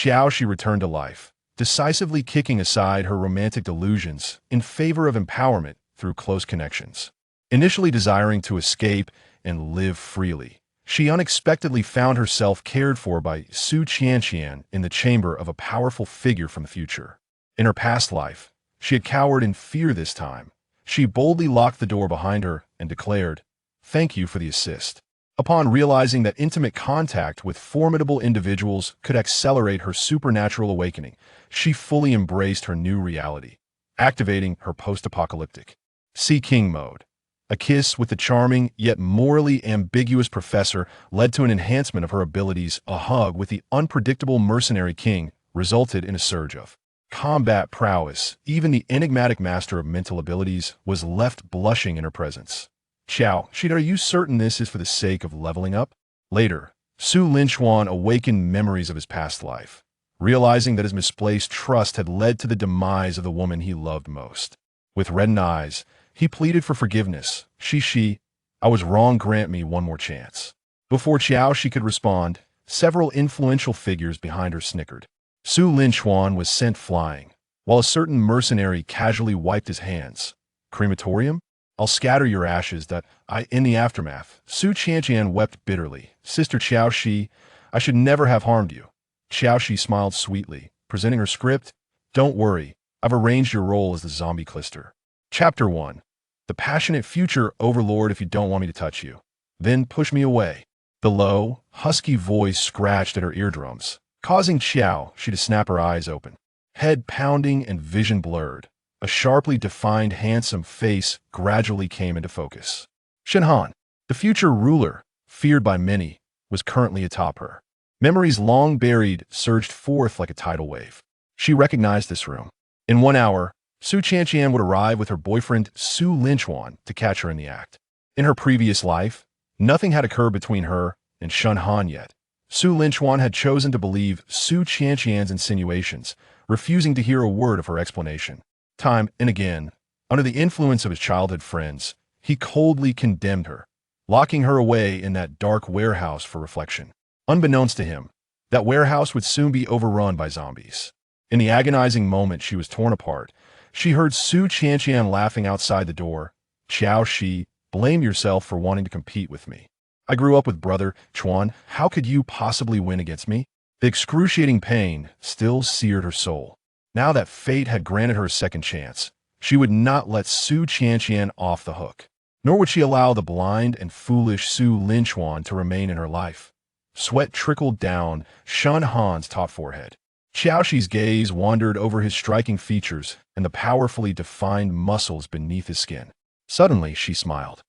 Qiao Xi returned to life, decisively kicking aside her romantic delusions in favor of empowerment through close connections. Initially desiring to escape and live freely, she unexpectedly found herself cared for by Su Qianqian in the chamber of a powerful figure from the future. In her past life, she had cowered in fear. This time, she boldly locked the door behind her and declared, "Thank you for the assist." Upon realizing that intimate contact with formidable individuals could accelerate her supernatural awakening, she fully embraced her new reality, activating her post-apocalyptic Sea King mode. A kiss with the charming yet morally ambiguous professor led to an enhancement of her abilities. A hug with the unpredictable mercenary king resulted in a surge of combat prowess. Even the enigmatic master of mental abilities was left blushing in her presence. "Qiao Xi, are you certain this is for the sake of leveling up?" Later, Su Qianqian awakened memories of his past life, realizing that his misplaced trust had led to the demise of the woman he loved most. With reddened eyes, he pleaded for forgiveness. Shi, I was wrong, grant me one more chance." Before Qiao Xi could respond, several influential figures behind her snickered. Su Qianqian was sent flying, while a certain mercenary casually wiped his hands. "Crematorium? I'll scatter your ashes in the aftermath." Su Qianqian wept bitterly. "Sister Qiao Xi, I should never have harmed you." Qiao Xi smiled sweetly, presenting her script. "Don't worry, I've arranged your role as the zombie clister." Chapter 1. The passionate future overlord. "If you don't want me to touch you, then push me away." The low, husky voice scratched at her eardrums, causing Qiao Xi to snap her eyes open. Head pounding and vision blurred, a sharply defined, handsome face gradually came into focus. Shenhan, the future ruler, feared by many, was currently atop her. Memories long buried surged forth like a tidal wave. She recognized this room. In 1 hour, Su Qianqian would arrive with her boyfriend Su Qianqian to catch her in the act. In her previous life, nothing had occurred between her and Shenhan yet. Su Qianqian had chosen to believe Su Qianqian's insinuations, refusing to hear a word of her explanation. Time and again, under the influence of his childhood friends, he coldly condemned her, locking her away in that dark warehouse for reflection. Unbeknownst to him, that warehouse would soon be overrun by zombies. In the agonizing moment she was torn apart, she heard Su Qianqian laughing outside the door. "Qiao Xi, blame yourself for wanting to compete with me. I grew up with brother Chuan. How could you possibly win against me?" The excruciating pain still seared her soul. Now that fate had granted her a second chance, she would not let Su Qianqian off the hook. Nor would she allow the blind and foolish Su Qianqian to remain in her life. Sweat trickled down Shenhan's taut forehead. Qiao Xi's gaze wandered over his striking features and the powerfully defined muscles beneath his skin. Suddenly, she smiled.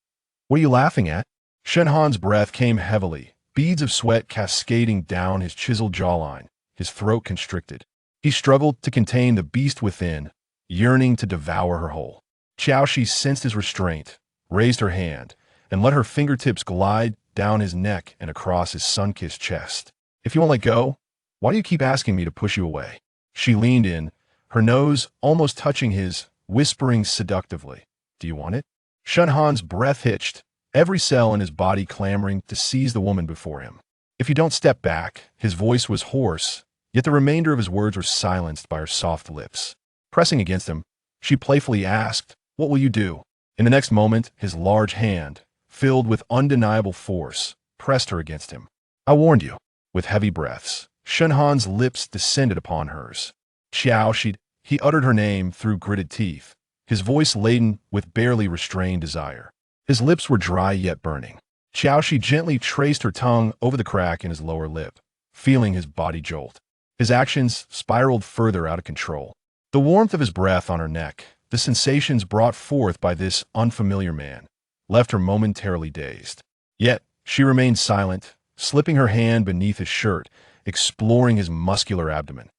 "What are you laughing at?" Shenhan's breath came heavily, beads of sweat cascading down his chiseled jawline, his throat constricted. He struggled to contain the beast within, yearning to devour her whole. Qiao Xi sensed his restraint, raised her hand, and let her fingertips glide down his neck and across his sun-kissed chest. "If you won't let go, why do you keep asking me to push you away?" She leaned in, her nose almost touching his, whispering seductively, "Do you want it?" Shenhan's breath hitched, every cell in his body clamoring to seize the woman before him. "If you don't step back," his voice was hoarse, yet the remainder of his words were silenced by her soft lips. Pressing against him, she playfully asked, "What will you do?" In the next moment, his large hand, filled with undeniable force, pressed her against him. "I warned you." With heavy breaths, Shenhan's lips descended upon hers. "Qiao Xi," he uttered her name through gritted teeth, his voice laden with barely restrained desire. His lips were dry yet burning. Qiao Xi gently traced her tongue over the crack in his lower lip, feeling his body jolt. His actions spiraled further out of control. The warmth of his breath on her neck, the sensations brought forth by this unfamiliar man, left her momentarily dazed. Yet, she remained silent, slipping her hand beneath his shirt, exploring his muscular abdomen.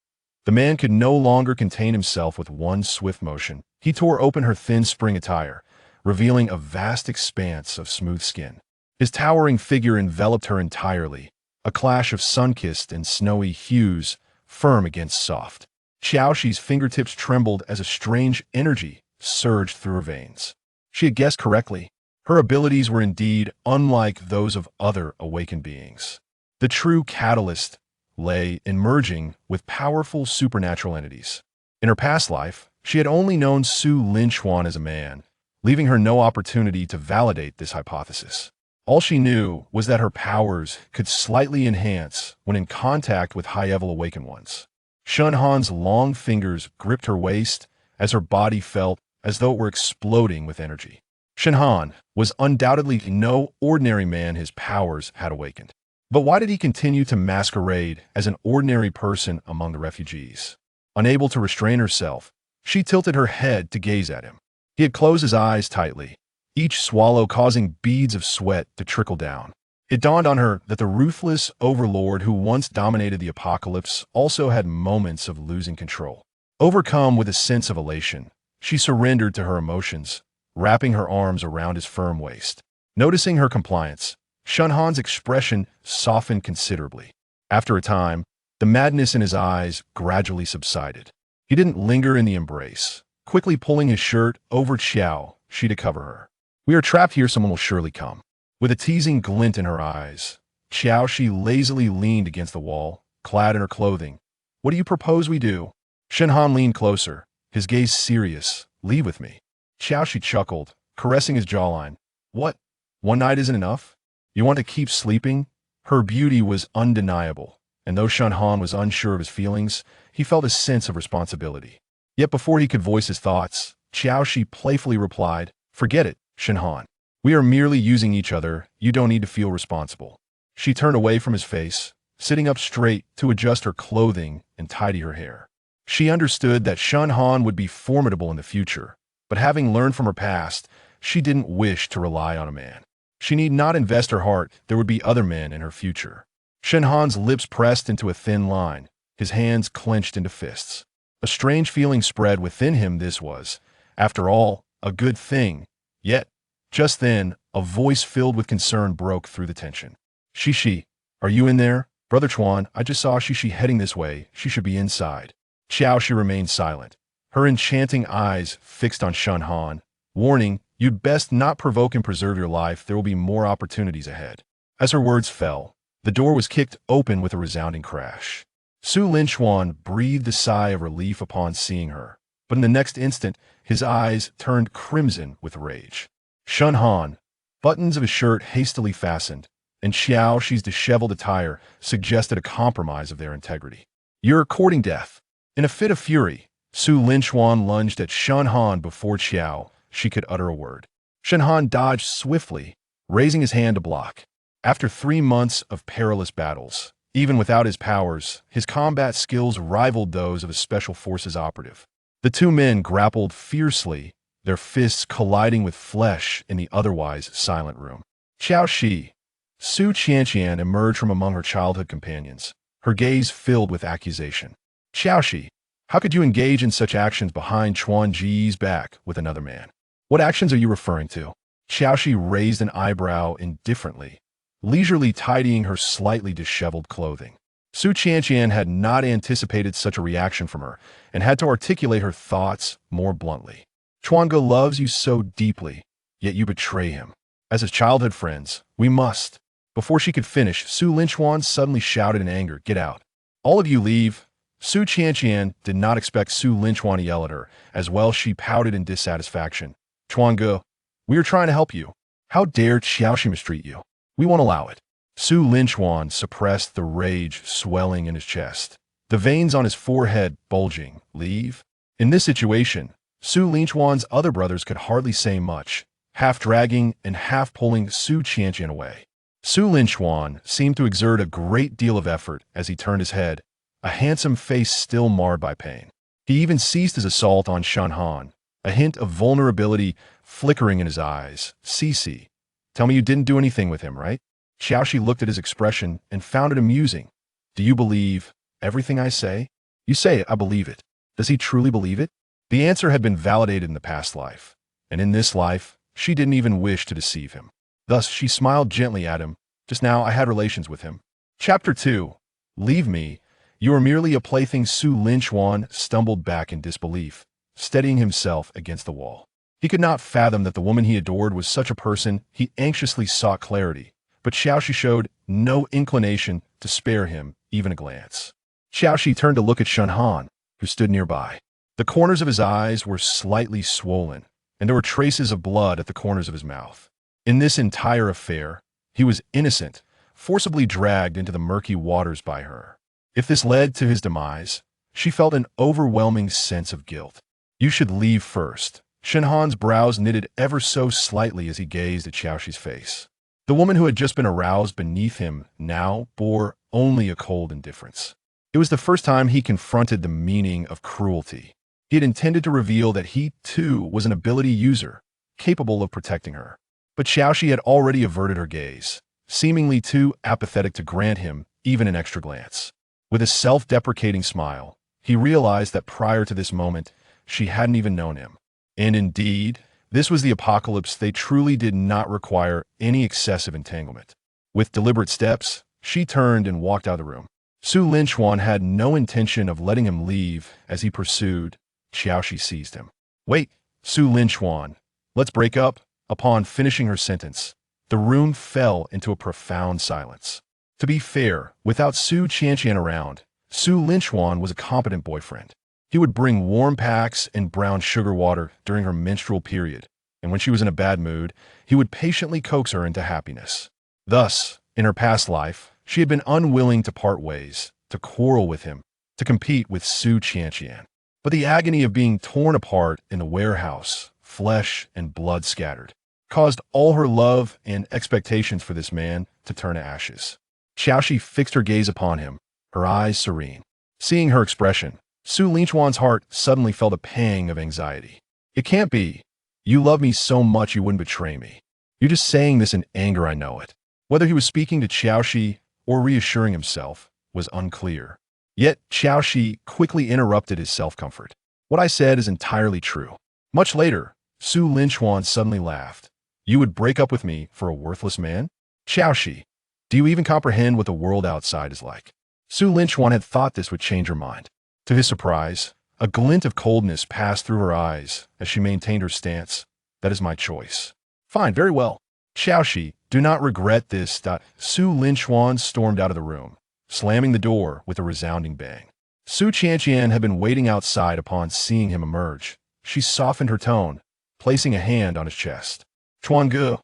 The man could no longer contain himself. With one swift motion, he tore open her thin spring attire, revealing a vast expanse of smooth skin. His towering figure enveloped her entirely, a clash of sun-kissed and snowy hues, firm against soft. Qiao Xi's fingertips trembled as a strange energy surged through her veins. She had guessed correctly. Her abilities were indeed unlike those of other awakened beings. The true catalyst lay in merging with powerful supernatural entities. In her past life, she had only known Su Qianqian as a man, leaving her no opportunity to validate this hypothesis. All she knew was that her powers could slightly enhance when in contact with high-level awakened ones. Shun Han's long fingers gripped her waist as her body felt as though it were exploding with energy. Shun Han was undoubtedly no ordinary man. His powers had awakened. But why did he continue to masquerade as an ordinary person among the refugees? Unable to restrain herself, she tilted her head to gaze at him. He had closed his eyes tightly, each swallow causing beads of sweat to trickle down. It dawned on her that the ruthless overlord who once dominated the apocalypse also had moments of losing control. Overcome with a sense of elation, she surrendered to her emotions, wrapping her arms around his firm waist. Noticing her compliance, Shun Han's expression softened considerably. After a time, the madness in his eyes gradually subsided. He didn't linger in the embrace, quickly pulling his shirt over Qiao Xi to cover her. "We are trapped here, someone will surely come." With a teasing glint in her eyes, Qiao Xi lazily leaned against the wall, clad in her clothing. "What do you propose we do?" Shun Han leaned closer, his gaze serious. "Leave with me." Qiao Xi chuckled, caressing his jawline. "What? One night isn't enough? You want to keep sleeping?" Her beauty was undeniable, and though Shun Han was unsure of his feelings, he felt a sense of responsibility. Yet before he could voice his thoughts, Qiao Xi playfully replied, "Forget it, Shun Han. We are merely using each other. You don't need to feel responsible." She turned away from his face, sitting up straight to adjust her clothing and tidy her hair. She understood that Shun Han would be formidable in the future, but having learned from her past, she didn't wish to rely on a man. She need not invest her heart. There would be other men in her future. Shun Han's lips pressed into a thin line, his hands clenched into fists. A strange feeling spread within him. This was, after all, a good thing. Yet, just then, a voice filled with concern broke through the tension. "Shishi, are you in there? Brother Chuan, I just saw Shishi heading this way. She should be inside." Qiao Xi remained silent, her enchanting eyes fixed on Shun Han, warning, "You'd best not provoke and preserve your life. There will be more opportunities ahead." As her words fell, the door was kicked open with a resounding crash. Su Qianqian breathed a sigh of relief upon seeing her, but in the next instant, his eyes turned crimson with rage. Shun Han, buttons of his shirt hastily fastened, and Qiao Xi's disheveled attire suggested a compromise of their integrity. "You're courting death." In a fit of fury, Su Qianqian lunged at Shun Han before Qiao Xi could utter a word. Shun Han dodged swiftly, raising his hand to block. After 3 months of perilous battles, even without his powers, his combat skills rivaled those of a special forces operative. The two men grappled fiercely, their fists colliding with flesh in the otherwise silent room. Qiao Xi, Su Qianqian emerged from among her childhood companions, her gaze filled with accusation. "Qiao Xi, how could you engage in such actions behind Chuan Ji's back with another man? What actions are you referring to?" Qiao Xi raised an eyebrow indifferently, leisurely tidying her slightly disheveled clothing. Su Qianqian had not anticipated such a reaction from her and had to articulate her thoughts more bluntly. "Chuanga loves you so deeply, yet you betray him. As his childhood friends, we must." Before she could finish, Su Qianqian suddenly shouted in anger, "Get out. All of you leave." Su Qianqian did not expect Su Qianqian to yell at her. As well, she pouted in dissatisfaction. "Chuanga, we are trying to help you. How dare Qiao Xi mistreat you? We won't allow it." Su Qianqian suppressed the rage swelling in his chest, the veins on his forehead bulging. "Leave?" In this situation, Su Qianqian's other brothers could hardly say much, half dragging and half pulling Su Qianqian away. Su Qianqian seemed to exert a great deal of effort as he turned his head, a handsome face still marred by pain. He even ceased his assault on Shun Han, a hint of vulnerability flickering in his eyes. "Cici, tell me you didn't do anything with him, right?" Qiao Xi looked at his expression and found it amusing. "Do you believe everything I say?" "You say it, I believe it. Does he truly believe it?" The answer had been validated in the past life, and in this life, she didn't even wish to deceive him. Thus, she smiled gently at him. "Just now, I had relations with him." Chapter 2. "Leave me. You are merely a plaything." Su Qianqian stumbled back in disbelief, steadying himself against the wall. He could not fathom that the woman he adored was such a person. He anxiously sought clarity, but Qiao Xi showed no inclination to spare him, even a glance. Qiao Xi turned to look at Shen Han, who stood nearby. The corners of his eyes were slightly swollen, and there were traces of blood at the corners of his mouth. In this entire affair, he was innocent, forcibly dragged into the murky waters by her. If this led to his demise, she felt an overwhelming sense of guilt. You should leave first. Shen Han's brows knitted ever so slightly as he gazed at Qiao Xi's face. The woman who had just been aroused beneath him now bore only a cold indifference. It was the first time he confronted the meaning of cruelty. He had intended to reveal that he, too, was an ability user, capable of protecting her. But Qiao Xi had already averted her gaze, seemingly too apathetic to grant him even an extra glance. With a self-deprecating smile, he realized that prior to this moment, she hadn't even known him. And indeed, this was the apocalypse. They truly did not require any excessive entanglement. With deliberate steps, she turned and walked out of the room. Su Qianqian had no intention of letting him leave as he pursued. Qiao Xi seized him. Wait, Su Qianqian, let's break up. Upon finishing her sentence, the room fell into a profound silence. To be fair, without Su Qianqian around, Su Qianqian was a competent boyfriend. He would bring warm packs and brown sugar water during her menstrual period, and when she was in a bad mood, he would patiently coax her into happiness. Thus, in her past life, she had been unwilling to part ways, to quarrel with him, to compete with Su Qianqian. But the agony of being torn apart in the warehouse, flesh and blood scattered, caused all her love and expectations for this man to turn to ashes. Qiao Xi fixed her gaze upon him, her eyes serene. Seeing her expression, Su Qianqian's heart suddenly felt a pang of anxiety. It can't be. You love me so much you wouldn't betray me. You're just saying this in anger, I know it. Whether he was speaking to Qiao Xi or reassuring himself was unclear. Yet Qiao Xi quickly interrupted his self-comfort. What I said is entirely true. Much later, Su Qianqian suddenly laughed. You would break up with me for a worthless man? Qiao Xi, do you even comprehend what the world outside is like? Su Qianqian had thought this would change her mind. To his surprise, a glint of coldness passed through her eyes as she maintained her stance. That is my choice. Fine, very well. Qiao Xi, do not regret this. Su Qianqian stormed out of the room, slamming the door with a resounding bang. Su Qianqian had been waiting outside upon seeing him emerge. She softened her tone, placing a hand on his chest. Chuange,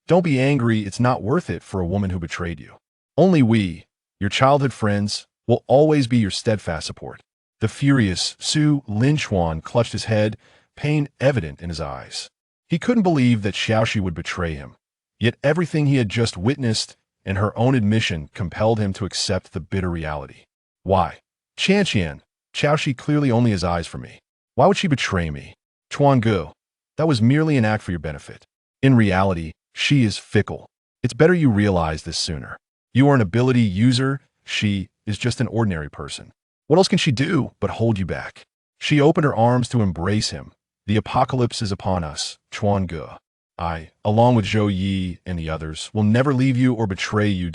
don't be angry. It's not worth it for a woman who betrayed you. Only we, your childhood friends, will always be your steadfast support. The furious Su Qianqian clutched his head, pain evident in his eyes. He couldn't believe that Qiao Xi would betray him, yet everything he had just witnessed and her own admission compelled him to accept the bitter reality. Why? Qianqian, Qiao Xi clearly only has eyes for me. Why would she betray me? Chuange, that was merely an act for your benefit. In reality, she is fickle. It's better you realize this sooner. You are an ability user. She is just an ordinary person. What else can she do but hold you back? She opened her arms to embrace him. The apocalypse is upon us, Chuange. I, along with Zhou Yi and the others, will never leave you or betray you.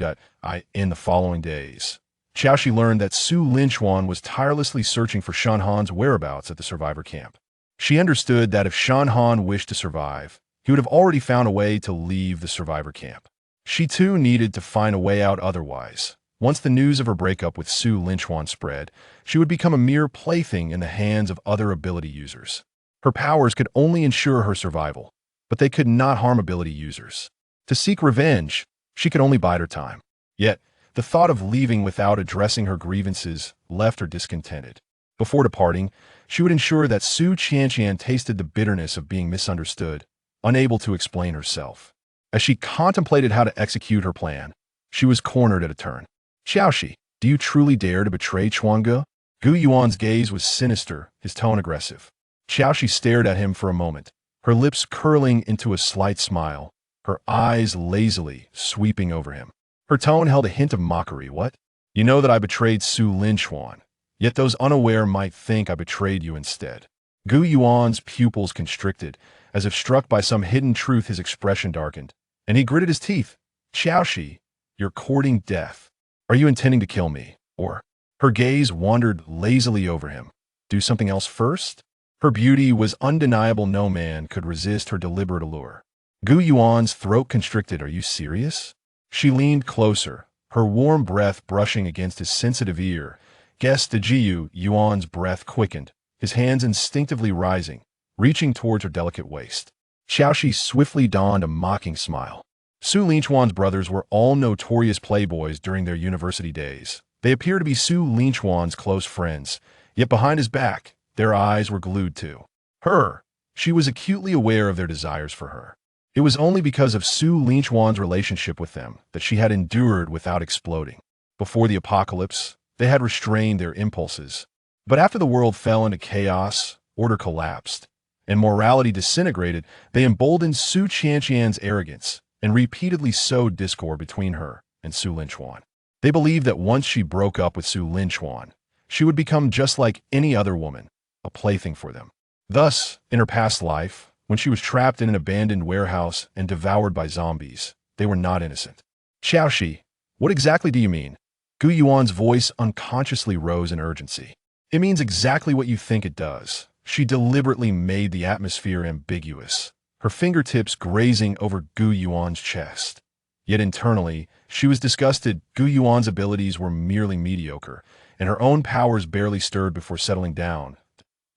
In the following days, Qiao Xi learned that Su Qianqian was tirelessly searching for Shen Han's whereabouts at the survivor camp. She understood that if Shen Han wished to survive, he would have already found a way to leave the survivor camp. She too needed to find a way out otherwise. Once the news of her breakup with Su Qianqian spread, she would become a mere plaything in the hands of other ability users. Her powers could only ensure her survival, but they could not harm ability users. To seek revenge, she could only bide her time. Yet, the thought of leaving without addressing her grievances left her discontented. Before departing, she would ensure that Su Qianqian tasted the bitterness of being misunderstood, unable to explain herself. As she contemplated how to execute her plan, she was cornered at a turn. Qiao Xi, do you truly dare to betray Chuange? Gu Yuan's gaze was sinister, his tone aggressive. Qiao Xi stared at him for a moment, her lips curling into a slight smile, her eyes lazily sweeping over him. Her tone held a hint of mockery. What? You know that I betrayed Su Qianqian, yet those unaware might think I betrayed you instead. Gu Yuan's pupils constricted, as if struck by some hidden truth. His expression darkened, and he gritted his teeth. Qiao Xi, you're courting death. Are you intending to kill me, or? Her gaze wandered lazily over him. Do something else first? Her beauty was undeniable. No man could resist her deliberate allure. Gu Yuan's throat constricted. Are you serious? She leaned closer, her warm breath brushing against his sensitive ear. Guess the Jiu Yuan's breath quickened, his hands instinctively rising, reaching towards her delicate waist. Qiao Xi swiftly donned a mocking smile. Su Qianqian's brothers were all notorious playboys during their university days. They appeared to be Su Qianqian's close friends, yet behind his back, their eyes were glued to her. She was acutely aware of their desires for her. It was only because of Su Qianqian's relationship with them that she had endured without exploding. Before the apocalypse, they had restrained their impulses. But after the world fell into chaos, order collapsed, and morality disintegrated, they emboldened Su Qianqian's arrogance and repeatedly sowed discord between her and Su Qianqian. They believed that once she broke up with Su Qianqian, she would become just like any other woman, a plaything for them. Thus, in her past life, when she was trapped in an abandoned warehouse and devoured by zombies, they were not innocent. Qiao Xi, what exactly do you mean? Gu Yuan's voice unconsciously rose in urgency. It means exactly what you think it does. She deliberately made the atmosphere ambiguous, her fingertips grazing over Gu Yuan's chest. Yet internally, she was disgusted. Gu Yuan's abilities were merely mediocre, and her own powers barely stirred before settling down.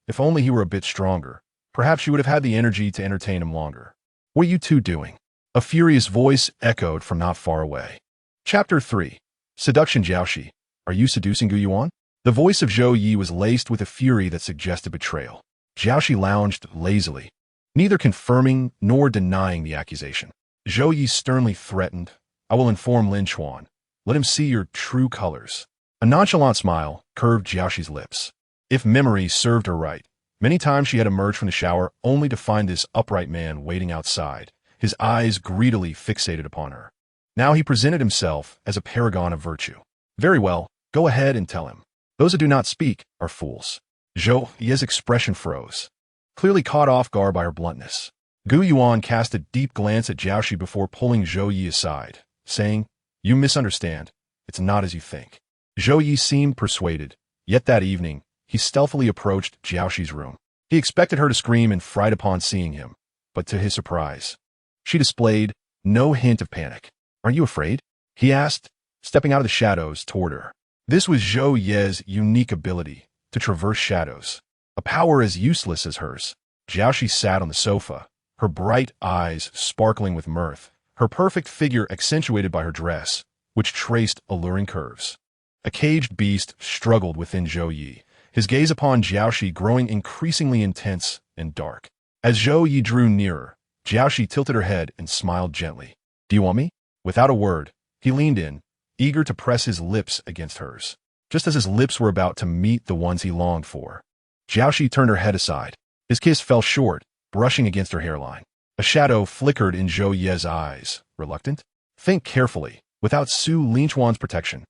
If only he were a bit stronger, perhaps she would have had the energy to entertain him longer. What are you two doing? A furious voice echoed from not far away. Chapter 3. Seduction. Qiao Xi, are you seducing Gu Yuan? The voice of Zhou Yi was laced with a fury that suggested betrayal. Qiao Xi lounged lazily, neither confirming nor denying the accusation. Zhou Yi sternly threatened, I will inform Lin Chuan. Let him see your true colors. A nonchalant smile curved Qiao Xi's lips. If memory served her right, many times she had emerged from the shower only to find this upright man waiting outside, his eyes greedily fixated upon her. Now he presented himself as a paragon of virtue. Very well, go ahead and tell him. Those who do not speak are fools. Zhou Yi's expression froze, clearly caught off guard by her bluntness. Gu Yuan cast a deep glance at Qiao Xi before pulling Zhou Yi aside, saying, You misunderstand. It's not as you think. Zhou Yi seemed persuaded, yet that evening, he stealthily approached Qiao Xi's room. He expected her to scream in fright upon seeing him, but to his surprise, she displayed no hint of panic. Are you afraid? He asked, stepping out of the shadows toward her. This was Zhou Yi's unique ability, to traverse shadows, a power as useless as hers. Qiao Xi sat on the sofa, her bright eyes sparkling with mirth, her perfect figure accentuated by her dress, which traced alluring curves. A caged beast struggled within Zhou Yi, his gaze upon Qiao Xi growing increasingly intense and dark. As Zhou Yi drew nearer, Qiao Xi tilted her head and smiled gently. Do you want me? Without a word, he leaned in, eager to press his lips against hers, just as his lips were about to meet the ones he longed for. Qiao Xi turned her head aside. His kiss fell short, brushing against her hairline. A shadow flickered in Zhou Yi's eyes. Reluctant? Think carefully, without Su Qianqian's protection.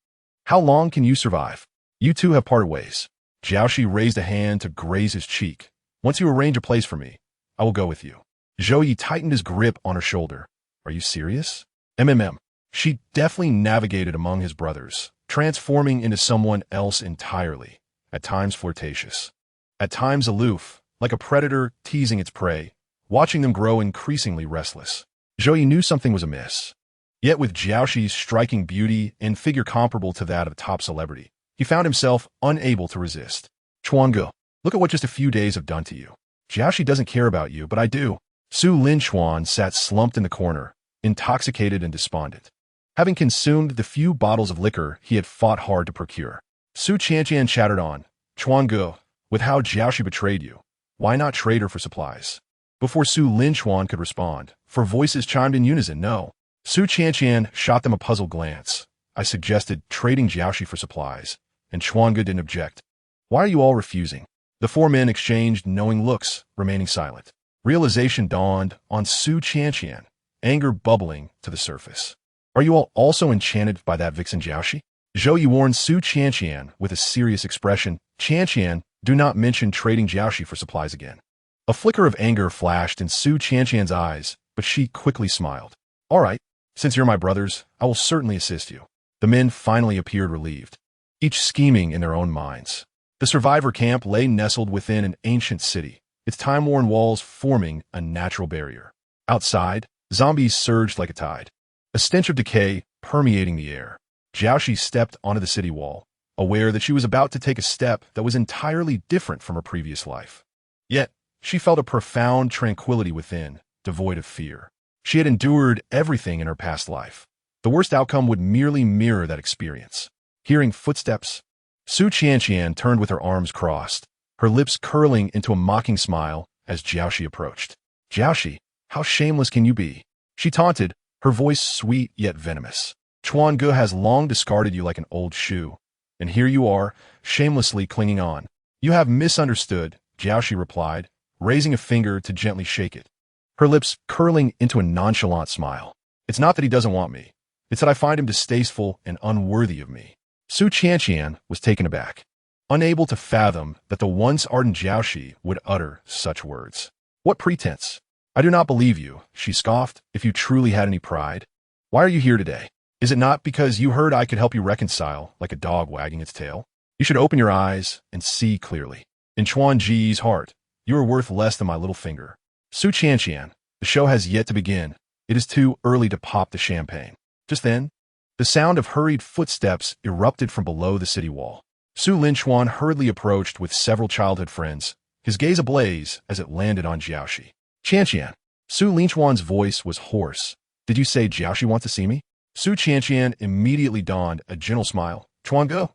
How long can you survive? You two have parted ways. Qiao Xi raised a hand to graze his cheek. Once you arrange a place for me, I will go with you. Zhou Yi tightened his grip on her shoulder. Are you serious? She deftly navigated among his brothers, transforming into someone else entirely, at times flirtatious, at times aloof, like a predator teasing its prey, watching them grow increasingly restless. Zhou Yi knew something was amiss. Yet with Qiao Xi's striking beauty and figure comparable to that of a top celebrity, he found himself unable to resist. Chuangu, look at what just a few days have done to you. Qiao Xi doesn't care about you, but I do. Su Qianqian sat slumped in the corner, intoxicated and despondent, having consumed the few bottles of liquor he had fought hard to procure. Su Qianqian chattered on. Chuangu, with how Qiao Xi betrayed you, why not trade her for supplies? Before Su Qianqian could respond, four voices chimed in unison, no. Su Qianqian shot them a puzzled glance. I suggested trading Qiao Xi for supplies, and Chuangu didn't object. Why are you all refusing? The four men exchanged knowing looks, remaining silent. Realization dawned on Su Qianqian, anger bubbling to the surface. Are you all also enchanted by that vixen Qiao Xi? Zhou Yi warned Su Qianqian with a serious expression. Qianqian, do not mention trading Qiao Xi for supplies again. A flicker of anger flashed in Su Qianqian's eyes, but she quickly smiled. All right, since you're my brothers, I will certainly assist you. The men finally appeared relieved, each scheming in their own minds. The survivor camp lay nestled within an ancient city, its time-worn walls forming a natural barrier. Outside, zombies surged like a tide, a stench of decay permeating the air. Qiao Xi stepped onto the city wall, aware that she was about to take a step that was entirely different from her previous life. Yet, she felt a profound tranquility within, devoid of fear. She had endured everything in her past life. The worst outcome would merely mirror that experience. Hearing footsteps, Su Qianqian turned with her arms crossed, her lips curling into a mocking smile as Qiao Xi approached. "Qiao Xi, how shameless can you be?" she taunted, her voice sweet yet venomous. "Chuan Ge has long discarded you like an old shoe, and here you are, shamelessly clinging on." "You have misunderstood," Qiao Xi replied, raising a finger to gently shake it, her lips curling into a nonchalant smile. "It's not that he doesn't want me. It's that I find him distasteful and unworthy of me." Su Qianqian was taken aback, unable to fathom that the once ardent Qiao Xi would utter such words. "What pretense? I do not believe you," she scoffed. "If you truly had any pride, why are you here today? Is it not because you heard I could help you reconcile, like a dog wagging its tail? You should open your eyes and see clearly. In Chuan Ji's heart, you are worth less than my little finger." "Su Qianqian, the show has yet to begin. It is too early to pop the champagne." Just then, the sound of hurried footsteps erupted from below the city wall. Su Linchuan hurriedly approached with several childhood friends, his gaze ablaze as it landed on Qiao Xi. "Qianqian." Su Linchuan's voice was hoarse. "Did you say Qiao Xi wants to see me?" Su Qianqian immediately donned a gentle smile. "Chuan Ge,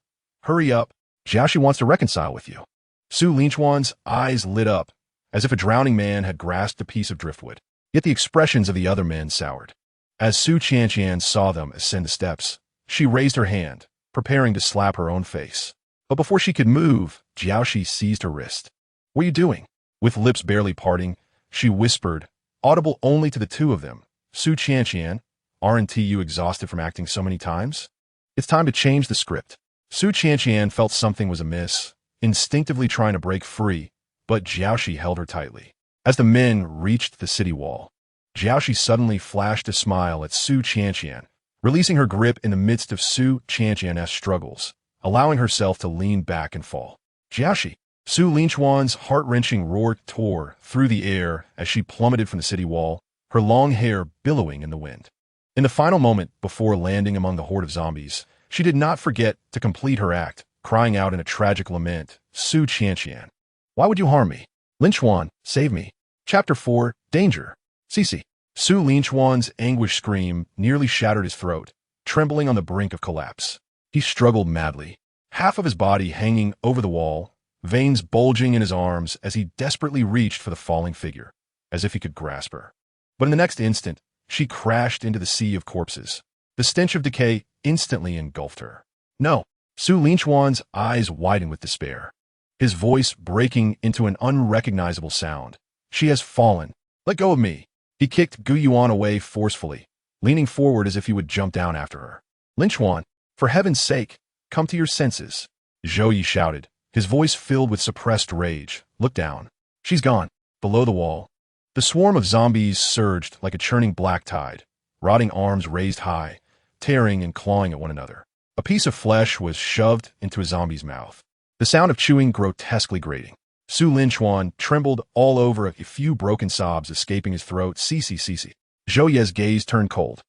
hurry up. Qiao Xi wants to reconcile with you." Su Linchuan's eyes lit up, as if a drowning man had grasped a piece of driftwood. Yet the expressions of the other men soured. As Su Qianqian saw them ascend the steps, she raised her hand, preparing to slap her own face. But before she could move, Qiao Xi seized her wrist. "What are you doing?" With lips barely parting, she whispered, audible only to the two of them. "Su Qianqian, aren't you exhausted from acting so many times? It's time to change the script." Su Qianqian felt something was amiss, instinctively trying to break free, but Qiao Xi held her tightly. As the men reached the city wall, Qiao Xi suddenly flashed a smile at Su Qianqian, releasing her grip in the midst of Su Qianqian's struggles, allowing herself to lean back and fall. "Qiao Xi!" Su Linchuan's heart-wrenching roar tore through the air as she plummeted from the city wall, her long hair billowing in the wind. In the final moment before landing among the horde of zombies, she did not forget to complete her act, crying out in a tragic lament, "Su Qianqian, why would you harm me? Linchuan, save me." Chapter 4, Danger. Cici. Su Linchuan's anguished scream nearly shattered his throat, trembling on the brink of collapse. He struggled madly, half of his body hanging over the wall, veins bulging in his arms as he desperately reached for the falling figure, as if he could grasp her. But in the next instant, she crashed into the sea of corpses. The stench of decay instantly engulfed her. "No!" Su Linchuan's eyes widened with despair, his voice breaking into an unrecognizable sound. "She has fallen. Let go of me." He kicked Gu Yuan away forcefully, leaning forward as if he would jump down after her. "Linchuan, for heaven's sake, come to your senses," Zhou Yi shouted, his voice filled with suppressed rage. "Look down. She's gone." Below the wall, the swarm of zombies surged like a churning black tide, rotting arms raised high, tearing and clawing at one another. A piece of flesh was shoved into a zombie's mouth, the sound of chewing grotesquely grating. Su Linchuan trembled all over, a few broken sobs escaping his throat. "Cici." Zhou Ye's gaze turned cold,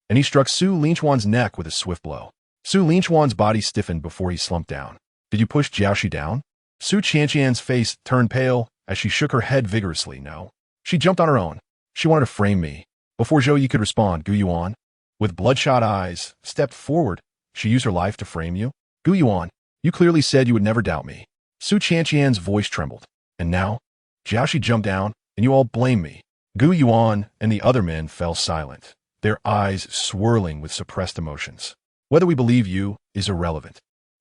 and he struck Su Linchuan's neck with a swift blow. Su Linchuan's body stiffened before he slumped down. "Did you push Qiao Xi down?" Su Qianqian's face turned pale as she shook her head vigorously. "No. She jumped on her own. She wanted to frame me." Before Zhou Yi could respond, Gu Yuan, with bloodshot eyes, stepped forward. "She used her life to frame you? Gu Yuan, you clearly said you would never doubt me." Su Qianqian's voice trembled. "And now? Qiao Xi jumped down, and you all blame me." Gu Yuan and the other men fell silent, their eyes swirling with suppressed emotions. "Whether we believe you is irrelevant."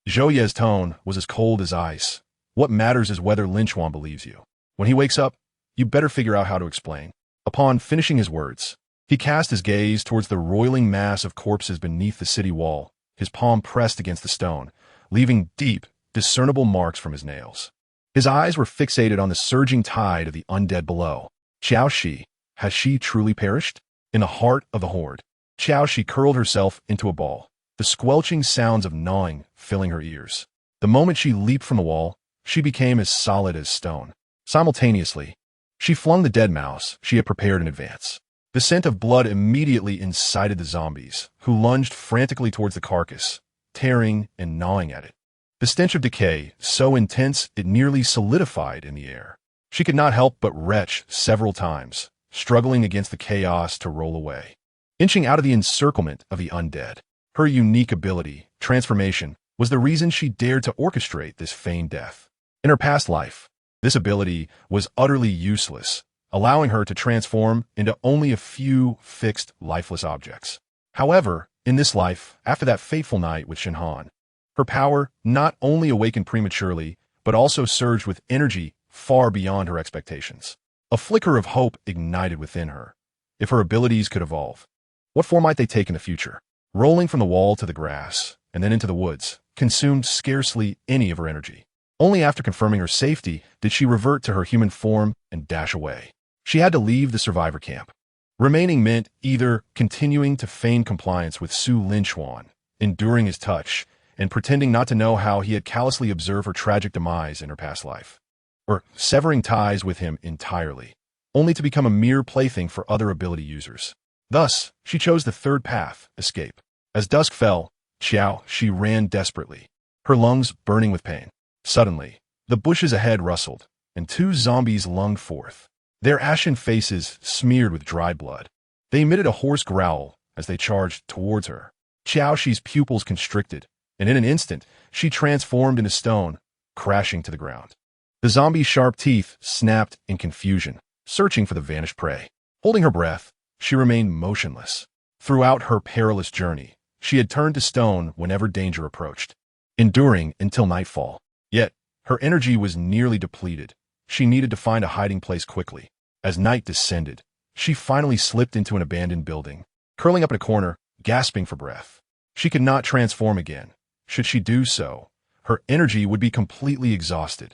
Zhou Ye's tone was as cold as ice. "What matters is whether Linchuan believes you. When he wakes up, you better figure out how to explain." Upon finishing his words, he cast his gaze towards the roiling mass of corpses beneath the city wall, his palm pressed against the stone, leaving deep, discernible marks from his nails. His eyes were fixated on the surging tide of the undead below. "Qiao Xi, has she truly perished?" In the heart of the horde, Qiao Xi curled herself into a ball, the squelching sounds of gnawing filling her ears. The moment she leaped from the wall, she became as solid as stone. Simultaneously, she flung the dead mouse she had prepared in advance. The scent of blood immediately incited the zombies, who lunged frantically towards the carcass, tearing and gnawing at it. The stench of decay, so intense it nearly solidified in the air. She could not help but retch several times, struggling against the chaos to roll away. Inching out of the encirclement of the undead, her unique ability, transformation, was the reason she dared to orchestrate this feigned death. In her past life, this ability was utterly useless, allowing her to transform into only a few fixed, lifeless objects. However, in this life, after that fateful night with Shinhan, her power not only awakened prematurely, but also surged with energy far beyond her expectations. A flicker of hope ignited within her. If her abilities could evolve, what form might they take in the future? Rolling from the wall to the grass, and then into the woods, consumed scarcely any of her energy. Only after confirming her safety did she revert to her human form and dash away. She had to leave the survivor camp. Remaining meant either continuing to feign compliance with Su Qianqian, enduring his touch, and pretending not to know how he had callously observed her tragic demise in her past life, or severing ties with him entirely, only to become a mere plaything for other ability users. Thus, she chose the third path, escape. As dusk fell, Qiao Xi ran desperately, her lungs burning with pain. Suddenly, the bushes ahead rustled, and two zombies lunged forth, their ashen faces smeared with dried blood. They emitted a hoarse growl as they charged towards her. Qiao Xi's pupils constricted, and in an instant, she transformed into stone, crashing to the ground. The zombie's sharp teeth snapped in confusion, searching for the vanished prey. Holding her breath, she remained motionless. Throughout her perilous journey, she had turned to stone whenever danger approached, enduring until nightfall. Yet, her energy was nearly depleted. She needed to find a hiding place quickly. As night descended, she finally slipped into an abandoned building, curling up in a corner, gasping for breath. She could not transform again. Should she do so, her energy would be completely exhausted,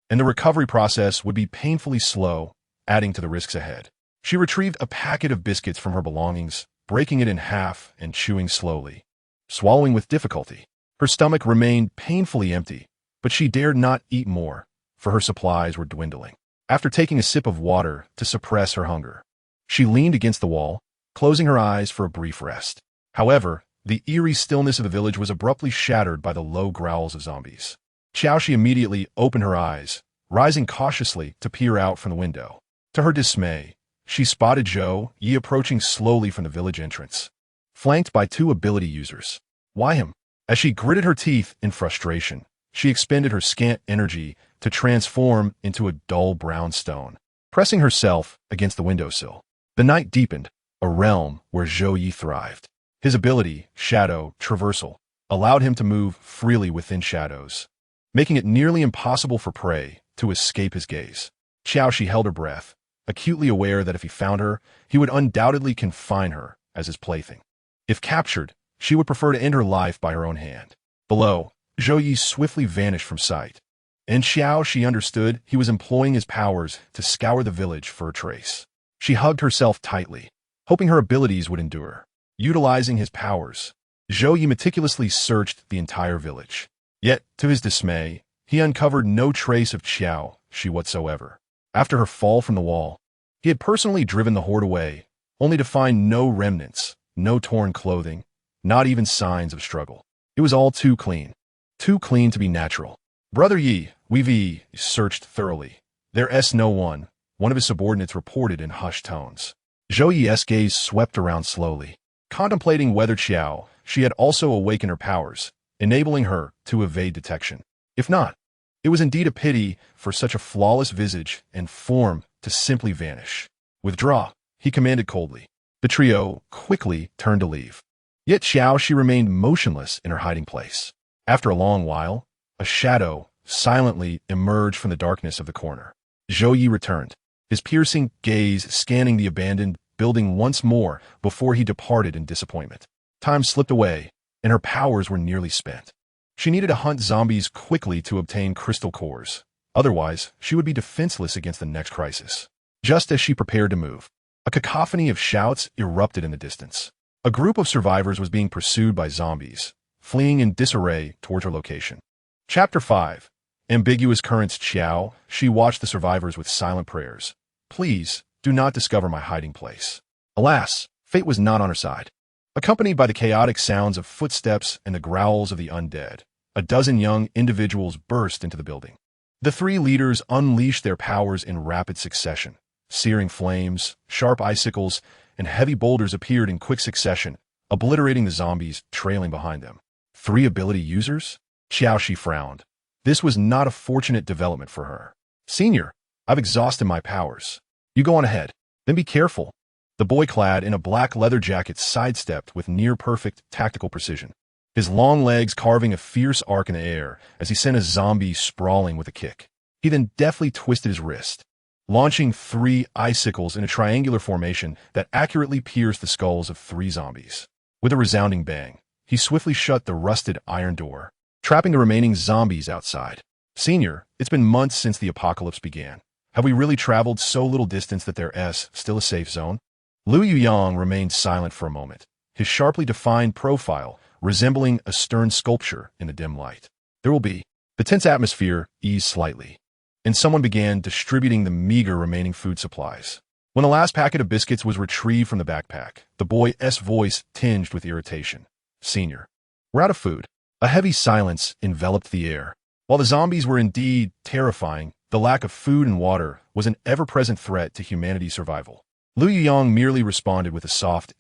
and the recovery process would be painfully slow, adding to the risks ahead. She retrieved a packet of biscuits from her belongings, breaking it in half and chewing slowly, swallowing with difficulty. Her stomach remained painfully empty, but she dared not eat more, for her supplies were dwindling. After taking a sip of water to suppress her hunger, she leaned against the wall, closing her eyes for a brief rest. However, the eerie stillness of the village was abruptly shattered by the low growls of zombies. Qiao Xi immediately opened her eyes, rising cautiously to peer out from the window. To her dismay, she spotted Zhou Yi approaching slowly from the village entrance, flanked by two ability users. Why him? As she gritted her teeth in frustration, she expended her scant energy to transform into a dull brown stone, pressing herself against the windowsill. The night deepened, a realm where Zhou Yi thrived. His ability, Shadow Traversal, allowed him to move freely within shadows, making it nearly impossible for prey to escape his gaze. Qiao Xi held her breath, acutely aware that if he found her, he would undoubtedly confine her as his plaything. If captured, she would prefer to end her life by her own hand. Below, Zhou Yi swiftly vanished from sight, and Qiao Xi understood he was employing his powers to scour the village for a trace. She hugged herself tightly, hoping her abilities would endure. Utilizing his powers, Zhou Yi meticulously searched the entire village. Yet, to his dismay, he uncovered no trace of Qiao Xi whatsoever. After her fall from the wall, he had personally driven the horde away, only to find no remnants, no torn clothing, not even signs of struggle. It was all too clean to be natural. Brother Yi, we've searched thoroughly. There's no one of his subordinates reported in hushed tones. Zhou Yi's gaze swept around slowly, contemplating whether Qiao Xi had also awakened her powers, enabling her to evade detection. If not, it was indeed a pity for such a flawless visage and form to simply vanish. Withdraw, he commanded coldly. The trio quickly turned to leave. Yet Qiao Xi remained motionless in her hiding place. After a long while, a shadow silently emerged from the darkness of the corner. Zhou Yi returned, his piercing gaze scanning the abandoned building once more before he departed in disappointment. Time slipped away, and her powers were nearly spent. She needed to hunt zombies quickly to obtain crystal cores. Otherwise, she would be defenseless against the next crisis. Just as she prepared to move, a cacophony of shouts erupted in the distance. A group of survivors was being pursued by zombies, fleeing in disarray towards her location. Chapter 5. Ambiguous Currents. Qiao Xi watched the survivors with silent prayers. Please, do not discover my hiding place. Alas, fate was not on her side. accompanied by the chaotic sounds of footsteps and the growls of the undead. A dozen young individuals burst into the building. The three leaders unleashed their powers in rapid succession. Searing flames, sharp icicles, and heavy boulders appeared in quick succession, obliterating the zombies trailing behind them. 3 ability users? Qiao Xi frowned. This was not a fortunate development for her. Senior, I've exhausted my powers. You go on ahead. Then be careful. The boy clad in a black leather jacket sidestepped with near-perfect tactical precision, his long legs carving a fierce arc in the air as he sent a zombie sprawling with a kick. He then deftly twisted his wrist, launching 3 icicles in a triangular formation that accurately pierced the skulls of 3 zombies. With a resounding bang, he swiftly shut the rusted iron door, trapping the remaining zombies outside. Senior, it's been months since the apocalypse began. Have we really traveled so little distance that there's still a safe zone? Lu Yuyang remained silent for a moment, his sharply defined profile resembling a stern sculpture in the dim light. There will be. The tense atmosphere eased slightly, and someone began distributing the meager remaining food supplies. When the last packet of biscuits was retrieved from the backpack, the boy's voice tinged with irritation. Senior, we're out of food. A heavy silence enveloped the air. While the zombies were indeed terrifying, the lack of food and water was an ever-present threat to humanity's survival. Lu Yuyang merely responded with a soft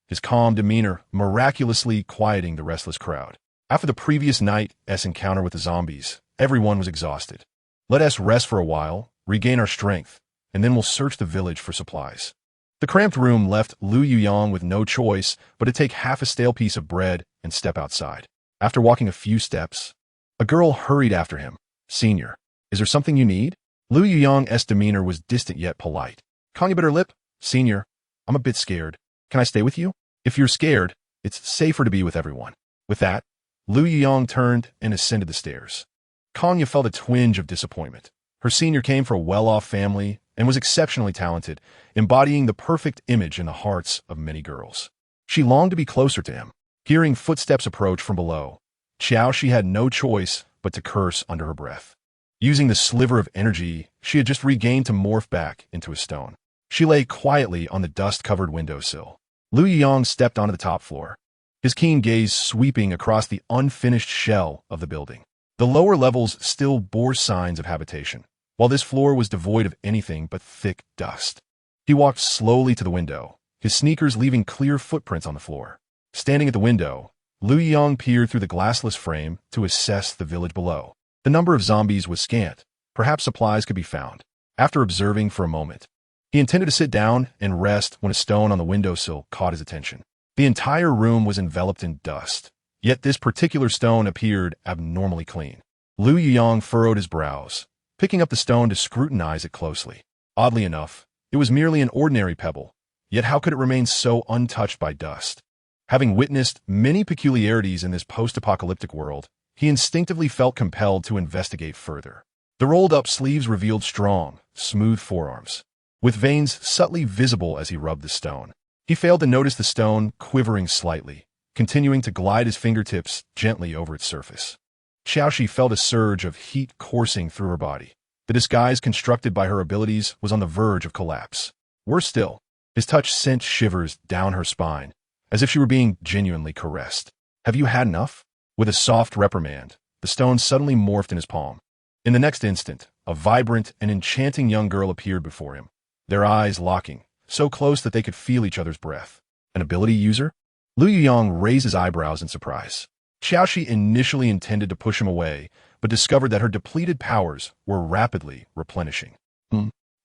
his calm demeanor miraculously quieting the restless crowd. After the previous night's encounter with the zombies, everyone was exhausted. Let us rest for a while, regain our strength, and then we'll search the village for supplies. The cramped room left Lu Yuyang with no choice but to take half a stale piece of bread and step outside. After walking a few steps, a girl hurried after him. Senior, is there something you need? Lu Yuyang's demeanor was distant yet polite. Con you bitter lip? Senior, I'm a bit scared. Can I stay with you? If you're scared, it's safer to be with everyone. With that, Lu Yuyang turned and ascended the stairs. Kanya felt a twinge of disappointment. Her senior came from a well-off family and was exceptionally talented, embodying the perfect image in the hearts of many girls. She longed to be closer to him. Hearing footsteps approach from below, Qiao Xi had no choice but to curse under her breath. Using the sliver of energy she had just regained to morph back into a stone, she lay quietly on the dust-covered windowsill. Lu Yuyang stepped onto the top floor, his keen gaze sweeping across the unfinished shell of the building. The lower levels still bore signs of habitation, while this floor was devoid of anything but thick dust. He walked slowly to the window, his sneakers leaving clear footprints on the floor. Standing at the window, Lu Yuyang peered through the glassless frame to assess the village below. The number of zombies was scant. Perhaps supplies could be found. After observing for a moment, he intended to sit down and rest when a stone on the windowsill caught his attention. The entire room was enveloped in dust, yet this particular stone appeared abnormally clean. Lu Yuyang furrowed his brows, picking up the stone to scrutinize it closely. Oddly enough, it was merely an ordinary pebble, yet how could it remain so untouched by dust? Having witnessed many peculiarities in this post-apocalyptic world, he instinctively felt compelled to investigate further. The rolled-up sleeves revealed strong, smooth forearms, with veins subtly visible as he rubbed the stone. He failed to notice the stone quivering slightly, continuing to glide his fingertips gently over its surface. Qiao Xi felt a surge of heat coursing through her body. The disguise constructed by her abilities was on the verge of collapse. Worse still, his touch sent shivers down her spine, as if she were being genuinely caressed. Have you had enough? With a soft reprimand, the stone suddenly morphed in his palm. In the next instant, a vibrant and enchanting young girl appeared before him, their eyes locking, so close that they could feel each other's breath. An ability user? Lu Yuyang raised his eyebrows in surprise. Qiao Xi initially intended to push him away, but discovered that her depleted powers were rapidly replenishing.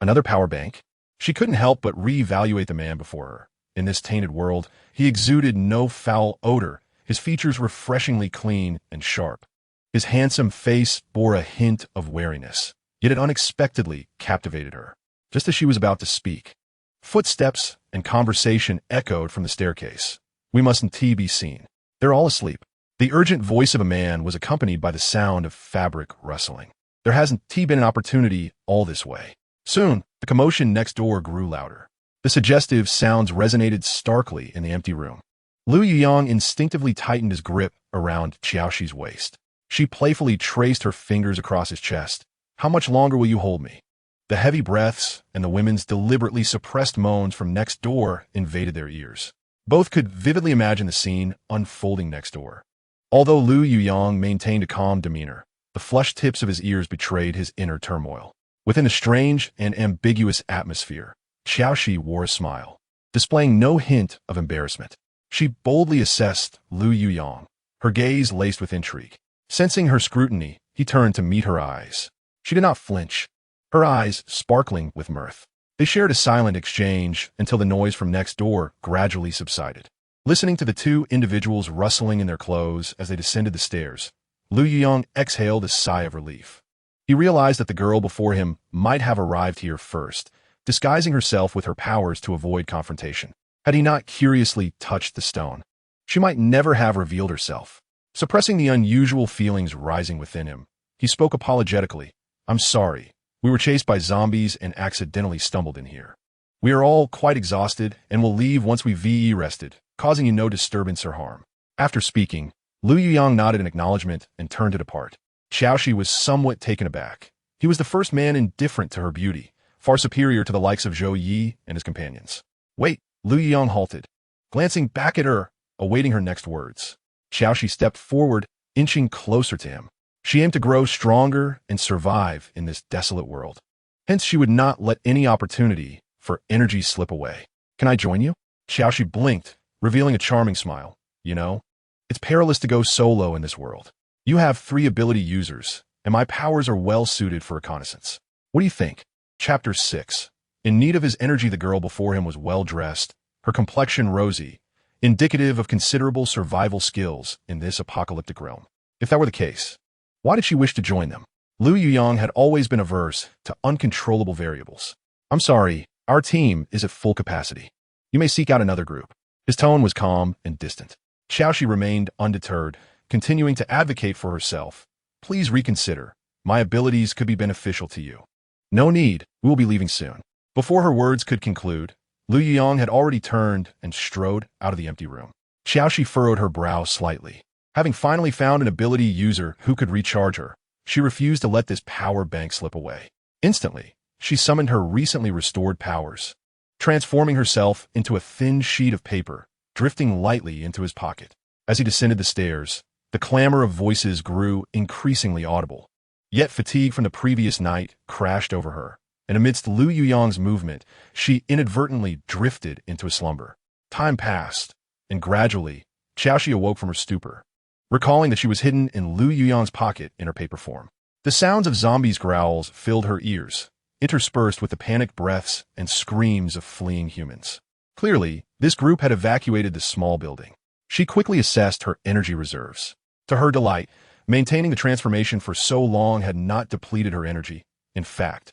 Another power bank? She couldn't help but reevaluate the man before her. In this tainted world, he exuded no foul odor, his features refreshingly clean and sharp. His handsome face bore a hint of wariness, yet it unexpectedly captivated her. Just as she was about to speak, footsteps and conversation echoed from the staircase. We mustn't be seen. They're all asleep. The urgent voice of a man was accompanied by the sound of fabric rustling. There hasn't been an opportunity all this way. Soon, the commotion next door grew louder. The suggestive sounds resonated starkly in the empty room. Lu Yuyang instinctively tightened his grip around Qiao Xi's waist. She playfully traced her fingers across his chest. How much longer will you hold me? The heavy breaths and the women's deliberately suppressed moans from next door invaded their ears. Both could vividly imagine the scene unfolding next door. Although Lu Yuyang maintained a calm demeanor, the flushed tips of his ears betrayed his inner turmoil. Within a strange and ambiguous atmosphere, Qiao Xi wore a smile, displaying no hint of embarrassment. She boldly assessed Lu Yuyang, her gaze laced with intrigue. Sensing her scrutiny, he turned to meet her eyes. She did not flinch, her eyes sparkling with mirth. They shared a silent exchange until the noise from next door gradually subsided. Listening to the two individuals rustling in their clothes as they descended the stairs, Lu Yuyang exhaled a sigh of relief. He realized that the girl before him might have arrived here first, disguising herself with her powers to avoid confrontation. Had he not curiously touched the stone, she might never have revealed herself. Suppressing the unusual feelings rising within him, he spoke apologetically. "I'm sorry. We were chased by zombies and accidentally stumbled in here. We are all quite exhausted and will leave once we VE rested, causing you no disturbance or harm." After speaking, Lu Yuyang nodded in acknowledgement and turned to depart. Qiao Xi was somewhat taken aback. He was the first man indifferent to her beauty, far superior to the likes of Zhou Yi and his companions. "Wait," Lu Yuyang halted, glancing back at her, awaiting her next words. Qiao Xi stepped forward, inching closer to him. She aimed to grow stronger and survive in this desolate world. Hence, she would not let any opportunity for energy slip away. "Can I join you?" Qiao Xi blinked, revealing a charming smile. "You know, it's perilous to go solo in this world. You have 3 ability users, and my powers are well suited for reconnaissance. What do you think?" Chapter 6. In need of his energy, the girl before him was well-dressed, her complexion rosy, indicative of considerable survival skills in this apocalyptic realm. If that were the case, why did she wish to join them? Lu Yuyang had always been averse to uncontrollable variables. "I'm sorry, our team is at full capacity. You may seek out another group." His tone was calm and distant. Qiao Xi remained undeterred, continuing to advocate for herself. "Please reconsider. My abilities could be beneficial to you." "No need, we will be leaving soon." Before her words could conclude, Lu Yuyang had already turned and strode out of the empty room. Qiao Xi furrowed her brow slightly. Having finally found an ability user who could recharge her, she refused to let this power bank slip away. Instantly, she summoned her recently restored powers, transforming herself into a thin sheet of paper, drifting lightly into his pocket. As he descended the stairs, the clamor of voices grew increasingly audible. Yet fatigue from the previous night crashed over her, and amidst Lu Yuyang's movement, she inadvertently drifted into a slumber. Time passed, and gradually, Qiao Xi awoke from her stupor, recalling that she was hidden in Lu Yuyang's pocket in her paper form. The sounds of zombies' growls filled her ears, interspersed with the panicked breaths and screams of fleeing humans. Clearly, this group had evacuated the small building. She quickly assessed her energy reserves. To her delight, maintaining the transformation for so long had not depleted her energy. In fact,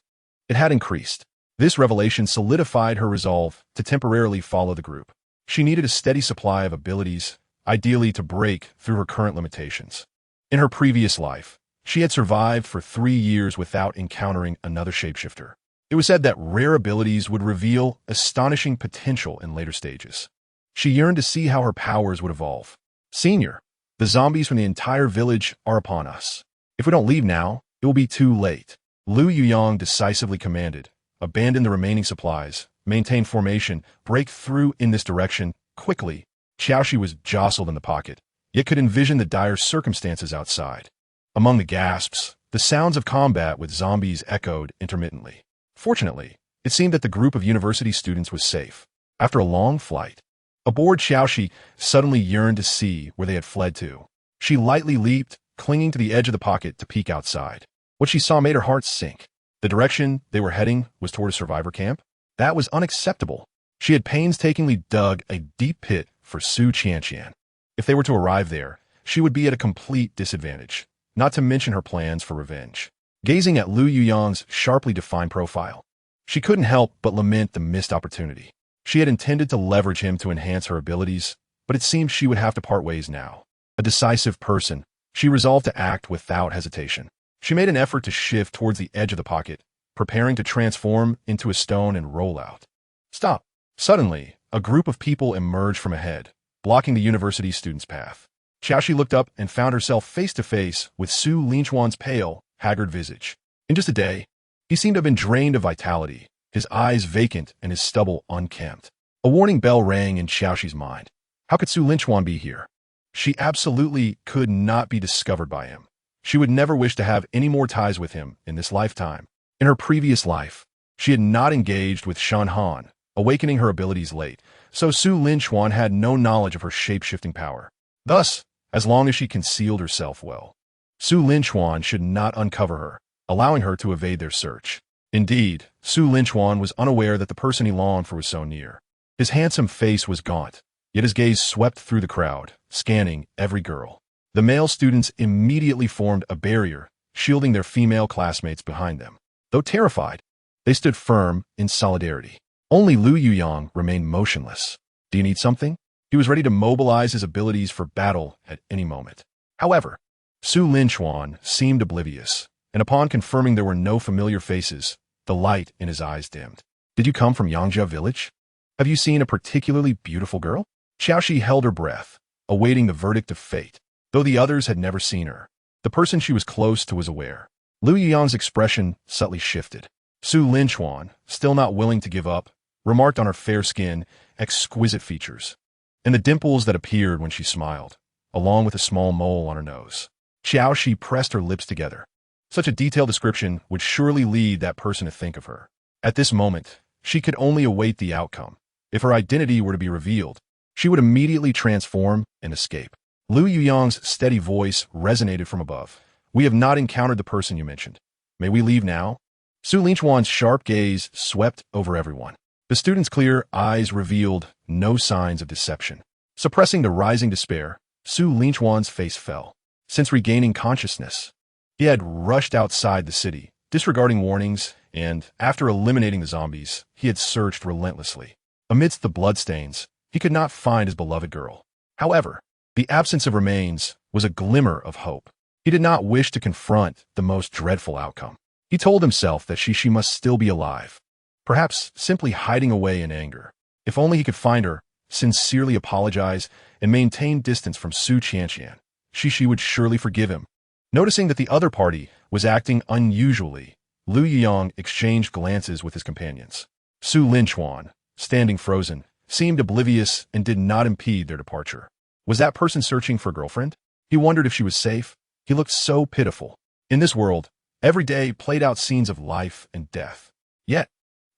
it had increased. This revelation solidified her resolve to temporarily follow the group. She needed a steady supply of abilities, ideally to break through her current limitations. In her previous life, she had survived for 3 years without encountering another shapeshifter. It was said that rare abilities would reveal astonishing potential in later stages. She yearned to see how her powers would evolve. "Senior, the zombies from the entire village are upon us. If we don't leave now, it will be too late." Lu Yuyang decisively commanded. "Abandon the remaining supplies, maintain formation, break through in this direction, quickly." Qiao Xi was jostled in the pocket, yet could envision the dire circumstances outside. Among the gasps, the sounds of combat with zombies echoed intermittently. Fortunately, it seemed that the group of university students was safe. After a long flight, aboard, Qiao Xi suddenly yearned to see where they had fled to. She lightly leaped, clinging to the edge of the pocket to peek outside. What she saw made her heart sink. The direction they were heading was toward a survivor camp. That was unacceptable. She had painstakingly dug a deep pit for Su Qianqian. If they were to arrive there, she would be at a complete disadvantage, not to mention her plans for revenge. Gazing at Lu Yuyang's sharply defined profile, she couldn't help but lament the missed opportunity. She had intended to leverage him to enhance her abilities, but it seemed she would have to part ways now. A decisive person, she resolved to act without hesitation. She made an effort to shift towards the edge of the pocket, preparing to transform into a stone and roll out. Stop! Suddenly, a group of people emerged from ahead, blocking the university student's path. Qiao Xi looked up and found herself face-to-face with Su Linchuan's pale, haggard visage. In just a day, he seemed to have been drained of vitality, his eyes vacant and his stubble unkempt. A warning bell rang in Qiao Xi's mind. How could Su Qianqian be here? She absolutely could not be discovered by him. She would never wish to have any more ties with him in this lifetime. In her previous life, she had not engaged with Shan Han, awakening her abilities late, so Su Qianqian had no knowledge of her shape-shifting power. Thus, as long as she concealed herself well, Su Qianqian should not uncover her, allowing her to evade their search. Indeed, Su Qianqian was unaware that the person he longed for was so near. His handsome face was gaunt, yet his gaze swept through the crowd, scanning every girl. The male students immediately formed a barrier, shielding their female classmates behind them. Though terrified, they stood firm in solidarity. Only Lu Yuyang remained motionless. Do you need something? He was ready to mobilize his abilities for battle at any moment. However, Su Qianqian seemed oblivious, and upon confirming there were no familiar faces, the light in his eyes dimmed. Did you come from Yangjia village? Have you seen a particularly beautiful girl? Qiao Xi held her breath, awaiting the verdict of fate. Though the others had never seen her, the person she was close to was aware. Lu Yuyang's expression subtly shifted. Su Qianqian, still not willing to give up, remarked on her fair skin, exquisite features, and the dimples that appeared when she smiled, along with a small mole on her nose. Qiao Xi pressed her lips together. Such a detailed description would surely lead that person to think of her. At this moment, she could only await the outcome. If her identity were to be revealed, she would immediately transform and escape. Lu Yuyang's steady voice resonated from above. We have not encountered the person you mentioned. May we leave now? Su Qianqian's sharp gaze swept over everyone. The student's clear eyes revealed no signs of deception. Suppressing the rising despair, Su Qianqian's face fell. Since regaining consciousness, he had rushed outside the city, disregarding warnings, and, after eliminating the zombies, he had searched relentlessly. Amidst the bloodstains, he could not find his beloved girl. However, the absence of remains was a glimmer of hope. He did not wish to confront the most dreadful outcome. He told himself that she must still be alive, perhaps simply hiding away in anger. If only he could find her, sincerely apologize, and maintain distance from Su Qianqian, she would surely forgive him. Noticing that the other party was acting unusually, Lu Yuyang exchanged glances with his companions. Su Qianqian, standing frozen, seemed oblivious and did not impede their departure. Was that person searching for a girlfriend? He wondered if she was safe. He looked so pitiful. In this world, every day played out scenes of life and death. Yet,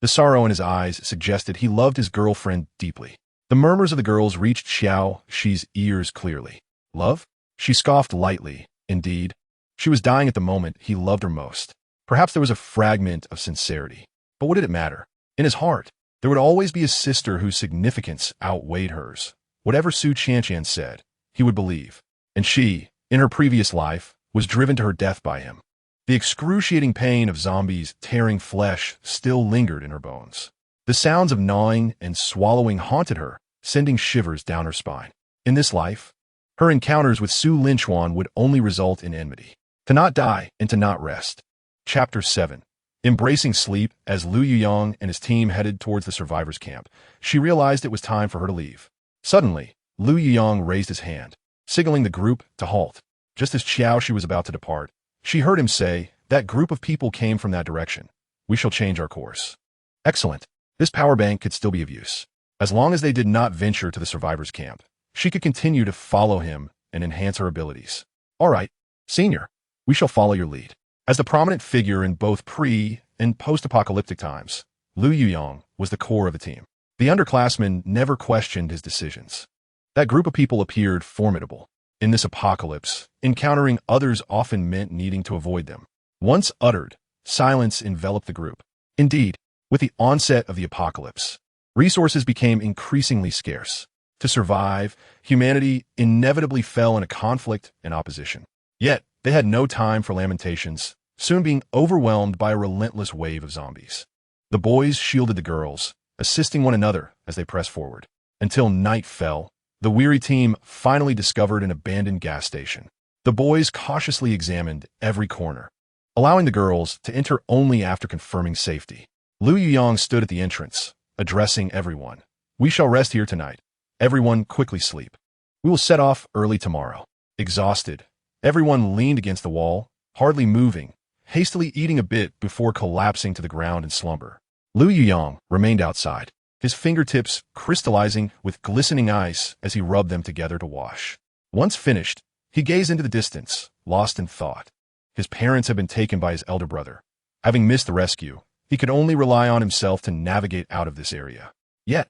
the sorrow in his eyes suggested he loved his girlfriend deeply. The murmurs of the girls reached Qiao Xi's ears clearly. Love? She scoffed lightly. Indeed, she was dying at the moment he loved her most. Perhaps there was a fragment of sincerity. But what did it matter? In his heart, there would always be a sister whose significance outweighed hers. Whatever Su Qianqian said, he would believe. And she, in her previous life, was driven to her death by him. The excruciating pain of zombies tearing flesh still lingered in her bones. The sounds of gnawing and swallowing haunted her, sending shivers down her spine. In this life, her encounters with Su Qianqian would only result in enmity. To not die and to not rest. Chapter 7. Embracing sleep, as Lu Yuyang and his team headed towards the survivors' camp, she realized it was time for her to leave. Suddenly, Lu Yuyang raised his hand, signaling the group to halt. Just as Qiao Xi was about to depart, she heard him say, "That group of people came from that direction. We shall change our course." Excellent. This power bank could still be of use. As long as they did not venture to the survivors' camp, she could continue to follow him and enhance her abilities. All right, Senior, we shall follow your lead. As the prominent figure in both pre- and post-apocalyptic times, Lu Yuyang was the core of the team. The underclassmen never questioned his decisions. That group of people appeared formidable. In this apocalypse, encountering others often meant needing to avoid them. Once uttered, silence enveloped the group. Indeed, with the onset of the apocalypse, resources became increasingly scarce. To survive, humanity inevitably fell into conflict and opposition. Yet, they had no time for lamentations, soon being overwhelmed by a relentless wave of zombies. The boys shielded the girls, assisting one another as they pressed forward. Until night fell, the weary team finally discovered an abandoned gas station. The boys cautiously examined every corner, allowing the girls to enter only after confirming safety. Lu Yuyang stood at the entrance, addressing everyone. "We shall rest here tonight. Everyone quickly sleep. We will set off early tomorrow." Exhausted, everyone leaned against the wall, hardly moving, hastily eating a bit before collapsing to the ground in slumber. Lu Yuyang remained outside, his fingertips crystallizing with glistening ice as he rubbed them together to wash. Once finished, he gazed into the distance, lost in thought. His parents had been taken by his elder brother. Having missed the rescue, he could only rely on himself to navigate out of this area. Yet,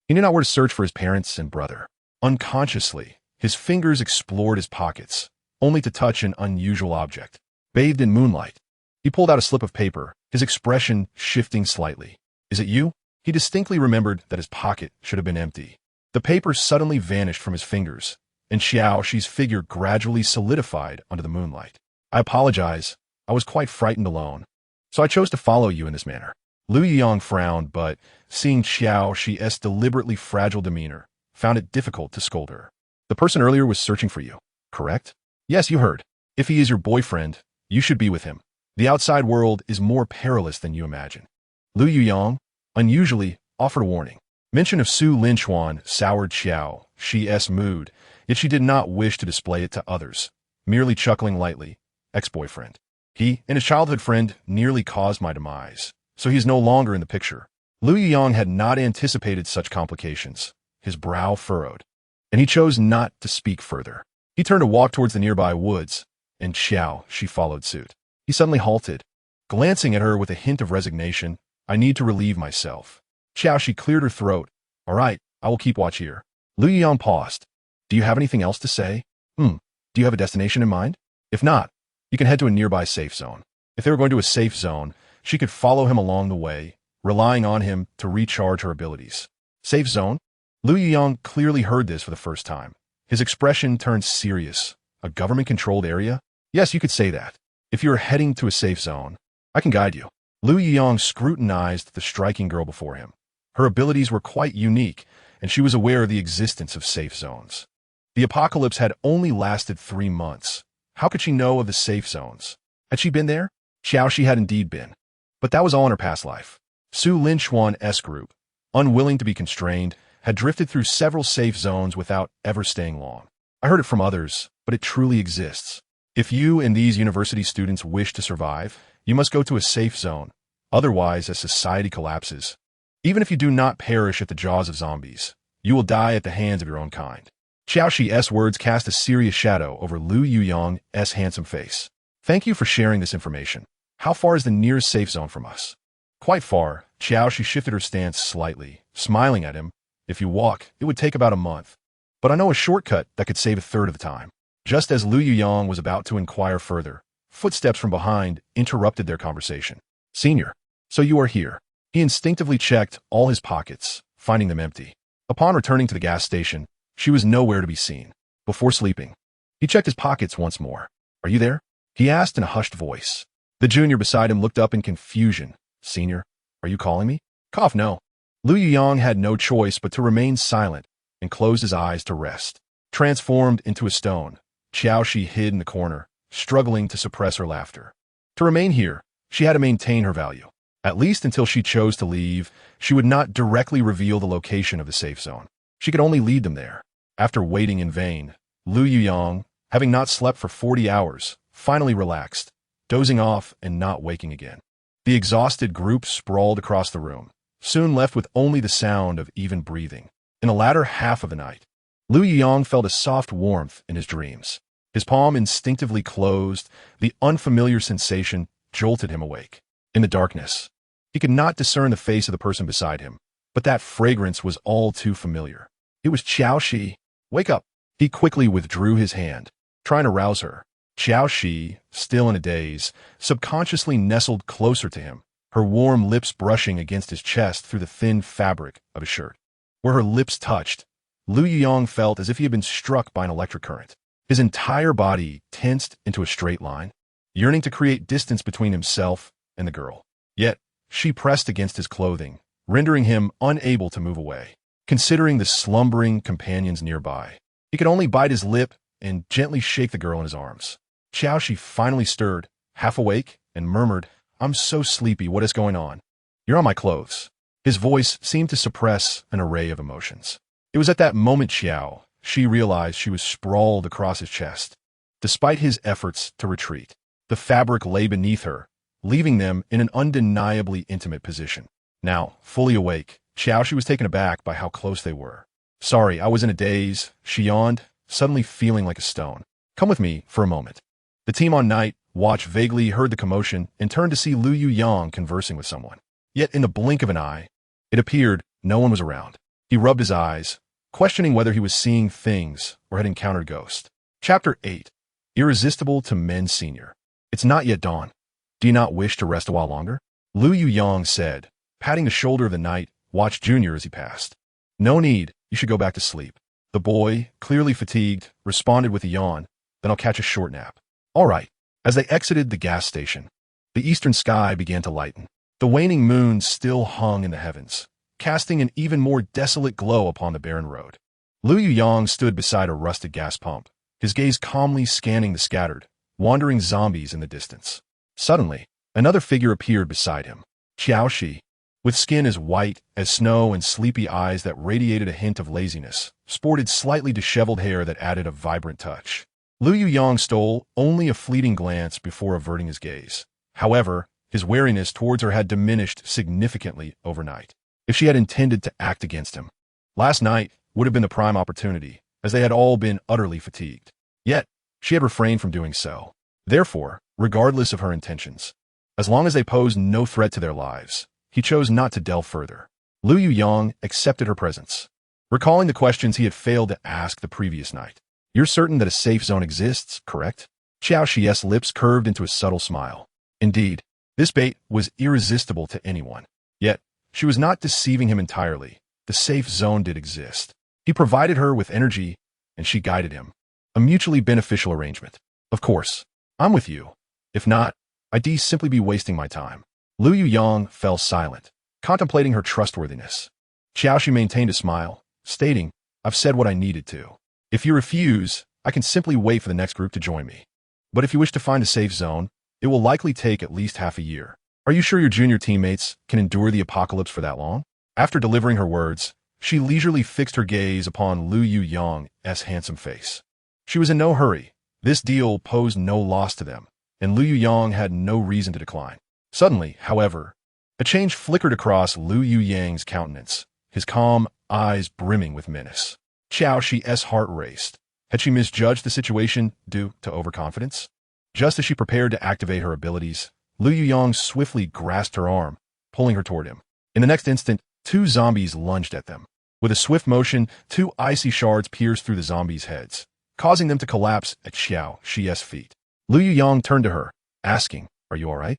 he knew not where to search for his parents and brother. Unconsciously, his fingers explored his pockets, only to touch an unusual object. Bathed in moonlight, he pulled out a slip of paper, his expression shifting slightly. "Is it you?" He distinctly remembered that his pocket should have been empty. The paper suddenly vanished from his fingers, and Qiao Xi's figure gradually solidified under the moonlight. "I apologize. I was quite frightened alone, so I chose to follow you in this manner." Lu Yuyang frowned, but, seeing Qiao Xi's deliberately fragile demeanor, found it difficult to scold her. "The person earlier was searching for you, correct?" "Yes, you heard. If he is your boyfriend, you should be with him. The outside world is more perilous than you imagine." Lu Yuyang, unusually, offered a warning. Mention of Su Linchuan soured Qiao Xi's mood, yet she did not wish to display it to others, merely chuckling lightly. "Ex-boyfriend. He and his childhood friend nearly caused my demise, so he is no longer in the picture." Lu Yuyang had not anticipated such complications. His brow furrowed, and he chose not to speak further. He turned to walk towards the nearby woods, and Qiao Xi followed suit. He suddenly halted, glancing at her with a hint of resignation. "I need to relieve myself." Qiao Xi cleared her throat. "All right, I will keep watch here." Lu Yuyang paused. "Do you have anything else to say?" Do you have a destination in mind? If not, you can head to a nearby safe zone." If they were going to a safe zone, she could follow him along the way, relying on him to recharge her abilities. Safe zone? Lu Yuyang clearly heard this for the first time. His expression turned serious. A government-controlled area? Yes, you could say that. If you are heading to a safe zone, I can guide you. Lu Yuyang scrutinized the striking girl before him. Her abilities were quite unique, and she was aware of the existence of safe zones. The apocalypse had only lasted 3 months. How could she know of the safe zones? Had she been there? Qiao Xi had indeed been. But that was all in her past life. Su Linchuan's group, unwilling to be constrained, had drifted through several safe zones without ever staying long. I heard it from others, but it truly exists. If you and these university students wish to survive, you must go to a safe zone. Otherwise, as society collapses, even if you do not perish at the jaws of zombies, you will die at the hands of your own kind. Qiao Xi's words cast a serious shadow over Lu Yuyang's handsome face. "Thank you for sharing this information. How far is the nearest safe zone from us?" "Quite far." Qiao Xi shifted her stance slightly, smiling at him. "If you walk, it would take about a month. But I know a shortcut that could save a third of the time." Just as Lu Yuyang was about to inquire further, footsteps from behind interrupted their conversation. "Senior, so you are here." He instinctively checked all his pockets, finding them empty. Upon returning to the gas station, she was nowhere to be seen. Before sleeping, he checked his pockets once more. "Are you there?" he asked in a hushed voice. The junior beside him looked up in confusion. "Senior, are you calling me?" "Cough, no." Lu Yuyang had no choice but to remain silent and closed his eyes to rest. Transformed into a stone, Qiao Xi hid in the corner, struggling to suppress her laughter. To remain here, she had to maintain her value. At least until she chose to leave, she would not directly reveal the location of the safe zone. She could only lead them there. After waiting in vain, Lu Yuyang, having not slept for 40 hours, finally relaxed, dozing off and not waking again. The exhausted group sprawled across the room, soon left with only the sound of even breathing. In the latter half of the night, Lu Yuyang felt a soft warmth in his dreams. His palm instinctively closed. The unfamiliar sensation jolted him awake. In the darkness, he could not discern the face of the person beside him, but that fragrance was all too familiar. It was Qiao Xi. "Wake up." He quickly withdrew his hand, trying to rouse her. Qiao Xi, still in a daze, subconsciously nestled closer to him, her warm lips brushing against his chest through the thin fabric of his shirt. Where her lips touched, Lu Yuyang felt as if he had been struck by an electric current. His entire body tensed into a straight line, yearning to create distance between himself and the girl. Yet, she pressed against his clothing, rendering him unable to move away. Considering the slumbering companions nearby, he could only bite his lip and gently shake the girl in his arms. Qiao Xi finally stirred, half awake, and murmured, "I'm so sleepy, what is going on?" "You're on my clothes." His voice seemed to suppress an array of emotions. It was at that moment Qiao Xi realized she was sprawled across his chest. Despite his efforts to retreat, the fabric lay beneath her, leaving them in an undeniably intimate position. Now, fully awake, Qiao Xi was taken aback by how close they were. Sorry, I was in a daze, she yawned, suddenly feeling like a stone. Come with me for a moment. The team on night watch vaguely heard the commotion and turned to see Lu Yuyang conversing with someone. Yet in the blink of an eye, it appeared no one was around. He rubbed his eyes, questioning whether he was seeing things or had encountered ghosts. Chapter 8. Irresistible to Men Senior. It's not yet dawn. Do you not wish to rest a while longer? Lu Yuyang said, patting the shoulder of the Night Watch Junior as he passed. No need, you should go back to sleep. The boy, clearly fatigued, responded with a yawn, then I'll catch a short nap. All right. As they exited the gas station, the eastern sky began to lighten. The waning moon still hung in the heavens, casting an even more desolate glow upon the barren road. Lu Yuyang stood beside a rusted gas pump, his gaze calmly scanning the scattered, wandering zombies in the distance. Suddenly, another figure appeared beside him. Qiao Xi, with skin as white as snow and sleepy eyes that radiated a hint of laziness, sported slightly disheveled hair that added a vibrant touch. Lu Yuyang stole only a fleeting glance before averting his gaze. However, his wariness towards her had diminished significantly overnight. If she had intended to act against him, last night would have been the prime opportunity, as they had all been utterly fatigued. Yet, she had refrained from doing so. Therefore, regardless of her intentions, as long as they posed no threat to their lives, he chose not to delve further. Lu Yuyang accepted her presence, recalling the questions he had failed to ask the previous night. You're certain that a safe zone exists, correct? Qiao Xi's lips curved into a subtle smile. Indeed, this bait was irresistible to anyone. Yet, she was not deceiving him entirely. The safe zone did exist. He provided her with energy, and she guided him. A mutually beneficial arrangement. Of course, I'm with you. If not, I'd simply be wasting my time. Lu Yuyang fell silent, contemplating her trustworthiness. Qiao Xi maintained a smile, stating, I've said what I needed to. If you refuse, I can simply wait for the next group to join me. But if you wish to find a safe zone, it will likely take at least half a year. Are you sure your junior teammates can endure the apocalypse for that long? After delivering her words, she leisurely fixed her gaze upon Lu Yuyang's handsome face. She was in no hurry. This deal posed no loss to them, and Lu Yuyang had no reason to decline. Suddenly, however, a change flickered across Lu Yuyang's countenance, his calm eyes brimming with menace. Qiao Xi's heart raced. Had she misjudged the situation due to overconfidence? Just as she prepared to activate her abilities, Lu Yuyang swiftly grasped her arm, pulling her toward him. In the next instant, two zombies lunged at them. With a swift motion, two icy shards pierced through the zombies' heads, causing them to collapse at Qiao Xi's feet. Lu Yuyang turned to her, asking, Are you all right?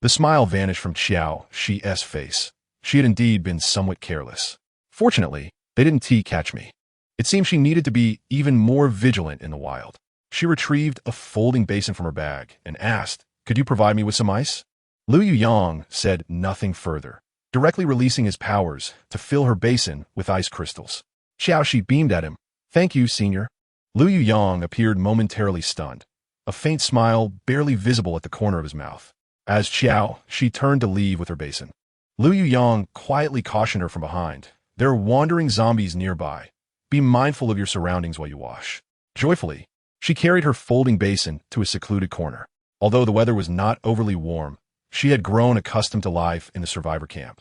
The smile vanished from Qiao Xi's face. She had indeed been somewhat careless. Fortunately, they didn't catch me. It seemed she needed to be even more vigilant in the wild. She retrieved a folding basin from her bag and asked, Could you provide me with some ice? Lu Yuyang said nothing further, directly releasing his powers to fill her basin with ice crystals. Qiao Xi beamed at him. Thank you, senior. Lu Yuyang appeared momentarily stunned, a faint smile barely visible at the corner of his mouth. As Qiao Xi turned to leave with her basin, Lu Yuyang quietly cautioned her from behind. There are wandering zombies nearby. Be mindful of your surroundings while you wash. Joyfully, she carried her folding basin to a secluded corner. Although the weather was not overly warm, she had grown accustomed to life in the survivor camp.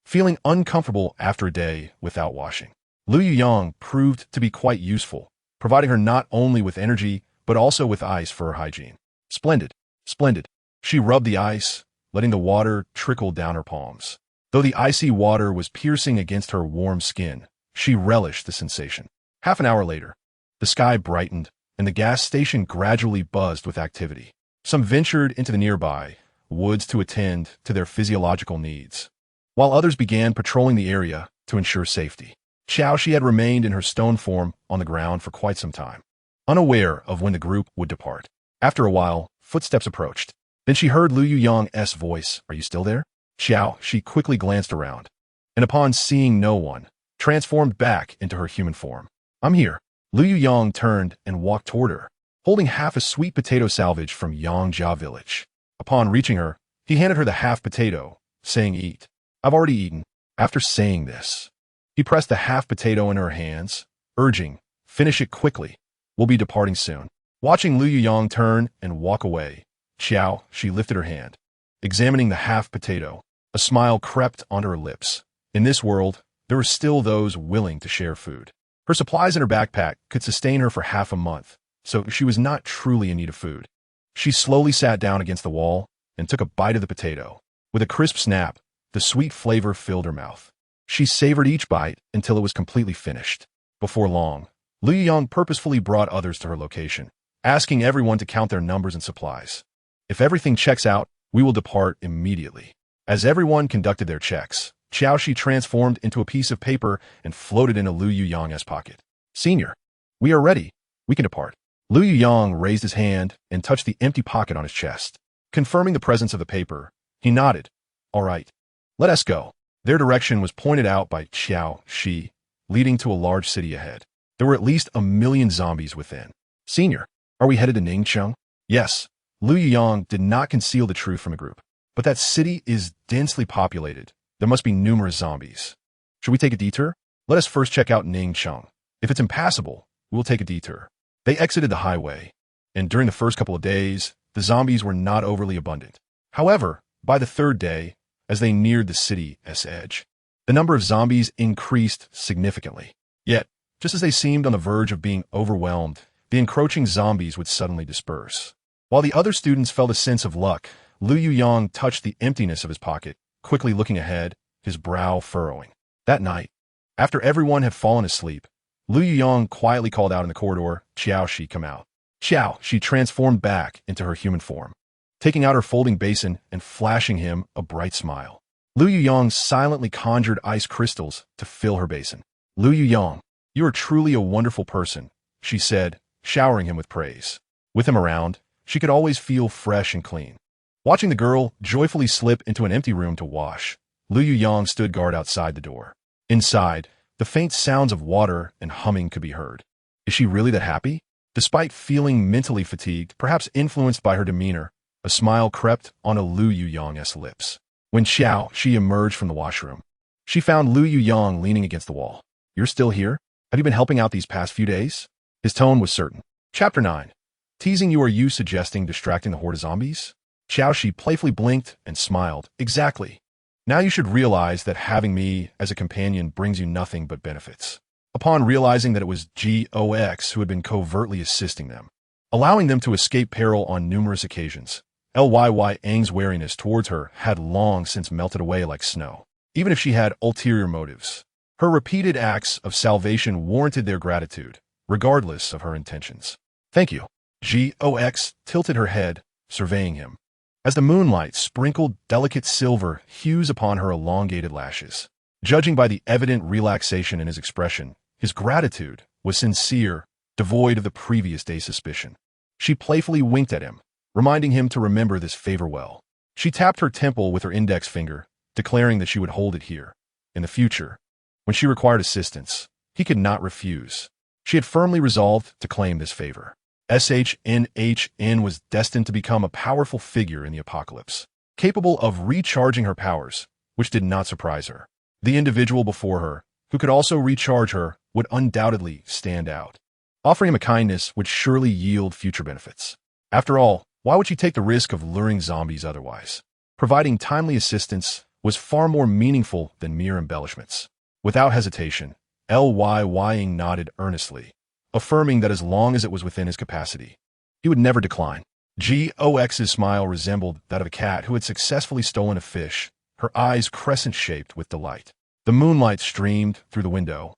Feeling uncomfortable after a day without washing, Lu Yuyang proved to be quite useful, providing her not only with energy, but also with ice for her hygiene. Splendid, splendid. She rubbed the ice, letting the water trickle down her palms. Though the icy water was piercing against her warm skin, she relished the sensation. Half an hour later, the sky brightened, and the gas station gradually buzzed with activity. Some ventured into the nearby woods to attend to their physiological needs, while others began patrolling the area to ensure safety. Qiao Xi had remained in her stone form on the ground for quite some time, unaware of when the group would depart. After a while, footsteps approached. Then she heard Lu Yuyang's voice. Are you still there? Qiao Xi quickly glanced around, and upon seeing no one, transformed back into her human form. I'm here. Lu Yuyang turned and walked toward her, holding half a sweet potato salvage from Yangjia village. Upon reaching her, he handed her the half potato, saying, Eat. I've already eaten. After saying this, he pressed the half potato in her hands, urging, Finish it quickly. We'll be departing soon. Watching Lu Yuyang turn and walk away, Qiao Xi lifted her hand. Examining the half potato, a smile crept onto her lips. In this world, there were still those willing to share food. Her supplies in her backpack could sustain her for half a month, so she was not truly in need of food. She slowly sat down against the wall and took a bite of the potato. With a crisp snap, the sweet flavor filled her mouth. She savored each bite until it was completely finished. Before long, Lu Yuyang purposefully brought others to her location, asking everyone to count their numbers and supplies. If everything checks out, we will depart immediately. As everyone conducted their checks, Qiao Xi transformed into a piece of paper and floated into Lu Yuyang's pocket. Senior, we are ready. We can depart. Lu Yuyang raised his hand and touched the empty pocket on his chest. Confirming the presence of the paper, he nodded. All right, let us go. Their direction was pointed out by Qiao Xi, leading to a large city ahead. There were at least 1 million zombies within. Senior, are we headed to Ningcheng? Yes. Lu Yuyang did not conceal the truth from the group. But that city is densely populated. There must be numerous zombies. Should we take a detour? Let us first check out Ningcheng. If it's impassable, we will take a detour. They exited the highway, and during the first couple of days, the zombies were not overly abundant. However, by the third day, as they neared the city's edge, the number of zombies increased significantly. Yet, just as they seemed on the verge of being overwhelmed, the encroaching zombies would suddenly disperse. While the other students felt a sense of luck, Lu Yuyang touched the emptiness of his pocket, quickly looking ahead, his brow furrowing. That night, after everyone had fallen asleep, Lu Yuyang quietly called out in the corridor, Qiao Xi, come out. Qiao Xi transformed back into her human form, taking out her folding basin and flashing him a bright smile. Lu Yuyang silently conjured ice crystals to fill her basin. Lu Yuyang, you are truly a wonderful person, she said, showering him with praise. With him around, she could always feel fresh and clean. Watching the girl joyfully slip into an empty room to wash, Lu Yuyang stood guard outside the door. Inside, the faint sounds of water and humming could be heard. Is she really that happy? Despite feeling mentally fatigued, perhaps influenced by her demeanor, a smile crept onto Lu Yuyang's lips. When Qiao Xi emerged from the washroom, she found Lu Yuyang leaning against the wall. You're still here? Have you been helping out these past few days? His tone was certain. Chapter 9. Teasing you, are you suggesting distracting the horde of zombies? Qiao Xi playfully blinked and smiled. Exactly. Now you should realize that having me as a companion brings you nothing but benefits. Upon realizing that it was Qiao who had been covertly assisting them, allowing them to escape peril on numerous occasions, Lyang's wariness towards her had long since melted away like snow. Even if she had ulterior motives, her repeated acts of salvation warranted their gratitude, regardless of her intentions. Thank you. Qiao tilted her head, surveying him, as the moonlight sprinkled delicate silver hues upon her elongated lashes. Judging by the evident relaxation in his expression, his gratitude was sincere, devoid of the previous day's suspicion. She playfully winked at him, reminding him to remember this favor well. She tapped her temple with her index finger, declaring that she would hold it here. In the future, when she required assistance, he could not refuse. She had firmly resolved to claim this favor. SHNHN was destined to become a powerful figure in the apocalypse, capable of recharging her powers, which did not surprise her. The individual before her, who could also recharge her, would undoubtedly stand out. Offering him a kindness would surely yield future benefits. After all, why would she take the risk of luring zombies otherwise? Providing timely assistance was far more meaningful than mere embellishments. Without hesitation, Lyang nodded earnestly, affirming that as long as it was within his capacity, he would never decline. Qiao's smile resembled that of a cat who had successfully stolen a fish, her eyes crescent-shaped with delight. The moonlight streamed through the window,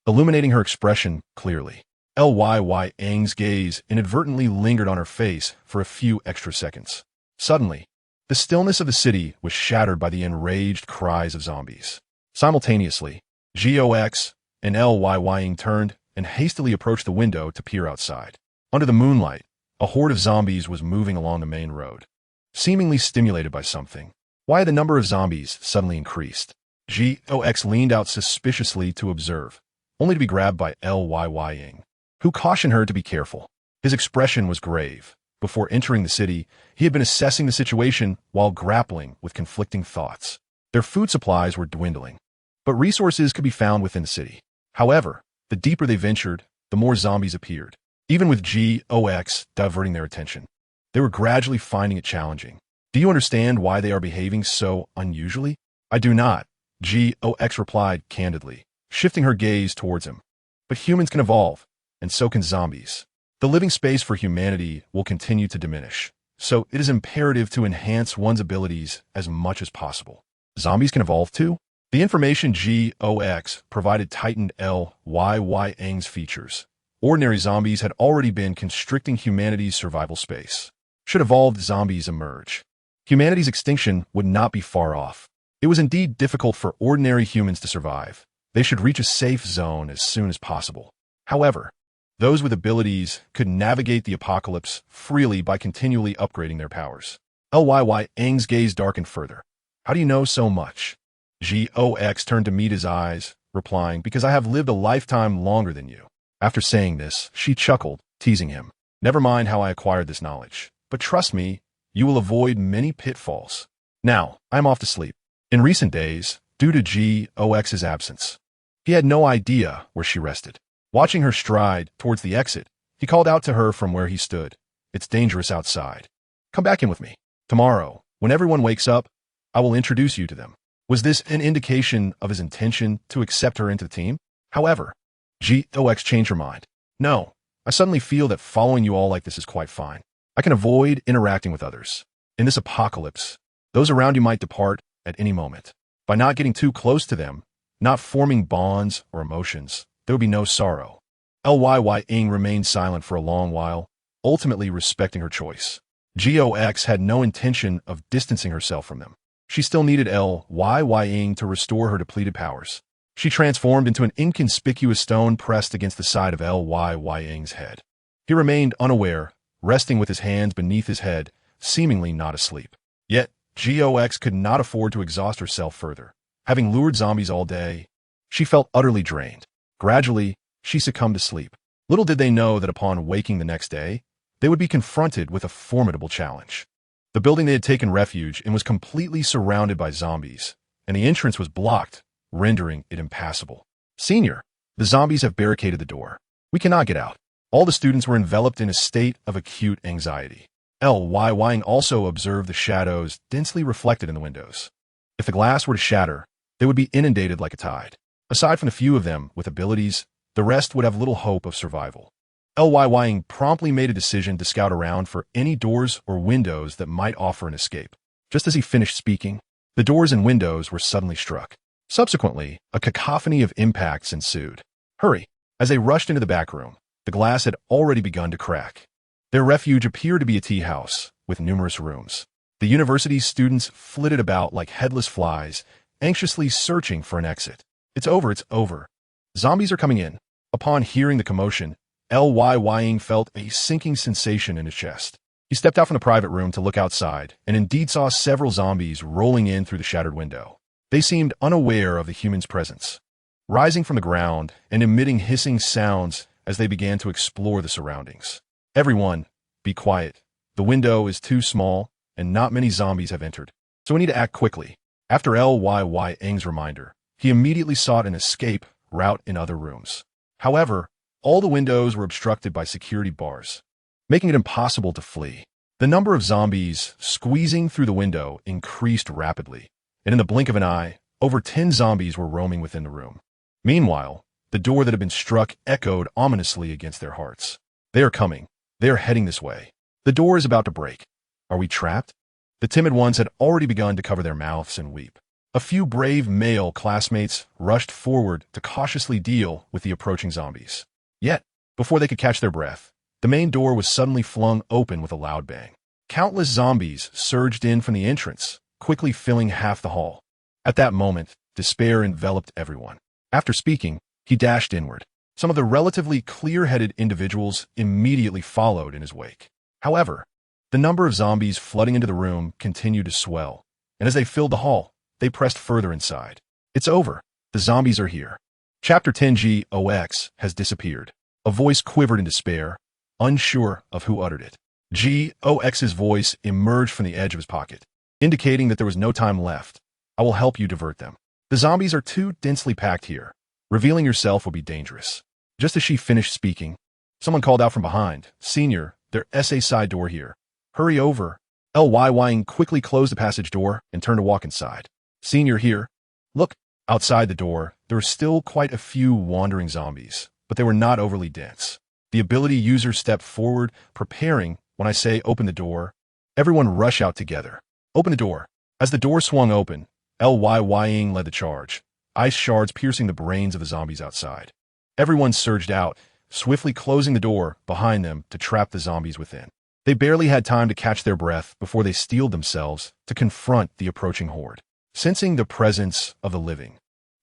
illuminating her expression clearly. Lyang's gaze inadvertently lingered on her face for a few extra seconds. Suddenly, the stillness of the city was shattered by the enraged cries of zombies. Simultaneously, Qiao and Lyang turned and hastily approached the window to peer outside. Under the moonlight, a horde of zombies was moving along the main road, seemingly stimulated by something. Why had the number of zombies suddenly increased? Qiao leaned out suspiciously to observe, only to be grabbed by Lyang, who cautioned her to be careful. His expression was grave. Before entering the city, he had been assessing the situation while grappling with conflicting thoughts. Their food supplies were dwindling, but resources could be found within the city. However, the deeper they ventured, the more zombies appeared. Even with Qiao diverting their attention, they were gradually finding it challenging. Do you understand why they are behaving so unusually? I do not. Gox replied candidly, shifting her gaze towards him. But humans can evolve, and so can zombies. The living space for humanity will continue to diminish, so it is imperative to enhance one's abilities as much as possible. Zombies can evolve too? The information Gox provided tightened Lyang's features. Ordinary zombies had already been constricting humanity's survival space. Should evolved zombies emerge, humanity's extinction would not be far off. It was indeed difficult for ordinary humans to survive. They should reach a safe zone as soon as possible. However, those with abilities could navigate the apocalypse freely by continually upgrading their powers. Lyang's gaze darkened further. How do you know so much? Gox turned to meet his eyes, replying, because I have lived a lifetime longer than you. After saying this, she chuckled, teasing him. Never mind how I acquired this knowledge, but trust me, you will avoid many pitfalls. Now, I am off to sleep. In recent days, due to Gox's absence, he had no idea where she rested. Watching her stride towards the exit, he called out to her from where he stood. It's dangerous outside. Come back in with me. Tomorrow, when everyone wakes up, I will introduce you to them. Was this an indication of his intention to accept her into the team? However, Gox changed her mind. No, I suddenly feel that following you all like this is quite fine. I can avoid interacting with others. In this apocalypse, those around you might depart at any moment. By not getting too close to them, not forming bonds or emotions, there would be no sorrow. Lyang remained silent for a long while, ultimately respecting her choice. Gox had no intention of distancing herself from them. She still needed Lyang to restore her depleted powers. She transformed into an inconspicuous stone pressed against the side of Lyang's head. He remained unaware, resting with his hands beneath his head, seemingly not asleep. Yet, Gox could not afford to exhaust herself further. Having lured zombies all day, she felt utterly drained. Gradually, she succumbed to sleep. Little did they know that upon waking the next day, they would be confronted with a formidable challenge. The building they had taken refuge in was completely surrounded by zombies, and the entrance was blocked, rendering it impassable. Senior, the zombies have barricaded the door. We cannot get out. All the students were enveloped in a state of acute anxiety. Lyang also observed the shadows densely reflected in the windows. If the glass were to shatter, they would be inundated like a tide. Aside from a few of them with abilities, the rest would have little hope of survival. Lyang promptly made a decision to scout around for any doors or windows that might offer an escape. Just as he finished speaking, the doors and windows were suddenly struck. Subsequently, a cacophony of impacts ensued. Hurry! As they rushed into the back room, the glass had already begun to crack. Their refuge appeared to be a tea house, with numerous rooms. The university's students flitted about like headless flies, anxiously searching for an exit. It's over, it's over. Zombies are coming in. Upon hearing the commotion, Lyang felt a sinking sensation in his chest. He stepped out from the private room to look outside, and indeed saw several zombies rolling in through the shattered window. They seemed unaware of the human's presence, rising from the ground and emitting hissing sounds as they began to explore the surroundings. Everyone, be quiet. The window is too small, and not many zombies have entered, so we need to act quickly. After Lyang's reminder, he immediately sought an escape route in other rooms. However, all the windows were obstructed by security bars, making it impossible to flee. The number of zombies squeezing through the window increased rapidly, and in the blink of an eye, over 10 zombies were roaming within the room. Meanwhile, the door that had been struck echoed ominously against their hearts. They are coming. They are heading this way. The door is about to break. Are we trapped? The timid ones had already begun to cover their mouths and weep. A few brave male classmates rushed forward to cautiously deal with the approaching zombies. Yet, before they could catch their breath, the main door was suddenly flung open with a loud bang. Countless zombies surged in from the entrance, quickly filling half the hall. At that moment, despair enveloped everyone. After speaking, he dashed inward. Some of the relatively clear-headed individuals immediately followed in his wake. However, the number of zombies flooding into the room continued to swell, and as they filled the hall, they pressed further inside. It's over. The zombies are here. Chapter 10 Gox has disappeared. A voice quivered in despair, unsure of who uttered it. Gox's voice emerged from the edge of his pocket, indicating that there was no time left. I will help you divert them. The zombies are too densely packed here. Revealing yourself will be dangerous. Just as she finished speaking, someone called out from behind, Senior, their SA side door here. Hurry over. Lyang quickly closed the passage door and turned to walk inside. Senior here. Look, Outside the door, there were still quite a few wandering zombies, but they were not overly dense. The ability user stepped forward, preparing. When I say open the door, everyone rush out together. Open the door. As the door swung open, Lying led the charge, ice shards piercing the brains of the zombies outside. Everyone surged out, swiftly closing the door behind them to trap the zombies within. They barely had time to catch their breath before they steeled themselves to confront the approaching horde. Sensing the presence of the living,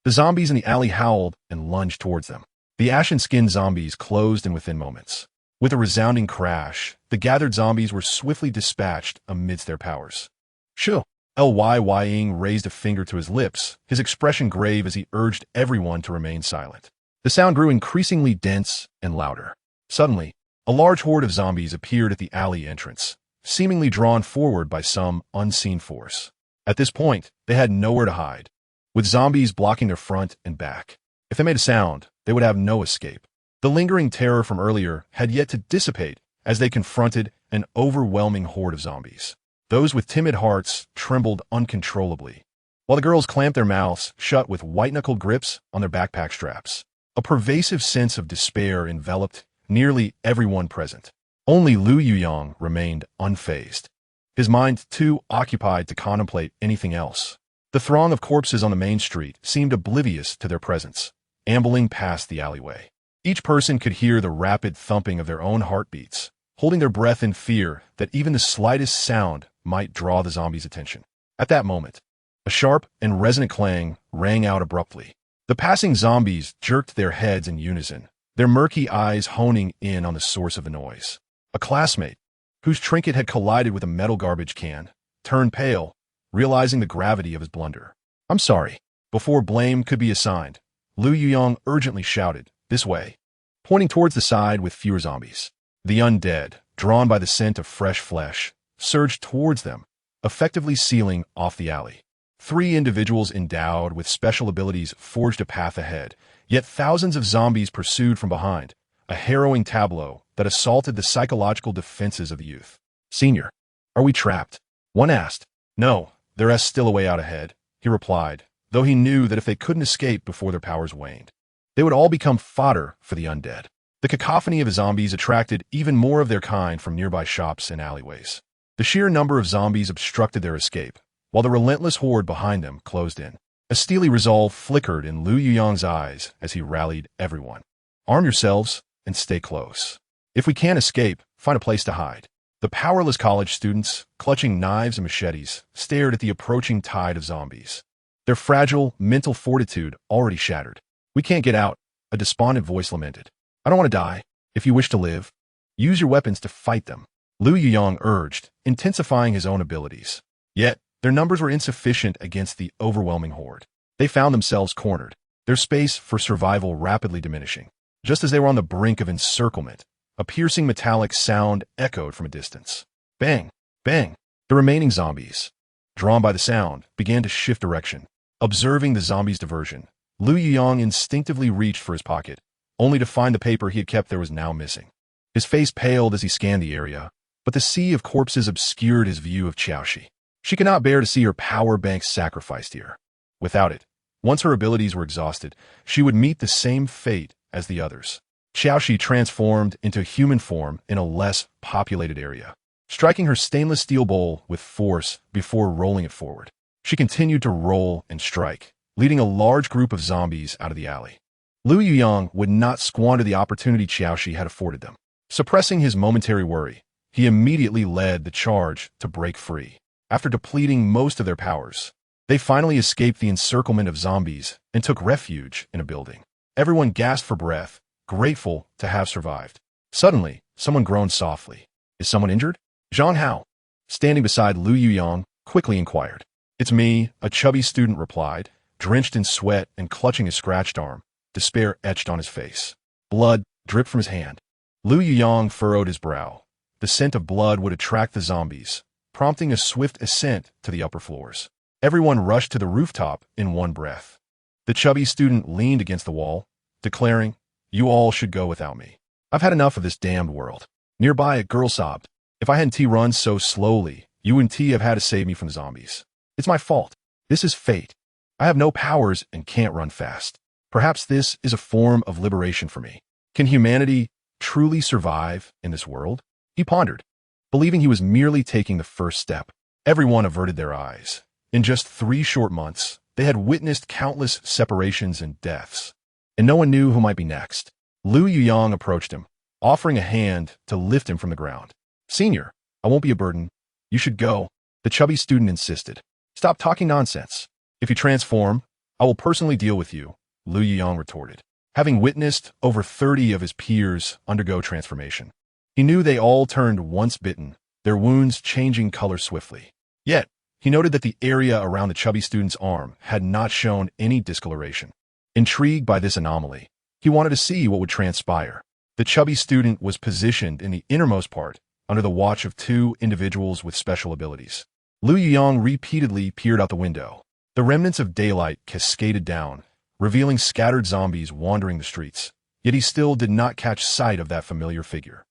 the zombies in the alley howled and lunged towards them. The ashen-skinned zombies closed in within moments. With a resounding crash, the gathered zombies were swiftly dispatched amidst their powers. Shu. Lying raised a finger to his lips, his expression grave as he urged everyone to remain silent. The sound grew increasingly dense and louder. Suddenly, a large horde of zombies appeared at the alley entrance, seemingly drawn forward by some unseen force. At this point, they had nowhere to hide, with zombies blocking their front and back. If they made a sound, they would have no escape. The lingering terror from earlier had yet to dissipate as they confronted an overwhelming horde of zombies. Those with timid hearts trembled uncontrollably, while the girls clamped their mouths shut with white-knuckled grips on their backpack straps. A pervasive sense of despair enveloped nearly everyone present. Only Lu Yuyang remained unfazed, his mind too occupied to contemplate anything else. The throng of corpses on the main street seemed oblivious to their presence, ambling past the alleyway. Each person could hear the rapid thumping of their own heartbeats, holding their breath in fear that even the slightest sound might draw the zombies' attention. At that moment, a sharp and resonant clang rang out abruptly. The passing zombies jerked their heads in unison, their murky eyes honing in on the source of the noise. A classmate, whose trinket had collided with a metal garbage can, turned pale, realizing the gravity of his blunder. "I'm sorry." Before blame could be assigned, Lu Yuyang urgently shouted, "This way," pointing towards the side with fewer zombies. The undead, drawn by the scent of fresh flesh, surged towards them, effectively sealing off the alley. 3 individuals endowed with special abilities forged a path ahead, yet thousands of zombies pursued from behind, a harrowing tableau that assaulted the psychological defenses of the youth. "Senior, are we trapped?" one asked. "No, there is still a way out ahead," he replied, though he knew that if they couldn't escape before their powers waned, they would all become fodder for the undead. The cacophony of zombies attracted even more of their kind from nearby shops and alleyways. The sheer number of zombies obstructed their escape, while the relentless horde behind them closed in. A steely resolve flickered in Lu Yuyang's eyes as he rallied everyone. "Arm yourselves and stay close. If we can't escape, find a place to hide." The powerless college students, clutching knives and machetes, stared at the approaching tide of zombies, their fragile mental fortitude already shattered. "We can't get out," a despondent voice lamented. "I don't want to die. If you wish to live, use your weapons to fight them," Lu Yuyang urged, intensifying his own abilities. Yet, their numbers were insufficient against the overwhelming horde. They found themselves cornered, their space for survival rapidly diminishing. Just as they were on the brink of encirclement, a piercing metallic sound echoed from a distance. Bang! Bang! The remaining zombies, drawn by the sound, began to shift direction. Observing the zombies' diversion, Lu Yuyang instinctively reached for his pocket, only to find the paper he had kept there was now missing. His face paled as he scanned the area, but the sea of corpses obscured his view of Qiao Xi. She could not bear to see her power bank sacrificed here. Without it, once her abilities were exhausted, she would meet the same fate as the others. Qiao Xi transformed into human form in a less populated area, striking her stainless steel bowl with force before rolling it forward. She continued to roll and strike, leading a large group of zombies out of the alley. Lu Yuyang would not squander the opportunity Qiao Xi had afforded them. Suppressing his momentary worry, he immediately led the charge to break free. After depleting most of their powers, they finally escaped the encirclement of zombies and took refuge in a building. Everyone gasped for breath, grateful to have survived. Suddenly, someone groaned softly. "Is someone injured?" Zhang Hao, standing beside Lu Yuyang, quickly inquired. "It's me," a chubby student replied, drenched in sweat and clutching his scratched arm, despair etched on his face. Blood dripped from his hand. Lu Yuyang furrowed his brow. The scent of blood would attract the zombies, prompting a swift ascent to the upper floors. Everyone rushed to the rooftop in one breath. The chubby student leaned against the wall, declaring, "You all should go without me. I've had enough of this damned world." Nearby, a girl sobbed, "If I hadn't run so slowly, you and T have had to save me from the zombies. It's my fault. This is fate." I have no powers and can't run fast. Perhaps this is a form of liberation for me. Can humanity truly survive in this world? He pondered, believing he was merely taking the first step. Everyone averted their eyes. In just 3 short months, they had witnessed countless separations and deaths, and no one knew who might be next. Lu Yuyang approached him, offering a hand to lift him from the ground. "Senior, I won't be a burden. You should go," the chubby student insisted. "Stop talking nonsense. If you transform, I will personally deal with you," Lu Yuyang retorted. Having witnessed over 30 of his peers undergo transformation, he knew they all turned once bitten, their wounds changing color swiftly. Yet, he noted that the area around the chubby student's arm had not shown any discoloration. Intrigued by this anomaly, he wanted to see what would transpire. The chubby student was positioned in the innermost part, under the watch of 2 individuals with special abilities. Lu Yuyang repeatedly peered out the window. The remnants of daylight cascaded down, revealing scattered zombies wandering the streets. Yet he still did not catch sight of that familiar figure.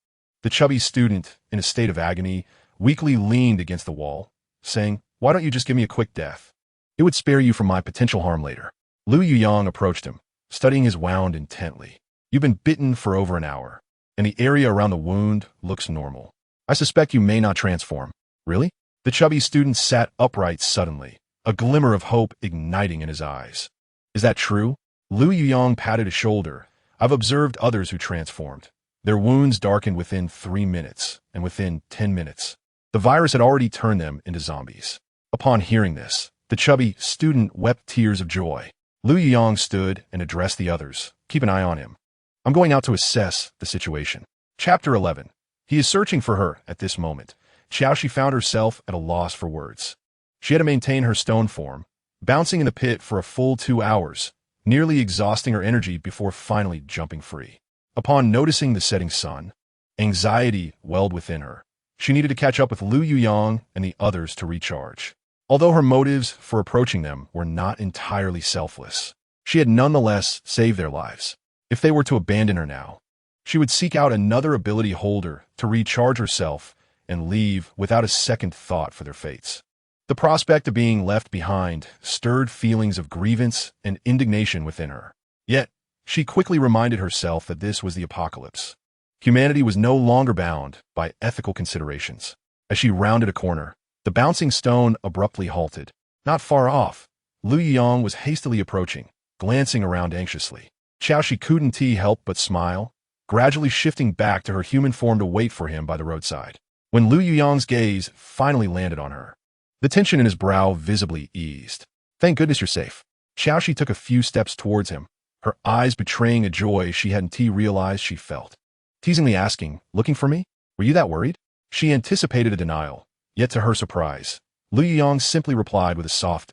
The chubby student, in a state of agony, weakly leaned against the wall, saying, "Why don't you just give me a quick death? It would spare you from my potential harm later." Lu Yuyang approached him, studying his wound intently. "You've been bitten for over an hour, and the area around the wound looks normal. I suspect you may not transform." "Really?" The chubby student sat upright suddenly, a glimmer of hope igniting in his eyes. "Is that true?" Lu Yuyang patted his shoulder. "I've observed others who transformed. Their wounds darkened within 3 minutes, and within 10 minutes, the virus had already turned them into zombies." Upon hearing this, the chubby student wept tears of joy. Lu Yuyang stood and addressed the others. "Keep an eye on him. I'm going out to assess the situation." Chapter 11. He is searching for her at this moment. Qiao Xi found herself at a loss for words. She had to maintain her stone form, bouncing in the pit for a full 2 hours, nearly exhausting her energy before finally jumping free. Upon noticing the setting sun, anxiety welled within her. She needed to catch up with Lu Yuyang and the others to recharge. Although her motives for approaching them were not entirely selfless, she had nonetheless saved their lives. If they were to abandon her now, she would seek out another ability holder to recharge herself and leave without a second thought for their fates. The prospect of being left behind stirred feelings of grievance and indignation within her. Yet, she quickly reminded herself that this was the apocalypse. Humanity was no longer bound by ethical considerations. As she rounded a corner, the bouncing stone abruptly halted. Not far off, Lu Yuyang was hastily approaching, glancing around anxiously. Qiao Xi couldn't help but smile, gradually shifting back to her human form to wait for him by the roadside. When Lu Yuyang's gaze finally landed on her, the tension in his brow visibly eased. "Thank goodness you're safe." Qiao Xi took a few steps towards him, her eyes betraying a joy she hadn't realized she felt. Teasingly asking, "Looking for me? Were you that worried?" She anticipated a denial, yet to her surprise, Lu Yuyang simply replied with a soft,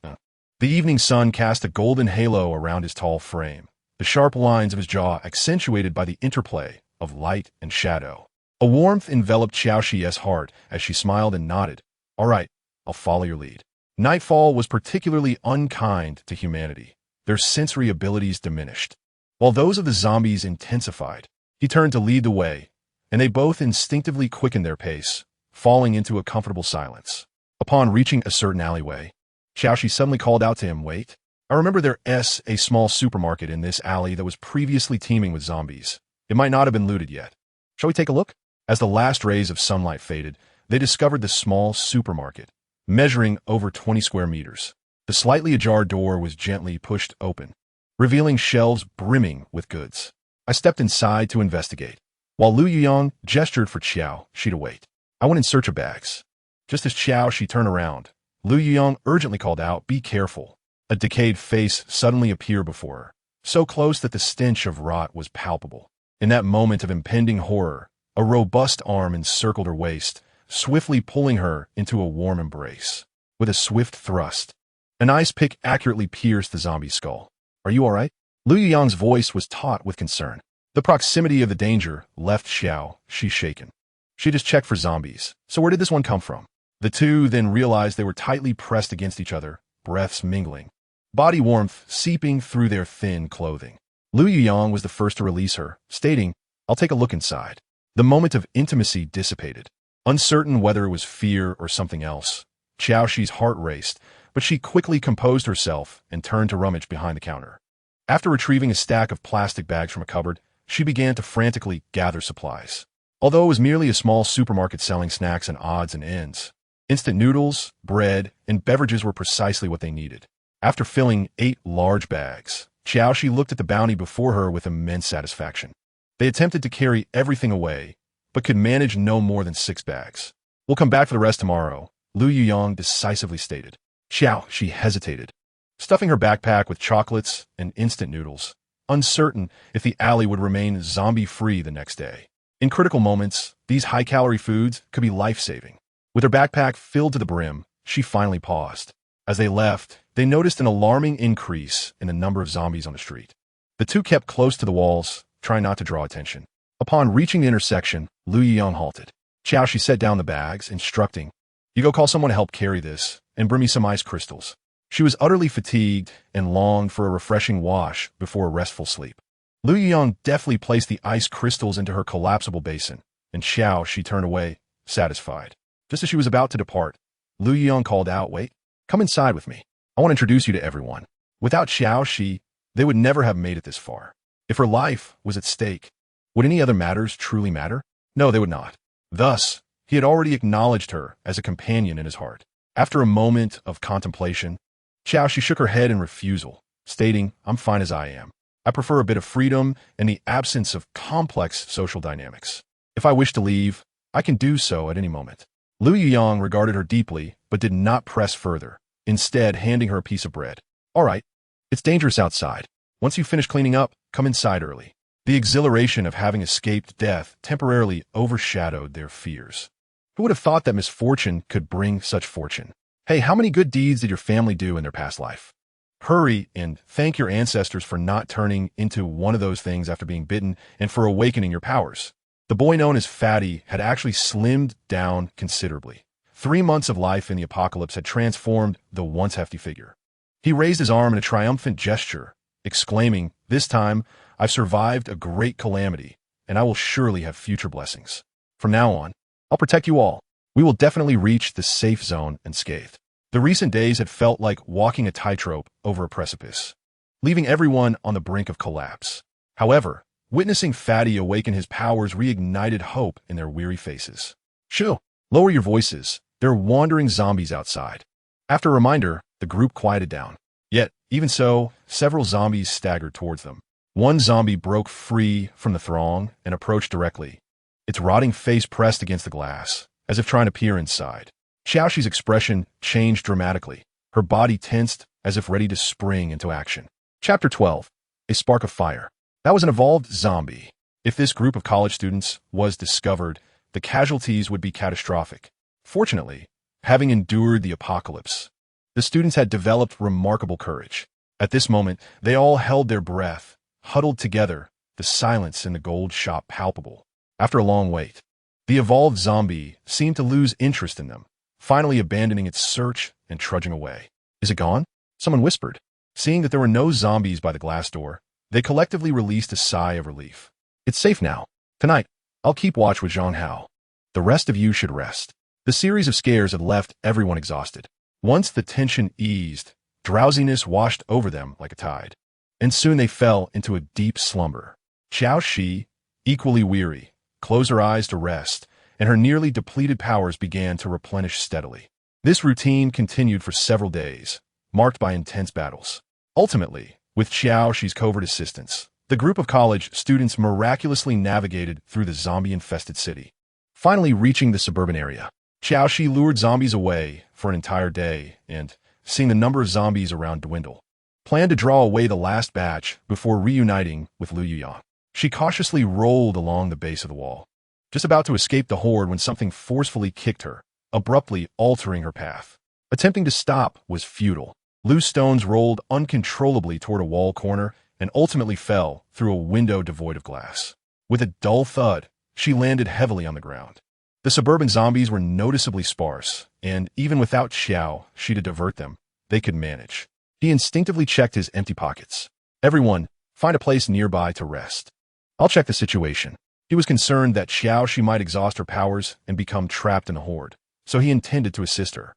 The evening sun cast a golden halo around his tall frame, the sharp lines of his jaw accentuated by the interplay of light and shadow. A warmth enveloped Qiao Xi's heart as she smiled and nodded. "All right, I'll follow your lead." Nightfall was particularly unkind to humanity. Their sensory abilities diminished, while those of the zombies intensified. He turned to lead the way, and they both instinctively quickened their pace, falling into a comfortable silence. Upon reaching a certain alleyway, Qiao Xi suddenly called out to him, "Wait. I remember there's a small supermarket in this alley that was previously teeming with zombies. It might not have been looted yet. Shall we take a look?" As the last rays of sunlight faded, they discovered the small supermarket, measuring over 20 square meters. The slightly ajar door was gently pushed open, revealing shelves brimming with goods. I stepped inside to investigate, while Lu Yuyang gestured for Qiao Xi to wait. I went in search of bags. Just as Qiao Xi turned around, Lu Yuyang urgently called out, "Be careful." A decayed face suddenly appeared before her, so close that the stench of rot was palpable. In that moment of impending horror, a robust arm encircled her waist, swiftly pulling her into a warm embrace. With a swift thrust, an ice pick accurately pierced the zombie's skull. "Are you all right?" Lu Yuyang's voice was taut with concern. The proximity of the danger left Qiao Xi shaken. She just checked for zombies, so where did this one come from? The two then realized they were tightly pressed against each other, breaths mingling, body warmth seeping through their thin clothing. Lu Yuyang was the first to release her, stating, "I'll take a look inside." The moment of intimacy dissipated. Uncertain whether it was fear or something else, Qiao Xi's heart raced, but she quickly composed herself and turned to rummage behind the counter. After retrieving a stack of plastic bags from a cupboard, she began to frantically gather supplies. Although it was merely a small supermarket selling snacks and odds and ends, instant noodles, bread, and beverages were precisely what they needed. After filling 8 large bags, Qiao Xi looked at the bounty before her with immense satisfaction. They attempted to carry everything away, but could manage no more than 6 bags. "We'll come back for the rest tomorrow," Lu Yuyang decisively stated. Qiao Xi hesitated, stuffing her backpack with chocolates and instant noodles, uncertain if the alley would remain zombie-free the next day. In critical moments, these high-calorie foods could be life-saving. With her backpack filled to the brim, she finally paused. As they left, they noticed an alarming increase in the number of zombies on the street. The two kept close to the walls, trying not to draw attention. Upon reaching the intersection, Lu Yuyang halted. Qiao Xi set down the bags, instructing, "You go call someone to help carry this, and bring me some ice crystals." She was utterly fatigued and longed for a refreshing wash before a restful sleep. Lu Yuyang deftly placed the ice crystals into her collapsible basin, and Qiao Xi turned away, satisfied. Just as she was about to depart, Lu Yuyang called out, "Wait, come inside with me. I want to introduce you to everyone." Without Qiao Xi, they would never have made it this far. If her life was at stake, would any other matters truly matter? No, they would not. Thus, he had already acknowledged her as a companion in his heart. After a moment of contemplation, Qiao Xi shook her head in refusal, stating, "I'm fine as I am. I prefer a bit of freedom and the absence of complex social dynamics. If I wish to leave, I can do so at any moment." Lu Yuyang regarded her deeply, but did not press further, instead handing her a piece of bread. "All right, it's dangerous outside. Once you finish cleaning up, come inside early." The exhilaration of having escaped death temporarily overshadowed their fears. Who would have thought that misfortune could bring such fortune? Hey, how many good deeds did your family do in their past life? Hurry and thank your ancestors for not turning into one of those things after being bitten and for awakening your powers. The boy known as Fatty had actually slimmed down considerably. 3 months of life in the apocalypse had transformed the once hefty figure. He raised his arm in a triumphant gesture, exclaiming, "This time, I've survived a great calamity, and I will surely have future blessings. From now on, I'll protect you all. We will definitely reach the safe zone unscathed." The recent days had felt like walking a tightrope over a precipice, leaving everyone on the brink of collapse. However, witnessing Fatty awaken his powers reignited hope in their weary faces. "Shoo, lower your voices. There are wandering zombies outside." After a reminder, the group quieted down. Yet, even so, several zombies staggered towards them. One zombie broke free from the throng and approached directly, its rotting face pressed against the glass, as if trying to peer inside. Qiao Xi's expression changed dramatically, her body tensed as if ready to spring into action. Chapter 12. A Spark of Fire. That was an evolved zombie. If this group of college students was discovered, the casualties would be catastrophic. Fortunately, having endured the apocalypse, the students had developed remarkable courage. At this moment, they all held their breath, huddled together, the silence in the gold shop palpable. After a long wait, the evolved zombie seemed to lose interest in them, finally abandoning its search and trudging away. "Is it gone?" someone whispered. Seeing that there were no zombies by the glass door, they collectively released a sigh of relief. "It's safe now. Tonight, I'll keep watch with Zhang Hao. The rest of you should rest." The series of scares had left everyone exhausted. Once the tension eased, drowsiness washed over them like a tide, and soon they fell into a deep slumber. Qiao Xi, equally weary, closed her eyes to rest, and her nearly depleted powers began to replenish steadily. This routine continued for several days, marked by intense battles. Ultimately, with Qiao Xi's covert assistance, the group of college students miraculously navigated through the zombie-infested city. Finally reaching the suburban area, Qiao Xi lured zombies away for an entire day and, seeing the number of zombies around dwindle, planned to draw away the last batch before reuniting with Lu Yuyang. She cautiously rolled along the base of the wall, just about to escape the horde when something forcefully kicked her, abruptly altering her path. Attempting to stop was futile. Loose stones rolled uncontrollably toward a wall corner and ultimately fell through a window devoid of glass. With a dull thud, she landed heavily on the ground. The suburban zombies were noticeably sparse, and even without Qiao Xi to divert them, they could manage. He instinctively checked his empty pockets. "Everyone, find a place nearby to rest. I'll check the situation." He was concerned that Qiao Xi might exhaust her powers and become trapped in the horde, so he intended to assist her,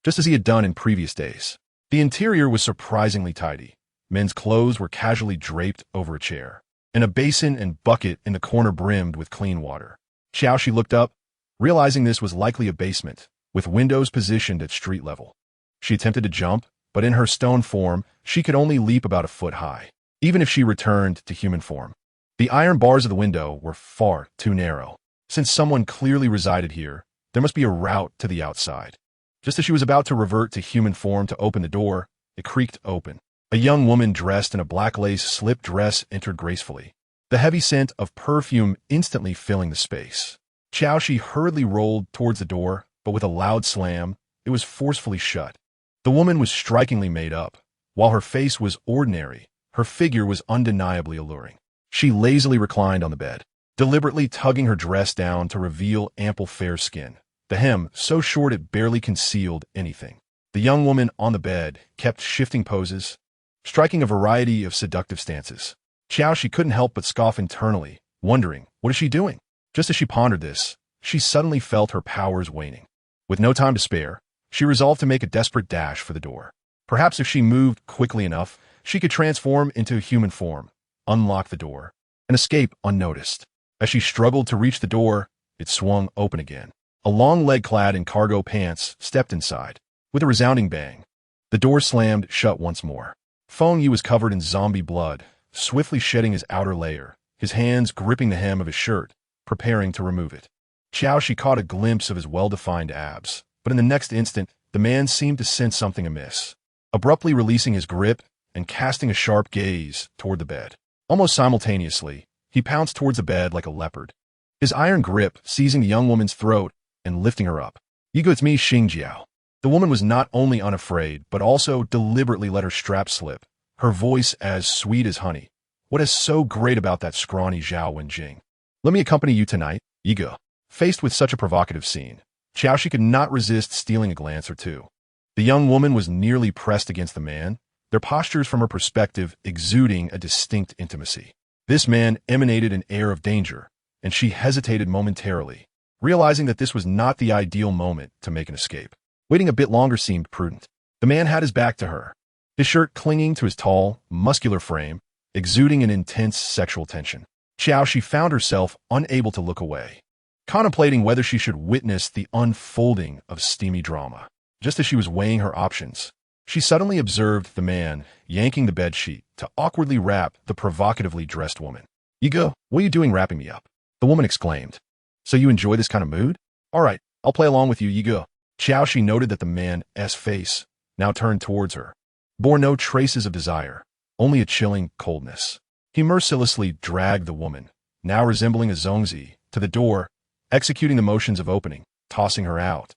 just as he had done in previous days. The interior was surprisingly tidy. Men's clothes were casually draped over a chair, and a basin and bucket in the corner brimmed with clean water. Qiao Xi looked up, realizing this was likely a basement, with windows positioned at street level. She attempted to jump, but in her stone form, she could only leap about a foot high, even if she returned to human form. The iron bars of the window were far too narrow. Since someone clearly resided here, there must be a route to the outside. Just as she was about to revert to human form to open the door, it creaked open. A young woman dressed in a black lace slip dress entered gracefully, the heavy scent of perfume instantly filling the space. Qiao Xi hurriedly rolled towards the door, but with a loud slam, it was forcefully shut. The woman was strikingly made up. While her face was ordinary, her figure was undeniably alluring. She lazily reclined on the bed, deliberately tugging her dress down to reveal ample fair skin, the hem so short it barely concealed anything. The young woman on the bed kept shifting poses, striking a variety of seductive stances. Qiao Xi couldn't help but scoff internally, wondering, what is she doing? Just as she pondered this, she suddenly felt her powers waning. With no time to spare, she resolved to make a desperate dash for the door. Perhaps if she moved quickly enough, she could transform into a human form, unlock the door, and escape unnoticed. As she struggled to reach the door, it swung open again. A long leg clad in cargo pants stepped inside. With a resounding bang, the door slammed shut once more. Feng Yi was covered in zombie blood, swiftly shedding his outer layer, his hands gripping the hem of his shirt, preparing to remove it. Qiao Xi caught a glimpse of his well-defined abs, but in the next instant, the man seemed to sense something amiss, abruptly releasing his grip and casting a sharp gaze toward the bed. Almost simultaneously, he pounced towards the bed like a leopard, his iron grip seizing the young woman's throat and lifting her up. It's me, Xingjiao. The woman was not only unafraid, but also deliberately let her strap slip, her voice as sweet as honey. What is so great about that scrawny Zhao Wenjing? Let me accompany you tonight, Yigo. Faced with such a provocative scene, Qiao Xi could not resist stealing a glance or two. The young woman was nearly pressed against the man, their postures from her perspective exuding a distinct intimacy. This man emanated an air of danger, and she hesitated momentarily, realizing that this was not the ideal moment to make an escape. Waiting a bit longer seemed prudent. The man had his back to her, his shirt clinging to his tall, muscular frame, exuding an intense sexual tension. Qiao Xi found herself unable to look away, contemplating whether she should witness the unfolding of steamy drama. Just as she was weighing her options, she suddenly observed the man yanking the bedsheet to awkwardly wrap the provocatively dressed woman. Yigo, what are you doing wrapping me up? The woman exclaimed. So you enjoy this kind of mood? All right, I'll play along with you, Yigo. Qiao Xi noted that the man's face, now turned towards her, bore no traces of desire, only a chilling coldness. He mercilessly dragged the woman, now resembling a zongzi, to the door, executing the motions of opening, tossing her out,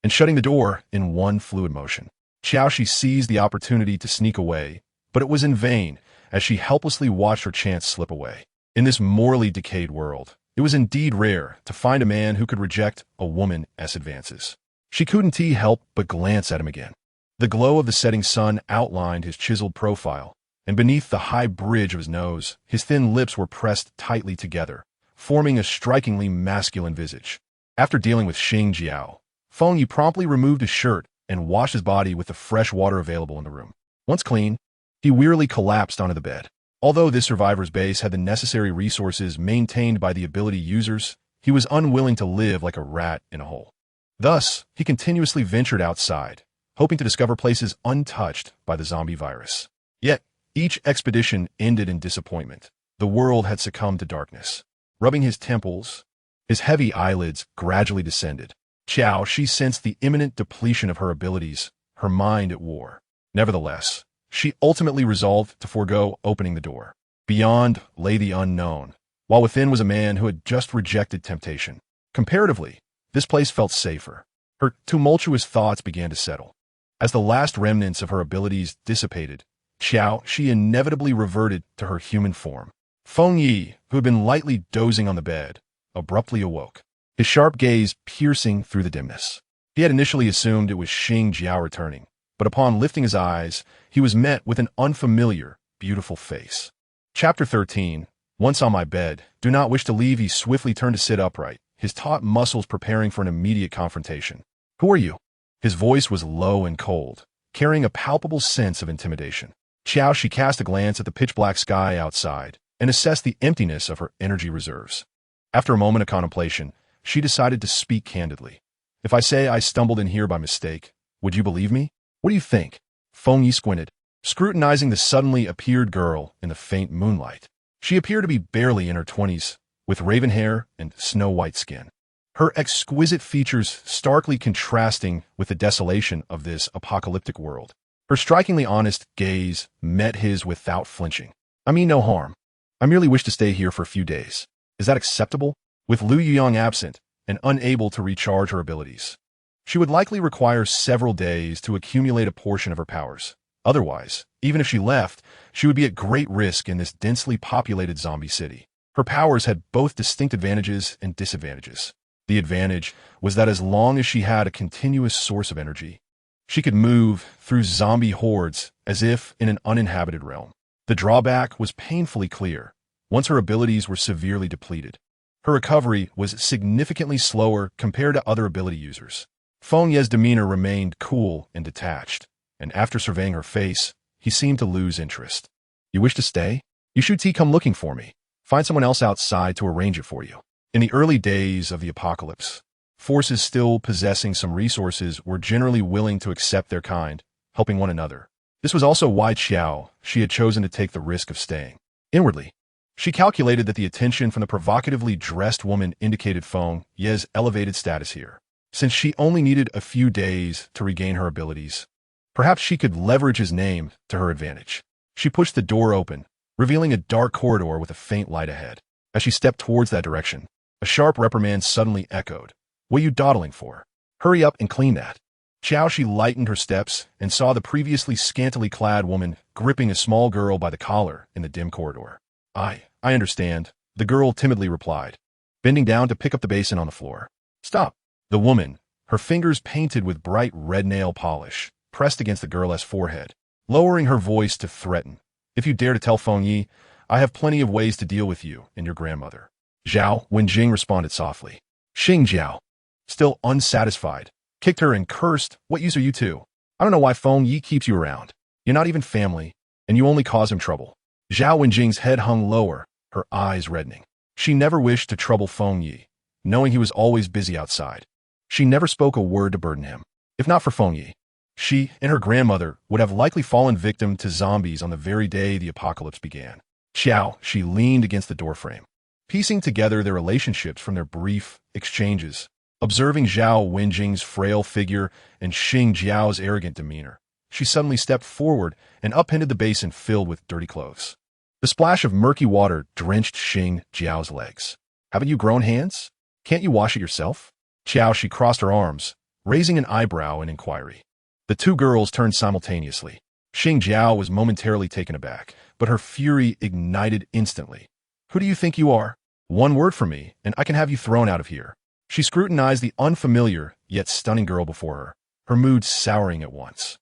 and shutting the door in one fluid motion. Qiao Xi seized the opportunity to sneak away, but it was in vain, as she helplessly watched her chance slip away. In this morally decayed world, it was indeed rare to find a man who could reject a woman's advances. She couldn't help but glance at him again. The glow of the setting sun outlined his chiseled profile, and beneath the high bridge of his nose, his thin lips were pressed tightly together, forming a strikingly masculine visage. After dealing with Xingjiao, Feng Yi promptly removed his shirt and washed his body with the fresh water available in the room. Once clean, he wearily collapsed onto the bed. Although this survivor's base had the necessary resources maintained by the ability users, he was unwilling to live like a rat in a hole. Thus, he continuously ventured outside, hoping to discover places untouched by the zombie virus. Yet, each expedition ended in disappointment. The world had succumbed to darkness. Rubbing his temples, his heavy eyelids gradually descended. Qiao Xi sensed the imminent depletion of her abilities, her mind at war. Nevertheless, she ultimately resolved to forego opening the door. Beyond lay the unknown, while within was a man who had just rejected temptation. Comparatively, this place felt safer. Her tumultuous thoughts began to settle. As the last remnants of her abilities dissipated, Qiao Xi inevitably reverted to her human form. Feng Yi, who had been lightly dozing on the bed, abruptly awoke, his sharp gaze piercing through the dimness. He had initially assumed it was Xingjiao returning, but upon lifting his eyes, he was met with an unfamiliar, beautiful face. Chapter 13. Once on my bed, do not wish to leave. He swiftly turned to sit upright, his taut muscles preparing for an immediate confrontation. Who are you? His voice was low and cold, carrying a palpable sense of intimidation. Qiao Xi cast a glance at the pitch-black sky outside and assessed the emptiness of her energy reserves. After a moment of contemplation, she decided to speak candidly. If I say I stumbled in here by mistake, would you believe me? What do you think? Feng Yi squinted, scrutinizing the suddenly appeared girl in the faint moonlight. She appeared to be barely in her 20s, with raven hair and snow-white skin. Her exquisite features starkly contrasting with the desolation of this apocalyptic world. Her strikingly honest gaze met his without flinching. I mean no harm. I merely wish to stay here for a few days. Is that acceptable? With Lu Yuyang absent and unable to recharge her abilities, she would likely require several days to accumulate a portion of her powers. Otherwise, even if she left, she would be at great risk in this densely populated zombie city. Her powers had both distinct advantages and disadvantages. The advantage was that as long as she had a continuous source of energy, she could move through zombie hordes as if in an uninhabited realm. The drawback was painfully clear. Once her abilities were severely depleted, her recovery was significantly slower compared to other ability users. Feng Ye's demeanor remained cool and detached, and after surveying her face, he seemed to lose interest. You wish to stay? You should come looking for me. Find someone else outside to arrange it for you. In the early days of the apocalypse, forces still possessing some resources were generally willing to accept their kind, helping one another. This was also why Qiao Xi had chosen to take the risk of staying. Inwardly, she calculated that the attention from the provocatively dressed woman indicated Feng Ye's elevated status here. Since she only needed a few days to regain her abilities, perhaps she could leverage his name to her advantage. She pushed the door open, revealing a dark corridor with a faint light ahead. As she stepped towards that direction, a sharp reprimand suddenly echoed. What are you dawdling for? Hurry up and clean that. Qiao Xi lightened her steps and saw the previously scantily clad woman gripping a small girl by the collar in the dim corridor. I understand, the girl timidly replied, bending down to pick up the basin on the floor. Stop. The woman, her fingers painted with bright red nail polish, pressed against the girl's forehead, lowering her voice to threaten. If you dare to tell Feng Yi, I have plenty of ways to deal with you and your grandmother. Zhao Wenjing responded softly. Xing Jiao, still unsatisfied, kicked her and cursed, what use are you two? I don't know why Feng Yi keeps you around. You're not even family, and you only cause him trouble. Zhao Wenjing's head hung lower, her eyes reddening. She never wished to trouble Feng Yi, knowing he was always busy outside. She never spoke a word to burden him. If not for Feng Yi, she and her grandmother would have likely fallen victim to zombies on the very day the apocalypse began. Qiao Xi leaned against the doorframe, piecing together their relationships from their brief exchanges. Observing Zhao Wenjing's frail figure and Xing Jiao's arrogant demeanor, she suddenly stepped forward and upended the basin filled with dirty clothes. The splash of murky water drenched Xing Jiao's legs. Haven't you grown hands? Can't you wash it yourself? Qiao Xi crossed her arms, raising an eyebrow in inquiry. The two girls turned simultaneously. Xing Jiao was momentarily taken aback, but her fury ignited instantly. Who do you think you are? One word from me, and I can have you thrown out of here. She scrutinized the unfamiliar yet stunning girl before her mood souring at once.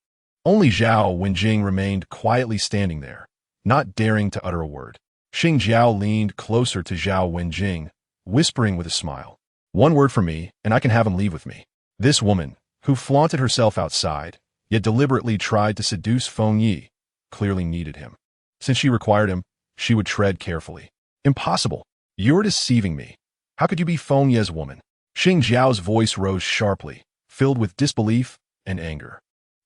Only Zhao Wenjing remained quietly standing there, not daring to utter a word. Xing Jiao leaned closer to Zhao Wenjing, whispering with a smile. One word from me, and I can have him leave with me. This woman, who flaunted herself outside, yet deliberately tried to seduce Feng Yi, clearly needed him. Since she required him, she would tread carefully. Impossible. You're deceiving me. How could you be Feng Ye's woman? Xing Jiao's voice rose sharply, filled with disbelief and anger.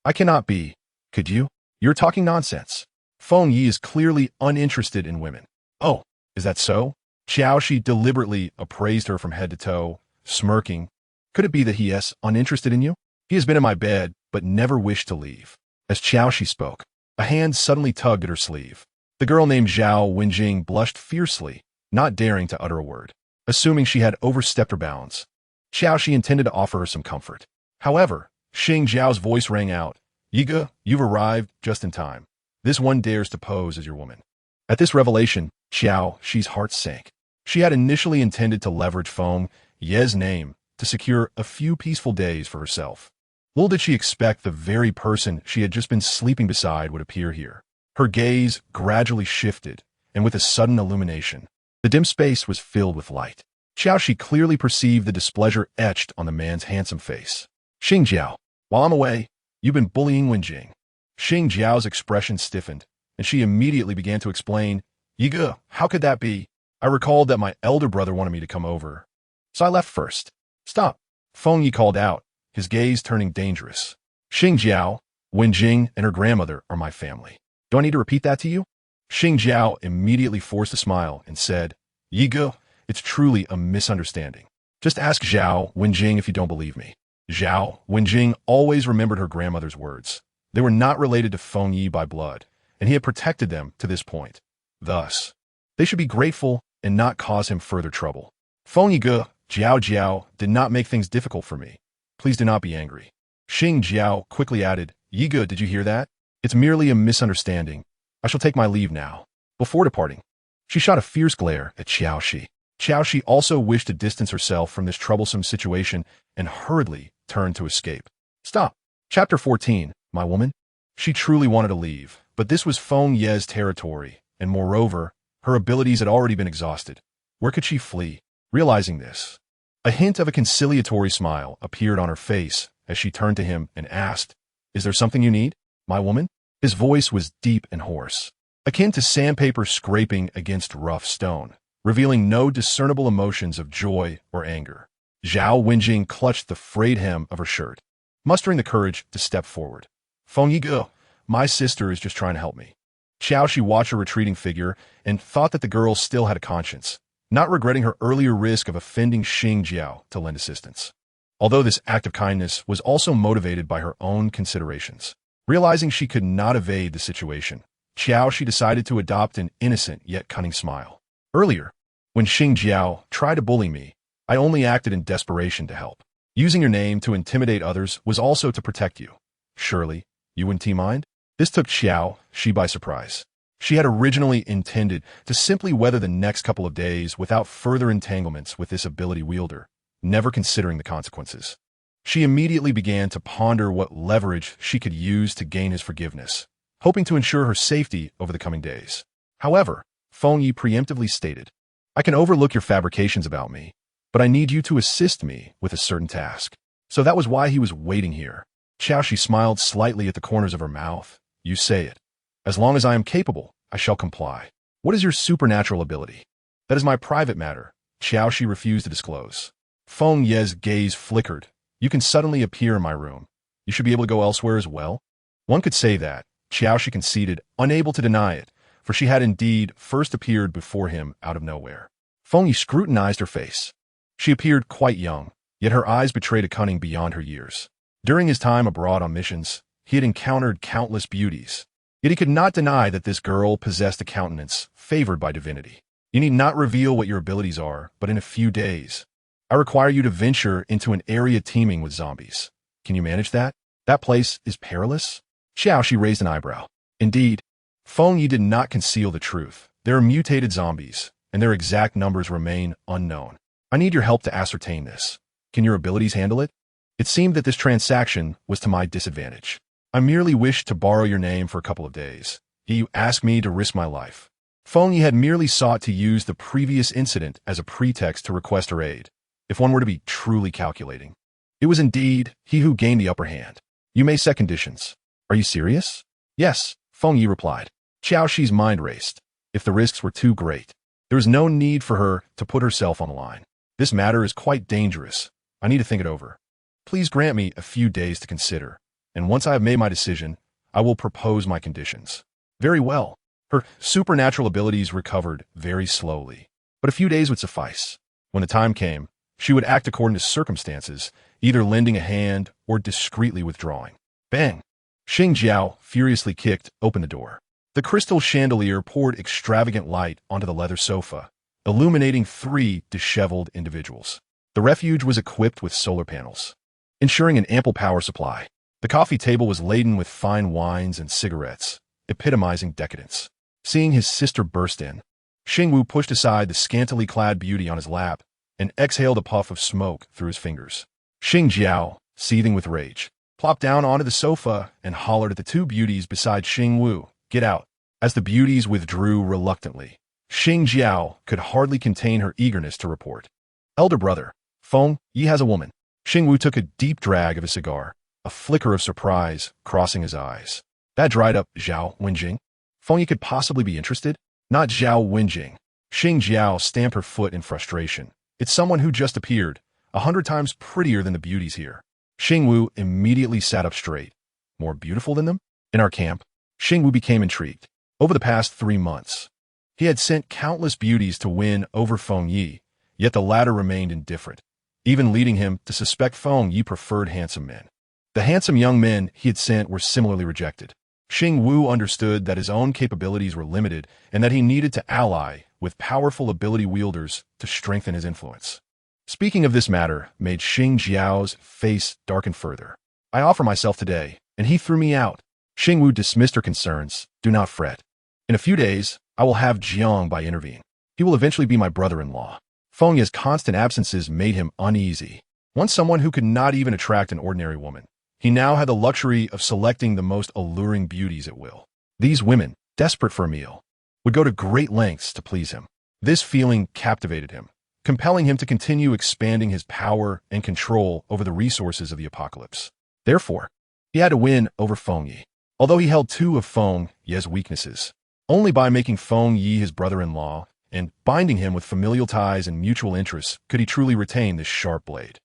I cannot be. Could you? You're talking nonsense. Feng Yi is clearly uninterested in women. Oh, is that so? Qiao Xi deliberately appraised her from head to toe, smirking. Could it be that he is uninterested in you? He has been in my bed, but never wished to leave. As Qiao Xi spoke, a hand suddenly tugged at her sleeve. The girl named Zhao Wenjing blushed fiercely, not daring to utter a word, assuming she had overstepped her bounds. Qiao Xi intended to offer her some comfort. However, Xing Jiao's voice rang out. Yiga, you've arrived just in time. This one dares to pose as your woman. At this revelation, Qiao Xi's heart sank. She had initially intended to leverage Feng Ye's name to secure a few peaceful days for herself. Little did she expect the very person she had just been sleeping beside would appear here. Her gaze gradually shifted, and with a sudden illumination, the dim space was filled with light. Qiao Xi clearly perceived the displeasure etched on the man's handsome face. Xing Jiao, while I'm away, you've been bullying Wenjing. Xing Jiao's expression stiffened, and she immediately began to explain, Yiga, how could that be? I recalled that my elder brother wanted me to come over, so I left first. Stop, Feng Yi called out, his gaze turning dangerous. Xing Jiao, Wen Jing, and her grandmother are my family. Do I need to repeat that to you? Xing Jiao immediately forced a smile and said, Yiga, it's truly a misunderstanding. Just ask Zhao Wenjing if you don't believe me. Zhao Wenjing always remembered her grandmother's words. They were not related to Feng Yi by blood, and he had protected them to this point. Thus, they should be grateful and not cause him further trouble. Feng Yi Ge, Jiao did not make things difficult for me. Please do not be angry. Xing Jiao quickly added, Yi Ge, did you hear that? It's merely a misunderstanding. I shall take my leave now. Before departing, she shot a fierce glare at Qiao Xi. Qiao Xi also wished to distance herself from this troublesome situation and hurriedly turned to escape. Stop. Chapter 14, My Woman. She truly wanted to leave, but this was Feng Ye's territory, and moreover, her abilities had already been exhausted. Where could she flee? Realizing this, a hint of a conciliatory smile appeared on her face as she turned to him and asked, Is there something you need, my woman? His voice was deep and hoarse, akin to sandpaper scraping against rough stone, revealing no discernible emotions of joy or anger. Zhao Wenjing clutched the frayed hem of her shirt, mustering the courage to step forward. Feng Yi Ge, my sister is just trying to help me. Qiao Xi watched her retreating figure and thought that the girl still had a conscience, not regretting her earlier risk of offending Xing Jiao to lend assistance. Although this act of kindness was also motivated by her own considerations. Realizing she could not evade the situation, Qiao Xi decided to adopt an innocent yet cunning smile. Earlier, when Xing Jiao tried to bully me, I only acted in desperation to help. Using your name to intimidate others was also to protect you. Surely, you wouldn't mind? This took Qiao Xi by surprise. She had originally intended to simply weather the next couple of days without further entanglements with this ability wielder, never considering the consequences. She immediately began to ponder what leverage she could use to gain his forgiveness, hoping to ensure her safety over the coming days. However, Feng Yi preemptively stated, I can overlook your fabrications about me, but I need you to assist me with a certain task. So that was why he was waiting here. Qiao Xi smiled slightly at the corners of her mouth. You say it. As long as I am capable, I shall comply. What is your supernatural ability? That is my private matter. Qiao Xi refused to disclose. Feng Ye's gaze flickered. You can suddenly appear in my room. You should be able to go elsewhere as well. One could say that. Qiao Xi conceded, unable to deny it, for she had indeed first appeared before him out of nowhere. Feng Yi scrutinized her face. She appeared quite young, yet her eyes betrayed a cunning beyond her years. During his time abroad on missions, he had encountered countless beauties. Yet he could not deny that this girl possessed a countenance favored by divinity. You need not reveal what your abilities are, but in a few days, I require you to venture into an area teeming with zombies. Can you manage that? That place is perilous? Qiao Xi raised an eyebrow. Indeed, Feng Yi did not conceal the truth. There are mutated zombies, and their exact numbers remain unknown. I need your help to ascertain this. Can your abilities handle it? It seemed that this transaction was to my disadvantage. I merely wished to borrow your name for a couple of days. Yet you asked me to risk my life. Feng Yi had merely sought to use the previous incident as a pretext to request her aid. If one were to be truly calculating, it was indeed he who gained the upper hand. You may set conditions. Are you serious? Yes, Feng Yi replied. Qiao Xi's mind raced. If the risks were too great, there was no need for her to put herself on the line. This matter is quite dangerous. I need to think it over. Please grant me a few days to consider, and once I have made my decision, I will propose my conditions. Very well. Her supernatural abilities recovered very slowly, but a few days would suffice. When the time came, she would act according to circumstances, either lending a hand or discreetly withdrawing. Bang! Xing Jiao furiously kicked open the door. The crystal chandelier poured extravagant light onto the leather sofa, illuminating 3 disheveled individuals. The refuge was equipped with solar panels, ensuring an ample power supply. The coffee table was laden with fine wines and cigarettes, epitomizing decadence. Seeing his sister burst in, Xingwu pushed aside the scantily clad beauty on his lap and exhaled a puff of smoke through his fingers. Xing Jiao, seething with rage, plopped down onto the sofa and hollered at the 2 beauties beside Xingwu, "Get out." As the beauties withdrew reluctantly, Xing Jiao could hardly contain her eagerness to report. Elder brother, Feng Yi has a woman. Xingwu took a deep drag of his cigar, a flicker of surprise crossing his eyes. That dried up Zhao Wenjing. Feng Yi could possibly be interested? Not Zhao Wenjing. Xing Jiao stamped her foot in frustration. It's someone who just appeared, 100 times prettier than the beauties here. Xing Wu immediately sat up straight. More beautiful than them? In our camp, Xing Wu became intrigued. Over the past 3 months, he had sent countless beauties to win over Feng Yi, yet the latter remained indifferent, even leading him to suspect Feng Yi preferred handsome men. The handsome young men he had sent were similarly rejected. Xing Wu understood that his own capabilities were limited and that he needed to ally with powerful ability wielders to strengthen his influence. Speaking of this matter made Xing Jiao's face darken further. I offer myself today, and he threw me out. Xing Wu dismissed her concerns. Do not fret. In a few days, I will have Jiang Bai intervene. He will eventually be my brother-in-law. Feng Yi's constant absences made him uneasy. Once someone who could not even attract an ordinary woman, he now had the luxury of selecting the most alluring beauties at will. These women, desperate for a meal, would go to great lengths to please him. This feeling captivated him, compelling him to continue expanding his power and control over the resources of the apocalypse. Therefore, he had to win over Feng Yi. Although he held 2 of Feng Yi's weaknesses, only by making Feng Yi his brother-in-law and binding him with familial ties and mutual interests could he truly retain this sharp blade.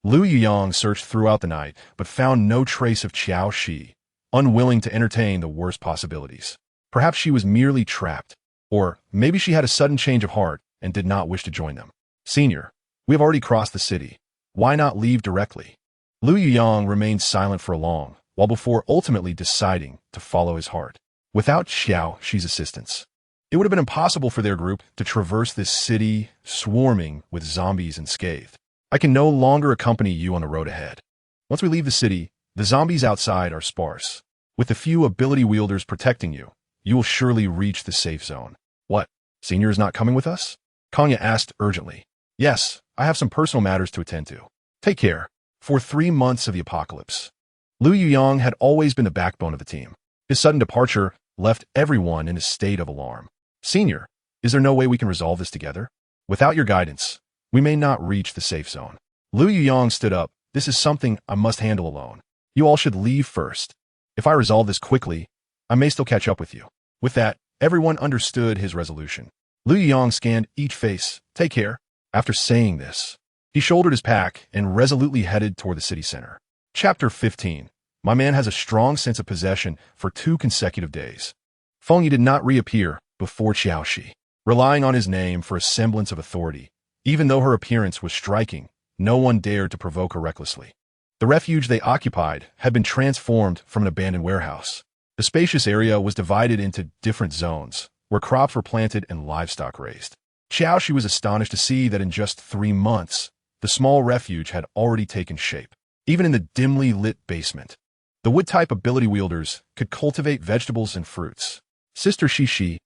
Lu Yuyang searched throughout the night, but found no trace of Qiao Xi, unwilling to entertain the worst possibilities. Perhaps she was merely trapped, or maybe she had a sudden change of heart and did not wish to join them. Senior, we have already crossed the city. Why not leave directly? Lu Yuyang remained silent for a long while before ultimately deciding to follow his heart. Without Qiao Xi's assistance, it would have been impossible for their group to traverse this city swarming with zombies unscathed. I can no longer accompany you on the road ahead. Once we leave the city, the zombies outside are sparse. With the few ability wielders protecting you, you will surely reach the safe zone. What? Senior is not coming with us? Kanya asked urgently. Yes, I have some personal matters to attend to. Take care. For 3 months of the apocalypse, Lu Yuyang had always been the backbone of the team. His sudden departure left everyone in a state of alarm. Senior, is there no way we can resolve this together? Without your guidance, we may not reach the safe zone. Lu Yuyang stood up. This is something I must handle alone. You all should leave first. If I resolve this quickly, I may still catch up with you. With that, everyone understood his resolution. Lu Yuyang scanned each face. Take care. After saying this, he shouldered his pack and resolutely headed toward the city center. Chapter 15. My man has a strong sense of possession for 2 consecutive days. Feng Yi did not reappear before Qiao Xi, relying on his name for a semblance of authority. Even though her appearance was striking, no one dared to provoke her recklessly. The refuge they occupied had been transformed from an abandoned warehouse. The spacious area was divided into different zones, where crops were planted and livestock raised. Qiao Xi was astonished to see that in just 3 months, the small refuge had already taken shape. Even in the dimly lit basement, the wood-type ability wielders could cultivate vegetables and fruits. Sister Shishi,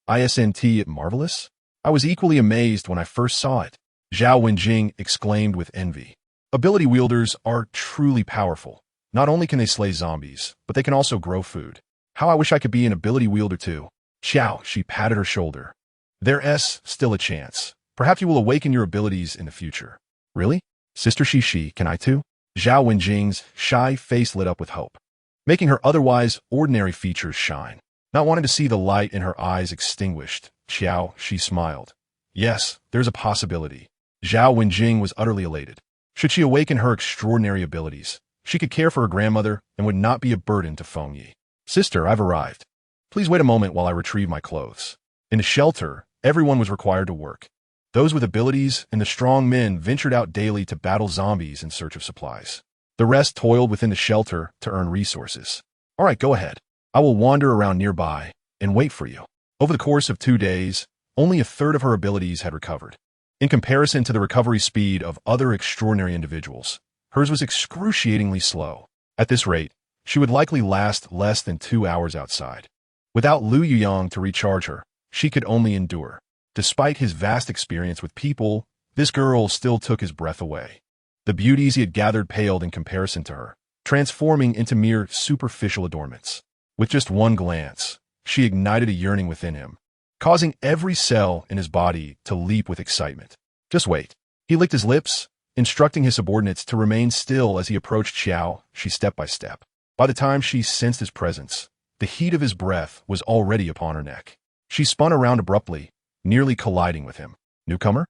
isn't it marvelous? I was equally amazed when I first saw it. Zhao Wenjing exclaimed with envy. Ability wielders are truly powerful. Not only can they slay zombies, but they can also grow food. How I wish I could be an ability wielder too. Qiao, she patted her shoulder. There's still a chance. Perhaps you will awaken your abilities in the future. Really? Sister Shishi, can I too? Zhao Wenjing's shy face lit up with hope, making her otherwise ordinary features shine. Not wanting to see the light in her eyes extinguished, Qiao, she smiled. Yes, there's a possibility. Zhao Wenjing was utterly elated. Should she awaken her extraordinary abilities, she could care for her grandmother and would not be a burden to Feng Yi. Sister, I've arrived. Please wait a moment while I retrieve my clothes. In the shelter, everyone was required to work. Those with abilities and the strong men ventured out daily to battle zombies in search of supplies. The rest toiled within the shelter to earn resources. All right, go ahead. I will wander around nearby and wait for you. Over the course of 2 days, only a third of her abilities had recovered. In comparison to the recovery speed of other extraordinary individuals, hers was excruciatingly slow. At this rate, she would likely last less than 2 hours outside. Without Lu Yuyang to recharge her, she could only endure. Despite his vast experience with people, this girl still took his breath away. The beauties he had gathered paled in comparison to her, transforming into mere superficial adornments. With just one glance, she ignited a yearning within him, causing every cell in his body to leap with excitement. Just wait. He licked his lips, instructing his subordinates to remain still as he approached Qiao Xi step by step. By the time she sensed his presence, The heat of his breath was already upon her neck. She spun around abruptly, nearly colliding with him. Newcomer?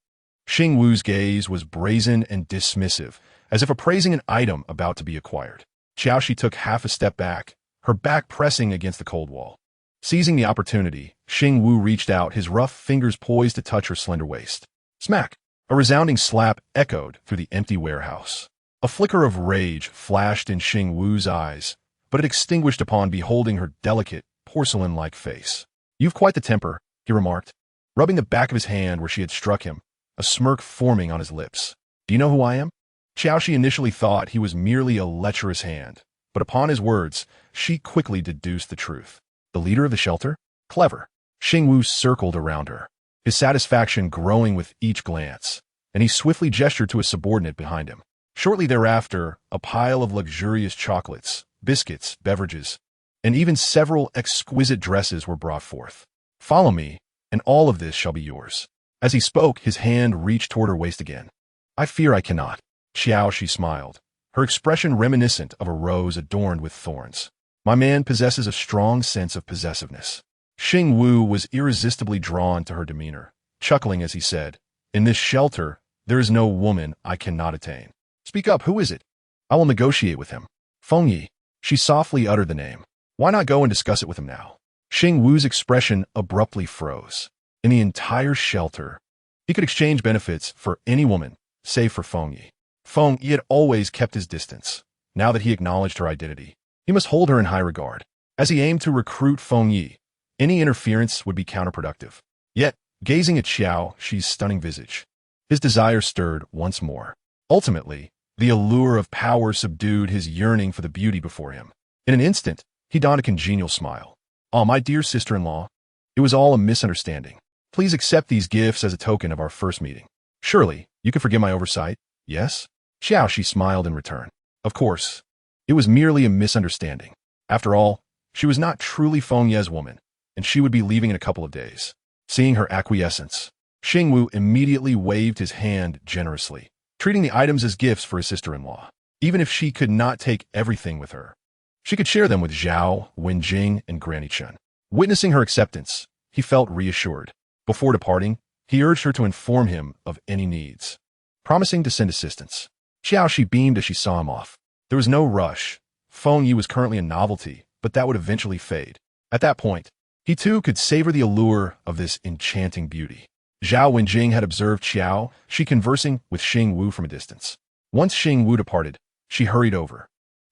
Xing Wu's gaze was brazen and dismissive, as if appraising an item about to be acquired. Qiao Xi took half a step back, her back pressing against the cold wall. Seizing the opportunity, Xing Wu reached out, his rough fingers poised to touch her slender waist. Smack! A resounding slap echoed through the empty warehouse. A flicker of rage flashed in Xing Wu's eyes, but it extinguished upon beholding her delicate, porcelain-like face. "You've quite the temper," he remarked, rubbing the back of his hand where she had struck him, a smirk forming on his lips. "Do you know who I am?" Qiao Xi initially thought he was merely a lecherous hand, but upon his words, she quickly deduced the truth. The leader of the shelter? Clever. Xing Wu circled around her, his satisfaction growing with each glance, and he swiftly gestured to a subordinate behind him. Shortly thereafter, a pile of luxurious chocolates, biscuits, beverages, and even several exquisite dresses were brought forth. "Follow me, and all of this shall be yours." As he spoke, his hand reached toward her waist again. "I fear I cannot." Qiao Xi smiled, her expression reminiscent of a rose adorned with thorns. "My man possesses a strong sense of possessiveness." Xing Wu was irresistibly drawn to her demeanor, chuckling as he said, "In this shelter, there is no woman I cannot attain. Speak up, who is it? I will negotiate with him." "Fengyi." She softly uttered the name. "Why not go and discuss it with him now?" Xing Wu's expression abruptly froze. In the entire shelter, he could exchange benefits for any woman, save for Fengyi. Fengyi had always kept his distance. Now that he acknowledged her identity, he must hold her in high regard. As he aimed to recruit Fengyi, any interference would be counterproductive. Yet, gazing at Qiao Xi's stunning visage, his desire stirred once more. Ultimately, the allure of power subdued his yearning for the beauty before him. In an instant, he donned a congenial smile. "Ah, my dear sister-in-law, it was all a misunderstanding. Please accept these gifts as a token of our first meeting. Surely, you can forgive my oversight, yes?" Qiao Xi smiled in return. Of course, it was merely a misunderstanding. After all, she was not truly Fengyi's woman, and she would be leaving in a couple of days. Seeing her acquiescence, Xing Wu immediately waved his hand generously, treating the items as gifts for his sister-in-law. Even if she could not take everything with her, she could share them with Zhao, Wenjing, and Granny Chen. Witnessing her acceptance, he felt reassured. Before departing, he urged her to inform him of any needs, promising to send assistance. Qiao Xi beamed as she saw him off. There was no rush. Fengyi was currently a novelty, but that would eventually fade. At that point, he too could savor the allure of this enchanting beauty. Zhao Wenjing had observed Qiao Xi conversing with Xing Wu from a distance. Once Xing Wu departed, she hurried over.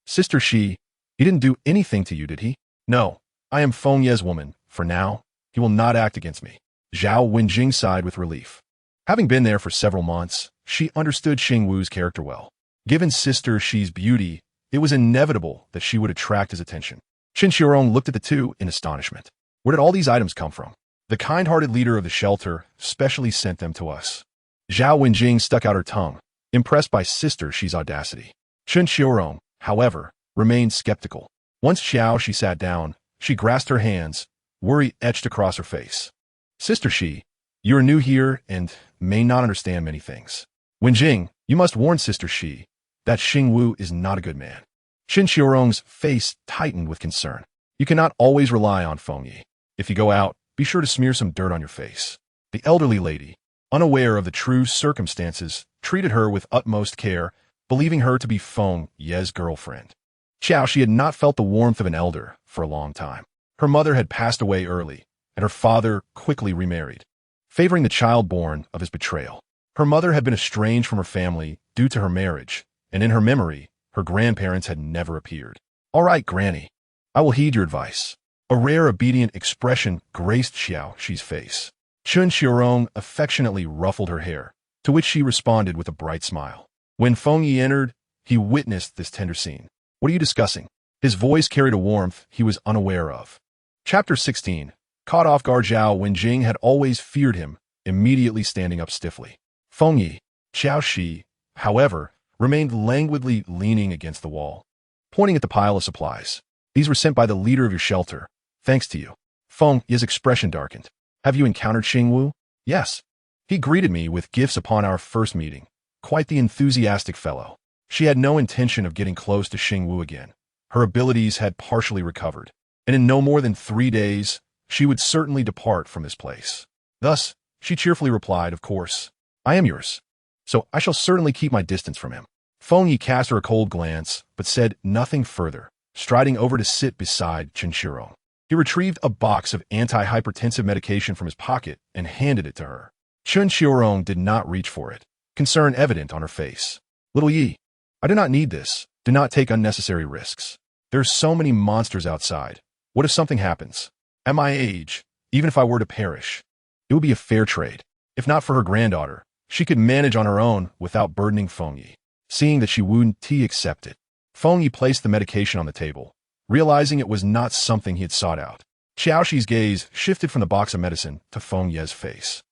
"Sister Xi, he didn't do anything to you, did he?" "No, I am Fengyi's woman. For now, he will not act against me." Zhao Wenjing sighed with relief. Having been there for several months, she understood Xing Wu's character well. Given Sister Xi's beauty, it was inevitable that she would attract his attention. Qin Xiaorong looked at the two in astonishment. Where did all these items come from? "The kind-hearted leader of the shelter specially sent them to us." Zhao Wenjing stuck out her tongue, impressed by Sister Xi's audacity. Qin Xiaorong, however, remained skeptical. Once Qiao Xi sat down, she grasped her hands, worry etched across her face. "Sister Xi, you are new here and may not understand many things. Wenjing, you must warn Sister Xi that Xing Wu is not a good man." Qin Xiaorong's face tightened with concern. "You cannot always rely on Fengyi. If you go out, be sure to smear some dirt on your face." The elderly lady, unaware of the true circumstances, treated her with utmost care, believing her to be Fengyi's girlfriend. Qiao Xi had not felt the warmth of an elder for a long time. Her mother had passed away early, and her father quickly remarried, favoring the child born of his betrayal. Her mother had been estranged from her family due to her marriage, and in her memory, her grandparents had never appeared. "All right, Granny, I will heed your advice." A rare obedient expression graced Qiao Xi's face. Qin Xiaorong affectionately ruffled her hair, to which she responded with a bright smile. When Fengyi entered, he witnessed this tender scene. "What are you discussing?" His voice carried a warmth he was unaware of. Chapter 16. Caught off guard, Zhao Wenjing had always feared him, immediately standing up stiffly. Fengyi, Qiao Xi, however, remained languidly leaning against the wall, pointing at the pile of supplies. "These were sent by the leader of your shelter, thanks to you." Fengyi's expression darkened. "Have you encountered Xing Wu?" "Yes. He greeted me with gifts upon our first meeting. Quite the enthusiastic fellow." She had no intention of getting close to Xing Wu again. Her abilities had partially recovered, and in no more than 3 days, she would certainly depart from this place. Thus, she cheerfully replied, "Of course, I am yours, so I shall certainly keep my distance from him." Feng Yi cast her a cold glance, but said nothing further, striding over to sit beside Qianqian. He retrieved a box of anti-hypertensive medication from his pocket and handed it to her. Qianqian did not reach for it, concern evident on her face. "Little Yi, I do not need this. Do not take unnecessary risks. There are so many monsters outside. What if something happens? At my age, even if I were to perish, it would be a fair trade. If not for her granddaughter, she could manage on her own without burdening Feng Yi." Seeing that she wouldn't accept it, Feng Yi placed the medication on the table, realizing it was not something he had sought out. Qiao Xi's gaze shifted from the box of medicine to Feng Yi's face.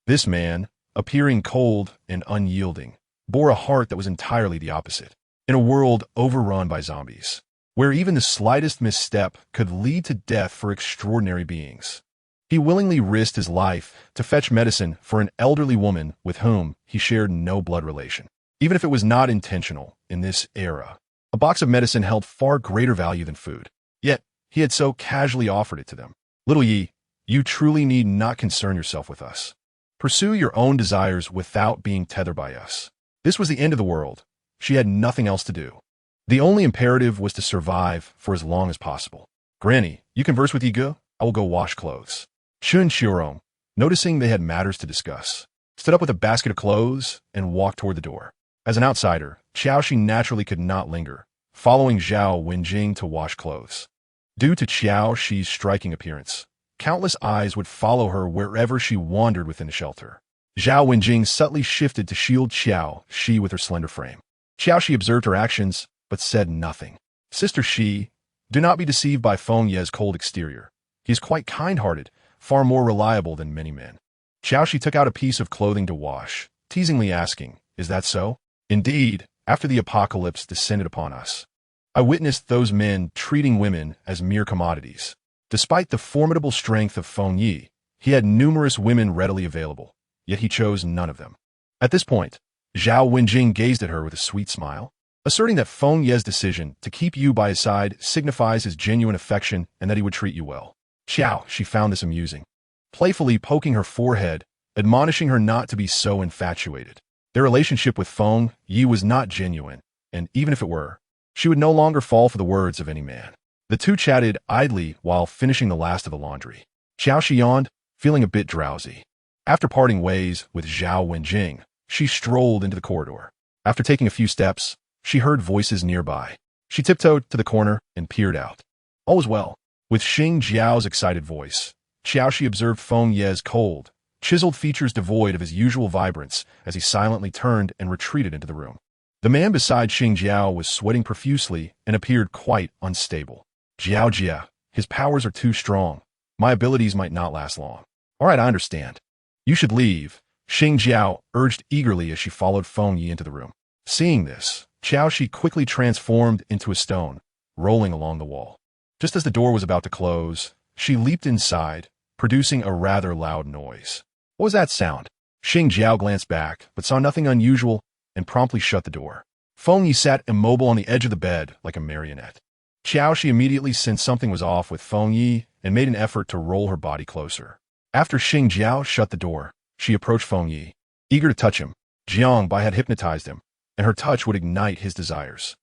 This man, appearing cold and unyielding, bore a heart that was entirely the opposite. In a world overrun by zombies, where even the slightest misstep could lead to death for extraordinary beings, he willingly risked his life to fetch medicine for an elderly woman with whom he shared no blood relation. Even if it was not intentional in this era, a box of medicine held far greater value than food. Yet, he had so casually offered it to them. "Little Yi, you truly need not concern yourself with us. Pursue your own desires without being tethered by us." This was the end of the world. She had nothing else to do. The only imperative was to survive for as long as possible. "Granny, you converse with Yiga? I will go wash clothes." Qianqian, noticing they had matters to discuss, stood up with a basket of clothes and walked toward the door. As an outsider, Qiao Xi naturally could not linger, following Zhao Wenjing to wash clothes. Due to Qiao Xi's striking appearance, countless eyes would follow her wherever she wandered within the shelter. Zhao Wenjing subtly shifted to shield Qiao Xi with her slender frame. Qiao Xi observed her actions, but said nothing. "Sister Xi, do not be deceived by Feng Ye's cold exterior. He is quite kind-hearted, far more reliable than many men." Qiao Xi took out a piece of clothing to wash, teasingly asking, "Is that so?" "Indeed, after the apocalypse descended upon us, I witnessed those men treating women as mere commodities. Despite the formidable strength of Feng Yi, he had numerous women readily available, yet he chose none of them." At this point, Zhao Wenjing gazed at her with a sweet smile, asserting that Feng Ye's decision to keep you by his side signifies his genuine affection and that he would treat you well. Qiao, she found this amusing, playfully poking her forehead, admonishing her not to be so infatuated. Their relationship with Feng Yi was not genuine, and even if it were, she would no longer fall for the words of any man. The two chatted idly while finishing the last of the laundry. Qiao Xi yawned, feeling a bit drowsy. After parting ways with Zhao Wenjing, she strolled into the corridor. After taking a few steps, she heard voices nearby. She tiptoed to the corner and peered out. All was well. With Xing Jiao's excited voice, Qiao Xi observed Feng Ye's cold, chiseled features devoid of his usual vibrance as he silently turned and retreated into the room. The man beside Xing Jiao was sweating profusely and appeared quite unstable. "Jiao Jia, his powers are too strong. My abilities might not last long." "All right, I understand. You should leave," Xing Jiao urged eagerly as she followed Feng Yi into the room. Seeing this, Qiao Xi quickly transformed into a stone, rolling along the wall. Just as the door was about to close, she leaped inside, producing a rather loud noise. "What was that sound?" Xing Jiao glanced back, but saw nothing unusual and promptly shut the door. Feng Yi sat immobile on the edge of the bed like a marionette. Qiao Xi immediately sensed something was off with Feng Yi and made an effort to roll her body closer. After Xing Jiao shut the door, she approached Feng Yi, eager to touch him. Jiang Bai had hypnotized him, and her touch would ignite his desires.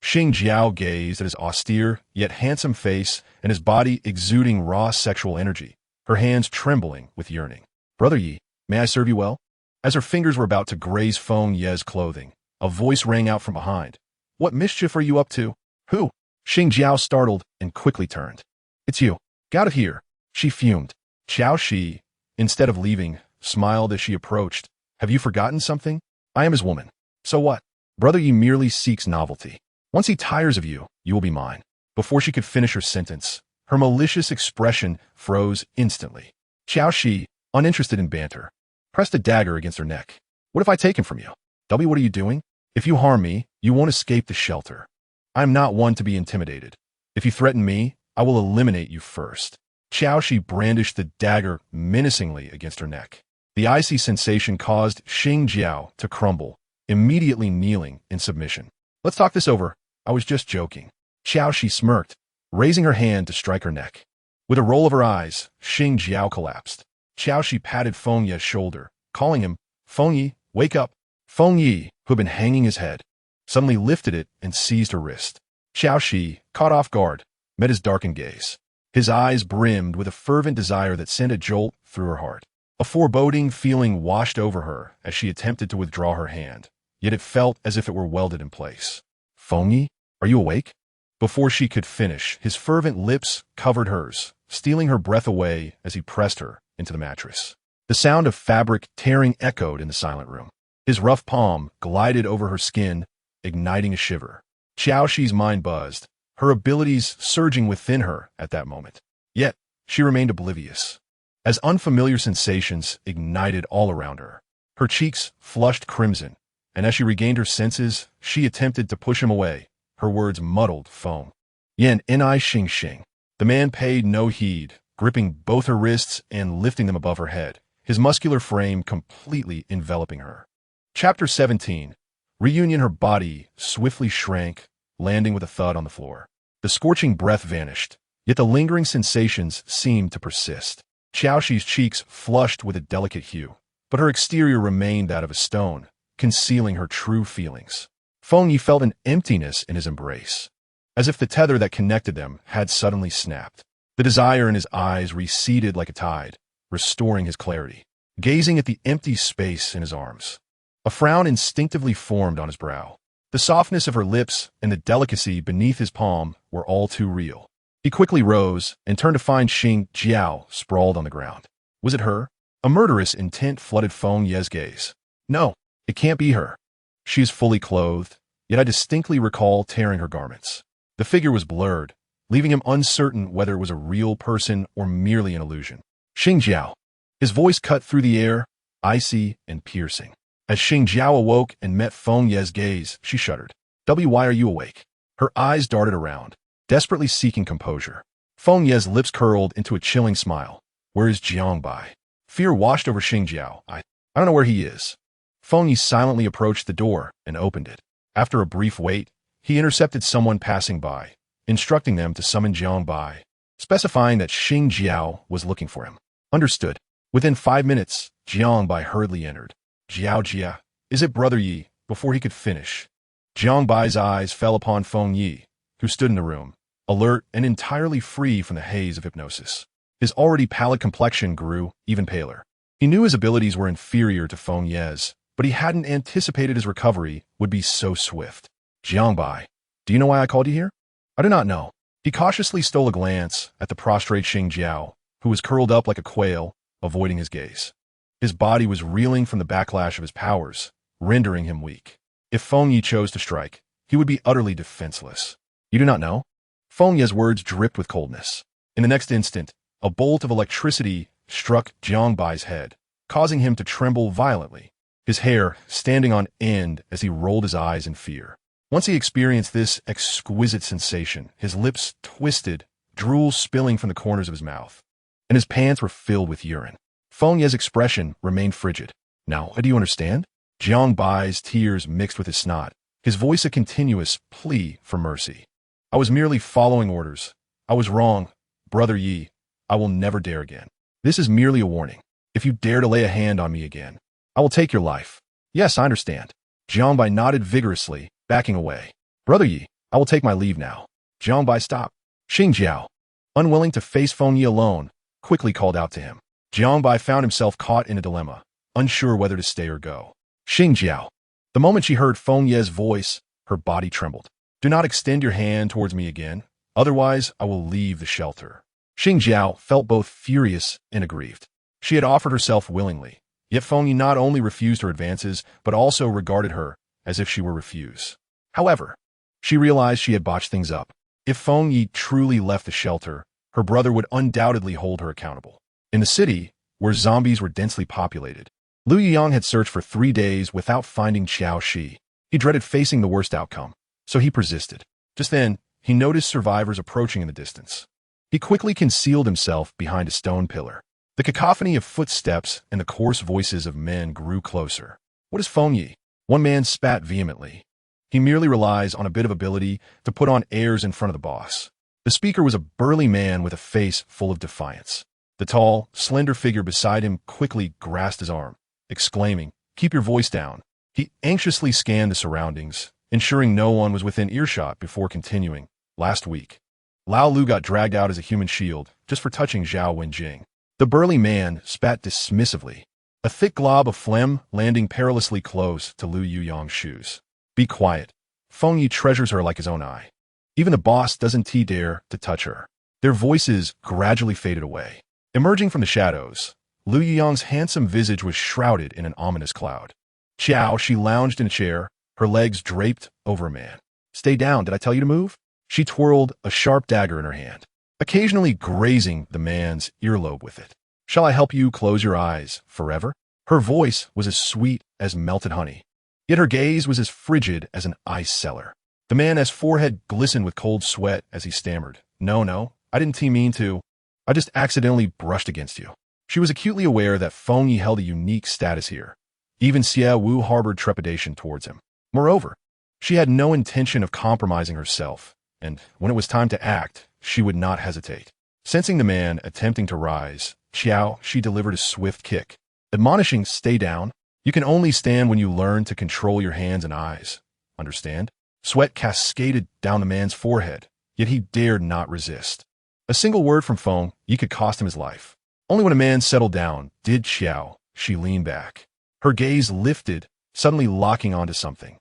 Xing Jiao gazed at his austere yet handsome face and his body exuding raw sexual energy, her hands trembling with yearning. "Brother Yi, may I serve you well?" As her fingers were about to graze Feng Ye's clothing, a voice rang out from behind. "What mischief are you up to?" "Who?" Xing Jiao startled and quickly turned. "It's you. Get out of here," she fumed. Qiao Xi, instead of leaving, smiled as she approached. "Have you forgotten something? I am his woman. So what? Brother Yi merely seeks novelty. Once he tires of you, you will be mine." Before she could finish her sentence, her malicious expression froze instantly. Qiao Xi, uninterested in banter, pressed a dagger against her neck. "What if I take him from you? W, what are you doing? If you harm me, you won't escape the shelter. I am not one to be intimidated. If you threaten me, I will eliminate you first." Qiao Xi brandished the dagger menacingly against her neck. The icy sensation caused Xing Jiao to crumble, immediately kneeling in submission. "Let's talk this over. I was just joking." Qiao Xi smirked, raising her hand to strike her neck. With a roll of her eyes, Xing Jiao collapsed. Qiao Xi patted Feng Ye's shoulder, calling him, "Feng Yi, wake up." Feng Yi, who had been hanging his head, suddenly lifted it and seized her wrist. Qiao Xi, caught off guard, met his darkened gaze. His eyes brimmed with a fervent desire that sent a jolt through her heart. A foreboding feeling washed over her as she attempted to withdraw her hand, yet it felt as if it were welded in place. "Feng Yi, are you awake?" Before she could finish, his fervent lips covered hers, stealing her breath away as he pressed her into the mattress. The sound of fabric tearing echoed in the silent room. His rough palm glided over her skin, igniting a shiver. Qiao Xi's mind buzzed, her abilities surging within her at that moment. Yet, she remained oblivious, as unfamiliar sensations ignited all around her. Her cheeks flushed crimson, and as she regained her senses, she attempted to push him away, her words muddled foam. "Yan Ni Xing Xing." The man paid no heed, gripping both her wrists and lifting them above her head, his muscular frame completely enveloping her. Chapter 17. Reunion. Her body swiftly shrank, landing with a thud on the floor. The scorching breath vanished, yet the lingering sensations seemed to persist. Qiao Xi's cheeks flushed with a delicate hue, but her exterior remained that of a stone, concealing her true feelings. Feng Yi felt an emptiness in his embrace, as if the tether that connected them had suddenly snapped. The desire in his eyes receded like a tide, restoring his clarity. Gazing at the empty space in his arms, a frown instinctively formed on his brow. The softness of her lips and the delicacy beneath his palm were all too real. He quickly rose and turned to find Xing Jiao sprawled on the ground. Was it her? A murderous intent flooded Feng Ye's gaze. No, it can't be her. She is fully clothed, yet I distinctly recall tearing her garments. The figure was blurred, leaving him uncertain whether it was a real person or merely an illusion. "Xing Jiao." His voice cut through the air, icy and piercing. As Xing Jiao awoke and met Feng Ye's gaze, she shuddered. "Why are you awake?" Her eyes darted around, desperately seeking composure. Feng Ye's lips curled into a chilling smile. "Where is Jiangbai?" Fear washed over Xing Jiao. I don't know where he is." Feng Yi silently approached the door and opened it. After a brief wait, he intercepted someone passing by, instructing them to summon Jiangbai, specifying that Xing Jiao was looking for him. Understood. Within 5 minutes, Jiangbai hurriedly entered. "Jiao Jia, is it Brother Yi?" Before he could finish, Jiangbai's eyes fell upon Feng Yi, who stood in the room, alert and entirely free from the haze of hypnosis. His already pallid complexion grew even paler. He knew his abilities were inferior to Feng Ye's, but he hadn't anticipated his recovery would be so swift. "Jiangbai, do you know why I called you here?" "I do not know." He cautiously stole a glance at the prostrate Xing Jiao, who was curled up like a quail, avoiding his gaze. His body was reeling from the backlash of his powers, rendering him weak. If Feng Yi chose to strike, he would be utterly defenseless. "You do not know?" Feng Ye's words dripped with coldness. In the next instant, a bolt of electricity struck Jiangbai's head, causing him to tremble violently, his hair standing on end as he rolled his eyes in fear. Once he experienced this exquisite sensation, his lips twisted, drool spilling from the corners of his mouth, and his pants were filled with urine. Feng Ye's expression remained frigid. "Now, do you understand?" Jiangbai's tears mixed with his snot, his voice a continuous plea for mercy. "I was merely following orders. I was wrong. Brother Yi, I will never dare again. This is merely a warning. If you dare to lay a hand on me again, I will take your life." "Yes, I understand." Jiangbai nodded vigorously, backing away. "Brother Yi, I will take my leave now." Jiangbai stopped. Xing Jiao, unwilling to face Feng Yi alone, quickly called out to him. Jiangbai found himself caught in a dilemma, unsure whether to stay or go. "Xing Jiao." The moment she heard Feng Ye's voice, her body trembled. "Do not extend your hand towards me again, otherwise I will leave the shelter." Xing Jiao felt both furious and aggrieved. She had offered herself willingly, yet Feng Yi not only refused her advances, but also regarded her as if she were refused. However, she realized she had botched things up. If Feng Yi truly left the shelter, her brother would undoubtedly hold her accountable. In the city, where zombies were densely populated, Lu Yiyang had searched for 3 days without finding Qiao Xi. He dreaded facing the worst outcome, so he persisted. Just then, he noticed survivors approaching in the distance. He quickly concealed himself behind a stone pillar. The cacophony of footsteps and the coarse voices of men grew closer. "What is Feng Yi?" One man spat vehemently. "He merely relies on a bit of ability to put on airs in front of the boss." The speaker was a burly man with a face full of defiance. The tall, slender figure beside him quickly grasped his arm, exclaiming, "Keep your voice down." He anxiously scanned the surroundings, ensuring no one was within earshot before continuing. Last week, Lao Lu got dragged out as a human shield just for touching Zhao Wenjing. The burly man spat dismissively, a thick glob of phlegm landing perilously close to Lu Yuyong's shoes. "Be quiet. Feng Yi treasures her like his own eye. Even the boss doesn't dare to touch her." Their voices gradually faded away. Emerging from the shadows, Lu Yuyong's handsome visage was shrouded in an ominous cloud. Qiao Xi lounged in a chair, her legs draped over a man. "Stay down, did I tell you to move?" She twirled a sharp dagger in her hand, occasionally grazing the man's earlobe with it. "Shall I help you close your eyes forever?" Her voice was as sweet as melted honey, yet her gaze was as frigid as an ice cellar. The man's forehead glistened with cold sweat as he stammered, No, I didn't mean to. I just accidentally brushed against you." She was acutely aware that Feng Yi held a unique status here. Even Xie Wu harbored trepidation towards him. Moreover, she had no intention of compromising herself, and when it was time to act, she would not hesitate. Sensing the man attempting to rise, Qiao Xi delivered a swift kick, admonishing, "Stay down. You can only stand when you learn to control your hands and eyes. Understand?" Sweat cascaded down the man's forehead, yet he dared not resist. A single word from Feng Yi could cost him his life. Only when a man settled down did Qiao Xi lean back. Her gaze lifted, suddenly locking onto something.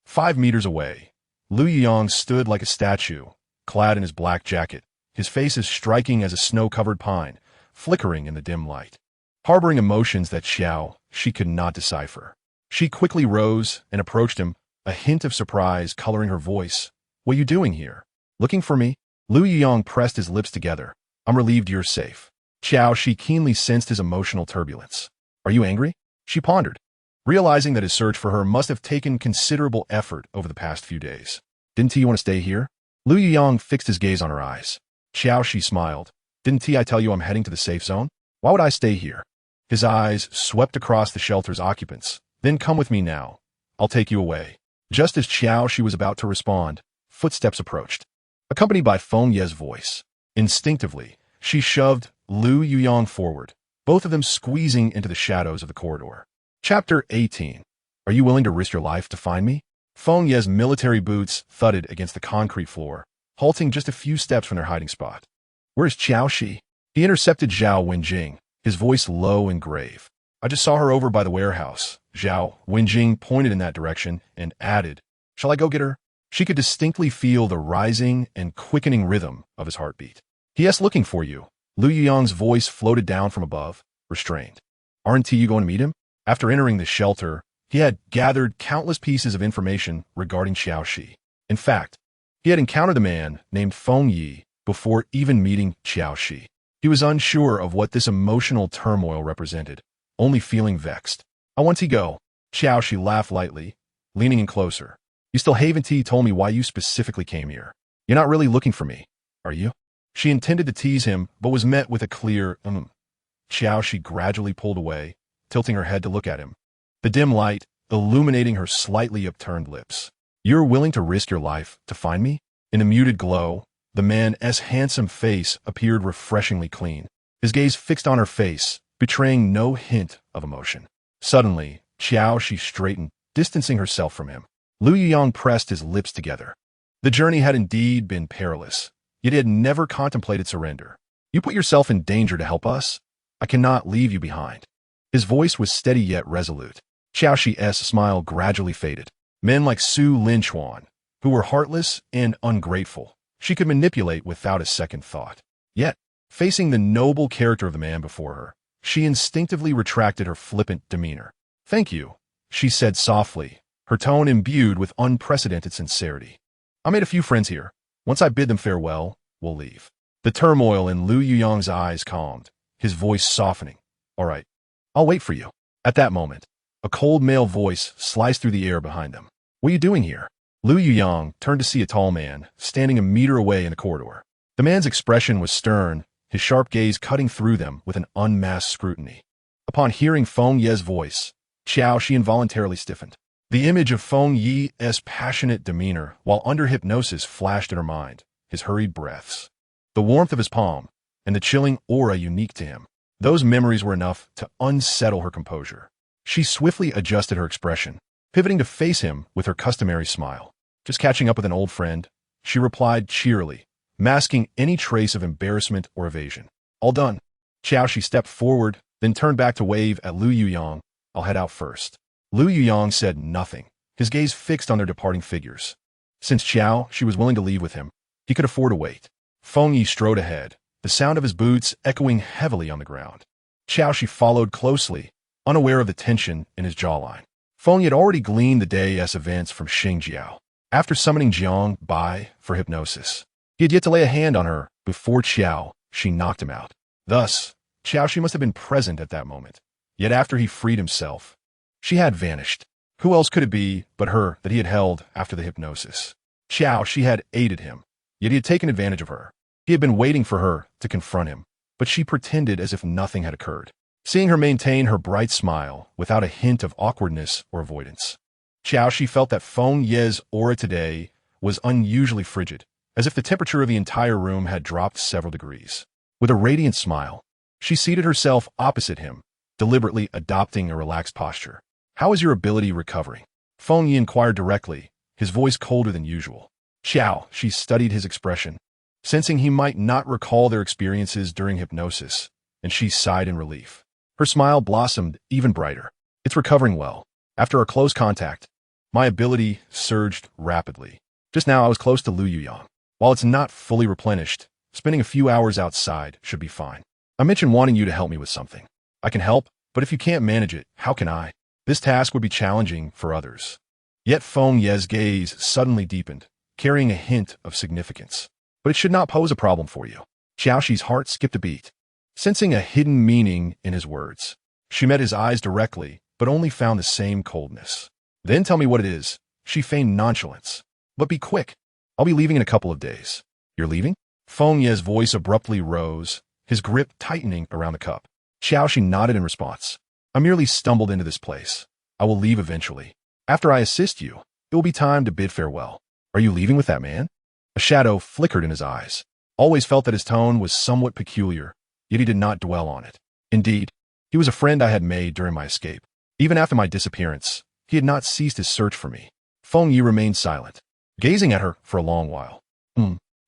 5 meters away, Lu Yuyong stood like a statue, clad in his black jacket, his face as striking as a snow-covered pine, flickering in the dim light. Harboring emotions that Qiao Xi could not decipher, she quickly rose and approached him, a hint of surprise coloring her voice. "What are you doing here? Looking for me?" Lu Yuyong pressed his lips together. "I'm relieved you're safe." Qiao Xi keenly sensed his emotional turbulence. "Are you angry?" She pondered, realizing that his search for her must have taken considerable effort over the past few days. "Didn't you want to stay here?" Lu Yuyong fixed his gaze on her eyes. Qiao Xi smiled. "Didn't I tell you I'm heading to the safe zone? Why would I stay here?" His eyes swept across the shelter's occupants. "Then come with me now. I'll take you away." Just as Qiao Xi was about to respond, footsteps approached, accompanied by Feng Ye's voice. Instinctively, she shoved Lu Yuyong forward, both of them squeezing into the shadows of the corridor. Chapter 18. Are you willing to risk your life to find me? Feng Ye's military boots thudded against the concrete floor, halting just a few steps from their hiding spot. "Where's Qiao Xi?" He intercepted Zhao Wenjing, his voice low and grave. "I just saw her over by the warehouse." Zhao Wenjing pointed in that direction and added, "Shall I go get her?" She could distinctly feel the rising and quickening rhythm of his heartbeat. "Yes, looking for you." Lu Yuyong's voice floated down from above, restrained. "Aren't you going to meet him?" After entering the shelter, he had gathered countless pieces of information regarding Qiao Xi. In fact, he had encountered a man named Feng Yi before even meeting Qiao Xi. He was unsure of what this emotional turmoil represented, only feeling vexed. "I want to go." Qiao Xi laughed lightly, leaning in closer. "You still haven't told me why you specifically came here. You're not really looking for me, are you?" She intended to tease him, but was met with a clear, Qiao Xi gradually pulled away, tilting her head to look at him, the dim light illuminating her slightly upturned lips. "You're willing to risk your life to find me?" In the muted glow, the man's handsome face appeared refreshingly clean, his gaze fixed on her face, betraying no hint of emotion. Suddenly, Qiao Xi straightened, distancing herself from him. Lu Yuyong pressed his lips together. The journey had indeed been perilous, yet he had never contemplated surrender. "You put yourself in danger to help us. I cannot leave you behind." His voice was steady yet resolute. Qiao Xi's smile gradually faded. Men like Su Linchuan, who were heartless and ungrateful, she could manipulate without a second thought. Yet, facing the noble character of the man before her, she instinctively retracted her flippant demeanor. "Thank you," she said softly, her tone imbued with unprecedented sincerity. "I made a few friends here. Once I bid them farewell, we'll leave." The turmoil in Lu Yuyong's eyes calmed, his voice softening. "All right, I'll wait for you." At that moment, a cold male voice sliced through the air behind them. "What are you doing here?" Lu Yuyong turned to see a tall man standing a meter away in the corridor. The man's expression was stern, his sharp gaze cutting through them with an unmasked scrutiny. Upon hearing Feng Ye's voice, Qiao Xi involuntarily stiffened. The image of Feng Yi's passionate demeanor while under hypnosis flashed in her mind, his hurried breaths, the warmth of his palm, and the chilling aura unique to him. Those memories were enough to unsettle her composure. She swiftly adjusted her expression, pivoting to face him with her customary smile. "Just catching up with an old friend," she replied cheerily, masking any trace of embarrassment or evasion. "All done." Qiao Xi stepped forward, then turned back to wave at Lu Yuyang. "I'll head out first." Lu Yuyang said nothing, his gaze fixed on their departing figures. Since Qiao Xi was willing to leave with him, he could afford to wait. Feng Yi strode ahead, the sound of his boots echoing heavily on the ground. Qiao Xi followed closely, unaware of the tension in his jawline. Feng Yi had already gleaned the day's events from Xingjiao. After summoning Jiang Bai for hypnosis, he had yet to lay a hand on her before Qiao Xi knocked him out. Thus, Qiao Xi must have been present at that moment. Yet after he freed himself, she had vanished. Who else could it be but her that he had held after the hypnosis? Qiao Xi had aided him, yet he had taken advantage of her. He had been waiting for her to confront him, but she pretended as if nothing had occurred, seeing her maintain her bright smile without a hint of awkwardness or avoidance. Qiao Xi felt that Feng Ye's aura today was unusually frigid, as if the temperature of the entire room had dropped several degrees. With a radiant smile, she seated herself opposite him, deliberately adopting a relaxed posture. "How is your ability recovering?" Feng Yi inquired directly, his voice colder than usual. Qiao Xi studied his expression, sensing he might not recall their experiences during hypnosis, and she sighed in relief. Her smile blossomed even brighter. "It's recovering well. After our close contact, my ability surged rapidly. Just now I was close to Lu Yuyang. While it's not fully replenished, spending a few hours outside should be fine. I mentioned wanting you to help me with something. I can help, but if you can't manage it, how can I? This task would be challenging for others." Yet Feng Ye's gaze suddenly deepened, carrying a hint of significance. "But it should not pose a problem for you." Qiao Xi's heart skipped a beat, sensing a hidden meaning in his words. She met his eyes directly, but only found the same coldness. "Then tell me what it is." She feigned nonchalance. "But be quick. I'll be leaving in a couple of days." "You're leaving?" Feng Ye's voice abruptly rose, his grip tightening around the cup. Qiao Xi nodded in response. "I merely stumbled into this place. I will leave eventually. After I assist you, it will be time to bid farewell." "Are you leaving with that man?" A shadow flickered in his eyes. Always felt that his tone was somewhat peculiar, yet he did not dwell on it. "Indeed, he was a friend I had made during my escape. Even after my disappearance, he had not ceased his search for me." Feng Yi remained silent, gazing at her for a long while.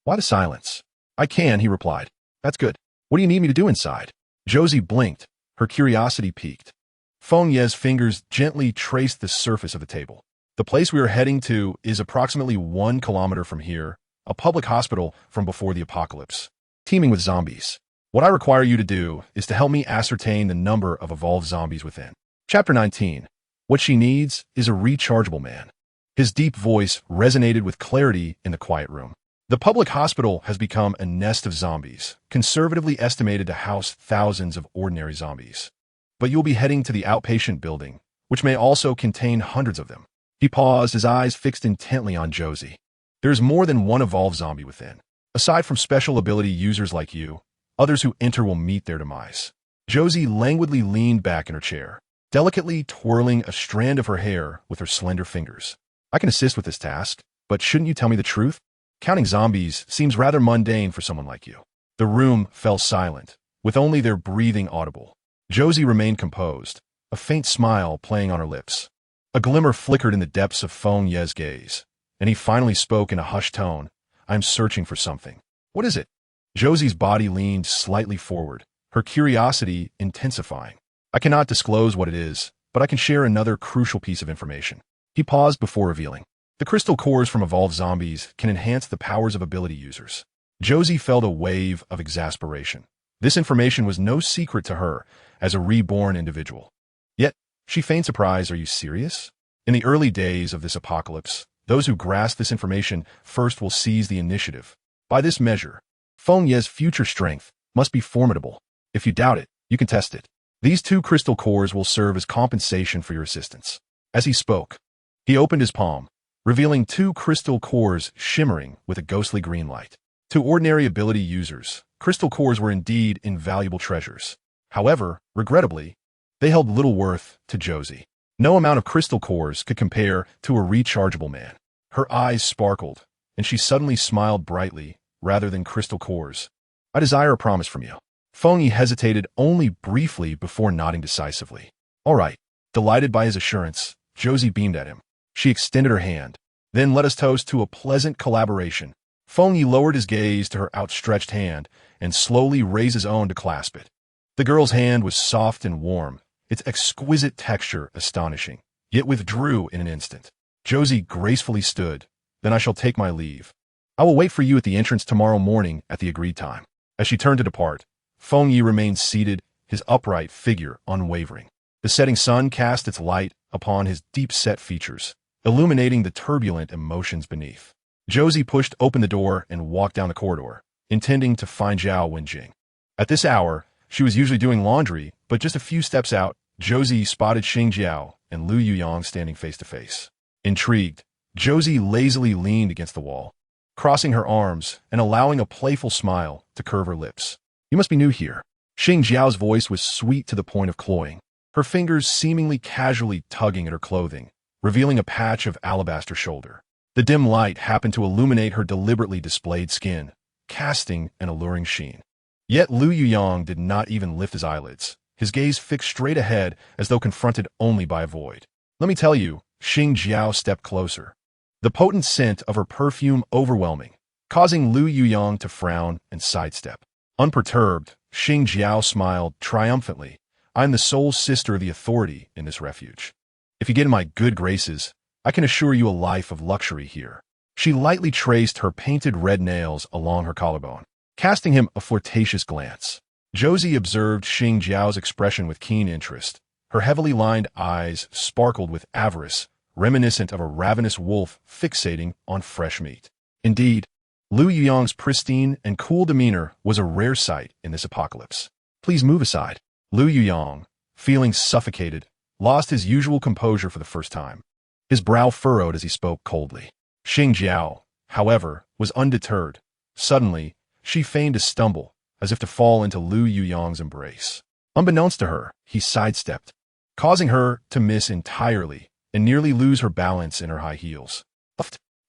Why the silence?" "I can," he replied. "That's good. What do you need me to do inside?" Josie blinked, her curiosity piqued. Feng Ye's fingers gently traced the surface of the table. "The place we are heading to is approximately 1 kilometer from here, a public hospital from before the apocalypse, teeming with zombies. What I require you to do is to help me ascertain the number of evolved zombies within." Chapter 19. What she needs is a rechargeable man. His deep voice resonated with clarity in the quiet room. The public hospital has become a nest of zombies, conservatively estimated to house thousands of ordinary zombies. But you'll be heading to the outpatient building, which may also contain hundreds of them. He paused, his eyes fixed intently on Josie. "There's more than one evolved zombie within. Aside from special ability users like you, others who enter will meet their demise." Josie languidly leaned back in her chair, delicately twirling a strand of her hair with her slender fingers. "I can assist with this task, but shouldn't you tell me the truth? Counting zombies seems rather mundane for someone like you." The room fell silent, with only their breathing audible. Josie remained composed, a faint smile playing on her lips. A glimmer flickered in the depths of Feng Ye's gaze, and he finally spoke in a hushed tone. "I'm searching for something." "What is it?" Josie's body leaned slightly forward, her curiosity intensifying. "I cannot disclose what it is, but I can share another crucial piece of information." He paused before revealing. "The crystal cores from evolved zombies can enhance the powers of ability users." Josie felt a wave of exasperation. This information was no secret to her as a reborn individual. Yet, she feigned surprise. "Are you serious?" In the early days of this apocalypse, those who grasp this information first will seize the initiative. By this measure, Feng Ye's future strength must be formidable. If you doubt it, you can test it. These 2 crystal cores will serve as compensation for your assistance. As he spoke, he opened his palm, revealing 2 crystal cores shimmering with a ghostly green light. To ordinary ability users, crystal cores were indeed invaluable treasures. However, regrettably, they held little worth to Josie. No amount of crystal cores could compare to a rechargeable man. Her eyes sparkled, and she suddenly smiled brightly, rather than crystal cores. I desire a promise from you. Feng Yi hesitated only briefly before nodding decisively. All right. Delighted by his assurance, Josie beamed at him. She extended her hand. Then let us toast to a pleasant collaboration. Feng Yi lowered his gaze to her outstretched hand and slowly raised his own to clasp it. The girl's hand was soft and warm, its exquisite texture astonishing, yet withdrew in an instant. Josie gracefully stood. Then I shall take my leave. I will wait for you at the entrance tomorrow morning at the agreed time. As she turned to depart, Feng Yi remained seated, his upright figure unwavering. The setting sun cast its light upon his deep-set features, illuminating the turbulent emotions beneath. Josie pushed open the door and walked down the corridor, intending to find Zhao Wenjing. At this hour, she was usually doing laundry, but just a few steps out, Josie spotted Xing Jiao and Lu Yuyang standing face to face. Intrigued, Josie lazily leaned against the wall, crossing her arms and allowing a playful smile to curve her lips. You must be new here. Xing Jiao's voice was sweet to the point of cloying, her fingers seemingly casually tugging at her clothing, revealing a patch of alabaster shoulder. The dim light happened to illuminate her deliberately displayed skin, casting an alluring sheen. Yet Lu Yuyang did not even lift his eyelids, his gaze fixed straight ahead as though confronted only by a void. Let me tell you, Xing Jiao stepped closer, the potent scent of her perfume overwhelming, causing Lu Yuyang to frown and sidestep. Unperturbed, Xing Jiao smiled triumphantly. I'm the sole sister of the authority in this refuge. If you get in my good graces, I can assure you a life of luxury here. She lightly traced her painted red nails along her collarbone, casting him a flirtatious glance. Josie observed Xing Jiao's expression with keen interest. Her heavily lined eyes sparkled with avarice, reminiscent of a ravenous wolf fixating on fresh meat. Indeed, Lu Yuyang's pristine and cool demeanor was a rare sight in this apocalypse. Please move aside. Lu Yuyang, feeling suffocated, lost his usual composure for the first time. His brow furrowed as he spoke coldly. Xing Jiao, however, was undeterred. Suddenly, she feigned to stumble, as if to fall into Lu Yuyang's embrace. Unbeknownst to her, he sidestepped, causing her to miss entirely and nearly lose her balance in her high heels.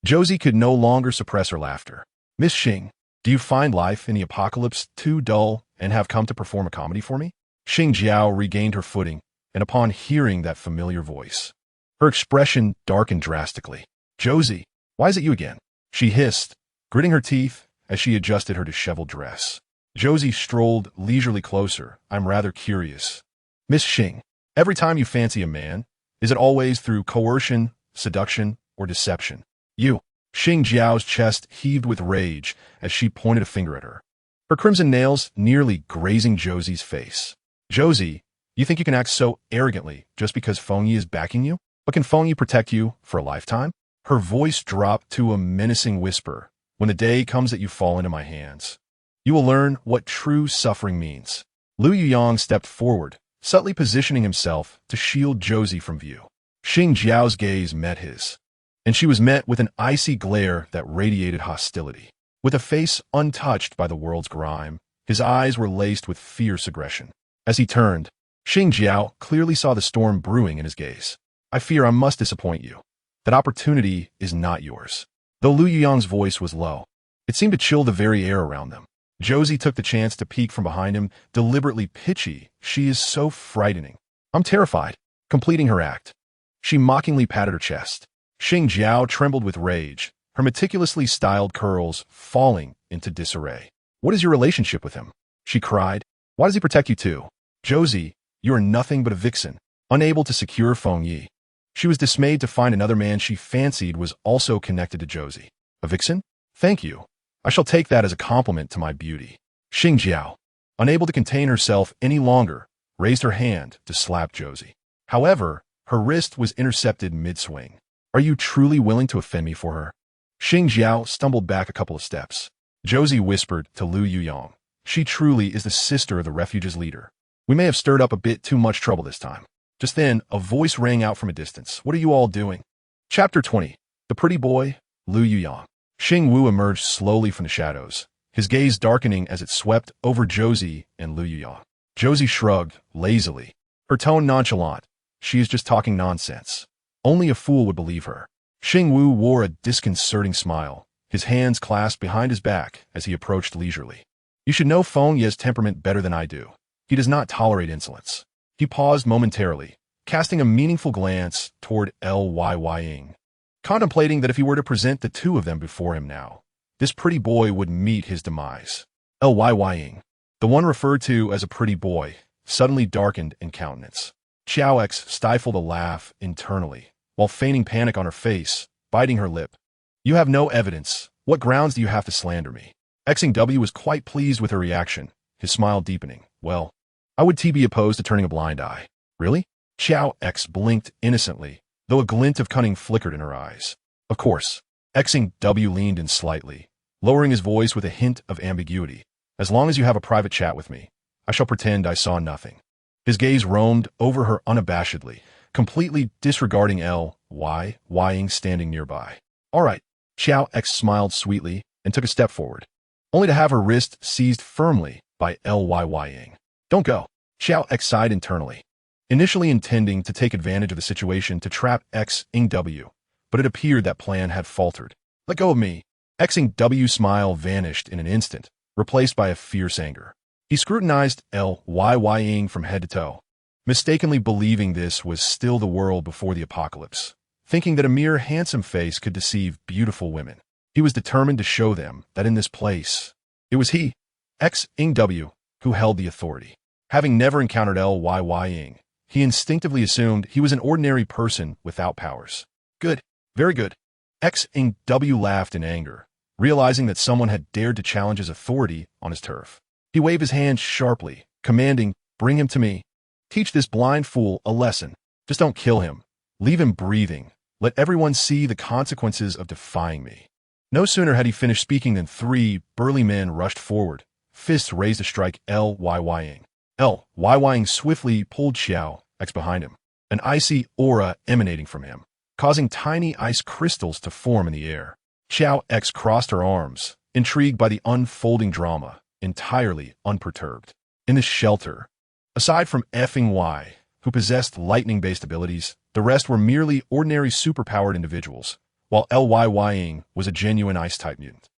Josie could no longer suppress her laughter. Miss Xing, do you find life in the apocalypse too dull and have come to perform a comedy for me? Xing Jiao regained her footing, and upon hearing that familiar voice, her expression darkened drastically. Josie, why is it you again? She hissed, gritting her teeth as she adjusted her disheveled dress. Josie strolled leisurely closer. I'm rather curious. Miss Xing, every time you fancy a man, is it always through coercion, seduction, or deception? You. Xing Jiao's chest heaved with rage as she pointed a finger at her, her crimson nails nearly grazing Josie's face. Josie, you think you can act so arrogantly just because Feng Yi is backing you? But can Feng Yi protect you for a lifetime? Her voice dropped to a menacing whisper. When the day comes that you fall into my hands, you will learn what true suffering means. Lu Yuyang stepped forward, subtly positioning himself to shield Josie from view. Xing Jiao's gaze met his, and she was met with an icy glare that radiated hostility. With a face untouched by the world's grime, his eyes were laced with fierce aggression. As he turned, Xing Jiao clearly saw the storm brewing in his gaze. I fear I must disappoint you. That opportunity is not yours. Though Lu Yuyang's voice was low, it seemed to chill the very air around them. Josie took the chance to peek from behind him, deliberately pitchy. She is so frightening. I'm terrified. Completing her act, she mockingly patted her chest. Xing Jiao trembled with rage, her meticulously styled curls falling into disarray. What is your relationship with him? She cried. Why does he protect you too? Josie, you are nothing but a vixen, unable to secure Feng Yi. She was dismayed to find another man she fancied was also connected to Josie. A vixen? Thank you. I shall take that as a compliment to my beauty. Xing Jiao, unable to contain herself any longer, raised her hand to slap Josie. However, her wrist was intercepted mid-swing. Are you truly willing to offend me for her? Xing Jiao stumbled back a couple of steps. Josie whispered to Lu Yuyang. She truly is the sister of the refuge's leader. We may have stirred up a bit too much trouble this time. Just then, a voice rang out from a distance. What are you all doing? Chapter 20. The Pretty Boy, Lu Yuyang. Xing Wu emerged slowly from the shadows, his gaze darkening as it swept over Josie and Lu Yuyang. Josie shrugged, lazily, her tone nonchalant. She is just talking nonsense. Only a fool would believe her. Xing Wu wore a disconcerting smile, his hands clasped behind his back as he approached leisurely. You should know Feng Ye's temperament better than I do. He does not tolerate insolence. He paused momentarily, casting a meaningful glance toward Lying, contemplating that if he were to present the two of them before him now, this pretty boy would meet his demise. Lying, the one referred to as a pretty boy, suddenly darkened in countenance. Qiao X stifled a laugh internally, while feigning panic on her face, biting her lip. You have no evidence. What grounds do you have to slander me? XW was quite pleased with her reaction, his smile deepening. Well, I would be opposed to turning a blind eye. Really? Qiao X blinked innocently, though a glint of cunning flickered in her eyes. Of course. XW leaned in slightly, lowering his voice with a hint of ambiguity. As long as you have a private chat with me, I shall pretend I saw nothing. His gaze roamed over her unabashedly, completely disregarding Ying standing nearby. All right. Qiao X smiled sweetly and took a step forward, only to have her wrist seized firmly by Ying. Don't go. Qiao X sighed internally, initially intending to take advantage of the situation to trap XW, but it appeared that plan had faltered. Let go of me. XW's smile vanished in an instant, replaced by a fierce anger. He scrutinized Ying from head to toe, mistakenly believing this was still the world before the apocalypse, thinking that a mere handsome face could deceive beautiful women. He was determined to show them that in this place, it was he, XW, who held the authority. Having never encountered Ying, he instinctively assumed he was an ordinary person without powers. Good, very good. XW laughed in anger, realizing that someone had dared to challenge his authority on his turf. He waved his hand sharply, commanding, bring him to me. Teach this blind fool a lesson. Just don't kill him. Leave him breathing. Let everyone see the consequences of defying me. No sooner had he finished speaking than three burly men rushed forward, fists raised to strike Ying. Ying swiftly pulled Qiao X behind him, an icy aura emanating from him, causing tiny ice crystals to form in the air. Qiao X crossed her arms, intrigued by the unfolding drama, entirely unperturbed. In this shelter, aside from Y, who possessed lightning-based abilities, the rest were merely ordinary superpowered individuals, while Ying was a genuine ice-type mutant.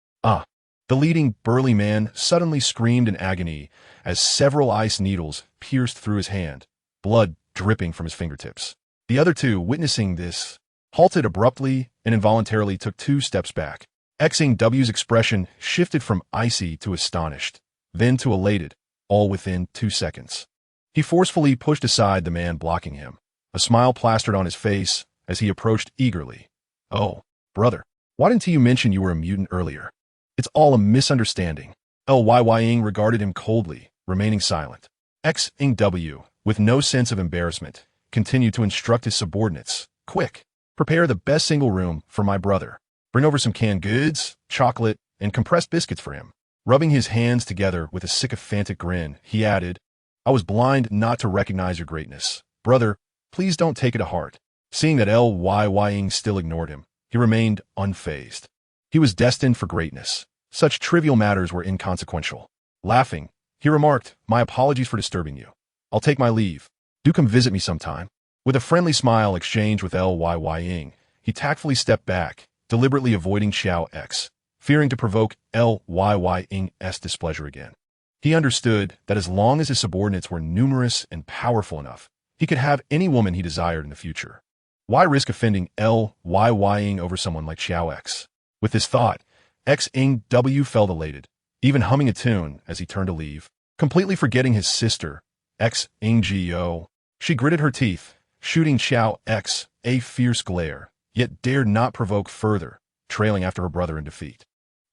The leading burly man suddenly screamed in agony as several ice needles pierced through his hand, blood dripping from his fingertips. The other two, witnessing this, halted abruptly and involuntarily took 2 steps back. XW's expression shifted from icy to astonished, then to elated, all within 2 seconds. He forcefully pushed aside the man blocking him. A smile plastered on his face as he approached eagerly. Oh, brother, why didn't you mention you were a mutant earlier? It's all a misunderstanding. Ying regarded him coldly, remaining silent. XW, with no sense of embarrassment, continued to instruct his subordinates. Quick, prepare the best single room for my brother. Bring over some canned goods, chocolate, and compressed biscuits for him. Rubbing his hands together with a sycophantic grin, he added, I was blind not to recognize your greatness. Brother, please don't take it to heart. Seeing that Ying still ignored him, he remained unfazed. He was destined for greatness. Such trivial matters were inconsequential. Laughing, he remarked, my apologies for disturbing you. I'll take my leave. Do come visit me sometime. With a friendly smile exchanged with Ying, he tactfully stepped back, deliberately avoiding Qiao X, fearing to provoke Ying's displeasure again. He understood that as long as his subordinates were numerous and powerful enough, he could have any woman he desired in the future. Why risk offending Ying over someone like Qiao X? With this thought, XW felt elated, even humming a tune as he turned to leave, completely forgetting his sister, XGO. She gritted her teeth, shooting Qiao X a fierce glare, yet dared not provoke further, trailing after her brother in defeat.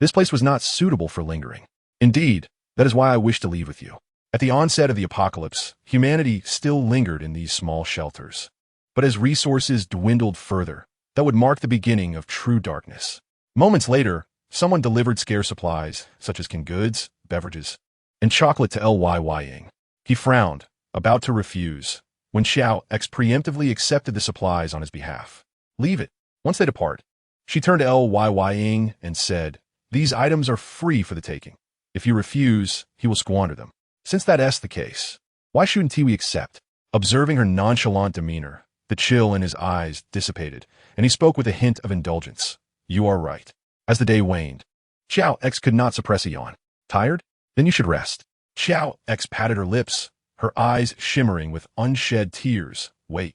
This place was not suitable for lingering. Indeed, that is why I wish to leave with you. At the onset of the apocalypse, humanity still lingered in these small shelters. But as resources dwindled further, that would mark the beginning of true darkness. Moments later, someone delivered scarce supplies, such as canned goods, beverages, and chocolate to Ying. He frowned, about to refuse, when Qiao X preemptively accepted the supplies on his behalf. Leave it. Once they depart, she turned to Ying and said, these items are free for the taking. If you refuse, he will squander them. Since that's the case, why shouldn't we accept? Observing her nonchalant demeanor, the chill in his eyes dissipated, and he spoke with a hint of indulgence. You are right. As the day waned, Qiao X could not suppress a yawn. Tired? Then you should rest. Qiao X patted her lips, her eyes shimmering with unshed tears. Wait.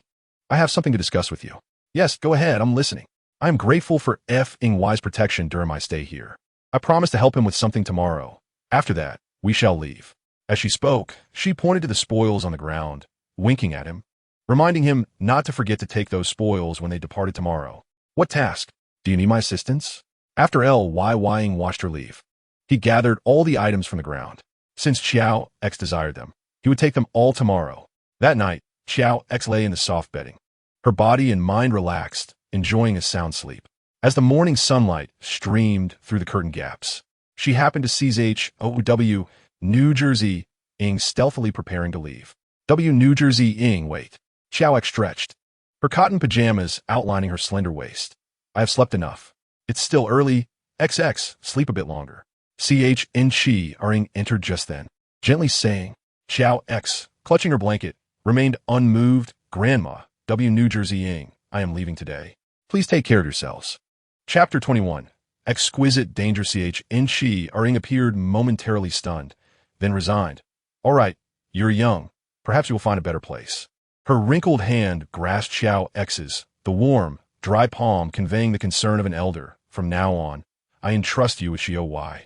I have something to discuss with you. Yes, go ahead, I'm listening. I am grateful for Y's protection during my stay here. I promise to help him with something tomorrow. After that, we shall leave. As she spoke, she pointed to the spoils on the ground, winking at him, reminding him not to forget to take those spoils when they departed tomorrow. What task? Do you need my assistance? After Ying watched her leave, he gathered all the items from the ground. Since Qiao X desired them, he would take them all tomorrow. That night, Qiao X lay in the soft bedding. Her body and mind relaxed, enjoying a sound sleep. As the morning sunlight streamed through the curtain gaps, she happened to seize W, New Jersey, Ing stealthily preparing to leave. W. New Jersey Ing, wait. Qiao X stretched, her cotton pajamas outlining her slender waist. I have slept enough. It's still early. XX, sleep a bit longer. Qiao Ing entered just then, gently saying. Qiao X, clutching her blanket, remained unmoved. Grandma, W. New Jersey Ing, I am leaving today. Please take care of yourselves. Chapter 21. Exquisite danger. Ing appeared momentarily stunned, then resigned. All right, you're young. Perhaps you'll find a better place. Her wrinkled hand grasped Qiao X's, the warm, dry palm conveying the concern of an elder. From now on, I entrust you with Qiao.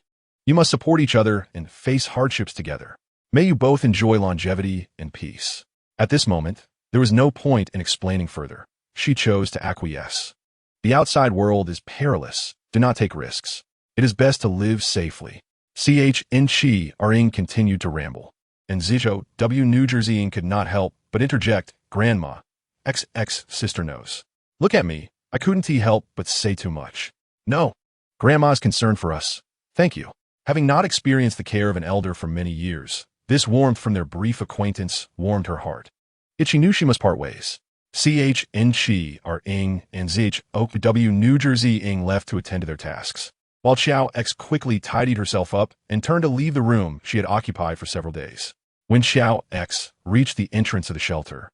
You must support each other and face hardships together. May you both enjoy longevity and peace. At this moment, there was no point in explaining further. She chose to acquiesce. The outside world is perilous. Do not take risks. It is best to live safely. Ing continued to ramble, and Zijo W. New Jersey Ing could not help but interject. Grandma, XX sister knows. Look at me. I couldn't help but say too much. No. Grandma's concerned for us. Thank you. Having not experienced the care of an elder for many years, this warmth from their brief acquaintance warmed her heart. Yet she knew she must part ways. Ing and Zich W. New Jersey Ing left to attend to their tasks, while Qiao X quickly tidied herself up and turned to leave the room she had occupied for several days. When Qiao X reached the entrance of the shelter,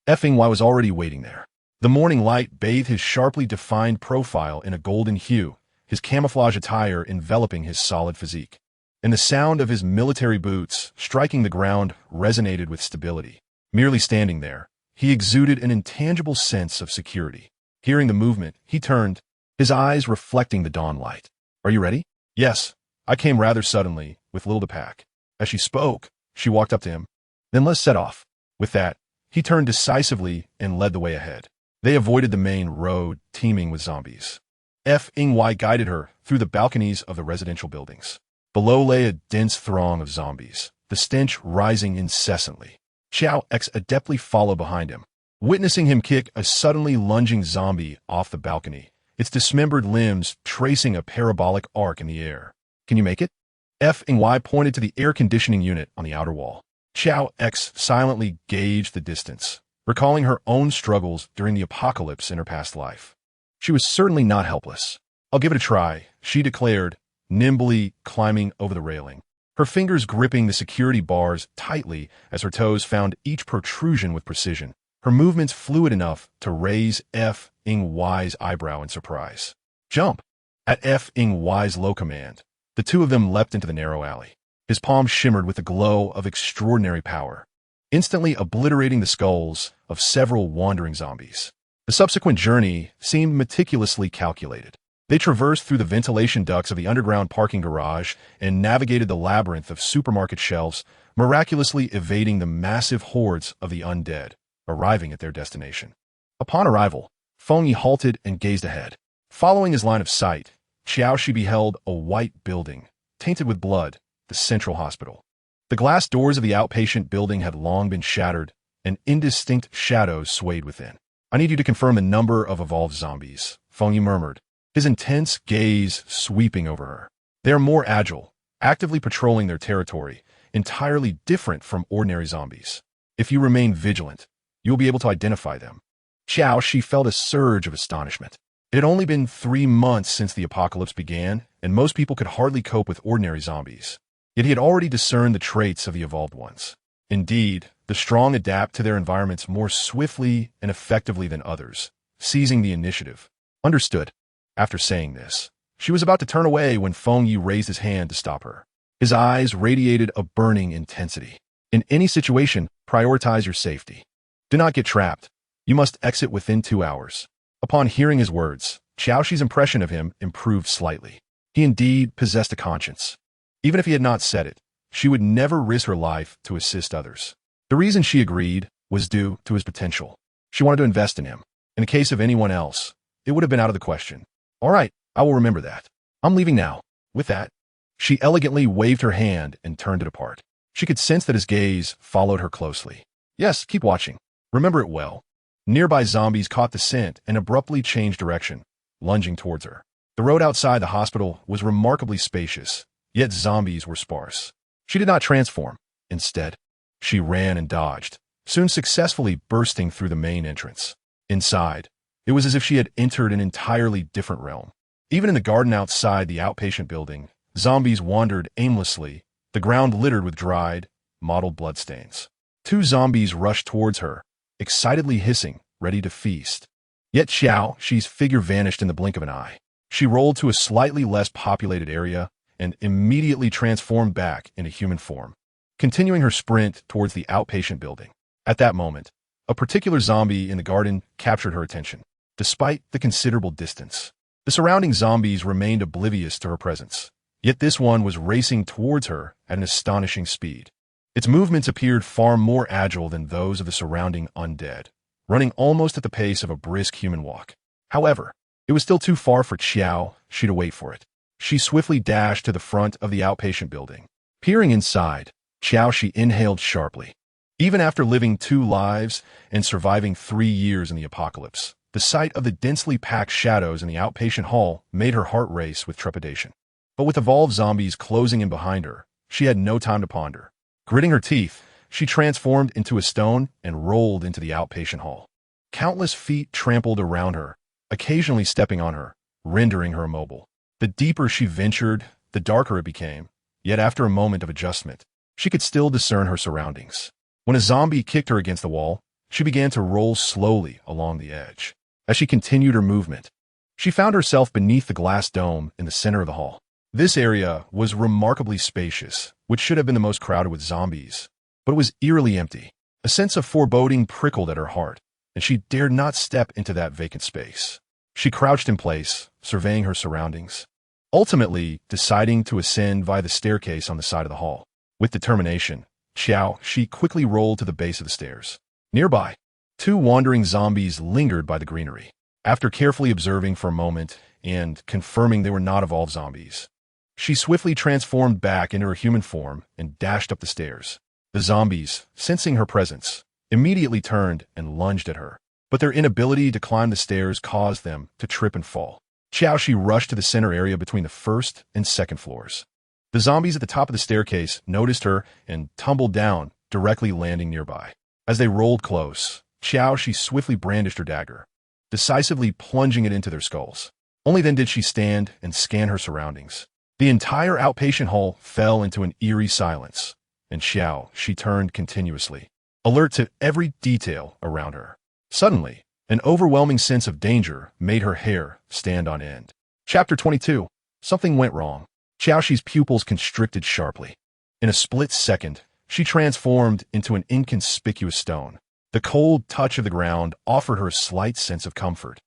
Y was already waiting there. The morning light bathed his sharply defined profile in a golden hue, his camouflage attire enveloping his solid physique. And the sound of his military boots striking the ground resonated with stability. Merely standing there, he exuded an intangible sense of security. Hearing the movement, he turned, his eyes reflecting the dawn light. Are you ready? Yes. I came rather suddenly, with little to pack. As she spoke, she walked up to him. Then let's set off. With that, he turned decisively and led the way ahead. They avoided the main road, teeming with zombies. Y guided her through the balconies of the residential buildings. Below lay a dense throng of zombies, the stench rising incessantly. Qiao X adeptly followed behind him, witnessing him kick a suddenly lunging zombie off the balcony, its dismembered limbs tracing a parabolic arc in the air. Can you make it? Y pointed to the air conditioning unit on the outer wall. Qiao X silently gauged the distance, recalling her own struggles during the apocalypse in her past life. She was certainly not helpless. I'll give it a try, she declared, nimbly climbing over the railing, her fingers gripping the security bars tightly as her toes found each protrusion with precision, her movements fluid enough to raise Y's eyebrow in surprise. Jump! At Y's low command, the two of them leapt into the narrow alley. His palm shimmered with the glow of extraordinary power, instantly obliterating the skulls of several wandering zombies. The subsequent journey seemed meticulously calculated. They traversed through the ventilation ducts of the underground parking garage and navigated the labyrinth of supermarket shelves, miraculously evading the massive hordes of the undead, arriving at their destination. Upon arrival, Feng Yi halted and gazed ahead. Following his line of sight, Qiao Xi beheld a white building, tainted with blood, the central hospital. The glass doors of the outpatient building had long been shattered, and indistinct shadows swayed within. I need you to confirm the number of evolved zombies, Feng Yi murmured, his intense gaze sweeping over her. They are more agile, actively patrolling their territory, entirely different from ordinary zombies. If you remain vigilant, you will be able to identify them. Qiao Xi felt a surge of astonishment. It had only been 3 months since the apocalypse began, and most people could hardly cope with ordinary zombies. Yet he had already discerned the traits of the evolved ones. Indeed, the strong adapt to their environments more swiftly and effectively than others, seizing the initiative. Understood. After saying this, She was about to turn away when Feng Yi raised his hand to stop her. His eyes radiated a burning intensity. In any situation, prioritize your safety. Do not get trapped. You must exit within 2 hours. Upon hearing his words, Qiao Xi's impression of him improved slightly. He indeed possessed a conscience. Even if he had not said it, she would never risk her life to assist others. The reason she agreed was due to his potential. She wanted to invest in him. In the case of anyone else, it would have been out of the question. All right, I will remember that. I'm leaving now. With that, she elegantly waved her hand and turned to depart. She could sense that his gaze followed her closely. Yes, keep watching. Remember it well. Nearby zombies caught the scent and abruptly changed direction, lunging towards her. The road outside the hospital was remarkably spacious, yet zombies were sparse. She did not transform. Instead, she ran and dodged, soon successfully bursting through the main entrance. Inside, it was as if she had entered an entirely different realm. Even in the garden outside the outpatient building, zombies wandered aimlessly, the ground littered with dried, mottled bloodstains. 2 zombies rushed towards her, excitedly hissing, ready to feast. Yet Qiao Xi's figure vanished in the blink of an eye. She rolled to a slightly less populated area and immediately transformed back into human form, continuing her sprint towards the outpatient building. At that moment, a particular zombie in the garden captured her attention. Despite the considerable distance, the surrounding zombies remained oblivious to her presence. Yet this one was racing towards her at an astonishing speed. Its movements appeared far more agile than those of the surrounding undead, running almost at the pace of a brisk human walk. However, it was still too far for Qiao Xi to wait for it. She swiftly dashed to the front of the outpatient building. Peering inside, Qiao Xi inhaled sharply. Even after living 2 lives and surviving 3 years in the apocalypse, the sight of the densely packed shadows in the outpatient hall made her heart race with trepidation. But with evolved zombies closing in behind her, she had no time to ponder. Gritting her teeth, she transformed into a stone and rolled into the outpatient hall. Countless feet trampled around her, occasionally stepping on her, rendering her immobile. The deeper she ventured, the darker it became, yet after a moment of adjustment, she could still discern her surroundings. When a zombie kicked her against the wall, she began to roll slowly along the edge. As she continued her movement, she found herself beneath the glass dome in the center of the hall. This area was remarkably spacious, which should have been the most crowded with zombies, but it was eerily empty. A sense of foreboding prickled at her heart, and she dared not step into that vacant space. She crouched in place, surveying her surroundings, ultimately deciding to ascend via the staircase on the side of the hall. With determination, Qiao Xi quickly rolled to the base of the stairs. Nearby, 2 wandering zombies lingered by the greenery. After carefully observing for a moment and confirming they were not evolved zombies, she swiftly transformed back into her human form and dashed up the stairs. The zombies, sensing her presence, immediately turned and lunged at her, but their inability to climb the stairs caused them to trip and fall. Qiao Xi rushed to the center area between the 1st and 2nd floors. The zombies at the top of the staircase noticed her and tumbled down, directly landing nearby. As they rolled close, Qiao Xi swiftly brandished her dagger, decisively plunging it into their skulls. Only then did she stand and scan her surroundings. The entire outpatient hall fell into an eerie silence, and Qiao Xi turned continuously, alert to every detail around her. Suddenly, an overwhelming sense of danger made her hair stand on end. Chapter 22. Something went wrong. Qiao Xi's pupils constricted sharply. In a split second, she transformed into an inconspicuous stone. The cold touch of the ground offered her a slight sense of comfort,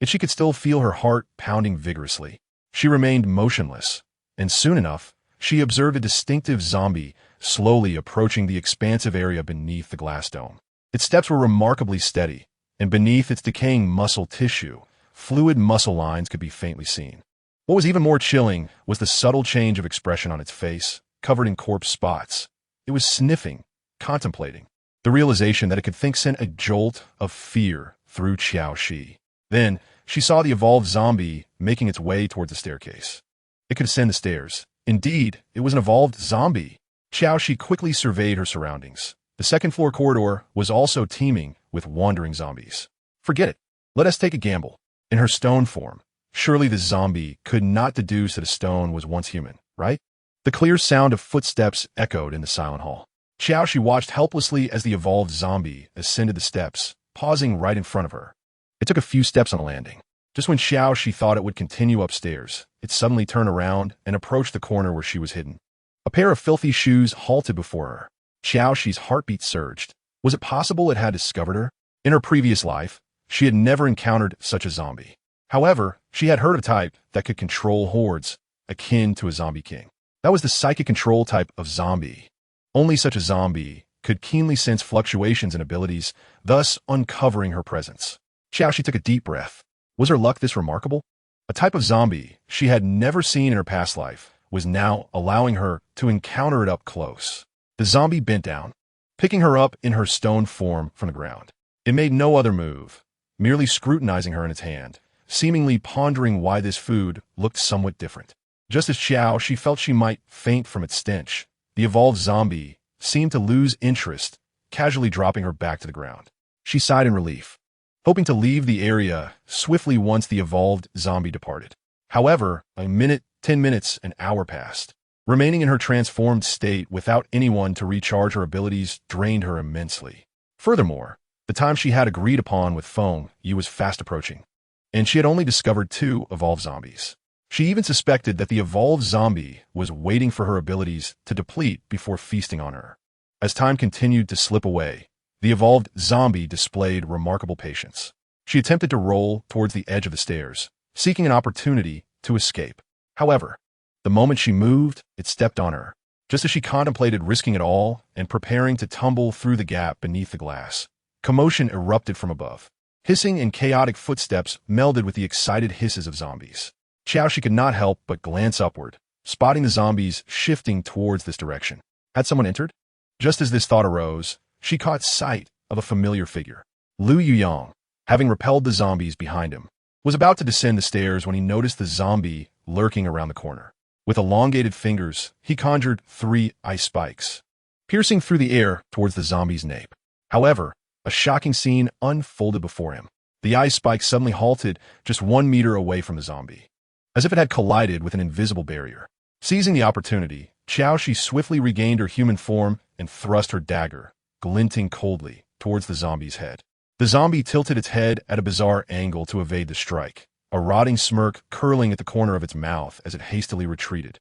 yet she could still feel her heart pounding vigorously. She remained motionless, and soon enough, she observed a distinctive zombie slowly approaching the expansive area beneath the glass dome. Its steps were remarkably steady, and beneath its decaying muscle tissue, fluid muscle lines could be faintly seen. What was even more chilling was the subtle change of expression on its face, covered in corpse spots. It was sniffing, contemplating. The realization that it could think sent a jolt of fear through Qiao Xi. Then, she saw the evolved zombie making its way towards the staircase. It could ascend the stairs. Indeed, it was an evolved zombie. Qiao Xi quickly surveyed her surroundings. The 2nd floor corridor was also teeming with wandering zombies. Forget it. Let us take a gamble. In her stone form, surely the zombie could not deduce that a stone was once human, right? The clear sound of footsteps echoed in the silent hall. Qiao Xi watched helplessly as the evolved zombie ascended the steps, pausing right in front of her. It took a few steps on the landing. Just when Qiao Xi thought it would continue upstairs, it suddenly turned around and approached the corner where she was hidden. A pair of filthy shoes halted before her. Qiao Xi's heartbeat surged. Was it possible it had discovered her? In her previous life, she had never encountered such a zombie. However, she had heard of a type that could control hordes, akin to a zombie king. That was the psychic control type of zombie. Only such a zombie could keenly sense fluctuations in abilities, thus uncovering her presence. Qiao Xi took a deep breath. Was her luck this remarkable? A type of zombie she had never seen in her past life was now allowing her to encounter it up close. The zombie bent down, picking her up in her stone form from the ground. It made no other move, merely scrutinizing her in its hand, seemingly pondering why this food looked somewhat different. Just as Qiao Xi felt she might faint from its stench, the evolved zombie seemed to lose interest, casually dropping her back to the ground. She sighed in relief, hoping to leave the area swiftly once the evolved zombie departed. However, a minute, 10 minutes, an hour passed. Remaining in her transformed state without anyone to recharge her abilities drained her immensely. Furthermore, the time she had agreed upon with Feng Yu was fast approaching, and she had only discovered 2 evolved zombies. She even suspected that the evolved zombie was waiting for her abilities to deplete before feasting on her. As time continued to slip away, the evolved zombie displayed remarkable patience. She attempted to roll towards the edge of the stairs, seeking an opportunity to escape. However, the moment she moved, it stepped on her. Just as she contemplated risking it all and preparing to tumble through the gap beneath the glass, commotion erupted from above. Hissing and chaotic footsteps melded with the excited hisses of zombies. Qiao Xi could not help but glance upward, spotting the zombies shifting towards this direction. Had someone entered? Just as this thought arose, she caught sight of a familiar figure. Lu Yuyang, having repelled the zombies behind him, was about to descend the stairs when he noticed the zombie lurking around the corner. With elongated fingers, he conjured 3 ice spikes, piercing through the air towards the zombie's nape. However, a shocking scene unfolded before him. The ice spike suddenly halted just 1 meter away from the zombie, as if it had collided with an invisible barrier. Seizing the opportunity, Qiao Xi swiftly regained her human form and thrust her dagger, glinting coldly, towards the zombie's head. The zombie tilted its head at a bizarre angle to evade the strike, a rotting smirk curling at the corner of its mouth as it hastily retreated,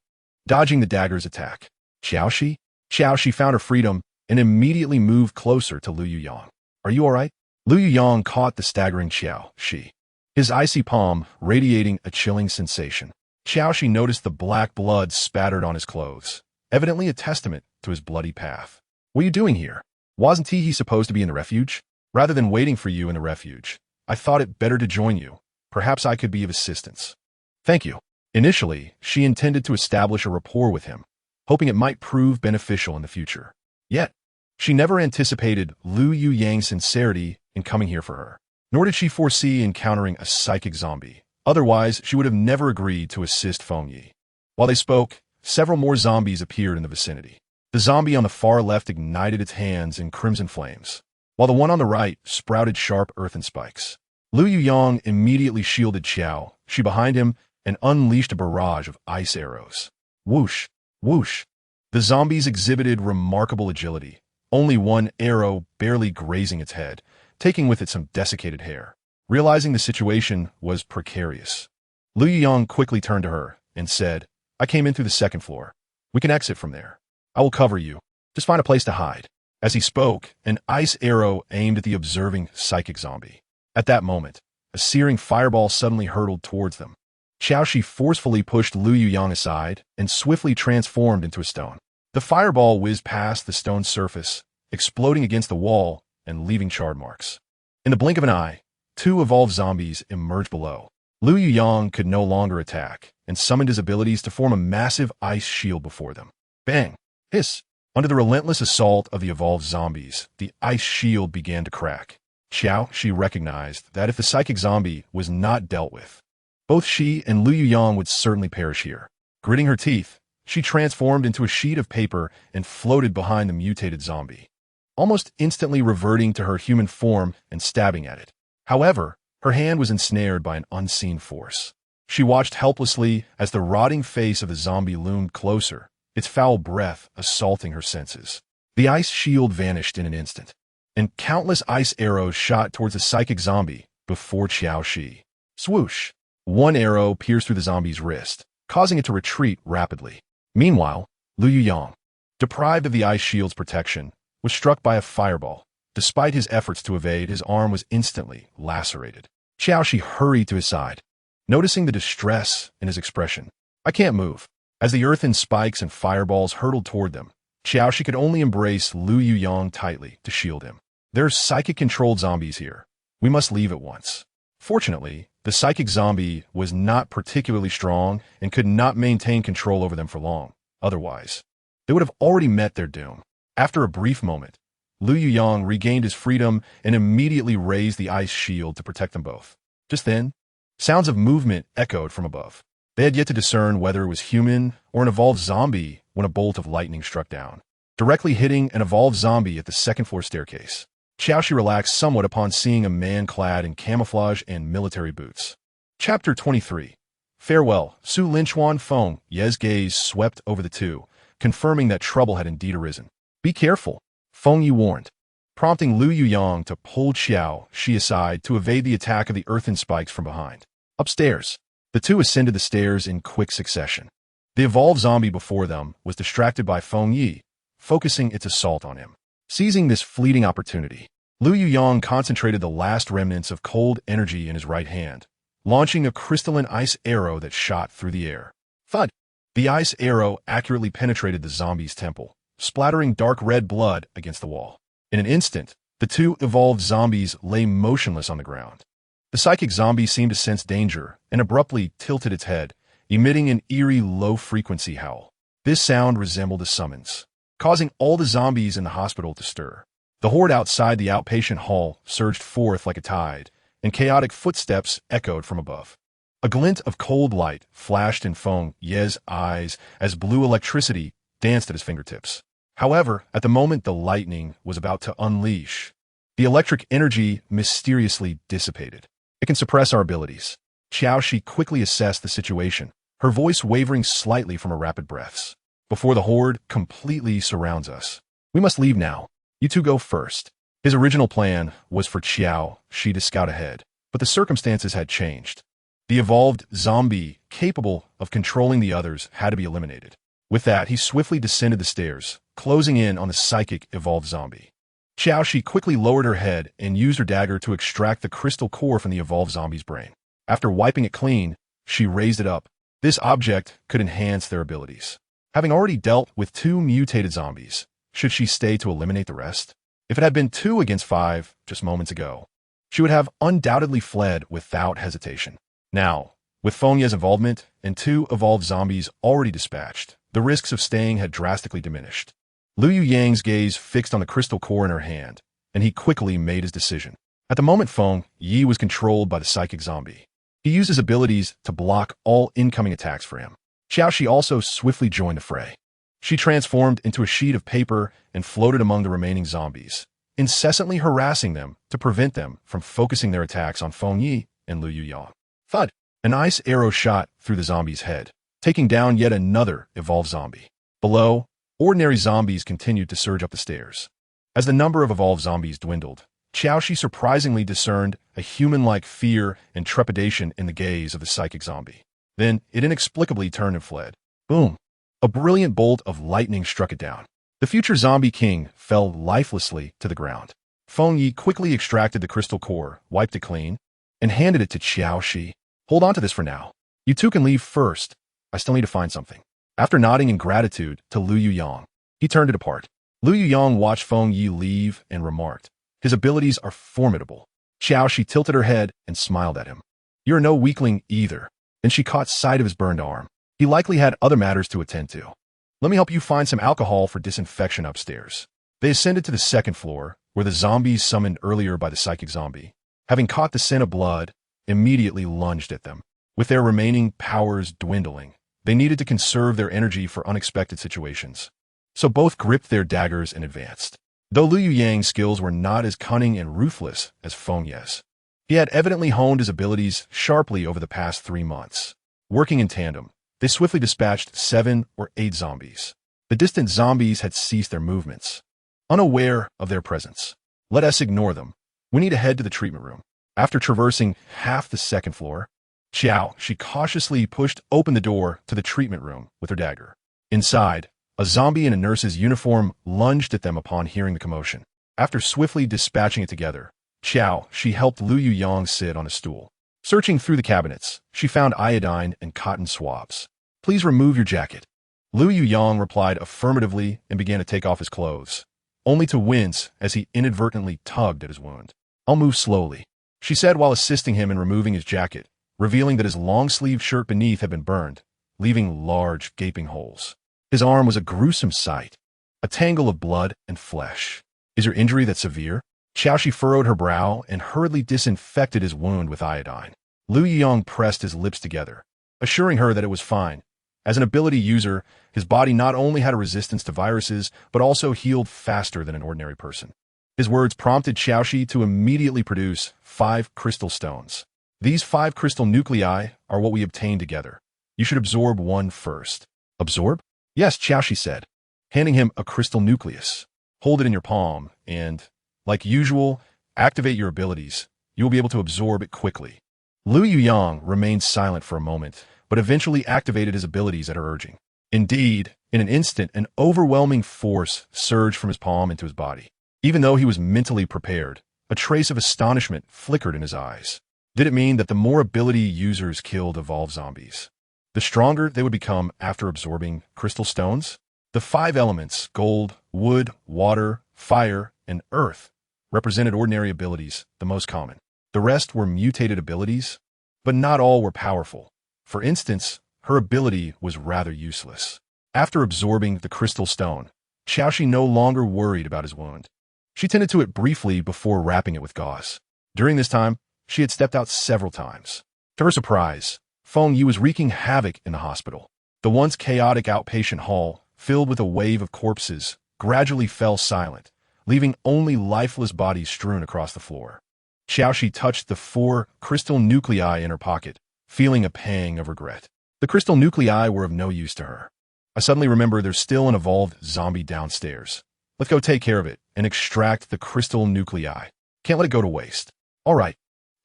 dodging the dagger's attack. Qiao Xi? Qiao Xi found her freedom and immediately moved closer to Lu Yuyang. Are you all right? Lu Yuyang caught the staggering Qiao Xi, his icy palm radiating a chilling sensation. Qiao Xi noticed the black blood spattered on his clothes, evidently a testament to his bloody path. What are you doing here? Wasn't he supposed to be in the refuge? Rather than waiting for you in the refuge, I thought it better to join you. Perhaps I could be of assistance. Thank you. Initially, she intended to establish a rapport with him, hoping it might prove beneficial in the future. Yet, she never anticipated Lu Yuyang's sincerity in coming here for her, nor did she foresee encountering a psychic zombie. Otherwise, she would have never agreed to assist Feng Yi. While they spoke, several more zombies appeared in the vicinity. The zombie on the far left ignited its hands in crimson flames, while the one on the right sprouted sharp earthen spikes. Lu Yuyang immediately shielded Qiao Xi behind him and unleashed a barrage of ice arrows. Whoosh, whoosh. The zombies exhibited remarkable agility, only one arrow barely grazing its head, taking with it some desiccated hair. Realizing the situation was precarious, Lu Yuyang quickly turned to her and said, I came in through the 2nd floor. We can exit from there. I will cover you. Just find a place to hide. As he spoke, an ice arrow aimed at the observing psychic zombie. At that moment, a searing fireball suddenly hurtled towards them. Qiao Xi forcefully pushed Lu Yuyang aside and swiftly transformed into a stone. The fireball whizzed past the stone's surface, exploding against the wall and leaving charred marks. In the blink of an eye, 2 evolved zombies emerged below. Lu Yuyang could no longer attack and summoned his abilities to form a massive ice shield before them. Bang! Hiss! Under the relentless assault of the evolved zombies, the ice shield began to crack. Qiao Xi recognized that if the psychic zombie was not dealt with, both she and Lu Yuyang would certainly perish here. Gritting her teeth, she transformed into a sheet of paper and floated behind the mutated zombie, almost instantly reverting to her human form and stabbing at it. However, her hand was ensnared by an unseen force. She watched helplessly as the rotting face of the zombie loomed closer, its foul breath assaulting her senses. The ice shield vanished in an instant, and countless ice arrows shot towards the psychic zombie before Qiao Xi. Swoosh! One arrow pierced through the zombie's wrist, causing it to retreat rapidly. Meanwhile, Lu Yuyang, deprived of the ice shield's protection, was struck by a fireball. Despite his efforts to evade, his arm was instantly lacerated. Qiao Xi hurried to his side, noticing the distress in his expression. I can't move. As the earthen spikes and fireballs hurtled toward them, Qiao Xi could only embrace Lu Yuyang tightly to shield him. There's psychic-controlled zombies here. We must leave at once. Fortunately, the psychic zombie was not particularly strong and could not maintain control over them for long. Otherwise, they would have already met their doom. After a brief moment, Lu Yuyang regained his freedom and immediately raised the ice shield to protect them both. Just then, sounds of movement echoed from above. They had yet to discern whether it was human or an evolved zombie when a bolt of lightning struck down, directly hitting an evolved zombie at the second-floor staircase. Qiao Xi relaxed somewhat upon seeing a man clad in camouflage and military boots. Chapter 23. Farewell, Su Linchuan Feng. Ye's gaze swept over the two, confirming that trouble had indeed arisen. Be careful, Feng Yi warned, prompting Lu Yuyang to pull Qiao Xi aside to evade the attack of the earthen spikes from behind. Upstairs, the two ascended the stairs in quick succession. The evolved zombie before them was distracted by Feng Yi, focusing its assault on him. Seizing this fleeting opportunity, Lu Yuyang concentrated the last remnants of cold energy in his right hand, launching a crystalline ice arrow that shot through the air. Thud! The ice arrow accurately penetrated the zombie's temple, splattering dark red blood against the wall. In an instant, the two evolved zombies lay motionless on the ground. The psychic zombie seemed to sense danger and abruptly tilted its head, emitting an eerie low-frequency howl. This sound resembled a summons, causing all the zombies in the hospital to stir. The horde outside the outpatient hall surged forth like a tide, and chaotic footsteps echoed from above. A glint of cold light flashed in Feng Ye's eyes as blue electricity danced at his fingertips. However, at the moment the lightning was about to unleash, the electric energy mysteriously dissipated. It can suppress our abilities. Qiao Xi quickly assessed the situation, her voice wavering slightly from her rapid breaths. Before the horde completely surrounds us. We must leave now. You two go first. His original plan was for Qiao Xi to scout ahead, but the circumstances had changed. The evolved zombie, capable of controlling the others, had to be eliminated. With that, he swiftly descended the stairs, closing in on the psychic evolved zombie. Qiao Xi quickly lowered her head and used her dagger to extract the crystal core from the evolved zombie's brain. After wiping it clean, she raised it up. This object could enhance their abilities. Having already dealt with 2 mutated zombies, should she stay to eliminate the rest? If it had been 2 against 5 just moments ago, she would have undoubtedly fled without hesitation. Now, with Feng Ye's involvement and 2 evolved zombies already dispatched, the risks of staying had drastically diminished. Lu Yuyang's gaze fixed on the crystal core in her hand, and he quickly made his decision. At the moment, Feng Yi was controlled by the psychic zombie. He used his abilities to block all incoming attacks for him. Qiao Xi also swiftly joined the fray. She transformed into a sheet of paper and floated among the remaining zombies, incessantly harassing them to prevent them from focusing their attacks on Feng Yi and Lu Yuyang. Thud! An ice arrow shot through the zombie's head, taking down yet another evolved zombie. Below, ordinary zombies continued to surge up the stairs. As the number of evolved zombies dwindled, Qiao Xi surprisingly discerned a human-like fear and trepidation in the gaze of the psychic zombie. Then, it inexplicably turned and fled. Boom! A brilliant bolt of lightning struck it down. The future zombie king fell lifelessly to the ground. Feng Yi quickly extracted the crystal core, wiped it clean, and handed it to Qiao Xi. Hold on to this for now. You two can leave first. I still need to find something. After nodding in gratitude to Lu Yuyang, he turned it apart. Lu Yuyang watched Feng Yi leave and remarked, his abilities are formidable. Qiao Xi tilted her head and smiled at him. You're no weakling either. Then she caught sight of his burned arm. He likely had other matters to attend to. Let me help you find some alcohol for disinfection upstairs. They ascended to the second floor, where the zombies summoned earlier by the psychic zombie, having caught the scent of blood, immediately lunged at them. With their remaining powers dwindling, they needed to conserve their energy for unexpected situations. So both gripped their daggers and advanced. Though Lu Yuyang's skills were not as cunning and ruthless as Feng Ye's, he had evidently honed his abilities sharply over the past 3 months. Working in tandem, they swiftly dispatched 7 or 8 zombies. The distant zombies had ceased their movements, unaware of their presence. Let us ignore them. We need to head to the treatment room. After traversing half the second floor, Qiao Xi cautiously pushed open the door to the treatment room with her dagger. Inside, a zombie in a nurse's uniform lunged at them upon hearing the commotion. After swiftly dispatching it together, Qiao Xi helped Lu Yuyang sit on a stool. Searching through the cabinets, she found iodine and cotton swabs. "Please remove your jacket." Lu Yuyang replied affirmatively and began to take off his clothes, only to wince as he inadvertently tugged at his wound. "I'll move slowly," she said while assisting him in removing his jacket, revealing that his long-sleeved shirt beneath had been burned, leaving large, gaping holes. His arm was a gruesome sight, a tangle of blood and flesh. "Is your injury that severe?" Qiao Xi furrowed her brow and hurriedly disinfected his wound with iodine. Lu Yuyang pressed his lips together, assuring her that it was fine. As an ability user, his body not only had a resistance to viruses, but also healed faster than an ordinary person. His words prompted Qiao Xi to immediately produce 5 crystal stones. "These 5 crystal nuclei are what we obtained together. You should absorb one first." "Absorb?" "Yes," Qiao Xi said, handing him a crystal nucleus. "Hold it in your palm and, like usual, activate your abilities. You will be able to absorb it quickly." Lu Yuyang remained silent for a moment, but eventually activated his abilities at her urging. Indeed, in an instant, an overwhelming force surged from his palm into his body. Even though he was mentally prepared, a trace of astonishment flickered in his eyes. Did it mean that the more ability users killed evolved zombies, the stronger they would become after absorbing crystal stones? The 5 elements, gold, wood, water, fire, and earth, represented ordinary abilities, the most common. The rest were mutated abilities, but not all were powerful. For instance, her ability was rather useless. After absorbing the crystal stone, Qiao Xi no longer worried about his wound. She tended to it briefly before wrapping it with gauze. During this time, she had stepped out several times. To her surprise, Feng Yu was wreaking havoc in the hospital. The once chaotic outpatient hall, filled with a wave of corpses, gradually fell silent, leaving only lifeless bodies strewn across the floor. Qiao Xi touched the 4 crystal nuclei in her pocket, feeling a pang of regret. The crystal nuclei were of no use to her. "I suddenly remember there's still an evolved zombie downstairs. Let's go take care of it and extract the crystal nuclei. Can't let it go to waste." "All right."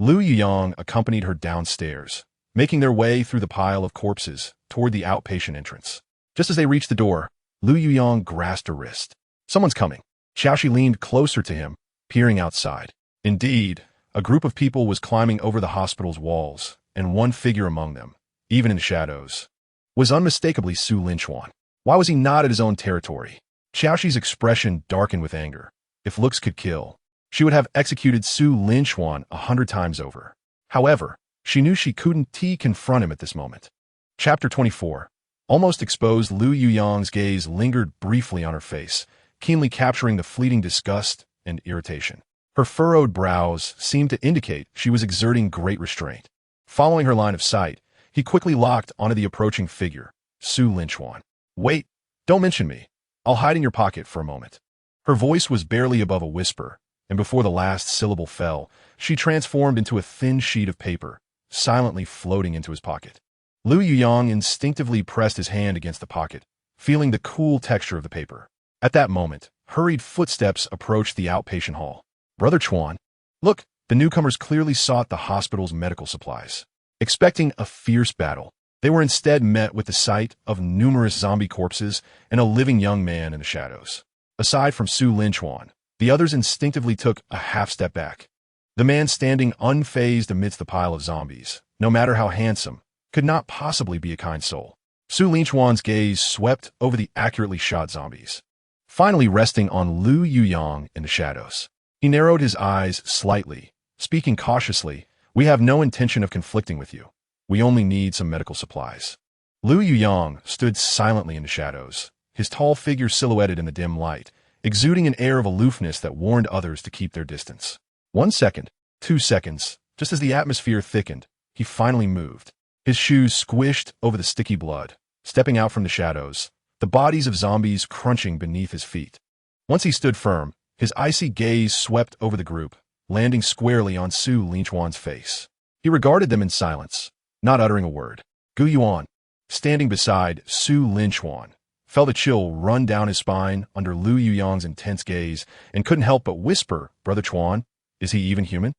Lu Yuyang accompanied her downstairs, making their way through the pile of corpses toward the outpatient entrance. Just as they reached the door, Lu Yuyang grasped her wrist. "Someone's coming." Qiao Xi leaned closer to him, peering outside. Indeed, a group of people was climbing over the hospital's walls, and one figure among them, even in the shadows, was unmistakably Su Qianqian. Why was he not at his own territory? Qiao Xi's expression darkened with anger. If looks could kill, she would have executed Su Qianqian 100 times over. However, she knew she couldn't confront him at this moment. Chapter 24. Almost exposed, Lu Yuyang's gaze lingered briefly on her face, keenly capturing the fleeting disgust and irritation. Her furrowed brows seemed to indicate she was exerting great restraint. Following her line of sight, he quickly locked onto the approaching figure, Su Qianqian. "Wait, don't mention me. I'll hide in your pocket for a moment." Her voice was barely above a whisper, and before the last syllable fell, she transformed into a thin sheet of paper, silently floating into his pocket. Lu Yuyang instinctively pressed his hand against the pocket, feeling the cool texture of the paper. At that moment, hurried footsteps approached the outpatient hall. "Brother Chuan." "Look," the newcomers clearly sought the hospital's medical supplies. Expecting a fierce battle, they were instead met with the sight of numerous zombie corpses and a living young man in the shadows. Aside from Su Qianqian, the others instinctively took a half step back. The man standing unfazed amidst the pile of zombies, no matter how handsome, could not possibly be a kind soul. Su Qianqian's gaze swept over the accurately shot zombies, finally resting on Lu Yuyang in the shadows. He narrowed his eyes slightly, speaking cautiously. "We have no intention of conflicting with you. We only need some medical supplies." Lu Yuyang stood silently in the shadows, his tall figure silhouetted in the dim light, exuding an air of aloofness that warned others to keep their distance. 1 second, 2 seconds, just as the atmosphere thickened, he finally moved. His shoes squished over the sticky blood, stepping out from the shadows, the bodies of zombies crunching beneath his feet. Once he stood firm, his icy gaze swept over the group, landing squarely on Su Qianqian's face. He regarded them in silence, not uttering a word. Gu Yuan, standing beside Su Qianqian, felt a chill run down his spine under Lu Yuyang's intense gaze and couldn't help but whisper, "Brother Chuan, is he even human?"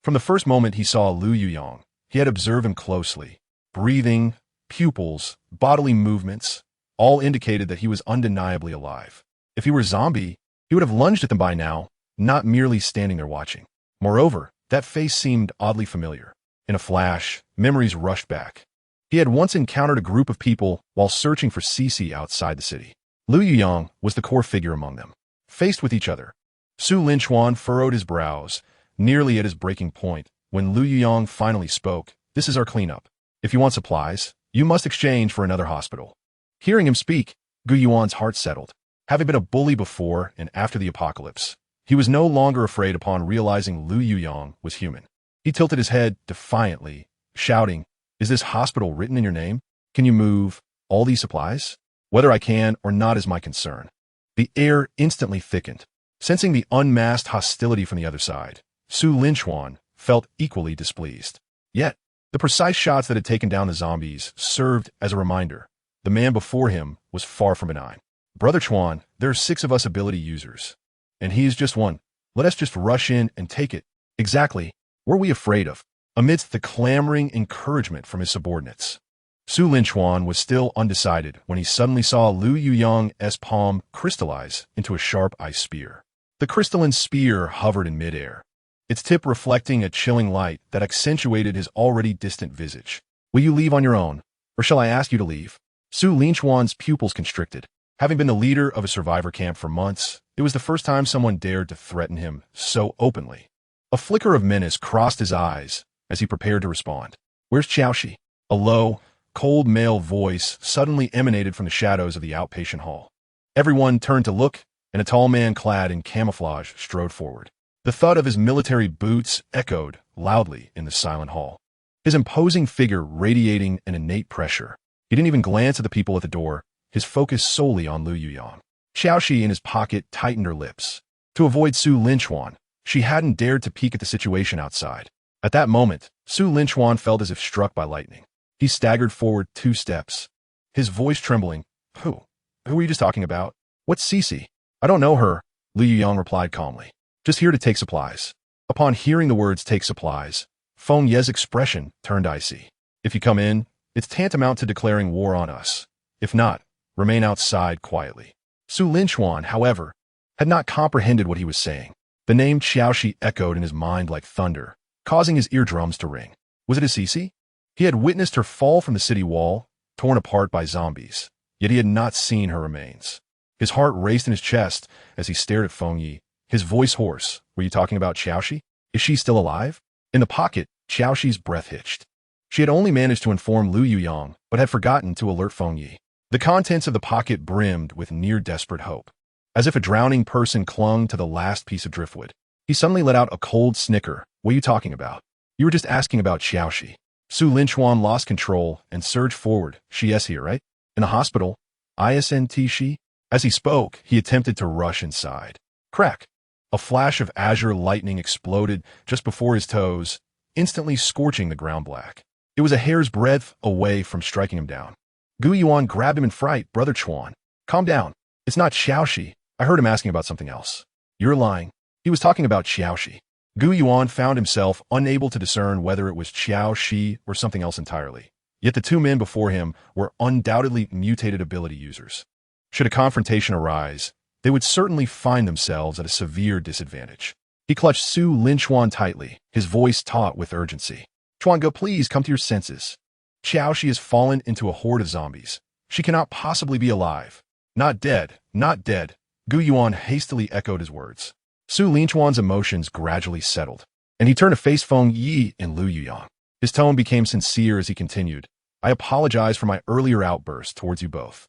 From the first moment he saw Lu Yuyang, he had observed him closely. Breathing, pupils, bodily movements, all indicated that he was undeniably alive. If he were a zombie, he would have lunged at them by now, not merely standing there watching. Moreover, that face seemed oddly familiar. In a flash, memories rushed back. He had once encountered a group of people while searching for Cici outside the city. Lu Yuyang was the core figure among them. Faced with each other, Su Qianqian furrowed his brows, nearly at his breaking point, when Lu Yuyang finally spoke. "This is our cleanup. If you want supplies, you must exchange for another hospital." Hearing him speak, Gu Yuan's heart settled. Having been a bully before and after the apocalypse, he was no longer afraid upon realizing Lu Yuyang was human. He tilted his head defiantly, shouting, "Is this hospital written in your name? Can you move all these supplies? Whether I can or not is my concern." The air instantly thickened. Sensing the unmasked hostility from the other side, Su Qianqian felt equally displeased. Yet, the precise shots that had taken down the zombies served as a reminder. The man before him was far from benign. "Brother Chuan, there are 6 of us ability users, and he is just one. Let us just rush in and take it." "Exactly. What are we afraid of?" Amidst the clamoring encouragement from his subordinates, Su Qianqian was still undecided when he suddenly saw Lu Yuyang's palm crystallize into a sharp ice spear. The crystalline spear hovered in midair, its tip reflecting a chilling light that accentuated his already distant visage. "Will you leave on your own, or shall I ask you to leave?" Su Qianqian's pupils constricted. Having been the leader of a survivor camp for months, it was the first time someone dared to threaten him so openly. A flicker of menace crossed his eyes as he prepared to respond. "Where's Qiao Xi?" A low, cold male voice suddenly emanated from the shadows of the outpatient hall. Everyone turned to look, and a tall man clad in camouflage strode forward. The thud of his military boots echoed loudly in the silent hall, his imposing figure radiating an innate pressure. He didn't even glance at the people at the door, his focus solely on Lu Yuyang. Qiao Xi in his pocket tightened her lips. To avoid Su Qianqian, she hadn't dared to peek at the situation outside. At that moment, Su Qianqian felt as if struck by lightning. He staggered forward 2 steps, his voice trembling. Who were you just talking about? What's Cici?" "I don't know her," Lu Yuyang replied calmly. "Just here to take supplies." Upon hearing the words "take supplies," Feng Ye's expression turned icy. "If you come in, it's tantamount to declaring war on us. If not, remain outside quietly." Su Qianqian, however, had not comprehended what he was saying. The name Qiao Xi echoed in his mind like thunder, causing his eardrums to ring. Was it a Cici? He had witnessed her fall from the city wall, torn apart by zombies, yet he had not seen her remains. His heart raced in his chest as he stared at Feng Yi, his voice hoarse. "Were you talking about Qiao Xi? Is she still alive?" In the pocket, Qiao Xi's breath hitched. She had only managed to inform Lu Yuyang, but had forgotten to alert Feng Yi. The contents of the pocket brimmed with near-desperate hope. As if a drowning person clung to the last piece of driftwood, he suddenly let out a cold snicker. "What are you talking about? You were just asking about Qiao Xi." Su Qianqian lost control and surged forward. "She's here, right? In the hospital? Isn't she?" As he spoke, he attempted to rush inside. Crack! A flash of azure lightning exploded just before his toes, instantly scorching the ground black. It was a hair's breadth away from striking him down. Gu Yuan grabbed him in fright. "Brother Chuan, calm down. It's not Qiao Xi. I heard him asking about something else." "You're lying. He was talking about Qiao Xi." Gu Yuan found himself unable to discern whether it was Qiao Xi or something else entirely. Yet the 2 men before him were undoubtedly mutated ability users. Should a confrontation arise, they would certainly find themselves at a severe disadvantage. He clutched Su Qianqian tightly, his voice taut with urgency. "Chuan, go, please come to your senses. Qiao Xi has fallen into a horde of zombies. She cannot possibly be alive." "Not dead, not dead." Gu Yuan hastily echoed his words. Su Qianqian's emotions gradually settled, and he turned to face Feng Yi and Lu Yuyang. His tone became sincere as he continued. "I apologize for my earlier outburst towards you both.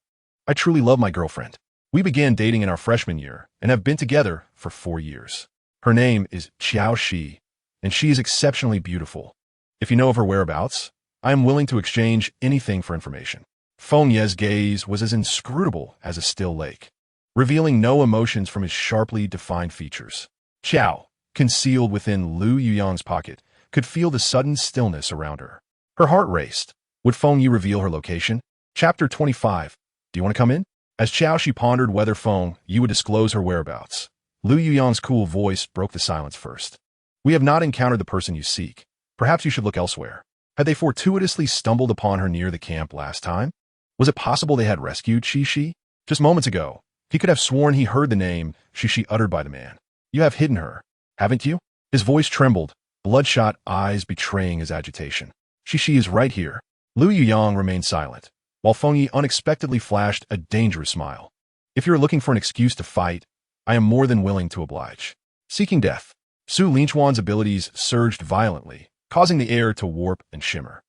I truly love my girlfriend. We began dating in our freshman year and have been together for 4 years. Her name is Qiao Xi, and she is exceptionally beautiful. If you know of her whereabouts, I am willing to exchange anything for information." Feng Ye's gaze was as inscrutable as a still lake, revealing no emotions from his sharply defined features. Qiao, concealed within Lu Yuyang's pocket, could feel the sudden stillness around her. Her heart raced. Would Feng Yi reveal her location? Chapter 25. Do you want to come in? As Qiao Xi pondered whether Feng Yi would disclose her whereabouts, Lu Yuyang's cool voice broke the silence first. We have not encountered the person you seek. Perhaps you should look elsewhere. Had they fortuitously stumbled upon her near the camp last time? Was it possible they had rescued Xi? Just moments ago, he could have sworn he heard the name Xi uttered by the man. You have hidden her, haven't you? His voice trembled, bloodshot eyes betraying his agitation. Xi is right here. Lu Yuyang remained silent, while Feng Yi unexpectedly flashed a dangerous smile. If you're looking for an excuse to fight, I am more than willing to oblige. Seeking death. Su Qianqian's abilities surged violently, causing the air to warp and shimmer.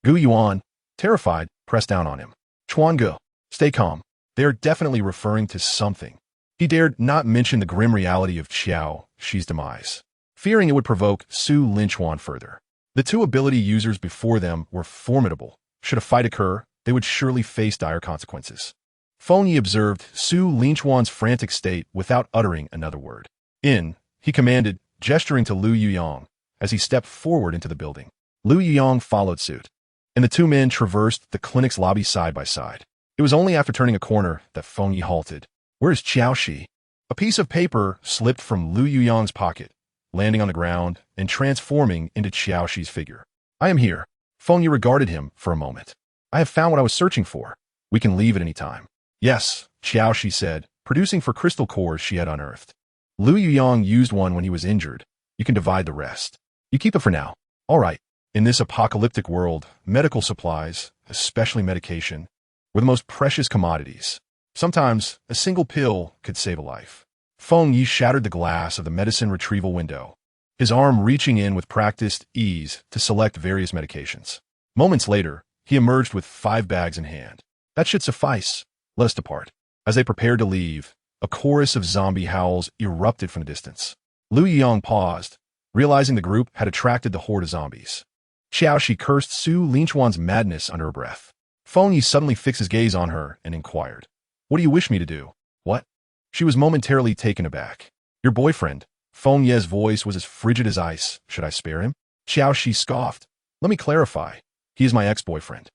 Gu Yuan, terrified, pressed down on him. Chuange, stay calm. They are definitely referring to something. He dared not mention the grim reality of Qiao Xi's demise, fearing it would provoke Su Qianqian further. The two ability users before them were formidable. Should a fight occur, they would surely face dire consequences. Feng Yi observed Su Qianqian's frantic state without uttering another word. He commanded, gesturing to Lu Yuyang, as he stepped forward into the building. Lu Yuyang followed suit, and the two men traversed the clinic's lobby side by side. It was only after turning a corner that Feng Yi halted. Where is Qiao Xi? A piece of paper slipped from Lu Yuyang's pocket, landing on the ground and transforming into Qiao Xi's figure. I am here. Feng Yi regarded him for a moment. I have found what I was searching for. We can leave at any time. Yes, Qiao Xi said, producing for crystal cores she had unearthed. Lu Yuyang used one when he was injured. You can divide the rest. You keep it for now. All right. In this apocalyptic world, medical supplies, especially medication, were the most precious commodities. Sometimes, a single pill could save a life. Feng Yi shattered the glass of the medicine retrieval window, his arm reaching in with practiced ease to select various medications. Moments later, he emerged with 5 bags in hand. That should suffice. Let us depart. As they prepared to leave, a chorus of zombie howls erupted from the distance. Lu Yuyang paused, realizing the group had attracted the horde of zombies. Qiao Xi cursed Su Qianqian's madness under her breath. Feng Yi suddenly fixed his gaze on her and inquired, "What do you wish me to do?" "What?" She was momentarily taken aback. "Your boyfriend." Feng Yi's voice was as frigid as ice. "Should I spare him?" Qiao Xi scoffed. "Let me clarify. He is my ex-boyfriend.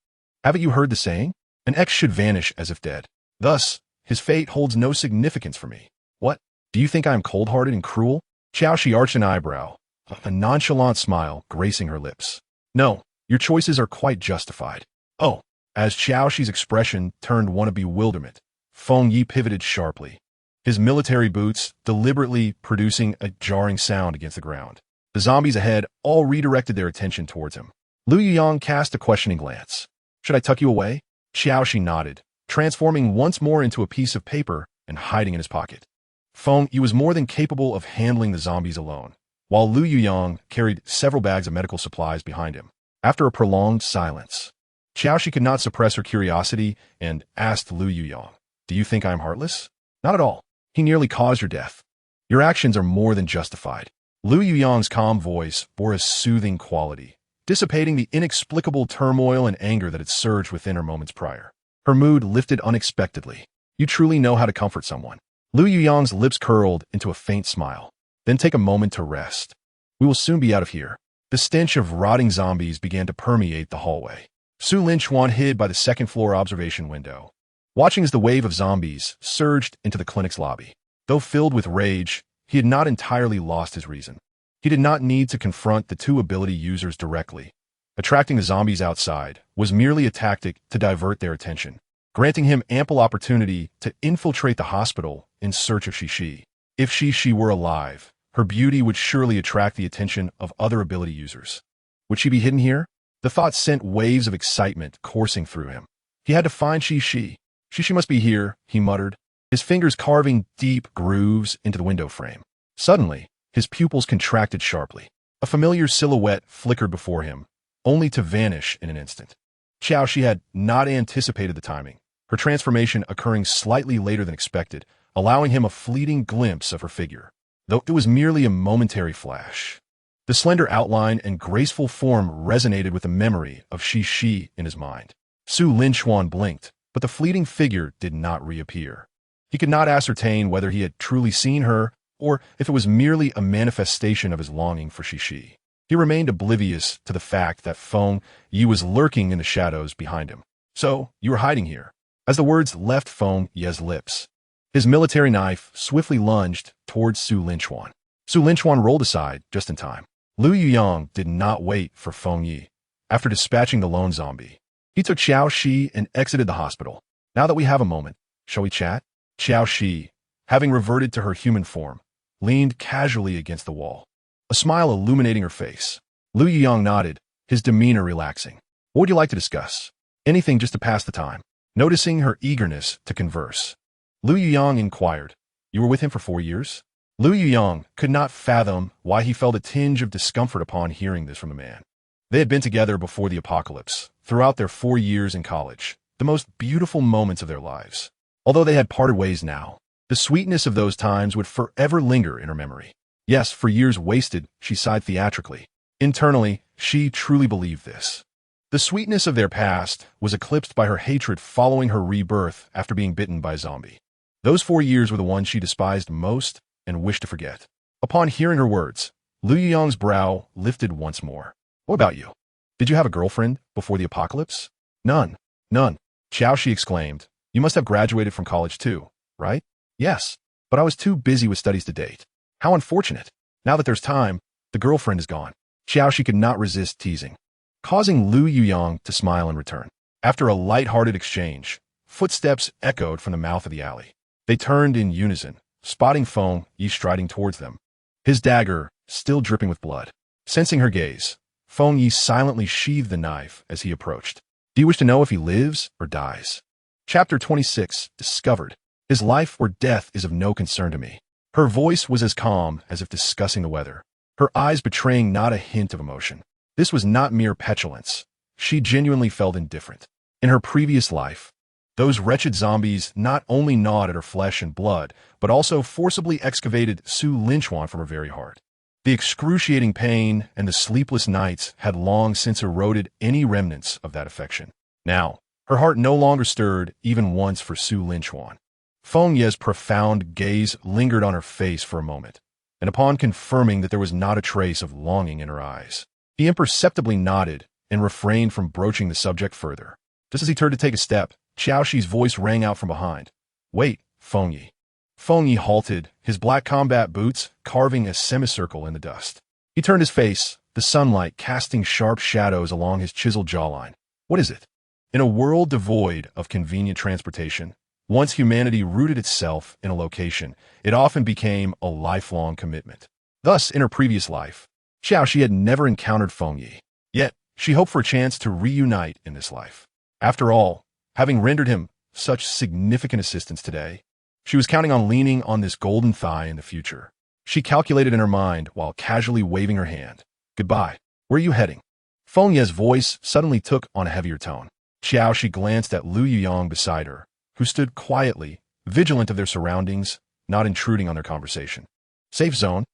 Haven't you heard the saying? An ex should vanish as if dead. Thus, his fate holds no significance for me." "What? Do you think I am cold-hearted and cruel?" Qiao Xi arched an eyebrow, a nonchalant smile gracing her lips. "No, your choices are quite justified." "Oh." As Qiao Xi's expression turned one of bewilderment, Feng Yi pivoted sharply, his military boots deliberately producing a jarring sound against the ground. The zombies ahead all redirected their attention towards him. Lu Yuyang cast a questioning glance. "Should I tuck you away?" Qiao Xi nodded, transforming once more into a piece of paper and hiding in his pocket. Feng Yi was more than capable of handling the zombies alone, while Lu Yuyang carried several bags of medical supplies behind him. After a prolonged silence, Qiao Xi could not suppress her curiosity and asked Lu Yuyang, "Do you think I am heartless?" "Not at all. He nearly caused your death. Your actions are more than justified." Lu Yuyang's calm voice bore a soothing quality, dissipating the inexplicable turmoil and anger that had surged within her moments prior. Her mood lifted unexpectedly. "You truly know how to comfort someone." Lu Yuyang's lips curled into a faint smile. "Then take a moment to rest. We will soon be out of here." The stench of rotting zombies began to permeate the hallway. Su Qianqian hid by the second-floor observation window, watching as the wave of zombies surged into the clinic's lobby. Though filled with rage, he had not entirely lost his reason. He did not need to confront the two ability users directly. Attracting the zombies outside was merely a tactic to divert their attention, granting him ample opportunity to infiltrate the hospital in search of Xi. If Xi were alive, her beauty would surely attract the attention of other ability users. Would she be hidden here? The thought sent waves of excitement coursing through him. He had to find Xi. Xi must be here, he muttered, his fingers carving deep grooves into the window frame. Suddenly, his pupils contracted sharply. A familiar silhouette flickered before him, only to vanish in an instant. Qiao Xi had not anticipated the timing, her transformation occurring slightly later than expected, allowing him a fleeting glimpse of her figure, though it was merely a momentary flash. The slender outline and graceful form resonated with the memory of Xi in his mind. Su Qianqian blinked, but the fleeting figure did not reappear. He could not ascertain whether he had truly seen her or if it was merely a manifestation of his longing for Xi. He remained oblivious to the fact that Feng Yi was lurking in the shadows behind him. "So, you were hiding here." As the words left Feng Yi's lips, his military knife swiftly lunged towards Su Qianqian. Su Linchuan rolled aside just in time. Lu Yuyang did not wait for Feng Yi. After dispatching the lone zombie, he took Qiao Xi and exited the hospital. Now that we have a moment, shall we chat? Qiao Xi, having reverted to her human form, leaned casually against the wall, a smile illuminating her face. Lu Yuyang nodded, his demeanor relaxing. What would you like to discuss? Anything just to pass the time. Noticing her eagerness to converse, Lu Yuyang inquired, You were with him for 4 years? Lu Yuyang could not fathom why he felt a tinge of discomfort upon hearing this from the man. They had been together before the apocalypse, throughout their 4 years in college, the most beautiful moments of their lives. Although they had parted ways now, the sweetness of those times would forever linger in her memory. Yes, for years wasted, she sighed theatrically. Internally, she truly believed this. The sweetness of their past was eclipsed by her hatred following her rebirth after being bitten by a zombie. Those 4 years were the ones she despised most and wished to forget. Upon hearing her words, Lu Yuyang's brow lifted once more. What about you? Did you have a girlfriend before the apocalypse? None. None. Qiao Xi exclaimed. You must have graduated from college too, right? Yes, but I was too busy with studies to date. How unfortunate. Now that there's time, the girlfriend is gone. Qiao Xi could not resist teasing, causing Lu Yuyang to smile in return. After a light-hearted exchange, footsteps echoed from the mouth of the alley. They turned in unison, spotting Feng Yi striding towards them, his dagger still dripping with blood. Sensing her gaze, Feng Yi silently sheathed the knife as he approached. Do you wish to know if he lives or dies? Chapter 26, Discovered. His life or death is of no concern to me. Her voice was as calm as if discussing the weather, her eyes betraying not a hint of emotion. This was not mere petulance. She genuinely felt indifferent. In her previous life, those wretched zombies not only gnawed at her flesh and blood, but also forcibly excavated Su Linchuan from her very heart. The excruciating pain and the sleepless nights had long since eroded any remnants of that affection. Now, her heart no longer stirred even once for Su Linchuan. Feng Ye's profound gaze lingered on her face for a moment, and upon confirming that there was not a trace of longing in her eyes, he imperceptibly nodded and refrained from broaching the subject further. Just as he turned to take a step, Qiao Xi's voice rang out from behind. Wait, Feng Yi. Feng Yi halted, his black combat boots carving a semicircle in the dust. He turned his face, the sunlight casting sharp shadows along his chiseled jawline. What is it? In a world devoid of convenient transportation, once humanity rooted itself in a location, it often became a lifelong commitment. Thus, in her previous life, Qiao Xi had never encountered Feng Yi. Yet, she hoped for a chance to reunite in this life. After all, having rendered him such significant assistance today, she was counting on leaning on this golden thigh in the future. She calculated in her mind while casually waving her hand. Goodbye. Where are you heading? Feng Ye's voice suddenly took on a heavier tone. Qiao Xi glanced at Lu Yuyang beside her, who stood quietly, vigilant of their surroundings, not intruding on their conversation. Safe zone?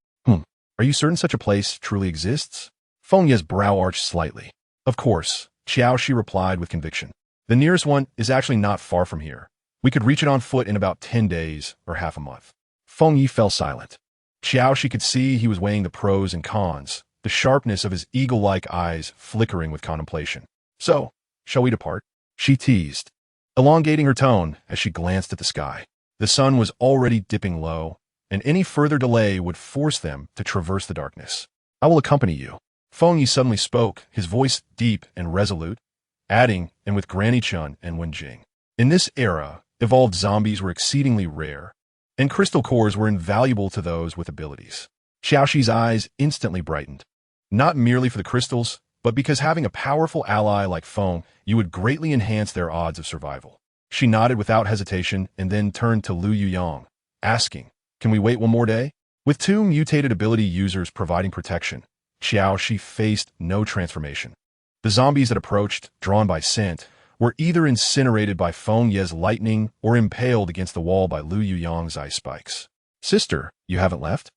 Are you certain such a place truly exists? Feng Ye's brow arched slightly. Of course, Qiao Xi replied with conviction. The nearest one is actually not far from here. We could reach it on foot in about 10 days or half a month. Feng Yi fell silent. Qiao Xi could see he was weighing the pros and cons, the sharpness of his eagle-like eyes flickering with contemplation. So, shall we depart? She teased, elongating her tone as she glanced at the sky. The sun was already dipping low, and any further delay would force them to traverse the darkness. I will accompany you. Feng Yi suddenly spoke, his voice deep and resolute, adding, and with Granny Chun and Wenjing. In this era, evolved zombies were exceedingly rare, and crystal cores were invaluable to those with abilities. Qiao Xi's eyes instantly brightened. Not merely for the crystals, but because having a powerful ally like Feng, you would greatly enhance their odds of survival. She nodded without hesitation and then turned to Lu Yuyang, asking, Can we wait one more day? With 2 mutated ability users providing protection, Qiao Xi faced no transformation. The zombies that approached, drawn by scent, were either incinerated by Feng Ye's lightning or impaled against the wall by Lu Yuyang's ice spikes. Sister, you haven't left?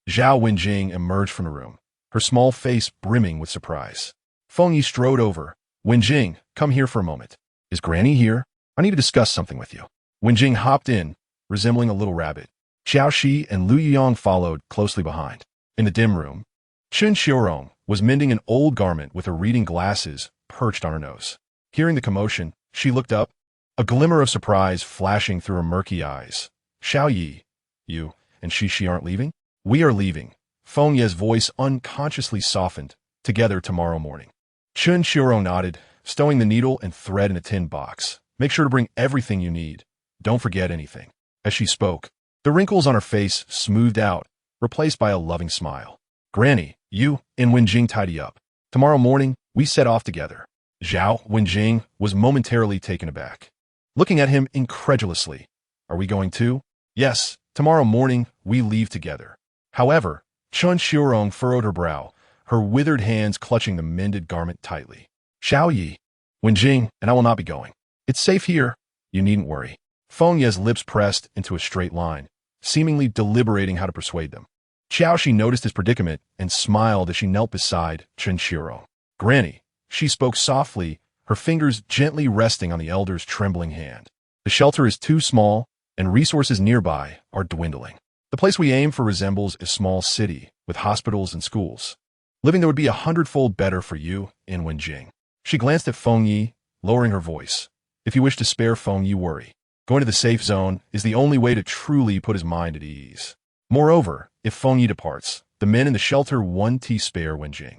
Zhao Wenjing emerged from the room, her small face brimming with surprise. Feng Yi strode over. Wenjing, come here for a moment. Is Granny here? I need to discuss something with you. Wenjing hopped in, resembling a little rabbit. Qiao Xi and Lu Yuyang followed closely behind. In the dim room, Chun Xiaorong was mending an old garment with her reading glasses perched on her nose. Hearing the commotion, she looked up, a glimmer of surprise flashing through her murky eyes. Xiao Yi, you and Shi aren't leaving? We are leaving, Feng Ye's voice unconsciously softened. Together tomorrow morning. Chun Qiao nodded, stowing the needle and thread in a tin box. Make sure to bring everything you need. Don't forget anything. As she spoke, the wrinkles on her face smoothed out, replaced by a loving smile. Granny, you and Wenjing tidy up. Tomorrow morning, we set off together. Zhao Wenjing was momentarily taken aback, looking at him incredulously. Are we going too? Yes, tomorrow morning, we leave together. However, Chun Qiao furrowed her brow, her withered hands clutching the mended garment tightly. Xiao Yi, Wenjing, and I will not be going. It's safe here. You needn't worry. Feng Ye's lips pressed into a straight line, seemingly deliberating how to persuade them. Qiao Xi noticed his predicament and smiled as she knelt beside Chun Qiao. Granny, she spoke softly, her fingers gently resting on the elder's trembling hand. The shelter is too small, and resources nearby are dwindling. The place we aim for resembles a small city with hospitals and schools. Living there would be 100-fold better for you in Wenjing. She glanced at Feng Yi, lowering her voice. If you wish to spare Feng Yi worry, going to the safe zone is the only way to truly put his mind at ease. Moreover, if Feng Yi departs, the men in the shelter want to spare Wenjing.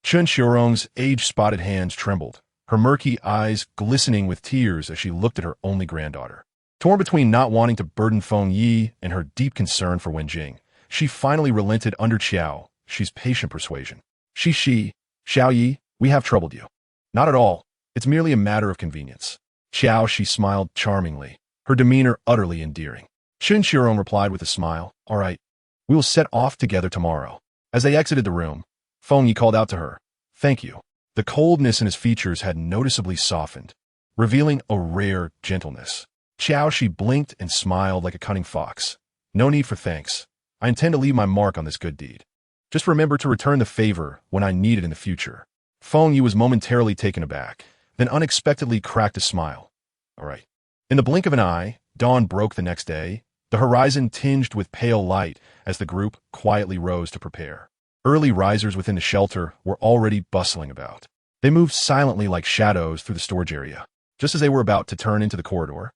Chun Qiao's age-spotted hands trembled, her murky eyes glistening with tears as she looked at her only granddaughter. Torn between not wanting to burden Feng Yi and her deep concern for Wenjing, she finally relented under Qiao Xi's patient persuasion. Xiao Yi, we have troubled you. Not at all. It's merely a matter of convenience. Qiao Xi smiled charmingly, her demeanor utterly endearing. Chun Qiao replied with a smile. All right. We will set off together tomorrow. As they exited the room, Feng Yi called out to her. Thank you. The coldness in his features had noticeably softened, revealing a rare gentleness. Qiao Xi blinked and smiled like a cunning fox. No need for thanks. I intend to leave my mark on this good deed. Just remember to return the favor when I need it in the future. Feng Yi was momentarily taken aback, then unexpectedly cracked a smile. All right. In the blink of an eye, dawn broke the next day, the horizon tinged with pale light as the group quietly rose to prepare. Early risers within the shelter were already bustling about. They moved silently like shadows through the storage area. Just as they were about to turn into the corridor,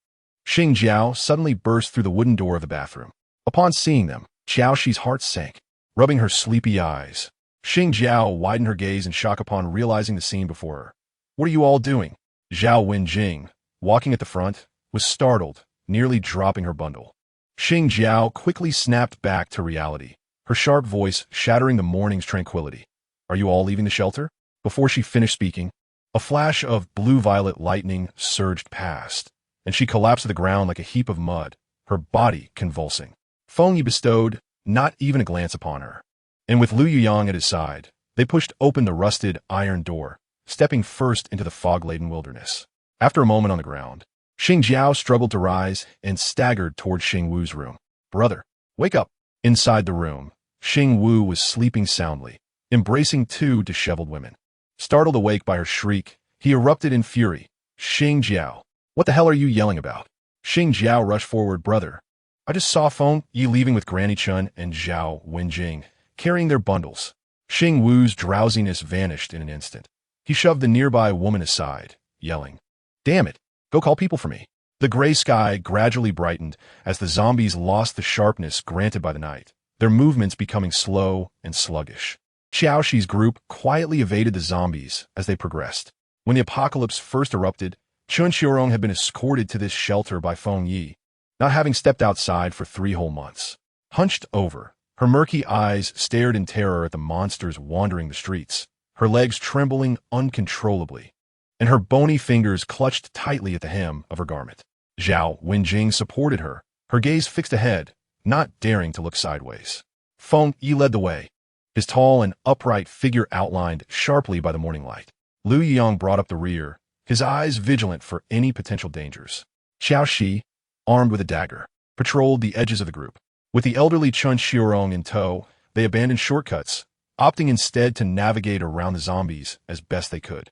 Xing Jiao suddenly burst through the wooden door of the bathroom. Upon seeing them, Qiao Xi's heart sank, rubbing her sleepy eyes. Xing Jiao widened her gaze in shock upon realizing the scene before her. What are you all doing? Zhao Wenjing, walking at the front, was startled, nearly dropping her bundle. Xing Jiao quickly snapped back to reality, her sharp voice shattering the morning's tranquility. Are you all leaving the shelter? Before she finished speaking, a flash of blue-violet lightning surged past, and she collapsed to the ground like a heap of mud, her body convulsing. Feng Yi bestowed not even a glance upon her, and with Lu Yuyang at his side, they pushed open the rusted iron door, stepping first into the fog-laden wilderness. After a moment on the ground, Xing Jiao struggled to rise and staggered toward Xing Wu's room. Brother, wake up. Inside the room, Xing Wu was sleeping soundly, embracing two disheveled women. Startled awake by her shriek, he erupted in fury. Xing Jiao, what the hell are you yelling about? Xing Jiao rushed forward. Brother, I just saw Feng Yi leaving with Granny Chun and Zhao Wenjing, carrying their bundles. Xing Wu's drowsiness vanished in an instant. He shoved the nearby woman aside, yelling, Damn it, go call people for me. The gray sky gradually brightened as the zombies lost the sharpness granted by the night, their movements becoming slow and sluggish. Qiao Xi's group quietly evaded the zombies as they progressed. When the apocalypse first erupted, Chun Qiao had been escorted to this shelter by Feng Yi, not having stepped outside for 3 whole months. Hunched over, her murky eyes stared in terror at the monsters wandering the streets, her legs trembling uncontrollably, and her bony fingers clutched tightly at the hem of her garment. Zhao Wenjing supported her, her gaze fixed ahead, not daring to look sideways. Feng Yi led the way, his tall and upright figure outlined sharply by the morning light. Lu Yuyang brought up the rear, his eyes vigilant for any potential dangers. Qiao Xi, armed with a dagger, patrolled the edges of the group. With the elderly Chun Qiao in tow, they abandoned shortcuts, opting instead to navigate around the zombies as best they could.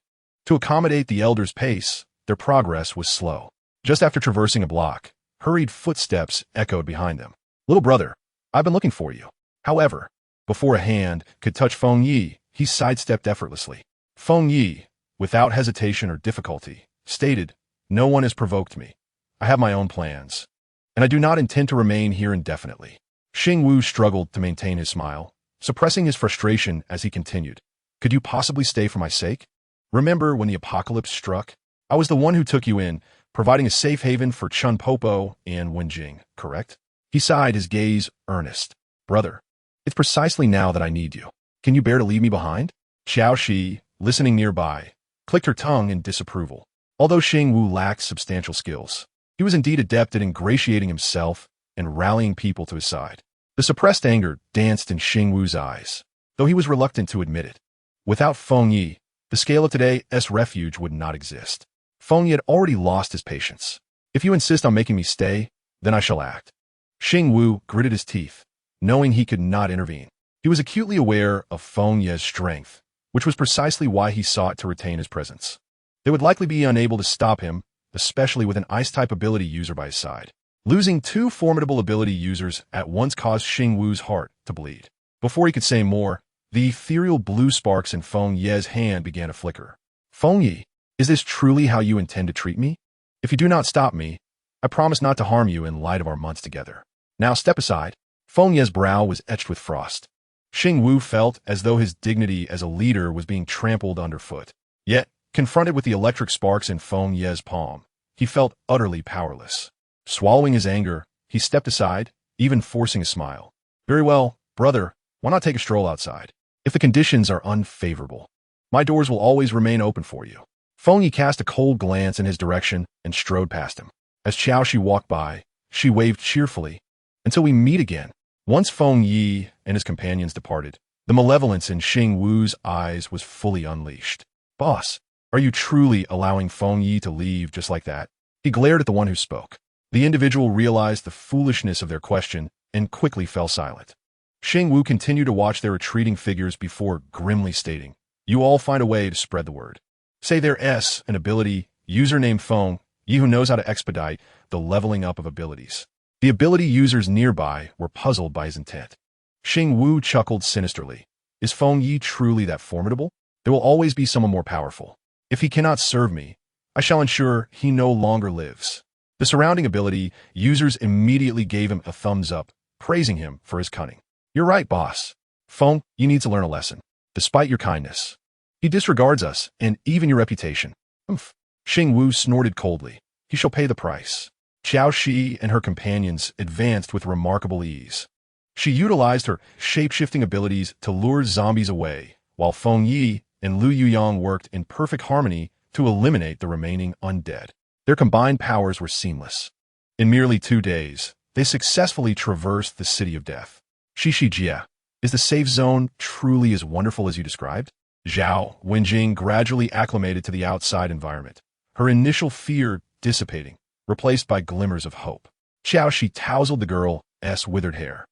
To accommodate the elders' pace, their progress was slow. Just after traversing a block, hurried footsteps echoed behind them. Little brother, I've been looking for you. However, before a hand could touch Feng Yi, he sidestepped effortlessly. Feng Yi, without hesitation or difficulty, stated, No one has provoked me. I have my own plans, and I do not intend to remain here indefinitely. Xing Wu struggled to maintain his smile. suppressing his frustration as he continued. Could you possibly stay for my sake? Remember when the apocalypse struck? I was the one who took you in, providing a safe haven for Chun Popo and Wenjing, correct? He sighed, his gaze earnest. Brother, it's precisely now that I need you. Can you bear to leave me behind? Qiao Xi, listening nearby, clicked her tongue in disapproval. Although Xing Wu lacked substantial skills, he was indeed adept at ingratiating himself and rallying people to his side. The suppressed anger danced in Xing Wu's eyes, though he was reluctant to admit it. Without Feng Yi, the scale of today's refuge would not exist. Feng Yi had already lost his patience. If you insist on making me stay, then I shall act. Xing Wu gritted his teeth, knowing he could not intervene. He was acutely aware of Feng Yi's strength, which was precisely why he sought to retain his presence. They would likely be unable to stop him, especially with an ice-type ability user by his side. Losing two formidable ability users at once caused Xing Wu's heart to bleed. Before he could say more, the ethereal blue sparks in Feng Yi's hand began to flicker. Feng Yi, is this truly how you intend to treat me? If you do not stop me, I promise not to harm you in light of our months together. Now step aside. Feng Yi's brow was etched with frost. Xing Wu felt as though his dignity as a leader was being trampled underfoot. Yet, confronted with the electric sparks in Feng Yi's palm, he felt utterly powerless. Swallowing his anger, he stepped aside, even forcing a smile. Very well, brother, why not take a stroll outside? If the conditions are unfavorable, my doors will always remain open for you. Feng Yi cast a cold glance in his direction and strode past him. As Qiao Xi walked by, she waved cheerfully. Until we meet again. Once Feng Yi and his companions departed, the malevolence in Xing Wu's eyes was fully unleashed. Boss, are you truly allowing Feng Yi to leave just like that? He glared at the one who spoke. The individual realized the foolishness of their question and quickly fell silent. Xing Wu continued to watch their retreating figures before grimly stating, you all find a way to spread the word. Say there's an ability, user named Feng Yi who knows how to expedite the leveling up of abilities. The ability users nearby were puzzled by his intent. Xing Wu chuckled sinisterly. Is Feng Yi truly that formidable? There will always be someone more powerful. If he cannot serve me, I shall ensure he no longer lives. The surrounding ability users immediately gave him a thumbs up, praising him for his cunning. You're right, boss. Feng, you need to learn a lesson. Despite your kindness, he disregards us and even your reputation. Umph. Xing Wu snorted coldly. He shall pay the price. Qiao Xi and her companions advanced with remarkable ease. She utilized her shape-shifting abilities to lure zombies away, while Feng Yi and Lu Yuyang worked in perfect harmony to eliminate the remaining undead. Their combined powers were seamless. In merely 2 days, they successfully traversed the City of Death. Shishijia, is the safe zone truly as wonderful as you described? Zhao Wenjing gradually acclimated to the outside environment, her initial fear dissipating, replaced by glimmers of hope. Qiao Xi tousled the girl's withered hair.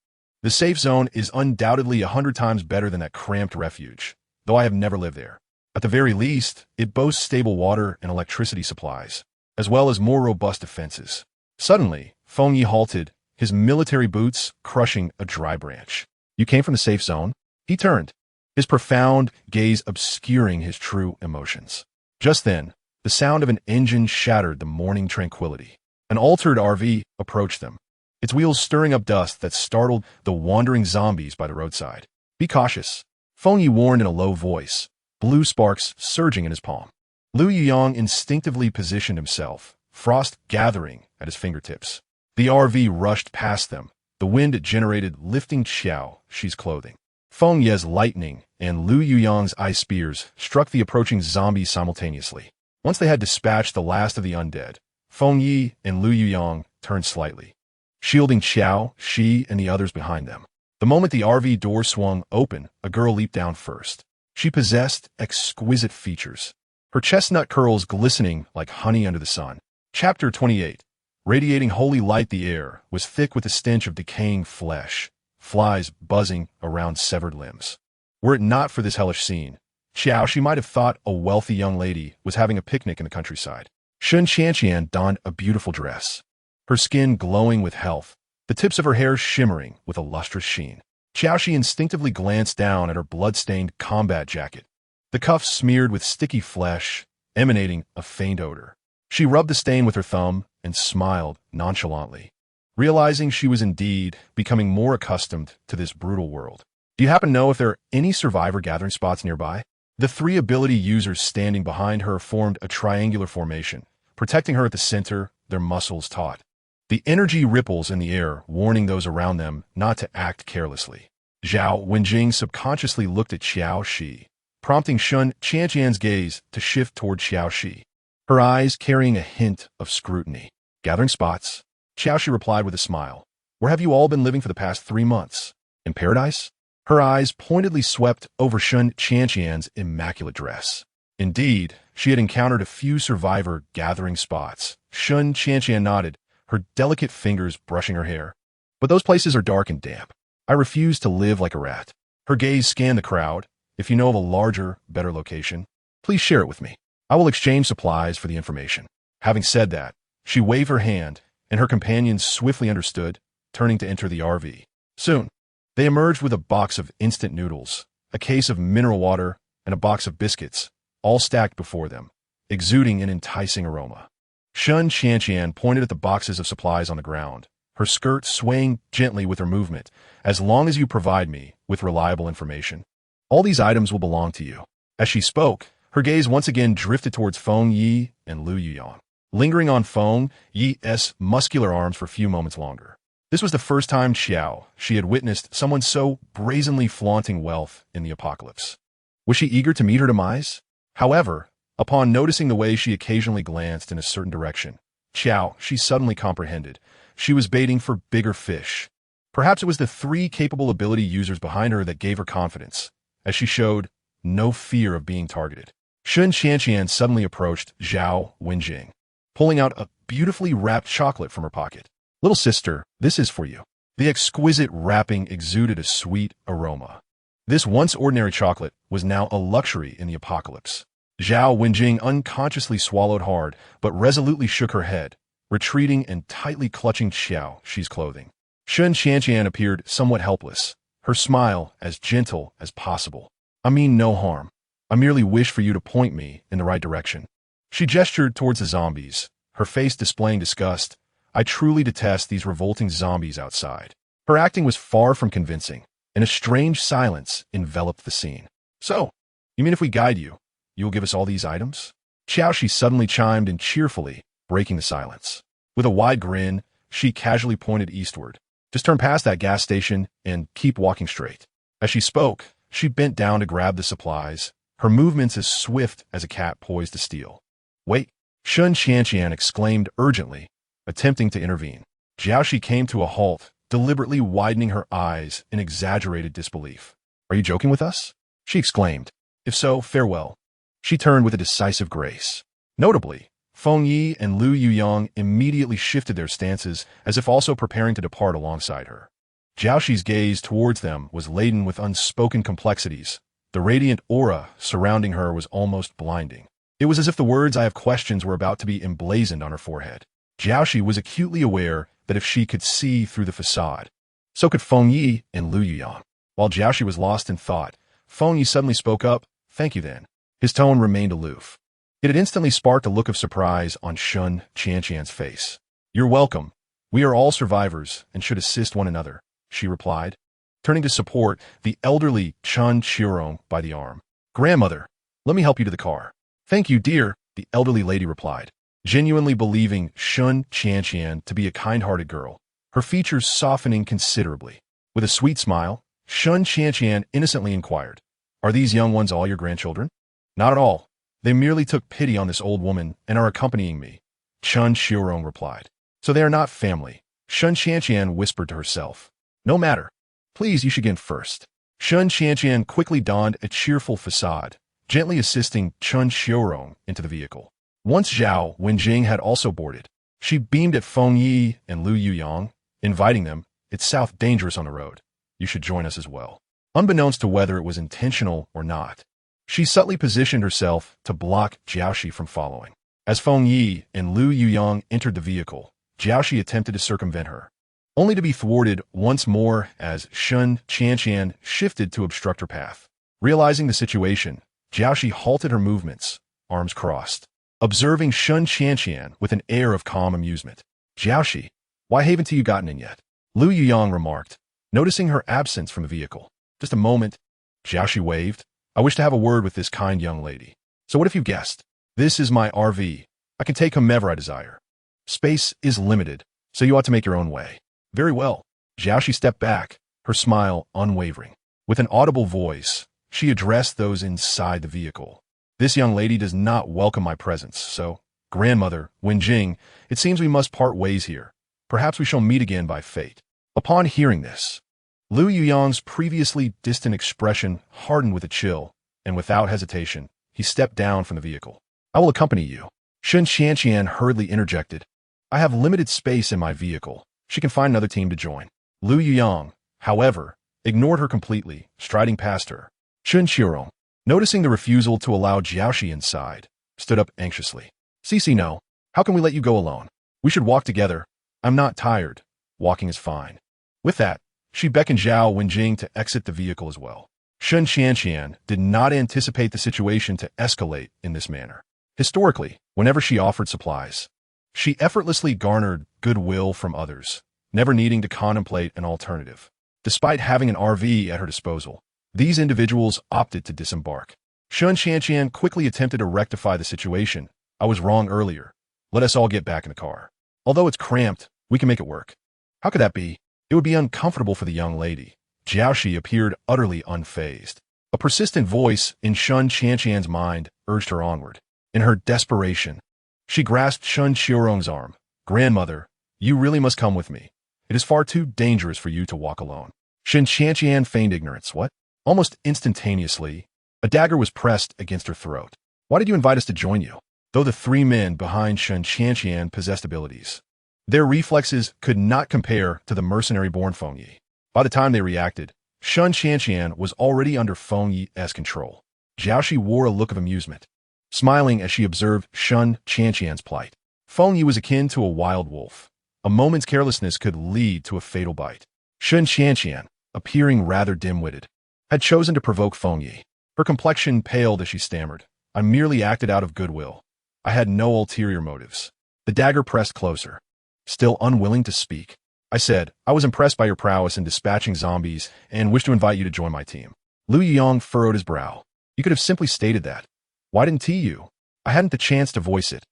The safe zone is undoubtedly 100 times better than that cramped refuge, though I have never lived there. At the very least, it boasts stable water and electricity supplies, as well as more robust defenses. Suddenly, Feng Yi halted, his military boots crushing a dry branch. You came from the safe zone? He turned, his profound gaze obscuring his true emotions. Just then, the sound of an engine shattered the morning tranquility. An altered RV approached them, its wheels stirring up dust that startled the wandering zombies by the roadside. Be cautious, Feng Yi warned in a low voice, blue sparks surging in his palm. Lu Yuyang instinctively positioned himself, frost gathering at his fingertips. The RV rushed past them, the wind it generated lifting Qiao Xi's clothing. Feng Yi's lightning and Lu Yuyang's ice spears struck the approaching zombies simultaneously. Once they had dispatched the last of the undead, Feng Yi and Lu Yuyang turned slightly, shielding Qiao Xi and the others behind them. The moment the RV door swung open, a girl leaped down first. She possessed exquisite features, her chestnut curls glistening like honey under the sun. Chapter 28. Radiating holy light, the air was thick with the stench of decaying flesh, flies buzzing around severed limbs. Were it not for this hellish scene, Qiao Xi might have thought a wealthy young lady was having a picnic in the countryside. Su Qianqian donned a beautiful dress, her skin glowing with health, the tips of her hair shimmering with a lustrous sheen. Qiao Xi instinctively glanced down at her blood-stained combat jacket, the cuffs smeared with sticky flesh, emanating a faint odor. She rubbed the stain with her thumb and smiled nonchalantly, realizing she was indeed becoming more accustomed to this brutal world. Do you happen to know if there are any survivor gathering spots nearby? The three ability users standing behind her formed a triangular formation, protecting her at the center, their muscles taut. The energy ripples in the air, warning those around them not to act carelessly. Zhao Wenjing subconsciously looked at Qiao Xi, prompting Su Qianqian's gaze to shift toward Qiao Xi, her eyes carrying a hint of scrutiny. Gathering spots? Qiao Xi replied with a smile. Where have you all been living for the past 3 months? In paradise? Her eyes pointedly swept over Su Qianqian's immaculate dress. Indeed, she had encountered a few survivor gathering spots. Su Qianqian nodded, her delicate fingers brushing her hair. But those places are dark and damp. I refuse to live like a rat. Her gaze scanned the crowd. If you know of a larger, better location, please share it with me. I will exchange supplies for the information. Having said that, she waved her hand, and her companions swiftly understood, turning to enter the RV. Soon, they emerged with a box of instant noodles, a case of mineral water, and a box of biscuits, all stacked before them, exuding an enticing aroma. Su Qianqian pointed at the boxes of supplies on the ground, her skirt swaying gently with her movement. As long as you provide me with reliable information, all these items will belong to you. As she spoke, her gaze once again drifted towards Feng Yi and Lu Yuyang, lingering on Feng Yi's muscular arms for a few moments longer. This was the first time she had witnessed someone so brazenly flaunting wealth in the apocalypse. Was she eager to meet her demise? However, upon noticing the way she occasionally glanced in a certain direction, she suddenly comprehended. She was baiting for bigger fish. Perhaps it was the three capable ability users behind her that gave her confidence, as she showed no fear of being targeted. Su Qianqian suddenly approached Zhao Wenjing, pulling out a beautifully wrapped chocolate from her pocket. Little sister, this is for you. The exquisite wrapping exuded a sweet aroma. This once ordinary chocolate was now a luxury in the apocalypse. Zhao Wenjing unconsciously swallowed hard, but resolutely shook her head, retreating and tightly clutching Qiao Xi's clothing. Su Qianqian appeared somewhat helpless, her smile as gentle as possible. I mean no harm. I merely wish for you to point me in the right direction. She gestured towards the zombies, her face displaying disgust. I truly detest these revolting zombies outside. Her acting was far from convincing, and a strange silence enveloped the scene. So, you mean if we guide you, you will give us all these items? Qiao Xi suddenly chimed in cheerfully, breaking the silence. With a wide grin, she casually pointed eastward. Just turn past that gas station and keep walking straight. As she spoke, she bent down to grab the supplies, her movements as swift as a cat poised to steal. Wait, Su Qianqian exclaimed urgently, attempting to intervene. Qiao Xi came to a halt, deliberately widening her eyes in exaggerated disbelief. Are you joking with us? She exclaimed. If so, farewell. She turned with a decisive grace. Notably, Feng Yi and Lu Yuyang immediately shifted their stances as if also preparing to depart alongside her. Qiao Xi's gaze towards them was laden with unspoken complexities. The radiant aura surrounding her was almost blinding. It was as if the words "I have questions" were about to be emblazoned on her forehead. Qiao Xi was acutely aware that if she could see through the facade, so could Feng Yi and Lu Yuyang. While Qiao Xi was lost in thought, Feng Yi suddenly spoke up. Thank you then. His tone remained aloof. It had instantly sparked a look of surprise on Su Qianqian's face. You're welcome. We are all survivors and should assist one another, she replied, turning to support the elderly Chen Qiurong by the arm. Grandmother, let me help you to the car. Thank you, dear, the elderly lady replied, genuinely believing Su Qianqian to be a kind-hearted girl, her features softening considerably. With a sweet smile, Su Qianqian innocently inquired, Are these young ones all your grandchildren? Not at all. They merely took pity on this old woman and are accompanying me, Chen Qiurong replied. So they are not family, Su Qianqian whispered to herself. No matter. Please, you should get in first. Su Qianqian quickly donned a cheerful facade, gently assisting Chen Qiurong into the vehicle. Once Zhao Wenjing had also boarded, she beamed at Feng Yi and Lu Yuyang, inviting them. It's south dangerous on the road. You should join us as well. Unbeknownst to whether it was intentional or not, she subtly positioned herself to block Qiao Xi from following. As Feng Yi and Lu Yuyang entered the vehicle, Qiao Xi attempted to circumvent her, only to be thwarted once more as Su Qianqian shifted to obstruct her path. Realizing the situation, Qiao Xi halted her movements, arms crossed, observing Su Qianqian with an air of calm amusement. Qiao Xi, why haven't you gotten in yet? Lu Yuyang remarked, noticing her absence from the vehicle. Just a moment. Qiao Xi waved. I wish to have a word with this kind young lady. So what if you guessed? This is my RV. I can take whomever I desire. Space is limited, so you ought to make your own way. Very well. Qiao Xi stepped back, her smile unwavering. With an audible voice, she addressed those inside the vehicle. This young lady does not welcome my presence, so, grandmother, Wenjing, it seems we must part ways here. Perhaps we shall meet again by fate. Upon hearing this, Lu Yuyang's previously distant expression hardened with a chill, and without hesitation, he stepped down from the vehicle. I will accompany you. Su Qianqian hurriedly interjected. I have limited space in my vehicle. She can find another team to join. Lu Yuyang, however, ignored her completely, striding past her. Sun Qirong, noticing the refusal to allow Qiao Xi inside, stood up anxiously. Cici, no. How can we let you go alone? We should walk together. I'm not tired. Walking is fine. With that, she beckoned Zhao Wenjing to exit the vehicle as well. Su Qianqian did not anticipate the situation to escalate in this manner. Historically, whenever she offered supplies, she effortlessly garnered goodwill from others, never needing to contemplate an alternative. Despite having an RV at her disposal, these individuals opted to disembark. Su Qianqian quickly attempted to rectify the situation. I was wrong earlier. Let us all get back in the car. Although it's cramped, we can make it work. How could that be? It would be uncomfortable for the young lady. Qiao Xi appeared utterly unfazed. A persistent voice in Su Qianqian's mind urged her onward. In her desperation, she grasped Sun Qirong's arm. Grandmother, you really must come with me. It is far too dangerous for you to walk alone. Su Qianqian feigned ignorance. What? Almost instantaneously, a dagger was pressed against her throat. Why did you invite us to join you? Though the three men behind Su Qianqian possessed abilities, their reflexes could not compare to the mercenary-born Feng Yi. By the time they reacted, Su Qianqian was already under Feng Yi's control. Qiao Xi wore a look of amusement, smiling as she observed Su Qianqian's plight. Feng Yi was akin to a wild wolf. A moment's carelessness could lead to a fatal bite. Su Qianqian, appearing rather dim-witted, had chosen to provoke Feng Yi. Her complexion paled as she stammered. I merely acted out of goodwill. I had no ulterior motives. The dagger pressed closer. Still unwilling to speak, I said, I was impressed by your prowess in dispatching zombies and wish to invite you to join my team. Lu Yuyang furrowed his brow. You could have simply stated that. Why didn't you? I hadn't the chance to voice it.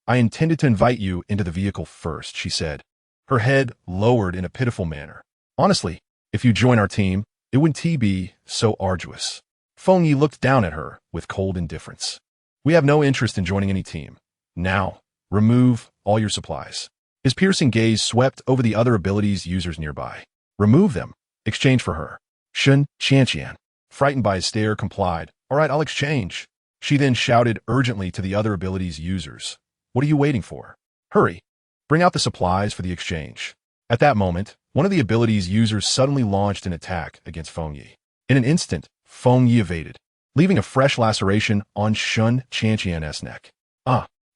I intended to invite you into the vehicle first, she said, her head lowered in a pitiful manner. Honestly, if you join our team, it wouldn't be so arduous. Feng Yi looked down at her with cold indifference. We have no interest in joining any team. Now, remove all your supplies. His piercing gaze swept over the other abilities users nearby. Remove them. Exchange for her. Su Qianqian, frightened by his stare, complied. All right, I'll exchange. She then shouted urgently to the other abilities users. What are you waiting for? Hurry. Bring out the supplies for the exchange. At that moment, one of the abilities users suddenly launched an attack against Feng Yi. In an instant, Feng Yi evaded, leaving a fresh laceration on Su Qianqian's neck.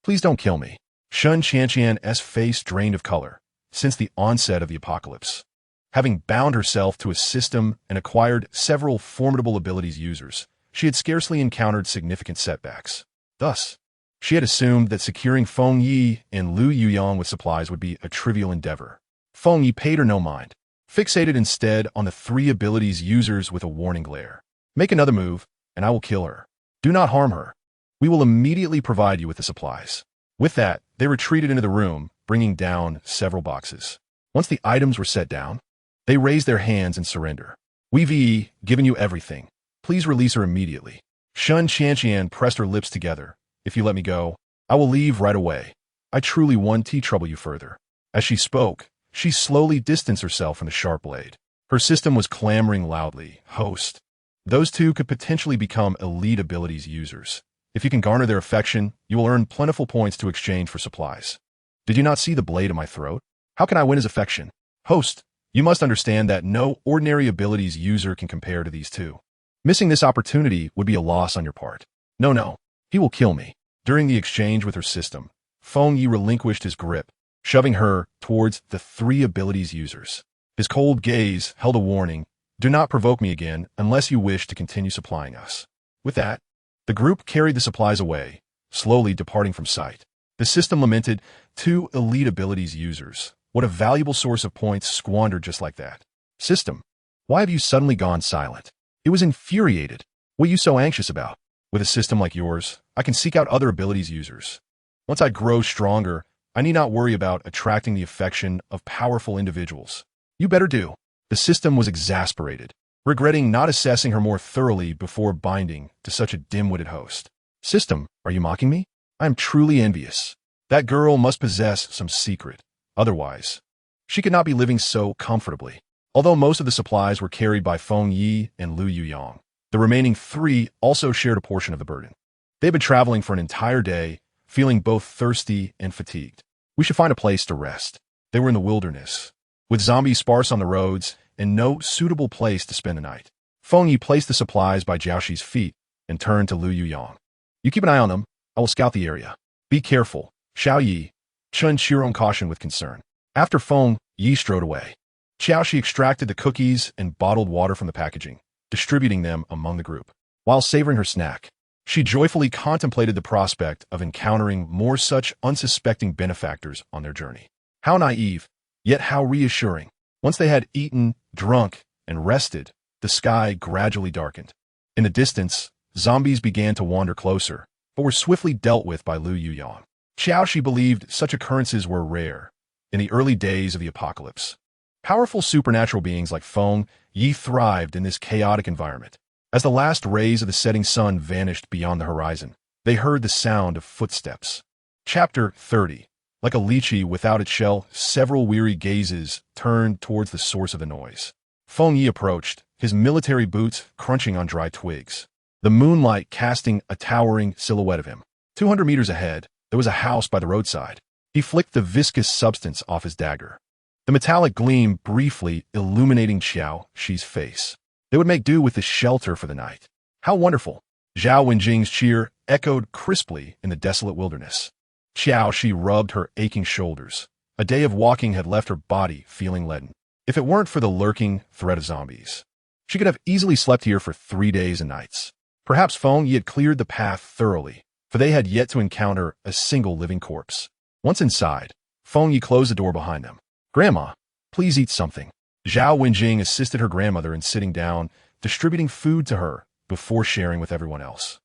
Please don't kill me. Su Qianqian's face drained of color since the onset of the apocalypse. Having bound herself to a system and acquired several formidable abilities users, she had scarcely encountered significant setbacks. Thus, she had assumed that securing Feng Yi and Lu Yuyang with supplies would be a trivial endeavor. Feng Yi paid her no mind, fixated instead on the three abilities users with a warning glare. Make another move, and I will kill her. Do not harm her. We will immediately provide you with the supplies. With that, they retreated into the room, bringing down several boxes. Once the items were set down, they raised their hands in surrender. We've given you everything. Please release her immediately. Su Qianqian pressed her lips together. If you let me go, I will leave right away. I truly won't trouble you further. As she spoke, she slowly distanced herself from the sharp blade. Her system was clamoring loudly. Host. Those two could potentially become elite abilities users. If you can garner their affection, you will earn plentiful points to exchange for supplies. Did you not see the blade in my throat? How can I win his affection? Host, you must understand that no ordinary abilities user can compare to these two. Missing this opportunity would be a loss on your part. No, he will kill me. During the exchange with her system, Feng Yi relinquished his grip, shoving her towards the three abilities users. His cold gaze held a warning. Do not provoke me again unless you wish to continue supplying us. With that, the group carried the supplies away, slowly departing from sight. The system lamented, two elite abilities users. What a valuable source of points squandered just like that. System, why have you suddenly gone silent? It was infuriated. What are you so anxious about? With a system like yours, I can seek out other abilities users. Once I grow stronger, I need not worry about attracting the affection of powerful individuals. You better do. The system was exasperated, regretting not assessing her more thoroughly before binding to such a dim-witted host. System, are you mocking me? I am truly envious. That girl must possess some secret. Otherwise, she could not be living so comfortably. Although most of the supplies were carried by Feng Yi and Lu Yuyang, the remaining three also shared a portion of the burden. They had been traveling for an entire day, feeling both thirsty and fatigued. We should find a place to rest. They were in the wilderness, with zombies sparse on the roads and no suitable place to spend the night. Feng Yi placed the supplies by Qiao Xi's feet and turned to Lu Yuyang. You keep an eye on them. I will scout the area. Be careful. Xiao Yi, Chen Qiron cautioned with concern. After Feng Yi strode away, Qiao Xi extracted the cookies and bottled water from the packaging, distributing them among the group. While savoring her snack, she joyfully contemplated the prospect of encountering more such unsuspecting benefactors on their journey. How naive, yet how reassuring. Once they had eaten, drunk, and rested, the sky gradually darkened. In the distance, zombies began to wander closer, but were swiftly dealt with by Lu Yuyang. Qiao Xi believed such occurrences were rare in the early days of the apocalypse. Powerful supernatural beings like Feng Yi thrived in this chaotic environment. As the last rays of the setting sun vanished beyond the horizon, they heard the sound of footsteps. Chapter 30. Like a lychee without its shell, several weary gazes turned towards the source of the noise. Feng Yi approached, his military boots crunching on dry twigs, the moonlight casting a towering silhouette of him. 200 meters ahead, there was a house by the roadside. He flicked the viscous substance off his dagger, the metallic gleam briefly illuminating Qiao Xi's face. They would make do with this shelter for the night. How wonderful! Zhao Wenjing's cheer echoed crisply in the desolate wilderness. Qiao Xi rubbed her aching shoulders. A day of walking had left her body feeling leaden. If it weren't for the lurking threat of zombies, she could have easily slept here for 3 days and nights. Perhaps Feng Yi had cleared the path thoroughly, for they had yet to encounter a single living corpse. Once inside, Feng Yi closed the door behind them. Grandma, please eat something. Zhao Wenjing assisted her grandmother in sitting down, distributing food to her before sharing with everyone else.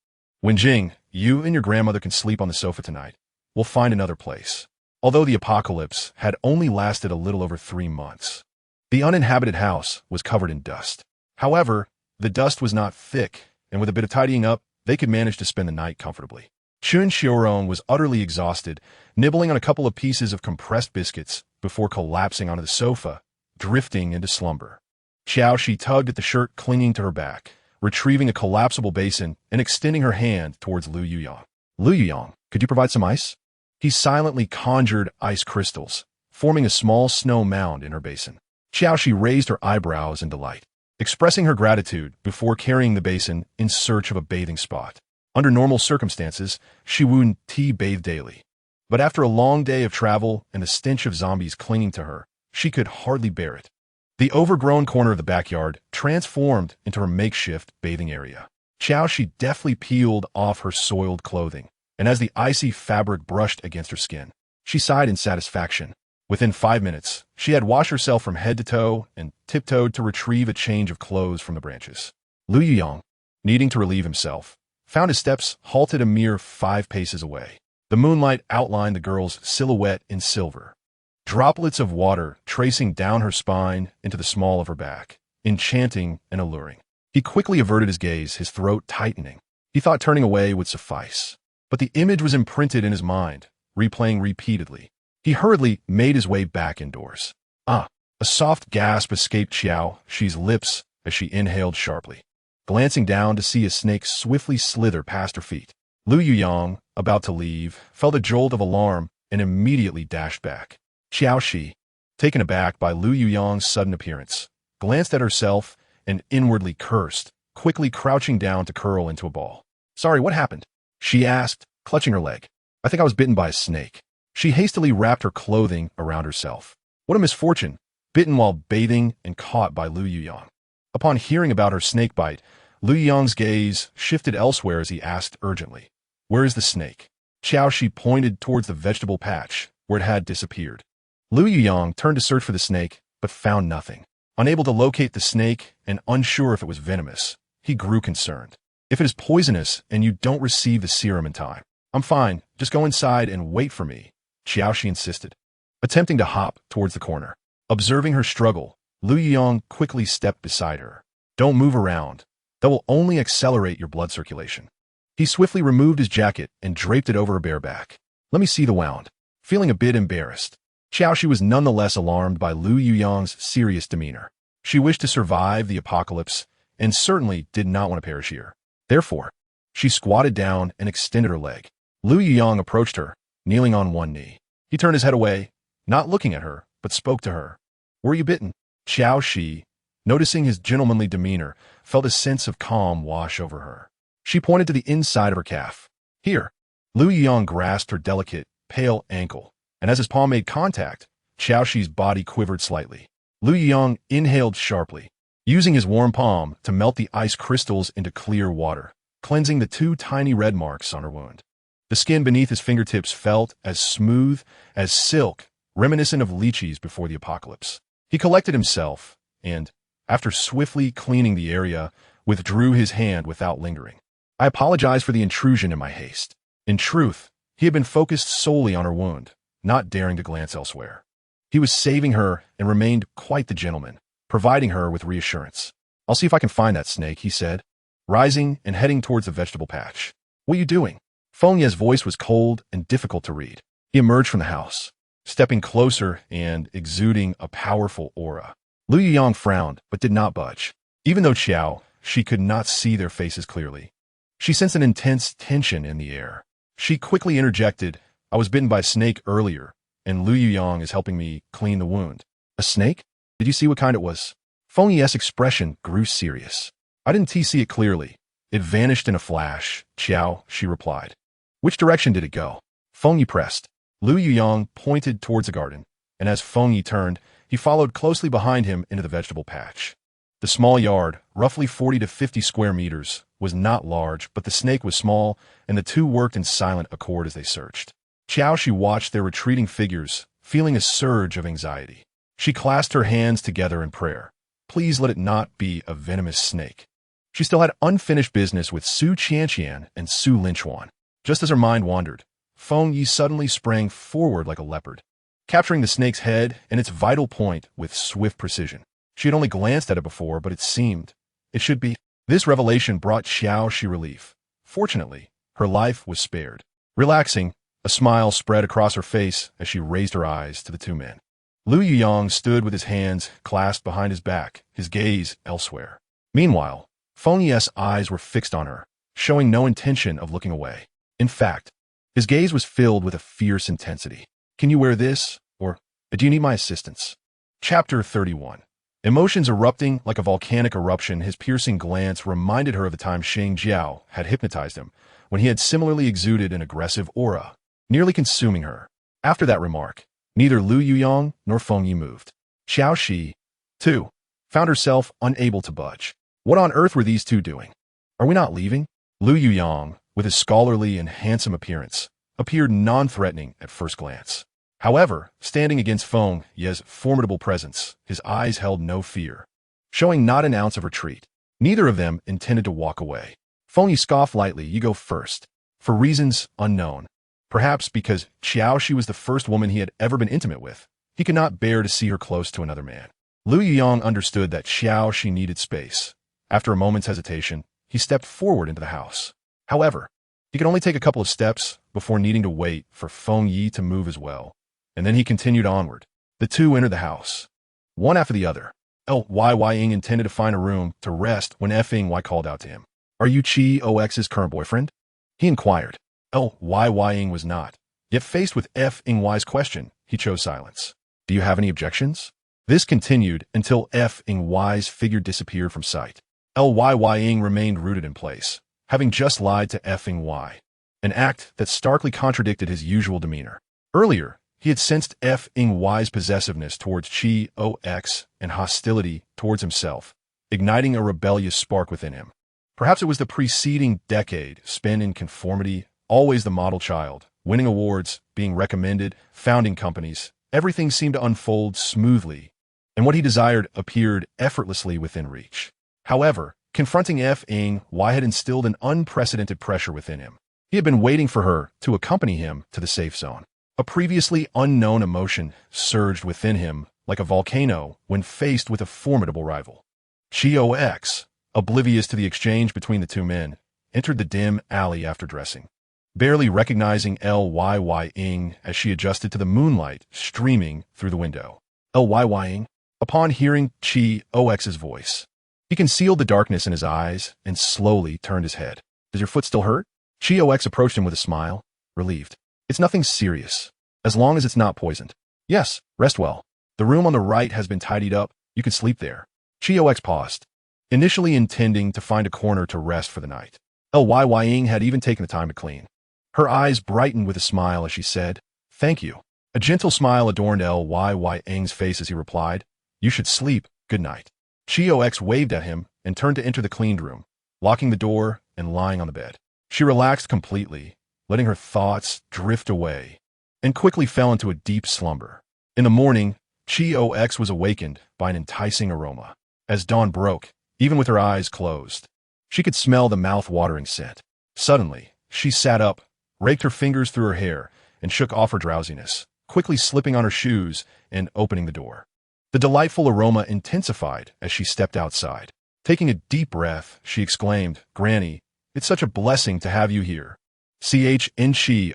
Wenjing, you and your grandmother can sleep on the sofa tonight. We'll find another place. Although the apocalypse had only lasted a little over 3 months, the uninhabited house was covered in dust. However, the dust was not thick, and with a bit of tidying up, they could manage to spend the night comfortably. Chun Xiaorong was utterly exhausted, nibbling on a couple of pieces of compressed biscuits before collapsing onto the sofa, drifting into slumber. Qiao Xi tugged at the shirt clinging to her back, retrieving a collapsible basin and extending her hand towards Lu Yuyang. Lu Yuyang, could you provide some ice? He silently conjured ice crystals, forming a small snow mound in her basin. Qiao Xi raised her eyebrows in delight, expressing her gratitude before carrying the basin in search of a bathing spot. Under normal circumstances, Shi Wu Ti bathed daily. But after a long day of travel and the stench of zombies clinging to her, she could hardly bear it. The overgrown corner of the backyard transformed into her makeshift bathing area. Qiao Xi deftly peeled off her soiled clothing, and as the icy fabric brushed against her skin, she sighed in satisfaction. Within 5 minutes, she had washed herself from head to toe and tiptoed to retrieve a change of clothes from the branches. Lu Yuyang, needing to relieve himself, found his steps halted a mere 5 paces away. The moonlight outlined the girl's silhouette in silver, droplets of water tracing down her spine into the small of her back, enchanting and alluring. He quickly averted his gaze, his throat tightening. He thought turning away would suffice, but the image was imprinted in his mind, replaying repeatedly. He hurriedly made his way back indoors. A soft gasp escaped Qiao Xi's lips as she inhaled sharply, glancing down to see a snake swiftly slither past her feet. Lu Yuyang, about to leave, felt a jolt of alarm and immediately dashed back. Qiao Xi, taken aback by Lu Yuyang's sudden appearance, glanced at herself and inwardly cursed, quickly crouching down to curl into a ball. Sorry, what happened? She asked, clutching her leg. I think I was bitten by a snake. She hastily wrapped her clothing around herself. What a misfortune, bitten while bathing and caught by Lu Yuyang. Upon hearing about her snake bite, Lu Yuyang's gaze shifted elsewhere as he asked urgently, where is the snake? Qiao Xi pointed towards the vegetable patch, where it had disappeared. Lu Yuyang turned to search for the snake, but found nothing. Unable to locate the snake and unsure if it was venomous, he grew concerned. If it is poisonous and you don't receive the serum in time, I'm fine, just go inside and wait for me, Qiao Xi insisted, attempting to hop towards the corner. Observing her struggle, Lu Yuyong quickly stepped beside her. Don't move around. That will only accelerate your blood circulation. He swiftly removed his jacket and draped it over her bare back. Let me see the wound. Feeling a bit embarrassed, Qiao Xi was nonetheless alarmed by Lu Yuyong's serious demeanor. She wished to survive the apocalypse and certainly did not want to perish here. Therefore, she squatted down and extended her leg. Lu Yuyong approached her, kneeling on one knee. He turned his head away, not looking at her, but spoke to her. Were you bitten? Qiao Xi, noticing his gentlemanly demeanor, felt a sense of calm wash over her. She pointed to the inside of her calf. Here. Lu Yuyong grasped her delicate, pale ankle, and as his palm made contact, Qiao Xi's body quivered slightly. Lu Yuyong inhaled sharply, using his warm palm to melt the ice crystals into clear water, cleansing the 2 tiny red marks on her wound. The skin beneath his fingertips felt as smooth as silk, reminiscent of lychees before the apocalypse. He collected himself and, after swiftly cleaning the area, withdrew his hand without lingering. I apologize for the intrusion in my haste. In truth, he had been focused solely on her wound, not daring to glance elsewhere. He was saving her and remained quite the gentleman, providing her with reassurance. I'll see if I can find that snake, he said, rising and heading towards the vegetable patch. What are you doing? Feng Ye's voice was cold and difficult to read. He emerged from the house, stepping closer and exuding a powerful aura. Lu Yuyong frowned, but did not budge. Even though Qiao Xi could not see their faces clearly, she sensed an intense tension in the air. She quickly interjected, I was bitten by a snake earlier, and Lu Yuyong is helping me clean the wound. A snake? Did you see what kind it was? Feng Ye's expression grew serious. I didn't see it clearly. It vanished in a flash, Qiao Xi replied. Which direction did it go? Feng Yi pressed. Lu Yuyong pointed towards the garden, and as Feng Yi turned, he followed closely behind him into the vegetable patch. The small yard, roughly 40 to 50 square meters, was not large, but the snake was small, and the two worked in silent accord as they searched. Qiao Xi watched their retreating figures, feeling a surge of anxiety. She clasped her hands together in prayer. Please let it not be a venomous snake. She still had unfinished business with Su Qianqian and Su Linchuan. Just as her mind wandered, Feng Yi suddenly sprang forward like a leopard, capturing the snake's head and its vital point with swift precision. She had only glanced at it before, but it seemed it should be. This revelation brought Qiao Xi relief. Fortunately, her life was spared. Relaxing, a smile spread across her face as she raised her eyes to the two men. Lu Yuyong stood with his hands clasped behind his back, his gaze elsewhere. Meanwhile, Feng Yi's eyes were fixed on her, showing no intention of looking away. In fact, his gaze was filled with a fierce intensity. Can you wear this? Or do you need my assistance? Chapter 31. Emotions erupting like a volcanic eruption, his piercing glance reminded her of the time Shang Jiao had hypnotized him, when he had similarly exuded an aggressive aura, nearly consuming her. After that remark, neither Lu Yuyong nor Feng Yi moved. Qiao Xi, too, found herself unable to budge. What on earth were these two doing? Are we not leaving? Lu Yuyong, with his scholarly and handsome appearance, appeared non-threatening at first glance. However, standing against Feng Yi's formidable presence, his eyes held no fear, showing not an ounce of retreat. Neither of them intended to walk away. Feng Yi scoffed lightly, you go first. For reasons unknown. Perhaps because Qiao Xi was the first woman he had ever been intimate with, he could not bear to see her close to another man. Lu Yuyong understood that Qiao Xi needed space. After a moment's hesitation, he stepped forward into the house. However, he could only take a couple of steps before needing to wait for Feng Yi to move as well, and then he continued onward. The two entered the house, one after the other. Ying intended to find a room to rest when Ying called out to him. Are you Qiao X's current boyfriend? He inquired. Ying was not. Yet faced with Ying's question, he chose silence. Do you have any objections? This continued until Ying's figure disappeared from sight. Ying remained rooted in place, having just lied to Ying, an act that starkly contradicted his usual demeanor. Earlier, he had sensed Ying's possessiveness towards Qiao X and hostility towards himself, igniting a rebellious spark within him. Perhaps it was the preceding decade spent in conformity, always the model child, winning awards, being recommended, founding companies. Everything seemed to unfold smoothly, and what he desired appeared effortlessly within reach. However, Confronting F.Y had instilled an unprecedented pressure within him. He had been waiting for her to accompany him to the safe zone. A previously unknown emotion surged within him like a volcano when faced with a formidable rival. Qiao Xi, oblivious to the exchange between the two men, entered the dim alley after dressing, barely recognizing Lying as she adjusted to the moonlight streaming through the window. Lying, upon hearing Qiao Xi's voice, he concealed the darkness in his eyes and slowly turned his head. Does your foot still hurt? Qiao Xi approached him with a smile, relieved. It's nothing serious, as long as it's not poisoned. Yes, rest well. The room on the right has been tidied up. You can sleep there. Qiao Xi paused, initially intending to find a corner to rest for the night. Lying had even taken the time to clean. Her eyes brightened with a smile as she said, "Thank you." A gentle smile adorned Lying's face as he replied, "You should sleep. Good night." Qiao Xi waved at him and turned to enter the cleaned room, locking the door and lying on the bed. She relaxed completely, letting her thoughts drift away, and quickly fell into a deep slumber. In the morning, Qiao Xi was awakened by an enticing aroma. As dawn broke, even with her eyes closed, she could smell the mouth-watering scent. Suddenly, she sat up, raked her fingers through her hair, and shook off her drowsiness, quickly slipping on her shoes and opening the door. The delightful aroma intensified as she stepped outside. Taking a deep breath, she exclaimed, "Granny, it's such a blessing to have you here." Qiao Xi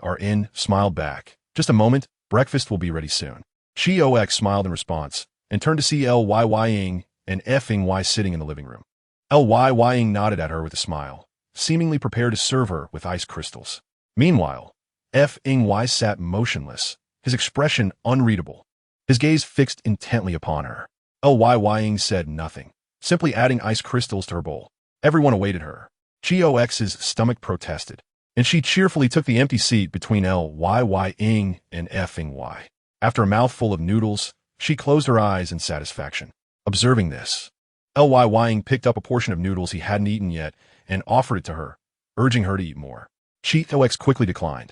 smiled back. "Just a moment, breakfast will be ready soon." Qiao Xi smiled in response and turned to see Lying and F.Y sitting in the living room. Lying nodded at her with a smile, seemingly prepared to serve her with ice crystals. Meanwhile, F.Y sat motionless, his expression unreadable, his gaze fixed intently upon her. Lying said nothing, simply adding ice crystals to her bowl. Everyone awaited her. Qiao Xi's stomach protested, and she cheerfully took the empty seat between Lying and F.Y. After a mouthful of noodles, she closed her eyes in satisfaction. Observing this, Lying picked up a portion of noodles he hadn't eaten yet and offered it to her, urging her to eat more. Qiao Xi quickly declined,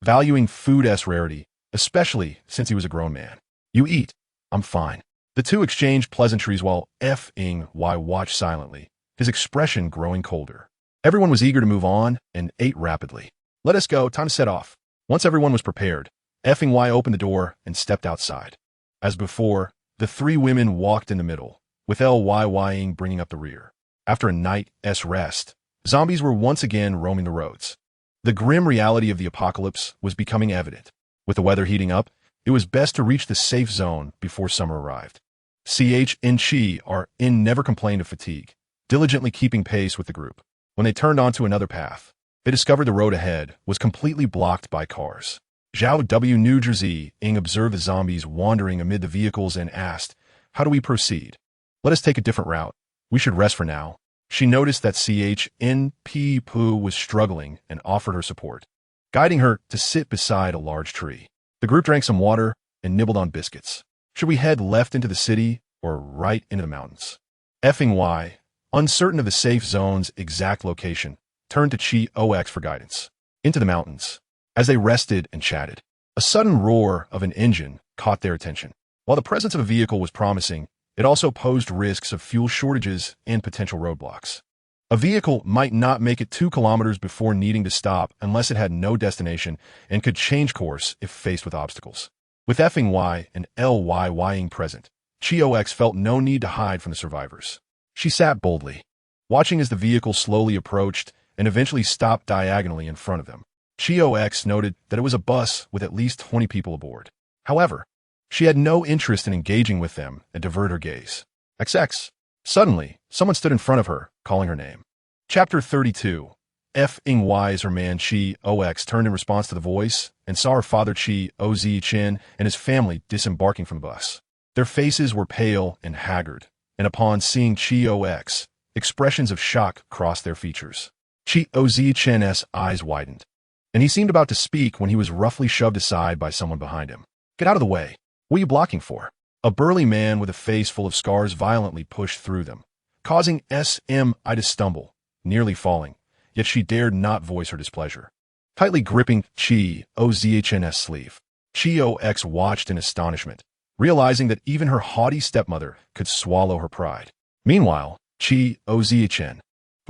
valuing food's rarity, especially since he was a grown man. "You eat. I'm fine." The two exchanged pleasantries while F.Y watched silently, his expression growing colder. Everyone was eager to move on and ate rapidly. "Let us go. Time to set off." Once everyone was prepared, F.Y opened the door and stepped outside. As before, the three women walked in the middle, with Lying bringing up the rear. After a night's rest, zombies were once again roaming the roads. The grim reality of the apocalypse was becoming evident. With the weather heating up, it was best to reach the safe zone before summer arrived. Qiao Xi never complained of fatigue, diligently keeping pace with the group. When they turned onto another path, they discovered the road ahead was completely blocked by cars. Zhao W. New Jersey observed the zombies wandering amid the vehicles and asked, "How do we proceed?" "Let us take a different route. We should rest for now." She noticed that CHNP Poo was struggling and offered her support, guiding her to sit beside a large tree. The group drank some water and nibbled on biscuits. Should we head left into the city or right into the mountains? F.Y, uncertain of the safe zone's exact location, turned to Qiao Xi for guidance. Into the mountains. As they rested and chatted, a sudden roar of an engine caught their attention. While the presence of a vehicle was promising, it also posed risks of fuel shortages and potential roadblocks. A vehicle might not make it 2 kilometers before needing to stop unless it had no destination and could change course if faced with obstacles. With F.Y and Lying present, Qiao Xi felt no need to hide from the survivors. She sat boldly, watching as the vehicle slowly approached and eventually stopped diagonally in front of them. Qiao Xi noted that it was a bus with at least 20 people aboard. However, she had no interest in engaging with them and diverted her gaze. XX. Suddenly, someone stood in front of her, calling her name. Chapter 32. F.Y.'s her man Qiao Xi turned in response to the voice and saw her father Qiao Xi and his family disembarking from the bus. Their faces were pale and haggard, and upon seeing Qiao Xi, expressions of shock crossed their features. Qiao Xi's eyes widened, and he seemed about to speak when he was roughly shoved aside by someone behind him. "Get out of the way. What are you blocking for?" A burly man with a face full of scars violently pushed through them, causing SMI to stumble, nearly falling, yet she dared not voice her displeasure. Tightly gripping Qiao Xi's sleeve, Qiao Xi watched in astonishment, realizing that even her haughty stepmother could swallow her pride. Meanwhile, Qiao Xi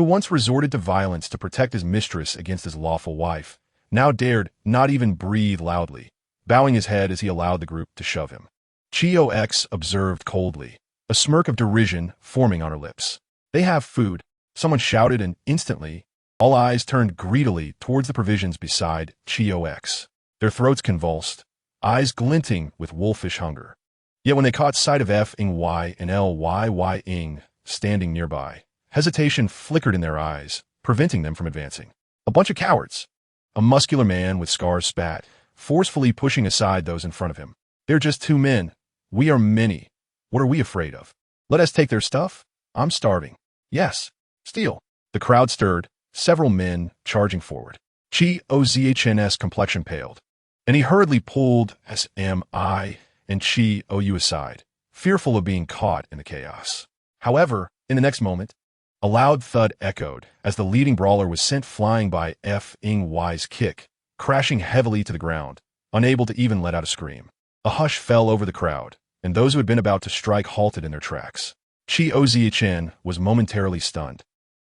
who once resorted to violence to protect his mistress against his lawful wife, now dared not even breathe loudly, bowing his head as he allowed the group to shove him. Qiao Xi observed coldly, a smirk of derision forming on her lips. "They have food," someone shouted, and instantly, all eyes turned greedily towards the provisions beside Qiao Xi, their throats convulsed, eyes glinting with wolfish hunger. Yet when they caught sight of F-ing-Y and L-Y-Y-ing standing nearby, hesitation flickered in their eyes, preventing them from advancing. "A bunch of cowards." A muscular man with scars spat, forcefully pushing aside those in front of him. "They're just two men. We are many. What are we afraid of? Let us take their stuff? I'm starving." "Yes. Steal." The crowd stirred, several men charging forward. Qiao Xi's complexion paled, and he hurriedly pulled SMI and Qiao aside, fearful of being caught in the chaos. However, in the next moment, a loud thud echoed as the leading brawler was sent flying by F-ing-Y's kick, crashing heavily to the ground, unable to even let out a scream. A hush fell over the crowd, and those who had been about to strike halted in their tracks. Qiao Xi was momentarily stunned,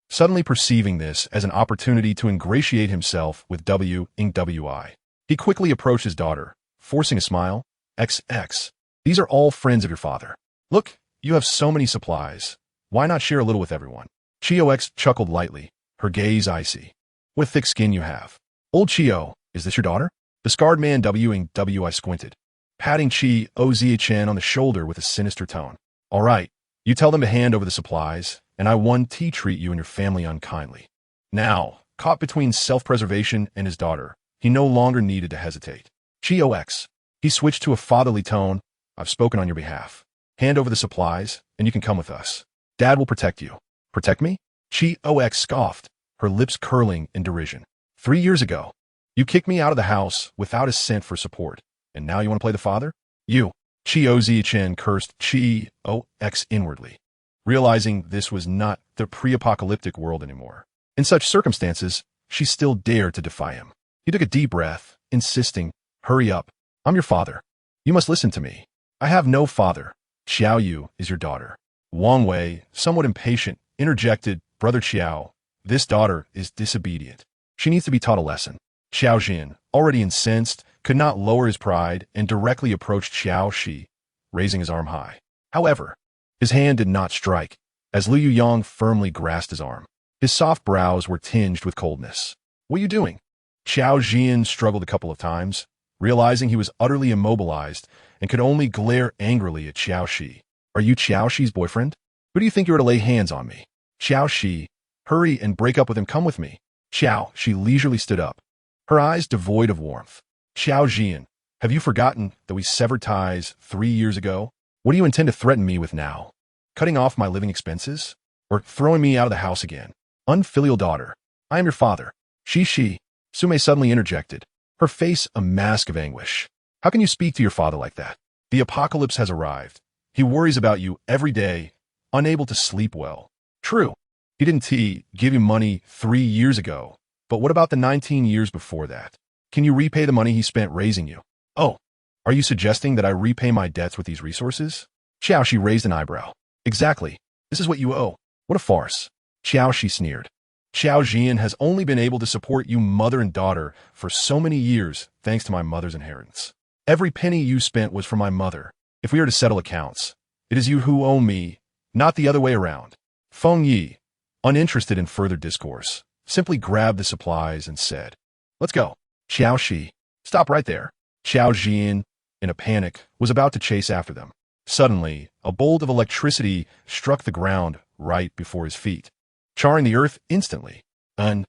suddenly perceiving this as an opportunity to ingratiate himself with W-ing-Wi. He quickly approached his daughter, forcing a smile. XX. "These are all friends of your father. Look, you have so many supplies. Why not share a little with everyone?" Qiao Xi chuckled lightly, her gaze icy. "What thick skin you have. Old Qiao, is this your daughter?" The scarred man W-ing-Wi squinted, patting Qiao Xi on the shoulder with a sinister tone. "All right, you tell them to hand over the supplies, and I won't treat you and your family unkindly." Now, caught between self-preservation and his daughter, he no longer needed to hesitate. "Qiao Xi." He switched to a fatherly tone. "I've spoken on your behalf. Hand over the supplies, and you can come with us. Dad will protect you." "Protect me?" Qiao Xi scoffed, her lips curling in derision. 3 years ago, you kicked me out of the house without a cent for support, and now you want to play the father? You." Qiao Xi cursed Qiao Xi inwardly, realizing this was not the pre-apocalyptic world anymore. In such circumstances, she still dared to defy him. He took a deep breath, insisting, "Hurry up. I'm your father. You must listen to me." "I have no father. Xiao Yu is your daughter." Wang Wei, somewhat impatient, interjected, "Brother Qiao, this daughter is disobedient. She needs to be taught a lesson." Qiao Xin, already incensed, could not lower his pride and directly approached Qiao Xi, raising his arm high. However, his hand did not strike, as Liu Yang firmly grasped his arm. His soft brows were tinged with coldness. "What are you doing?" Qiao Xin struggled a couple of times, realizing he was utterly immobilized and could only glare angrily at Qiao Xi. "Are you Qiao Xi's boyfriend? Who do you think you are to lay hands on me?" "Qiao Xi, hurry and break up with him. Come with me." Qiao Xi leisurely stood up, her eyes devoid of warmth. "Qiao Xian, have you forgotten that we severed ties 3 years ago? What do you intend to threaten me with now? Cutting off my living expenses? Or throwing me out of the house again? Unfilial daughter, I am your father." Shi, Sume suddenly interjected, her face a mask of anguish. "How can you speak to your father like that? The apocalypse has arrived. He worries about you every day, unable to sleep well." "True. He didn't give you money 3 years ago, but what about the 19 years before that? Can you repay the money he spent raising you?" "Oh, are you suggesting that I repay my debts with these resources?" Qiao Xi raised an eyebrow. "Exactly. This is what you owe." "What a farce." Qiao Xi sneered. "Qiao Xian has only been able to support you mother and daughter for so many years thanks to my mother's inheritance. Every penny you spent was from my mother. If we are to settle accounts, it is you who owe me, not the other way around." Feng Yi, uninterested in further discourse, simply grabbed the supplies and said, "Let's go." Qiao Xi, "Stop right there." Qiao Xian, in a panic, was about to chase after them. Suddenly, a bolt of electricity struck the ground right before his feet, charring the earth instantly. An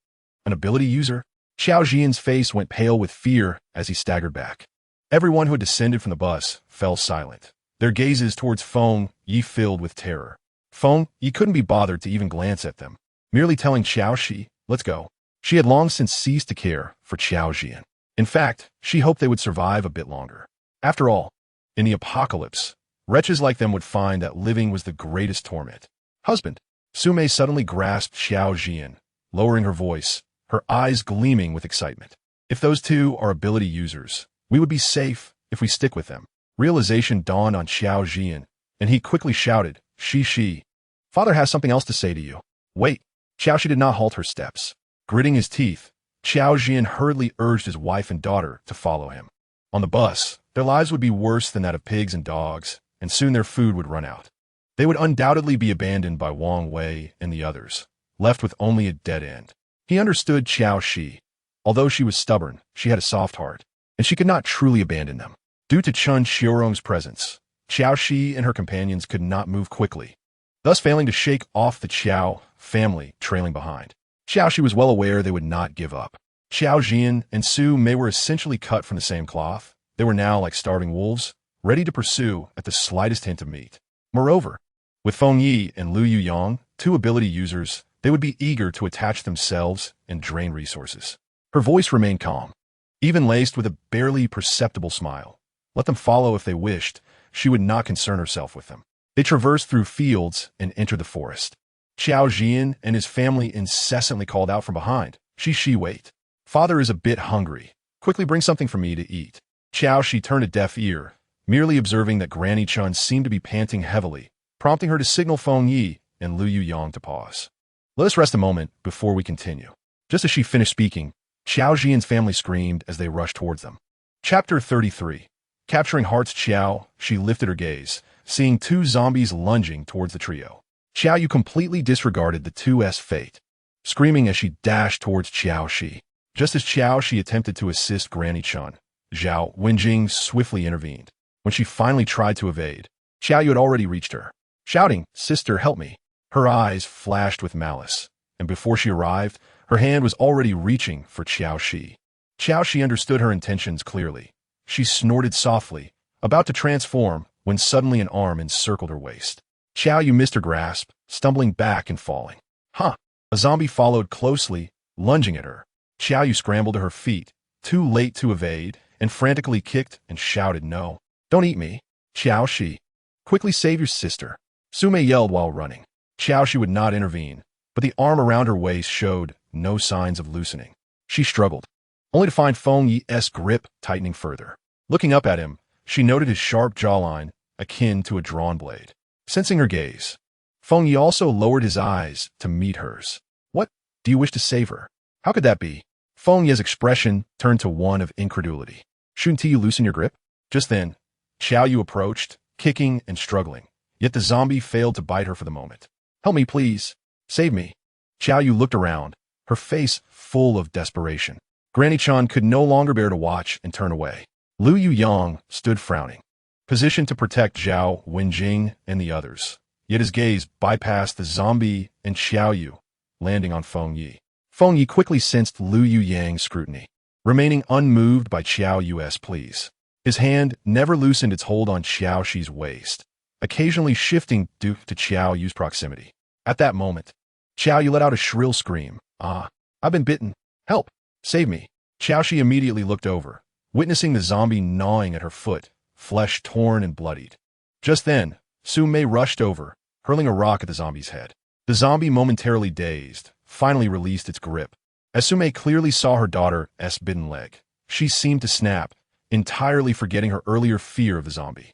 ability user? Qiao Xian's face went pale with fear as he staggered back. Everyone who had descended from the bus fell silent, their gazes towards Feng Yi filled with terror. Feng Yi couldn't be bothered to even glance at them, merely telling Qiao Xi, "Let's go." She had long since ceased to care for Qiao Xian. In fact, she hoped they would survive a bit longer. After all, in the apocalypse, wretches like them would find that living was the greatest torment. "Husband." Sume suddenly grasped Qiao Xian, lowering her voice, her eyes gleaming with excitement. "If those two are ability users, we would be safe if we stick with them." Realization dawned on Qiao Xian, and he quickly shouted, Shi, "Father has something else to say to you." "Wait." Qiao Xi did not halt her steps. Gritting his teeth, Qiao Xian hurriedly urged his wife and daughter to follow him. On the bus, their lives would be worse than that of pigs and dogs, and soon their food would run out. They would undoubtedly be abandoned by Wang Wei and the others, left with only a dead end. He understood Qiao Xi. Although she was stubborn, she had a soft heart, and she could not truly abandon them. Due to Chen Xiaorong's presence, Qiao Xi and her companions could not move quickly, thus failing to shake off the Qiao family trailing behind. Qiao Xi was well aware they would not give up. Qiao Xian and Su Mei were essentially cut from the same cloth. They were now like starving wolves, ready to pursue at the slightest hint of meat. Moreover, with Feng Yi and Lu Yuyang, two ability users, they would be eager to attach themselves and drain resources. Her voice remained calm, even laced with a barely perceptible smile. Let them follow if they wished. She would not concern herself with them. They traversed through fields and entered the forest. Qiao Xian and his family incessantly called out from behind. Shi, wait. Father is a bit hungry. Quickly bring something for me to eat. Qiao Xi turned a deaf ear, merely observing that Granny Chun seemed to be panting heavily, prompting her to signal Feng Yi and Lu Yuyang to pause. Let us rest a moment before we continue. Just as she finished speaking, Qiao Xian's family screamed as they rushed towards them. Chapter 33. Capturing hearts. Qiao Xi lifted her gaze, seeing two zombies lunging towards the trio. Qiao Yu completely disregarded the 2's fate, screaming as she dashed towards Qiao Xi. Just as Qiao Xi attempted to assist Granny Chun, Zhao Wenjing swiftly intervened. When she finally tried to evade, Qiao Yu had already reached her, shouting, "Sister, help me." Her eyes flashed with malice, and before she arrived, her hand was already reaching for Qiao Xi. Qiao Xi understood her intentions clearly. She snorted softly, about to transform, when suddenly an arm encircled her waist. Qiao Yu missed her grasp, stumbling back and falling. A zombie followed closely, lunging at her. Qiao Yu scrambled to her feet, too late to evade, and frantically kicked and shouted, "No, don't eat me." Qiao Xi, quickly save your sister. Su Mei yelled while running. Qiao Xi would not intervene, but the arm around her waist showed no signs of loosening. She struggled, only to find Feng Yi's grip tightening further. Looking up at him, she noted his sharp jawline, akin to a drawn blade. Sensing her gaze, Feng Yi also lowered his eyes to meet hers. "What? Do you wish to save her? How could that be?" Feng Yi's expression turned to one of incredulity. "Shouldn't you loosen your grip?" Just then, Qiao Yu approached, kicking and struggling, yet the zombie failed to bite her for the moment. "Help me, please. Save me." Qiao Yu looked around, her face full of desperation. Granny Chun could no longer bear to watch and turn away. Lu Yuyang stood frowning, positioned to protect Zhao Wenjing and the others. Yet his gaze bypassed the zombie and Qiao Yu, landing on Feng Yi. Feng Yi quickly sensed Lu Yuyang's scrutiny, remaining unmoved by Qiao Yu's pleas. His hand never loosened its hold on Qiao Xi's waist, occasionally shifting due to Qiao Yu's proximity. At that moment, Qiao Yu let out a shrill scream. I've been bitten. Help! Save me." Qiao Xi immediately looked over, witnessing the zombie gnawing at her foot, flesh torn and bloodied. Just then, Su Mei rushed over, hurling a rock at the zombie's head. The zombie, momentarily dazed, finally released its grip. As Su Mei clearly saw her daughter's bitten leg, she seemed to snap, entirely forgetting her earlier fear of the zombie.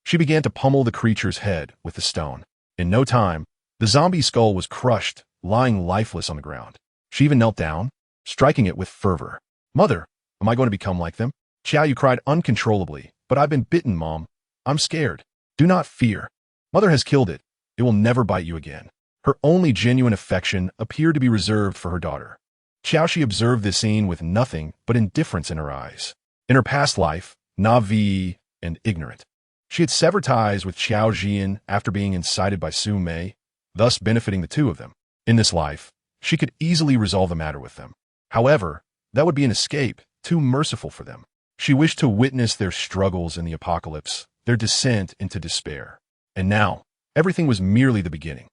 She began to pummel the creature's head with the stone. In no time, the zombie's skull was crushed, lying lifeless on the ground. She even knelt down, striking it with fervor. "Mother, am I going to become like them?" Qiao Yu cried uncontrollably. "But I've been bitten, Mom. I'm scared." "Do not fear. Mother has killed it. It will never bite you again." Her only genuine affection appeared to be reserved for her daughter. Qiao Xi observed this scene with nothing but indifference in her eyes. In her past life, naive and ignorant, she had severed ties with Qiao Xian after being incited by Su Mei, thus benefiting the two of them. In this life, she could easily resolve the matter with them. However, that would be an escape too merciful for them. She wished to witness their struggles in the apocalypse, their descent into despair. And now, everything was merely the beginning.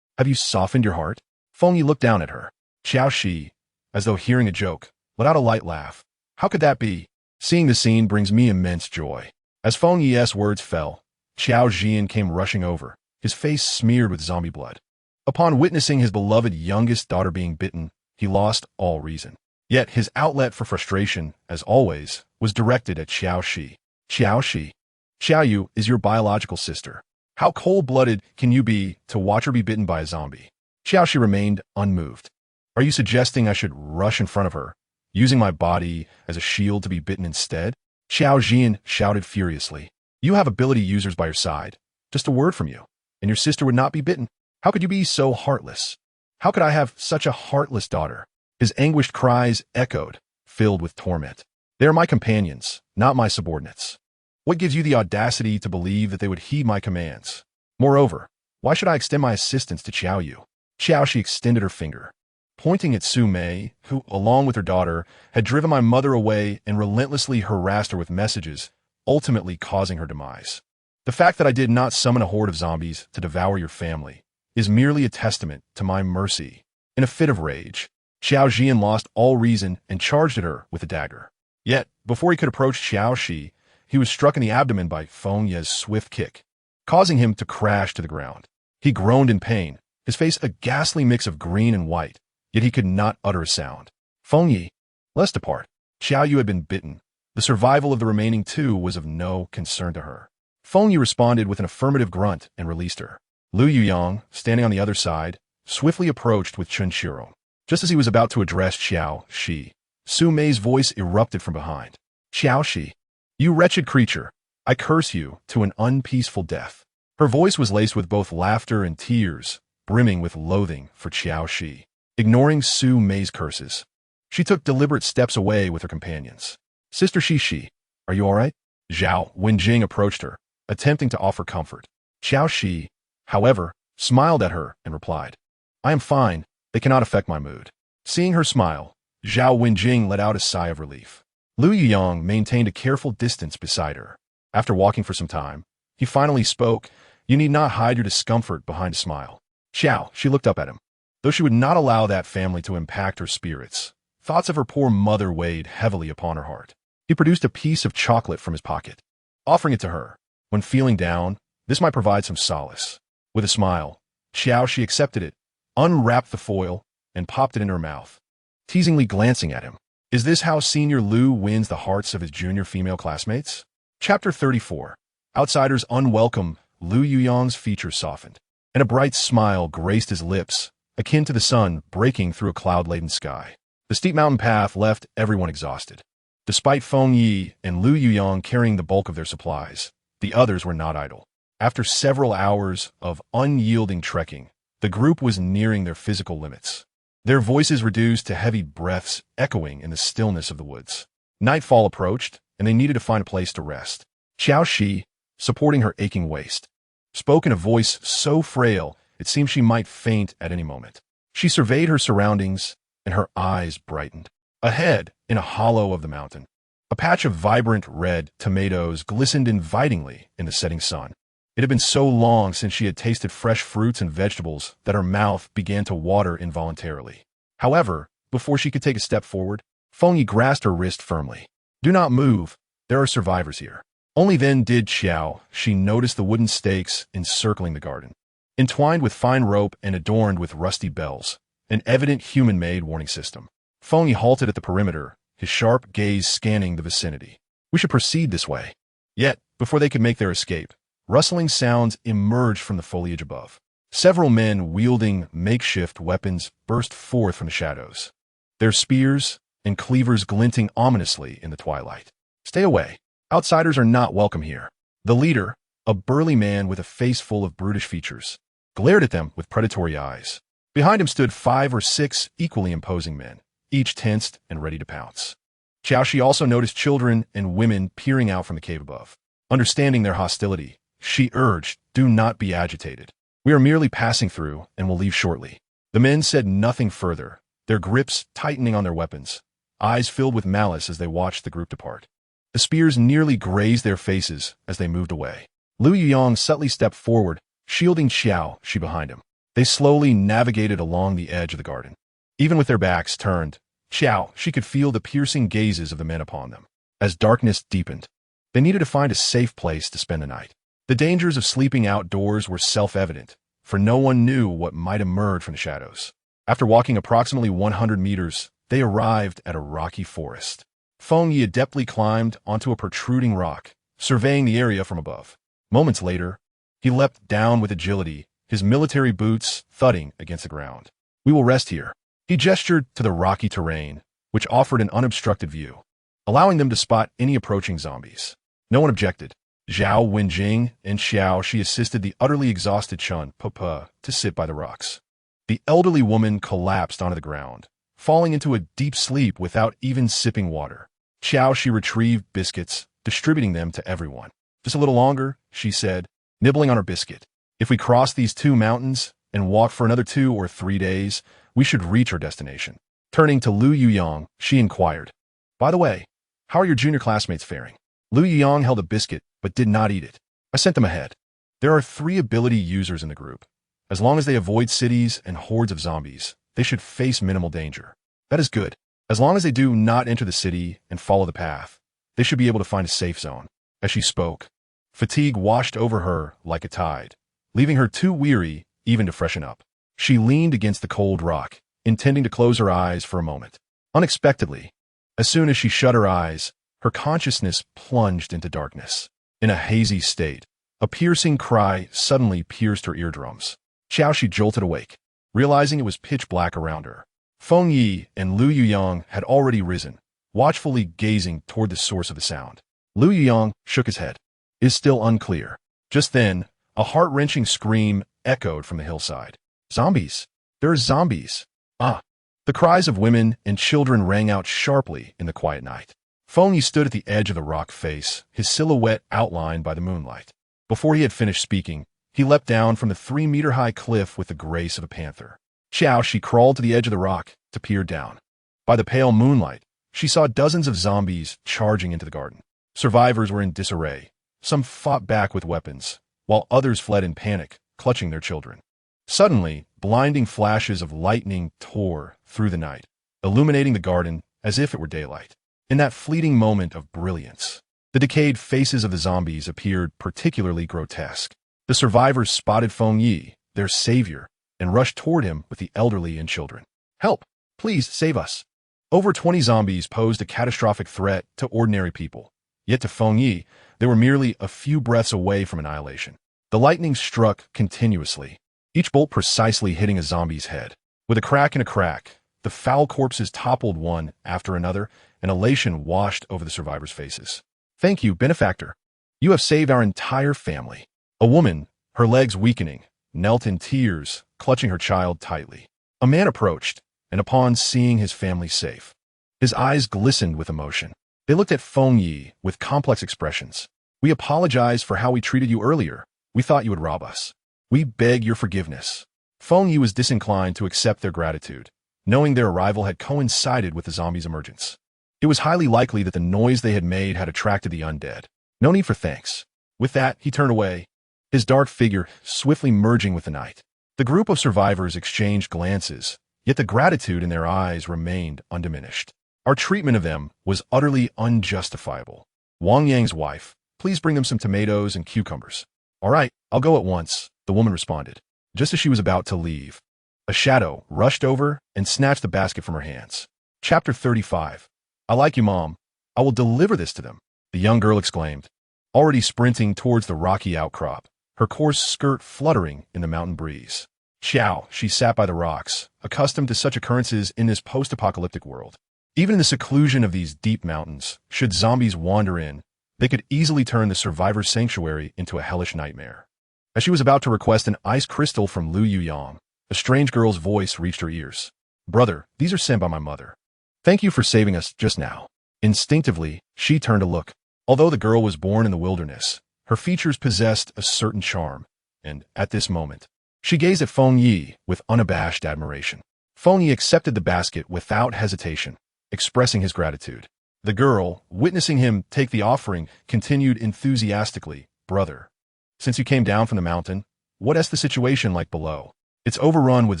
"Have you softened your heart?" Feng Yi looked down at her. Qiao Xi, as though hearing a joke, let out a light laugh. "How could that be? Seeing the scene brings me immense joy." As Feng Yi's words fell, Qiao Xian came rushing over, his face smeared with zombie blood. Upon witnessing his beloved youngest daughter being bitten, he lost all reason. Yet his outlet for frustration, as always, was directed at Qiao Xi. "Qiao Xi, Qiao Yu is your biological sister. How cold-blooded can you be to watch her be bitten by a zombie?" Qiao Xi remained unmoved. Are you suggesting I should rush in front of her, using my body as a shield to be bitten instead? Qiao Xi shouted furiously. You have ability users by your side. Just a word from you, and your sister would not be bitten. How could you be so heartless? How could I have such a heartless daughter? His anguished cries echoed, filled with torment. They are my companions, not my subordinates. What gives you the audacity to believe that they would heed my commands? Moreover, why should I extend my assistance to Qiao Yu? Qiao Xi extended her finger, pointing at Su Mei, who, along with her daughter, had driven my mother away and relentlessly harassed her with messages, ultimately causing her demise. The fact that I did not summon a horde of zombies to devour your family is merely a testament to my mercy. In a fit of rage, Qiao Xian lost all reason and charged at her with a dagger. Yet, before he could approach Qiao Xi, he was struck in the abdomen by Feng Ye's swift kick, causing him to crash to the ground. He groaned in pain, his face a ghastly mix of green and white, yet he could not utter a sound. Feng Ye, let's depart. Qiao Yu had been bitten. The survival of the remaining two was of no concern to her. Feng Ye responded with an affirmative grunt and released her. Lu Yuyang, standing on the other side, swiftly approached with Chen Shiro. Just as he was about to address Qiao Xi, Su Mei's voice erupted from behind. Qiao Xi, you wretched creature, I curse you to an unpeaceful death. Her voice was laced with both laughter and tears, brimming with loathing for Qiao Xi. Ignoring Su Mei's curses, she took deliberate steps away with her companions. Sister Shi, are you all right? Zhao Wenjing approached her, attempting to offer comfort. Qiao Xi, however, smiled at her and replied, I am fine, they cannot affect my mood. Seeing her smile, Zhao Wenjing let out a sigh of relief. Lu Yuyang maintained a careful distance beside her. After walking for some time, he finally spoke, You need not hide your discomfort behind a smile. Qiao, she looked up at him. Though she would not allow that family to impact her spirits, thoughts of her poor mother weighed heavily upon her heart. He produced a piece of chocolate from his pocket, offering it to her. When feeling down, this might provide some solace. With a smile, Qiao Xi accepted it, unwrapped the foil, and popped it in her mouth, teasingly glancing at him. Is this how Senior Lu wins the hearts of his junior female classmates? Chapter 34. Outsiders unwelcome. Lu Yuyang's features softened, and a bright smile graced his lips, akin to the sun breaking through a cloud-laden sky. The steep mountain path left everyone exhausted. Despite Feng Yi and Lu Yuyang carrying the bulk of their supplies, the others were not idle. After several hours of unyielding trekking, the group was nearing their physical limits. Their voices reduced to heavy breaths echoing in the stillness of the woods. Nightfall approached, and they needed to find a place to rest. Qiao Xi, supporting her aching waist, spoke in a voice so frail it seemed she might faint at any moment. She surveyed her surroundings, and her eyes brightened. Ahead, in a hollow of the mountain, a patch of vibrant red tomatoes glistened invitingly in the setting sun. It had been so long since she had tasted fresh fruits and vegetables that her mouth began to water involuntarily. However, before she could take a step forward, Feng Yi grasped her wrist firmly. Do not move. There are survivors here. Only then did Qiao Xi notice the wooden stakes encircling the garden, entwined with fine rope and adorned with rusty bells, an evident human-made warning system. Feng Yi halted at the perimeter, his sharp gaze scanning the vicinity. We should proceed this way. Yet, before they could make their escape, rustling sounds emerged from the foliage above. Several men wielding makeshift weapons burst forth from the shadows, their spears and cleavers glinting ominously in the twilight. Stay away. Outsiders are not welcome here. The leader, a burly man with a face full of brutish features, glared at them with predatory eyes. Behind him stood 5 or 6 equally imposing men, each tensed and ready to pounce. Qiao Xi also noticed children and women peering out from the cave above. Understanding their hostility, she urged, do not be agitated. We are merely passing through and will leave shortly. The men said nothing further, their grips tightening on their weapons, eyes filled with malice as they watched the group depart. The spears nearly grazed their faces as they moved away. Lu Yuyang subtly stepped forward, shielding Qiao Xi behind him. They slowly navigated along the edge of the garden. Even with their backs turned, Qiao Xi could feel the piercing gazes of the men upon them. As darkness deepened, they needed to find a safe place to spend the night. The dangers of sleeping outdoors were self-evident, for no one knew what might emerge from the shadows. After walking approximately 100 meters, they arrived at a rocky forest. Feng Yi adeptly climbed onto a protruding rock, surveying the area from above. Moments later, he leapt down with agility, his military boots thudding against the ground. We will rest here. He gestured to the rocky terrain, which offered an unobstructed view, allowing them to spot any approaching zombies. No one objected. Zhao Wenjing and Qiao Xi assisted the utterly exhausted Chun Papa to sit by the rocks. The elderly woman collapsed onto the ground, falling into a deep sleep without even sipping water. Qiao Xi retrieved biscuits, distributing them to everyone. Just a little longer, she said, nibbling on her biscuit. If we cross these 2 mountains and walk for another 2 or 3 days, we should reach our destination. Turning to Lu Yuyang, she inquired, "By the way, how are your junior classmates faring?" Lu Yuyang held a biscuit, but did not eat it. "I sent them ahead. There are 3 ability users in the group. As long as they avoid cities and hordes of zombies, they should face minimal danger. That is good. As long as they do not enter the city and follow the path, they should be able to find a safe zone." As she spoke, fatigue washed over her like a tide, leaving her too weary even to freshen up. She leaned against the cold rock, intending to close her eyes for a moment. Unexpectedly, as soon as she shut her eyes, her consciousness plunged into darkness. In a hazy state, a piercing cry suddenly pierced her eardrums. Qiao Xi jolted awake, realizing it was pitch black around her. Feng Yi and Lu Yuyang had already risen, watchfully gazing toward the source of the sound. Lu Yuyang shook his head. "It is still unclear." Just then, a heart-wrenching scream echoed from the hillside. "Zombies! There are zombies! Ah!" The cries of women and children rang out sharply in the quiet night. Feng Yi stood at the edge of the rock face, his silhouette outlined by the moonlight. Before he had finished speaking, he leapt down from the 3-meter-high cliff with the grace of a panther. Qiao Xi crawled to the edge of the rock to peer down. By the pale moonlight, she saw dozens of zombies charging into the garden. Survivors were in disarray. Some fought back with weapons, while others fled in panic, clutching their children. Suddenly, blinding flashes of lightning tore through the night, illuminating the garden as if it were daylight. In that fleeting moment of brilliance, the decayed faces of the zombies appeared particularly grotesque. The survivors spotted Feng Yi, their savior, and rushed toward him with the elderly and children. "Help! Please save us!" Over 20 zombies posed a catastrophic threat to ordinary people. Yet to Feng Yi, they were merely a few breaths away from annihilation. The lightning struck continuously, each bolt precisely hitting a zombie's head. With a crack and a crack, the foul corpses toppled one after another, and elation washed over the survivors' faces. "Thank you, benefactor. You have saved our entire family." A woman, her legs weakening, knelt in tears, clutching her child tightly. A man approached, and upon seeing his family safe, his eyes glistened with emotion. They looked at Feng Yi with complex expressions. "We apologize for how we treated you earlier. We thought you would rob us. We beg your forgiveness." Feng Yi was disinclined to accept their gratitude, knowing their arrival had coincided with the zombies' emergence. It was highly likely that the noise they had made had attracted the undead. No need for thanks. With that, he turned away, his dark figure swiftly merging with the night. The group of survivors exchanged glances, yet the gratitude in their eyes remained undiminished. Our treatment of them was utterly unjustifiable. Wang Yang's wife, "Please bring them some tomatoes and cucumbers." "All right, I'll go at once," the woman responded. Just as she was about to leave, a shadow rushed over and snatched the basket from her hands. Chapter 35. "I like you, Mom. I will deliver this to them," the young girl exclaimed, already sprinting towards the rocky outcrop, her coarse skirt fluttering in the mountain breeze. Qiao, she sat by the rocks, accustomed to such occurrences in this post-apocalyptic world. Even in the seclusion of these deep mountains, should zombies wander in, they could easily turn the survivor's sanctuary into a hellish nightmare. As she was about to request an ice crystal from Lu Yuyang, a strange girl's voice reached her ears. "Brother, these are sent by my mother. Thank you for saving us just now." Instinctively, she turned to look. Although the girl was born in the wilderness, her features possessed a certain charm, and, at this moment, she gazed at Feng Yi with unabashed admiration. Feng Yi accepted the basket without hesitation, expressing his gratitude. The girl, witnessing him take the offering, continued enthusiastically, "Brother, since you came down from the mountain, what is the situation like below?" "It's overrun with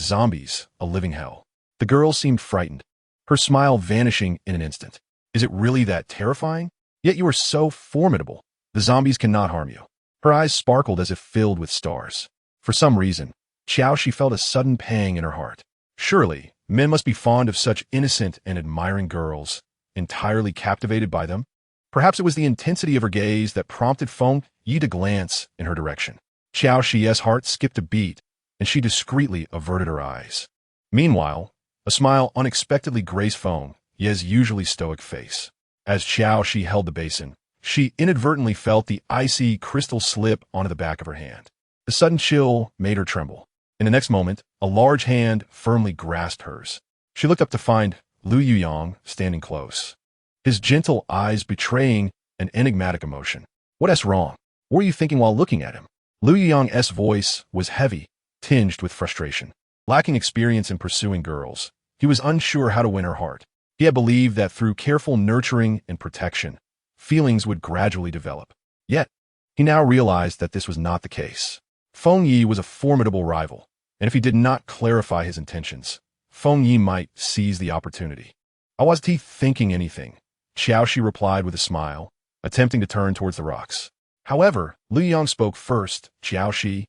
zombies, a living hell." The girl seemed frightened, her smile vanishing in an instant. "Is it really that terrifying? Yet you are so formidable. The zombies cannot harm you." Her eyes sparkled as if filled with stars. For some reason, Qiao Xi felt a sudden pang in her heart. Surely, men must be fond of such innocent and admiring girls, entirely captivated by them. Perhaps it was the intensity of her gaze that prompted Feng Yi to glance in her direction. Qiao Xi's heart skipped a beat, and she discreetly averted her eyes. Meanwhile, A smile unexpectedly graced Feng Ye's usually stoic face. As Qiao Xi held the basin, she inadvertently felt the icy crystal slip onto the back of her hand. The sudden chill made her tremble. In the next moment, a large hand firmly grasped hers. She looked up to find Lu Yuyang standing close, his gentle eyes betraying an enigmatic emotion. "What's wrong? What were you thinking while looking at him?" Lu Yuyang's voice was heavy, tinged with frustration. Lacking experience in pursuing girls, he was unsure how to win her heart. He had believed that through careful nurturing and protection, feelings would gradually develop. Yet, he now realized that this was not the case. Feng Yi was a formidable rival, and if he did not clarify his intentions, Feng Yi might seize the opportunity. "I wasn't thinking anything," Qiao Xi replied with a smile, attempting to turn towards the rocks. However, Lu Yang spoke first. "Qiao Xi,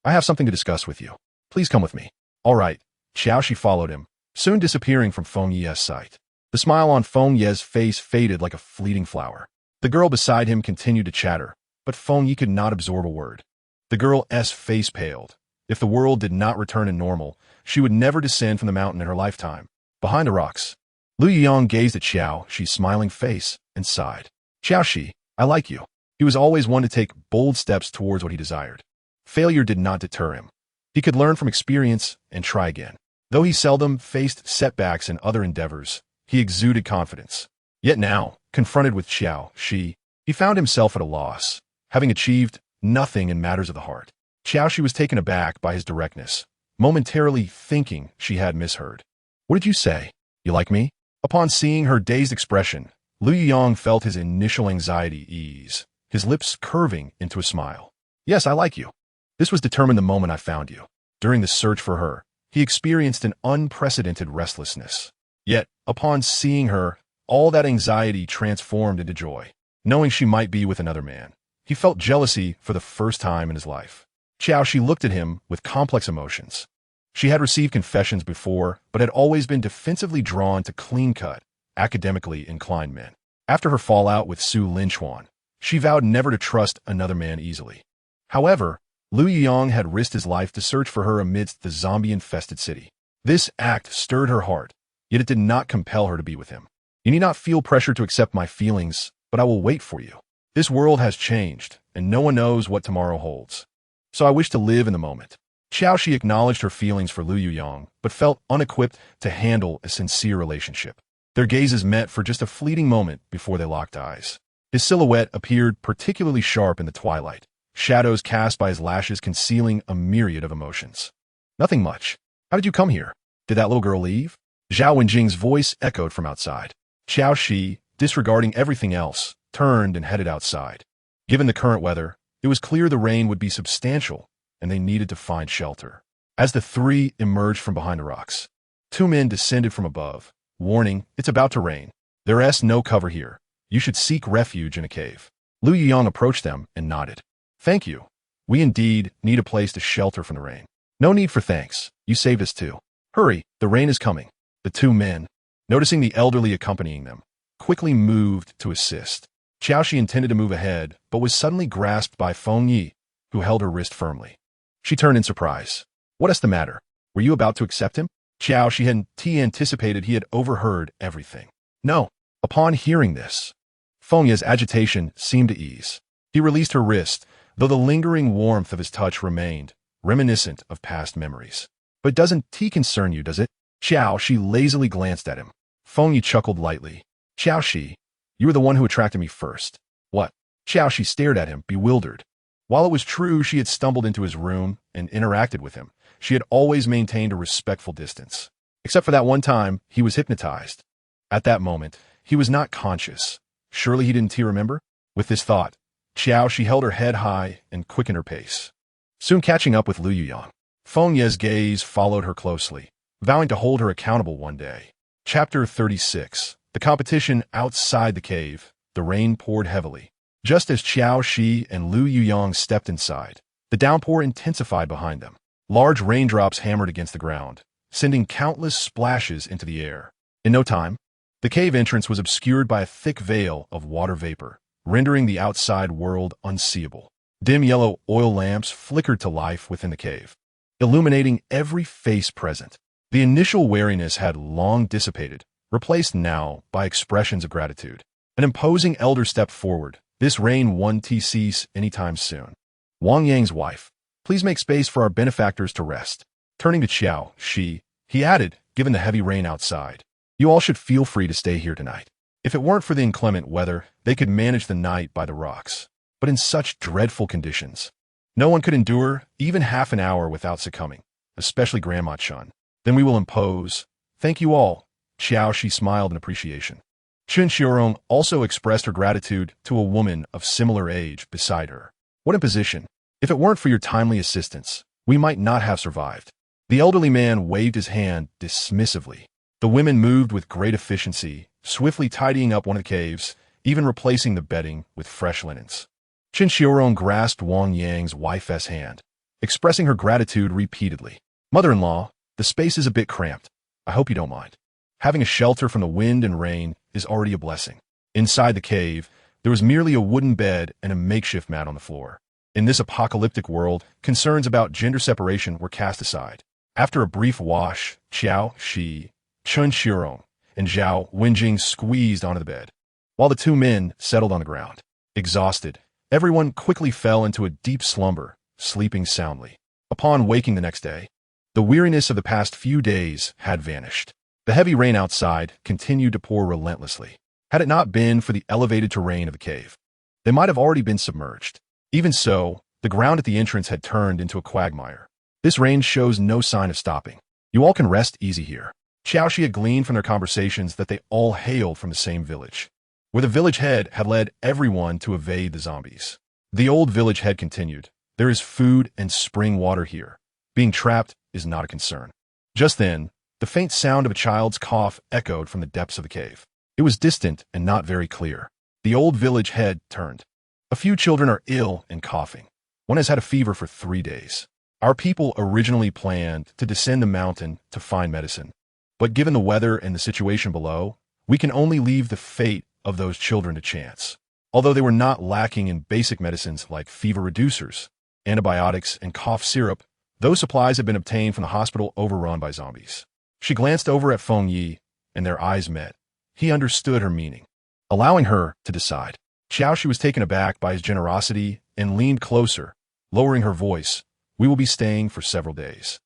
I have something to discuss with you. Please come with me." "All right." Qiao Xi followed him, soon disappearing from Feng Yi's sight. The smile on Feng Yi's face faded like a fleeting flower. The girl beside him continued to chatter, but Feng Yi could not absorb a word. The girl's face paled. If the world did not return to normal, she would never descend from the mountain in her lifetime. Behind the rocks, Lu Yuyang gazed at Qiao Xi's smiling face and sighed. "Qiao Xi, I like you." He was always one to take bold steps towards what he desired. Failure did not deter him. He could learn from experience and try again. Though he seldom faced setbacks in other endeavors, he exuded confidence. Yet now, confronted with Qiao Xi, he found himself at a loss, having achieved nothing in matters of the heart. Qiao Xi was taken aback by his directness, momentarily thinking she had misheard. "What did you say? You like me?" Upon seeing her dazed expression, Lu Yuyang felt his initial anxiety ease, his lips curving into a smile. "Yes, I like you. This was determined the moment I found you." During the search for her, he experienced an unprecedented restlessness. Yet, upon seeing her, all that anxiety transformed into joy. Knowing she might be with another man, he felt jealousy for the first time in his life. Qiao Xi looked at him with complex emotions. She had received confessions before, but had always been defensively drawn to clean-cut, academically inclined men. After her fallout with Su Linchuan, she vowed never to trust another man easily. However, Lu Yuyang had risked his life to search for her amidst the zombie-infested city. This act stirred her heart, yet it did not compel her to be with him. "You need not feel pressure to accept my feelings, but I will wait for you. This world has changed, and no one knows what tomorrow holds. So I wish to live in the moment." Qiao Xi acknowledged her feelings for Lu Yuyang, but felt unequipped to handle a sincere relationship. Their gazes met for just a fleeting moment before they locked eyes. His silhouette appeared particularly sharp in the twilight, shadows cast by his lashes concealing a myriad of emotions. "Nothing much. How did you come here? Did that little girl leave?" Zhao Wenjing's voice echoed from outside. Qiao Xi, disregarding everything else, turned and headed outside. Given the current weather, it was clear the rain would be substantial, and they needed to find shelter. As the three emerged from behind the rocks, two men descended from above, warning, "It's about to rain. There's no cover here. You should seek refuge in a cave." Lu Yuyang approached them and nodded. "Thank you. We indeed need a place to shelter from the rain." "No need for thanks. You saved us too. Hurry, the rain is coming." The two men, noticing the elderly accompanying them, quickly moved to assist. Qiao Xi intended to move ahead, but was suddenly grasped by Feng Yi, who held her wrist firmly. She turned in surprise. "What's the matter? Were you about to accept him?" Qiao Xi had anticipated he had overheard everything. "No." Upon hearing this, Feng Yi's agitation seemed to ease. He released her wrist, though the lingering warmth of his touch remained, reminiscent of past memories. "But doesn't tea concern you, does it?" Qiao Xi lazily glanced at him. Feng Yi chuckled lightly. "Qiao Xi, you were the one who attracted me first." "What?" Qiao Xi stared at him, bewildered. While it was true she had stumbled into his room and interacted with him, she had always maintained a respectful distance. Except for that one time, he was hypnotized. At that moment, he was not conscious. Surely he didn't remember? With this thought, Qiao Xi held her head high and quickened her pace. Soon catching up with Lu Yuyang, Feng Yi's gaze followed her closely, vowing to hold her accountable one day. Chapter 36. The competition outside the cave. The rain poured heavily. Just as Qiao Xi and Lu Yuyang stepped inside, the downpour intensified behind them. Large raindrops hammered against the ground, sending countless splashes into the air. In no time, the cave entrance was obscured by a thick veil of water vapor, rendering the outside world unseeable. Dim yellow oil lamps flickered to life within the cave, illuminating every face present. The initial wariness had long dissipated, replaced now by expressions of gratitude. An imposing elder stepped forward. This reign won't cease anytime soon. Wang Yang's wife, please make space for our benefactors to rest. Turning to Qiao Xi, he added, given the heavy rain outside, you all should feel free to stay here tonight. If it weren't for the inclement weather, they could manage the night by the rocks. But in such dreadful conditions, no one could endure even half an hour without succumbing, especially Grandma Chun. Then we will impose. Thank you all. Qiao Xi smiled in appreciation. Chen Xiaorong also expressed her gratitude to a woman of similar age beside her. What imposition! If it weren't for your timely assistance, we might not have survived. The elderly man waved his hand dismissively. The women moved with great efficiency, swiftly tidying up one of the caves, even replacing the bedding with fresh linens. Chen Xiaorong grasped Wang Yang's wife's hand, expressing her gratitude repeatedly. Mother-in-law, the space is a bit cramped. I hope you don't mind. Having a shelter from the wind and rain is already a blessing. Inside the cave, there was merely a wooden bed and a makeshift mat on the floor. In this apocalyptic world, concerns about gender separation were cast aside. After a brief wash, Qiao Xi, Chen Xiaorong, and Zhao Wenjing squeezed onto the bed, while the two men settled on the ground. Exhausted, everyone quickly fell into a deep slumber, sleeping soundly. Upon waking the next day, the weariness of the past few days had vanished. The heavy rain outside continued to pour relentlessly. Had it not been for the elevated terrain of the cave, they might have already been submerged. Even so, the ground at the entrance had turned into a quagmire. This rain shows no sign of stopping. You all can rest easy here. Qiao Xi had gleaned from their conversations that they all hailed from the same village, where the village head had led everyone to evade the zombies. The old village head continued, there is food and spring water here. Being trapped is not a concern. Just then, the faint sound of a child's cough echoed from the depths of the cave. It was distant and not very clear. The old village head turned. A few children are ill and coughing. One has had a fever for 3 days. Our people originally planned to descend the mountain to find medicine. But given the weather and the situation below, we can only leave the fate of those children to chance. Although they were not lacking in basic medicines like fever reducers, antibiotics, and cough syrup, those supplies had been obtained from the hospital overrun by zombies. She glanced over at Feng Yi, and their eyes met. He understood her meaning, allowing her to decide. Qiao Xi was taken aback by his generosity and leaned closer, lowering her voice. We will be staying for several days.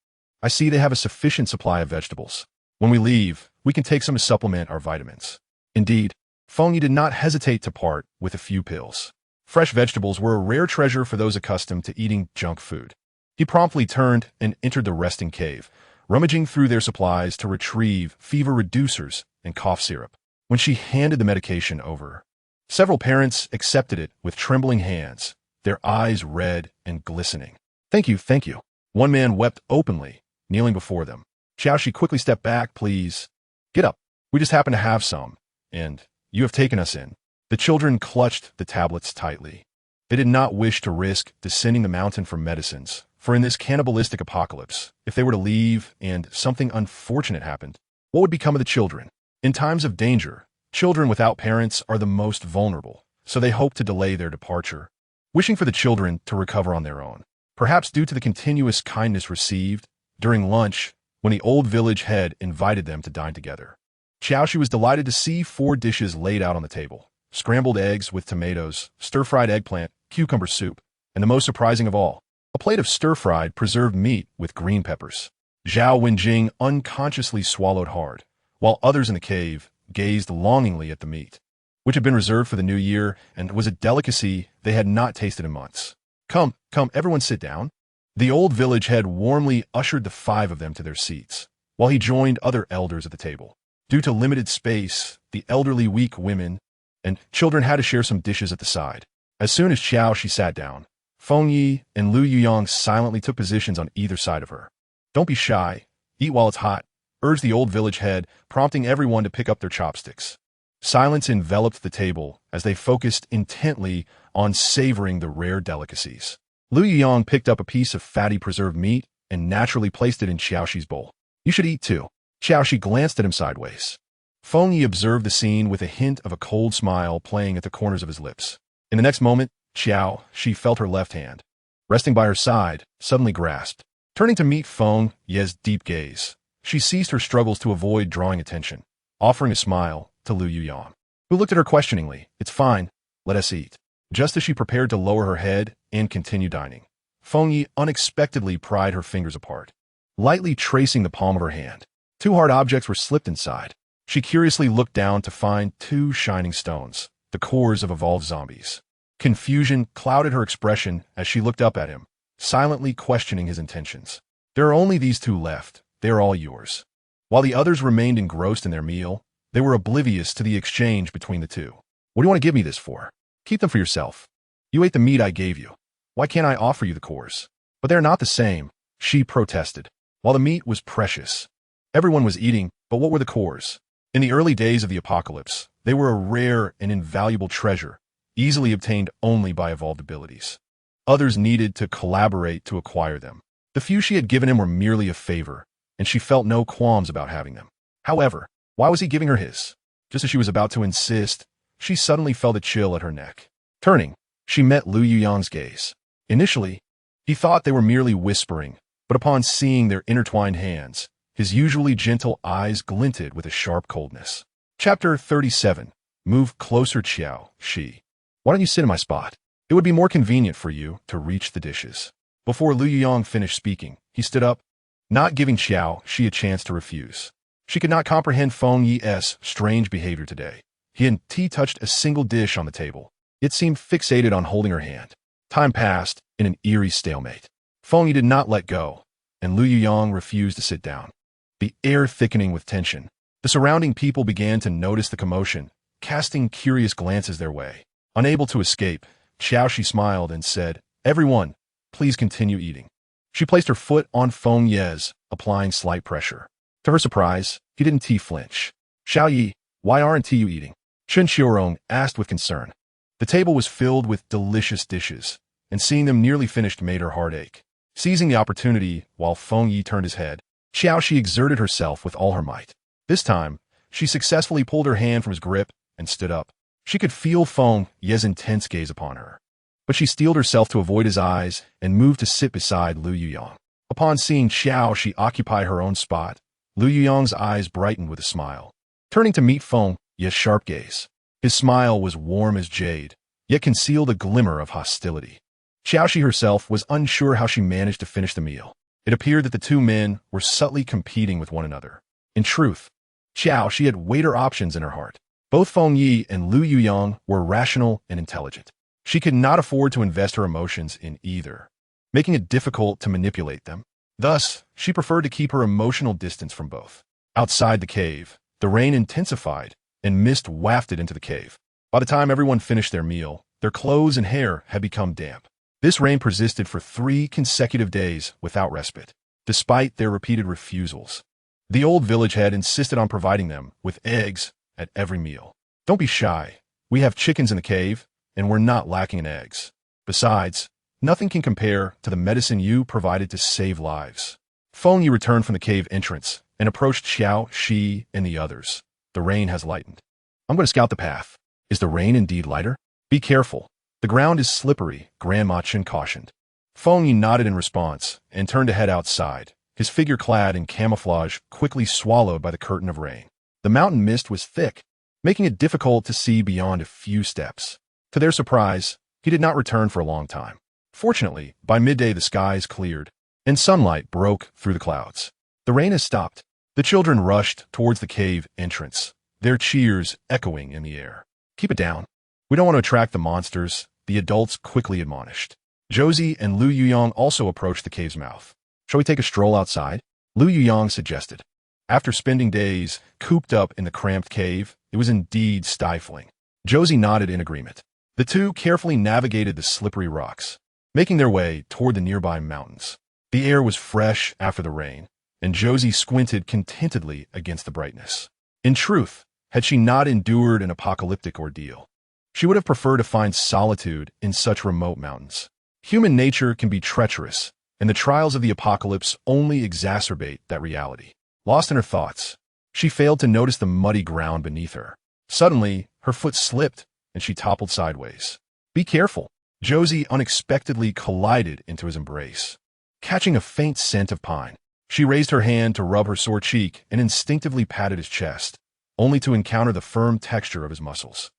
I see they have a sufficient supply of vegetables. When we leave, we can take some to supplement our vitamins. Indeed, Feng Yi did not hesitate to part with a few pills. Fresh vegetables were a rare treasure for those accustomed to eating junk food. He promptly turned and entered the resting cave, rummaging through their supplies to retrieve fever reducers and cough syrup. When she handed the medication over, several parents accepted it with trembling hands, their eyes red and glistening. Thank you, thank you. One man wept openly, kneeling before them. Qiao Xi quickly stepped back, please. Get up. We just happen to have some, and you have taken us in. The children clutched the tablets tightly. They did not wish to risk descending the mountain for medicines, for in this cannibalistic apocalypse, if they were to leave and something unfortunate happened, what would become of the children? In times of danger, children without parents are the most vulnerable, so they hoped to delay their departure, wishing for the children to recover on their own. Perhaps due to the continuous kindness received, during lunch, when the old village head invited them to dine together. Qiao Xi was delighted to see 4 dishes laid out on the table: scrambled eggs with tomatoes, stir-fried eggplant, cucumber soup, and the most surprising of all, a plate of stir-fried preserved meat with green peppers. Zhao Wenjing unconsciously swallowed hard, while others in the cave gazed longingly at the meat, which had been reserved for the new year and was a delicacy they had not tasted in months. Come, everyone sit down. The old village head warmly ushered the 5 of them to their seats, while he joined other elders at the table. Due to limited space, the elderly, weak women and children had to share some dishes at the side. As soon as Qiao Xi sat down, Feng Yi and Lu Yuyang silently took positions on either side of her. Don't be shy. Eat while it's hot, urged the old village head, prompting everyone to pick up their chopsticks. Silence enveloped the table as they focused intently on savoring the rare delicacies. Lu Yuyang picked up a piece of fatty preserved meat and naturally placed it in Qiao Xi's bowl. You should eat too. Qiao Xi glanced at him sideways. Feng Yi observed the scene with a hint of a cold smile playing at the corners of his lips. In the next moment, Qiao Xi felt her left hand, resting by her side, suddenly grasped. Turning to meet Feng Yi's deep gaze, She ceased her struggles to avoid drawing attention, offering a smile to Lu Yuyang, who looked at her questioningly. "It's fine. Let us eat." Just as she prepared to lower her head and continue dining, Feng Yi unexpectedly pried her fingers apart, lightly tracing the palm of her hand. Two hard objects were slipped inside. She curiously looked down to find two shining stones, the cores of evolved zombies. Confusion clouded her expression as she looked up at him, silently questioning his intentions. "There are only these two left. They are all yours." While the others remained engrossed in their meal, they were oblivious to the exchange between the two. "What do you want to give me this for? Keep them for yourself. You ate the meat I gave you. Why can't I offer you the cores?" "But they're not the same," she protested. While the meat was precious, everyone was eating, but what were the cores? In the early days of the apocalypse, they were a rare and invaluable treasure, easily obtained only by evolved abilities. Others needed to collaborate to acquire them. The few she had given him were merely a favor, and she felt no qualms about having them. However, why was he giving her his? Just as she was about to insist, she suddenly felt a chill at her neck. Turning, she met Lu Yuyang's gaze. Initially, he thought they were merely whispering, but upon seeing their intertwined hands, his usually gentle eyes glinted with a sharp coldness. Chapter 37. Move closer, Qiao Xi. Why don't you sit in my spot? It would be more convenient for you to reach the dishes. Before Lu Yuyang finished speaking, he stood up, not giving Qiao Xi a chance to refuse. She could not comprehend Feng Yi's strange behavior today. He hadn't touched a single dish on the table. It seemed fixated on holding her hand. Time passed in an eerie stalemate. Feng Yi did not let go, and Lu Yuyang refused to sit down. The air thickening with tension. The surrounding people began to notice the commotion, casting curious glances their way. Unable to escape, Qiao Xi smiled and said, "Everyone, please continue eating." She placed her foot on Feng Yi's, applying slight pressure. To her surprise, he didn't flinch. "Xiao Yi, why aren't you eating?" Chen Xiaorong asked with concern. The table was filled with delicious dishes, and seeing them nearly finished made her heart ache. Seizing the opportunity while Feng Yi turned his head, Qiao Xi exerted herself with all her might. This time, she successfully pulled her hand from his grip and stood up. She could feel Feng Yi's intense gaze upon her, but she steeled herself to avoid his eyes and moved to sit beside Lu Yuyang. Upon seeing Qiao Xi occupy her own spot, Lu Yuyang's eyes brightened with a smile. Turning to meet Feng Yi's sharp gaze, his smile was warm as jade, yet concealed a glimmer of hostility. Qiao Xi herself was unsure how she managed to finish the meal. It appeared that the two men were subtly competing with one another. In truth, Qiao Xi had waiter options in her heart. Both Feng Yi and Lu Yuyang were rational and intelligent. She could not afford to invest her emotions in either, making it difficult to manipulate them. Thus, she preferred to keep her emotional distance from both. Outside the cave, the rain intensified, and mist wafted into the cave. By the time everyone finished their meal, their clothes and hair had become damp. This rain persisted for 3 consecutive days without respite, despite their repeated refusals. The old village head insisted on providing them with eggs at every meal. "Don't be shy. We have chickens in the cave, and we're not lacking in eggs. Besides, nothing can compare to the medicine you provided to save lives." Feng Yi returned from the cave entrance and approached Qiao Xi and the others. "The rain has lightened. I'm going to scout the path." "Is the rain indeed lighter?" "Be careful. The ground is slippery," Grandma Chen cautioned. Feng Yi nodded in response and turned to head outside, his figure clad in camouflage quickly swallowed by the curtain of rain. The mountain mist was thick, making it difficult to see beyond a few steps. To their surprise, he did not return for a long time. Fortunately, by midday the skies cleared, and sunlight broke through the clouds. The rain has stopped. The children rushed towards the cave entrance, their cheers echoing in the air. "Keep it down. We don't want to attract the monsters," the adults quickly admonished. Josie and Lu Yuyang also approached the cave's mouth. "Shall we take a stroll outside?" Lu Yuyang suggested. After spending days cooped up in the cramped cave, it was indeed stifling. Josie nodded in agreement. The two carefully navigated the slippery rocks, making their way toward the nearby mountains. The air was fresh after the rain, and Josie squinted contentedly against the brightness. In truth, had she not endured an apocalyptic ordeal, she would have preferred to find solitude in such remote mountains. Human nature can be treacherous, and the trials of the apocalypse only exacerbate that reality. Lost in her thoughts, she failed to notice the muddy ground beneath her. Suddenly, her foot slipped, and she toppled sideways. "Be careful." Josie unexpectedly collided into his embrace, catching a faint scent of pine. She raised her hand to rub her sore cheek and instinctively patted his chest, only to encounter the firm texture of his muscles.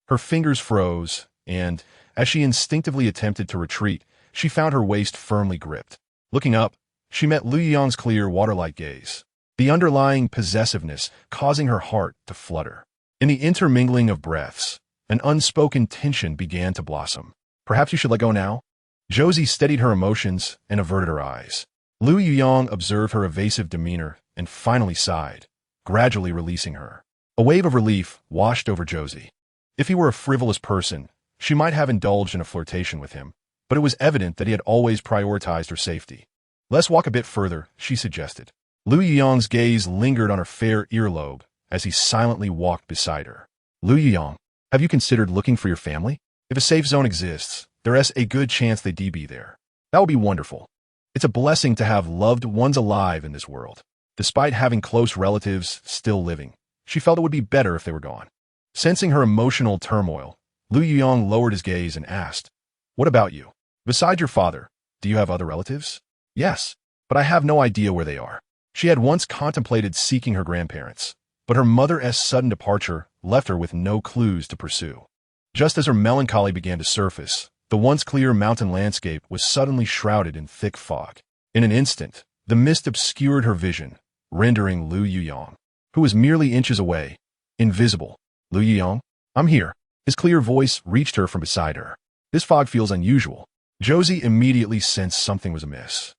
Her fingers froze, and, as she instinctively attempted to retreat, she found her waist firmly gripped. Looking up, she met Lu Yuyong's clear, water-like gaze, the underlying possessiveness causing her heart to flutter. In the intermingling of breaths, an unspoken tension began to blossom. Perhaps you should let go now? Josie steadied her emotions and averted her eyes. Lu Yuyong observed her evasive demeanor and finally sighed, gradually releasing her. A wave of relief washed over Josie. If he were a frivolous person, she might have indulged in a flirtation with him, but it was evident that he had always prioritized her safety. Let's walk a bit further, she suggested. Lu Yuyong's gaze lingered on her fair earlobe as he silently walked beside her. Lu Yuyong, have you considered looking for your family? If a safe zone exists, there's a good chance they'd be there. That would be wonderful. It's a blessing to have loved ones alive in this world. Despite having close relatives still living, she felt it would be better if they were gone. Sensing her emotional turmoil, Lu Yuyong lowered his gaze and asked, "What about you? Besides your father, do you have other relatives?" "Yes, but I have no idea where they are." She had once contemplated seeking her grandparents, but her mother's sudden departure left her with no clues to pursue. Just as her melancholy began to surface, the once clear mountain landscape was suddenly shrouded in thick fog. In an instant, the mist obscured her vision, rendering Lu Yuyong, who was merely inches away, invisible. "Lu Yuyong, I'm here." His clear voice reached her from beside her. "This fog feels unusual." Josie immediately sensed something was amiss.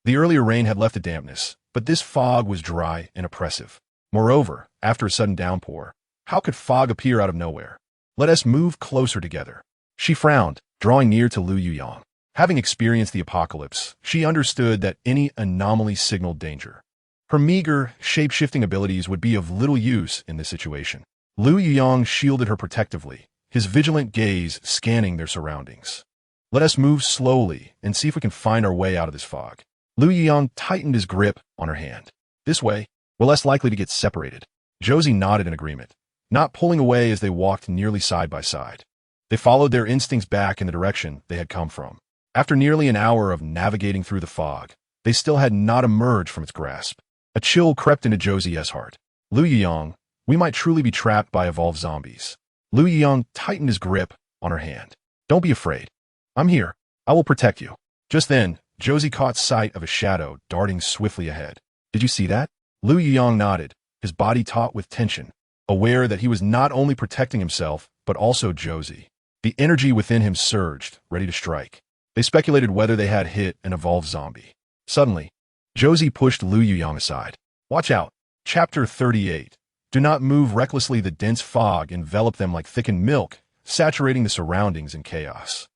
The earlier rain had left a dampness, but this fog was dry and oppressive. Moreover, after a sudden downpour, how could fog appear out of nowhere? "Let us move closer together." She frowned, drawing near to Lu Yuyong. Having experienced the apocalypse, she understood that any anomaly signaled danger. Her meager, shape-shifting abilities would be of little use in this situation. Lu Yuyong shielded her protectively, his vigilant gaze scanning their surroundings. "Let us move slowly and see if we can find our way out of this fog." Lu Yuyong tightened his grip on her hand. "This way, we're less likely to get separated." Josie nodded in agreement, not pulling away as they walked nearly side by side. They followed their instincts back in the direction they had come from. After nearly an hour of navigating through the fog, they still had not emerged from its grasp. A chill crept into Josie's heart. "Lu Yuyong, we might truly be trapped by evolved zombies." Lu Yuyong tightened his grip on her hand. "Don't be afraid. I'm here. I will protect you." Just then, Josie caught sight of a shadow darting swiftly ahead. "Did you see that?" Lu Yuyong nodded, his body taut with tension, aware that he was not only protecting himself, but also Josie. The energy within him surged, ready to strike. They speculated whether they had hit an evolved zombie. Suddenly, Josie pushed Lu Yuyong aside. "Watch out." Chapter 38. Do not move recklessly. The dense fog enveloped them like thickened milk, saturating the surroundings in chaos.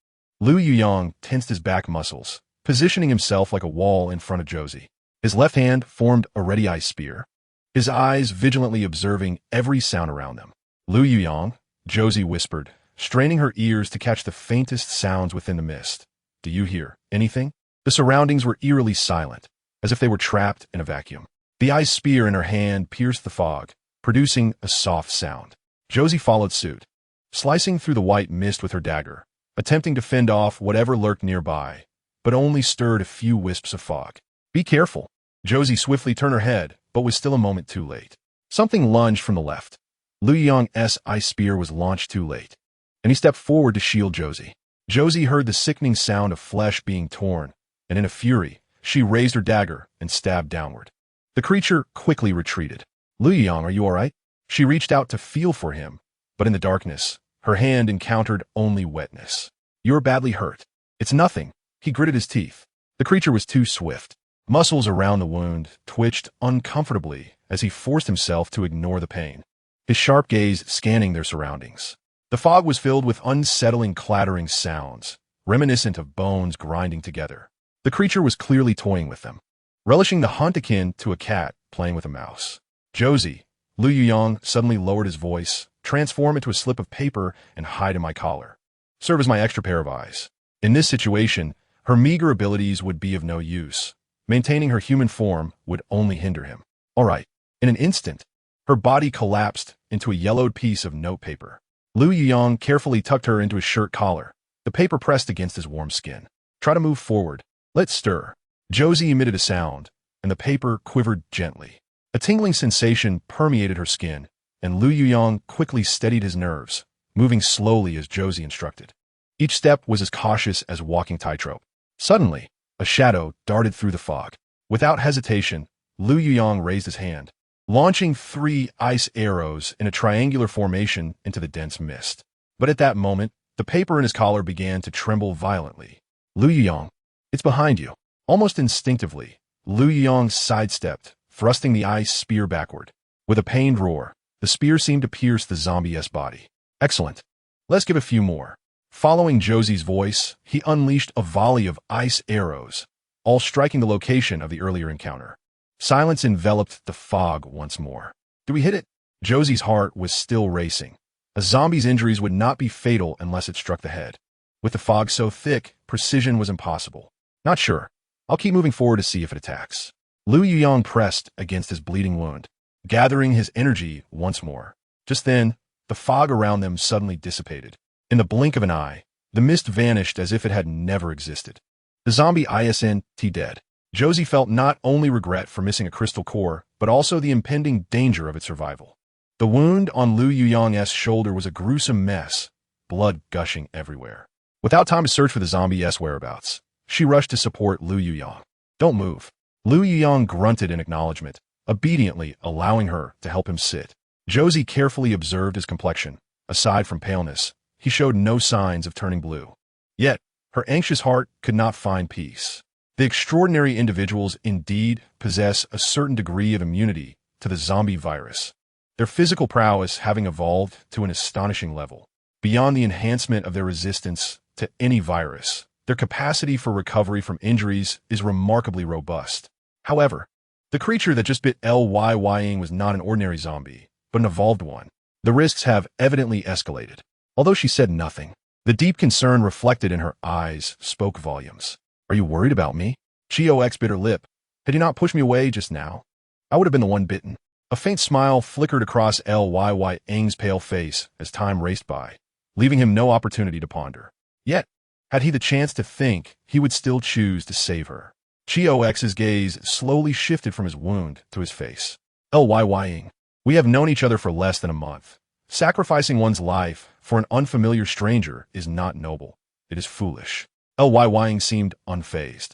Lu Yuyong tensed his back muscles, positioning himself like a wall in front of Josie. His left hand formed a ready ice spear, his eyes vigilantly observing every sound around them. "Lu Yuyong," Josie whispered, straining her ears to catch the faintest sounds within the mist. "Do you hear anything?" The surroundings were eerily silent, as if they were trapped in a vacuum. The ice spear in her hand pierced the fog, producing a soft sound. Josie followed suit, slicing through the white mist with her dagger, attempting to fend off whatever lurked nearby, but only stirred a few wisps of fog. "Be careful." Josie swiftly turned her head, but was still a moment too late. Something lunged from the left. Lu Yuyong's ice spear was launched too late, and he stepped forward to shield Josie. Josie heard the sickening sound of flesh being torn, and in a fury, she raised her dagger and stabbed downward. The creature quickly retreated. "Lu Yuyong, are you all right?" She reached out to feel for him, but in the darkness, her hand encountered only wetness. "You're badly hurt." "It's nothing." He gritted his teeth. The creature was too swift. Muscles around the wound twitched uncomfortably as he forced himself to ignore the pain, his sharp gaze scanning their surroundings. The fog was filled with unsettling clattering sounds, reminiscent of bones grinding together. The creature was clearly toying with them, relishing the hunt akin to a cat playing with a mouse. "Josie," Lu Yuyong suddenly lowered his voice, "transform into a slip of paper and hide in my collar. Serve as my extra pair of eyes." In this situation, her meager abilities would be of no use. Maintaining her human form would only hinder him. "All right." In an instant, her body collapsed into a yellowed piece of notepaper. Lu Yuyong carefully tucked her into his shirt collar, the paper pressed against his warm skin. "Try to move forward. Let's stir." Josie emitted a sound, and the paper quivered gently. A tingling sensation permeated her skin, and Lu Yuyang quickly steadied his nerves, moving slowly as Josie instructed. Each step was as cautious as walking tightrope. Suddenly, a shadow darted through the fog. Without hesitation, Lu Yuyang raised his hand, launching 3 ice arrows in a triangular formation into the dense mist. But at that moment, the paper in his collar began to tremble violently. Lu Yuyang, it's behind you. Almost instinctively, Lu Yuyang sidestepped, thrusting the ice spear backward. With a pained roar, the spear seemed to pierce the zombie's body. Excellent. Let's give a few more. Following Josie's voice, he unleashed a volley of ice arrows, all striking the location of the earlier encounter. Silence enveloped the fog once more. Did we hit it? Josie's heart was still racing. A zombie's injuries would not be fatal unless it struck the head. With the fog so thick, precision was impossible. Not sure. I'll keep moving forward to see if it attacks. Lu Yuyang pressed against his bleeding wound, gathering his energy once more. Just then, the fog around them suddenly dissipated. In the blink of an eye, the mist vanished as if it had never existed. The zombie isn't dead. Josie felt not only regret for missing a crystal core, but also the impending danger of its survival. The wound on Lu Yuyang's shoulder was a gruesome mess, blood gushing everywhere. Without time to search for the zombie's whereabouts, she rushed to support Lu Yuyang. Don't move. Lu Yuyang grunted in acknowledgement, obediently allowing her to help him sit. Josie carefully observed his complexion. Aside from paleness, he showed no signs of turning blue. Yet, her anxious heart could not find peace. The extraordinary individuals indeed possess a certain degree of immunity to the zombie virus, their physical prowess having evolved to an astonishing level. Beyond the enhancement of their resistance to any virus, their capacity for recovery from injuries is remarkably robust. However, the creature that just bit Ying was not an ordinary zombie, but an evolved one. The risks have evidently escalated. Although she said nothing, the deep concern reflected in her eyes spoke volumes. Are you worried about me? Qiao Xi bit her lip. Had you not pushed me away just now, I would have been the one bitten. A faint smile flickered across Ying's pale face as time raced by, leaving him no opportunity to ponder. Yet, had he the chance to think, he would still choose to save her. Qiao Xi's gaze slowly shifted from his wound to his face. Ying, we have known each other for less than a month. Sacrificing one's life for an unfamiliar stranger is not noble. It is foolish. Ying seemed unfazed.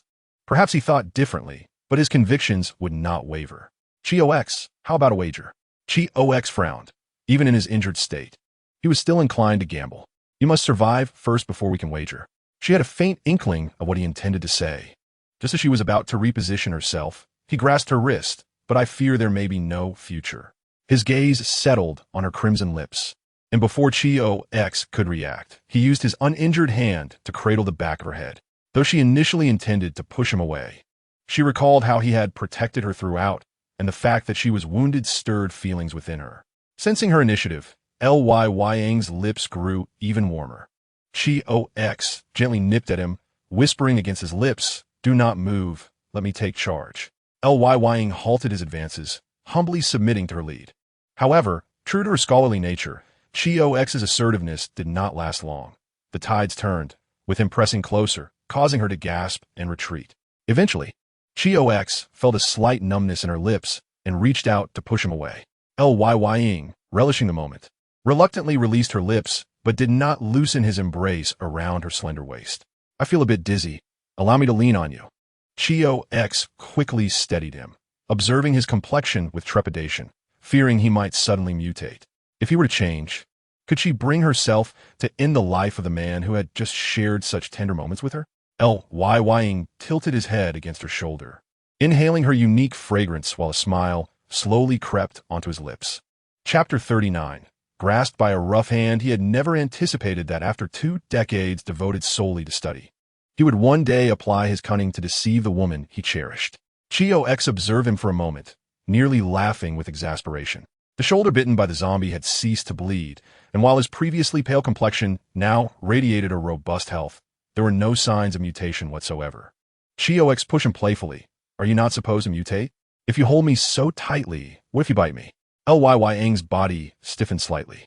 Perhaps he thought differently, but his convictions would not waver. Qiao Xi, how about a wager? Qiao Xi frowned, even in his injured state. He was still inclined to gamble. You must survive first before we can wager. She had a faint inkling of what he intended to say. Just as she was about to reposition herself, he grasped her wrist, but I fear there may be no future. His gaze settled on her crimson lips, and before Qiao Xi could react, he used his uninjured hand to cradle the back of her head. Though she initially intended to push him away, she recalled how he had protected her throughout, and the fact that she was wounded stirred feelings within her. Sensing her initiative, Ying's lips grew even warmer. Qiao Xi gently nipped at him, whispering against his lips, "Do not move, let me take charge." Ying halted his advances, humbly submitting to her lead. However, true to her scholarly nature, Qiao Xi's assertiveness did not last long. The tides turned, with him pressing closer, causing her to gasp and retreat. Eventually, Qiao Xi felt a slight numbness in her lips and reached out to push him away. Ying, relishing the moment, reluctantly released her lips, but did not loosen his embrace around her slender waist. "I feel a bit dizzy. Allow me to lean on you." Qiao Xi quickly steadied him, observing his complexion with trepidation, fearing he might suddenly mutate. If he were to change, could she bring herself to end the life of the man who had just shared such tender moments with her? Ying tilted his head against her shoulder, inhaling her unique fragrance while a smile slowly crept onto his lips. Chapter 39. Grasped by a rough hand, he had never anticipated that after 2 decades devoted solely to study, he would one day apply his cunning to deceive the woman he cherished. Qiao Xi observed him for a moment, nearly laughing with exasperation. The shoulder bitten by the zombie had ceased to bleed, and while his previously pale complexion now radiated a robust health, there were no signs of mutation whatsoever. Qiao Xi pushed him playfully. "Are you not supposed to mutate? If you hold me so tightly, what if you bite me?" Ying's body stiffened slightly.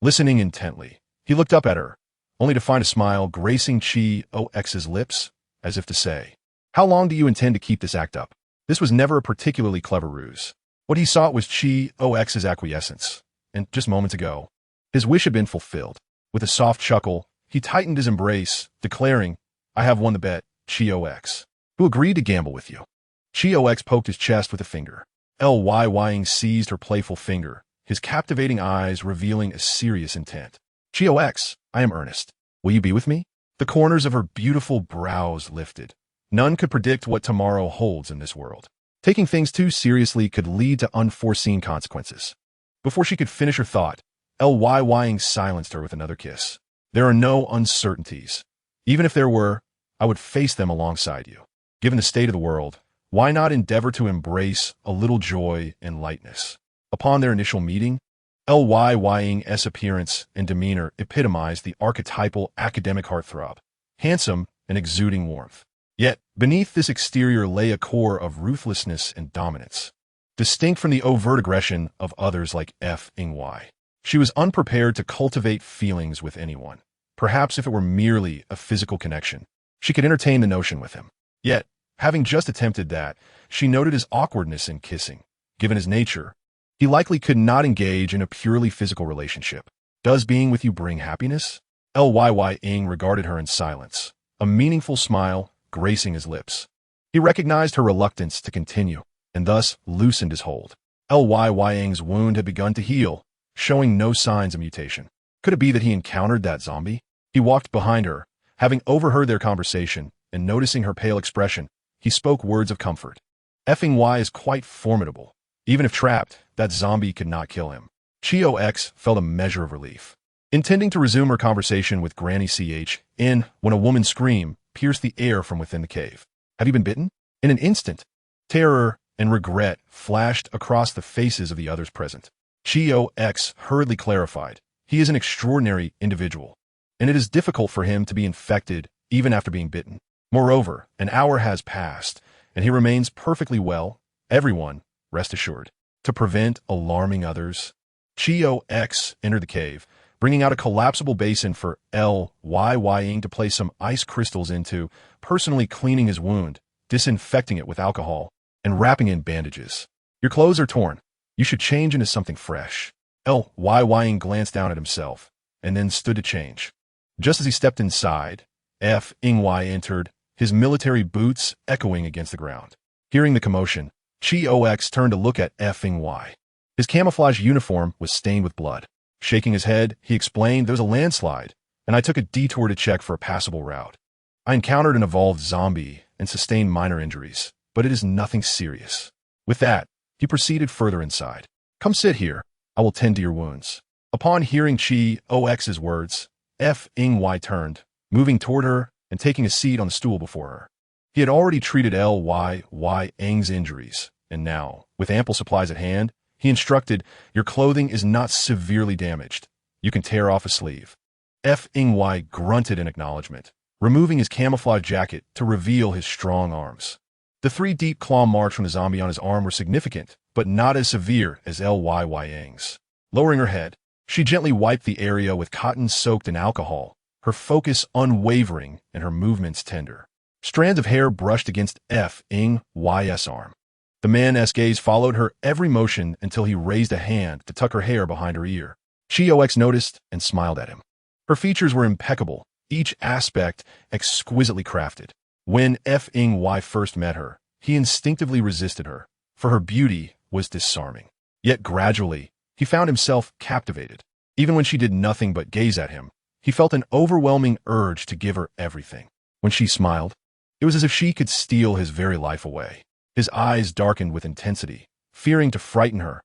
Listening intently, he looked up at her, only to find a smile gracing Qiao Xi's lips, as if to say, "How long do you intend to keep this act up?" This was never a particularly clever ruse. What he sought was Qiao X's acquiescence, and just moments ago, his wish had been fulfilled. With a soft chuckle, he tightened his embrace, declaring, "I have won the bet, Qiao X. Who agreed to gamble with you?" Qiao X poked his chest with a finger. Lying seized her playful finger, his captivating eyes revealing a serious intent. "Qiao X, I am earnest. Will you be with me?" The corners of her beautiful brows lifted. None could predict what tomorrow holds in this world. Taking things too seriously could lead to unforeseen consequences. Before she could finish her thought, Lying silenced her with another kiss. "There are no uncertainties. Even if there were, I would face them alongside you. Given the state of the world, why not endeavor to embrace a little joy and lightness?" Upon their initial meeting, Ying's appearance and demeanor epitomized the archetypal academic heartthrob, handsome and exuding warmth. Yet, beneath this exterior lay a core of ruthlessness and dominance, distinct from the overt aggression of others like Y. She was unprepared to cultivate feelings with anyone. Perhaps if it were merely a physical connection, she could entertain the notion with him. Yet, having just attempted that, she noted his awkwardness in kissing. Given his nature, he likely could not engage in a purely physical relationship. "Does being with you bring happiness?" Ying regarded her in silence, a meaningful smile gracing his lips. He recognized her reluctance to continue, and thus loosened his hold. Ying's wound had begun to heal, showing no signs of mutation. Could it be that he encountered that zombie? He walked behind her, having overheard their conversation, and noticing her pale expression, he spoke words of comfort. Y is quite formidable. Even if trapped, that zombie could not kill him. Qiao X felt a measure of relief. Intending to resume her conversation with Granny Qian, when a woman's scream pierced the air from within the cave. "Have you been bitten?" In an instant, terror and regret flashed across the faces of the others present. Qiao X hurriedly clarified, "He is an extraordinary individual, and it is difficult for him to be infected even after being bitten. Moreover, an hour has passed, and he remains perfectly well. Everyone, rest assured." To prevent alarming others, Qiao X entered the cave, bringing out a collapsible basin for Ying to place some ice crystals into, personally cleaning his wound, disinfecting it with alcohol, and wrapping in bandages. "Your clothes are torn. You should change into something fresh." Ying glanced down at himself, and then stood to change. Just as he stepped inside, Y entered, his military boots echoing against the ground. Hearing the commotion, Qiao X turned to look at Y. His camouflage uniform was stained with blood. Shaking his head, he explained, "There was a landslide, and I took a detour to check for a passable route. I encountered an evolved zombie and sustained minor injuries, but it is nothing serious." With that, he proceeded further inside. "Come sit here. I will tend to your wounds." Upon hearing Qiao X's words, Y turned, moving toward her and taking a seat on the stool before her. He had already treated Ying's injuries, and now, with ample supplies at hand, he instructed, "Your clothing is not severely damaged. You can tear off a sleeve." Y grunted in acknowledgement, removing his camouflage jacket to reveal his strong arms. The 3 deep claw marks from the zombie on his arm were significant, but not as severe as Ying's. Lowering her head, she gently wiped the area with cotton soaked in alcohol, her focus unwavering and her movements tender. Strands of hair brushed against Y's arm. The man's gaze followed her every motion until he raised a hand to tuck her hair behind her ear. Qiao X noticed and smiled at him. Her features were impeccable, each aspect exquisitely crafted. When Y first met her, he instinctively resisted her, for her beauty was disarming. Yet gradually, he found himself captivated. Even when she did nothing but gaze at him, he felt an overwhelming urge to give her everything. When she smiled, it was as if she could steal his very life away. His eyes darkened with intensity. Fearing to frighten her,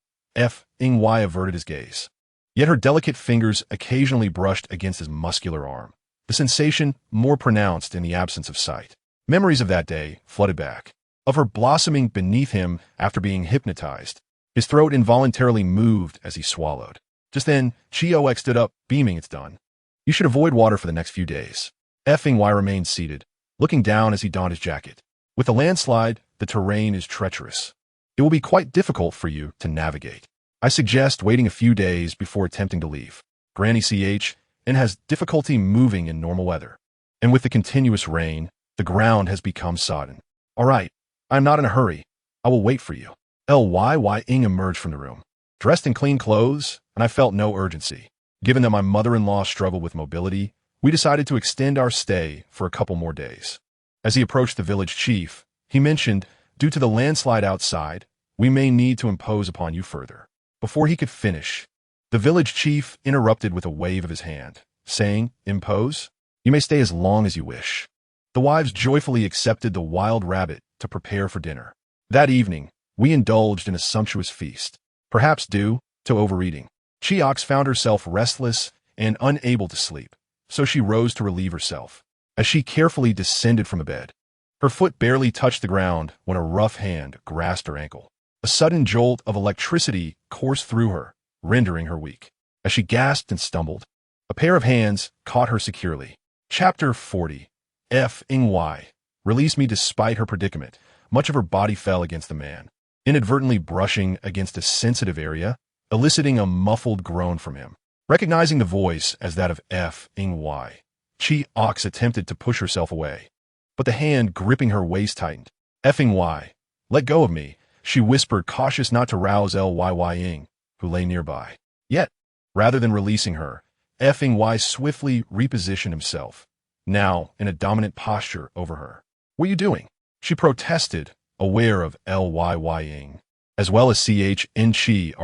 Y averted his gaze. Yet her delicate fingers occasionally brushed against his muscular arm, the sensation more pronounced in the absence of sight. Memories of that day flooded back, of her blossoming beneath him after being hypnotized. His throat involuntarily moved as he swallowed. Just then, Qiao X stood up, beaming, "It's done. You should avoid water for the next few days." Y remained seated, looking down as he donned his jacket. "With the landslide, the terrain is treacherous. It will be quite difficult for you to navigate. I suggest waiting a few days before attempting to leave. Granny Qian has difficulty moving in normal weather, and with the continuous rain, the ground has become sodden." "All right, I am not in a hurry. I will wait for you. Ling emerged from the room, dressed in clean clothes, and I felt no urgency. Given that my mother-in-law struggled with mobility, we decided to extend our stay for a couple more days. As he approached the village chief, he mentioned, due to the landslide outside, we may need to impose upon you further. Before he could finish, the village chief interrupted with a wave of his hand, saying, impose? You may stay as long as you wish. The wives joyfully accepted the wild rabbit to prepare for dinner. That evening, we indulged in a sumptuous feast, perhaps due to overeating. Qiao Xi found herself restless and unable to sleep, so she rose to relieve herself. As she carefully descended from the bed, her foot barely touched the ground when a rough hand grasped her ankle. A sudden jolt of electricity coursed through her, rendering her weak. As she gasped and stumbled, a pair of hands caught her securely. Chapter 40. Y. Release me. Despite her predicament, much of her body fell against the man, inadvertently brushing against a sensitive area, eliciting a muffled groan from him. Recognizing the voice as that of Y, Qiao Xi attempted to push herself away, but the hand gripping her waist tightened. Y, let go of me, she whispered, cautious not to rouse Ling, who lay nearby. Yet, rather than releasing her, Y swiftly repositioned himself, now in a dominant posture over her. What are you doing? She protested, aware of Ling, as well as Qiao Xi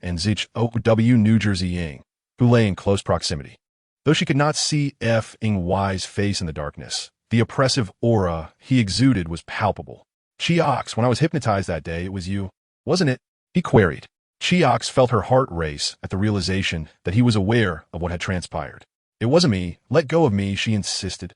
and Zich New Jersey Ying, who lay in close proximity. Though she could not see Y's face in the darkness, the oppressive aura he exuded was palpable. Qiao Xi, when I was hypnotized that day, it was you, wasn't it? He queried. Qiao Xi felt her heart race at the realization that he was aware of what had transpired. It wasn't me. Let go of me, she insisted,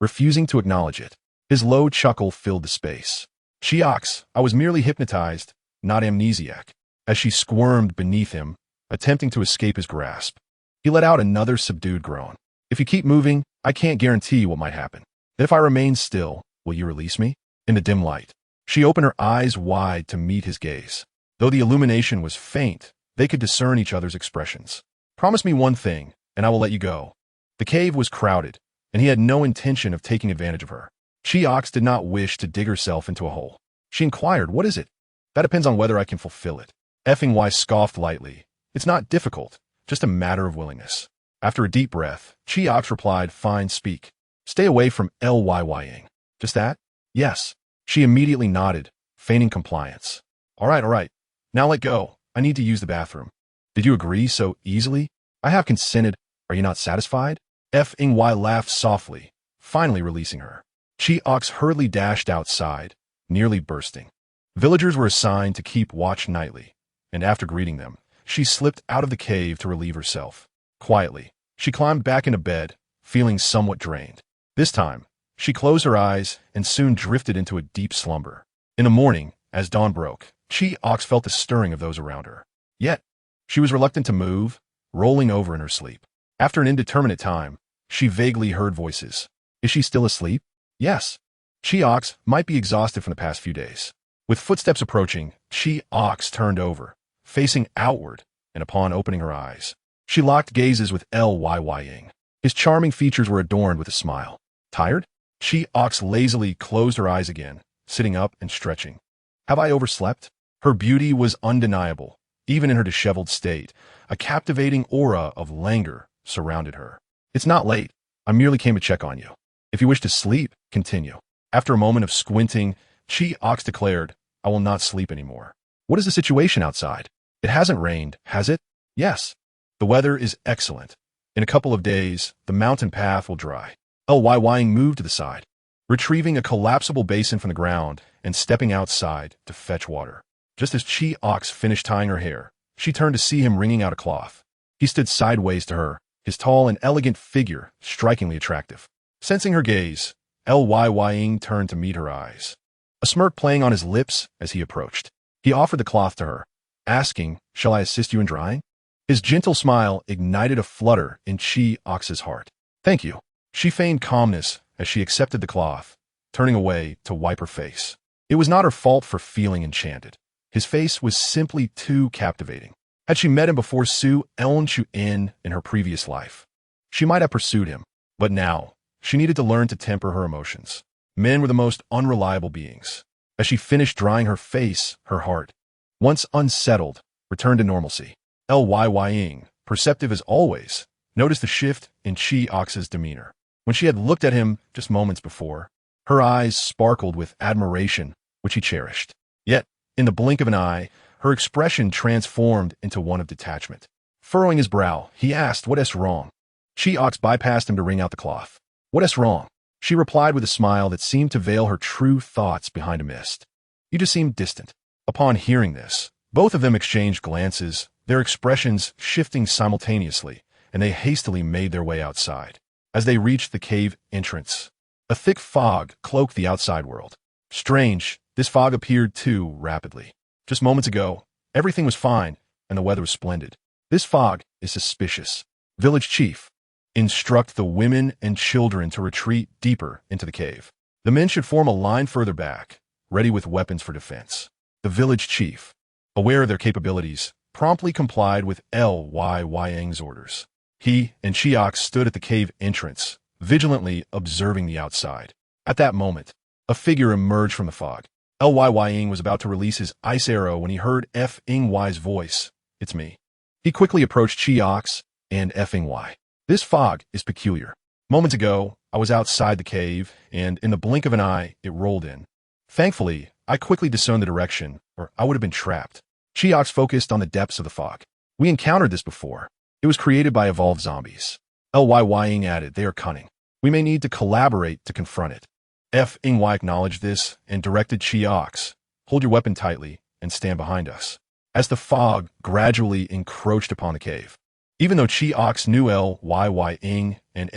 refusing to acknowledge it. His low chuckle filled the space. Qiao Xi, I was merely hypnotized, not amnesiac. As she squirmed beneath him, attempting to escape his grasp, he let out another subdued groan. If you keep moving, I can't guarantee what might happen. If I remain still, will you release me? In the dim light, she opened her eyes wide to meet his gaze. Though the illumination was faint, they could discern each other's expressions. Promise me one thing, and I will let you go. The cave was crowded, and he had no intention of taking advantage of her. Qiao Xi did not wish to dig herself into a hole. She inquired, what is it? That depends on whether I can fulfill it. Y scoffed lightly. It's not difficult, just a matter of willingness. After a deep breath, Qiao Xi replied, fine, speak. Stay away from Ying. Just that? Yes. She immediately nodded, feigning compliance. All right. Now let go. I need to use the bathroom. Did you agree so easily? I have consented. Are you not satisfied? Y laughed softly, finally releasing her. Qiao Xi hurriedly dashed outside, nearly bursting. Villagers were assigned to keep watch nightly, and after greeting them, she slipped out of the cave to relieve herself. Quietly, she climbed back into bed, feeling somewhat drained. This time, she closed her eyes and soon drifted into a deep slumber. In the morning, as dawn broke, Qiao Xi felt the stirring of those around her. Yet, she was reluctant to move, rolling over in her sleep. After an indeterminate time, she vaguely heard voices. Is she still asleep? Yes. Qiao Xi might be exhausted from the past few days. With footsteps approaching, Qiao Xi turned over, facing outward, and upon opening her eyes, she locked gazes with Ying. His charming features were adorned with a smile. Tired? Qiao Xi lazily closed her eyes again, sitting up and stretching. Have I overslept? Her beauty was undeniable, even in her disheveled state. A captivating aura of languor surrounded her. It's not late. I merely came to check on you. If you wish to sleep, continue. After a moment of squinting, Qiao Xi declared, I will not sleep anymore. What is the situation outside? It hasn't rained, has it? Yes. The weather is excellent. In a couple of days, the mountain path will dry. Ying moved to the side, retrieving a collapsible basin from the ground and stepping outside to fetch water. Just as Qiao Xi finished tying her hair, she turned to see him wringing out a cloth. He stood sideways to her, his tall and elegant figure strikingly attractive. Sensing her gaze, Ying turned to meet her eyes, a smirk playing on his lips as he approached. He offered the cloth to her, asking, shall I assist you in drying? His gentle smile ignited a flutter in Qiao Xi's heart. Thank you. She feigned calmness as she accepted the cloth, turning away to wipe her face. It was not her fault for feeling enchanted. His face was simply too captivating. Had she met him before Su Qianqian in her previous life, she might have pursued him. But now, she needed to learn to temper her emotions. Men were the most unreliable beings. As she finished drying her face, her heart, once unsettled, returned to normalcy. Lying, perceptive as always, noticed the shift in Qiao Xi's demeanor. When she had looked at him just moments before, her eyes sparkled with admiration, which he cherished. Yet, in the blink of an eye, her expression transformed into one of detachment. Furrowing his brow, he asked, "What is wrong?" Qiao Xi bypassed him to wring out the cloth. "What is wrong?" She replied with a smile that seemed to veil her true thoughts behind a mist. "You just seem distant." Upon hearing this, both of them exchanged glances, their expressions shifting simultaneously, and they hastily made their way outside. As they reached the cave entrance, a thick fog cloaked the outside world. Strange, this fog appeared too rapidly. Just moments ago, everything was fine, and the weather was splendid. This fog is suspicious. Village chief, instruct the women and children to retreat deeper into the cave. The men should form a line further back, ready with weapons for defense. The village chief, aware of their capabilities, promptly complied with Yang's orders. He and Qiao Xi stood at the cave entrance, vigilantly observing the outside. At that moment, a figure emerged from the fog. Yang was about to release his ice arrow when he heard Y's voice. "It's me." He quickly approached Qiao Xi and Y. "This fog is peculiar. Moments ago, I was outside the cave, and in the blink of an eye, it rolled in. Thankfully, I quickly discerned the direction, or I would have been trapped." Qiao Xi focused on the depths of the fog. "We encountered this before. It was created by evolved zombies." Yang added, "They are cunning. We may need to collaborate to confront it." Y acknowledged this and directed Qiao Xi, "Hold your weapon tightly and stand behind us." As the fog gradually encroached upon the cave, even though Qiao Xi knew Yang and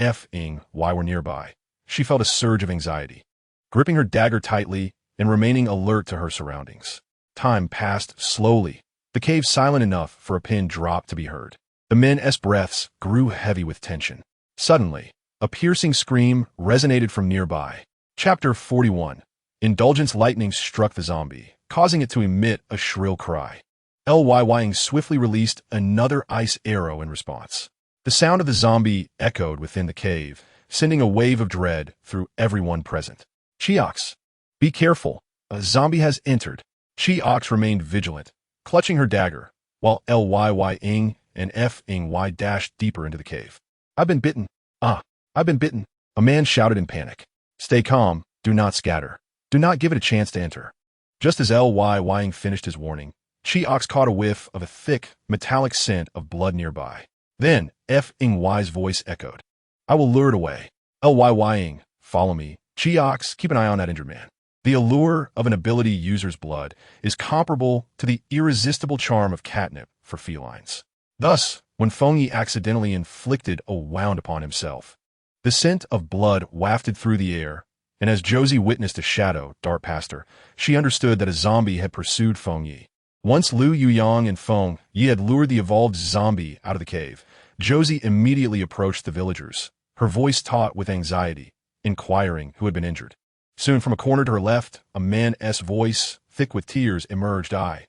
Y were nearby, she felt a surge of anxiety. Gripping her dagger tightly and remaining alert to her surroundings, time passed slowly, the cave silent enough for a pin drop to be heard. The men's breaths grew heavy with tension. Suddenly, a piercing scream resonated from nearby. Chapter 41. Indulgence lightning struck the zombie, causing it to emit a shrill cry. Yang swiftly released another ice arrow in response. The sound of the zombie echoed within the cave, sending a wave of dread through everyone present. "Qiao Xi, be careful. A zombie has entered." Qiao Xi remained vigilant, clutching her dagger, while Yang and Y dashed deeper into the cave. "I've been bitten. I've been bitten." A man shouted in panic. "Stay calm. Do not scatter. Do not give it a chance to enter." Just as Yang finished his warning, Qiao Xi caught a whiff of a thick, metallic scent of blood nearby. Then Y's voice echoed. "I will lure it away." Yang, follow me. Qiao Xi, keep an eye on that injured man. The allure of an ability user's blood is comparable to the irresistible charm of catnip for felines. Thus, when Fengyi accidentally inflicted a wound upon himself, the scent of blood wafted through the air, and as Josie witnessed a shadow dart past her, she understood that a zombie had pursued Fengyi. Once Lu Yuyang and Feng Yi had lured the evolved zombie out of the cave, Josie immediately approached the villagers, her voice taut with anxiety, inquiring who had been injured. Soon from a corner to her left, a man's voice, thick with tears, emerged. I've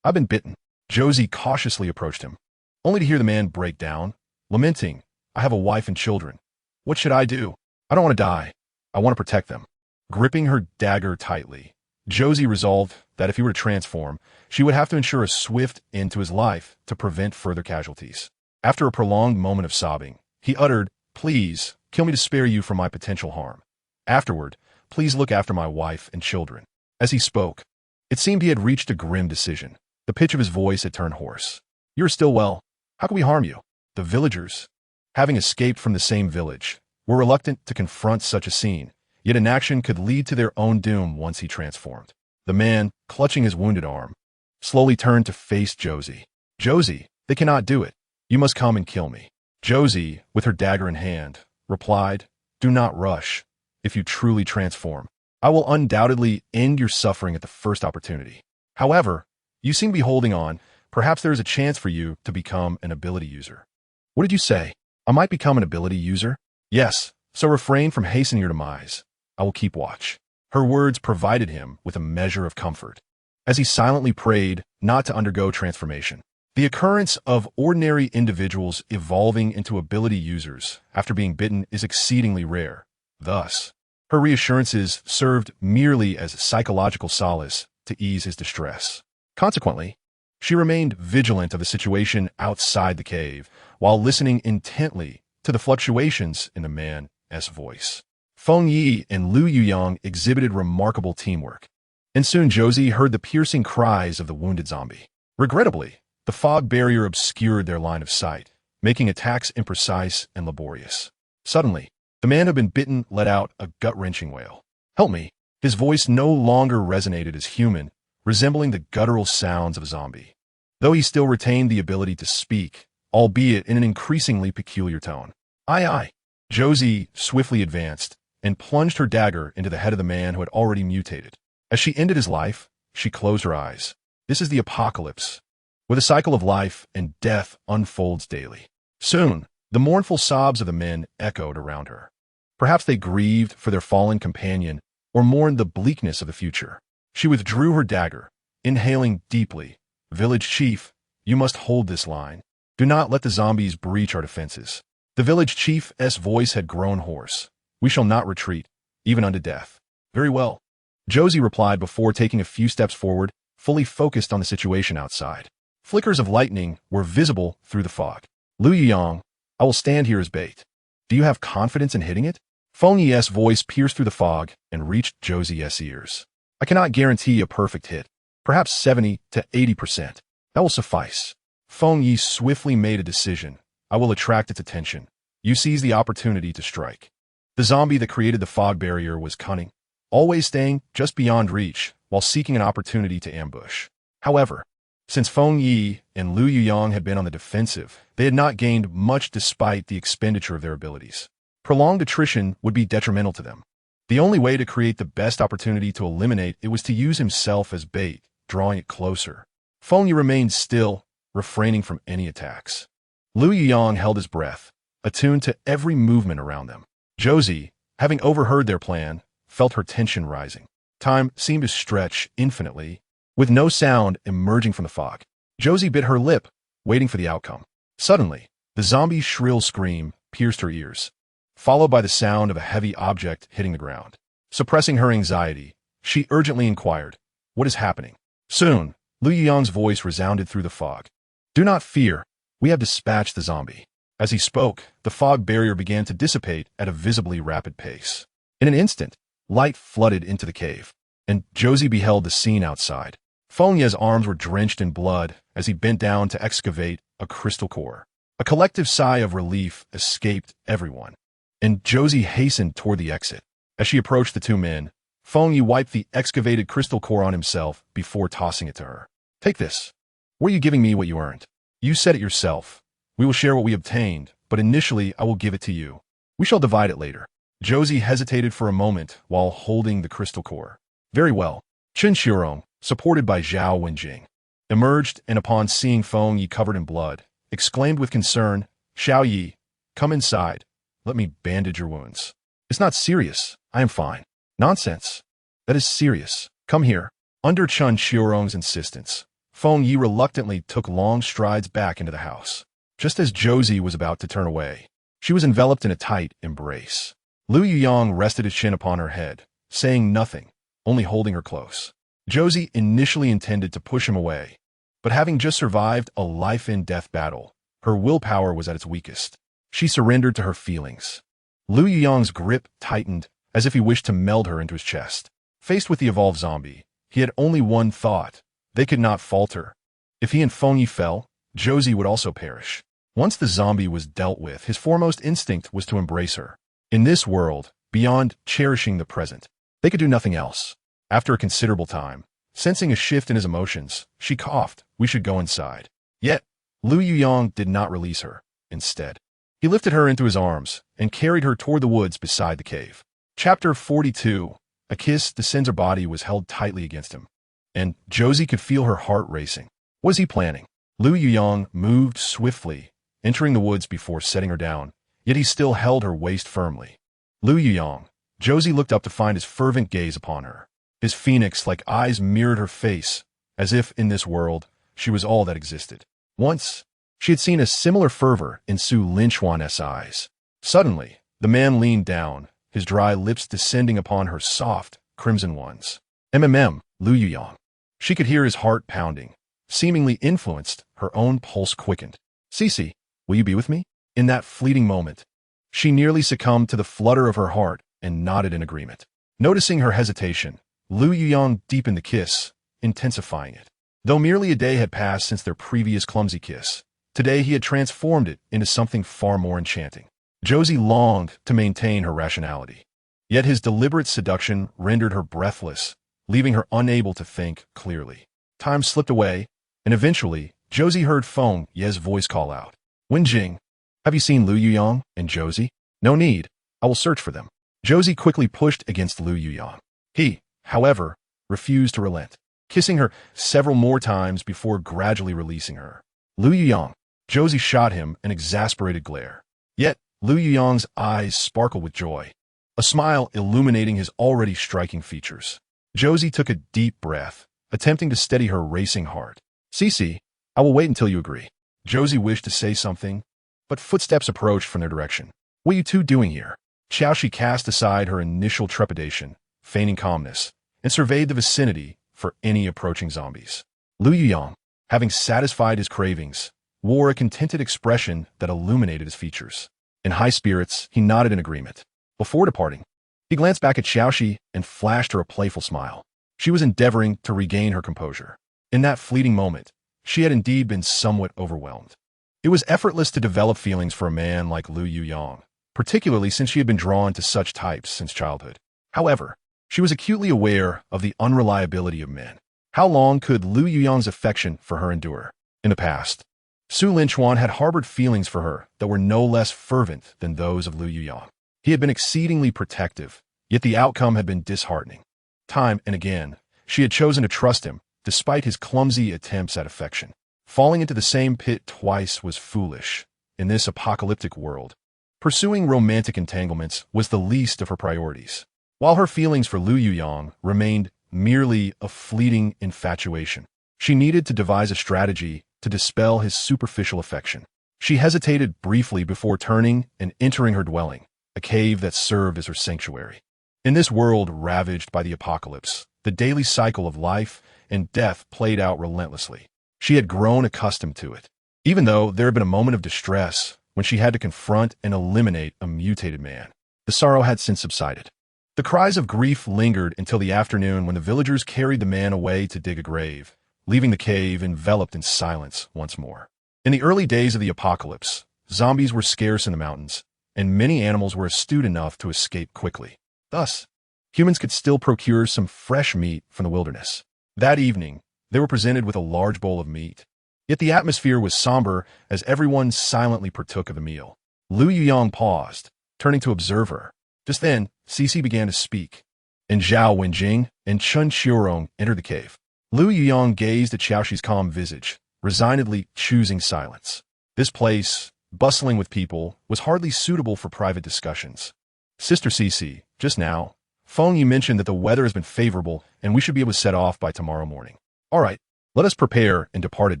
been bitten." Josie cautiously approached him, only to hear the man break down, lamenting, "I have a wife and children. What should I do? I don't want to die. I want to protect them." Gripping her dagger tightly, Josie resolved that if he were to transform, she would have to ensure a swift end to his life to prevent further casualties. After a prolonged moment of sobbing, he uttered, "Please, kill me to spare you from my potential harm. Afterward, please look after my wife and children." As he spoke, it seemed he had reached a grim decision. The pitch of his voice had turned hoarse. "You are still well. How can we harm you?" The villagers, having escaped from the same village, were reluctant to confront such a scene, yet inaction could lead to their own doom once he transformed. The man, clutching his wounded arm, slowly turned to face Josie. "Josie, they cannot do it. You must come and kill me." Josie, with her dagger in hand, replied, "Do not rush. If you truly transform, I will undoubtedly end your suffering at the first opportunity. However, you seem to be holding on. Perhaps there is a chance for you to become an ability user." "What did you say? I might become an ability user?" "Yes, so refrain from hastening your demise. I will keep watch." Her words provided him with a measure of comfort, as he silently prayed not to undergo transformation. The occurrence of ordinary individuals evolving into ability users after being bitten is exceedingly rare. Thus, Her reassurances served merely as psychological solace to ease his distress. Consequently, she remained vigilant of the situation outside the cave, while listening intently to the fluctuations in the man's voice. Feng Yi and Lu Yuyang exhibited remarkable teamwork, and soon Josie heard the piercing cries of the wounded zombie. Regrettably, the fog barrier obscured their line of sight, making attacks imprecise and laborious. Suddenly, the man who had been bitten let out a gut-wrenching wail. "Help me!" His voice no longer resonated as human, resembling the guttural sounds of a zombie, though he still retained the ability to speak, albeit in an increasingly peculiar tone. "Aye." Josie swiftly advanced and plunged her dagger into the head of the man who had already mutated. As she ended his life, she closed her eyes. This is the apocalypse, where the cycle of life and death unfolds daily. Soon, the mournful sobs of the men echoed around her. Perhaps they grieved for their fallen companion or mourned the bleakness of the future. She withdrew her dagger, inhaling deeply. "Village chief, you must hold this line. Do not let the zombies breach our defenses." The village chief's voice had grown hoarse. "We shall not retreat, even unto death." "Very well," Josie replied before taking a few steps forward, fully focused on the situation outside. Flickers of lightning were visible through the fog. "Lu Yuyang, I will stand here as bait. Do you have confidence in hitting it?" Feng Yi's voice pierced through the fog and reached Josie's ears. "I cannot guarantee a perfect hit. Perhaps 70 to 80%. That will suffice." Feng Yi swiftly made a decision. "I will attract its attention. You seize the opportunity to strike." The zombie that created the fog barrier was cunning, always staying just beyond reach while seeking an opportunity to ambush. However, since Feng Yi and Lu Yuyang had been on the defensive, they had not gained much despite the expenditure of their abilities. Prolonged attrition would be detrimental to them. The only way to create the best opportunity to eliminate it was to use himself as bait, drawing it closer. Feng Yi remained still, refraining from any attacks. Lu Yuyang held his breath, attuned to every movement around them. Josie, having overheard their plan, felt her tension rising. Time seemed to stretch infinitely, with no sound emerging from the fog. Josie bit her lip, waiting for the outcome. Suddenly, the zombie's shrill scream pierced her ears, followed by the sound of a heavy object hitting the ground. Suppressing her anxiety, she urgently inquired, "What is happening?" Soon, Lu Yuyang's voice resounded through the fog. "Do not fear. We have dispatched the zombie." As he spoke, the fog barrier began to dissipate at a visibly rapid pace. In an instant, light flooded into the cave, and Josie beheld the scene outside. Feng Yi's arms were drenched in blood as he bent down to excavate a crystal core. A collective sigh of relief escaped everyone, and Josie hastened toward the exit. As she approached the two men, Feng Yi wiped the excavated crystal core on himself before tossing it to her. "Take this. Were you giving me what you earned? You said it yourself. We will share what we obtained, but initially I will give it to you. We shall divide it later." Josie hesitated for a moment while holding the crystal core. "Very well." Chen Shurong, supported by Zhao Wenjing, emerged and upon seeing Feng Yi covered in blood, exclaimed with concern, "Xiao Yi, come inside. Let me bandage your wounds." "It's not serious. I am fine." "Nonsense. That is serious. Come here." Under Chen Shurong's insistence, Feng Yi reluctantly took long strides back into the house. Just as Josie was about to turn away, she was enveloped in a tight embrace. Lu Yuyang rested his chin upon her head, saying nothing, only holding her close. Josie initially intended to push him away, but having just survived a life-and-death battle, her willpower was at its weakest. She surrendered to her feelings. Lu Yuyang's grip tightened as if he wished to meld her into his chest. Faced with the evolved zombie, he had only one thought. They could not falter. If he and Feng Yi fell, Josie would also perish. Once the zombie was dealt with, his foremost instinct was to embrace her. In this world, beyond cherishing the present, they could do nothing else. After a considerable time, sensing a shift in his emotions, she coughed, "We should go inside." Yet, Lu Yuyang did not release her. Instead, he lifted her into his arms and carried her toward the woods beside the cave. Chapter 42. A kiss. The Senzer body was held tightly against him, and Josie could feel her heart racing. What was he planning? Lu Yuyang moved swiftly, entering the woods before setting her down, yet he still held her waist firmly. Lu Yuyang. Josie looked up to find his fervent gaze upon her. His phoenix-like eyes mirrored her face, as if, in this world, she was all that existed. Once, she had seen a similar fervor in Su Qianqian's eyes. Suddenly, the man leaned down, his dry lips descending upon her soft, crimson ones. Lu Yuyang. She could hear his heart pounding. Seemingly influenced, her own pulse quickened. Cici, will you be with me? In that fleeting moment, she nearly succumbed to the flutter of her heart and nodded in agreement. Noticing her hesitation, Lu Yuyang deepened the kiss, intensifying it. Though merely a day had passed since their previous clumsy kiss, today he had transformed it into something far more enchanting. Josie longed to maintain her rationality. Yet his deliberate seduction rendered her breathless, leaving her unable to think clearly. Time slipped away, and eventually, Josie heard Feng Ye's voice call out. Wenjing, have you seen Lu Yuyang and Josie? No need, I will search for them. Josie quickly pushed against Lu Yuyang. He, however, refused to relent, kissing her several more times before gradually releasing her. Lu Yuyang. Josie shot him an exasperated glare. Yet, Lu Yuyang's eyes sparkled with joy, a smile illuminating his already striking features. Josie took a deep breath, attempting to steady her racing heart. Cici, I will wait until you agree. Josie wished to say something, but footsteps approached from their direction. What are you two doing here? Qiao Xi cast aside her initial trepidation, feigning calmness, and surveyed the vicinity for any approaching zombies. Lu Yuyang, having satisfied his cravings, wore a contented expression that illuminated his features. In high spirits, he nodded in agreement. Before departing, he glanced back at Qiao Xi and flashed her a playful smile. She was endeavoring to regain her composure. In that fleeting moment, she had indeed been somewhat overwhelmed. It was effortless to develop feelings for a man like Lu Yuyang, particularly since she had been drawn to such types since childhood. However, she was acutely aware of the unreliability of men. How long could Lu Yuyang's affection for her endure? In the past, Su Linchuan had harbored feelings for her that were no less fervent than those of Lu Yuyang. He had been exceedingly protective, yet the outcome had been disheartening. Time and again, she had chosen to trust him, despite his clumsy attempts at affection. Falling into the same pit twice was foolish. In this apocalyptic world, pursuing romantic entanglements was the least of her priorities. While her feelings for Lu Yuyang remained merely a fleeting infatuation, she needed to devise a strategy to dispel his superficial affection. She hesitated briefly before turning and entering her dwelling, a cave that served as her sanctuary. In this world ravaged by the apocalypse, the daily cycle of life and death played out relentlessly. She had grown accustomed to it, even though there had been a moment of distress when she had to confront and eliminate a mutated man. The sorrow had since subsided. The cries of grief lingered until the afternoon when the villagers carried the man away to dig a grave, leaving the cave enveloped in silence once more. In the early days of the apocalypse, zombies were scarce in the mountains, and many animals were astute enough to escape quickly. Thus, humans could still procure some fresh meat from the wilderness. That evening, they were presented with a large bowl of meat. Yet the atmosphere was somber as everyone silently partook of the meal. Lu Yuyang paused, turning to observe her. Just then, Cici began to speak, and Zhao Wenjing and Chun Qiurong entered the cave. Lu Yuyang gazed at Qiao Xi's calm visage, resignedly choosing silence. This place, bustling with people, was hardly suitable for private discussions. Sister Cici, just now, Feng Yi mentioned that the weather has been favorable and we should be able to set off by tomorrow morning. All right, let us prepare and depart at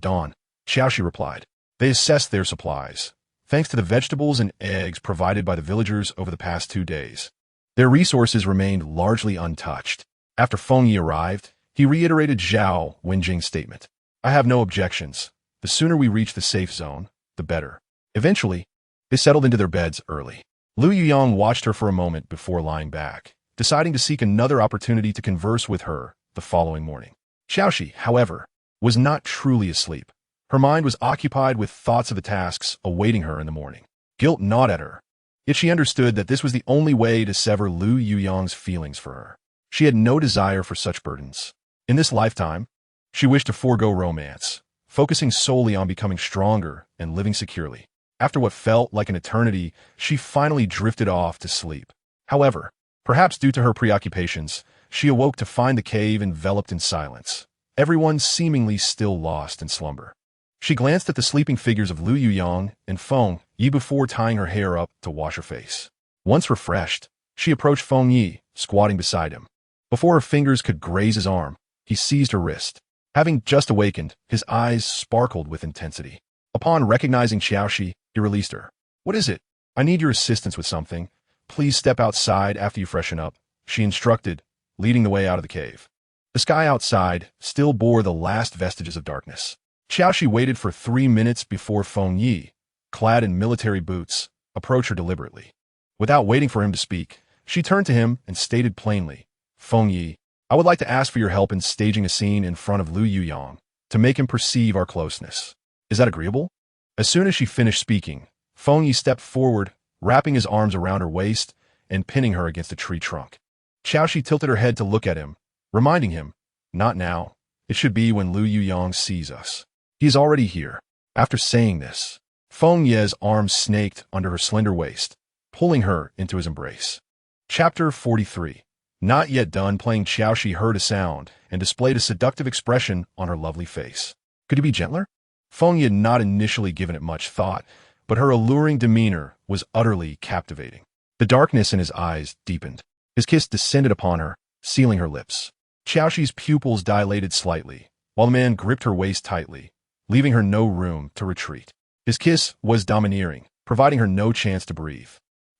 dawn, Qiao Xi replied. They assessed their supplies, thanks to the vegetables and eggs provided by the villagers over the past 2 days. Their resources remained largely untouched. After Feng Yi arrived, he reiterated Zhao Wenjing's statement. I have no objections. The sooner we reach the safe zone, the better. Eventually, they settled into their beds early. Lu Yuyang watched her for a moment before lying back, deciding to seek another opportunity to converse with her the following morning. Qiao Xi, however, was not truly asleep. Her mind was occupied with thoughts of the tasks awaiting her in the morning. Guilt gnawed at her, yet she understood that this was the only way to sever Lu Yuyang's feelings for her. She had no desire for such burdens. In this lifetime, she wished to forego romance, focusing solely on becoming stronger and living securely. After what felt like an eternity, she finally drifted off to sleep. However, perhaps due to her preoccupations, she awoke to find the cave enveloped in silence, everyone seemingly still lost in slumber. She glanced at the sleeping figures of Lu Yuyang and Feng Yi before tying her hair up to wash her face. Once refreshed, she approached Feng Yi, squatting beside him. Before her fingers could graze his arm, he seized her wrist. Having just awakened, his eyes sparkled with intensity. Upon recognizing Qiao Xi, he released her. What is it? I need your assistance with something. Please step outside after you freshen up, she instructed, leading the way out of the cave. The sky outside still bore the last vestiges of darkness. Qiao Xi waited for 3 minutes before Feng Yi, clad in military boots, approached her deliberately. Without waiting for him to speak, she turned to him and stated plainly, "Feng Yi, I would like to ask for your help in staging a scene in front of Lu Yuyang to make him perceive our closeness. Is that agreeable?" As soon as she finished speaking, Feng Yi stepped forward, wrapping his arms around her waist and pinning her against a tree trunk. Qiao Xi tilted her head to look at him, reminding him, "Not now. It should be when Lu Yuyang sees us. He is already here." After saying this, Feng Ye's arms snaked under her slender waist, pulling her into his embrace. Chapter 43. Not yet done playing, Qiao Xi heard a sound and displayed a seductive expression on her lovely face. "Could you be gentler?" Feng Ye had not initially given it much thought, but her alluring demeanor was utterly captivating. The darkness in his eyes deepened. His kiss descended upon her, sealing her lips. Qiao Xi's pupils dilated slightly, while the man gripped her waist tightly, leaving her no room to retreat. His kiss was domineering, providing her no chance to breathe.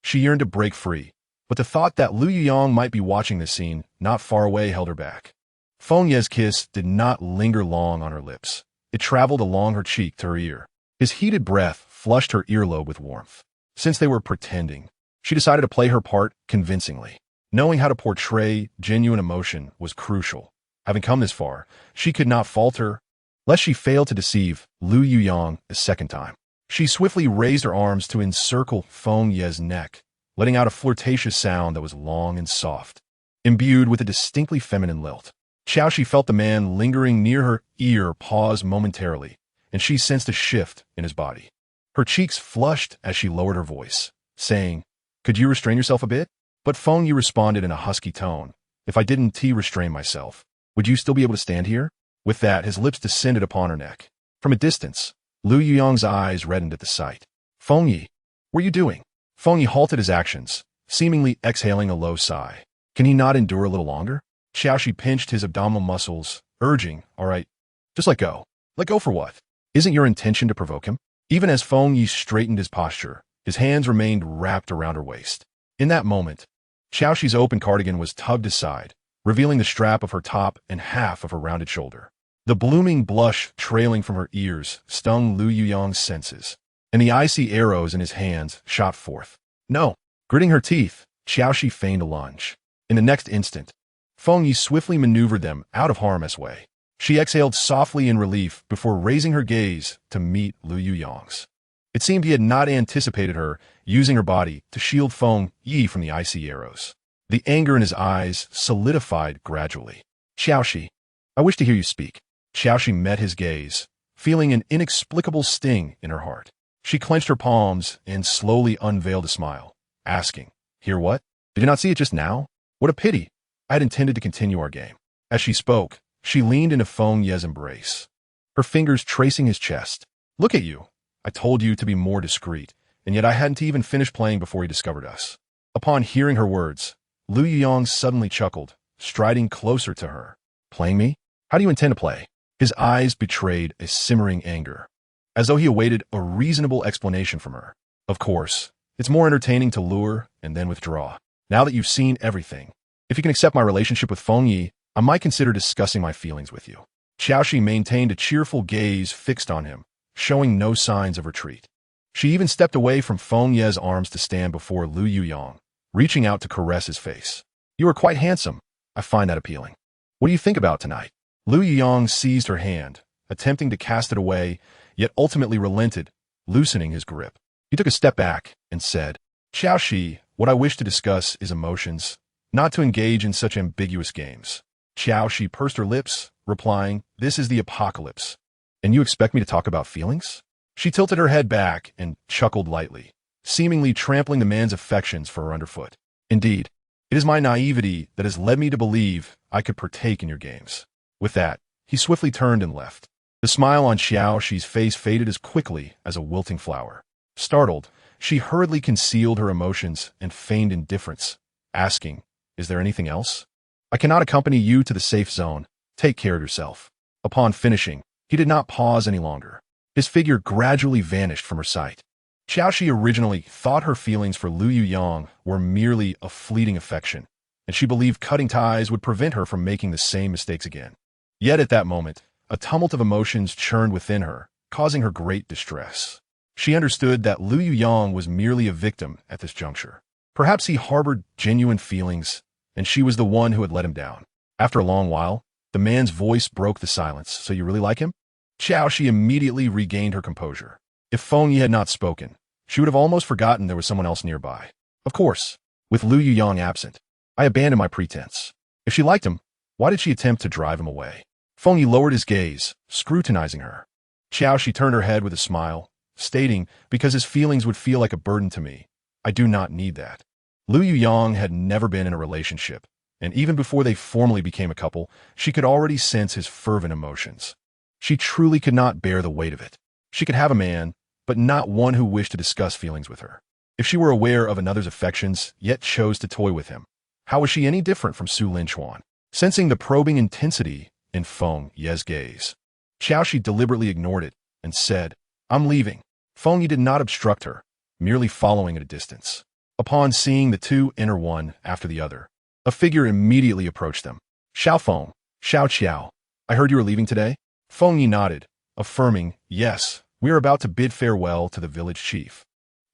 She yearned to break free, but the thought that Lu Yuyang might be watching this scene not far away held her back. Feng Ye's kiss did not linger long on her lips. It traveled along her cheek to her ear. His heated breath flushed her earlobe with warmth. Since they were pretending, she decided to play her part convincingly. Knowing how to portray genuine emotion was crucial. Having come this far, she could not falter, lest she fail to deceive Lu Yuyang a second time. She swiftly raised her arms to encircle Feng Ye's neck, letting out a flirtatious sound that was long and soft, imbued with a distinctly feminine lilt. Qiao Xi felt the man lingering near her ear pause momentarily, and she sensed a shift in his body. Her cheeks flushed as she lowered her voice, saying, "Could you restrain yourself a bit?" But Feng Yi responded in a husky tone, "If I didn't restrain myself, would you still be able to stand here?" With that, his lips descended upon her neck. From a distance, Lu Yuyang's eyes reddened at the sight. "Feng Yi, what are you doing?" Feng Yi halted his actions, seemingly exhaling a low sigh. Can he not endure a little longer? Qiao Xi pinched his abdominal muscles, urging, "All right, just let go." "Let go for what? Isn't your intention to provoke him?" Even as Feng Yi straightened his posture, his hands remained wrapped around her waist. In that moment, Qiao Xi's open cardigan was tugged aside, revealing the strap of her top and half of her rounded shoulder. The blooming blush trailing from her ears stung Lu Yuyang's senses, and the icy arrows in his hands shot forth. "No!" Gritting her teeth, Qiao Xi feigned a lunge. In the next instant, Feng Yi swiftly maneuvered them out of harm's way. She exhaled softly in relief before raising her gaze to meet Lu Yuyang's. It seemed he had not anticipated her using her body to shield Feng Yi from the icy arrows. The anger in his eyes solidified gradually. "Qiao Xi, I wish to hear you speak." Qiao Xi met his gaze, feeling an inexplicable sting in her heart. She clenched her palms and slowly unveiled a smile, asking, "Hear what? Did you not see it just now? What a pity. I had intended to continue our game." As she spoke, she leaned into Feng Ye's embrace, her fingers tracing his chest. "Look at you. I told you to be more discreet, and yet I hadn't even finished playing before he discovered us." Upon hearing her words, Lu Yuyang suddenly chuckled, striding closer to her. "Playing me? How do you intend to play?" His eyes betrayed a simmering anger, as though he awaited a reasonable explanation from her. "Of course, it's more entertaining to lure and then withdraw. Now that you've seen everything, if you can accept my relationship with Feng Yi, I might consider discussing my feelings with you." Qiao Xi maintained a cheerful gaze fixed on him, showing no signs of retreat. She even stepped away from Feng Ye's arms to stand before Lu Yuyang, reaching out to caress his face. "You are quite handsome. I find that appealing. What do you think about tonight?" Lu Yuyang seized her hand, attempting to cast it away, yet ultimately relented, loosening his grip. He took a step back and said, "Qiao Xi, what I wish to discuss is emotions, not to engage in such ambiguous games." Qiao Xi pursed her lips, replying, "This is the apocalypse, and you expect me to talk about feelings?" She tilted her head back and chuckled lightly, seemingly trampling the man's affections for her underfoot. "Indeed, it is my naivety that has led me to believe I could partake in your games." With that, he swiftly turned and left. The smile on Qiao Xi's face faded as quickly as a wilting flower. Startled, she hurriedly concealed her emotions and feigned indifference, asking, "Is there anything else?" "I cannot accompany you to the safe zone. Take care of yourself." Upon finishing, he did not pause any longer. His figure gradually vanished from her sight. Qiao Xi originally thought her feelings for Lu Yuyang were merely a fleeting affection, and she believed cutting ties would prevent her from making the same mistakes again. Yet at that moment, a tumult of emotions churned within her, causing her great distress. She understood that Lu Yuyang was merely a victim at this juncture. Perhaps he harbored genuine feelings, and she was the one who had let him down. After a long while, the man's voice broke the silence. "So you really like him?" Qiao Xi immediately regained her composure. If Feng Yi had not spoken, she would have almost forgotten there was someone else nearby. Of course, with Lu Yuyang absent, I abandoned my pretense. If she liked him, why did she attempt to drive him away? Feng Yi lowered his gaze, scrutinizing her. Qiao Xi turned her head with a smile, stating, "Because his feelings would feel like a burden to me. I do not need that." Lu Yuyang had never been in a relationship, and even before they formally became a couple, she could already sense his fervent emotions. She truly could not bear the weight of it. She could have a man, but not one who wished to discuss feelings with her. If she were aware of another's affections, yet chose to toy with him, how was she any different from Su Linchuan? Sensing the probing intensity in Feng Ye's gaze, Qiao Xi deliberately ignored it and said, "I'm leaving." Feng Yi did not obstruct her, merely following at a distance. Upon seeing the two enter one after the other, a figure immediately approached them. "Xiao Feng, Xiao Qiao, I heard you were leaving today?" Feng Yi nodded, affirming, "Yes, we are about to bid farewell to the village chief."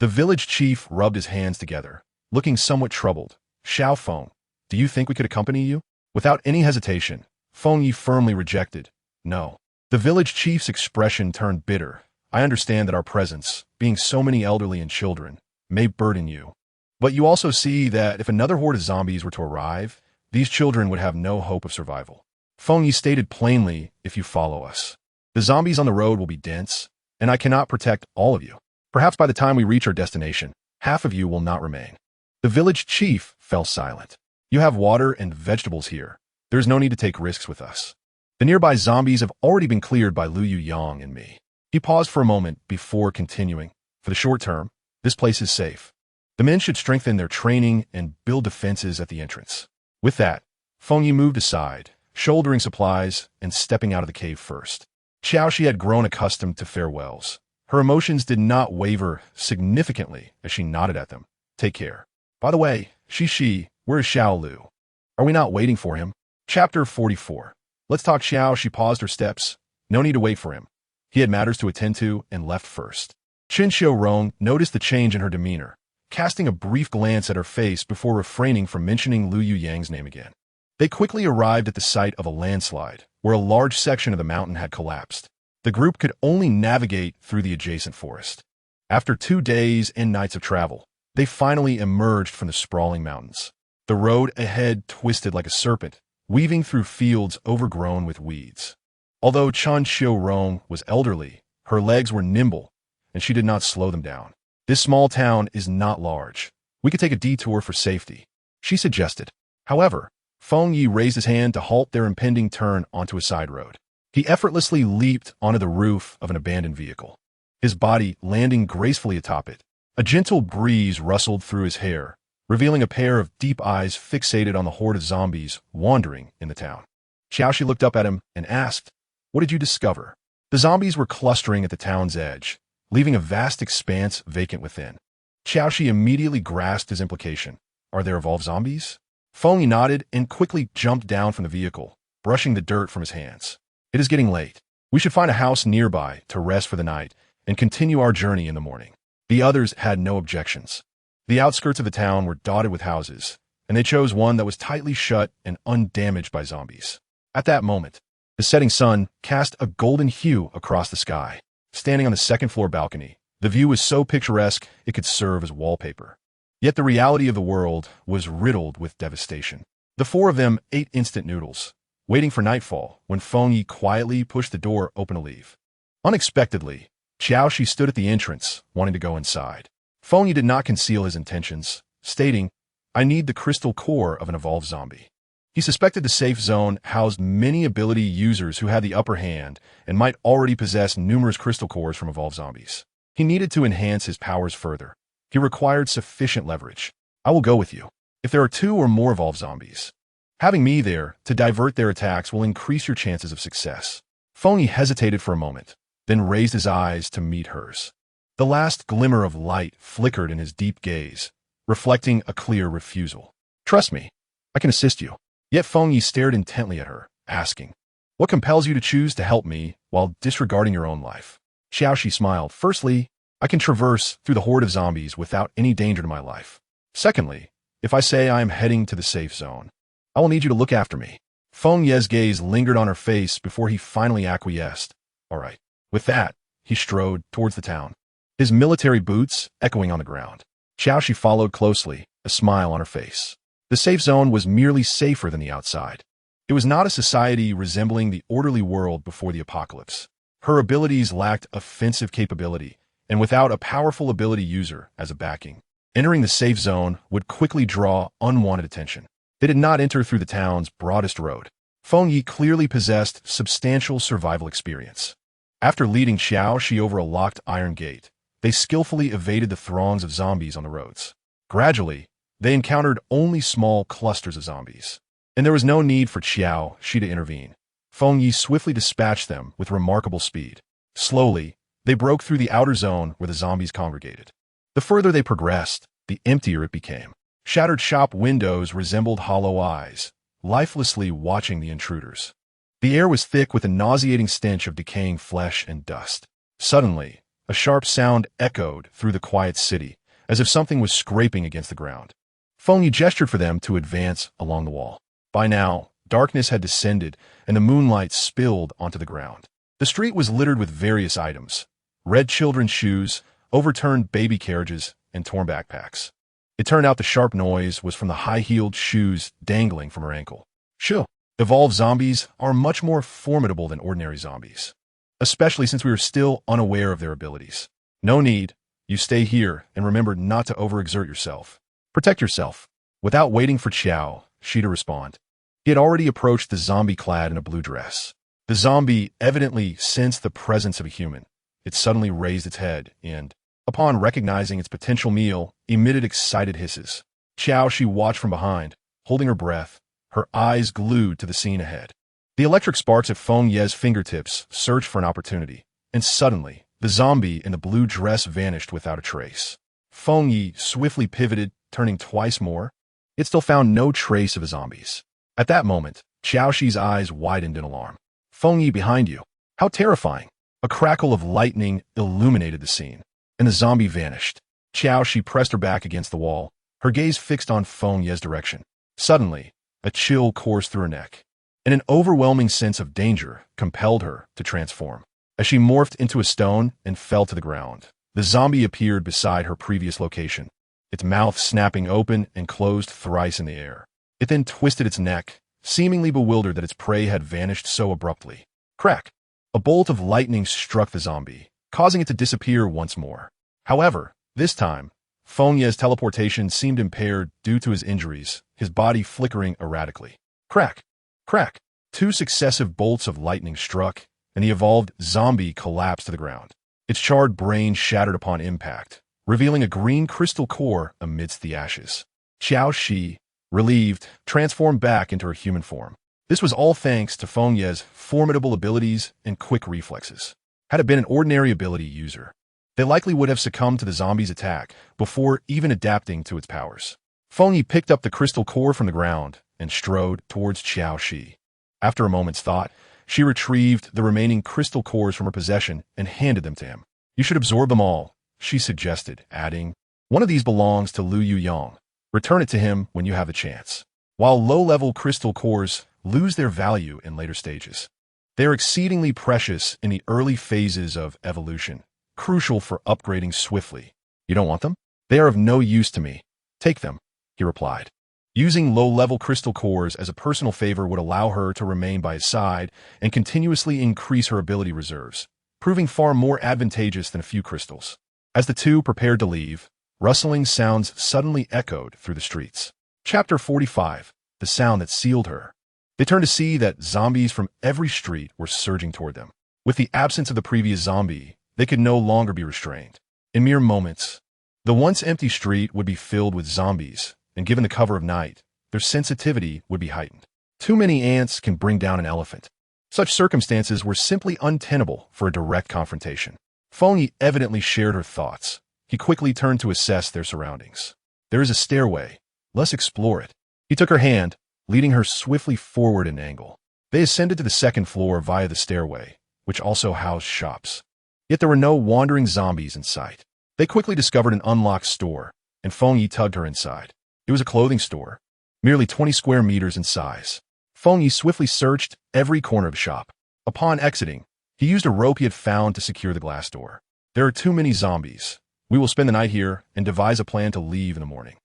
The village chief rubbed his hands together, looking somewhat troubled. "Xiao Feng, do you think we could accompany you?" Without any hesitation, Feng Yi firmly rejected, "No." The village chief's expression turned bitter. "I understand that our presence, being so many elderly and children, may burden you. But you also see that if another horde of zombies were to arrive, these children would have no hope of survival. Feng Yi stated plainly, if you follow us, the zombies on the road will be dense, and I cannot protect all of you. Perhaps by the time we reach our destination, half of you will not remain." The village chief fell silent. "You have water and vegetables here. There is no need to take risks with us. The nearby zombies have already been cleared by Lu Yuyang and me." He paused for a moment before continuing. "For the short term, this place is safe. The men should strengthen their training and build defenses at the entrance." With that, Feng Yi moved aside, shouldering supplies and stepping out of the cave first. Qiao Xi had grown accustomed to farewells. Her emotions did not waver significantly as she nodded at them. "Take care. By the way, Shi, where is Xiao Lu? Are we not waiting for him?" Chapter 44. Let's talk Xiao. She paused her steps. No need to wait for him. He had matters to attend to and left first. Qin Xiaorong noticed the change in her demeanor, casting a brief glance at her face before refraining from mentioning Lu Yuyang's name again. They quickly arrived at the site of a landslide, where a large section of the mountain had collapsed. The group could only navigate through the adjacent forest. After 2 days and nights of travel, they finally emerged from the sprawling mountains. The road ahead twisted like a serpent, weaving through fields overgrown with weeds. Although Qin Xiaorong was elderly, her legs were nimble, and she did not slow them down. "This small town is not large. We could take a detour for safety," she suggested. However, Feng Yi raised his hand to halt their impending turn onto a side road. He effortlessly leaped onto the roof of an abandoned vehicle, his body landing gracefully atop it. A gentle breeze rustled through his hair, revealing a pair of deep eyes fixated on the horde of zombies wandering in the town. Qiao Xi looked up at him and asked, "What did you discover?" The zombies were clustering at the town's edge, leaving a vast expanse vacant within. Qiao Xi immediately grasped his implication. "Are there evolved zombies?" Feng Yi nodded and quickly jumped down from the vehicle, brushing the dirt from his hands. "It is getting late. We should find a house nearby to rest for the night and continue our journey in the morning." The others had no objections. The outskirts of the town were dotted with houses, and they chose one that was tightly shut and undamaged by zombies. At that moment, the setting sun cast a golden hue across the sky. Standing on the second-floor balcony, the view was so picturesque it could serve as wallpaper. Yet the reality of the world was riddled with devastation. The four of them ate instant noodles, waiting for nightfall when Feng Yi quietly pushed the door open to leave. Unexpectedly, Qiao Xi stood at the entrance, wanting to go inside. Feng Yi did not conceal his intentions, stating, "I need the crystal core of an evolved zombie." He suspected the safe zone housed many ability users who had the upper hand and might already possess numerous crystal cores from evolved zombies. He needed to enhance his powers further. He required sufficient leverage. "I will go with you. If there are 2 or more evolved zombies, having me there to divert their attacks will increase your chances of success." Feng Yi hesitated for a moment, then raised his eyes to meet hers. The last glimmer of light flickered in his deep gaze, reflecting a clear refusal. Trust me, I can assist you. Yet Feng Yi stared intently at her, asking, what compels you to choose to help me while disregarding your own life? Qiao Xi smiled. Firstly, I can traverse through the horde of zombies without any danger to my life. Secondly, if I say I am heading to the safe zone, I will need you to look after me. Feng Ye's gaze lingered on her face before he finally acquiesced. All right. With that, he strode towards the town, his military boots echoing on the ground. Qiao Xi followed closely, a smile on her face. The safe zone was merely safer than the outside. It was not a society resembling the orderly world before the apocalypse. Her abilities lacked offensive capability, and without a powerful ability user as a backing, entering the safe zone would quickly draw unwanted attention. They did not enter through the town's broadest road. Feng Yi clearly possessed substantial survival experience. After leading Qiao Xi over a locked iron gate, they skillfully evaded the throngs of zombies on the roads. Gradually, they encountered only small clusters of zombies, and there was no need for Qiao Xi to intervene. Feng Yi swiftly dispatched them with remarkable speed. Slowly, they broke through the outer zone where the zombies congregated. The further they progressed, the emptier it became. Shattered shop windows resembled hollow eyes, lifelessly watching the intruders. The air was thick with a nauseating stench of decaying flesh and dust. Suddenly, a sharp sound echoed through the quiet city, as if something was scraping against the ground. Feng Yi gestured for them to advance along the wall. By now, darkness had descended, and the moonlight spilled onto the ground. The street was littered with various items: red children's shoes, overturned baby carriages, and torn backpacks. It turned out the sharp noise was from the high-heeled shoes dangling from her ankle. Sure, evolved zombies are much more formidable than ordinary zombies, especially since we are still unaware of their abilities. No need. You stay here and remember not to overexert yourself. Protect yourself. Without waiting for Qiao Xi to respond, he had already approached the zombie clad in a blue dress. The zombie evidently sensed the presence of a human. It suddenly raised its head and, upon recognizing its potential meal, emitted excited hisses. Qiao Xi watched from behind, holding her breath, her eyes glued to the scene ahead. The electric sparks at Feng Ye's fingertips searched for an opportunity, and suddenly, the zombie in the blue dress vanished without a trace. Feng Yi swiftly pivoted, turning twice more. It still found no trace of the zombies. At that moment, Qiao Xi's eyes widened in alarm. Feng Yi, behind you. How terrifying. A crackle of lightning illuminated the scene, and the zombie vanished. Qiao Xi pressed her back against the wall, her gaze fixed on Feng Ye's direction. Suddenly, a chill coursed through her neck, and an overwhelming sense of danger compelled her to transform. As she morphed into a stone and fell to the ground, the zombie appeared beside her previous location, its mouth snapping open and closed thrice in the air. It then twisted its neck, seemingly bewildered that its prey had vanished so abruptly. Crack! A bolt of lightning struck the zombie, causing it to disappear once more. However, this time, Feng Ye's teleportation seemed impaired due to his injuries, his body flickering erratically. Crack! Crack! 2 successive bolts of lightning struck, and the evolved zombie collapsed to the ground. Its charred brain shattered upon impact, revealing a green crystal core amidst the ashes. Qiao Xi, relieved, transformed back into her human form. This was all thanks to Feng Ye's formidable abilities and quick reflexes. Had it been an ordinary ability user, they likely would have succumbed to the zombie's attack before even adapting to its powers. Feng Yi picked up the crystal core from the ground and strode towards Qiao Xi. After a moment's thought, she retrieved the remaining crystal cores from her possession and handed them to him. You should absorb them all, she suggested, adding, one of these belongs to Lu Yuyang. Return it to him when you have the chance. While low-level crystal cores lose their value in later stages, they are exceedingly precious in the early phases of evolution, crucial for upgrading swiftly. You don't want them? They are of no use to me. Take them, he replied. Using low-level crystal cores as a personal favor would allow her to remain by his side and continuously increase her ability reserves, proving far more advantageous than a few crystals. As the two prepared to leave, rustling sounds suddenly echoed through the streets. Chapter 45. The sound that sealed her. They turned to see that zombies from every street were surging toward them. With the absence of the previous zombie, they could no longer be restrained. In mere moments, the once empty street would be filled with zombies, and given the cover of night, their sensitivity would be heightened. Too many ants can bring down an elephant. Such circumstances were simply untenable for a direct confrontation. Feng Yi evidently shared her thoughts. He quickly turned to assess their surroundings. There is a stairway. Let's explore it. He took her hand, leading her swiftly forward at an angle. They ascended to the second floor via the stairway, which also housed shops. Yet there were no wandering zombies in sight. They quickly discovered an unlocked store, and Feng Yi tugged her inside. It was a clothing store, merely 20 square meters in size. Feng Yi swiftly searched every corner of the shop. Upon exiting, he used a rope he had found to secure the glass door. There are too many zombies. We will spend the night here and devise a plan to leave in the morning.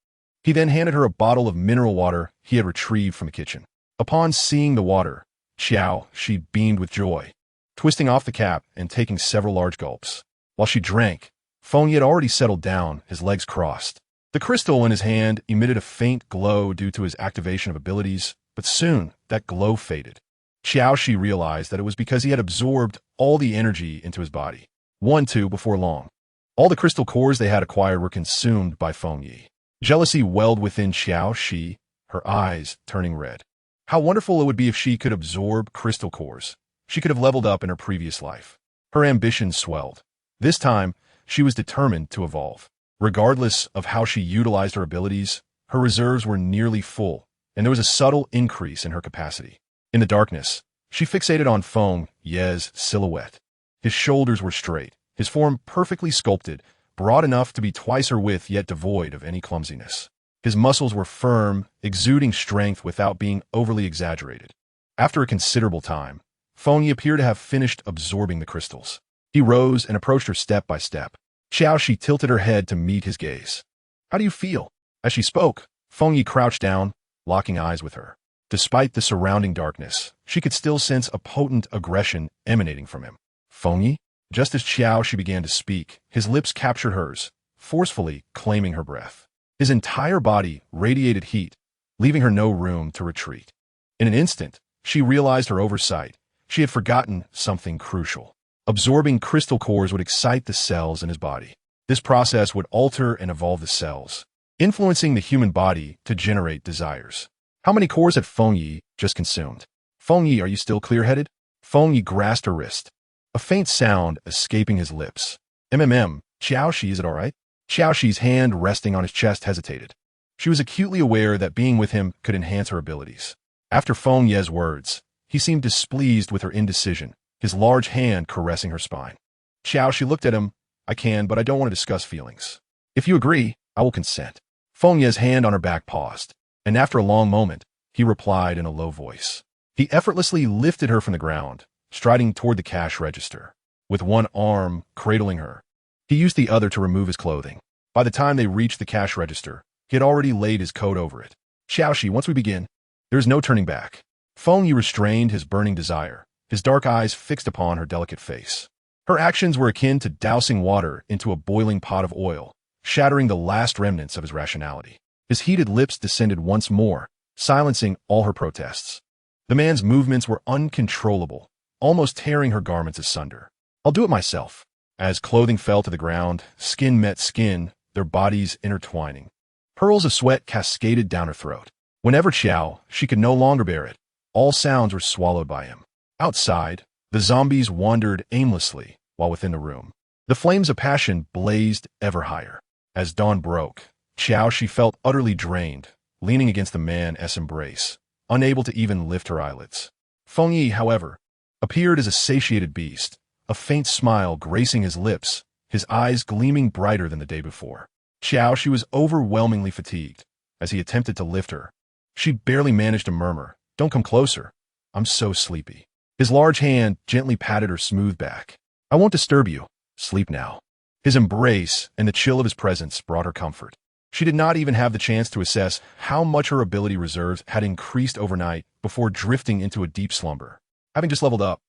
He then handed her a bottle of mineral water he had retrieved from the kitchen. Upon seeing the water, Qiao Xi beamed with joy, twisting off the cap and taking several large gulps. While she drank, Feng Yi had already settled down, his legs crossed. The crystal in his hand emitted a faint glow due to his activation of abilities, but soon that glow faded. Qiao Xi realized that it was because he had absorbed all the energy into his body. Before long, all the crystal cores they had acquired were consumed by Feng Yi. Jealousy welled within Qiao Xi, her eyes turning red. How wonderful it would be if she could absorb crystal cores. She could have leveled up in her previous life. Her ambition swelled. This time, she was determined to evolve. Regardless of how she utilized her abilities, her reserves were nearly full, and there was a subtle increase in her capacity. In the darkness, she fixated on Feng Yi's silhouette. His shoulders were straight, his form perfectly sculpted, broad enough to be twice her width yet devoid of any clumsiness. His muscles were firm, exuding strength without being overly exaggerated. After a considerable time, Feng Yi appeared to have finished absorbing the crystals. He rose and approached her step by step. Qiao Xi tilted her head to meet his gaze. How do you feel? As she spoke, Feng Yi crouched down, locking eyes with her. Despite the surrounding darkness, she could still sense a potent aggression emanating from him. Feng Yi? Just as Qiao Xi began to speak, his lips captured hers, forcefully claiming her breath. His entire body radiated heat, leaving her no room to retreat. In an instant, she realized her oversight. She had forgotten something crucial. Absorbing crystal cores would excite the cells in his body. This process would alter and evolve the cells, influencing the human body to generate desires. How many cores had Feng Yi just consumed? Feng Yi, are you still clear-headed? Feng Yi grasped her wrist, a faint sound escaping his lips. Qiao Xi, is it all right? Qiao Xi's hand resting on his chest hesitated. She was acutely aware that being with him could enhance her abilities. After Feng Yi's words, he seemed displeased with her indecision, his large hand caressing her spine. Qiao Xi looked at him. I can, but I don't want to discuss feelings. If you agree, I will consent. Feng Yi's hand on her back paused, and after a long moment, he replied in a low voice. He effortlessly lifted her from the ground, striding toward the cash register. With one arm cradling her, he used the other to remove his clothing. By the time they reached the cash register, he had already laid his coat over it. Qiao Xi, once we begin, there is no turning back. Feng Yi restrained his burning desire, his dark eyes fixed upon her delicate face. Her actions were akin to dousing water into a boiling pot of oil, shattering the last remnants of his rationality. His heated lips descended once more, silencing all her protests. The man's movements were uncontrollable, almost tearing her garments asunder. I'll do it myself. As clothing fell to the ground, skin met skin, their bodies intertwining. Pearls of sweat cascaded down her throat. Whenever she could no longer bear it, all sounds were swallowed by him. Outside, the zombies wandered aimlessly, while within the room, the flames of passion blazed ever higher. As dawn broke, She felt utterly drained, leaning against the man's embrace, unable to even lift her eyelids. Feng Yi, however, appeared as a satiated beast, a faint smile gracing his lips, his eyes gleaming brighter than the day before. She was overwhelmingly fatigued. As he attempted to lift her, she barely managed to murmur, "Don't come closer. I'm so sleepy." His large hand gently patted her smooth back. "I won't disturb you. Sleep now." His embrace and the chill of his presence brought her comfort. She did not even have the chance to assess how much her ability reserves had increased overnight before drifting into a deep slumber. Having just leveled up,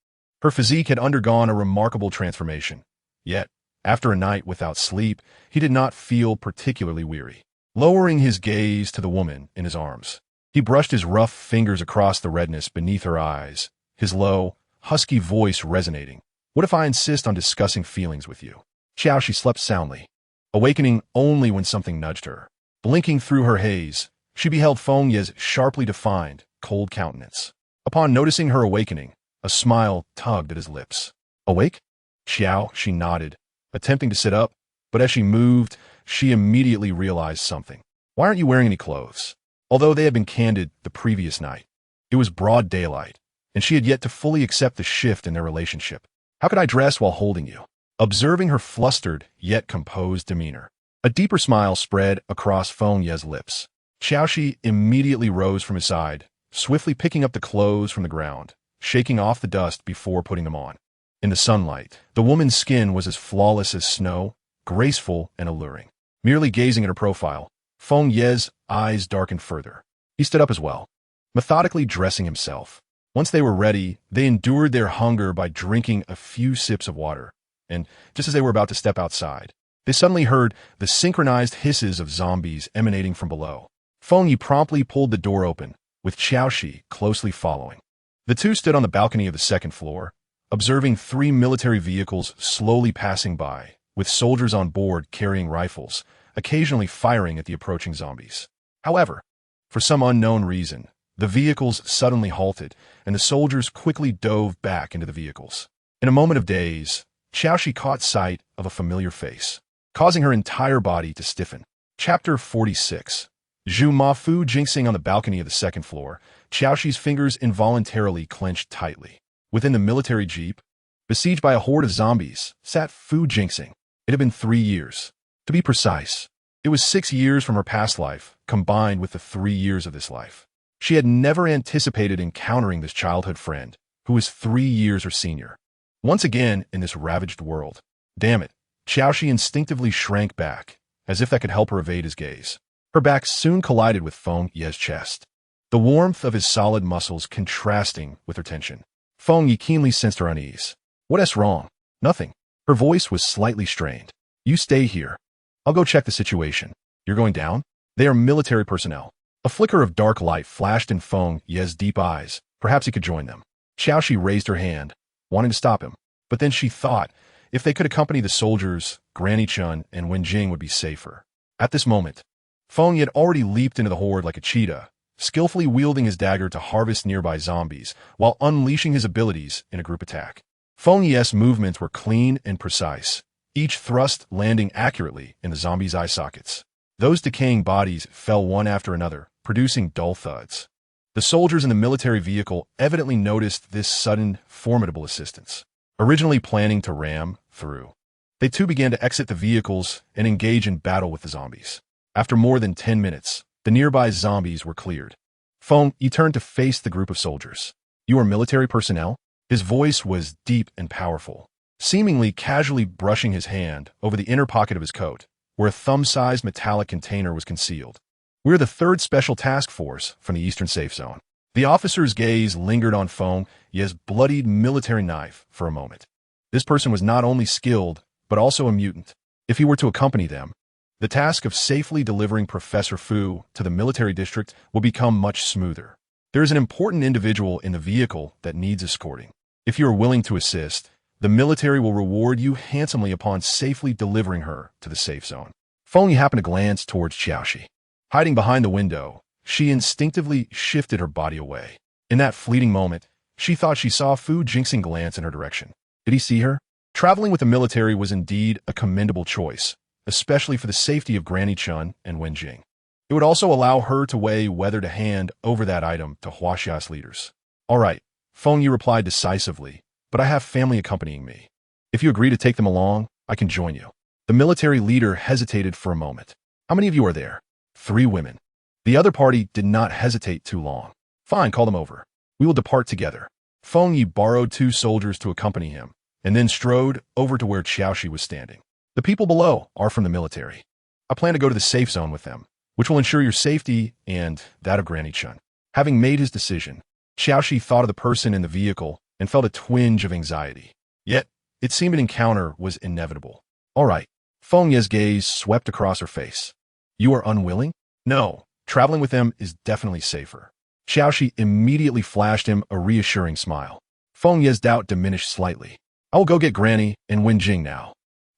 her physique had undergone a remarkable transformation. Yet, after a night without sleep, he did not feel particularly weary. Lowering his gaze to the woman in his arms, he brushed his rough fingers across the redness beneath her eyes, his low, husky voice resonating. "What if I insist on discussing feelings with you?" She slept soundly, awakening only when something nudged her. Blinking through her haze, she beheld Feng Yi's sharply defined, cold countenance. Upon noticing her awakening, a smile tugged at his lips. "Awake?" She nodded, attempting to sit up, but as she moved, she immediately realized something. Why aren't you wearing any clothes? Although they had been candid the previous night, it was broad daylight, and she had yet to fully accept the shift in their relationship. How could I dress while holding you? Observing her flustered yet composed demeanor, a deeper smile spread across Feng Ye's lips. Qiao Xi immediately rose from his side, swiftly picking up the clothes from the ground, shaking off the dust before putting them on. In the sunlight, the woman's skin was as flawless as snow, graceful and alluring. Merely gazing at her profile, Feng Ye's eyes darkened further. He stood up as well, methodically dressing himself. Once they were ready, they endured their hunger by drinking a few sips of water, and just as they were about to step outside, they suddenly heard the synchronized hisses of zombies emanating from below. Feng Ye promptly pulled the door open, with Qiao Xi closely following. The two stood on the balcony of the second floor, observing 3 military vehicles slowly passing by, with soldiers on board carrying rifles, occasionally firing at the approaching zombies. However, for some unknown reason, the vehicles suddenly halted, and the soldiers quickly dove back into the vehicles. In a moment of daze, Qiao Xi caught sight of a familiar face, causing her entire body to stiffen. Chapter 46. Zhu Mafu jinxing on the balcony of the second floor, Qiao Xi's fingers involuntarily clenched tightly. Within the military jeep, besieged by a horde of zombies, sat Fu Jinxing. It had been 3 years. To be precise, it was 6 years from her past life, combined with the 3 years of this life. She had never anticipated encountering this childhood friend, who was 3 years her senior. Once again in this ravaged world. Damn it, Qiao Xi instinctively shrank back, as if that could help her evade his gaze. Her back soon collided with Feng Ye's chest, the warmth of his solid muscles contrasting with her tension. Feng Ye keenly sensed her unease. What's wrong? Nothing. Her voice was slightly strained. You stay here. I'll go check the situation. You're going down? They are military personnel. A flicker of dark light flashed in Feng Ye's deep eyes. Perhaps he could join them. Qiao Xi raised her hand, wanting to stop him. But then she thought, if they could accompany the soldiers, Granny Chun and Wenjing would be safer. At this moment, Feng Ye had already leaped into the horde like a cheetah, skillfully wielding his dagger to harvest nearby zombies, while unleashing his abilities in a group attack. Feng Ye's movements were clean and precise, each thrust landing accurately in the zombies' eye sockets. Those decaying bodies fell one after another, producing dull thuds. The soldiers in the military vehicle evidently noticed this sudden, formidable assistance, originally planning to ram through. They too began to exit the vehicles and engage in battle with the zombies. After more than 10 minutes, the nearby zombies were cleared. Feng Ye turned to face the group of soldiers. You are military personnel? His voice was deep and powerful, seemingly casually brushing his hand over the inner pocket of his coat, where a thumb-sized metallic container was concealed. We're the 3rd Special Task Force from the Eastern Safe Zone. The officer's gaze lingered on Feng Ye's bloodied military knife for a moment. This person was not only skilled, but also a mutant. If he were to accompany them, the task of safely delivering Professor Fu to the military district will become much smoother. There is an important individual in the vehicle that needs escorting. If you are willing to assist, the military will reward you handsomely upon safely delivering her to the safe zone. Feng Ye happened to glance towards Qiao Xi. Hiding behind the window, she instinctively shifted her body away. In that fleeting moment, she thought she saw Fu Jinxing glance in her direction. Did he see her? Traveling with the military was indeed a commendable choice, especially for the safety of Granny Chun and Wenjing. It would also allow her to weigh whether to hand over that item to Huaxia's leaders. All right, Feng Ye replied decisively, but I have family accompanying me. If you agree to take them along, I can join you. The military leader hesitated for a moment. How many of you are there? 3 women. The other party did not hesitate too long. Fine, call them over. We will depart together. Feng Ye borrowed 2 soldiers to accompany him, and then strode over to where Qiao Xi was standing. The people below are from the military. I plan to go to the safe zone with them, which will ensure your safety and that of Granny Chun. Having made his decision, Qiao Xi thought of the person in the vehicle and felt a twinge of anxiety. Yet, it seemed an encounter was inevitable. All right. Feng Ye's gaze swept across her face. You are unwilling? No, traveling with them is definitely safer. Qiao Xi immediately flashed him a reassuring smile. Feng Ye's doubt diminished slightly. I will go get Granny and Wenjing now.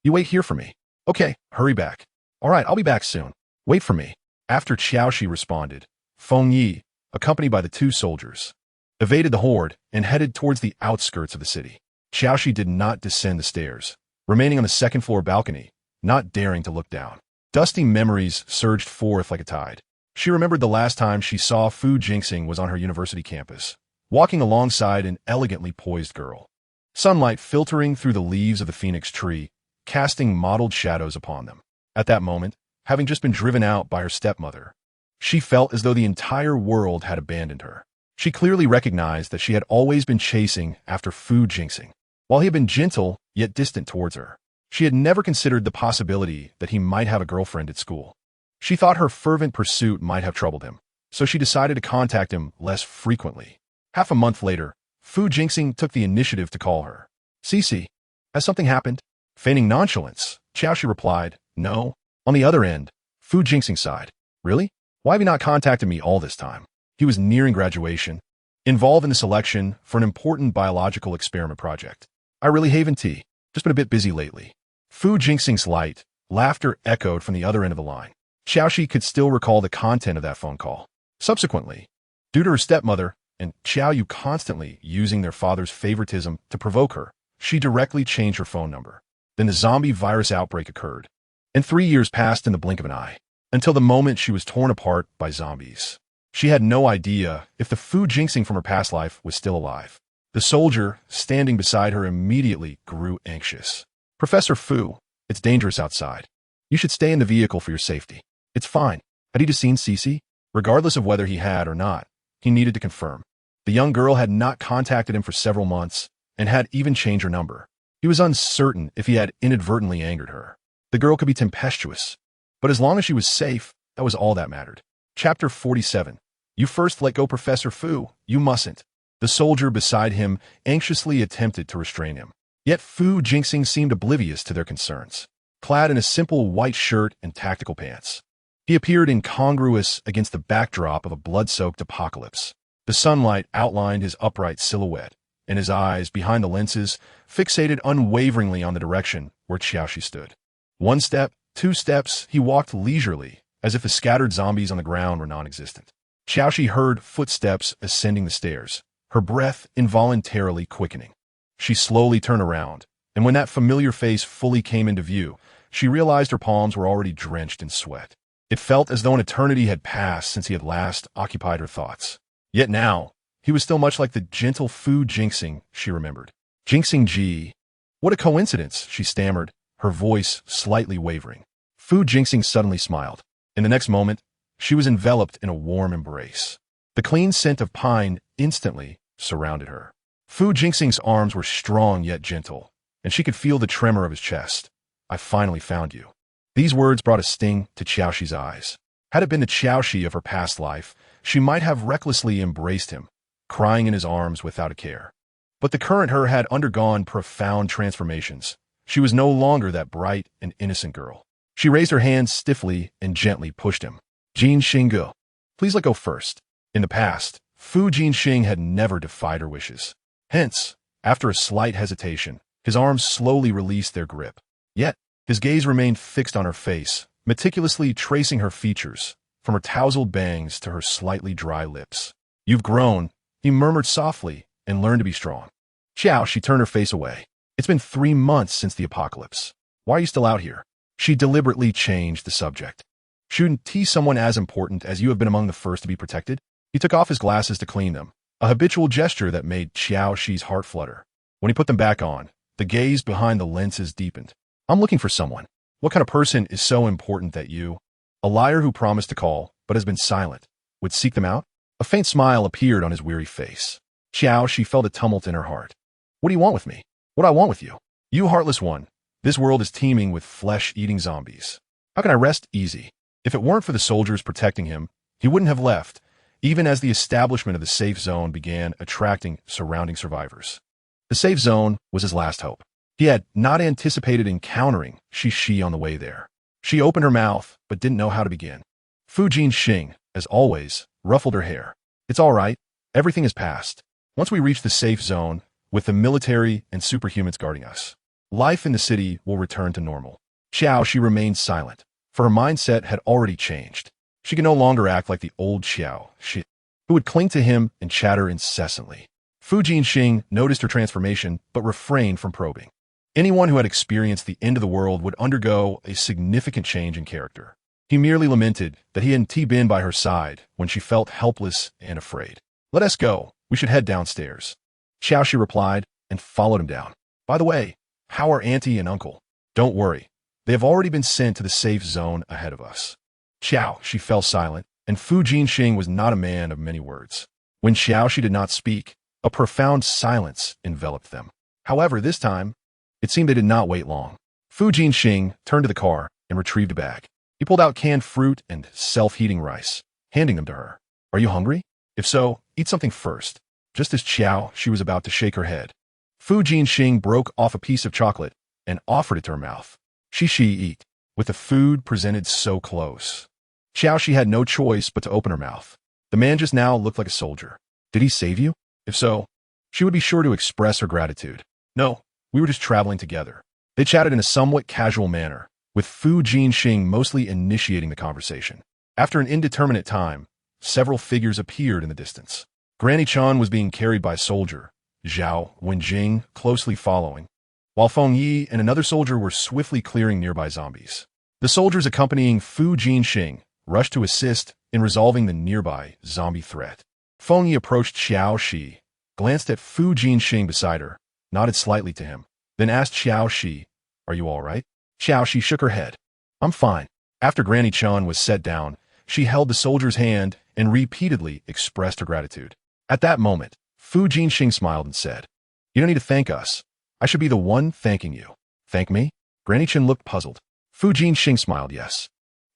You wait here for me. Okay, hurry back. All right, I'll be back soon. Wait for me. After Qiao Xi responded, Feng Ye, accompanied by the 2 soldiers, evaded the horde and headed towards the outskirts of the city. Qiao Xi did not descend the stairs, remaining on the second-floor balcony, not daring to look down. Dusty memories surged forth like a tide. She remembered the last time she saw Su Qianqian was on her university campus, walking alongside an elegantly poised girl. Sunlight filtering through the leaves of the phoenix tree, casting mottled shadows upon them. At that moment, having just been driven out by her stepmother, she felt as though the entire world had abandoned her. She clearly recognized that she had always been chasing after Su Qianqian. While he had been gentle, yet distant towards her, she had never considered the possibility that he might have a girlfriend at school. She thought her fervent pursuit might have troubled him, so she decided to contact him less frequently. Half a month later, Su Qianqian took the initiative to call her. "Cici, has something happened?" Feigning nonchalance, Qiao Xi replied, "No." On the other end, Su Qianqian sighed. "Really? Why have you not contacted me all this time?" He was nearing graduation, involved in the selection for an important biological experiment project. "I really haven't tea. Just been a bit busy lately." Su Qianqian's light laughter echoed from the other end of the line. Qiao Xi could still recall the content of that phone call. Subsequently, due to her stepmother and Qiao Yu constantly using their father's favoritism to provoke her, she directly changed her phone number. Then the zombie virus outbreak occurred, and 3 years passed in the blink of an eye, until the moment she was torn apart by zombies. She had no idea if the Su Qianqian from her past life was still alive. The soldier, standing beside her, immediately grew anxious. "Professor Fu, it's dangerous outside. You should stay in the vehicle for your safety." "It's fine." Had he just seen Cici? Regardless of whether he had or not, he needed to confirm. The young girl had not contacted him for several months, and had even changed her number. He was uncertain if he had inadvertently angered her. The girl could be tempestuous, but as long as she was safe, that was all that mattered. Chapter 47. "You first let go Professor Fu. You mustn't." The soldier beside him anxiously attempted to restrain him. Yet Su Qianqian seemed oblivious to their concerns. Clad in a simple white shirt and tactical pants, he appeared incongruous against the backdrop of a blood-soaked apocalypse. The sunlight outlined his upright silhouette, and his eyes, behind the lenses, fixated unwaveringly on the direction where Qiao Xi stood. 1 step, 2 steps, he walked leisurely, as if the scattered zombies on the ground were non-existent. Qiao Xi heard footsteps ascending the stairs, her breath involuntarily quickening. She slowly turned around, and when that familiar face fully came into view, she realized her palms were already drenched in sweat. It felt as though an eternity had passed since he had last occupied her thoughts. Yet now, he was still much like the gentle Su Qianqian she remembered. "Jinxing Ji." "What a coincidence," she stammered, her voice slightly wavering. Su Qianqian suddenly smiled. In the next moment, she was enveloped in a warm embrace. The clean scent of pine instantly surrounded her. Su Qianqian's arms were strong yet gentle, and she could feel the tremor of his chest. "I finally found you." These words brought a sting to Qiao Xi's eyes. Had it been the Qiao Xi of her past life, she might have recklessly embraced him, crying in his arms without a care. But the current her had undergone profound transformations. She was no longer that bright and innocent girl. She raised her hand stiffly and gently pushed him. "Jin Xingge, please let go first." In the past, Su Qianqian had never defied her wishes. Hence, after a slight hesitation, his arms slowly released their grip. Yet, his gaze remained fixed on her face, meticulously tracing her features, from her tousled bangs to her slightly dry lips. "You've grown," he murmured softly, "and learned to be strong." "Qiao," she turned her face away. "It's been 3 months since the apocalypse. Why are you still out here?" She deliberately changed the subject. "Shouldn't tea someone as important as you have been among the first to be protected?" He took off his glasses to clean them, a habitual gesture that made Qiao Xi's heart flutter. When he put them back on, the gaze behind the lenses deepened. "I'm looking for someone. What kind of person is so important that you, a liar who promised to call but has been silent, would seek them out?" A faint smile appeared on his weary face. Qiao Xi felt a tumult in her heart. "What do you want with me?" "What do I want with you?" "You heartless one. This world is teeming with flesh-eating zombies. How can I rest easy?" If it weren't for the soldiers protecting him, he wouldn't have left, even as the establishment of the safe zone began attracting surrounding survivors. The safe zone was his last hope. He had not anticipated encountering Xi on the way there. She opened her mouth, but didn't know how to begin. Su Qianqian, as always, ruffled her hair. "It's all right. Everything is past. Once we reach the safe zone, with the military and superhumans guarding us, life in the city will return to normal." Qiao Xi remained silent, for her mindset had already changed. She could no longer act like the old Qiao Xi, who would cling to him and chatter incessantly. Su Qianqian noticed her transformation, but refrained from probing. Anyone who had experienced the end of the world would undergo a significant change in character. He merely lamented that he hadn't been by her side when she felt helpless and afraid. "Let us go. We should head downstairs." Qiao Xi replied and followed him down. "By the way, how are Auntie and Uncle?" "Don't worry. They have already been sent to the safe zone ahead of us." Qiao Xi fell silent, and Su Qianqian was not a man of many words. When Qiao Xi did not speak, a profound silence enveloped them. However, this time, it seemed they did not wait long. Su Qianqian turned to the car and retrieved a bag. He pulled out canned fruit and self-heating rice, handing them to her. "Are you hungry? If so, eat something first." Just as Qiao Xi was about to shake her head, Su Qianqian broke off a piece of chocolate and offered it to her mouth. She eat, with the food presented so close. Qiao Xi had no choice but to open her mouth. The man just now looked like a soldier. Did he save you? If so, she would be sure to express her gratitude. "No, we were just traveling together." They chatted in a somewhat casual manner, with Su Qianqian mostly initiating the conversation. After an indeterminate time, several figures appeared in the distance. Granny Chun was being carried by a soldier, Zhao Wenjing closely following, while Feng Yi and another soldier were swiftly clearing nearby zombies. The soldiers accompanying Su Qianqian rushed to assist in resolving the nearby zombie threat. Feng Yi approached Qiao Xi, glanced at Su Qianqian beside her, nodded slightly to him, then asked Qiao Xi, "Are you all right?" Qiao Xi shook her head. "I'm fine." After Granny Chun was set down, she held the soldier's hand and repeatedly expressed her gratitude. At that moment, Su Qianqian smiled and said, "You don't need to thank us. I should be the one thanking you." "Thank me?" Granny Chun looked puzzled. Su Qianqian smiled, "Yes.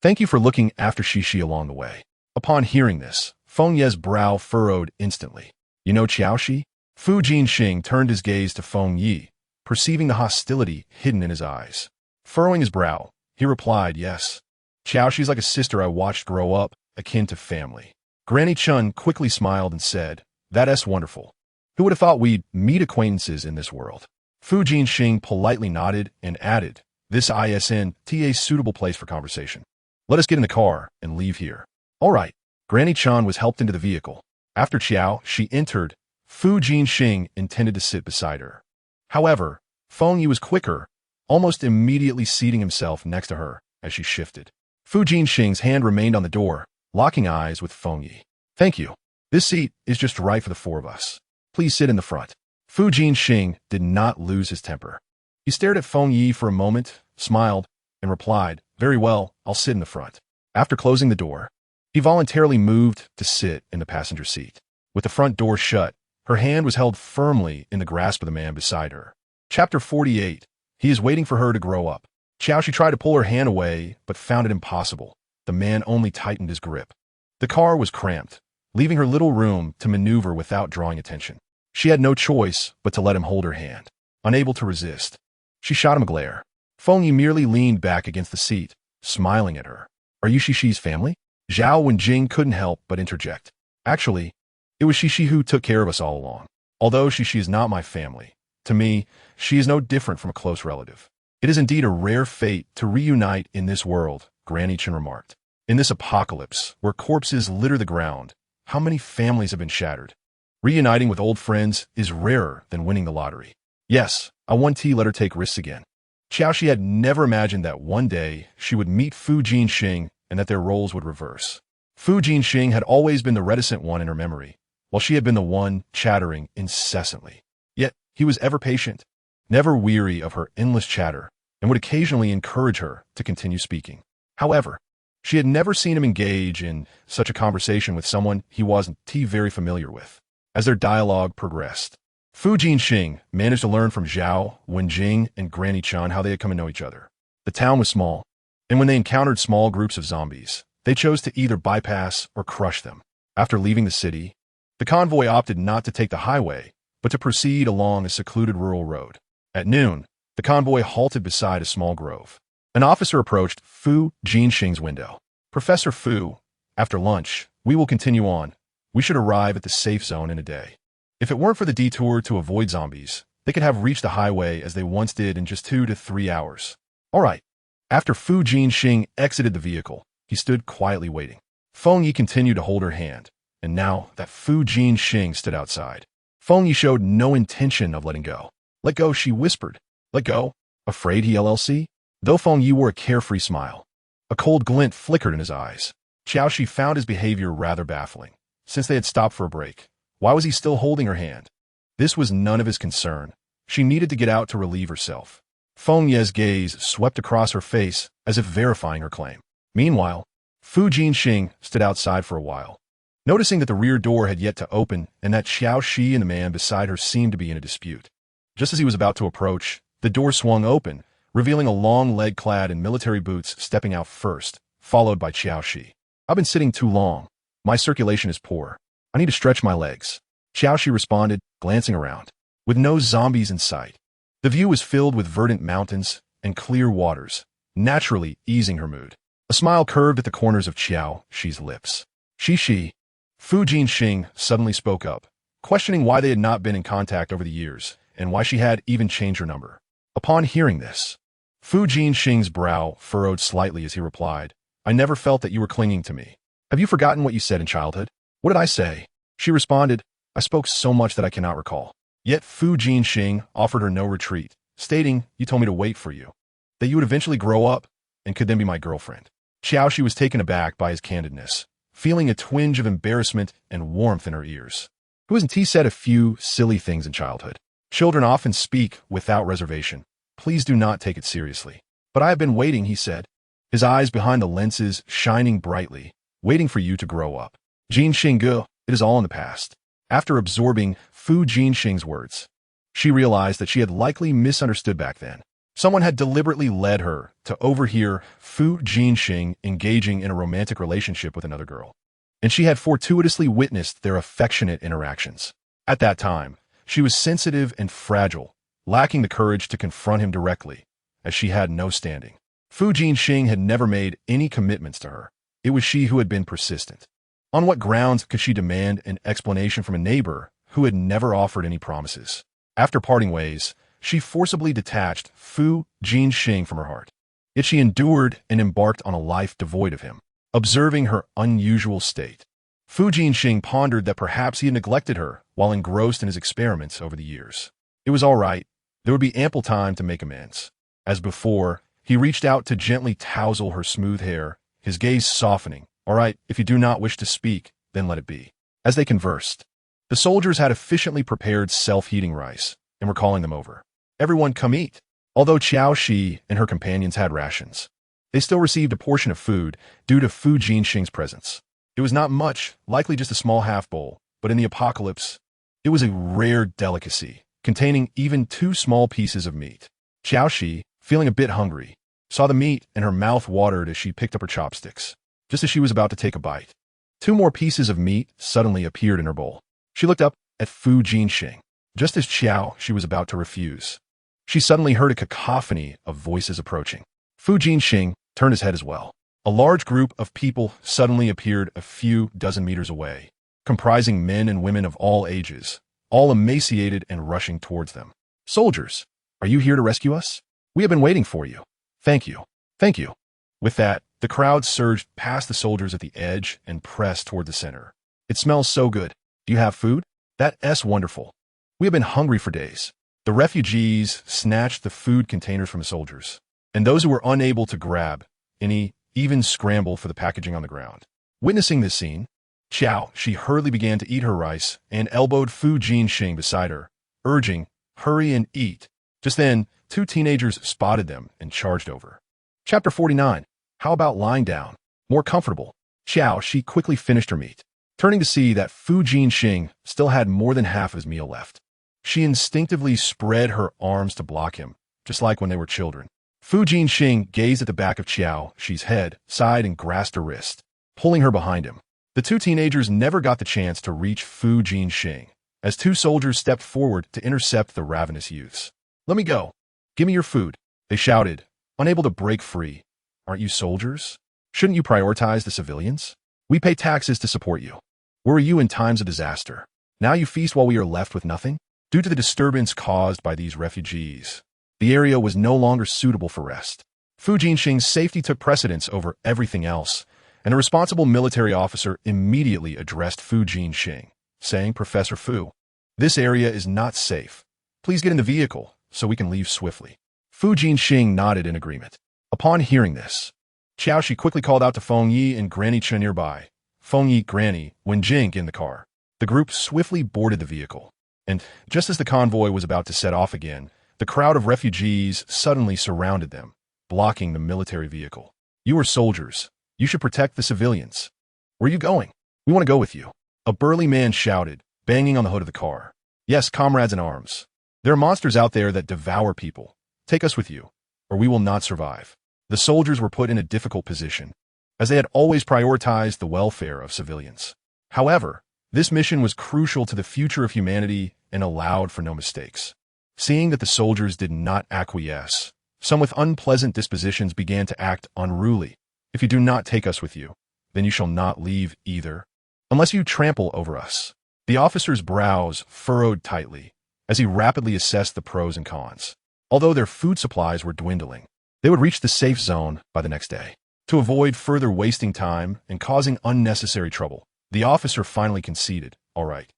Thank you for looking after Xi along the way." Upon hearing this, Feng Ye's brow furrowed instantly. "You know Qiao Xi?" Su Qianqian turned his gaze to Feng Yi, perceiving the hostility hidden in his eyes. Furrowing his brow, he replied, "Yes. Qiao Xi's like a sister I watched grow up, akin to family." Granny Chun quickly smiled and said, "That's wonderful. Who would have thought we'd meet acquaintances in this world?" Su Qianqian politely nodded and added, "This isn't a suitable place for conversation. Let us get in the car and leave here." "All right." Granny Chun was helped into the vehicle. After Qiao Xi entered, Su Qianqian intended to sit beside her. However, Feng Yi was quicker, almost immediately seating himself next to her as she shifted. Su Qianqian's hand remained on the door, locking eyes with Feng Yi. "Thank you. This seat is just right for the four of us. Please sit in the front." Su Qianqian did not lose his temper. He stared at Feng Yi for a moment, smiled, and replied, "Very well, I'll sit in the front." After closing the door, he voluntarily moved to sit in the passenger seat. With the front door shut, her hand was held firmly in the grasp of the man beside her. Chapter 48. He is waiting for her to grow up. Qiao Xi tried to pull her hand away, but found it impossible. The man only tightened his grip. The car was cramped, leaving her little room to maneuver without drawing attention. She had no choice but to let him hold her hand. Unable to resist, she shot him a glare. Feng Yi merely leaned back against the seat, smiling at her. "Are you Xi's family?" Zhao Wenjing couldn't help but interject. "Actually, it was Xi who took care of us all along. Although Xi is not my family, to me, she is no different from a close relative." "It is indeed a rare fate to reunite in this world," Granny Chen remarked. "In this apocalypse, where corpses litter the ground, how many families have been shattered? Reuniting with old friends is rarer than winning the lottery." "Yes, I want to let her take risks again." Qiao Xi had never imagined that one day she would meet Su Qianqian and that their roles would reverse. Su Qianqian had always been the reticent one in her memory, while she had been the one chattering incessantly. Yet he was ever patient, never weary of her endless chatter, and would occasionally encourage her to continue speaking. However, she had never seen him engage in such a conversation with someone he wasn't very familiar with. As their dialogue progressed, Su Qianqian managed to learn from Zhao Wenjing and Granny Chun how they had come to know each other. The town was small, and when they encountered small groups of zombies, they chose to either bypass or crush them. After leaving the city, the convoy opted not to take the highway, but to proceed along a secluded rural road. At noon, the convoy halted beside a small grove. An officer approached Su Qianqian's window. "Professor Fu, after lunch, we will continue on. We should arrive at the safe zone in a day. If it weren't for the detour to avoid zombies, they could have reached the highway as they once did in just 2 to 3 hours." "All right." After Su Qianqian exited the vehicle, he stood quietly waiting. Feng Yi continued to hold her hand, and now that Su Qianqian stood outside, Feng Yi showed no intention of letting go. "Let go," she whispered. Let go. Afraid, he LLC? Though Feng Yi wore a carefree smile. A cold glint flickered in his eyes. Qiao Xi found his behavior rather baffling. Since they had stopped for a break, why was he still holding her hand? This was none of his concern. She needed to get out to relieve herself. Feng Ye's gaze swept across her face as if verifying her claim. Meanwhile, Fu Jinxing stood outside for a while. Noticing that the rear door had yet to open and that Qiao Xi and the man beside her seemed to be in a dispute. Just as he was about to approach, the door swung open, revealing a long leg clad in military boots stepping out first, followed by Qiao Xi. I've been sitting too long. My circulation is poor. I need to stretch my legs. Qiao Xi responded, glancing around. With no zombies in sight. The view was filled with verdant mountains and clear waters, naturally easing her mood. A smile curved at the corners of Qiao Xi's lips. Shi. Fu Jinxing suddenly spoke up, questioning why they had not been in contact over the years, and why she had even changed her number. Upon hearing this, Fu Jinxing's brow furrowed slightly as he replied, I never felt that you were clinging to me. Have you forgotten what you said in childhood? What did I say? She responded, I spoke so much that I cannot recall. Yet Fu Jinxing offered her no retreat, stating, you told me to wait for you. That you would eventually grow up and could then be my girlfriend. Qiao Xi was taken aback by his candidness, feeling a twinge of embarrassment and warmth in her ears. Who hasn't he said a few silly things in childhood? Children often speak without reservation. Please do not take it seriously. But I have been waiting, he said, his eyes behind the lenses shining brightly, waiting for you to grow up. Jinxing Ge, it is all in the past. After absorbing Fu Jinxing's words, she realized that she had likely misunderstood back then. Someone had deliberately led her to overhear Fu Jinxing engaging in a romantic relationship with another girl, and she had fortuitously witnessed their affectionate interactions. At that time, she was sensitive and fragile, lacking the courage to confront him directly, as she had no standing. Fu Jinxing had never made any commitments to her. It was she who had been persistent. On what grounds could she demand an explanation from a neighbor who had never offered any promises? After parting ways, she forcibly detached Fu Jinxing from her heart. Yet she endured and embarked on a life devoid of him. Observing her unusual state, Fu Jinxing pondered that perhaps he had neglected her while engrossed in his experiments over the years. It was all right. There would be ample time to make amends. As before, he reached out to gently tousle her smooth hair, his gaze softening. All right, if you do not wish to speak, then let it be. As they conversed, the soldiers had efficiently prepared self-heating rice and were calling them over. Everyone come eat. Although Qiao Xi and her companions had rations, they still received a portion of food due to Fu Jinxing's presence. It was not much, likely just a small half bowl, but in the apocalypse, it was a rare delicacy, containing even 2 small pieces of meat. Qiao Xi, feeling a bit hungry, saw the meat and her mouth watered as she picked up her chopsticks. Just as she was about to take a bite, 2 more pieces of meat suddenly appeared in her bowl. She looked up at Fu Jinxing. Just as Qiao Xi was about to refuse, she suddenly heard a cacophony of voices approaching. Fu Jinxing turned his head as well. A large group of people suddenly appeared a few dozen meters away, comprising men and women of all ages, all emaciated and rushing towards them. Soldiers, are you here to rescue us? We have been waiting for you. Thank you. Thank you. With that, the crowd surged past the soldiers at the edge and pressed toward the center. It smells so good. Do you have food? That's wonderful. We have been hungry for days. The refugees snatched the food containers from the soldiers, and those who were unable to grab any even scrambled for the packaging on the ground. Witnessing this scene, Qiao Xi hurriedly began to eat her rice and elbowed Fu Jinxing beside her, urging, hurry and eat. Just then, 2 teenagers spotted them and charged over. Chapter 49. How about lying down? More comfortable. Qiao Xi quickly finished her meat, turning to see that Fu Jinxing still had more than half of his meal left. She instinctively spread her arms to block him, just like when they were children. Fu Jinxing gazed at the back of Qiao Xi's head, sighed and grasped her wrist, pulling her behind him. The 2 teenagers never got the chance to reach Fu Jinxing, as 2 soldiers stepped forward to intercept the ravenous youths. Let me go. Give me your food, they shouted, unable to break free. Aren't you soldiers? Shouldn't you prioritize the civilians? We pay taxes to support you. Where were you in times of disaster? Now you feast while we are left with nothing? Due to the disturbance caused by these refugees, the area was no longer suitable for rest. Fu Jinxing's safety took precedence over everything else, and a responsible military officer immediately addressed Fu Jinxing, saying, Professor Fu, this area is not safe. Please get in the vehicle so we can leave swiftly. Fu Jinxing nodded in agreement. Upon hearing this, Qiao Xi quickly called out to Feng Yi and Granny Chen nearby. Feng Yi, Granny, Wen Jing in the car. The group swiftly boarded the vehicle, and just as the convoy was about to set off again, the crowd of refugees suddenly surrounded them, blocking the military vehicle. You are soldiers. You should protect the civilians. Where are you going? We want to go with you. A burly man shouted, banging on the hood of the car. Yes, comrades in arms. There are monsters out there that devour people. Take us with you, or we will not survive. The soldiers were put in a difficult position, as they had always prioritized the welfare of civilians. However, this mission was crucial to the future of humanity and allowed for no mistakes. Seeing that the soldiers did not acquiesce, some with unpleasant dispositions began to act unruly. If you do not take us with you, then you shall not leave either, unless you trample over us. The officer's brows furrowed tightly as he rapidly assessed the pros and cons. Although their food supplies were dwindling, they would reach the safe zone by the next day. To avoid further wasting time and causing unnecessary trouble, the officer finally conceded. All right,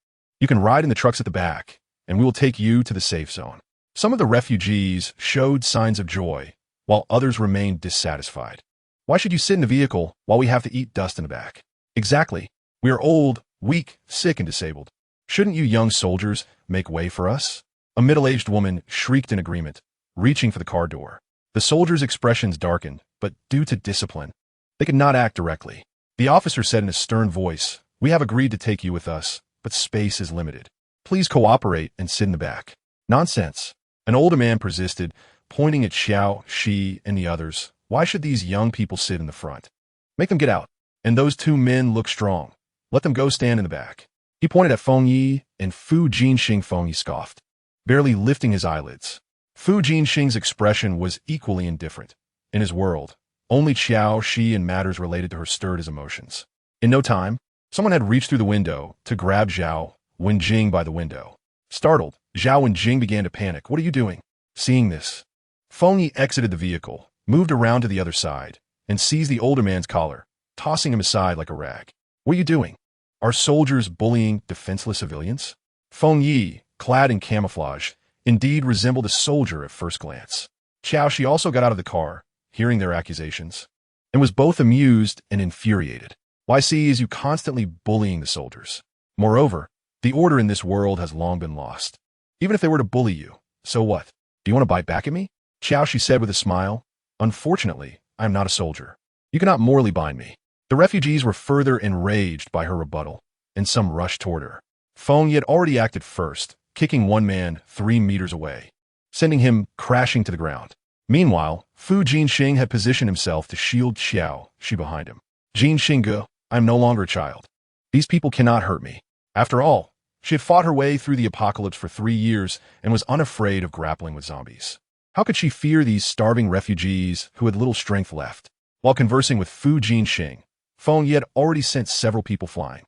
you can ride in the trucks at the back, and we will take you to the safe zone. Some of the refugees showed signs of joy, while others remained dissatisfied. Why should you sit in the vehicle while we have to eat dust in the back? Exactly. We are old, weak, sick, and disabled. Shouldn't you young soldiers make way for us? A middle-aged woman shrieked in agreement, reaching for the car door. The soldiers' expressions darkened, but due to discipline, they could not act directly. The officer said in a stern voice, We have agreed to take you with us, but space is limited. Please cooperate and sit in the back. Nonsense. An older man persisted, pointing at Qiao Xi and the others. Why should these young people sit in the front? Make them get out. And those two men look strong. Let them go stand in the back. He pointed at Feng Yi, and Fu Jinxing. Feng Yi scoffed, barely lifting his eyelids. Fu Jinxing's expression was equally indifferent. In his world, only Qiao Xi and matters related to her stirred his emotions. In no time, someone had reached through the window to grab Zhao Wenjing by the window. Startled, Zhao Wenjing began to panic. What are you doing? Seeing this, Feng Yi exited the vehicle, moved around to the other side, and seized the older man's collar, tossing him aside like a rag. What are you doing? Are soldiers bullying defenseless civilians? Feng Yi, clad in camouflage, indeed resembled a soldier at first glance. Qiao Xi also got out of the car, hearing their accusations, and was both amused and infuriated. Why is you constantly bullying the soldiers? Moreover, the order in this world has long been lost. Even if they were to bully you, so what? Do you want to bite back at me? Qiao Xi said with a smile. Unfortunately, I am not a soldier. You cannot morally bind me. The refugees were further enraged by her rebuttal, and some rushed toward her. Feng Yi had already acted first, kicking one man 3 meters away, sending him crashing to the ground. Meanwhile, Fu Jinxing had positioned himself to shield Qiao Xi behind him. Jinxing, I am no longer a child. These people cannot hurt me. After all, she had fought her way through the apocalypse for 3 years and was unafraid of grappling with zombies. How could she fear these starving refugees who had little strength left? While conversing with Fu Jinxing, Feng Yi had already sent several people flying.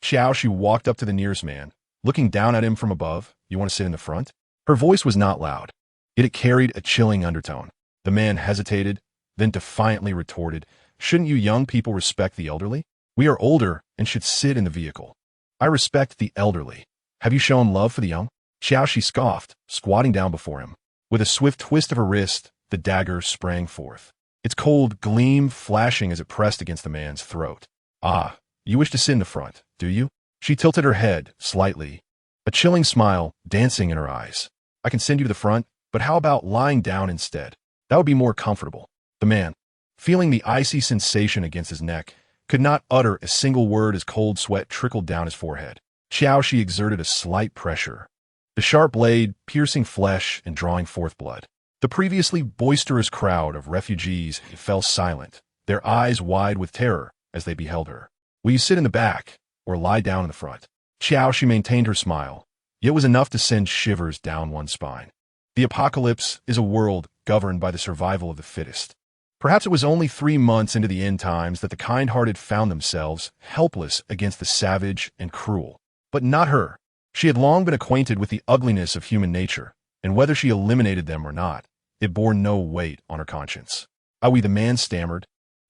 Qiao Xi walked up to the nearest man, looking down at him from above. You want to sit in the front? Her voice was not loud, yet it carried a chilling undertone. The man hesitated, then defiantly retorted, Shouldn't you young people respect the elderly? We are older and should sit in the vehicle. I respect the elderly. Have you shown love for the young? Qiao Xi scoffed, squatting down before him. With a swift twist of her wrist, the dagger sprang forth, its cold gleam flashing as it pressed against the man's throat. Ah, you wish to sit in the front, do you? She tilted her head slightly, a chilling smile dancing in her eyes. I can send you to the front, but how about lying down instead? That would be more comfortable. The man, feeling the icy sensation against his neck, could not utter a single word as cold sweat trickled down his forehead. Qiao Xi exerted a slight pressure, the sharp blade piercing flesh and drawing forth blood. The previously boisterous crowd of refugees fell silent, their eyes wide with terror as they beheld her. Will you sit in the back or lie down in the front? Qiao Xi maintained her smile, yet was enough to send shivers down one's spine. The apocalypse is a world governed by the survival of the fittest. Perhaps it was only 3 months into the end times that the kind-hearted found themselves helpless against the savage and cruel. But not her. She had long been acquainted with the ugliness of human nature, and whether she eliminated them or not, it bore no weight on her conscience. Ah oui, the man stammered,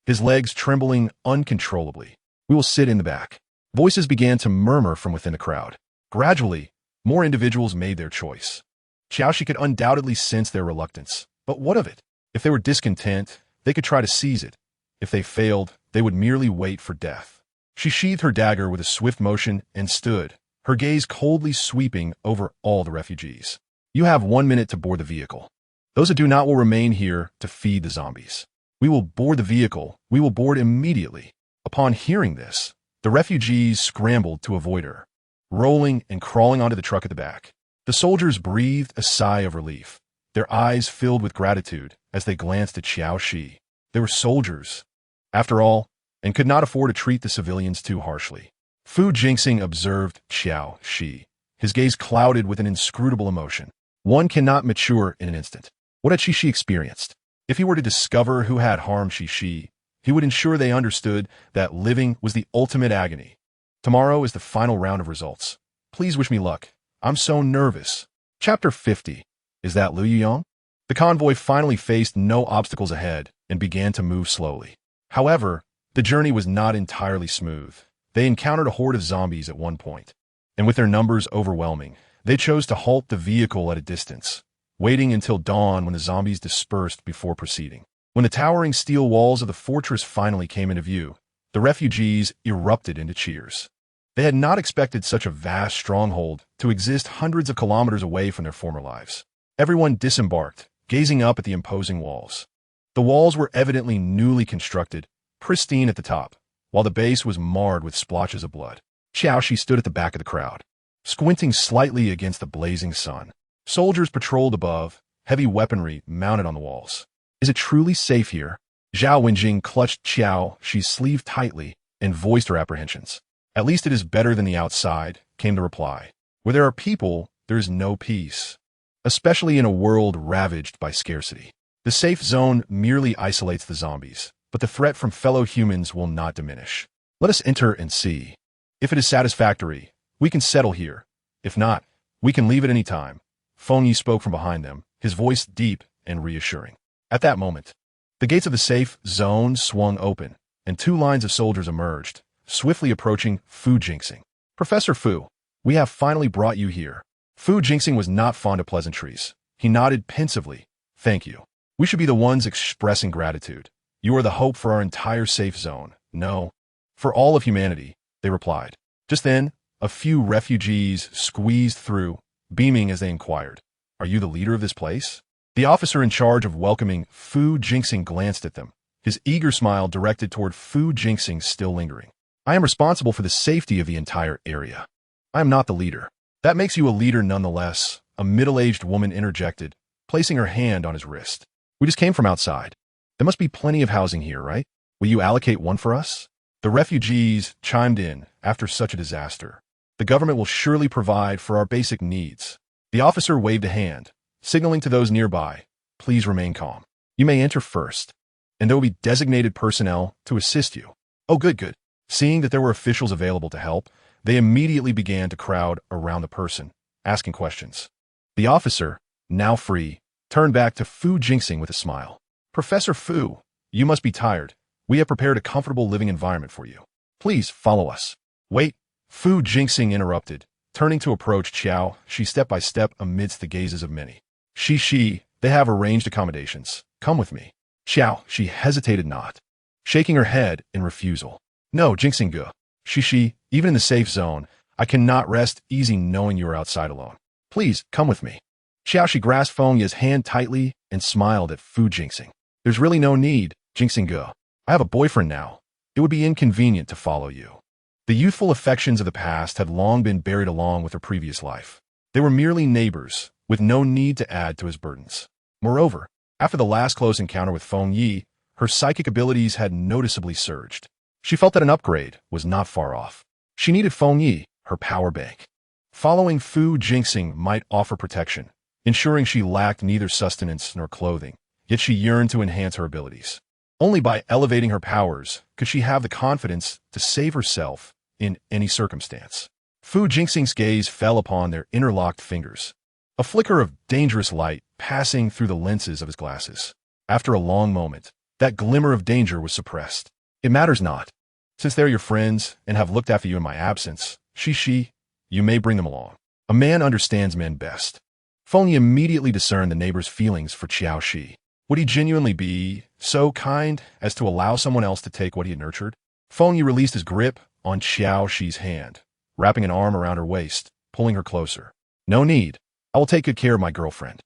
his legs trembling uncontrollably. We will sit in the back. Voices began to murmur from within the crowd. Gradually, more individuals made their choice. Qiao Xi could undoubtedly sense their reluctance. But what of it? If they were discontent, they could try to seize it. If they failed, they would merely wait for death. She sheathed her dagger with a swift motion and stood, her gaze coldly sweeping over all the refugees. You have 1 minute to board the vehicle. Those who do not will remain here to feed the zombies. We will board the vehicle. We will board immediately. Upon hearing this, the refugees scrambled to avoid her, rolling and crawling onto the truck at the back. The soldiers breathed a sigh of relief, their eyes filled with gratitude as they glanced at Qiao Xi. They were soldiers, after all, and could not afford to treat the civilians too harshly. Su Qianqian observed Qiao Xi, his gaze clouded with an inscrutable emotion. One cannot mature in an instant. What had Xi experienced? If he were to discover who had harmed Xi, he would ensure they understood that living was the ultimate agony. Tomorrow is the final round of results. Please wish me luck. I'm so nervous. Chapter 50. Is that Liu Yuyong? The convoy finally faced no obstacles ahead and began to move slowly. However, the journey was not entirely smooth. They encountered a horde of zombies at one point, and with their numbers overwhelming, they chose to halt the vehicle at a distance, waiting until dawn when the zombies dispersed before proceeding. When the towering steel walls of the fortress finally came into view, the refugees erupted into cheers. They had not expected such a vast stronghold to exist hundreds of kilometers away from their former lives. Everyone disembarked, gazing up at the imposing walls. The walls were evidently newly constructed, pristine at the top, while the base was marred with splotches of blood. Qiao Xi stood at the back of the crowd, squinting slightly against the blazing sun. Soldiers patrolled above, heavy weaponry mounted on the walls. Is it truly safe here? Zhao Wenjing clutched Qiao Xi's sleeve tightly and voiced her apprehensions. At least it is better than the outside, came the reply. Where there are people, there is no peace, especially in a world ravaged by scarcity. The safe zone merely isolates the zombies, but the threat from fellow humans will not diminish. Let us enter and see. If it is satisfactory, we can settle here. If not, we can leave at any time. Feng Yi spoke from behind them, his voice deep and reassuring. At that moment, the gates of the safe zone swung open, and 2 lines of soldiers emerged, swiftly approaching Su Qianqian. Professor Fu, we have finally brought you here. Su Qianqian was not fond of pleasantries. He nodded pensively. Thank you. We should be the ones expressing gratitude. You are the hope for our entire safe zone. No, for all of humanity, they replied. Just then, a few refugees squeezed through, beaming as they inquired, Are you the leader of this place? The officer in charge of welcoming Su Qianqian glanced at them, his eager smile directed toward Su Qianqian still lingering. I am responsible for the safety of the entire area. I am not the leader. That makes you a leader nonetheless, a middle-aged woman interjected, placing her hand on his wrist. We just came from outside. There must be plenty of housing here, right? Will you allocate one for us? The refugees chimed in after such a disaster. The government will surely provide for our basic needs. The officer waved a hand, signaling to those nearby, please remain calm. You may enter first, and there will be designated personnel to assist you. Oh, good. Seeing that there were officials available to help, they immediately began to crowd around the person, asking questions. The officer, now free, turned back to Su Qianqian with a smile. Professor Fu, you must be tired. We have prepared a comfortable living environment for you. Please follow us. Wait, Su Qianqian interrupted, turning to approach Qiao Xi step by step amidst the gazes of many. Xi, they have arranged accommodations. Come with me. Qiao Xi hesitated not, shaking her head in refusal. No, Qianqian. Xi, even in the safe zone, I cannot rest easy knowing you are outside alone. Please, come with me. Qiao Xi grasped Feng Yi's hand tightly and smiled at Su Qianqian. There's really no need, Qianqian. I have a boyfriend now. It would be inconvenient to follow you. The youthful affections of the past had long been buried along with her previous life. They were merely neighbors, with no need to add to his burdens. Moreover, after the last close encounter with Feng Yi, her psychic abilities had noticeably surged. She felt that an upgrade was not far off. She needed Feng Yi, her power bank. Following Su Qianqian might offer protection, ensuring she lacked neither sustenance nor clothing, yet she yearned to enhance her abilities. Only by elevating her powers could she have the confidence to save herself in any circumstance. Su Qianqian's gaze fell upon their interlocked fingers, a flicker of dangerous light passing through the lenses of his glasses. After a long moment, that glimmer of danger was suppressed. It matters not. Since they're your friends and have looked after you in my absence, Xi, you may bring them along. A man understands men best. Feng Yi immediately discerned the neighbor's feelings for Qiao Xi. Would he genuinely be so kind as to allow someone else to take what he had nurtured? Feng Yi released his grip on Qiao Xi's hand, wrapping an arm around her waist, pulling her closer. No need. I will take good care of my girlfriend.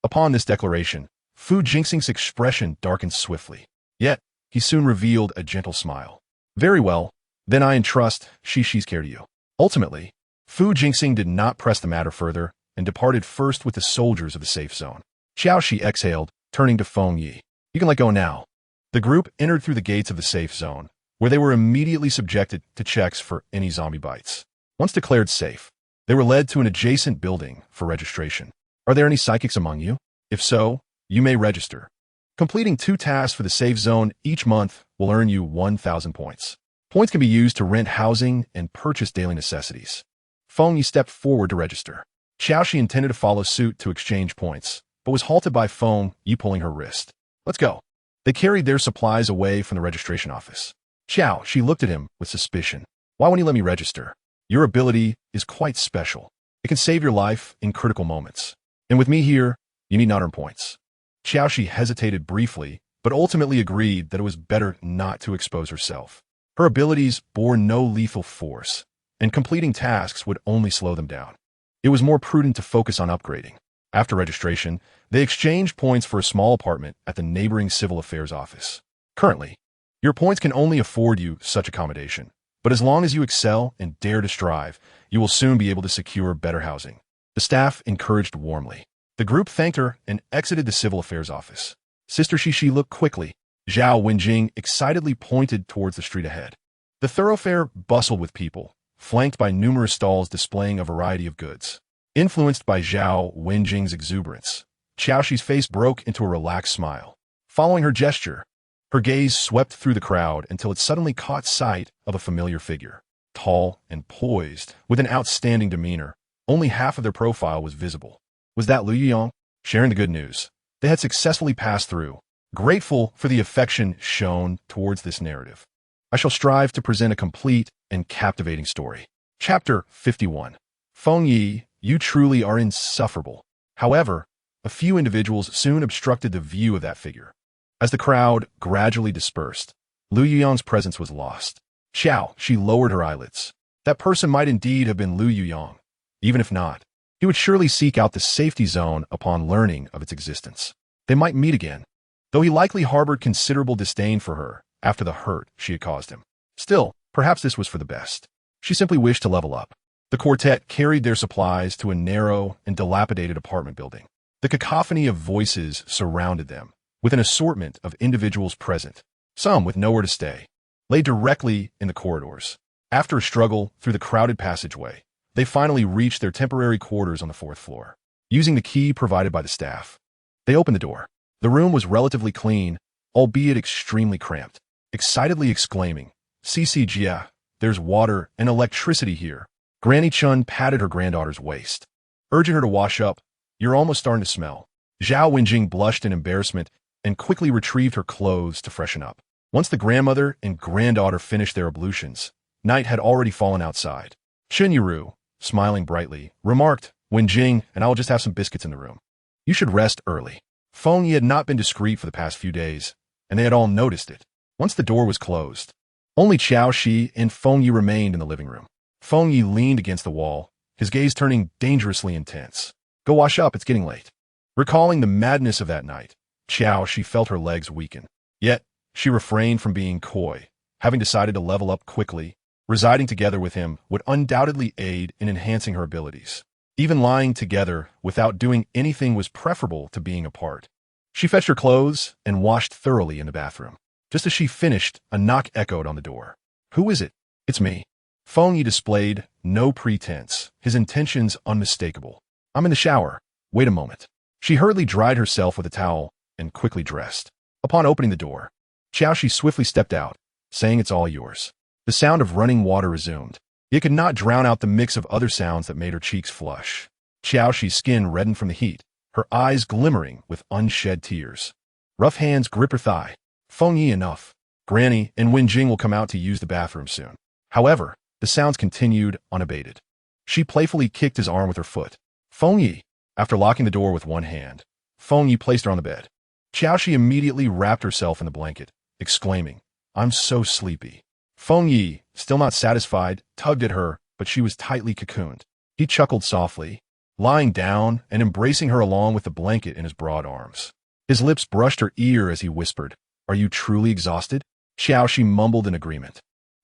Upon this declaration, Fu Jingxing's expression darkened swiftly. Yet, he soon revealed a gentle smile. Very well, then I entrust Xi's care to you. Ultimately, Fu Jingxing did not press the matter further and departed first with the soldiers of the safe zone. Qiao Xi exhaled, turning to Feng Yi. You can let go now. The group entered through the gates of the safe zone, where they were immediately subjected to checks for any zombie bites. Once declared safe, they were led to an adjacent building for registration. Are there any psychics among you? If so, you may register. Completing 2 tasks for the safe zone each month will earn you 1,000 points. Points can be used to rent housing and purchase daily necessities. Feng Yi stepped forward to register. Qiao Xi intended to follow suit to exchange points, but was halted by Feng Yi pulling her wrist. Let's go. They carried their supplies away from the registration office. Qiao Xi looked at him with suspicion. Why won't you let me register? Your ability is quite special. It can save your life in critical moments. And with me here, you need not earn points. Qiao Xi hesitated briefly, but ultimately agreed that it was better not to expose herself. Her abilities bore no lethal force, and completing tasks would only slow them down. It was more prudent to focus on upgrading. After registration, they exchanged points for a small apartment at the neighboring civil affairs office. Currently, your points can only afford you such accommodation, but as long as you excel and dare to strive, you will soon be able to secure better housing. The staff encouraged warmly. The group thanked her and exited the civil affairs office. Sister Xi looked quickly. Zhao Wenjing excitedly pointed towards the street ahead. The thoroughfare bustled with people, flanked by numerous stalls displaying a variety of goods. Influenced by Zhao Wenjing's exuberance, Qiao Xi's face broke into a relaxed smile. Following her gesture, her gaze swept through the crowd until it suddenly caught sight of a familiar figure. Tall and poised, with an outstanding demeanor, only half of their profile was visible. Was that Lu Yuyang? Sharing the good news. They had successfully passed through, grateful for the affection shown towards this narrative. I shall strive to present a complete and captivating story. Chapter 51. Feng Yi, you truly are insufferable. However, a few individuals soon obstructed the view of that figure. As the crowd gradually dispersed, Lu Yuyang's presence was lost. Qiao Xi lowered her eyelids. That person might indeed have been Lu Yuyang. Even if not, he would surely seek out the safety zone upon learning of its existence. They might meet again, though he likely harbored considerable disdain for her after the hurt she had caused him. Still, perhaps this was for the best. She simply wished to level up. The quartet carried their supplies to a narrow and dilapidated apartment building. The cacophony of voices surrounded them, with an assortment of individuals present, some with nowhere to stay, lay directly in the corridors. After a struggle through the crowded passageway, they finally reached their temporary quarters on the 4th floor. Using the key provided by the staff, they opened the door. The room was relatively clean, albeit extremely cramped. Excitedly exclaiming, "CCGA, there's water and electricity here." Granny Chun patted her granddaughter's waist, urging her to wash up. You're almost starting to smell. Zhao Wenjing blushed in embarrassment and quickly retrieved her clothes to freshen up. Once the grandmother and granddaughter finished their ablutions, night had already fallen outside. Chun Yiru, smiling brightly, remarked, Wenjing, and I'll just have some biscuits in the room. You should rest early. Feng Yi had not been discreet for the past few days, and they had all noticed it. Once the door was closed, only Qiao Xi and Feng Yi remained in the living room. Feng Yi leaned against the wall, his gaze turning dangerously intense. Go wash up, it's getting late. Recalling the madness of that night, Qiao Xi felt her legs weaken. Yet, she refrained from being coy, having decided to level up quickly. Residing together with him would undoubtedly aid in enhancing her abilities. Even lying together without doing anything was preferable to being apart. She fetched her clothes and washed thoroughly in the bathroom. Just as she finished, a knock echoed on the door. Who is it? It's me. Feng Yi displayed no pretense, his intentions unmistakable. I'm in the shower. Wait a moment. She hurriedly dried herself with a towel and quickly dressed. Upon opening the door, Qiao Xi swiftly stepped out, saying it's all yours. The sound of running water resumed. It could not drown out the mix of other sounds that made her cheeks flush. Qiao Xi's skin reddened from the heat, her eyes glimmering with unshed tears. Rough hands grip her thigh. Feng Yi, enough. Granny and Wenjing will come out to use the bathroom soon. However, the sounds continued unabated. She playfully kicked his arm with her foot. Feng Yi, After locking the door with one hand, Feng Yi placed her on the bed. Qiao Xi immediately wrapped herself in the blanket, exclaiming, "I'm so sleepy." Feng Yi, still not satisfied, tugged at her, but she was tightly cocooned. He chuckled softly, lying down and embracing her along with the blanket in his broad arms. His lips brushed her ear as he whispered, "Are you truly exhausted?" Qiao Xi mumbled in agreement.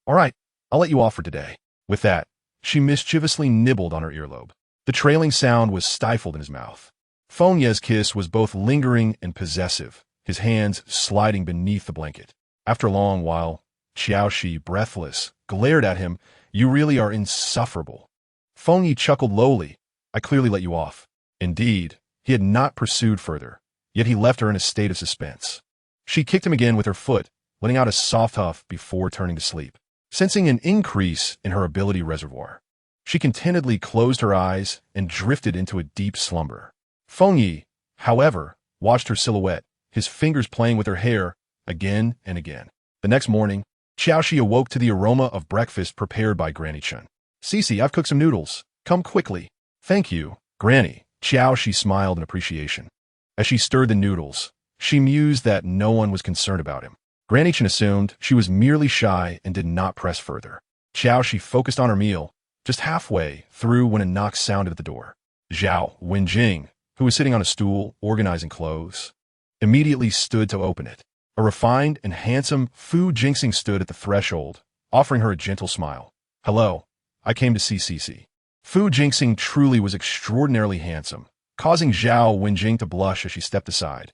"All right, I'll let you off for today." With that, she mischievously nibbled on her earlobe. The trailing sound was stifled in his mouth. Feng Ye's kiss was both lingering and possessive, his hands sliding beneath the blanket. After a long while, Qiao Xi, breathless, glared at him. "You really are insufferable." Feng Yi chuckled lowly. "I clearly let you off." Indeed, he had not pursued further, yet he left her in a state of suspense. She kicked him again with her foot, letting out a soft huff before turning to sleep. Sensing an increase in her ability reservoir, she contentedly closed her eyes and drifted into a deep slumber. Feng Yi, however, watched her silhouette, his fingers playing with her hair again and again. The next morning, Qiao Xi awoke to the aroma of breakfast prepared by Granny Chen. "Cece, I've cooked some noodles. Come quickly." "Thank you, Granny." Qiao Xi smiled in appreciation. As she stirred the noodles, she mused that no one was concerned about him. Granny Chen assumed she was merely shy and did not press further. Qiao Xi focused on her meal, just halfway through when a knock sounded at the door. Zhao Wenjing, who was sitting on a stool organizing clothes, immediately stood to open it. A refined and handsome Fu Jingxing stood at the threshold, offering her a gentle smile. "Hello, I came to see Cece." Fu Jingxing truly was extraordinarily handsome, causing Zhao Wenjing to blush as she stepped aside.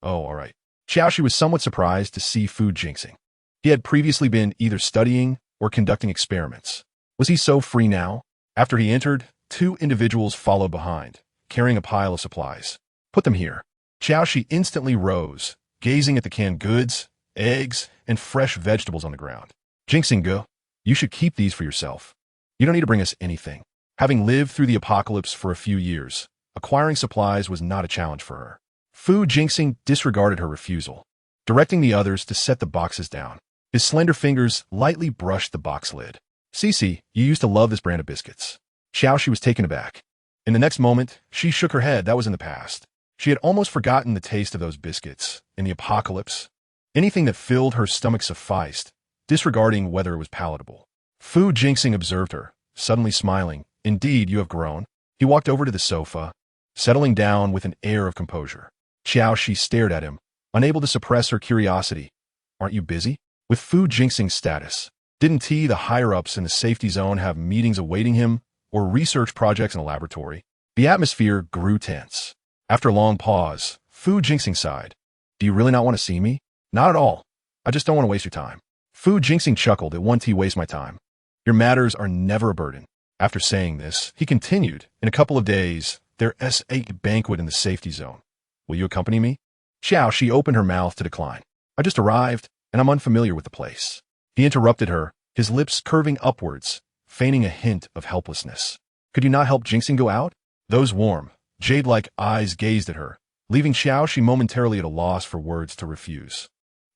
"Oh, all right." Qiao Xi was somewhat surprised to see Fu Jingxing. He had previously been either studying or conducting experiments. Was he so free now? After he entered, two individuals followed behind, carrying a pile of supplies. "Put them here." Qiao Xi instantly rose, gazing at the canned goods, eggs, and fresh vegetables on the ground. "Jingxing, you should keep these for yourself. You don't need to bring us anything." Having lived through the apocalypse for a few years, acquiring supplies was not a challenge for her. Fu Jingxing disregarded her refusal, directing the others to set the boxes down. His slender fingers lightly brushed the box lid. "Cece, you used to love this brand of biscuits." Qiao Xi was taken aback. In the next moment, she shook her head. That was in the past. She had almost forgotten the taste of those biscuits. In the apocalypse, anything that filled her stomach sufficed, disregarding whether it was palatable. Fu Jingxing observed her, suddenly smiling. "Indeed, you have grown." He walked over to the sofa, settling down with an air of composure. Qiao Xi stared at him, unable to suppress her curiosity. "Aren't you busy?" With Fu Jingxing's status, didn't he, the higher-ups in the safety zone, have meetings awaiting him or research projects in a laboratory? The atmosphere grew tense. After a long pause, Fu Jingxing sighed. "Do you really not want to see me?" "Not at all. I just don't want to waste your time." Fu Jingxing chuckled. "It won't waste my time. Your matters are never a burden." After saying this, he continued, "In a couple of days, there's a banquet in the safety zone. Will you accompany me?" Qiao Xi opened her mouth to decline. "I just arrived, and I'm unfamiliar with the place." He interrupted her, his lips curving upwards, feigning a hint of helplessness. "Could you not help Jingxing go out?" Those warm, jade-like eyes gazed at her, leaving Qiao Xi momentarily at a loss for words to refuse.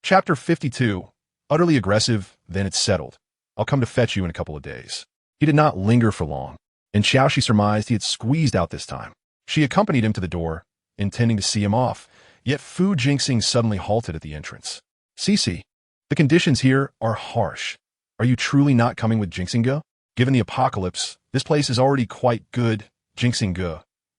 Chapter 52. Utterly aggressive, then it's settled. "I'll come to fetch you in a couple of days." He did not linger for long, and Qiao Xi surmised he had squeezed out this time. She accompanied him to the door, intending to see him off, yet Fu Jingxing suddenly halted at the entrance. "Cece, the conditions here are harsh. Are you truly not coming with Jingxing? Given the apocalypse, this place is already quite good. Jingxing,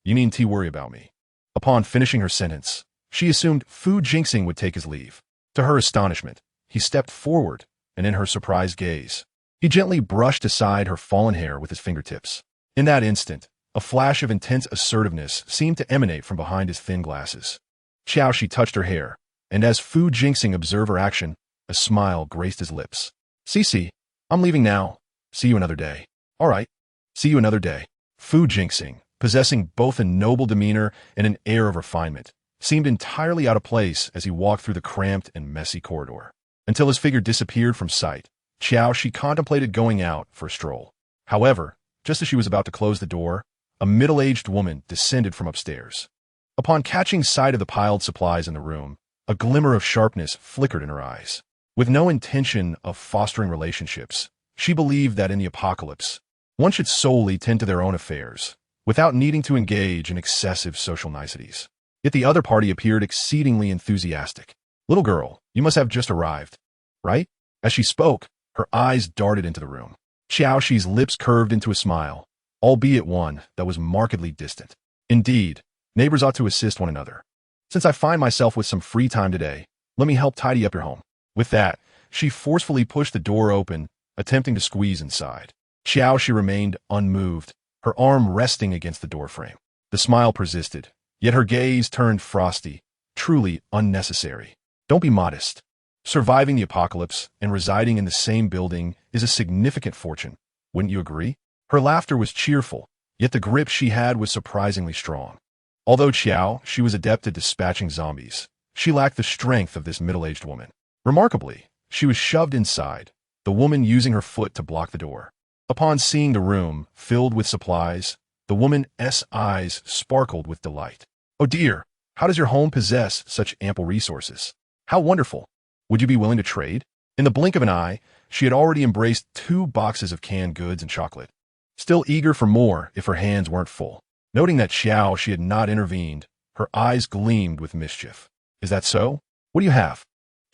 you needn't worry about me." Upon finishing her sentence, she assumed Fu Jingxing would take his leave. To her astonishment, he stepped forward, and in her surprised gaze, he gently brushed aside her fallen hair with his fingertips. In that instant, a flash of intense assertiveness seemed to emanate from behind his thin glasses. Qiao Xi touched her hair, and as Fu Jingxing observed her action, a smile graced his lips. "Cece, I'm leaving now. See you another day." "All right. See you another day." Fu Jingxing, possessing both a noble demeanor and an air of refinement, seemed entirely out of place as he walked through the cramped and messy corridor. Until his figure disappeared from sight, Qiao Xi contemplated going out for a stroll. However, just as she was about to close the door, a middle-aged woman descended from upstairs. Upon catching sight of the piled supplies in the room, a glimmer of sharpness flickered in her eyes. With no intention of fostering relationships, she believed that in the apocalypse, one should solely tend to their own affairs, without needing to engage in excessive social niceties. Yet the other party appeared exceedingly enthusiastic. "Little girl, you must have just arrived, right?" As she spoke, her eyes darted into the room. Qiao Xi's lips curved into a smile, albeit one that was markedly distant. "Indeed, neighbors ought to assist one another. Since I find myself with some free time today, let me help tidy up your home." With that, she forcefully pushed the door open, attempting to squeeze inside. Qiao Xi remained unmoved, her arm resting against the doorframe. The smile persisted, yet her gaze turned frosty, truly unnecessary. "Don't be modest. Surviving the apocalypse and residing in the same building is a significant fortune, wouldn't you agree?" Her laughter was cheerful, yet the grip she had was surprisingly strong. Although Qiao Xi was adept at dispatching zombies, she lacked the strength of this middle-aged woman. Remarkably, she was shoved inside, the woman using her foot to block the door. Upon seeing the room filled with supplies, the woman's eyes sparkled with delight. "Oh dear, how does your home possess such ample resources? How wonderful! Would you be willing to trade?" In the blink of an eye, she had already embraced 2 boxes of canned goods and chocolate, still eager for more if her hands weren't full. Noting that Qiao Xi had not intervened, her eyes gleamed with mischief. "Is that so? What do you have?"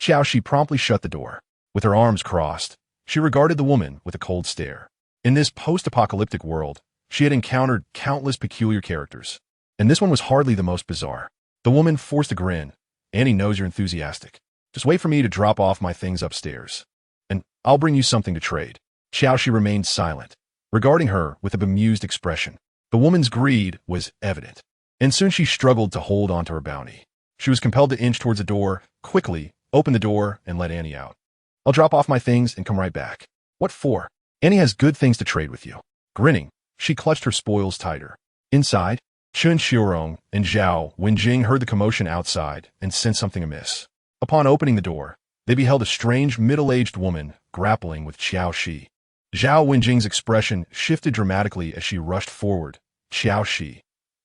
Qiao Xi promptly shut the door. With her arms crossed, she regarded the woman with a cold stare. In this post-apocalyptic world, she had encountered countless peculiar characters, and this one was hardly the most bizarre. The woman forced a grin. "Annie knows you're enthusiastic. Just wait for me to drop off my things upstairs, and I'll bring you something to trade." Qiao Xi remained silent, regarding her with a bemused expression. The woman's greed was evident, and soon she struggled to hold onto her bounty. She was compelled to inch towards the door, quickly open the door, and let Annie out. "I'll drop off my things and come right back." "What for? Annie has good things to trade with you." Grinning, she clutched her spoils tighter. Inside, Chun Xiurong and Zhao Wenjing heard the commotion outside and sensed something amiss. Upon opening the door, they beheld a strange middle-aged woman grappling with Qiao Xi. Zhao Wenjing's expression shifted dramatically as she rushed forward. "Qiao Xi,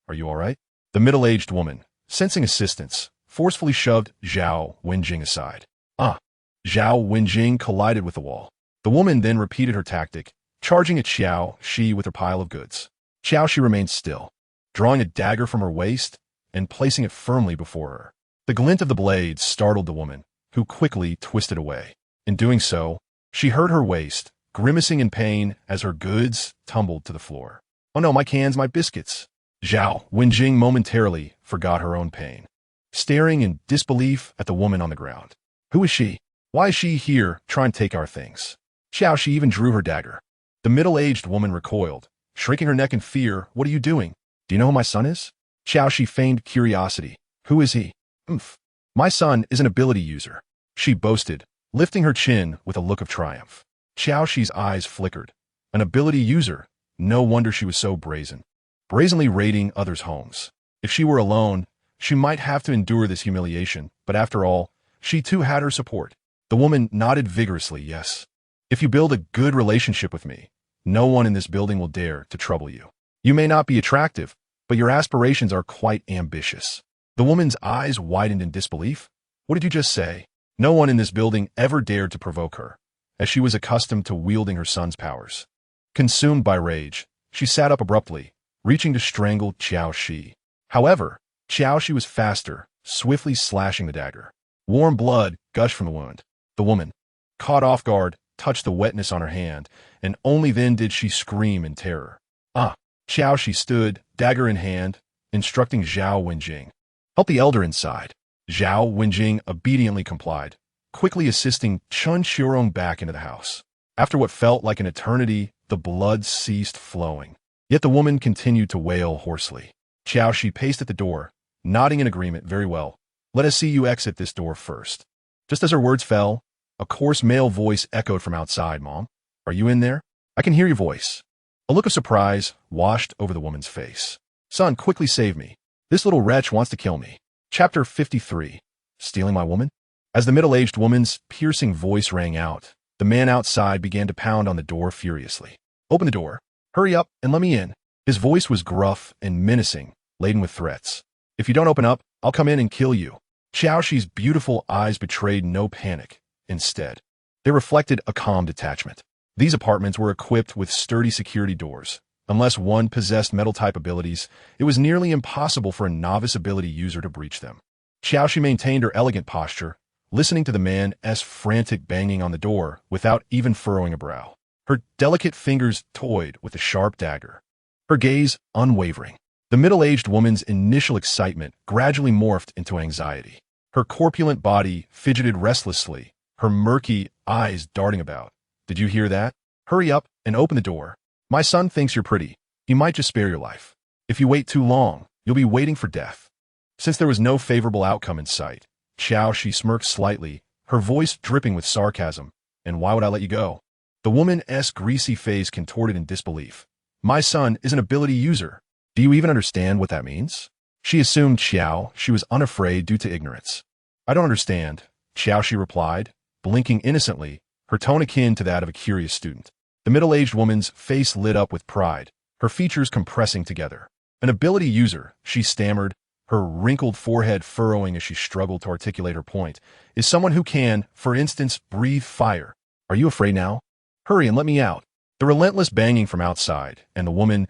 are you all right?" The middle-aged woman, sensing assistance, forcefully shoved Zhao Wenjing aside. "Ah!" Zhao Wenjing collided with the wall. The woman then repeated her tactic, charging at Qiao Xi with her pile of goods. Qiao Xi remained still, drawing a dagger from her waist and placing it firmly before her. The glint of the blade startled the woman, who quickly twisted away. In doing so, she hurt her waist, grimacing in pain as her goods tumbled to the floor. "Oh no, my cans, my biscuits!" Zhao Wenjing momentarily forgot her own pain, staring in disbelief at the woman on the ground. "Who is she? Why is she here trying to take our things?" Qiao Xi even drew her dagger. The middle-aged woman recoiled, shrinking her neck in fear. "What are you doing? Do you know who my son is?" Qiao Xi feigned curiosity. "Who is he?" "Umph. My son is an ability user," she boasted, lifting her chin with a look of triumph. Qiao Xi's eyes flickered. An ability user? No wonder she was so brazen. Brazenly raiding others' homes. If she were alone, she might have to endure this humiliation, but after all, she too had her support. The woman nodded vigorously, "Yes. If you build a good relationship with me, no one in this building will dare to trouble you. You may not be attractive, but your aspirations are quite ambitious." The woman's eyes widened in disbelief. "What did you just say?" No one in this building ever dared to provoke her, as she was accustomed to wielding her son's powers. Consumed by rage, she sat up abruptly, reaching to strangle Qiao Xi. However, Qiao Xi was faster, swiftly slashing the dagger. Warm blood gushed from the wound. The woman, caught off guard, touched the wetness on her hand, and only then did she scream in terror. "Ah!" Qiao Xi stood, dagger in hand, instructing Zhao Wenjing. "Help the elder inside." Zhao Wenjing obediently complied, quickly assisting Chun Xiurong back into the house. After what felt like an eternity, the blood ceased flowing. Yet the woman continued to wail hoarsely. Qiao Xi paced at the door, nodding in agreement. "Very well. Let us see you exit this door first." Just as her words fell, a coarse male voice echoed from outside. "Mom, are you in there? I can hear your voice." A look of surprise washed over the woman's face. "Son, quickly save me. This little wretch wants to kill me." Chapter 53. Stealing my woman? As the middle-aged woman's piercing voice rang out, the man outside began to pound on the door furiously. "Open the door. Hurry up and let me in." His voice was gruff and menacing, laden with threats. "If you don't open up, I'll come in and kill you." Qiao Xi's beautiful eyes betrayed no panic. Instead, they reflected a calm detachment. These apartments were equipped with sturdy security doors, Unless one possessed metal-type abilities, it was nearly impossible for a novice ability user to breach them. Qiao Xi maintained her elegant posture, listening to the man's frantic banging on the door without even furrowing a brow. Her delicate fingers toyed with the sharp dagger, her gaze unwavering. The middle-aged woman's initial excitement gradually morphed into anxiety. Her corpulent body fidgeted restlessly, her murky eyes darting about. "Did you hear that? Hurry up and open the door. My son thinks you're pretty. He might just spare your life. If you wait too long, you'll be waiting for death." Since there was no favorable outcome in sight, Qiao Xi smirked slightly, her voice dripping with sarcasm. "And why would I let you go?" The woman's greasy face contorted in disbelief. "My son is an ability user. Do you even understand what that means?" She assumed Qiao Xi was unafraid due to ignorance. "I don't understand," Qiao Xi replied, blinking innocently, her tone akin to that of a curious student. The middle-aged woman's face lit up with pride, her features compressing together. "An ability user," she stammered, her wrinkled forehead furrowing as she struggled to articulate her point, "is someone who can, for instance, breathe fire. Are you afraid now? Hurry and let me out." The relentless banging from outside and the woman's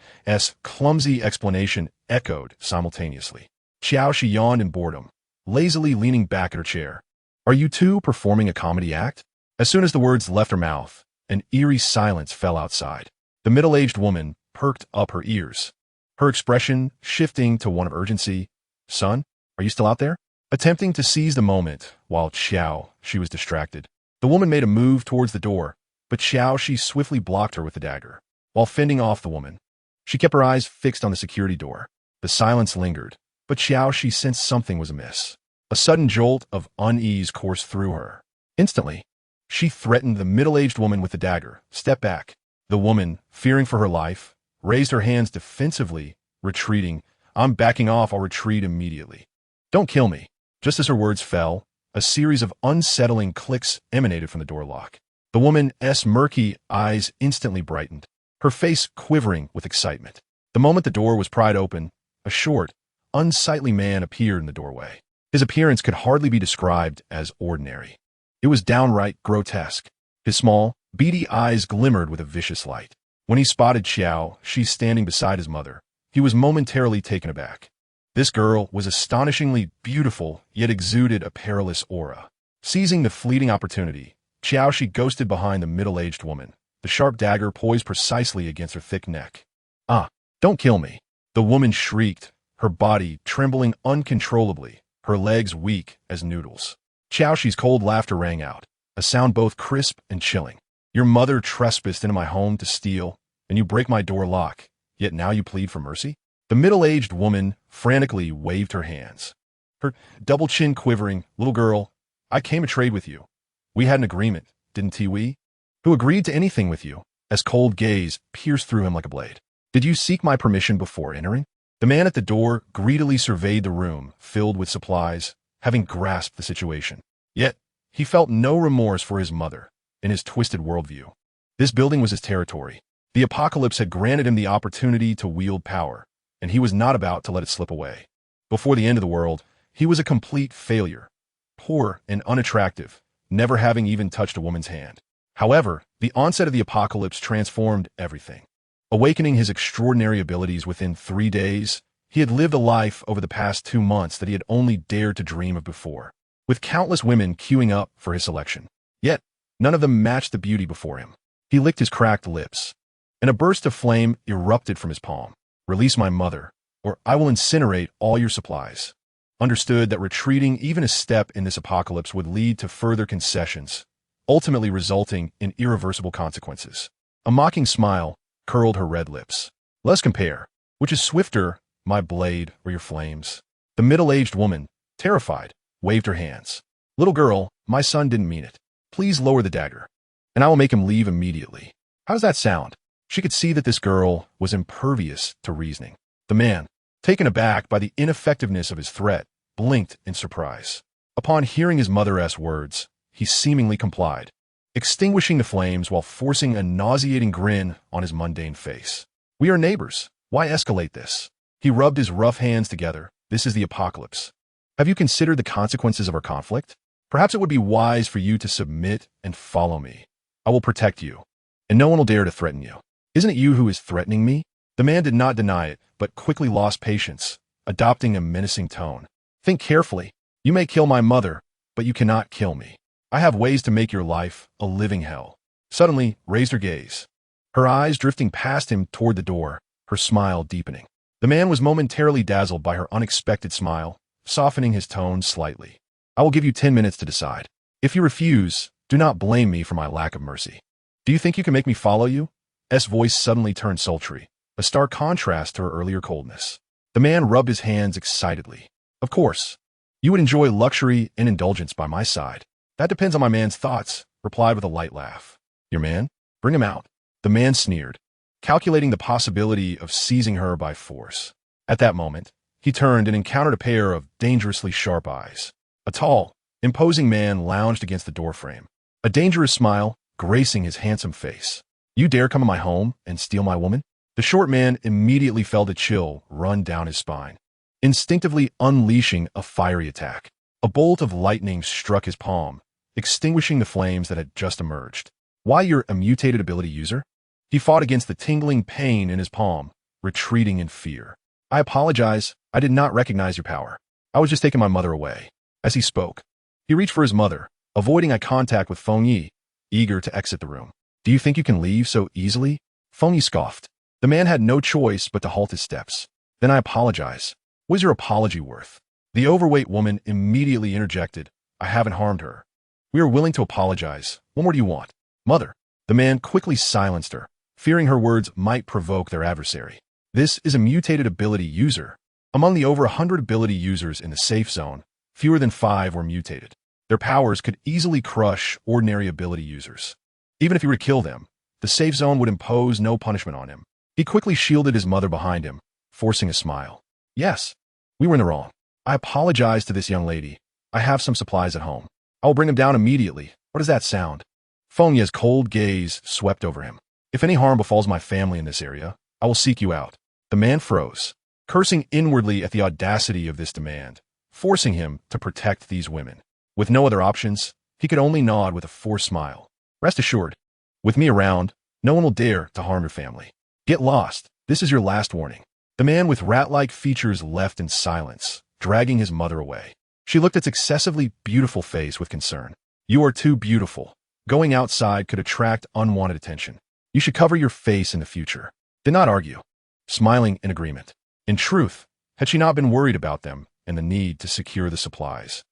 clumsy explanation echoed simultaneously. Qiao Xi yawned in boredom, lazily leaning back at her chair. "Are you two performing a comedy act?" As soon as the words left her mouth, an eerie silence fell outside. The middle-aged woman perked up her ears, her expression shifting to one of urgency. "Son, are you still out there?" Attempting to seize the moment while Qiao Xi was distracted, the woman made a move towards the door, but Qiao Xi swiftly blocked her with the dagger. While fending off the woman, she kept her eyes fixed on the security door. The silence lingered, but Qiao Xi sensed something was amiss. A sudden jolt of unease coursed through her. Instantly, she threatened the middle-aged woman with the dagger. "Step back." The woman, fearing for her life, raised her hands defensively, retreating. "I'm backing off. I'll retreat immediately." "Don't kill me." Just as her words fell, a series of unsettling clicks emanated from the door lock. The woman's murky eyes instantly brightened, her face quivering with excitement. The moment the door was pried open, a short, unsightly man appeared in the doorway. His appearance could hardly be described as ordinary. It was downright grotesque. His small, beady eyes glimmered with a vicious light. When he spotted Qiao Xi standing beside his mother, he was momentarily taken aback. This girl was astonishingly beautiful, yet exuded a perilous aura. Seizing the fleeting opportunity, Qiao Xi ghosted behind the middle-aged woman, the sharp dagger poised precisely against her thick neck. "Ah, don't kill me!" The woman shrieked, her body trembling uncontrollably, her legs weak as noodles. Qiao Xi's cold laughter rang out, a sound both crisp and chilling. "Your mother trespassed into my home to steal, and you break my door lock, yet now you plead for mercy?" The middle-aged woman frantically waved her hands, her double chin quivering. "Little girl, I came to trade with you. We had an agreement, didn't we? Who agreed to anything with you?" As cold gaze pierced through him like a blade. "Did you seek my permission before entering?" The man at the door greedily surveyed the room, filled with supplies, having grasped the situation. Yet, he felt no remorse for his mother, in his twisted worldview. This building was his territory. The apocalypse had granted him the opportunity to wield power, and he was not about to let it slip away. Before the end of the world, he was a complete failure, poor and unattractive, never having even touched a woman's hand. However, the onset of the apocalypse transformed everything. Awakening his extraordinary abilities within 3 days, he had lived a life over the past 2 months that he had only dared to dream of before, with countless women queuing up for his selection. Yet, none of them matched the beauty before him. He licked his cracked lips, and a burst of flame erupted from his palm. "Release my mother, or I will incinerate all your supplies." Understood that retreating even a step in this apocalypse would lead to further concessions, ultimately resulting in irreversible consequences. A mocking smile curled her red lips. "Let's compare. Which is swifter, my blade or your flames?" The middle-aged woman, terrified, waved her hands. "Little girl, my son didn't mean it. Please lower the dagger, and I will make him leave immediately." How does that sound? She could see that this girl was impervious to reasoning. The man, taken aback by the ineffectiveness of his threat, blinked in surprise. Upon hearing his mother's words, he seemingly complied, extinguishing the flames while forcing a nauseating grin on his mundane face. "We are neighbors. Why escalate this?" He rubbed his rough hands together. "This is the apocalypse. Have you considered the consequences of our conflict? Perhaps it would be wise for you to submit and follow me. I will protect you, and no one will dare to threaten you." "Isn't it you who is threatening me?" The man did not deny it, but quickly lost patience, adopting a menacing tone. Think carefully. You may kill my mother, but you cannot kill me. I have ways to make your life a living hell. Suddenly, raised her gaze. Her eyes drifting past him toward the door, her smile deepening. The man was momentarily dazzled by her unexpected smile, softening his tone slightly. I will give you 10 minutes to decide. If you refuse, do not blame me for my lack of mercy. Do you think you can make me follow you? S voice suddenly turned sultry, a stark contrast to her earlier coldness. The man rubbed his hands excitedly. Of course. You would enjoy luxury and indulgence by my side. That depends on my man's thoughts, replied with a light laugh. Your man? Bring him out. The man sneered, calculating the possibility of seizing her by force. At that moment, he turned and encountered a pair of dangerously sharp eyes. A tall, imposing man lounged against the doorframe, a dangerous smile gracing his handsome face. You dare come in my home and steal my woman? The short man immediately felt a chill run down his spine, instinctively unleashing a fiery attack. A bolt of lightning struck his palm, extinguishing the flames that had just emerged. Why, you're a mutated ability user? He fought against the tingling pain in his palm, retreating in fear. I apologize, I did not recognize your power. I was just taking my mother away. As he spoke, he reached for his mother, avoiding eye contact with Feng Yi, eager to exit the room. Do you think you can leave so easily? Feng Yi scoffed. The man had no choice but to halt his steps. Then I apologize. What is your apology worth? The overweight woman immediately interjected. I haven't harmed her. We are willing to apologize. What more do you want? Mother. The man quickly silenced her, fearing her words might provoke their adversary. This is a mutated ability user. Among the over 100 ability users in the safe zone, fewer than 5 were mutated. Their powers could easily crush ordinary ability users. Even if he were to kill them, the safe zone would impose no punishment on him. He quickly shielded his mother behind him, forcing a smile. Yes, we were in the wrong. I apologize to this young lady. I have some supplies at home. I will bring them down immediately. What does that sound? Feng Ye's cold gaze swept over him. If any harm befalls my family in this area, I will seek you out. The man froze, cursing inwardly at the audacity of this demand, forcing him to protect these women. With no other options, he could only nod with a forced smile. Rest assured, with me around, no one will dare to harm your family. Get lost. This is your last warning. The man with rat-like features left in silence, dragging his mother away. She looked at his excessively beautiful face with concern. You are too beautiful. Going outside could attract unwanted attention. You should cover your face in the future. Did not argue, smiling in agreement. In truth, had she not been worried about them and the need to secure the supplies,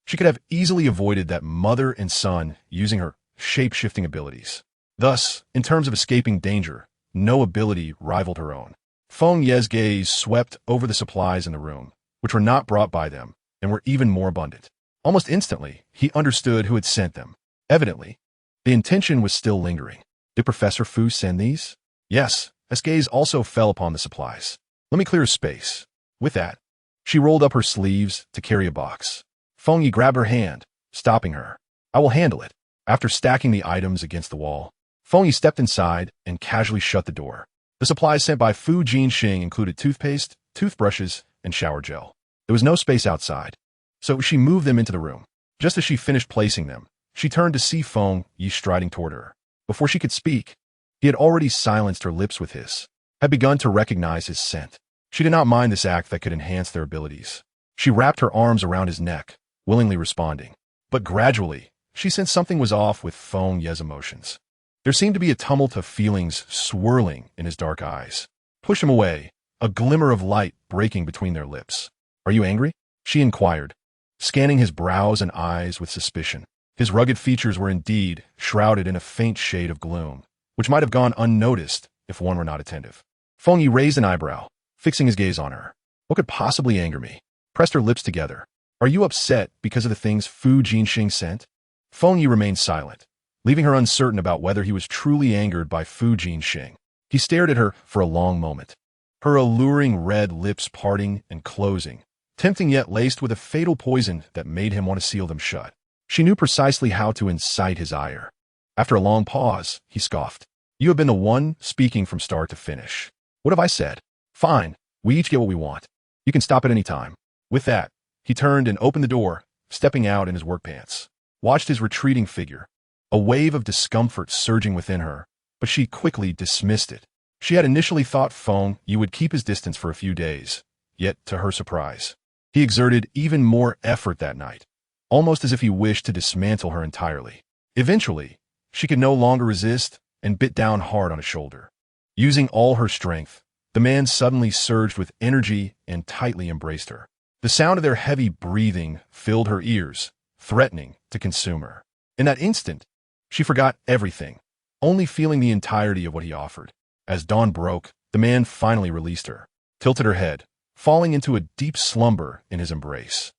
she could have easily avoided that mother and son using her shape-shifting abilities. Thus, in terms of escaping danger, no ability rivaled her own. Feng Ye's gaze swept over the supplies in the room, which were not brought by them and were even more abundant. Almost instantly, he understood who had sent them. Evidently, the intention was still lingering. Did Professor Fu send these? Yes, his gaze also fell upon the supplies. Let me clear a space. With that, she rolled up her sleeves to carry a box. Feng Yi grabbed her hand, stopping her. I will handle it. After stacking the items against the wall, Feng Yi stepped inside and casually shut the door. The supplies sent by Fu Jianxing included toothpaste, toothbrushes, and shower gel. There was no space outside, so she moved them into the room. Just as she finished placing them, she turned to see Feng Yi striding toward her. Before she could speak, he had already silenced her lips with his, had begun to recognize his scent. She did not mind this act that could enhance their abilities. She wrapped her arms around his neck, willingly responding. But gradually, she sensed something was off with Feng Ye's emotions. There seemed to be a tumult of feelings swirling in his dark eyes. Push him away, a glimmer of light breaking between their lips. Are you angry? She inquired, scanning his brows and eyes with suspicion. His rugged features were indeed shrouded in a faint shade of gloom, which might have gone unnoticed if one were not attentive. Feng Yi raised an eyebrow, fixing his gaze on her. What could possibly anger me? Pressed her lips together. Are you upset because of the things Fu Jianxing sent? Feng Yi remained silent, leaving her uncertain about whether he was truly angered by Fu Jianxing. He stared at her for a long moment, her alluring red lips parting and closing, tempting yet laced with a fatal poison that made him want to seal them shut. She knew precisely how to incite his ire. After a long pause, he scoffed. You have been the one speaking from start to finish. What have I said? Fine, we each get what we want. You can stop at any time. With that, he turned and opened the door, stepping out in his work pants. Watched his retreating figure, a wave of discomfort surging within her, but she quickly dismissed it. She had initially thought Feng Yi would keep his distance for a few days, yet, to her surprise, he exerted even more effort that night, almost as if he wished to dismantle her entirely. Eventually, she could no longer resist and bit down hard on his shoulder. Using all her strength, the man suddenly surged with energy and tightly embraced her. The sound of their heavy breathing filled her ears, threatening to consume her. In that instant, she forgot everything, only feeling the entirety of what he offered. As dawn broke, the man finally released her, tilted her head, falling into a deep slumber in his embrace.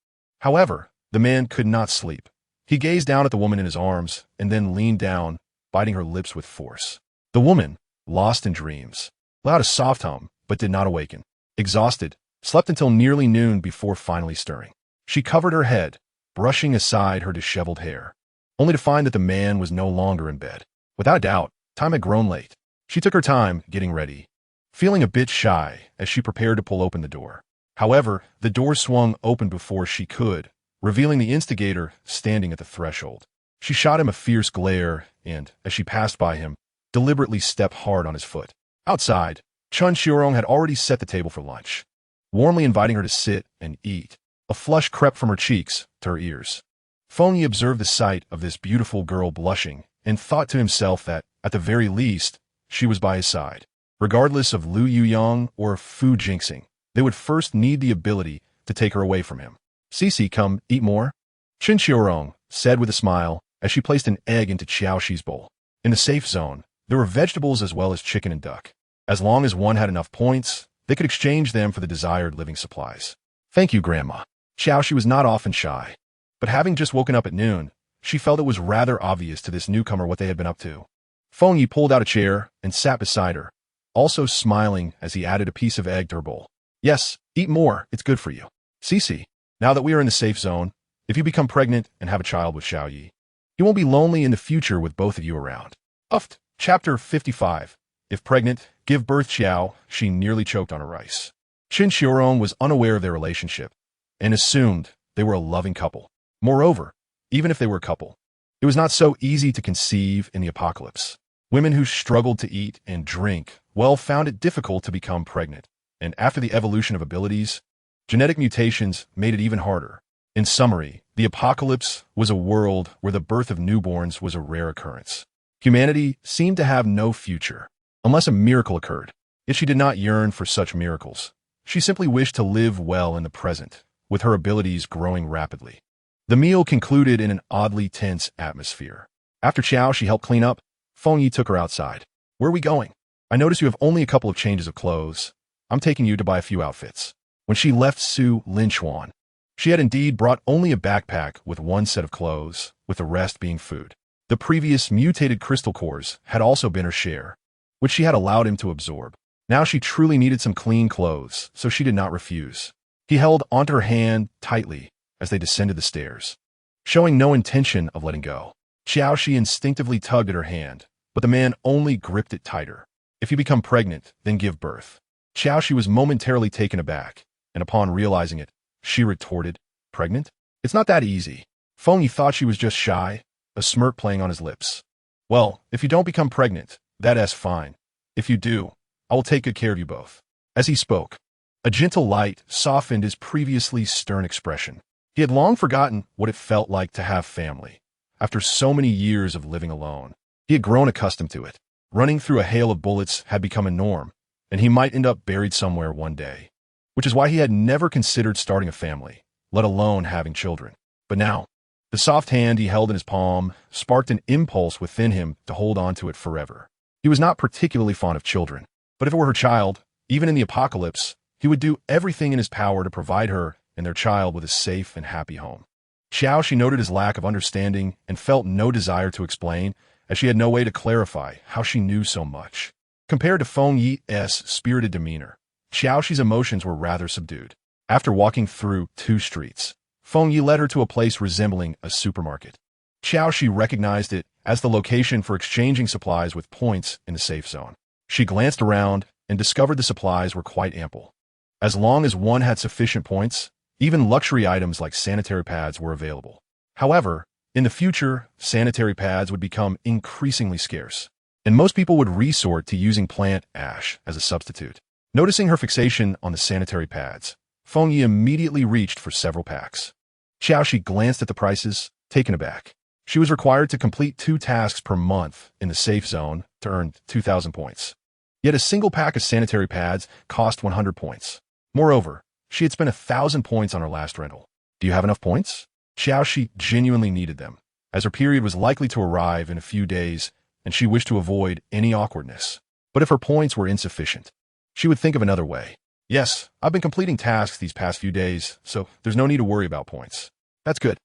However, the man could not sleep. He gazed down at the woman in his arms and then leaned down, biting her lips with force. The woman, lost in dreams, allowed a soft hum, but did not awaken. Exhausted, slept until nearly noon before finally stirring. She covered her head, brushing aside her disheveled hair, only to find that the man was no longer in bed. Without doubt, time had grown late. She took her time getting ready, feeling a bit shy as she prepared to pull open the door. However, the door swung open before she could, revealing the instigator standing at the threshold. She shot him a fierce glare and, as she passed by him, deliberately stepped hard on his foot. Outside, Chun Xiaorong had already set the table for lunch, warmly inviting her to sit and eat. A flush crept from her cheeks to her ears. Feng Yi observed the sight of this beautiful girl blushing and thought to himself that, at the very least, she was by his side. Regardless of Lu Yuyang or Fu Jingxing, they would first need the ability to take her away from him. Cici, come, eat more? Chun Xiaorong said with a smile as she placed an egg into Qiao Xi's bowl. In the safe zone, there were vegetables as well as chicken and duck. As long as one had enough points, they could exchange them for the desired living supplies. Thank you, Grandma. Qiao Xi was not often shy, but having just woken up at noon, she felt it was rather obvious to this newcomer what they had been up to. Feng Yi pulled out a chair and sat beside her, also smiling as he added a piece of egg to her bowl. Yes, eat more, it's good for you. Cici, now that we are in the safe zone, if you become pregnant and have a child with Xiao Yi, you won't be lonely in the future with both of you around. Uft. Chapter 55. If pregnant, give birth. Qiao Xi nearly choked on her rice. Chun Xiaorong was unaware of their relationship and assumed they were a loving couple. Moreover, even if they were a couple, it was not so easy to conceive in the apocalypse. Women who struggled to eat and drink, well, found it difficult to become pregnant, and after the evolution of abilities, genetic mutations made it even harder. In summary, the apocalypse was a world where the birth of newborns was a rare occurrence. Humanity seemed to have no future, unless a miracle occurred. Yet she did not yearn for such miracles. She simply wished to live well in the present, with her abilities growing rapidly. The meal concluded in an oddly tense atmosphere. After Qiao Xi helped clean up, Feng Yi took her outside. Where are we going? I notice you have only a couple of changes of clothes. I'm taking you to buy a few outfits. When she left Su Linchuan, she had indeed brought only a backpack with one set of clothes, with the rest being food. The previous mutated crystal cores had also been her share, which she had allowed him to absorb. Now she truly needed some clean clothes, so she did not refuse. He held onto her hand tightly as they descended the stairs, showing no intention of letting go. Qiao Xi instinctively tugged at her hand, but the man only gripped it tighter. If you become pregnant, then give birth. Qiao Xi was momentarily taken aback, and upon realizing it, she retorted, Pregnant? It's not that easy. Feng Yi thought she was just shy, a smirk playing on his lips. Well, if you don't become pregnant, that's fine. If you do, I will take good care of you both. As he spoke, a gentle light softened his previously stern expression. He had long forgotten what it felt like to have family. After so many years of living alone, he had grown accustomed to it. Running through a hail of bullets had become a norm, and he might end up buried somewhere one day, which is why he had never considered starting a family, let alone having children. But now, the soft hand he held in his palm sparked an impulse within him to hold on to it forever. He was not particularly fond of children, but if it were her child, even in the apocalypse, he would do everything in his power to provide her and their child with a safe and happy home. Qiao Xi noted his lack of understanding and felt no desire to explain, as she had no way to clarify how she knew so much. Compared to Feng Yi's spirited demeanor, Qiao Xi's emotions were rather subdued. After walking through 2 streets, Feng Yi led her to a place resembling a supermarket. Qiao Xi recognized it as the location for exchanging supplies with points in the safe zone. She glanced around and discovered the supplies were quite ample. As long as one had sufficient points, even luxury items like sanitary pads were available. However, in the future, sanitary pads would become increasingly scarce. and most people would resort to using plant ash as a substitute. Noticing her fixation on the sanitary pads, Feng Yi immediately reached for several packs. Qiao Xi glanced at the prices, taken aback. She was required to complete 2 tasks per month in the safe zone to earn 2,000 points. Yet a single pack of sanitary pads cost 100 points. Moreover, she had spent 1,000 points on her last rental. Do you have enough points? Qiao Xi genuinely needed them, as her period was likely to arrive in a few days, and she wished to avoid any awkwardness. But if her points were insufficient, she would think of another way. Yes, I've been completing tasks these past few days, so there's no need to worry about points. That's good.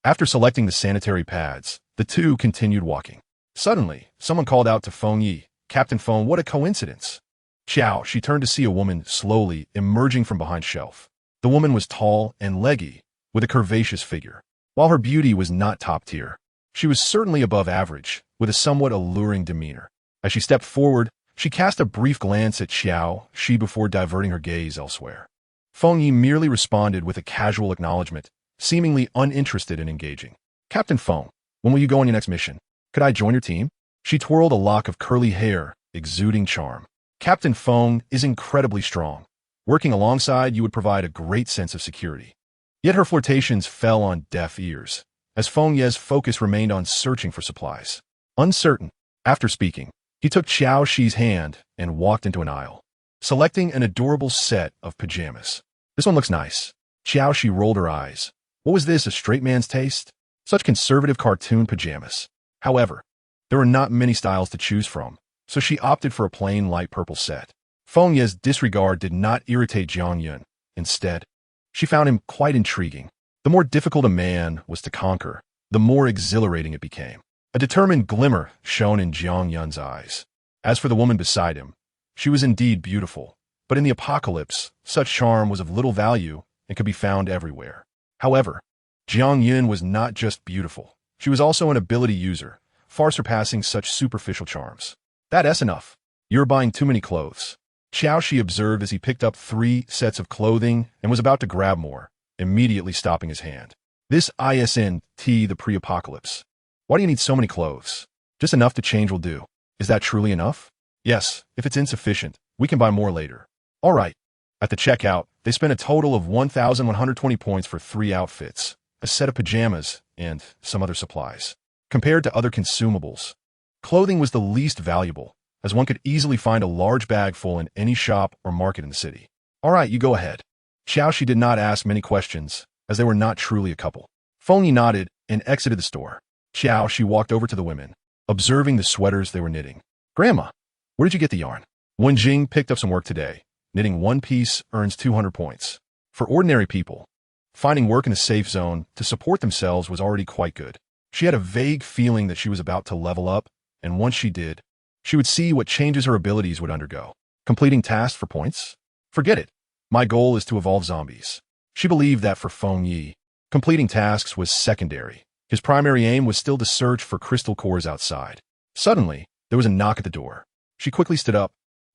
After selecting the sanitary pads, the two continued walking. Suddenly, someone called out to Feng Yi, "Captain Feng, what a coincidence." Qiao, she turned to see a woman slowly emerging from behind shelf. The woman was tall and leggy, with a curvaceous figure. While her beauty was not top tier, she was certainly above average, with a somewhat alluring demeanor. As she stepped forward, she cast a brief glance at Qiao Xi before diverting her gaze elsewhere. Feng Yi merely responded with a casual acknowledgement, seemingly uninterested in engaging. "Captain Feng, when will you go on your next mission? Could I join your team?" She twirled a lock of curly hair, exuding charm. Captain Feng is incredibly strong. Working alongside you would provide a great sense of security. Yet her flirtations fell on deaf ears, as Feng Ye's focus remained on searching for supplies. Uncertain, after speaking, he took Qiao Xi's hand and walked into an aisle, selecting an adorable set of pajamas. "This one looks nice." Qiao Xi rolled her eyes. What was this, a straight man's taste? Such conservative cartoon pajamas. However, there were not many styles to choose from, so she opted for a plain light purple set. Feng Ye's disregard did not irritate Jiang Yun. Instead, she found him quite intriguing. The more difficult a man was to conquer, the more exhilarating it became. A determined glimmer shone in Jiang Yun's eyes. As for the woman beside him, she was indeed beautiful, but in the apocalypse, such charm was of little value and could be found everywhere. However, Jiang Yun was not just beautiful. She was also an ability user, far surpassing such superficial charms. "That's enough. You're buying too many clothes." Qiao Xi observed as he picked up 3 sets of clothing and was about to grab more, immediately stopping his hand. "This isn't the pre-apocalypse. Why do you need so many clothes? Just enough to change will do. Is that truly enough?" "Yes, if it's insufficient, we can buy more later." "All right." At the checkout, they spent a total of 1,120 points for 3 outfits, a set of pajamas, and some other supplies. Compared to other consumables, clothing was the least valuable, as one could easily find a large bag full in any shop or market in the city. "All right, you go ahead." Qiao Xi did not ask many questions, as they were not truly a couple. Feng Yi nodded and exited the store. Qiao Xi walked over to the women, observing the sweaters they were knitting. "Grandma, where did you get the yarn?" "Wen Jing picked up some work today. Knitting one piece earns 200 points. For ordinary people, finding work in the safe zone to support themselves was already quite good. She had a vague feeling that she was about to level up, and once she did, she would see what changes her abilities would undergo. Completing tasks for points? Forget it. My goal is to evolve zombies." She believed that for Feng Yi, completing tasks was secondary. His primary aim was still to search for crystal cores outside. Suddenly, there was a knock at the door. She quickly stood up,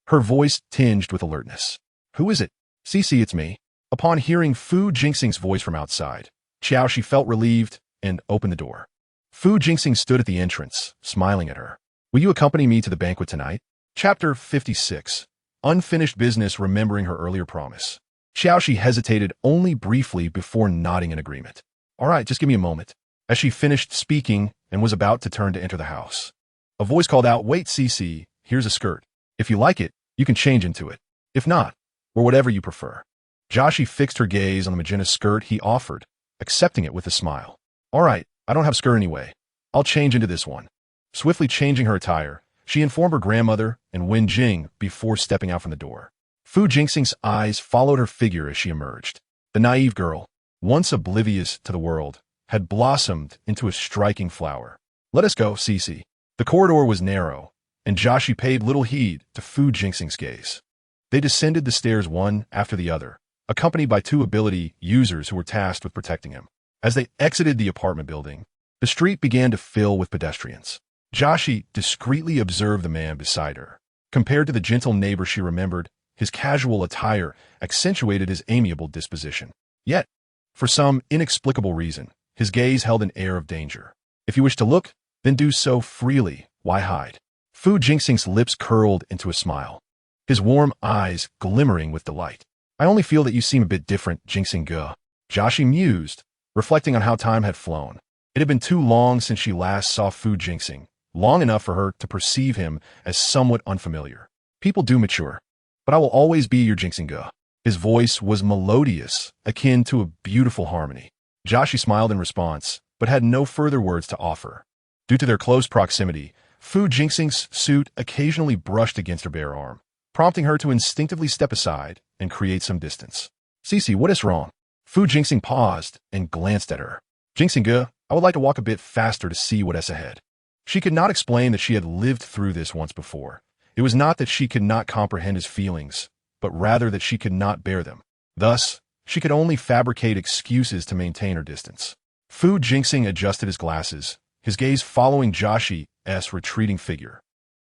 her voice tinged with alertness. "Who is it?" "Cici, it's me." Upon hearing Fu Jingxing's voice from outside, Qiao Xi felt relieved and opened the door. Fu Jingxing stood at the entrance, smiling at her. "Will you accompany me to the banquet tonight?" Chapter 56. Unfinished business, remembering her earlier promise. Qiao Xi hesitated only briefly before nodding in agreement. "All right, just give me a moment." As she finished speaking and was about to turn to enter the house, a voice called out, "Wait, Cici, here's a skirt. If you like it, you can change into it. If not, or whatever you prefer." Joshi fixed her gaze on the magenta skirt he offered, accepting it with a smile. "All right, I don't have a skirt anyway. I'll change into this one." Swiftly changing her attire, she informed her grandmother and Wen Jing before stepping out from the door. Fu Jingxing's eyes followed her figure as she emerged. The naive girl, once oblivious to the world, had blossomed into a striking flower. "Let us go, Cici." The corridor was narrow, and Joshi paid little heed to Fu Jingxing's gaze. They descended the stairs one after the other, accompanied by 2 ability users who were tasked with protecting him. As they exited the apartment building, the street began to fill with pedestrians. Joshi discreetly observed the man beside her. Compared to the gentle neighbor she remembered, his casual attire accentuated his amiable disposition. Yet, for some inexplicable reason, his gaze held an air of danger. "If you wish to look, then do so freely. Why hide?" Fu Jingxing's lips curled into a smile, his warm eyes glimmering with delight. I only feel that you seem a bit different, Jingxing Ge. Qiao Xi mused, reflecting on how time had flown. It had been too long since she last saw Fu Jingxing, long enough for her to perceive him as somewhat unfamiliar. People do mature, but I will always be your Jingxing Ge. His voice was melodious, akin to a beautiful harmony. Qiao Xi smiled in response, but had no further words to offer. Due to their close proximity, Fu Jingxing's suit occasionally brushed against her bare arm, prompting her to instinctively step aside and create some distance. Cici, what is wrong? Fu Jingxing paused and glanced at her. Jingxing Ge, I would like to walk a bit faster to see what is ahead. She could not explain that she had lived through this once before. It was not that she could not comprehend his feelings, but rather that she could not bear them. Thus, she could only fabricate excuses to maintain her distance. Fu Jingxing adjusted his glasses, his gaze following Qiao Xi's retreating figure,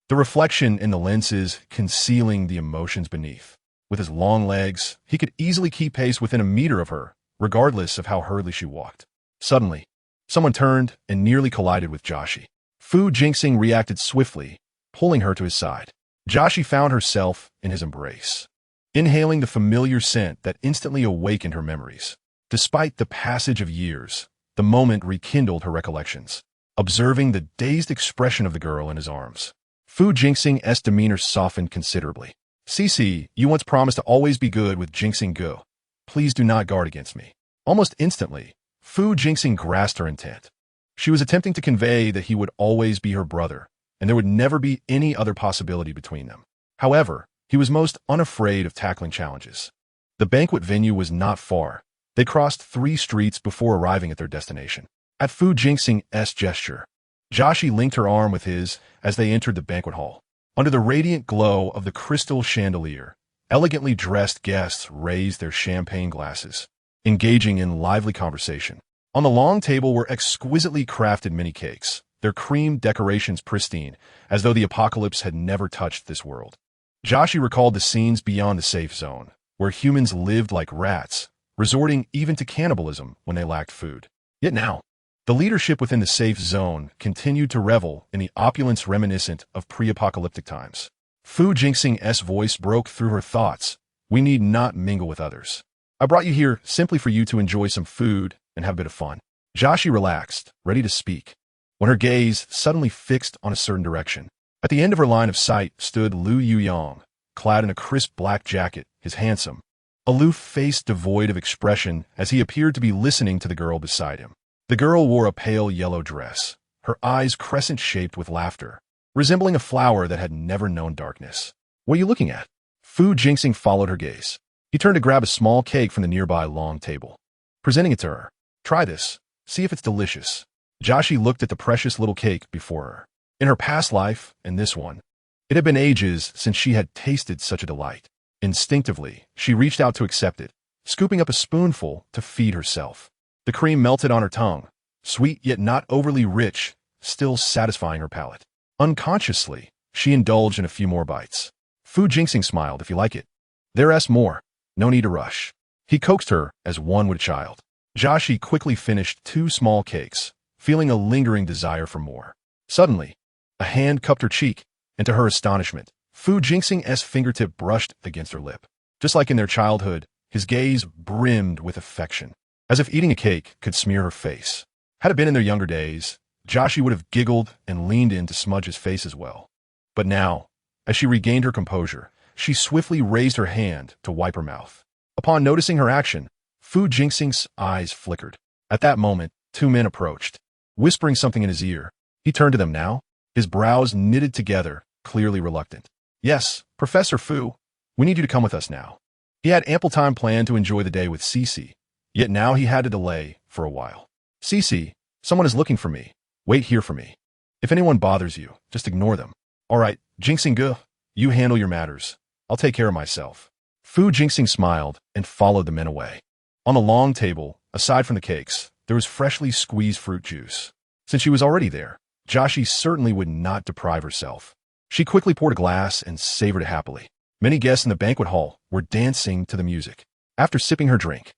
the reflection in the lenses concealing the emotions beneath. With his long legs, he could easily keep pace within a meter of her, regardless of how hurriedly she walked. Suddenly, someone turned and nearly collided with Qiao Xi. Fu Jingxing reacted swiftly, pulling her to his side. Qiao Xi found herself in his embrace, inhaling the familiar scent that instantly awakened her memories. Despite the passage of years, the moment rekindled her recollections. Observing the dazed expression of the girl in his arms, Fu Jingxing's demeanor softened considerably. Cici, you once promised to always be good with Jingxing Ge. Please do not guard against me. Almost instantly, Fu Jingxing grasped her intent. She was attempting to convey that he would always be her brother, and there would never be any other possibility between them. However, he was most unafraid of tackling challenges. The banquet venue was not far. They crossed 3 streets before arriving at their destination. At Fu Jingxing's gesture, Qiao Xi linked her arm with his as they entered the banquet hall. Under the radiant glow of the crystal chandelier, elegantly dressed guests raised their champagne glasses, engaging in lively conversation. On the long table were exquisitely crafted mini cakes, their cream decorations pristine, as though the apocalypse had never touched this world. Qiao Xi recalled the scenes beyond the safe zone, where humans lived like rats, resorting even to cannibalism when they lacked food. Yet now, the leadership within the safe zone continued to revel in the opulence reminiscent of pre-apocalyptic times. Fu Jingxing's voice broke through her thoughts. We need not mingle with others. I brought you here simply for you to enjoy some food and have a bit of fun. Qiao Xi relaxed, ready to speak, when her gaze suddenly fixed on a certain direction. At the end of her line of sight stood Lu Yuyang, clad in a crisp black jacket, his handsome, aloof face devoid of expression as he appeared to be listening to the girl beside him. The girl wore a pale yellow dress, her eyes crescent-shaped with laughter, resembling a flower that had never known darkness. What are you looking at? Fu Jingxing followed her gaze. He turned to grab a small cake from the nearby long table, presenting it to her. Try this. See if it's delicious. Qiao Xi looked at the precious little cake before her. In her past life, and this one, it had been ages since she had tasted such a delight. Instinctively, she reached out to accept it, scooping up a spoonful to feed herself. The cream melted on her tongue, sweet yet not overly rich, still satisfying her palate. Unconsciously, she indulged in a few more bites. Fu Jingxing smiled. If you like it, there's more. No need to rush. He coaxed her as one would a child. Qiao Xi quickly finished 2 small cakes, feeling a lingering desire for more. Suddenly, a hand cupped her cheek, and to her astonishment, Fu Jingxing's fingertip brushed against her lip. Just like in their childhood, his gaze brimmed with affection, as if eating a cake could smear her face. Had it been in their younger days, Qiao Xi would have giggled and leaned in to smudge his face as well. But now, as she regained her composure, she swiftly raised her hand to wipe her mouth. Upon noticing her action, Fu Jingxing's eyes flickered. At that moment, 2 men approached, whispering something in his ear. He turned to them now, his brows knitted together, clearly reluctant. Yes, Professor Fu, we need you to come with us now. He had ample time planned to enjoy the day with Cici, yet now he had to delay for a while. Cici, someone is looking for me. Wait here for me. If anyone bothers you, just ignore them. All right, Jingxing Ge, you handle your matters. I'll take care of myself. Fu Jingxing smiled and followed the men away. On the long table, aside from the cakes, there was freshly squeezed fruit juice. Since she was already there, Qiao Xi certainly would not deprive herself. She quickly poured a glass and savored it happily. Many guests in the banquet hall were dancing to the music. After sipping her drink,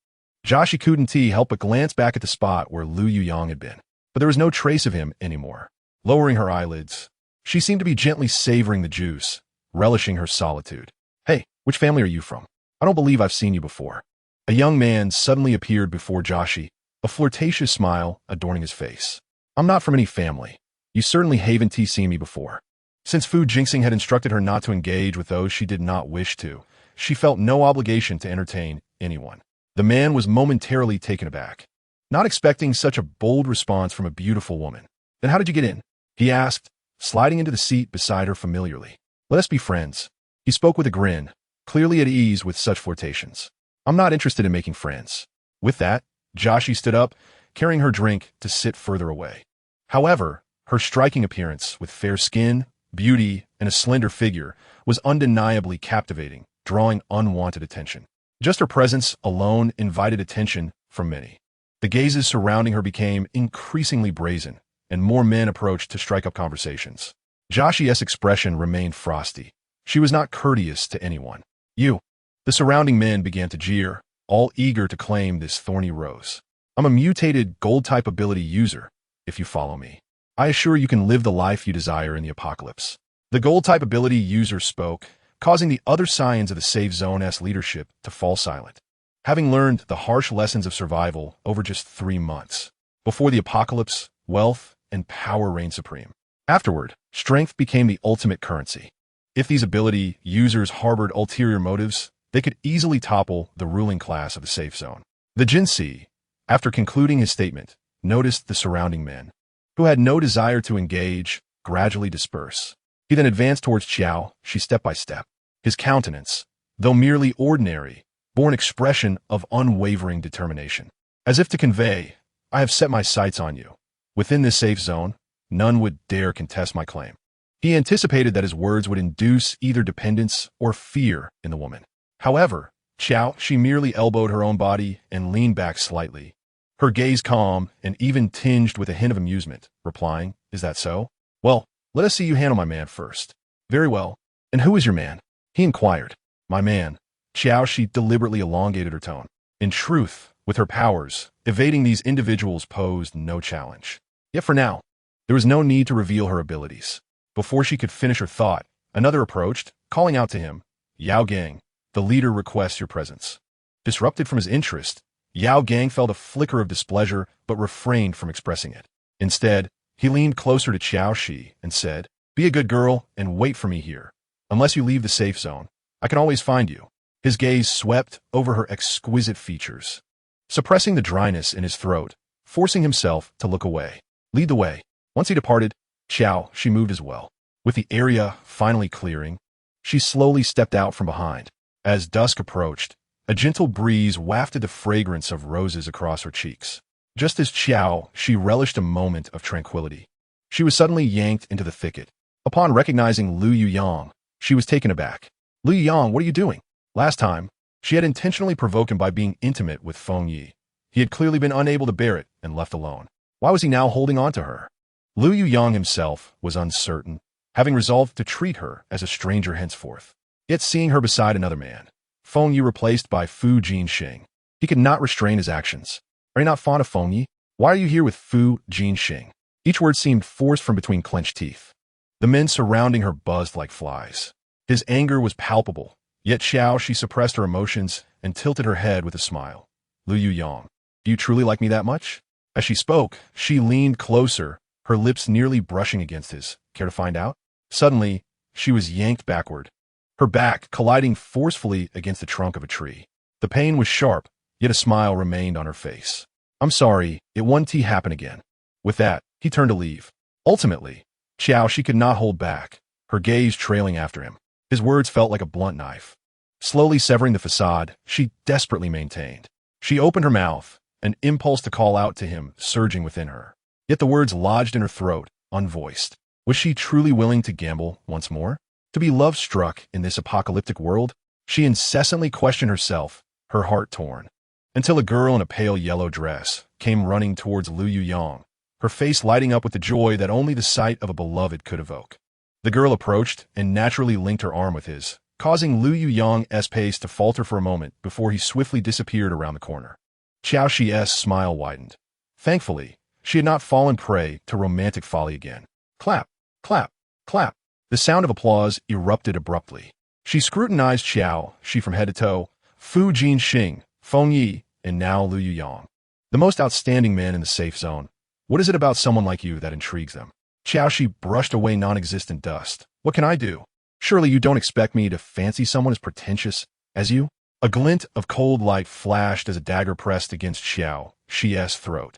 Qiao Xi couldn't help but glance back at the spot where Lu Yuyang had been. But there was no trace of him anymore. Lowering her eyelids, She seemed to be gently savoring the juice, relishing her solitude. "Hey, which family are you from? I don't believe I've seen you before." A young man suddenly appeared before Qiao Xi, a flirtatious smile adorning his face. "I'm not from any family. You certainly haven't seen me before." Since Su Qianqian had instructed her not to engage with those she did not wish to, she felt no obligation to entertain anyone. The man was momentarily taken aback, not expecting such a bold response from a beautiful woman. "Then how did you get in?" he asked, sliding into the seat beside her familiarly. "Let us be friends." He spoke with a grin, clearly at ease with such flirtations. "I'm not interested in making friends." With that, Qiao Xi stood up, carrying her drink to sit further away. However, her striking appearance, with fair skin, beauty, and a slender figure, was undeniably captivating, drawing unwanted attention. Just her presence alone invited attention from many. The gazes surrounding her became increasingly brazen, and more men approached to strike up conversations. Qiao Xi's expression remained frosty. She was not courteous to anyone. "You." The surrounding men began to jeer, all eager to claim this thorny rose. "I'm a mutated gold-type ability user, if you follow me. I assure you can live the life you desire in the apocalypse." The gold-type ability user spoke, causing the other scions of the safe zone's leadership to fall silent. Having learned the harsh lessons of survival over just 3 months, before the apocalypse, wealth and power reigned supreme. Afterward, strength became the ultimate currency. If these ability users harbored ulterior motives, they could easily topple the ruling class of the safe zone. The Jinsi, after concluding his statement, noticed the surrounding men, who had no desire to engage, gradually disperse. He then advanced towards Qiao Xi step by step. His countenance, though merely ordinary, bore an expression of unwavering determination, as if to convey, "I have set my sights on you. Within this safe zone, none would dare contest my claim." He anticipated that his words would induce either dependence or fear in the woman. However, Qiao Xi merely elbowed her own body and leaned back slightly, her gaze calm and even tinged with a hint of amusement, replying, "Is that so? Well, let us see you handle my man first." "Very well. And who is your man?" he inquired. "My man." Qiao Xi deliberately elongated her tone. In truth, with her powers, evading these individuals posed no challenge. Yet for now, there was no need to reveal her abilities. Before she could finish her thought, another approached, calling out to him, "Yao Gang, the leader requests your presence." Disrupted from his interest, Yao Gang felt a flicker of displeasure but refrained from expressing it. Instead, he leaned closer to Qiao Xi and said, "Be a good girl and wait for me here. Unless you leave the safe zone, I can always find you." His gaze swept over her exquisite features, suppressing the dryness in his throat, forcing himself to look away. "Lead the way." Once he departed, Qiao Xi moved as well. With the area finally clearing, she slowly stepped out from behind. As dusk approached, a gentle breeze wafted the fragrance of roses across her cheeks. Just as Qiao Xi relished a moment of tranquility, she was suddenly yanked into the thicket. Upon recognizing Lu Yuyang, she was taken aback. "Lu Yuyang, what are you doing?" Last time, she had intentionally provoked him by being intimate with Feng Yi. He had clearly been unable to bear it and left alone. Why was he now holding on to her? Lu Yuyang himself was uncertain, having resolved to treat her as a stranger henceforth. Yet seeing her beside another man, Feng Yi replaced by Su Qianqian, he could not restrain his actions. "Are you not fond of Feng Yi? Why are you here with Su Qianqian?" Each word seemed forced from between clenched teeth. The men surrounding her buzzed like flies. His anger was palpable, yet Qiao Xi suppressed her emotions and tilted her head with a smile. "Lu Yuyang, do you truly like me that much?" As she spoke, she leaned closer, her lips nearly brushing against his. "Care to find out?" Suddenly, she was yanked backward, her back colliding forcefully against the trunk of a tree. The pain was sharp, yet a smile remained on her face. "I'm sorry, it won't happen again." With that, he turned to leave. Ultimately, Qiao Xi could not hold back, her gaze trailing after him. His words felt like a blunt knife. Slowly severing the facade, she desperately maintained. She opened her mouth, an impulse to call out to him surging within her. Yet the words lodged in her throat, unvoiced. Was she truly willing to gamble once more? To be love-struck in this apocalyptic world? She incessantly questioned herself, her heart torn. Until a girl in a pale yellow dress came running towards Lu Yuyang, her face lighting up with the joy that only the sight of a beloved could evoke. The girl approached and naturally linked her arm with his, causing Lu Yuyang's pace to falter for a moment before he swiftly disappeared around the corner. Qiao Xi's smile widened. Thankfully, she had not fallen prey to romantic folly again. Clap, clap. Clap. The sound of applause erupted abruptly. She scrutinized Qiao Xi from head to toe, Fu Jinxing, Feng Yi, and now Lu Yuyang. The most outstanding men in the safe zone. What is it about someone like you that intrigues them? Qiao Xi brushed away non-existent dust. What can I do? Surely you don't expect me to fancy someone as pretentious as you? A glint of cold light flashed as a dagger pressed against Qiao Xi's throat.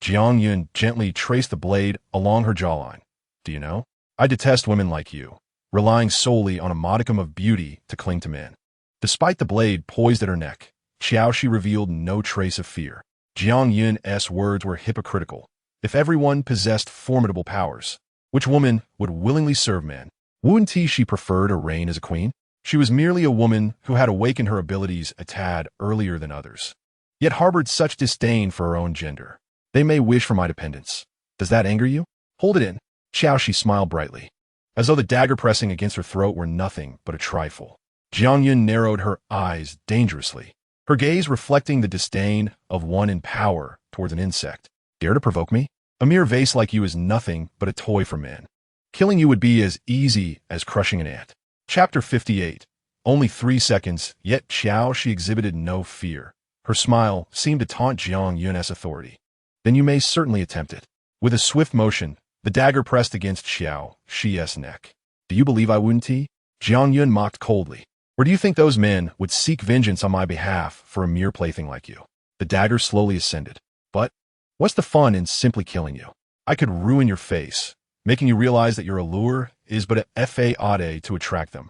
Jiang Yun gently traced the blade along her jawline. Do you know? I detest women like you, relying solely on a modicum of beauty to cling to men. Despite the blade poised at her neck, Qiao Xi revealed no trace of fear. Jiang Yun's words were hypocritical. If everyone possessed formidable powers, which woman would willingly serve men? Wouldn't she prefer to reign as a queen? She was merely a woman who had awakened her abilities a tad earlier than others, yet harbored such disdain for her own gender. They may wish for my dependence. Does that anger you? Hold it in. Qiao Xi smiled brightly, as though the dagger pressing against her throat were nothing but a trifle. Jiang Yun narrowed her eyes dangerously, her gaze reflecting the disdain of one in power towards an insect. Dare to provoke me? A mere vase like you is nothing but a toy for men. Killing you would be as easy as crushing an ant. Chapter 58. Only 3 seconds, yet Qiao Xi exhibited no fear. Her smile seemed to taunt Jiang Yun's authority. Then you may certainly attempt it. With a swift motion, the dagger pressed against Qiao Xi's neck. Do you believe I wouldn't? Jiang Yun mocked coldly. Or do you think those men would seek vengeance on my behalf for a mere plaything like you? The dagger slowly ascended. But what's the fun in simply killing you? I could ruin your face, making you realize that your allure is but a fade to attract them.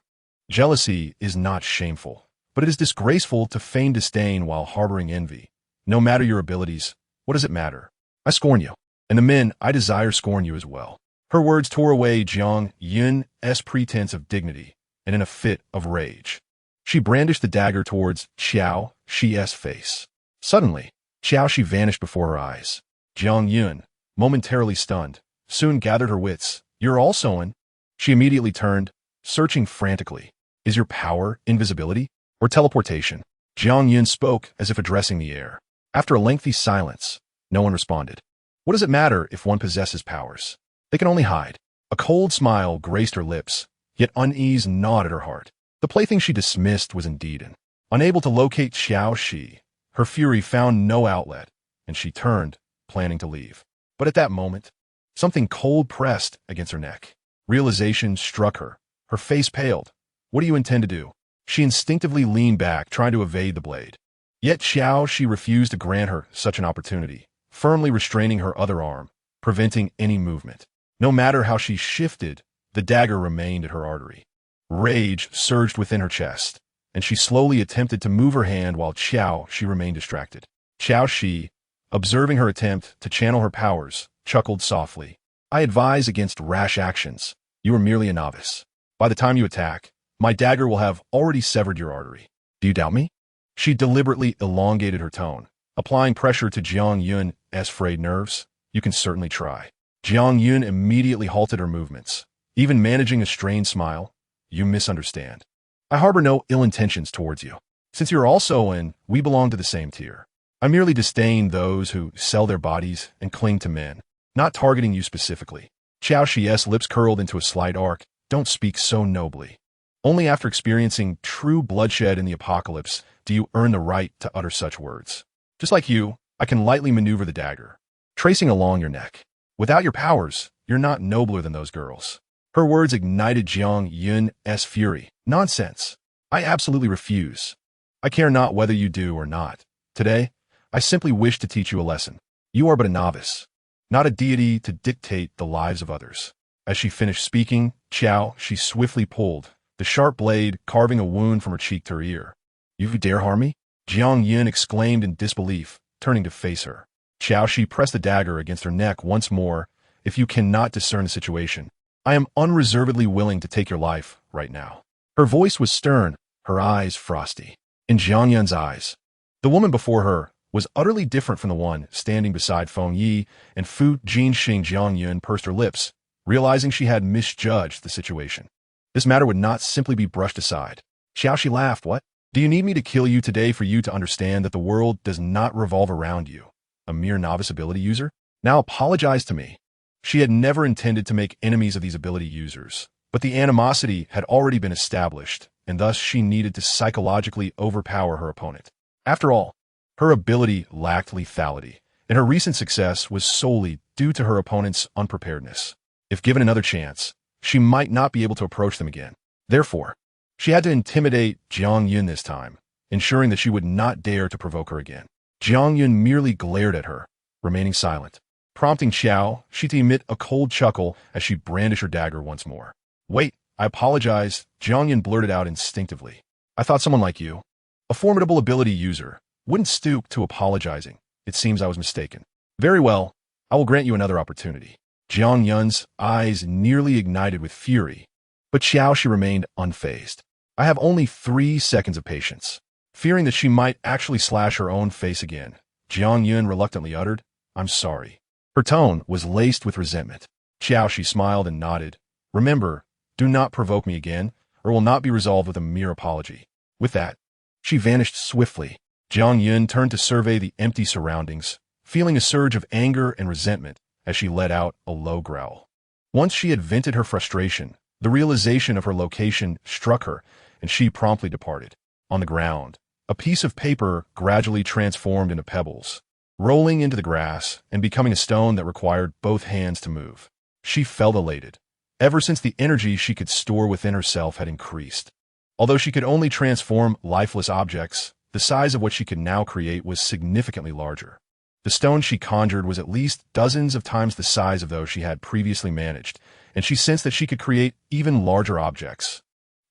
Jealousy is not shameful, but it is disgraceful to feign disdain while harboring envy. No matter your abilities, what does it matter? I scorn you, and the men I desire scorn you as well. Her words tore away Jiang Yun's pretense of dignity, and in a fit of rage, she brandished the dagger towards Qiao Xi's face. Suddenly, Qiao Xi vanished before her eyes. Jiang Yun, momentarily stunned, soon gathered her wits. You're also in? She immediately turned, searching frantically. Is your power invisibility or teleportation? Jiang Yun spoke as if addressing the air. After a lengthy silence, no one responded. What does it matter if one possesses powers? They can only hide. A cold smile graced her lips, yet unease gnawed at her heart. The plaything she dismissed was indeed in. Unable to locate Qiao Xi, her fury found no outlet, and she turned, planning to leave. But at that moment, something cold pressed against her neck. Realization struck her. Her face paled. What do you intend to do? She instinctively leaned back, trying to evade the blade. Yet Qiao Xi refused to grant her such an opportunity, firmly restraining her other arm, preventing any movement. No matter how she shifted, the dagger remained at her artery. Rage surged within her chest, and she slowly attempted to move her hand while Qiao Xi remained distracted. Qiao Xi, observing her attempt to channel her powers, chuckled softly. I advise against rash actions. You are merely a novice. By the time you attack, my dagger will have already severed your artery. Do you doubt me? She deliberately elongated her tone, applying pressure to Jiang Yun's frayed nerves. You can certainly try. Jiang Yun immediately halted her movements, even managing a strained smile. You misunderstand. I harbor no ill intentions towards you. Since you're also in, we belong to the same tier. I merely disdain those who sell their bodies and cling to men, not targeting you specifically. Qiao Xi's lips curled into a slight arc. Don't speak so nobly. Only after experiencing true bloodshed in the apocalypse do you earn the right to utter such words. Just like you, I can lightly maneuver the dagger, tracing along your neck. Without your powers, you're not nobler than those girls. Her words ignited Jiang Yun's fury. Nonsense. I absolutely refuse. I care not whether you do or not. Today, I simply wish to teach you a lesson. You are but a novice, not a deity to dictate the lives of others. As she finished speaking, Qiao Xi swiftly pulled, the sharp blade carving a wound from her cheek to her ear. You dare harm me? Jiang Yun exclaimed in disbelief, turning to face her. Qiao Xi pressed the dagger against her neck once more. If you cannot discern the situation, I am unreservedly willing to take your life right now. Her voice was stern, her eyes frosty. In Jiang Yun's eyes, the woman before her was utterly different from the one standing beside Feng Yi, and Fu Jinxing. Jiang Yun pursed her lips, realizing she had misjudged the situation. This matter would not simply be brushed aside. Qiao Xi laughed. What? Do you need me to kill you today for you to understand that the world does not revolve around you, a mere novice ability user? Now apologize to me. She had never intended to make enemies of these ability users, but the animosity had already been established, and thus she needed to psychologically overpower her opponent. After all, her ability lacked lethality, and her recent success was solely due to her opponent's unpreparedness. If given another chance, she might not be able to approach them again. Therefore, she had to intimidate Jiang Yun this time, ensuring that she would not dare to provoke her again. Jiang Yun merely glared at her, remaining silent, prompting Qiao Xi to emit a cold chuckle as she brandished her dagger once more. "Wait, I apologize," Jiang Yun blurted out instinctively. "I thought someone like you, a formidable ability user, wouldn't stoop to apologizing. It seems I was mistaken. Very well, I will grant you another opportunity." Jiang Yun's eyes nearly ignited with fury, but Qiao Xi remained unfazed. "I have only 3 seconds of patience." Fearing that she might actually slash her own face again, Jiang Yun reluctantly uttered, "I'm sorry." Her tone was laced with resentment. Qiao Xi smiled and nodded. "Remember, do not provoke me again, or will not be resolved with a mere apology." With that, she vanished swiftly. Jiang Yun turned to survey the empty surroundings, feeling a surge of anger and resentment as she let out a low growl. Once she had vented her frustration, the realization of her location struck her, and she promptly departed. On the ground, a piece of paper gradually transformed into pebbles, rolling into the grass and becoming a stone that required both hands to move. She felt elated. Ever since the energy she could store within herself had increased. Although she could only transform lifeless objects, the size of what she could now create was significantly larger. The stone she conjured was at least dozens of times the size of those she had previously managed, and she sensed that she could create even larger objects.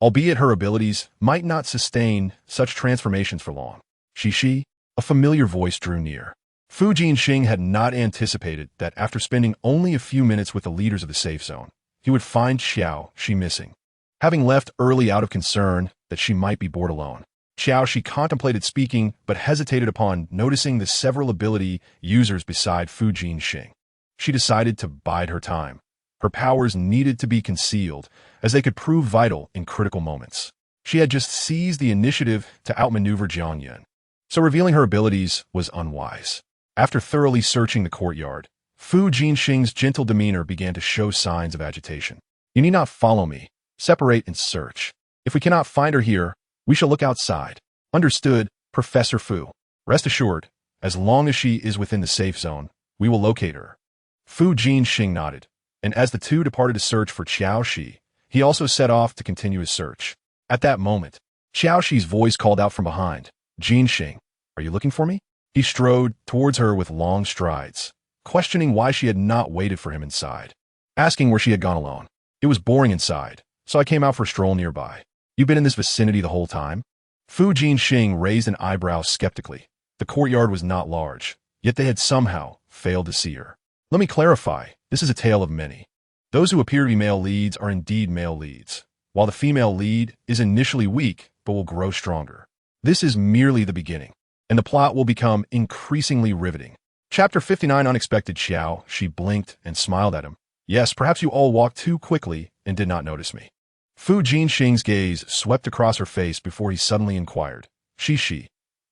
Albeit her abilities might not sustain such transformations for long. Shi, a familiar voice drew near. Fu Jinxing had not anticipated that after spending only a few minutes with the leaders of the safe zone, he would find Qiao Xi missing. Having left early out of concern that she might be bored alone, Qiao Xi contemplated speaking but hesitated upon noticing the several ability users beside Fu Jinxing. She decided to bide her time. Her powers needed to be concealed, as they could prove vital in critical moments. She had just seized the initiative to outmaneuver Jiang Yun, so revealing her abilities was unwise. After thoroughly searching the courtyard, Fu Jinxing's gentle demeanor began to show signs of agitation. "You need not follow me. Separate and search. If we cannot find her here, we shall look outside." "Understood, Professor Fu. Rest assured, as long as she is within the safe zone, we will locate her." Fu Jinxing nodded, and as the two departed to search for Qiao Xi, he also set off to continue his search. At that moment, Qiao Xi's voice called out from behind, "Jinxing, are you looking for me?" He strode towards her with long strides, questioning why she had not waited for him inside, asking where she had gone alone. "It was boring inside, so I came out for a stroll nearby." "You've been in this vicinity the whole time?" Fu Jinxing raised an eyebrow skeptically. The courtyard was not large, yet they had somehow failed to see her. "Let me clarify, this is a tale of many. Those who appear to be male leads are indeed male leads, while the female lead is initially weak but will grow stronger. This is merely the beginning, and the plot will become increasingly riveting." Chapter 59 Unexpected. Qiao Xi blinked and smiled at him. "Yes, perhaps you all walked too quickly and did not notice me." Fu Jinxing's gaze swept across her face before he suddenly inquired, Shi,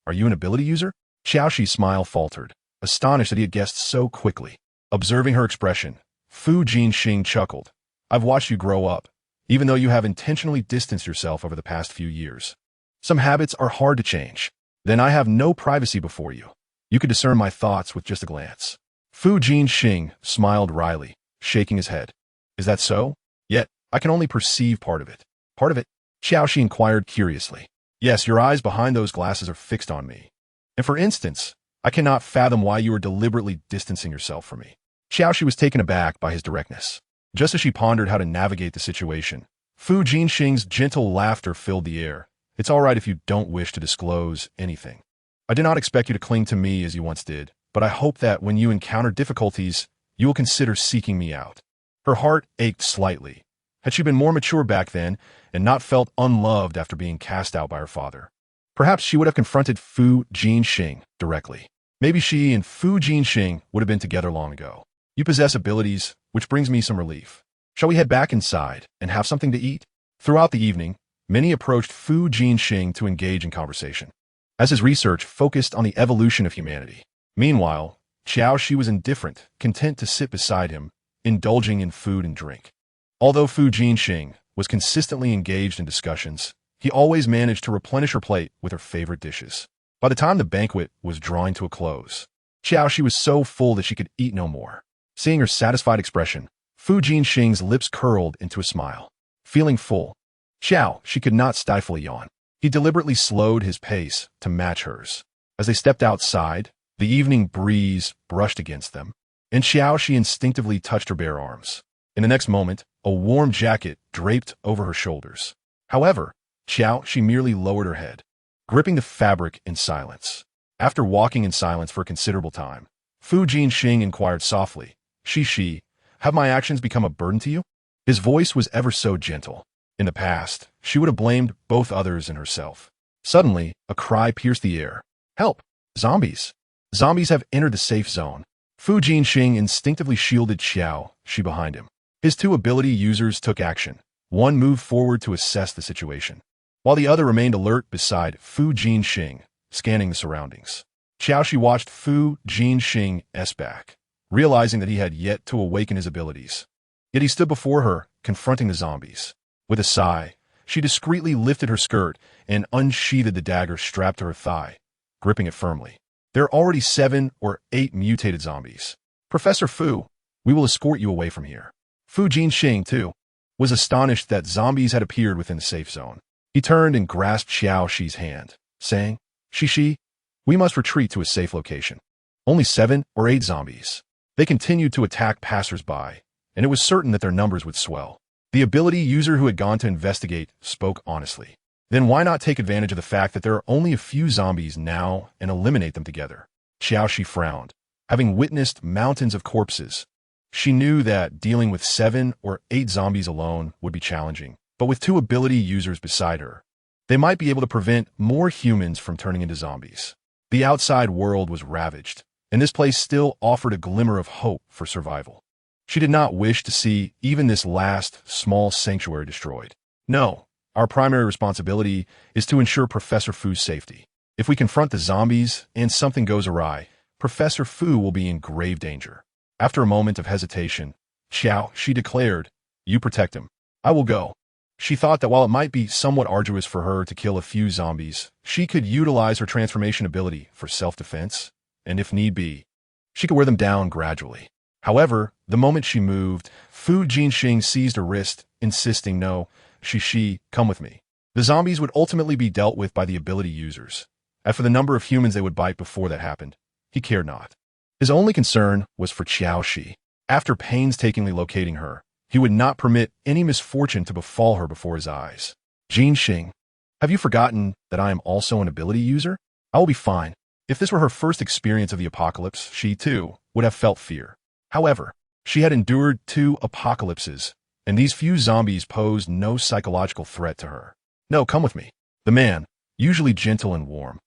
are you an ability user?" Qiao Xi's smile faltered, astonished that he had guessed so quickly. Observing her expression, Fu Jinxing chuckled. "I've watched you grow up, even though you have intentionally distanced yourself over the past few years. Some habits are hard to change. Then I have no privacy before you. You could discern my thoughts with just a glance." Fu Jinxing smiled wryly, shaking his head. "Is that so? Yet, I can only perceive part of it." "Part of it?" Qiao Xi inquired curiously. "Yes, your eyes behind those glasses are fixed on me. And for instance, I cannot fathom why you are deliberately distancing yourself from me." Qiao Xi was taken aback by his directness. Just as she pondered how to navigate the situation, Fu Jinxing's gentle laughter filled the air. "It's all right if you don't wish to disclose anything. I did not expect you to cling to me as you once did, but I hope that when you encounter difficulties, you will consider seeking me out." Her heart ached slightly. Had she been more mature back then and not felt unloved after being cast out by her father, perhaps she would have confronted Fu Jinxing directly. Maybe she and Fu Jinxing would have been together long ago. "You possess abilities, which brings me some relief. Shall we head back inside and have something to eat?" Throughout the evening, many approached Fu Jinxing to engage in conversation, as his research focused on the evolution of humanity. Meanwhile, Qiao Xi was indifferent, content to sit beside him, indulging in food and drink. Although Su Qianqian was consistently engaged in discussions, he always managed to replenish her plate with her favorite dishes. By the time the banquet was drawing to a close, Qiao Xi was so full that she could eat no more. Seeing her satisfied expression, Su Qianqian's lips curled into a smile. Feeling full, Qiao Xi could not stifle a yawn. He deliberately slowed his pace to match hers. As they stepped outside, the evening breeze brushed against them, and Qiao Xi instinctively touched her bare arms. In the next moment, a warm jacket draped over her shoulders. However, Qiao Xi merely lowered her head, gripping the fabric in silence. After walking in silence for a considerable time, Su Qianqian inquired softly, Shi, have my actions become a burden to you? His voice was ever so gentle. In the past, she would have blamed both others and herself. Suddenly, a cry pierced the air. Help! Zombies! Zombies have entered the safe zone. Su Qianqian instinctively shielded Qiao Xi behind him. His two ability users took action. One moved forward to assess the situation, while the other remained alert beside Su Qianqian, scanning the surroundings. Qiao Xi watched Su Qianqian's back, realizing that he had yet to awaken his abilities. Yet he stood before her, confronting the zombies. With a sigh, she discreetly lifted her skirt and unsheathed the dagger strapped to her thigh, gripping it firmly. There are already 7 or 8 mutated zombies. Professor Fu, we will escort you away from here. Su Qianqian, too, was astonished that zombies had appeared within the safe zone. He turned and grasped Qiao Xi's hand, saying, Shi, we must retreat to a safe location. Only 7 or 8 zombies. They continued to attack passers-by, and it was certain that their numbers would swell. The ability user who had gone to investigate spoke honestly. Then why not take advantage of the fact that there are only a few zombies now and eliminate them together? Qiao Xi frowned. Having witnessed mountains of corpses, she knew that dealing with 7 or 8 zombies alone would be challenging, but with 2 ability users beside her, they might be able to prevent more humans from turning into zombies. The outside world was ravaged, and this place still offered a glimmer of hope for survival. She did not wish to see even this last, small sanctuary destroyed. No, our primary responsibility is to ensure Professor Fu's safety. If we confront the zombies and something goes awry, Professor Fu will be in grave danger. After a moment of hesitation, Qiao Xi declared, You protect him. I will go. She thought that while it might be somewhat arduous for her to kill a few zombies, she could utilize her transformation ability for self-defense, and if need be, she could wear them down gradually. However, the moment she moved, Su Qianqian seized her wrist, insisting, No, Shi, come with me. The zombies would ultimately be dealt with by the ability users. As for the number of humans they would bite before that happened, he cared not. His only concern was for Qiao Xi. After painstakingly locating her, he would not permit any misfortune to befall her before his eyes. Qianqian, have you forgotten that I am also an ability user? I will be fine. If this were her first experience of the apocalypse, she, too, would have felt fear. However, she had endured 2 apocalypses, and these few zombies posed no psychological threat to her. No, come with me. The man, usually gentle and warm,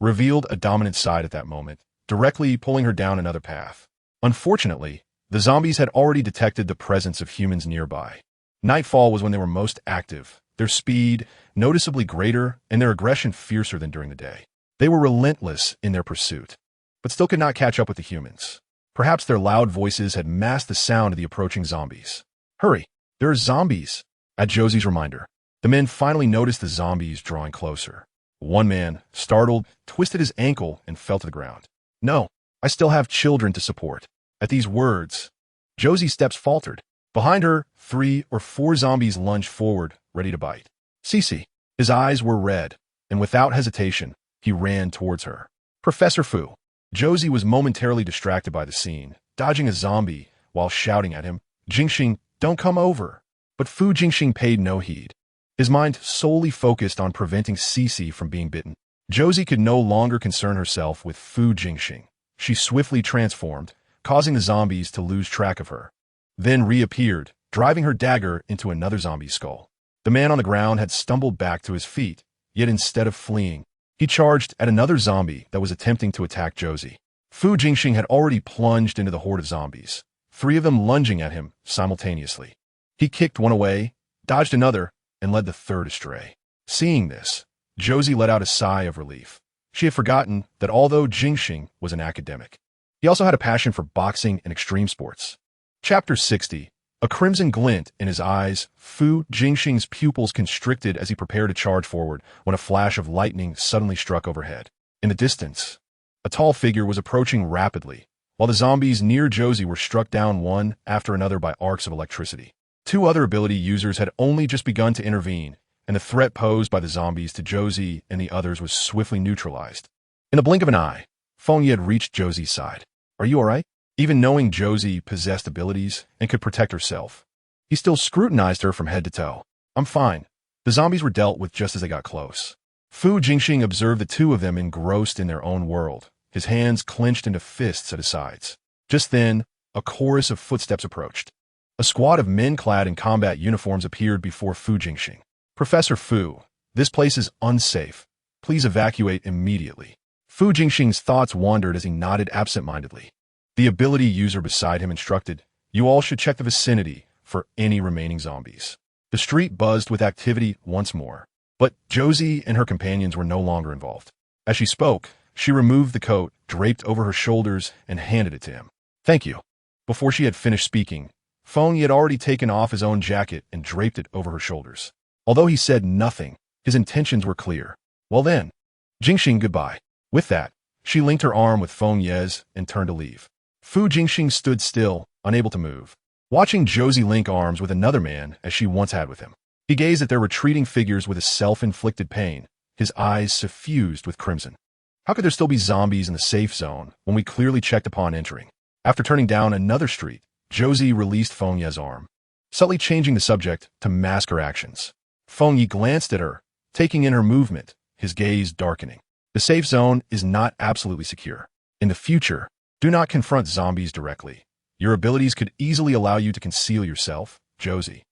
revealed a dominant side at that moment, directly pulling her down another path. Unfortunately, the zombies had already detected the presence of humans nearby. Nightfall was when they were most active, their speed noticeably greater and their aggression fiercer than during the day. They were relentless in their pursuit, but still could not catch up with the humans. Perhaps their loud voices had masked the sound of the approaching zombies. Hurry, there are zombies! At Josie's reminder, the men finally noticed the zombies drawing closer. One man, startled, twisted his ankle and fell to the ground. No, I still have children to support. At these words, Josie's steps faltered. Behind her, 3 or 4 zombies lunged forward, ready to bite. Cece. His eyes were red, and without hesitation, he ran towards her. Professor Fu. Josie was momentarily distracted by the scene, dodging a zombie while shouting at him, Jingxing, don't come over. But Su Qianqian paid no heed. His mind solely focused on preventing Cece from being bitten. Josie could no longer concern herself with Su Qianqian. She swiftly transformed, causing the zombies to lose track of her, then reappeared, driving her dagger into another zombie's skull. The man on the ground had stumbled back to his feet, yet instead of fleeing, he charged at another zombie that was attempting to attack Josie. Su Qianqian had already plunged into the horde of zombies, 3 of them lunging at him simultaneously. He kicked one away, dodged another, and led the third astray. Seeing this, Josie let out a sigh of relief. She had forgotten that although Jingxing was an academic, he also had a passion for boxing and extreme sports. Chapter 60. A crimson glint in his eyes, Fu Jingxing's pupils constricted as he prepared to charge forward when a flash of lightning suddenly struck overhead. In the distance, a tall figure was approaching rapidly, while the zombies near Josie were struck down one after another by arcs of electricity. Two other ability users had only just begun to intervene, and the threat posed by the zombies to Josie and the others was swiftly neutralized. In a blink of an eye, Feng Yi had reached Josie's side. "Are you all right?" Even knowing Josie possessed abilities and could protect herself, he still scrutinized her from head to toe. "I'm fine." The zombies were dealt with just as they got close. Fu Jingxing observed the two of them engrossed in their own world, his hands clenched into fists at his sides. Just then, a chorus of footsteps approached. A squad of men clad in combat uniforms appeared before Fu Jingxing. "Professor Fu, this place is unsafe. Please evacuate immediately." Fu Jingxing's thoughts wandered as he nodded absent-mindedly. The ability user beside him instructed, "You all should check the vicinity for any remaining zombies." The street buzzed with activity once more, but Josie and her companions were no longer involved. As she spoke, she removed the coat draped over her shoulders and handed it to him. "Thank you." Before she had finished speaking, Feng Yi had already taken off his own jacket and draped it over her shoulders. Although he said nothing, his intentions were clear. "Well then, Jingxing, goodbye." With that, she linked her arm with Feng Yi's and turned to leave. Fu Jingxing stood still, unable to move, watching Josie link arms with another man as she once had with him. He gazed at their retreating figures with a self-inflicted pain, his eyes suffused with crimson. How could there still be zombies in the safe zone when we clearly checked upon entering? After turning down another street, Josie released Feng Yi's arm, subtly changing the subject to mask her actions. Feng Yi glanced at her, taking in her movement, his gaze darkening. The safe zone is not absolutely secure. In the future, do not confront zombies directly. Your abilities could easily allow you to conceal yourself, Josie.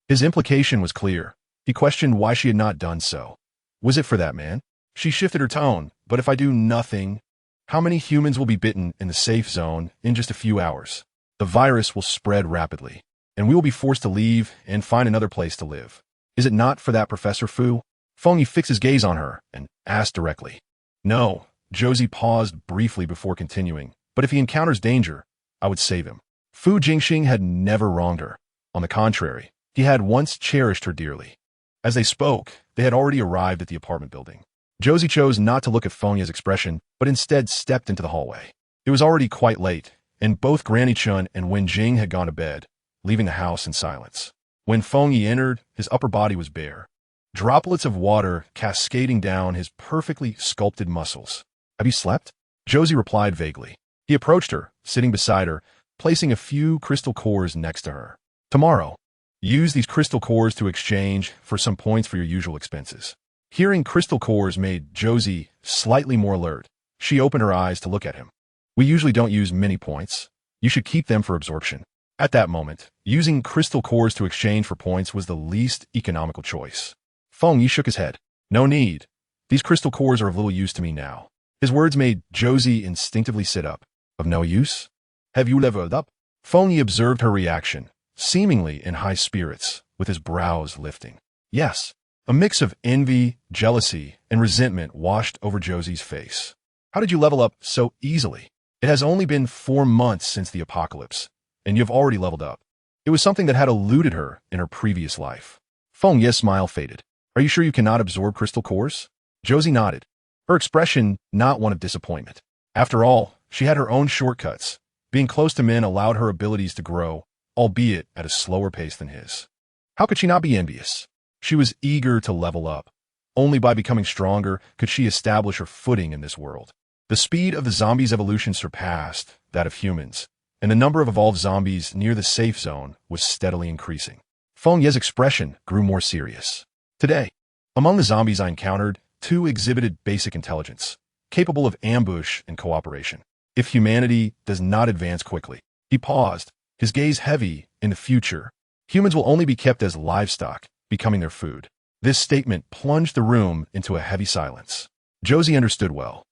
His implication was clear. He questioned why she had not done so. Was it for that man? She shifted her tone, "But if I do nothing, how many humans will be bitten in the safe zone in just a few hours? The virus will spread rapidly, and we will be forced to leave and find another place to live. Is it not for that, Professor Fu?" Feng Yi fixed his gaze on her and asked directly. "No." Josie paused briefly before continuing. "But if he encounters danger, I would save him." Fu Jingxing had never wronged her. On the contrary, he had once cherished her dearly. As they spoke, they had already arrived at the apartment building. Josie chose not to look at Feng Yi's expression, but instead stepped into the hallway. It was already quite late, and both Granny Chun and Wen Jing had gone to bed, leaving the house in silence. When Feng Yi entered, his upper body was bare, droplets of water cascading down his perfectly sculpted muscles. "Have you slept?" Josie replied vaguely. He approached her, sitting beside her, placing a few crystal cores next to her. "Tomorrow, use these crystal cores to exchange for some points for your usual expenses." Hearing crystal cores made Josie slightly more alert. She opened her eyes to look at him. "We usually don't use many points. You should keep them for absorption." At that moment, using crystal cores to exchange for points was the least economical choice. Feng Yi shook his head. "No need. These crystal cores are of little use to me now." His words made Josie instinctively sit up. "Of no use? Have you leveled up?" Feng Yi observed her reaction, seemingly in high spirits, with his brows lifting. "Yes." A mix of envy, jealousy, and resentment washed over Josie's face. "How did you level up so easily? It has only been 4 months since the apocalypse, and you've already leveled up." It was something that had eluded her in her previous life. Feng Yi's smile faded. "Are you sure you cannot absorb crystal cores?" Josie nodded, her expression not one of disappointment. After all, she had her own shortcuts. Being close to men allowed her abilities to grow, albeit at a slower pace than his. How could she not be envious? She was eager to level up. Only by becoming stronger could she establish her footing in this world. The speed of the zombies' evolution surpassed that of humans, and the number of evolved zombies near the safe zone was steadily increasing. Feng Yi's expression grew more serious. "Today, among the zombies I encountered, 2 exhibited basic intelligence, capable of ambush and cooperation. If humanity does not advance quickly." He paused, his gaze heavy. "In the future, humans will only be kept as livestock, becoming their food." This statement plunged the room into a heavy silence. Josie understood well.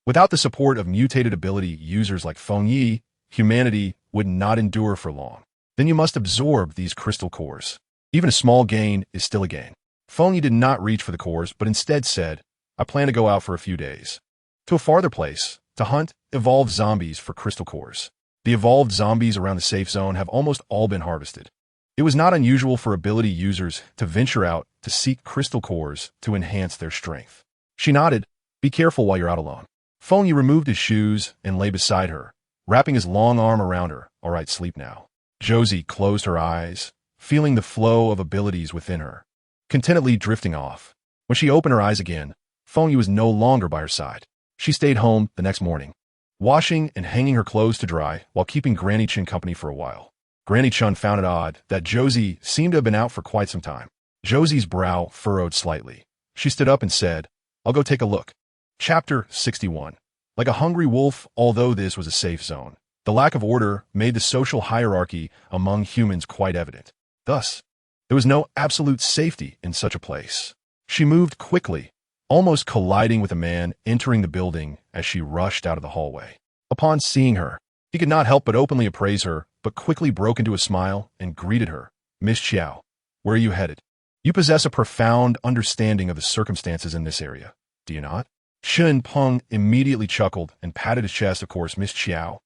Without the support of mutated ability users like Feng Yi, humanity would not endure for long. Then you must absorb these crystal cores. Even a small gain is still a gain. Feng Yi did not reach for the cores, but instead said, "I plan to go out for a few days. To a farther place, to hunt evolved zombies for crystal cores." The evolved zombies around the safe zone have almost all been harvested. It was not unusual for ability users to venture out to seek crystal cores to enhance their strength. She nodded. Be careful while you're out alone. Feng removed his shoes and lay beside her, wrapping his long arm around her. All right, sleep now. Josie closed her eyes, feeling the flow of abilities within her, contentedly drifting off. When she opened her eyes again, Feng was no longer by her side. She stayed home the next morning, washing and hanging her clothes to dry while keeping Granny Chen company for a while. Granny Chen found it odd that Josie seemed to have been out for quite some time. Josie's brow furrowed slightly. She stood up and said, I'll go take a look. Chapter 61. Like a hungry wolf, although this was a safe zone, the lack of order made the social hierarchy among humans quite evident. Thus, there was no absolute safety in such a place. She moved quickly, almost colliding with a man entering the building as she rushed out of the hallway. Upon seeing her, he could not help but openly appraise her, but quickly broke into a smile and greeted her. Miss Qiao, where are you headed? You possess a profound understanding of the circumstances in this area, do you not? Shen Peng immediately chuckled and patted his chest. Of course, Miss Qiao.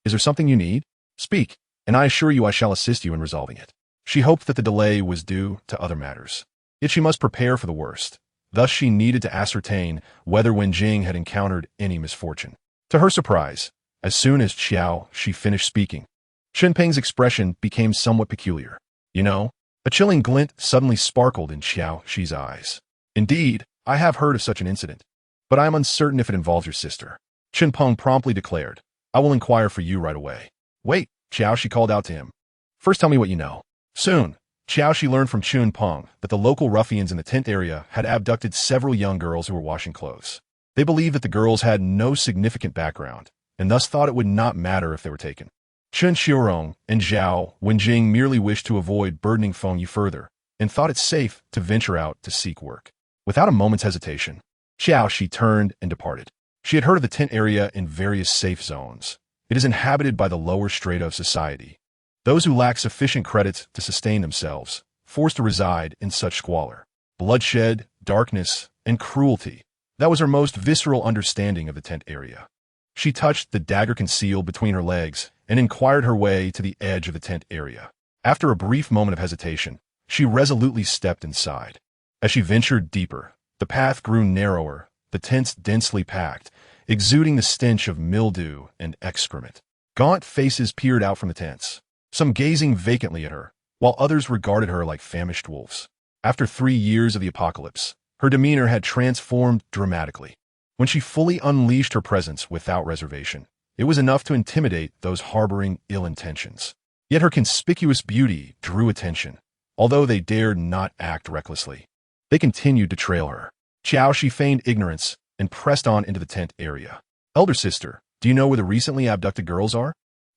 Is there something you need? Speak, and I assure you I shall assist you in resolving it. She hoped that the delay was due to other matters. Yet she must prepare for the worst. Thus she needed to ascertain whether Wenjing had encountered any misfortune. To her surprise, as soon as Qiao Xi finished speaking, Shen Peng's expression became somewhat peculiar. You know, a chilling glint suddenly sparkled in Qiao Xi's eyes. Indeed, I have heard of such an incident, but I am uncertain if it involves your sister. Shen Peng promptly declared, I will inquire for you right away. Wait, Qiao Xi called out to him. First tell me what you know. Soon, Qiao Xi learned from Chun Peng that the local ruffians in the tent area had abducted several young girls who were washing clothes. They believed that the girls had no significant background, and thus thought it would not matter if they were taken. Chen Xiurong and Zhao Wenjing merely wished to avoid burdening Feng Yu further, and thought it safe to venture out to seek work. Without a moment's hesitation, Qiao Xi turned and departed. She had heard of the tent area in various safe zones. It is inhabited by the lower strata of society, those who lack sufficient credits to sustain themselves, forced to reside in such squalor. Bloodshed, darkness, and cruelty. That was her most visceral understanding of the tent area. She touched the dagger concealed between her legs and inquired her way to the edge of the tent area. After a brief moment of hesitation, she resolutely stepped inside. As she ventured deeper, the path grew narrower, the tents densely packed, exuding the stench of mildew and excrement. Gaunt faces peered out from the tents, some gazing vacantly at her, while others regarded her like famished wolves. After 3 years of the apocalypse, her demeanor had transformed dramatically. When she fully unleashed her presence without reservation, it was enough to intimidate those harboring ill intentions. Yet her conspicuous beauty drew attention, although they dared not act recklessly. They continued to trail her. Qiao Xi feigned ignorance and pressed on into the tent area. Elder sister, do you know where the recently abducted girls are?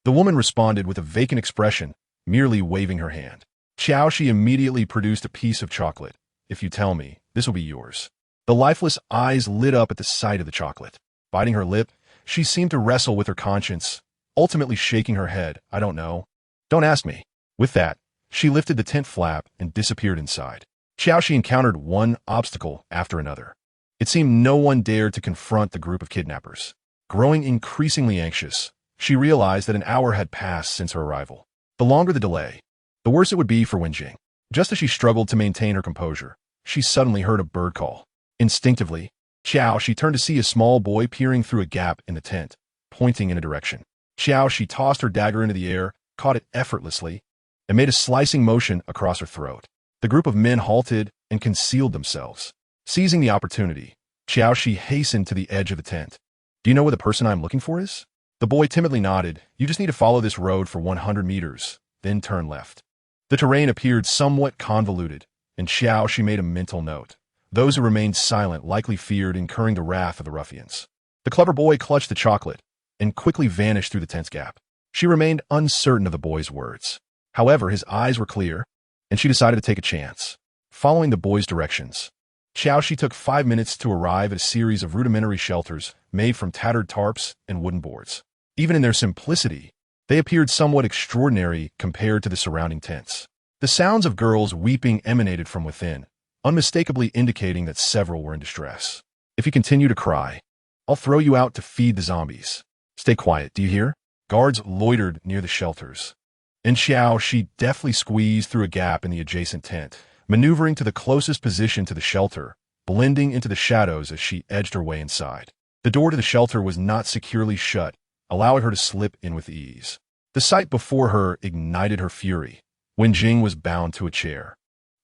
The woman responded with a vacant expression, merely waving her hand. Qiao Xi immediately produced a piece of chocolate. If you tell me, this will be yours. The lifeless eyes lit up at the sight of the chocolate. Biting her lip, she seemed to wrestle with her conscience, ultimately shaking her head. I don't know. Don't ask me. With that, she lifted the tent flap and disappeared inside. Qiao Xi encountered one obstacle after another. It seemed no one dared to confront the group of kidnappers. Growing increasingly anxious, she realized that an hour had passed since her arrival. The longer the delay, the worse it would be for Wenjing. Just as she struggled to maintain her composure, she suddenly heard a bird call. Instinctively, Qiao Xi turned to see a small boy peering through a gap in the tent, pointing in a direction. Qiao Xi tossed her dagger into the air, caught it effortlessly, and made a slicing motion across her throat. The group of men halted and concealed themselves. Seizing the opportunity, Qiao Xi hastened to the edge of the tent. Do you know where the person I'm looking for is? The boy timidly nodded. You just need to follow this road for 100 meters, then turn left. The terrain appeared somewhat convoluted, and Qiao Xi made a mental note. Those who remained silent likely feared incurring the wrath of the ruffians. The clever boy clutched the chocolate and quickly vanished through the tent's gap. She remained uncertain of the boy's words. However, his eyes were clear, and she decided to take a chance. Following the boy's directions, Qiao Xi took 5 minutes to arrive at a series of rudimentary shelters made from tattered tarps and wooden boards. Even in their simplicity, they appeared somewhat extraordinary compared to the surrounding tents. The sounds of girls weeping emanated from within, unmistakably indicating that several were in distress. If you continue to cry, I'll throw you out to feed the zombies. Stay quiet, do you hear? Guards loitered near the shelters. And Qiao Xi deftly squeezed through a gap in the adjacent tent, maneuvering to the closest position to the shelter, blending into the shadows as she edged her way inside. The door to the shelter was not securely shut, allowing her to slip in with ease. The sight before her ignited her fury. Wen Jing was bound to a chair,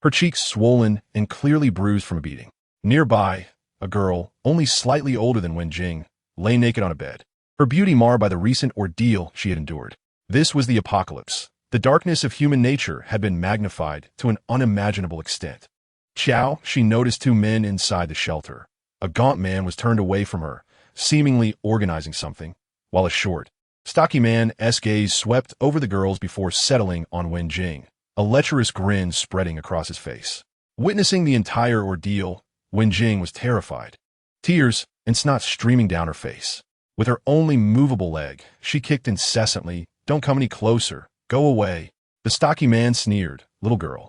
her cheeks swollen and clearly bruised from a beating. Nearby, a girl, only slightly older than Wen Jing, lay naked on a bed, her beauty marred by the recent ordeal she had endured. This was the apocalypse. The darkness of human nature had been magnified to an unimaginable extent. Qiao Xi noticed two men inside the shelter. A gaunt man was turned away from her, seemingly organizing something, while a short, stocky man's gaze swept over the girls before settling on Wen Jing, a lecherous grin spreading across his face. Witnessing the entire ordeal, Wen Jing was terrified, tears and snot streaming down her face. With her only movable leg, she kicked incessantly, "Don't come any closer. Go away." The stocky man sneered, "Little girl,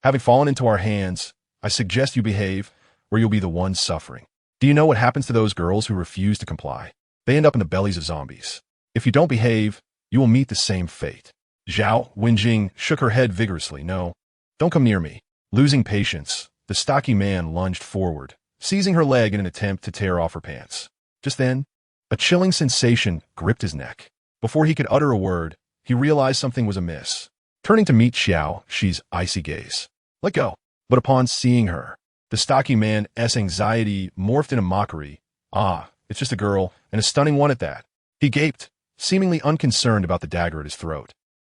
having fallen into our hands, I suggest you behave, or you'll be the one suffering. Do you know what happens to those girls who refuse to comply? They end up in the bellies of zombies. If you don't behave, you will meet the same fate." Zhao Wenjing shook her head vigorously. "No, don't come near me." Losing patience, the stocky man lunged forward, seizing her leg in an attempt to tear off her pants. Just then, a chilling sensation gripped his neck. Before he could utter a word, he realized something was amiss. Turning to meet Qiao Xi's icy gaze, "Let go." But upon seeing her, the stocky man's anxiety morphed into mockery. "Ah, it's just a girl, and a stunning one at that." He gaped, seemingly unconcerned about the dagger at his throat,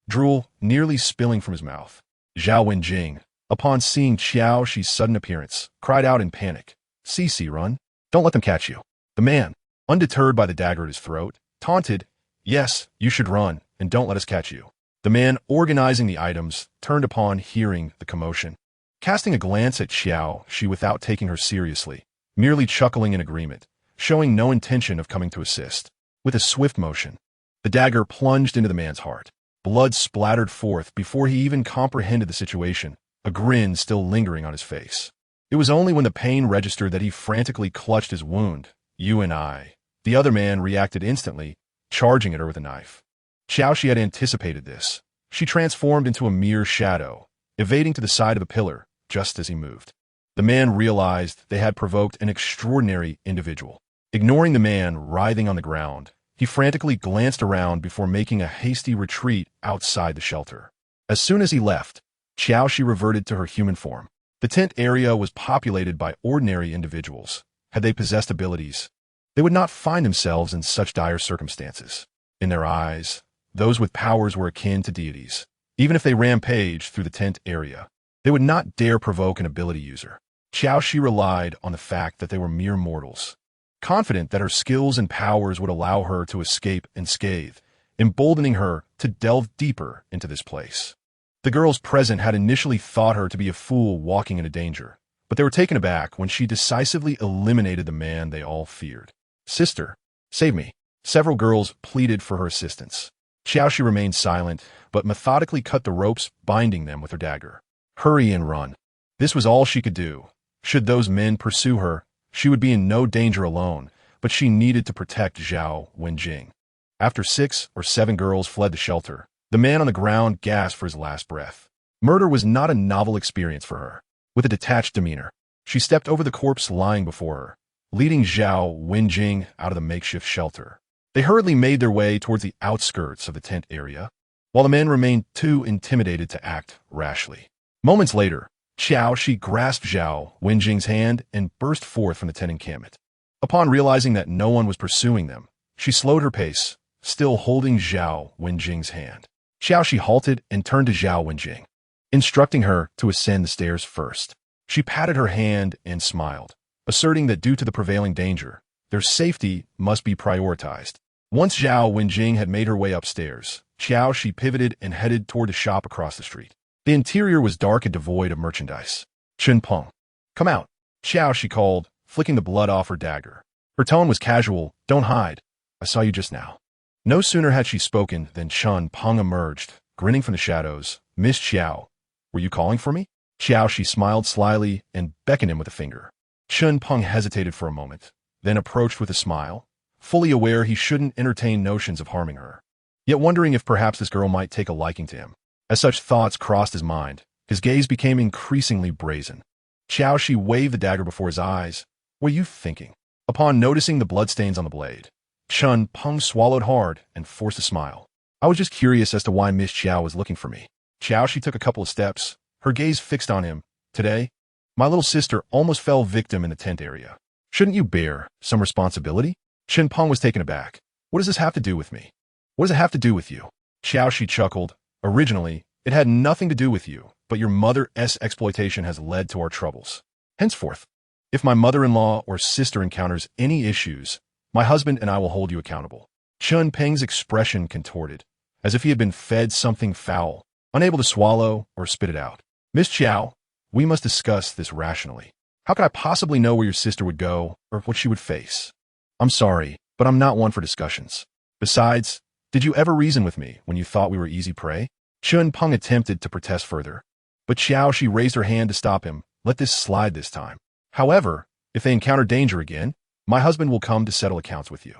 drool nearly spilling from his mouth. Zhao Wenjing, upon seeing Qiao Xi's sudden appearance, cried out in panic, "Cici, run! Don't let them catch you." The man, undeterred by the dagger at his throat, taunted, "Yes, you should run, and don't let us catch you." The man organizing the items turned upon hearing the commotion, casting a glance at Qiao Xi without taking her seriously, merely chuckling in agreement, showing no intention of coming to assist. With a swift motion, the dagger plunged into the man's heart. Blood splattered forth before he even comprehended the situation, a grin still lingering on his face. It was only when the pain registered that he frantically clutched his wound. "You and I." The other man reacted instantly, charging at her with a knife. Qiao Xi had anticipated this. She transformed into a mere shadow, evading to the side of a pillar just as he moved. The man realized they had provoked an extraordinary individual. Ignoring the man writhing on the ground, he frantically glanced around before making a hasty retreat outside the shelter. As soon as he left, Qiao Xi reverted to her human form. The tent area was populated by ordinary individuals. Had they possessed abilities, they would not find themselves in such dire circumstances. In their eyes, those with powers were akin to deities. Even if they rampaged through the tent area, they would not dare provoke an ability user. Qiao Xi relied on the fact that they were mere mortals, confident that her skills and powers would allow her to escape unscathed, emboldening her to delve deeper into this place. The girls present had initially thought her to be a fool walking into danger, but they were taken aback when she decisively eliminated the man they all feared. "Sister, save me." Several girls pleaded for her assistance. Qiao Xi remained silent, but methodically cut the ropes binding them with her dagger. Hurry and run. This was all she could do. Should those men pursue her, she would be in no danger alone, but she needed to protect Zhao Wenjing. After 6 or 7 girls fled the shelter, the man on the ground gasped for his last breath. Murder was not a novel experience for her. With a detached demeanor, she stepped over the corpse lying before her, leading Zhao Wenjing out of the makeshift shelter. They hurriedly made their way towards the outskirts of the tent area, while the men remained too intimidated to act rashly. Moments later, Qiao Xi grasped Zhao Wenjing's hand and burst forth from the tent encampment. Upon realizing that no one was pursuing them, she slowed her pace, still holding Zhao Wenjing's hand. Qiao Xi halted and turned to Zhao Wenjing, instructing her to ascend the stairs first. She patted her hand and smiled, asserting that due to the prevailing danger, their safety must be prioritized. Once Zhao Wenjing had made her way upstairs, Qiao Xi pivoted and headed toward the shop across the street. The interior was dark and devoid of merchandise. "Chun Peng, come out," Qiao Xi called, flicking the blood off her dagger. Her tone was casual. "Don't hide. I saw you just now." No sooner had she spoken than Chun Peng emerged, grinning from the shadows. "Miss Qiao, were you calling for me?" Qiao Xi smiled slyly and beckoned him with a finger. Chun Peng hesitated for a moment, then approached with a smile, fully aware he shouldn't entertain notions of harming her. yet wondering if perhaps this girl might take a liking to him. As such thoughts crossed his mind, his gaze became increasingly brazen. Qiao Xi waved the dagger before his eyes. What are you thinking? Upon noticing the bloodstains on the blade, Chun Peng swallowed hard and forced a smile. I was just curious as to why Miss Qiao was looking for me. Qiao Xi took a couple of steps, her gaze fixed on him. Today, my little sister almost fell victim in the tent area. Shouldn't you bear some responsibility? Chun Peng was taken aback. What does this have to do with me? What does it have to do with you? Qiao Xi chuckled. Originally, it had nothing to do with you, but your mother's exploitation has led to our troubles. Henceforth, if my mother-in-law or sister encounters any issues, my husband and I will hold you accountable. Chun Peng's expression contorted, as if he had been fed something foul, unable to swallow or spit it out. Miss Qiao, we must discuss this rationally. How could I possibly know where your sister would go or what she would face? I'm sorry, but I'm not one for discussions. Besides, did you ever reason with me when you thought we were easy prey? Chun Peng attempted to protest further, but Qiao Xi raised her hand to stop him. Let this slide this time. However, if they encounter danger again, my husband will come to settle accounts with you.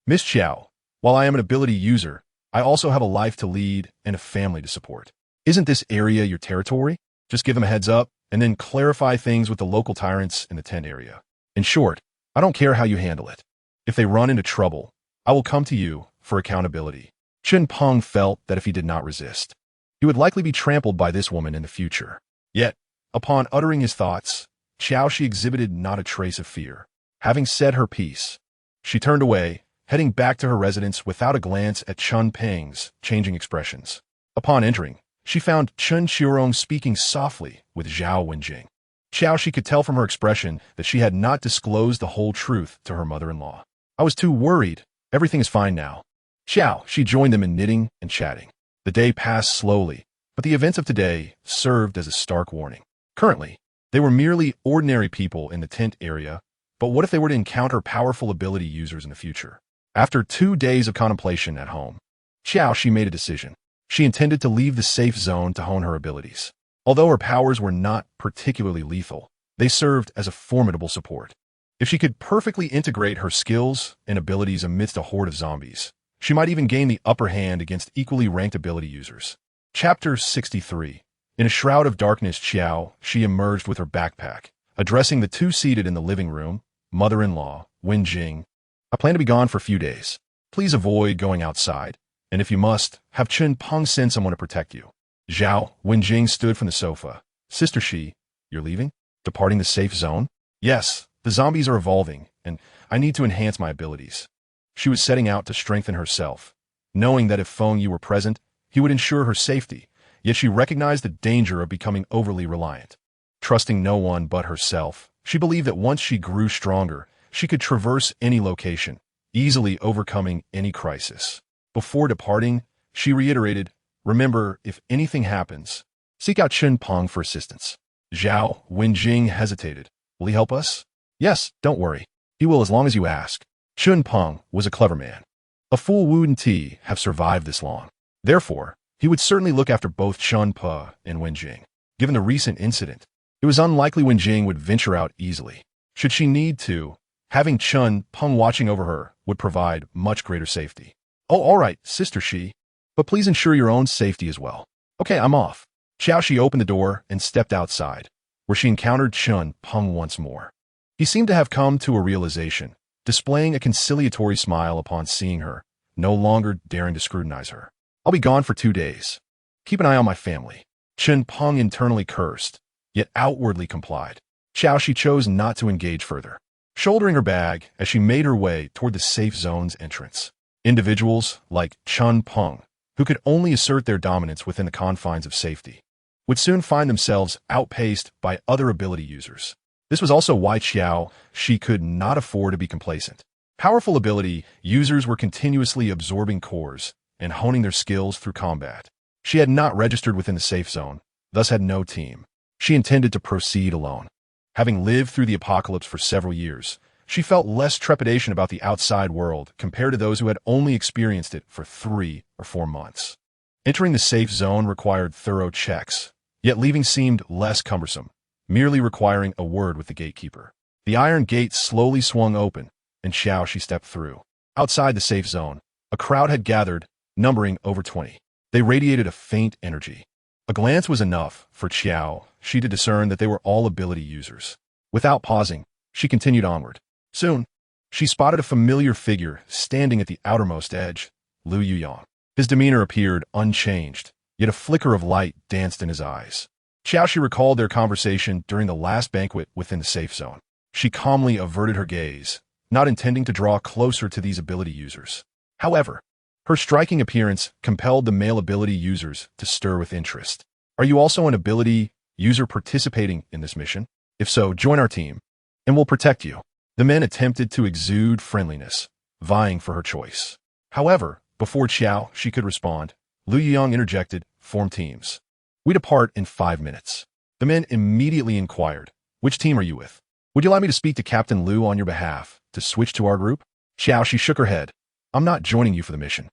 Miss Qiao, while I am an ability user, I also have a life to lead and a family to support. Isn't this area your territory? Just give them a heads up, and then clarify things with the local tyrants in the tent area. In short, I don't care how you handle it. If they run into trouble, I will come to you for accountability. Chun Peng felt that if he did not resist, he would likely be trampled by this woman in the future. Yet, upon uttering his thoughts, Qiao Xi exhibited not a trace of fear. Having said her piece, she turned away, heading back to her residence without a glance at Chun Peng's changing expressions. Upon entering, she found Chun Qirong speaking softly with Zhao Wenjing. Qiao Xi could tell from her expression that she had not disclosed the whole truth to her mother-in-law. I was too worried. Everything is fine now. Qiao Xi joined them in knitting and chatting. The day passed slowly, but the events of today served as a stark warning. Currently, they were merely ordinary people in the tent area, but what if they were to encounter powerful ability users in the future? After 2 days of contemplation at home, Qiao Xi made a decision. She intended to leave the safe zone to hone her abilities. Although her powers were not particularly lethal, they served as a formidable support. If she could perfectly integrate her skills and abilities amidst a horde of zombies, she might even gain the upper hand against equally ranked ability users. Chapter 63. In a shroud of darkness, Qiao Xi emerged with her backpack, addressing the two seated in the living room, mother-in-law, Wenjing. I plan to be gone for a few days. Please avoid going outside, and if you must, have Chun Peng send someone to protect you. Zhao Wenjing stood from the sofa. Sister Xi, you're leaving? Departing the safe zone? Yes, the zombies are evolving, and I need to enhance my abilities. She was setting out to strengthen herself, knowing that if Feng Yu were present, he would ensure her safety, yet she recognized the danger of becoming overly reliant. Trusting no one but herself, she believed that once she grew stronger, she could traverse any location, easily overcoming any crisis. Before departing, she reiterated, remember, if anything happens, seek out Chun Peng for assistance. Zhao Wenjing hesitated. Will he help us? Yes, don't worry. He will as long as you ask. Chun Peng was a clever man. A fool wouldn't he have survived this long. Therefore, he would certainly look after both Chun Peng and Wenjing. Given the recent incident, it was unlikely Wenjing would venture out easily. Should she need to, having Chun Peng watching over her would provide much greater safety. Oh, all right, Sister Xi, but please ensure your own safety as well. Okay, I'm off. Qiao Xi opened the door and stepped outside, where she encountered Chun Peng once more. He seemed to have come to a realization, displaying a conciliatory smile upon seeing her, no longer daring to scrutinize her. I'll be gone for 2 days. Keep an eye on my family. Chun Peng internally cursed, yet outwardly complied. Qiao Xi chose not to engage further, shouldering her bag as she made her way toward the safe zone's entrance. Individuals like Chun Peng, who could only assert their dominance within the confines of safety, would soon find themselves outpaced by other ability users. This was also why Qiao Xi could not afford to be complacent. Powerful ability users were continuously absorbing cores and honing their skills through combat. She had not registered within the safe zone, thus had no team. She intended to proceed alone. Having lived through the apocalypse for several years, she felt less trepidation about the outside world compared to those who had only experienced it for 3 or 4 months. Entering the safe zone required thorough checks, yet leaving seemed less cumbersome, merely requiring a word with the gatekeeper. The iron gate slowly swung open, and Qiao Xi stepped through. Outside the safe zone, a crowd had gathered, numbering over 20. They radiated a faint energy. A glance was enough for Qiao Xi to discern that they were all ability users. Without pausing, she continued onward. Soon, she spotted a familiar figure standing at the outermost edge, Lu Yuyang. His demeanor appeared unchanged, yet a flicker of light danced in his eyes. Qiao Xi recalled their conversation during the last banquet within the safe zone. She calmly averted her gaze, not intending to draw closer to these ability users. However, her striking appearance compelled the male ability users to stir with interest. Are you also an ability user participating in this mission? If so, join our team, and we'll protect you. The men attempted to exude friendliness, vying for her choice. However, before Qiao Xi could respond, Lu Yuyang interjected, "Form teams. We depart in 5 minutes." The men immediately inquired, "Which team are you with? Would you like me to speak to Captain Lu on your behalf to switch to our group?" Qiao Xi shook her head. "I'm not joining you for the mission.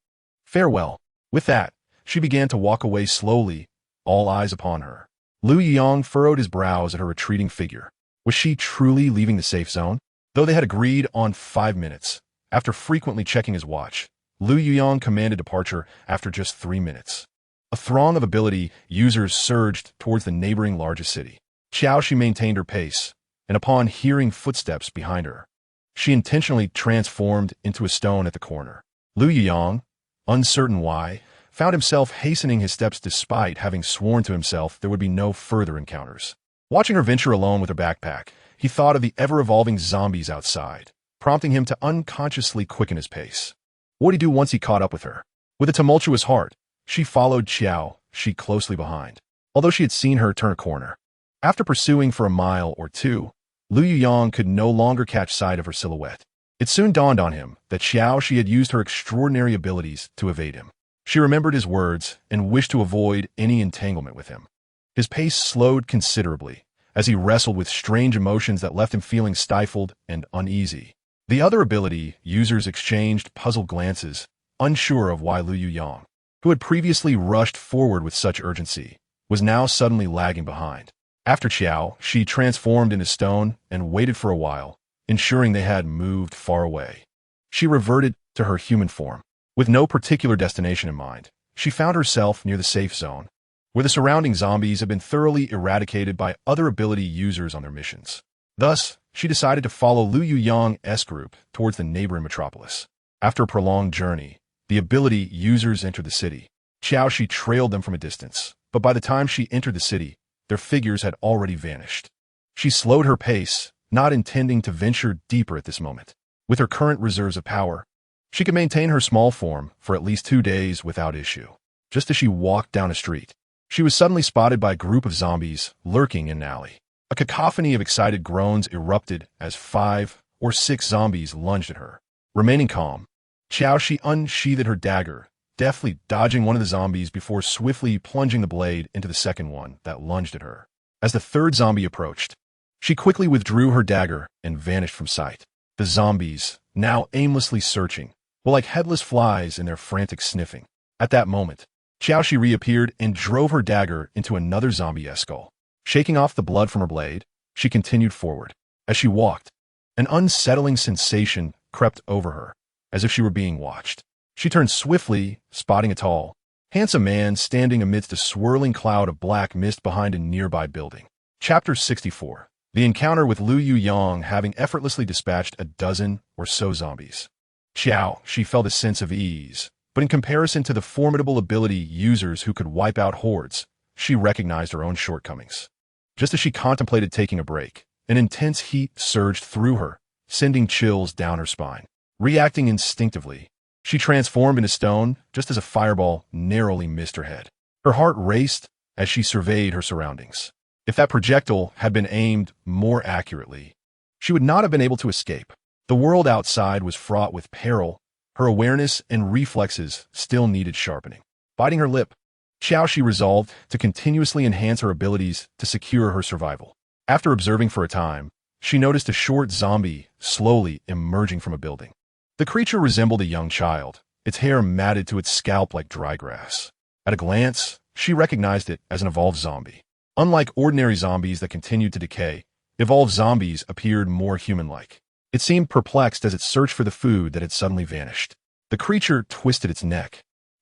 Farewell." With that, she began to walk away slowly, all eyes upon her. Lu Yuyang furrowed his brows at her retreating figure. Was she truly leaving the safe zone? Though they had agreed on 5 minutes, after frequently checking his watch, Lu Yuyang commanded departure after just 3 minutes. A throng of ability users surged towards the neighboring largest city. Qiao Xi maintained her pace, and upon hearing footsteps behind her, she intentionally transformed into a stone at the corner. Lu Yuyang, uncertain why, found himself hastening his steps despite having sworn to himself there would be no further encounters. Watching her venture alone with her backpack, he thought of the ever-evolving zombies outside, prompting him to unconsciously quicken his pace. What would he do once he caught up with her? With a tumultuous heart, she followed Qiao Xi closely behind, although she had seen her turn a corner. After pursuing for a mile or two, Lu Yuyang could no longer catch sight of her silhouette. It soon dawned on him that Qiao Xi had used her extraordinary abilities to evade him. She remembered his words and wished to avoid any entanglement with him. His pace slowed considerably as he wrestled with strange emotions that left him feeling stifled and uneasy. The other ability users exchanged puzzled glances, unsure of why Lu Yuyang, who had previously rushed forward with such urgency, was now suddenly lagging behind. After Qiao Xi transformed into stone and waited for a while, ensuring they had moved far away. She reverted to her human form. With no particular destination in mind, she found herself near the safe zone, where the surrounding zombies had been thoroughly eradicated by other ability users on their missions. Thus, she decided to follow Lu Yuyang's group towards the neighboring metropolis. After a prolonged journey, the ability users entered the city. Qiao Xi trailed them from a distance, but by the time she entered the city, their figures had already vanished. She slowed her pace, not intending to venture deeper at this moment. With her current reserves of power, she could maintain her small form for at least 2 days without issue. Just as she walked down a street, she was suddenly spotted by a group of zombies lurking in an alley. A cacophony of excited groans erupted as 5 or 6 zombies lunged at her. Remaining calm, Qiao Xi unsheathed her dagger, deftly dodging one of the zombies before swiftly plunging the blade into the second one that lunged at her. As the third zombie approached, she quickly withdrew her dagger and vanished from sight. The zombies, now aimlessly searching, were like headless flies in their frantic sniffing. At that moment, Qiao Xi reappeared and drove her dagger into another zombie's skull. Shaking off the blood from her blade, she continued forward. As she walked, an unsettling sensation crept over her, as if she were being watched. She turned swiftly, spotting a tall, handsome man standing amidst a swirling cloud of black mist behind a nearby building. Chapter 64. The encounter with Lu Yuyang having effortlessly dispatched a dozen or so zombies. Qiao Xi felt a sense of ease, but in comparison to the formidable ability users who could wipe out hordes, she recognized her own shortcomings. Just as she contemplated taking a break, an intense heat surged through her, sending chills down her spine. Reacting instinctively, she transformed into stone just as a fireball narrowly missed her head. Her heart raced as she surveyed her surroundings. If that projectile had been aimed more accurately, she would not have been able to escape. The world outside was fraught with peril. Her awareness and reflexes still needed sharpening. Biting her lip, Qiao Xi resolved to continuously enhance her abilities to secure her survival. After observing for a time, she noticed a short zombie slowly emerging from a building. The creature resembled a young child, its hair matted to its scalp like dry grass. At a glance, she recognized it as an evolved zombie. Unlike ordinary zombies that continued to decay, evolved zombies appeared more human-like. It seemed perplexed as it searched for the food that had suddenly vanished. The creature twisted its neck,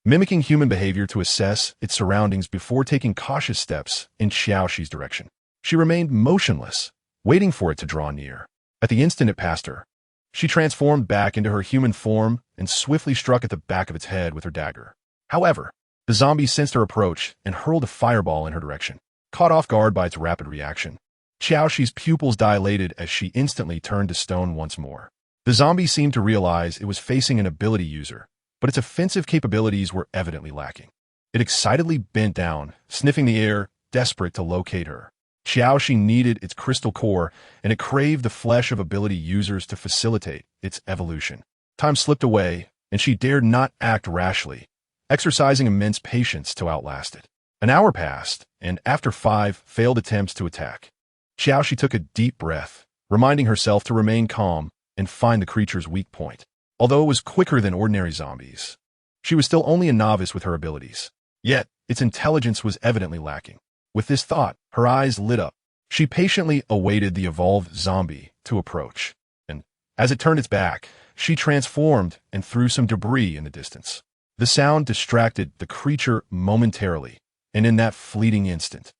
mimicking human behavior to assess its surroundings before taking cautious steps in Qiao Xi's direction. She remained motionless, waiting for it to draw near. At the instant it passed her, she transformed back into her human form and swiftly struck at the back of its head with her dagger. However, the zombie sensed her approach and hurled a fireball in her direction. Caught off guard by its rapid reaction, Qiao Xi's pupils dilated as she instantly turned to stone once more. The zombie seemed to realize it was facing an ability user, but its offensive capabilities were evidently lacking. It excitedly bent down, sniffing the air, desperate to locate her. Qiao Xi needed its crystal core, and it craved the flesh of ability users to facilitate its evolution. Time slipped away, and she dared not act rashly, exercising immense patience to outlast it. An hour passed, and after 5 failed attempts to attack, Qiao Xi took a deep breath, reminding herself to remain calm and find the creature's weak point. Although it was quicker than ordinary zombies, she was still only a novice with her abilities. Yet, its intelligence was evidently lacking. With this thought, her eyes lit up. She patiently awaited the evolved zombie to approach, and as it turned its back, she transformed and threw some debris in the distance. The sound distracted the creature momentarily, and in that fleeting instant,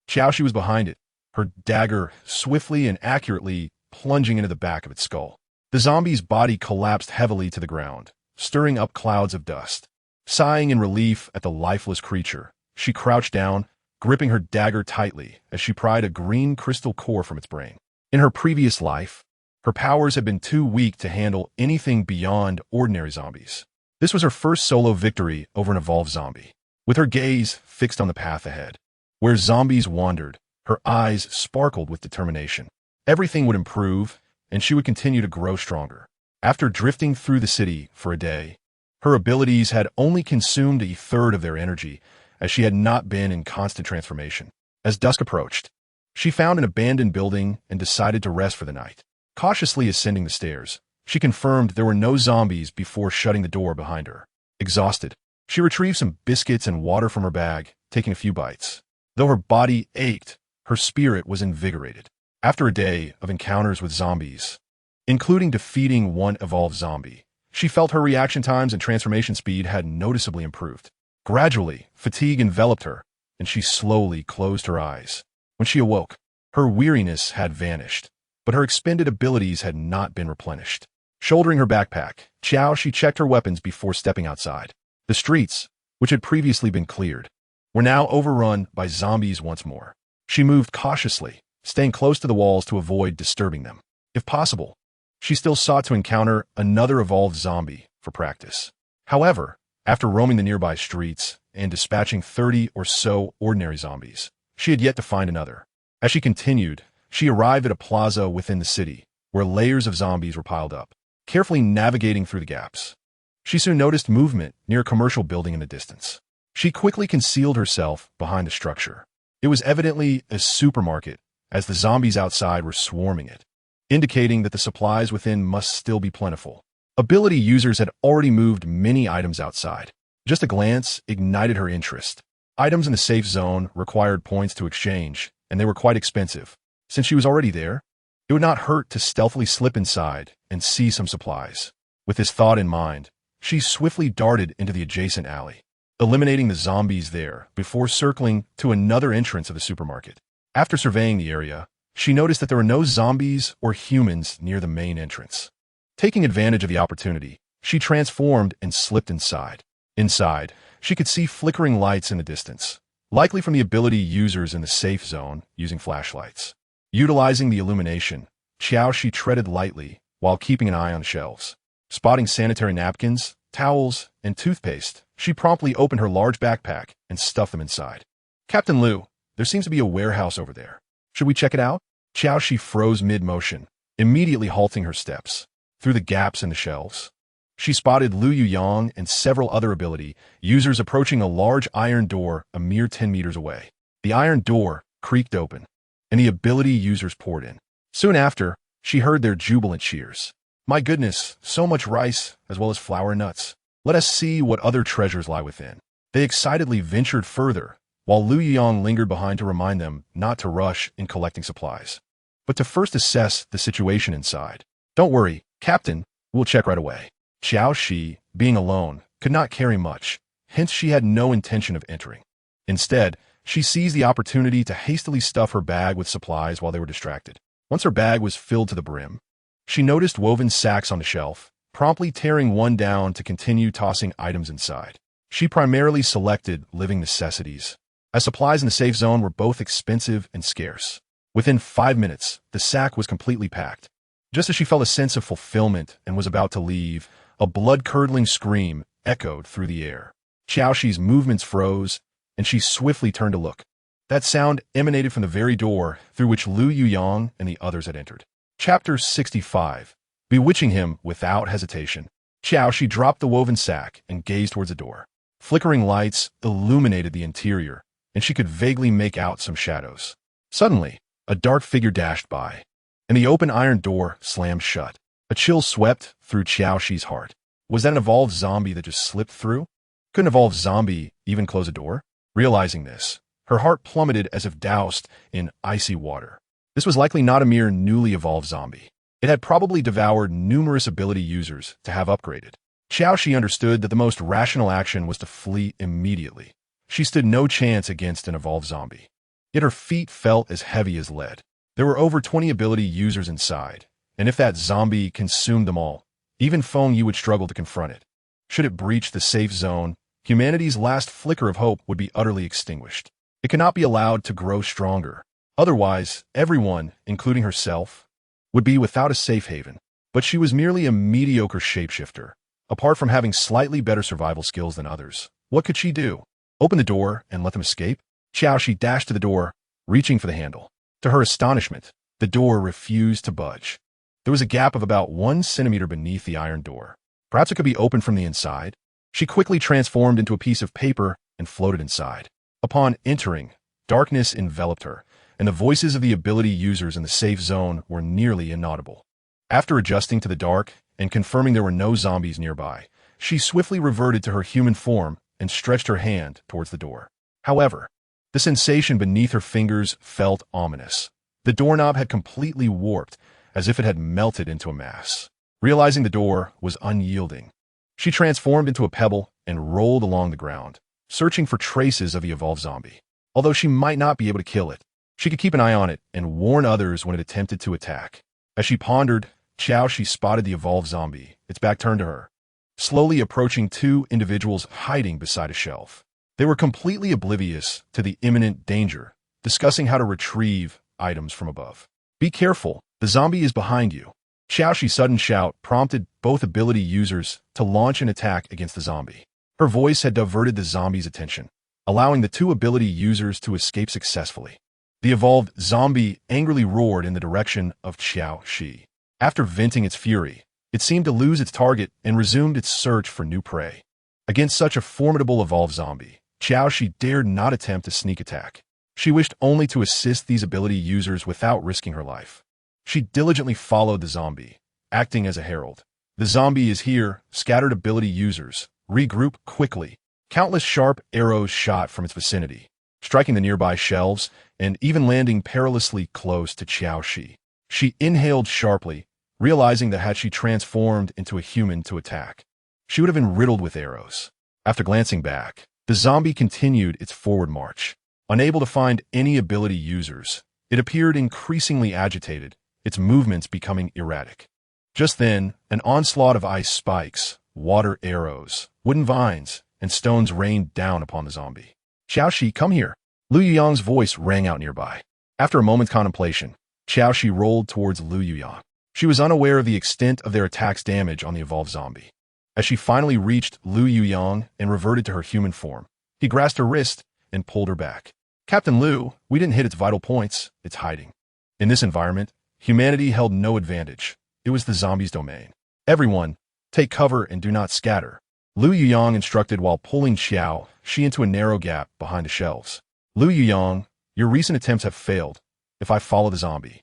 Qiao Xi was behind it, her dagger swiftly and accurately plunging into the back of its skull. The zombie's body collapsed heavily to the ground, stirring up clouds of dust. Sighing in relief at the lifeless creature, she crouched down, gripping her dagger tightly as she pried a green crystal core from its brain. In her previous life, her powers had been too weak to handle anything beyond ordinary zombies. This was her first solo victory over an evolved zombie. With her gaze fixed on the path ahead, where zombies wandered, her eyes sparkled with determination. Everything would improve, and she would continue to grow stronger. After drifting through the city for a day, her abilities had only consumed a third of their energy, as she had not been in constant transformation. As dusk approached, she found an abandoned building and decided to rest for the night. Cautiously ascending the stairs, she confirmed there were no zombies before shutting the door behind her. Exhausted, she retrieved some biscuits and water from her bag, taking a few bites. Though her body ached, her spirit was invigorated. After a day of encounters with zombies, including defeating one evolved zombie, she felt her reaction times and transformation speed had noticeably improved. Gradually, fatigue enveloped her, and she slowly closed her eyes. When she awoke, her weariness had vanished, but her expended abilities had not been replenished. Shouldering her backpack, Qiao Xi checked her weapons before stepping outside. The streets, which had previously been cleared, were now overrun by zombies once more. She moved cautiously, staying close to the walls to avoid disturbing them. If possible, she still sought to encounter another evolved zombie for practice. However, after roaming the nearby streets and dispatching 30 or so ordinary zombies, she had yet to find another. As she continued, she arrived at a plaza within the city, where layers of zombies were piled up. Carefully navigating through the gaps, she soon noticed movement near a commercial building in the distance. She quickly concealed herself behind the structure. It was evidently a supermarket, as the zombies outside were swarming it, indicating that the supplies within must still be plentiful. Ability users had already moved many items outside. Just a glance ignited her interest. Items in the safe zone required points to exchange, and they were quite expensive. Since she was already there, it would not hurt to stealthily slip inside and see some supplies. With this thought in mind, she swiftly darted into the adjacent alley, eliminating the zombies there before circling to another entrance of the supermarket. After surveying the area, she noticed that there were no zombies or humans near the main entrance. Taking advantage of the opportunity, she transformed and slipped inside. Inside, she could see flickering lights in the distance, likely from the ability users in the safe zone using flashlights. Utilizing the illumination, Qiao Xi treaded lightly while keeping an eye on the shelves. Spotting sanitary napkins, towels, and toothpaste, she promptly opened her large backpack and stuffed them inside. "Captain Liu, there seems to be a warehouse over there. Should we check it out?" Qiao Xi froze mid-motion, immediately halting her steps. Through the gaps in the shelves, she spotted Lu Yuyang and several other ability users approaching a large iron door a mere 10 meters away. The iron door creaked open, and the ability users poured in. Soon after, she heard their jubilant cheers. "My goodness, so much rice, as well as flour and nuts. Let us see what other treasures lie within." They excitedly ventured further, while Lu Yuyang lingered behind to remind them not to rush in collecting supplies, but to first assess the situation inside. "Don't worry, Captain, we'll check right away." Qiao Xi, being alone, could not carry much, hence she had no intention of entering. Instead, she seized the opportunity to hastily stuff her bag with supplies while they were distracted. Once her bag was filled to the brim, she noticed woven sacks on the shelf, promptly tearing one down to continue tossing items inside. She primarily selected living necessities, as supplies in the safe zone were both expensive and scarce. Within 5 minutes, the sack was completely packed. Just as she felt a sense of fulfillment and was about to leave, a blood-curdling scream echoed through the air. Qiao Xi's movements froze, and she swiftly turned to look. That sound emanated from the very door through which Lu Yuyang and the others had entered. Chapter 65. Bewitching him without hesitation, Qiao Xi dropped the woven sack and gazed towards the door. Flickering lights illuminated the interior, and she could vaguely make out some shadows. Suddenly, a dark figure dashed by, and the open iron door slammed shut. A chill swept through Qiao Xi's heart. Was that an evolved zombie that just slipped through? Couldn't an evolved zombie even close a door? Realizing this, her heart plummeted as if doused in icy water. This was likely not a mere newly evolved zombie. It had probably devoured numerous ability users to have upgraded. Qiao Xi understood that the most rational action was to flee immediately. She stood no chance against an evolved zombie. Yet her feet felt as heavy as lead. There were over 20 ability users inside, and if that zombie consumed them all, even Feng Yu would struggle to confront it. Should it breach the safe zone, humanity's last flicker of hope would be utterly extinguished. It cannot be allowed to grow stronger. Otherwise, everyone, including herself, would be without a safe haven. But she was merely a mediocre shapeshifter. Apart from having slightly better survival skills than others, what could she do? Open the door and let them escape? Qiao Xi dashed to the door, reaching for the handle. To her astonishment, the door refused to budge. There was a gap of about 1 centimeter beneath the iron door. Perhaps it could be opened from the inside? She quickly transformed into a piece of paper and floated inside. Upon entering, darkness enveloped her, and the voices of the ability users in the safe zone were nearly inaudible. After adjusting to the dark and confirming there were no zombies nearby, she swiftly reverted to her human form and stretched her hand towards the door. However, the sensation beneath her fingers felt ominous. The doorknob had completely warped, as if it had melted into a mass. Realizing the door was unyielding, she transformed into a pebble and rolled along the ground, searching for traces of the evolved zombie. Although she might not be able to kill it, she could keep an eye on it and warn others when it attempted to attack. As she pondered, Qiao Xi spotted the evolved zombie, its back turned to her, slowly approaching 2 individuals hiding beside a shelf. They were completely oblivious to the imminent danger, discussing how to retrieve items from above. Be careful, the zombie is behind you. Qiao Xi's sudden shout prompted both ability users to launch an attack against the zombie. Her voice had diverted the zombie's attention, allowing the 2 ability users to escape successfully. The evolved zombie angrily roared in the direction of Qiao Xi. After venting its fury, it seemed to lose its target and resumed its search for new prey. Against such a formidable evolved zombie, Qiao Xi dared not attempt a sneak attack. She wished only to assist these ability users without risking her life. She diligently followed the zombie, acting as a herald. The zombie is here, scattered ability users. Regroup quickly. Countless sharp arrows shot from its vicinity, striking the nearby shelves and even landing perilously close to Qiao Xi. She inhaled sharply, realizing that had she transformed into a human to attack, she would have been riddled with arrows. After glancing back, the zombie continued its forward march. Unable to find any ability users, it appeared increasingly agitated, its movements becoming erratic. Just then, an onslaught of ice spikes, water arrows, wooden vines, and stones rained down upon the zombie. Qiao Xi, come here. Lu Yuyang's voice rang out nearby. After a moment's contemplation, Qiao Xi rolled towards Lu Yuyang. She was unaware of the extent of their attack's damage on the evolved zombie. As she finally reached Lu Yuyang and reverted to her human form, he grasped her wrist and pulled her back. Captain Lu, we didn't hit its vital points. It's hiding. In this environment, humanity held no advantage. It was the zombie's domain. Everyone, take cover and do not scatter. Lu Yuyang instructed while pulling Qiao Xi into a narrow gap behind the shelves. Lu Yuyang, your recent attempts have failed. If I follow the zombie,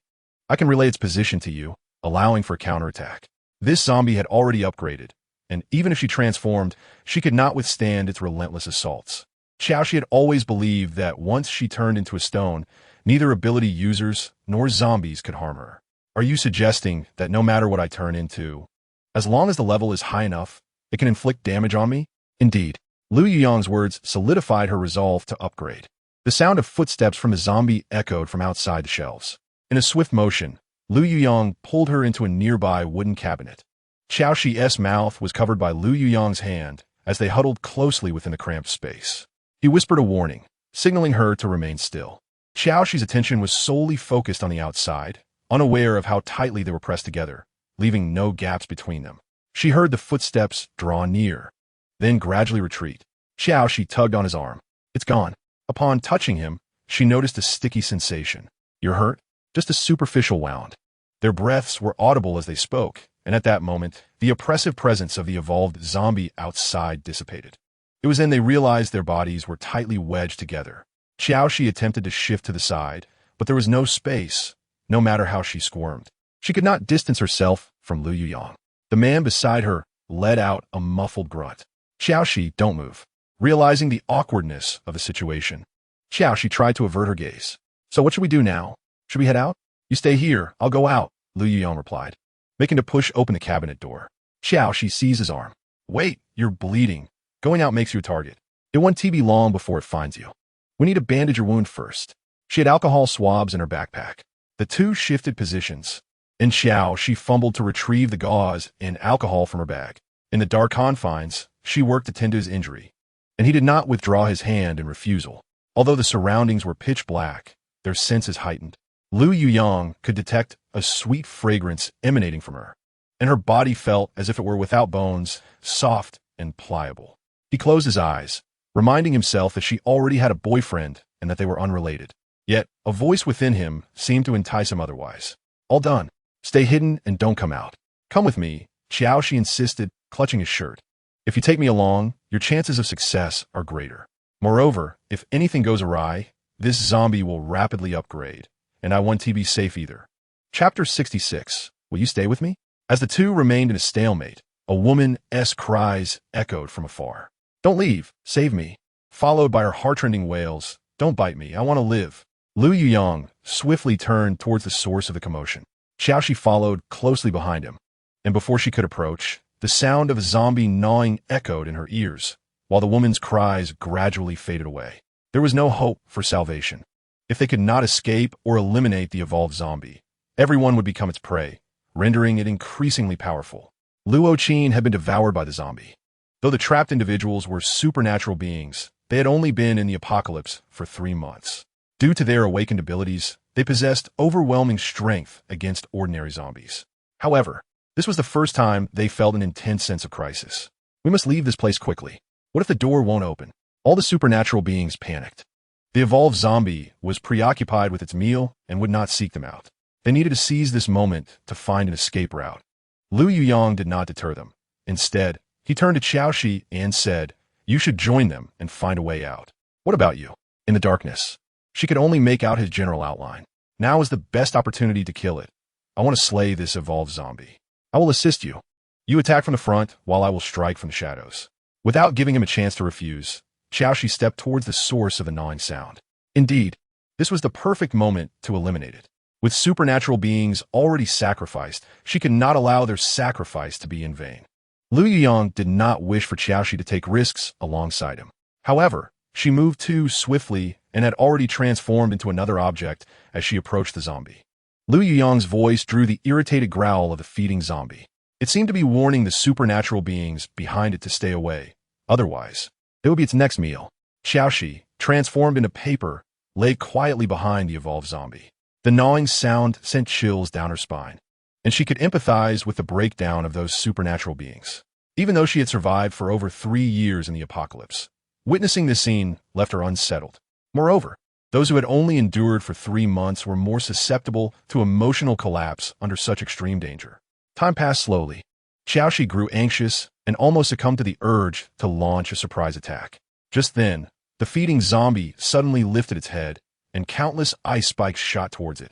I can relay its position to you, allowing for a counterattack. This zombie had already upgraded, and even if she transformed, she could not withstand its relentless assaults. Qiao Xi had always believed that once she turned into a stone, neither ability users nor zombies could harm her. Are you suggesting that no matter what I turn into, as long as the level is high enough, it can inflict damage on me? Indeed. Lu Yuyong's words solidified her resolve to upgrade. The sound of footsteps from the zombie echoed from outside the shelves. In a swift motion, Lu Yuyong pulled her into a nearby wooden cabinet. Qiao Xi's mouth was covered by Lu Yuyong's hand as they huddled closely within the cramped space. He whispered a warning, signaling her to remain still. Qiao Xi's attention was solely focused on the outside, unaware of how tightly they were pressed together, leaving no gaps between them. She heard the footsteps draw near, then gradually retreat. Qiao Xi tugged on his arm. It's gone. Upon touching him, she noticed a sticky sensation. You're hurt? Just a superficial wound. Their breaths were audible as they spoke, and at that moment, the oppressive presence of the evolved zombie outside dissipated. It was then they realized their bodies were tightly wedged together. Qiao Xi attempted to shift to the side, but there was no space, no matter how she squirmed. She could not distance herself from Lu Yuyong. The man beside her let out a muffled grunt. Qiao Xi, don't move. Realizing the awkwardness of the situation, Qiao Xi tried to avert her gaze. So what should we do now? Should we head out? You stay here, I'll go out, Lu Yuyong replied, making to push open the cabinet door. Qiao Xi seized his arm. Wait, you're bleeding. Going out makes you a target. It won't be long before it finds you. We need to bandage your wound first. She had alcohol swabs in her backpack. The two shifted positions. In Qiao, she fumbled to retrieve the gauze and alcohol from her bag. In the dark confines, she worked to tend to his injury, and he did not withdraw his hand in refusal. Although the surroundings were pitch black, their senses heightened. Lu Yuyong could detect a sweet fragrance emanating from her, and her body felt as if it were without bones, soft and pliable. He closed his eyes, reminding himself that she already had a boyfriend and that they were unrelated. Yet, a voice within him seemed to entice him otherwise. All done. Stay hidden and don't come out. Come with me, Qiao Xi insisted, clutching his shirt. If you take me along, your chances of success are greater. Moreover, if anything goes awry, this zombie will rapidly upgrade, and I won't be safe either. Chapter 66. Will you stay with me? As the two remained in a stalemate, a woman's cries echoed from afar. Don't leave, save me. Followed by her heartrending wails, don't bite me, I want to live. Lu Yuyong swiftly turned towards the source of the commotion. Qiao Xi followed closely behind him, and before she could approach, the sound of a zombie gnawing echoed in her ears, while the woman's cries gradually faded away. There was no hope for salvation. If they could not escape or eliminate the evolved zombie, everyone would become its prey, rendering it increasingly powerful. Luo Qin had been devoured by the zombie. Though the trapped individuals were supernatural beings, they had only been in the apocalypse for 3 months. Due to their awakened abilities, they possessed overwhelming strength against ordinary zombies. However, this was the first time they felt an intense sense of crisis. We must leave this place quickly. What if the door won't open? All the supernatural beings panicked. The evolved zombie was preoccupied with its meal and would not seek them out. They needed to seize this moment to find an escape route. Lu Yuyong did not deter them. Instead, he turned to Qiao Xi and said, you should join them and find a way out. What about you? In the darkness, she could only make out his general outline. Now is the best opportunity to kill it. I want to slay this evolved zombie. I will assist you. You attack from the front while I will strike from the shadows. Without giving him a chance to refuse, Qiao Xi stepped towards the source of the gnawing sound. Indeed, this was the perfect moment to eliminate it. With supernatural beings already sacrificed, she could not allow their sacrifice to be in vain. Lu Yuyong did not wish for Qiao Xi to take risks alongside him. However, she moved too swiftly and had already transformed into another object as she approached the zombie. Lu Yuyong's voice drew the irritated growl of the feeding zombie. It seemed to be warning the supernatural beings behind it to stay away. Otherwise, it would be its next meal. Qiao Xi, transformed into paper, lay quietly behind the evolved zombie. The gnawing sound sent chills down her spine, and she could empathize with the breakdown of those supernatural beings. Even though she had survived for over 3 years in the apocalypse, witnessing this scene left her unsettled. Moreover, those who had only endured for 3 months were more susceptible to emotional collapse under such extreme danger. Time passed slowly. Qiao Xi grew anxious and almost succumbed to the urge to launch a surprise attack. Just then, the feeding zombie suddenly lifted its head, and countless ice spikes shot towards it.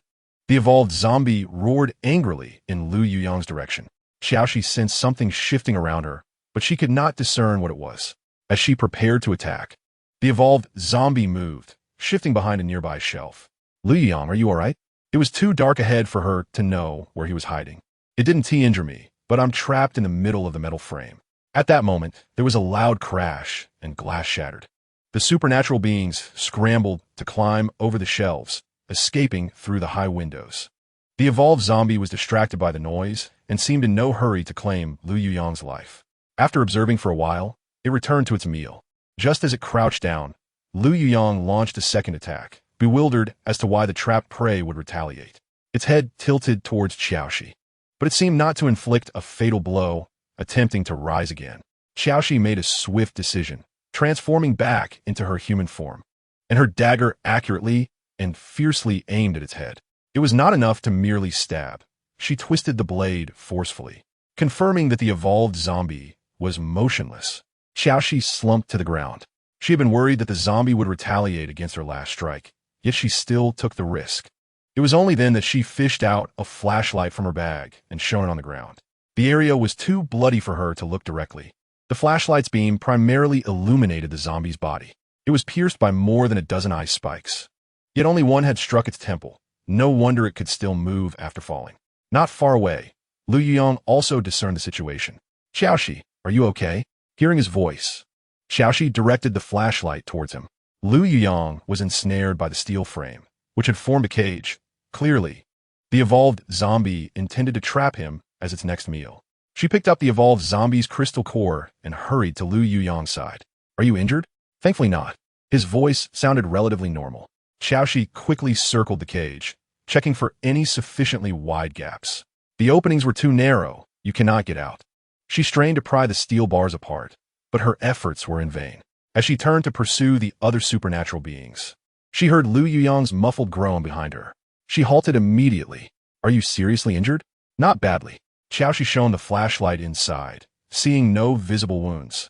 The evolved zombie roared angrily in Lu Yuyong's direction. Qiao Xi sensed something shifting around her, but she could not discern what it was. As she prepared to attack, the evolved zombie moved, shifting behind a nearby shelf. Lu Yuyong, are you all right? It was too dark ahead for her to know where he was hiding. It didn't injure me, but I'm trapped in the middle of the metal frame. At that moment, there was a loud crash, and glass shattered. The supernatural beings scrambled to climb over the shelves, escaping through the high windows. The evolved zombie was distracted by the noise and seemed in no hurry to claim Lu Yuyang's life. After observing for a while, it returned to its meal. Just as it crouched down, Lu Yuyang launched a second attack, bewildered as to why the trapped prey would retaliate. Its head tilted towards Qiao Xi, but it seemed not to inflict a fatal blow, attempting to rise again. Qiao Xi made a swift decision, transforming back into her human form, and her dagger accurately and fiercely aimed at its head. It was not enough to merely stab. She twisted the blade forcefully, confirming that the evolved zombie was motionless. Qiao Xi slumped to the ground. She had been worried that the zombie would retaliate against her last strike, yet she still took the risk. It was only then that she fished out a flashlight from her bag and shone it on the ground. The area was too bloody for her to look directly. The flashlight's beam primarily illuminated the zombie's body. It was pierced by more than a dozen eye spikes. Yet only one had struck its temple. No wonder it could still move after falling. Not far away, Lu Yuyang also discerned the situation. Qiao Xi, are you okay? Hearing his voice, Qiao Xi directed the flashlight towards him. Lu Yuyang was ensnared by the steel frame, which had formed a cage. Clearly, the evolved zombie intended to trap him as its next meal. She picked up the evolved zombie's crystal core and hurried to Lu Yuyang's side. Are you injured? Thankfully not. His voice sounded relatively normal. Qiao Xi quickly circled the cage, checking for any sufficiently wide gaps. The openings were too narrow. You cannot get out. She strained to pry the steel bars apart, but her efforts were in vain. As she turned to pursue the other supernatural beings, she heard Lu Yuyang's muffled groan behind her. She halted immediately. Are you seriously injured? Not badly. Qiao Xi shone the flashlight inside, seeing no visible wounds,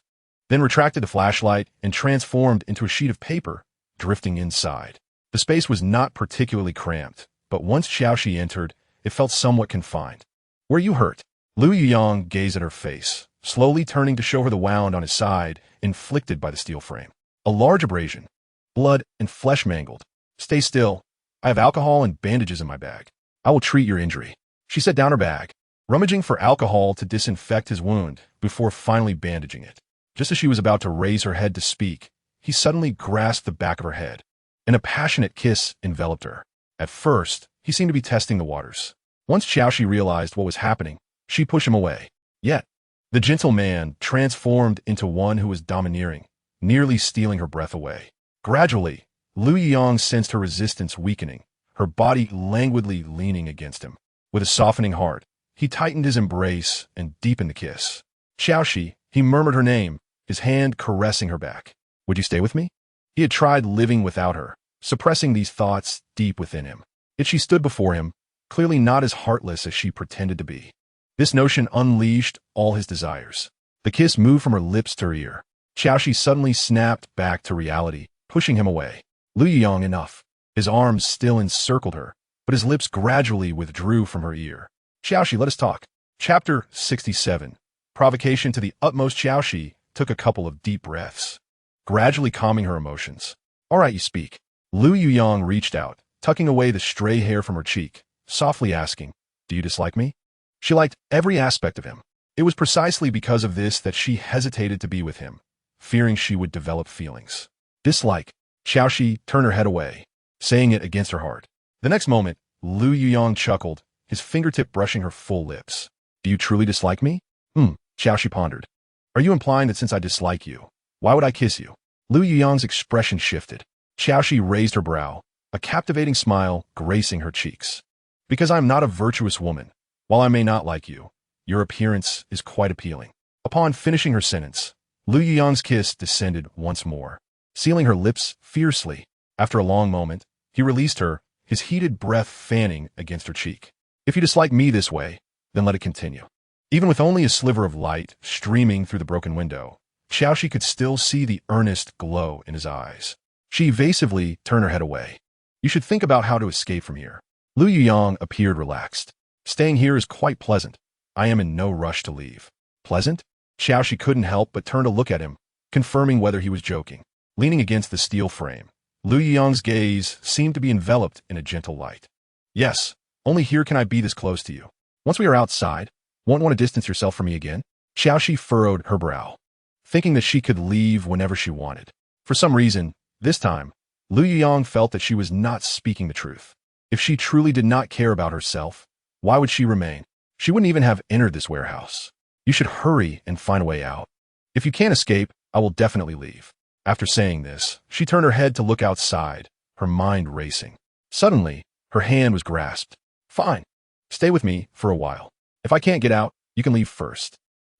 then retracted the flashlight and transformed into a sheet of paper, drifting inside. The space was not particularly cramped, but once Qiao Xi entered, it felt somewhat confined. Were you hurt? Lu Yuyang gazed at her face, slowly turning to show her the wound on his side, inflicted by the steel frame. A large abrasion. Blood and flesh mangled. Stay still. I have alcohol and bandages in my bag. I will treat your injury. She set down her bag, rummaging for alcohol to disinfect his wound before finally bandaging it. Just as she was about to raise her head to speak, he suddenly grasped the back of her head, and a passionate kiss enveloped her. At first, he seemed to be testing the waters. Once Qiao Xi realized what was happening, she pushed him away. Yet, the gentle man transformed into one who was domineering, nearly stealing her breath away. Gradually, Lu Yuyang sensed her resistance weakening, her body languidly leaning against him. With a softening heart, he tightened his embrace and deepened the kiss. Qiao Xi, he murmured her name, his hand caressing her back. Would you stay with me? He had tried living without her, suppressing these thoughts deep within him. Yet she stood before him, clearly not as heartless as she pretended to be. This notion unleashed all his desires. The kiss moved from her lips to her ear. Qiao Xi suddenly snapped back to reality, pushing him away. Lu Yuyang, enough. His arms still encircled her, but his lips gradually withdrew from her ear. Qiao Xi, let us talk. Chapter 67. Provocation to the utmost. Qiao Xi took a couple of deep breaths, gradually calming her emotions. All right, you speak. Lu Yuyang reached out, tucking away the stray hair from her cheek, softly asking, do you dislike me? She liked every aspect of him. It was precisely because of this that she hesitated to be with him, fearing she would develop feelings. Dislike. Qiao Xi turned her head away, saying it against her heart. The next moment, Lu Yuyang chuckled, his fingertip brushing her full lips. Do you truly dislike me? Qiao Xi pondered. Are you implying that since I dislike you, why would I kiss you? Lu Yuyang's expression shifted. Qiao Xi raised her brow, a captivating smile gracing her cheeks. Because I am not a virtuous woman. While I may not like you, your appearance is quite appealing. Upon finishing her sentence, Lu Yuyang's kiss descended once more, sealing her lips fiercely. After a long moment, he released her, his heated breath fanning against her cheek. If you dislike me this way, then let it continue. Even with only a sliver of light streaming through the broken window, Qiao Xi could still see the earnest glow in his eyes. She evasively turned her head away. You should think about how to escape from here. Lu Yuyang appeared relaxed. Staying here is quite pleasant. I am in no rush to leave. Pleasant? Qiao Xi couldn't help but turn to look at him, confirming whether he was joking. Leaning against the steel frame, Lu Yuyang's gaze seemed to be enveloped in a gentle light. Yes, only here can I be this close to you. Once we are outside, won't want to distance yourself from me again? Qiao Xi furrowed her brow, thinking that she could leave whenever she wanted. For some reason, this time, Lu Yuyang felt that she was not speaking the truth. If she truly did not care about herself, why would she remain? She wouldn't even have entered this warehouse. You should hurry and find a way out. If you can't escape, I will definitely leave. After saying this, she turned her head to look outside, her mind racing. Suddenly, her hand was grasped. Fine. Stay with me for a while. If I can't get out, you can leave first.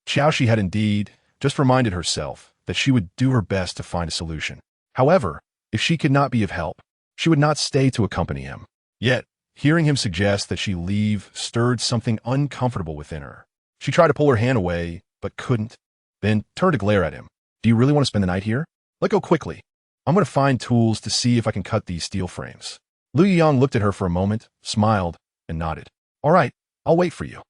Qiao Xi had indeed just reminded herself that she would do her best to find a solution. However, if she could not be of help, she would not stay to accompany him. Yet, hearing him suggest that she leave stirred something uncomfortable within her. She tried to pull her hand away, but couldn't, then turned to glare at him. Do you really want to spend the night here? Let go quickly. I'm going to find tools to see if I can cut these steel frames. Lu Yuyang looked at her for a moment, smiled, and nodded. All right, I'll wait for you.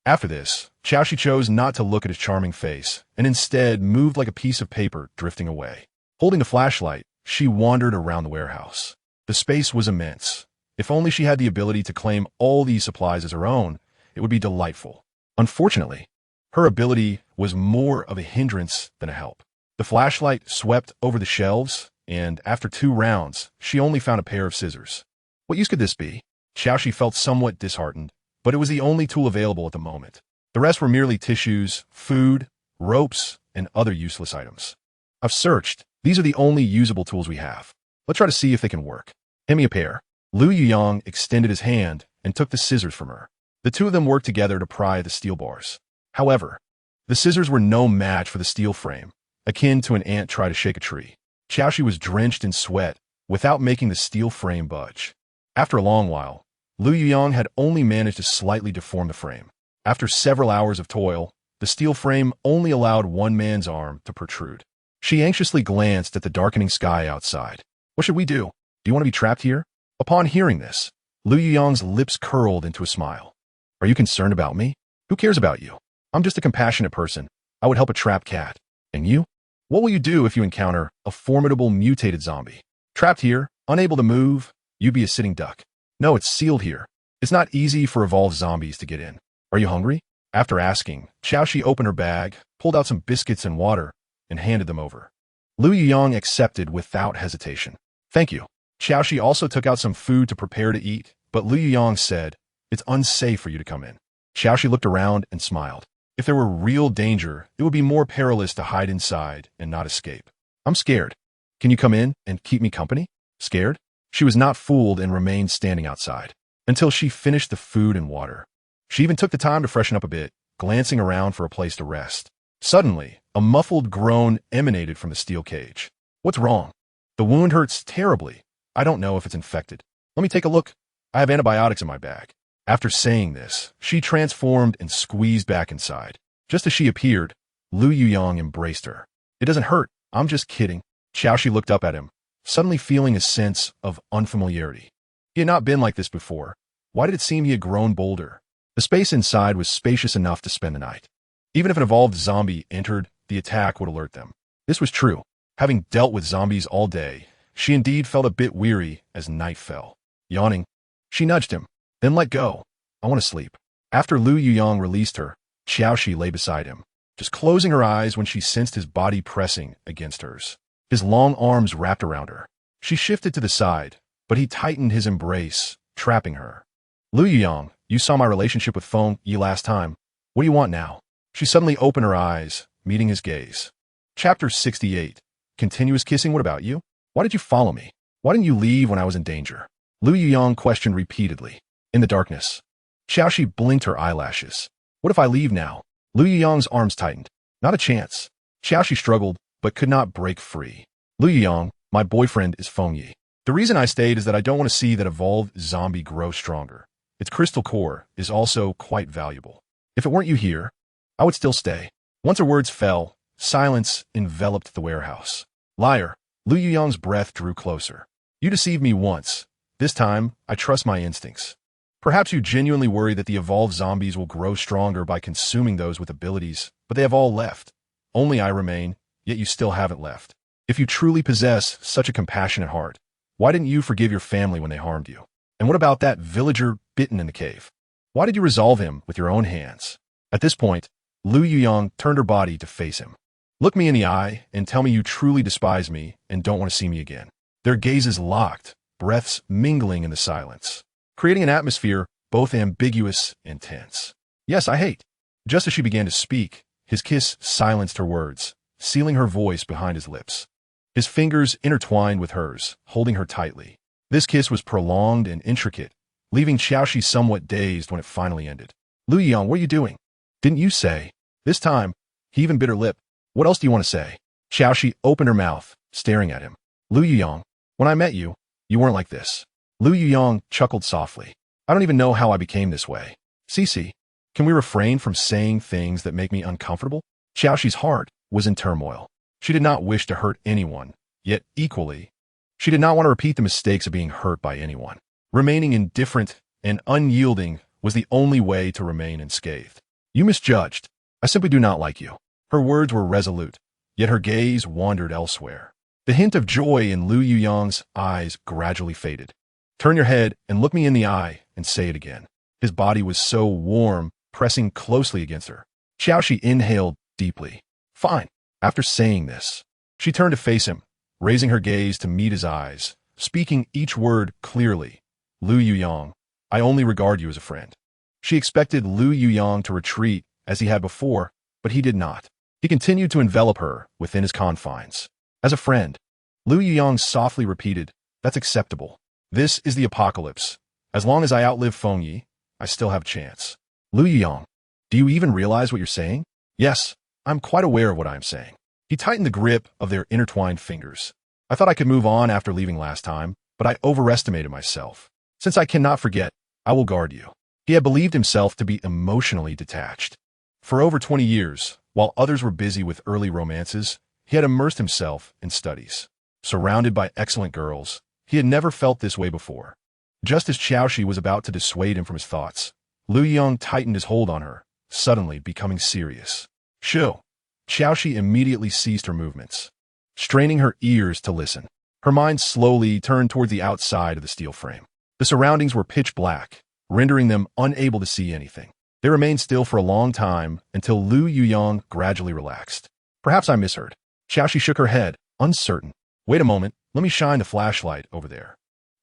After this, Qiao Xi chose not to look at his charming face, and instead moved like a piece of paper drifting away. Holding the flashlight, she wandered around the warehouse. The space was immense. If only she had the ability to claim all these supplies as her own, it would be delightful. Unfortunately, her ability was more of a hindrance than a help. The flashlight swept over the shelves, and after 2 rounds, she only found a pair of scissors. What use could this be? Qiao Xi felt somewhat disheartened, but it was the only tool available at the moment. The rest were merely tissues, food, ropes, and other useless items. I've searched. These are the only usable tools we have. Let's try to see if they can work. Hand me a pair. Lu Yuyang extended his hand and took the scissors from her. The two of them worked together to pry the steel bars. However, the scissors were no match for the steel frame, akin to an ant trying to shake a tree. Qiao Xi was drenched in sweat without making the steel frame budge. After a long while, Lu Yuyang had only managed to slightly deform the frame. After several hours of toil, the steel frame only allowed one man's arm to protrude. She anxiously glanced at the darkening sky outside. What should we do? Do you want to be trapped here? Upon hearing this, Lu Yuyang's lips curled into a smile. Are you concerned about me? Who cares about you? I'm just a compassionate person. I would help a trapped cat. And you? What will you do if you encounter a formidable mutated zombie? Trapped here, unable to move, you'd be a sitting duck. No, it's sealed here. It's not easy for evolved zombies to get in. Are you hungry? After asking, Qiao Xi opened her bag, pulled out some biscuits and water, and handed them over. Lu Yuyang accepted without hesitation. Thank you. Qiao Xi also took out some food to prepare to eat, but Lu Yuyang said, it's unsafe for you to come in. Qiao Xi looked around and smiled. If there were real danger, it would be more perilous to hide inside and not escape. I'm scared. Can you come in and keep me company? Scared? She was not fooled and remained standing outside until she finished the food and water. She even took the time to freshen up a bit, glancing around for a place to rest. Suddenly, a muffled groan emanated from the steel cage. What's wrong? The wound hurts terribly. I don't know if it's infected. Let me take a look. I have antibiotics in my bag. After saying this, she transformed and squeezed back inside. Just as she appeared, Lu Yuyang embraced her. It doesn't hurt. I'm just kidding. Qiao Xi looked up at him, suddenly feeling a sense of unfamiliarity. He had not been like this before. Why did it seem he had grown bolder? The space inside was spacious enough to spend the night. Even if an evolved zombie entered, the attack would alert them. This was true. Having dealt with zombies all day, she indeed felt a bit weary as night fell. Yawning, she nudged him, then let go. I want to sleep. After Lu Yuyang released her, Qiao Xi lay beside him, just closing her eyes when she sensed his body pressing against hers. His long arms wrapped around her. She shifted to the side, but he tightened his embrace, trapping her. Lu Yuyang, you saw my relationship with Feng Yi last time. What do you want now? She suddenly opened her eyes, meeting his gaze. Chapter 68. Continuous kissing. What about you? Why did you follow me? Why didn't you leave when I was in danger? Lu Yuyang questioned repeatedly. In the darkness, Qiao Xi blinked her eyelashes. What if I leave now? Lu Yuyang's arms tightened. Not a chance. Qiao Xi struggled, but could not break free. Lu Yuyang, my boyfriend is Feng Yi. The reason I stayed is that I don't want to see that evolved zombie grow stronger. Its crystal core is also quite valuable. If it weren't you here, I would still stay. Once her words fell, silence enveloped the warehouse. Liar. Lu Yuyang's breath drew closer. You deceived me once. This time, I trust my instincts. Perhaps you genuinely worry that the evolved zombies will grow stronger by consuming those with abilities, but they have all left. Only I remain, yet you still haven't left. If you truly possess such a compassionate heart, why didn't you forgive your family when they harmed you? And what about that villager bitten in the cave? Why did you resolve him with your own hands? At this point, Lu Yuyang turned her body to face him. Look me in the eye and tell me you truly despise me and don't want to see me again. Their gazes locked, breaths mingling in the silence, creating an atmosphere both ambiguous and tense. Yes, I hate. Just as she began to speak, his kiss silenced her words, sealing her voice behind his lips. His fingers intertwined with hers, holding her tightly. This kiss was prolonged and intricate, leaving Qiao Xi somewhat dazed when it finally ended. Lu Yuyang, what are you doing? Didn't you say? This time, he even bit her lip. What else do you want to say? Qiao Xi opened her mouth, staring at him. Lu Yuyang, when I met you, you weren't like this. Lu Yuyang chuckled softly. I don't even know how I became this way. Cici, can we refrain from saying things that make me uncomfortable? Qiao Xi's heart was in turmoil. She did not wish to hurt anyone, yet equally, she did not want to repeat the mistakes of being hurt by anyone. Remaining indifferent and unyielding was the only way to remain unscathed. You misjudged. I simply do not like you. Her words were resolute, yet her gaze wandered elsewhere. The hint of joy in Lu Yuyang's eyes gradually faded. Turn your head and look me in the eye and say it again. His body was so warm, pressing closely against her. Qiao Xi inhaled deeply. Fine. After saying this, she turned to face him, raising her gaze to meet his eyes, speaking each word clearly. Lu Yuyang, I only regard you as a friend. She expected Lu Yuyang to retreat as he had before, but he did not. He continued to envelop her within his confines. As a friend, Lu Yuyang softly repeated, that's acceptable. This is the apocalypse. As long as I outlive Fengyi, I still have a chance. Lu Yuyang, do you even realize what you're saying? Yes, I'm quite aware of what I'm saying. He tightened the grip of their intertwined fingers. I thought I could move on after leaving last time, but I overestimated myself. Since I cannot forget, I will guard you. He had believed himself to be emotionally detached. For over 20 years, while others were busy with early romances, he had immersed himself in studies. Surrounded by excellent girls, he had never felt this way before. Just as Qiao Xi was about to dissuade him from his thoughts, Lu Yuyang tightened his hold on her, suddenly becoming serious. Shoo! Qiao Xi immediately ceased her movements, straining her ears to listen. Her mind slowly turned toward the outside of the steel frame. The surroundings were pitch black, rendering them unable to see anything. They remained still for a long time until Lu Yuyang gradually relaxed. Perhaps I misheard. Qiao Xi shook her head, uncertain. Wait a moment, let me shine the flashlight over there.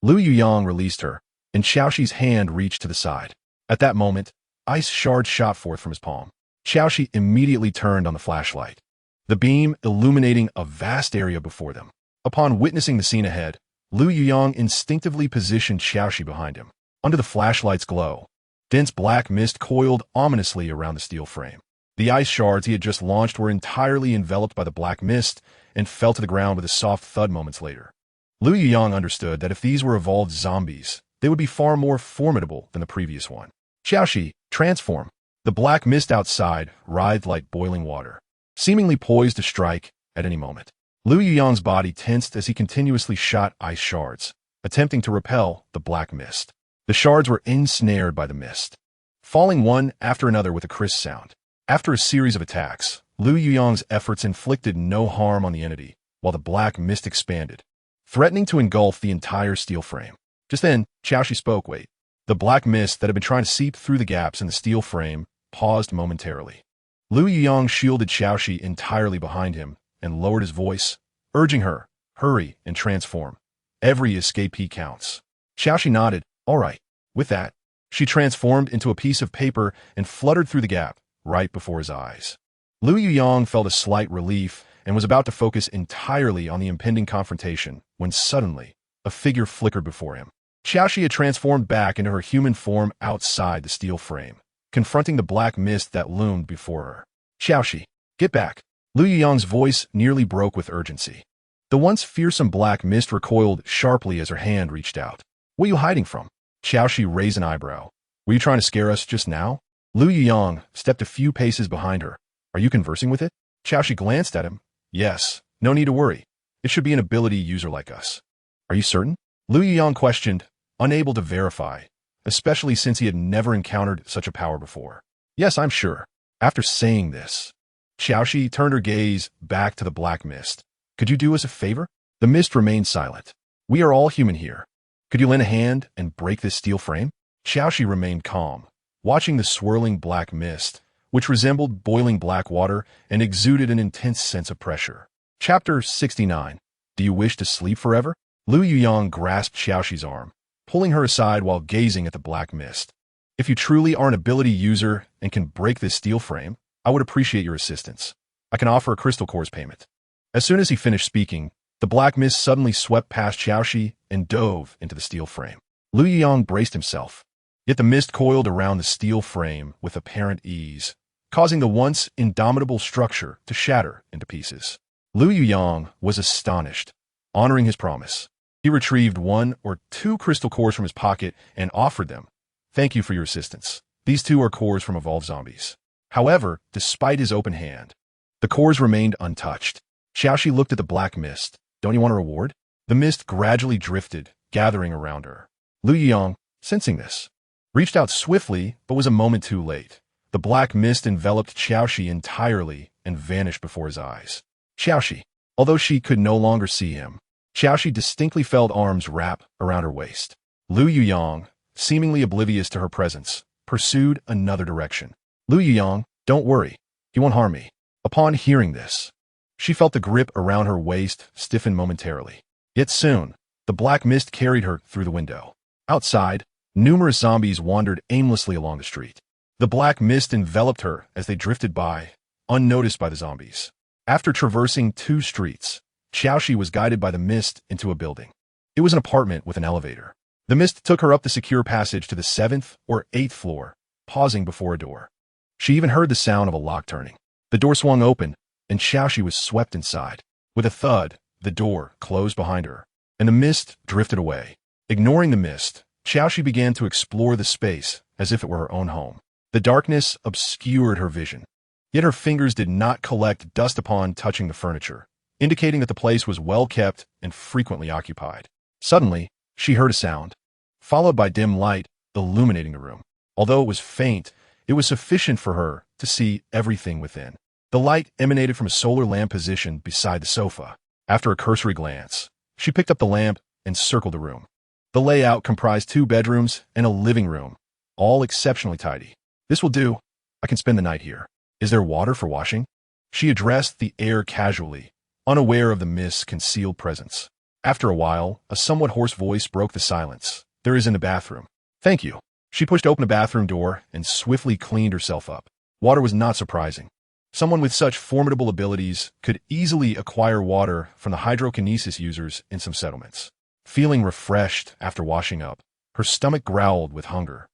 Lu Yuyang released her, and Qiao Xi's hand reached to the side. At that moment, ice shards shot forth from his palm. Qiao Xi immediately turned on the flashlight, the beam illuminating a vast area before them. Upon witnessing the scene ahead, Lu Yuyang instinctively positioned Qiao Xi behind him. Under the flashlight's glow, dense black mist coiled ominously around the steel frame. The ice shards he had just launched were entirely enveloped by the black mist and fell to the ground with a soft thud moments later. Lu Yuyang understood that if these were evolved zombies, they would be far more formidable than the previous one. Qiao Xi, transform. The black mist outside writhed like boiling water, seemingly poised to strike at any moment. Lu Yuyang's body tensed as he continuously shot ice shards, attempting to repel the black mist. The shards were ensnared by the mist, falling one after another with a crisp sound. After a series of attacks, Lu Yuyang's efforts inflicted no harm on the entity, while the black mist expanded, threatening to engulf the entire steel frame. Just then, Qiao Xi spoke. Wait. The black mist that had been trying to seep through the gaps in the steel frame paused momentarily. Lu Yuyang shielded Qiao Xi entirely behind him and lowered his voice, urging her, hurry and transform. Every escapee counts. Qiao Xi nodded, all right. With that, she transformed into a piece of paper and fluttered through the gap, right before his eyes. Lu Yuyang felt a slight relief and was about to focus entirely on the impending confrontation when suddenly, a figure flickered before him. Qiao Xi had transformed back into her human form outside the steel frame, confronting the black mist that loomed before her. Qiao Xi, get back. Lu Yuyang's voice nearly broke with urgency. The once fearsome black mist recoiled sharply as her hand reached out. What are you hiding from? Qiao Xi raised an eyebrow. Were you trying to scare us just now? Lu Yuyang stepped a few paces behind her. Are you conversing with it? Qiao Xi glanced at him. Yes, no need to worry. It should be an ability user like us. Are you certain? Lu Yuyang questioned, unable to verify, especially since he had never encountered such a power before. Yes, I'm sure. After saying this, Qiao Xi turned her gaze back to the black mist. Could you do us a favor? The mist remained silent. We are all human here. Could you lend a hand and break this steel frame? Qiao Xi remained calm, watching the swirling black mist, which resembled boiling black water and exuded an intense sense of pressure. Chapter 69. Do you wish to sleep forever? Lu Yuyang grasped Qiao Xi's arm, pulling her aside while gazing at the black mist. If you truly are an ability user and can break this steel frame, I would appreciate your assistance. I can offer a crystal cores payment. As soon as he finished speaking, the black mist suddenly swept past Qiao Xi and dove into the steel frame. Lu Yuyang braced himself, yet the mist coiled around the steel frame with apparent ease, causing the once indomitable structure to shatter into pieces. Lu Yuyang was astonished. Honoring his promise, he retrieved 1 or 2 crystal cores from his pocket and offered them. Thank you for your assistance. These 2 are cores from evolved zombies. However, despite his open hand, the cores remained untouched. Qiao Xi looked at the black mist. Don't you want a reward? The mist gradually drifted, gathering around her. Lu Yuyang, sensing this, reached out swiftly but was a moment too late. The black mist enveloped Qiao Xi entirely and vanished before his eyes. Qiao Xi, although she could no longer see him, Qiao Xi distinctly felt arms wrap around her waist. Lu Yuyang, seemingly oblivious to her presence, pursued another direction. Lu Yuyang, don't worry. He won't harm me. Upon hearing this, she felt the grip around her waist stiffen momentarily. Yet soon, the black mist carried her through the window. Outside, numerous zombies wandered aimlessly along the street. The black mist enveloped her as they drifted by, unnoticed by the zombies. After traversing 2 streets, Qiao Xi was guided by the mist into a building. It was an apartment with an elevator. The mist took her up the secure passage to the 7th or 8th floor, pausing before a door. She even heard the sound of a lock turning. The door swung open, and Qiao Xi was swept inside. With a thud, the door closed behind her, and the mist drifted away. Ignoring the mist, Qiao Xi began to explore the space as if it were her own home. The darkness obscured her vision, yet her fingers did not collect dust upon touching the furniture, indicating that the place was well kept and frequently occupied. Suddenly, she heard a sound, followed by dim light illuminating the room. Although it was faint, it was sufficient for her to see everything within. The light emanated from a solar lamp positioned beside the sofa. After a cursory glance, she picked up the lamp and circled the room. The layout comprised 2 bedrooms and a living room, all exceptionally tidy. This will do. I can spend the night here. Is there water for washing? She addressed the air casually, unaware of the mist's concealed presence. After a while, a somewhat hoarse voice broke the silence. There is in the bathroom. Thank you. She pushed open the bathroom door and swiftly cleaned herself up. Water was not surprising. Someone with such formidable abilities could easily acquire water from the hydrokinesis users in some settlements. Feeling refreshed after washing up, her stomach growled with hunger,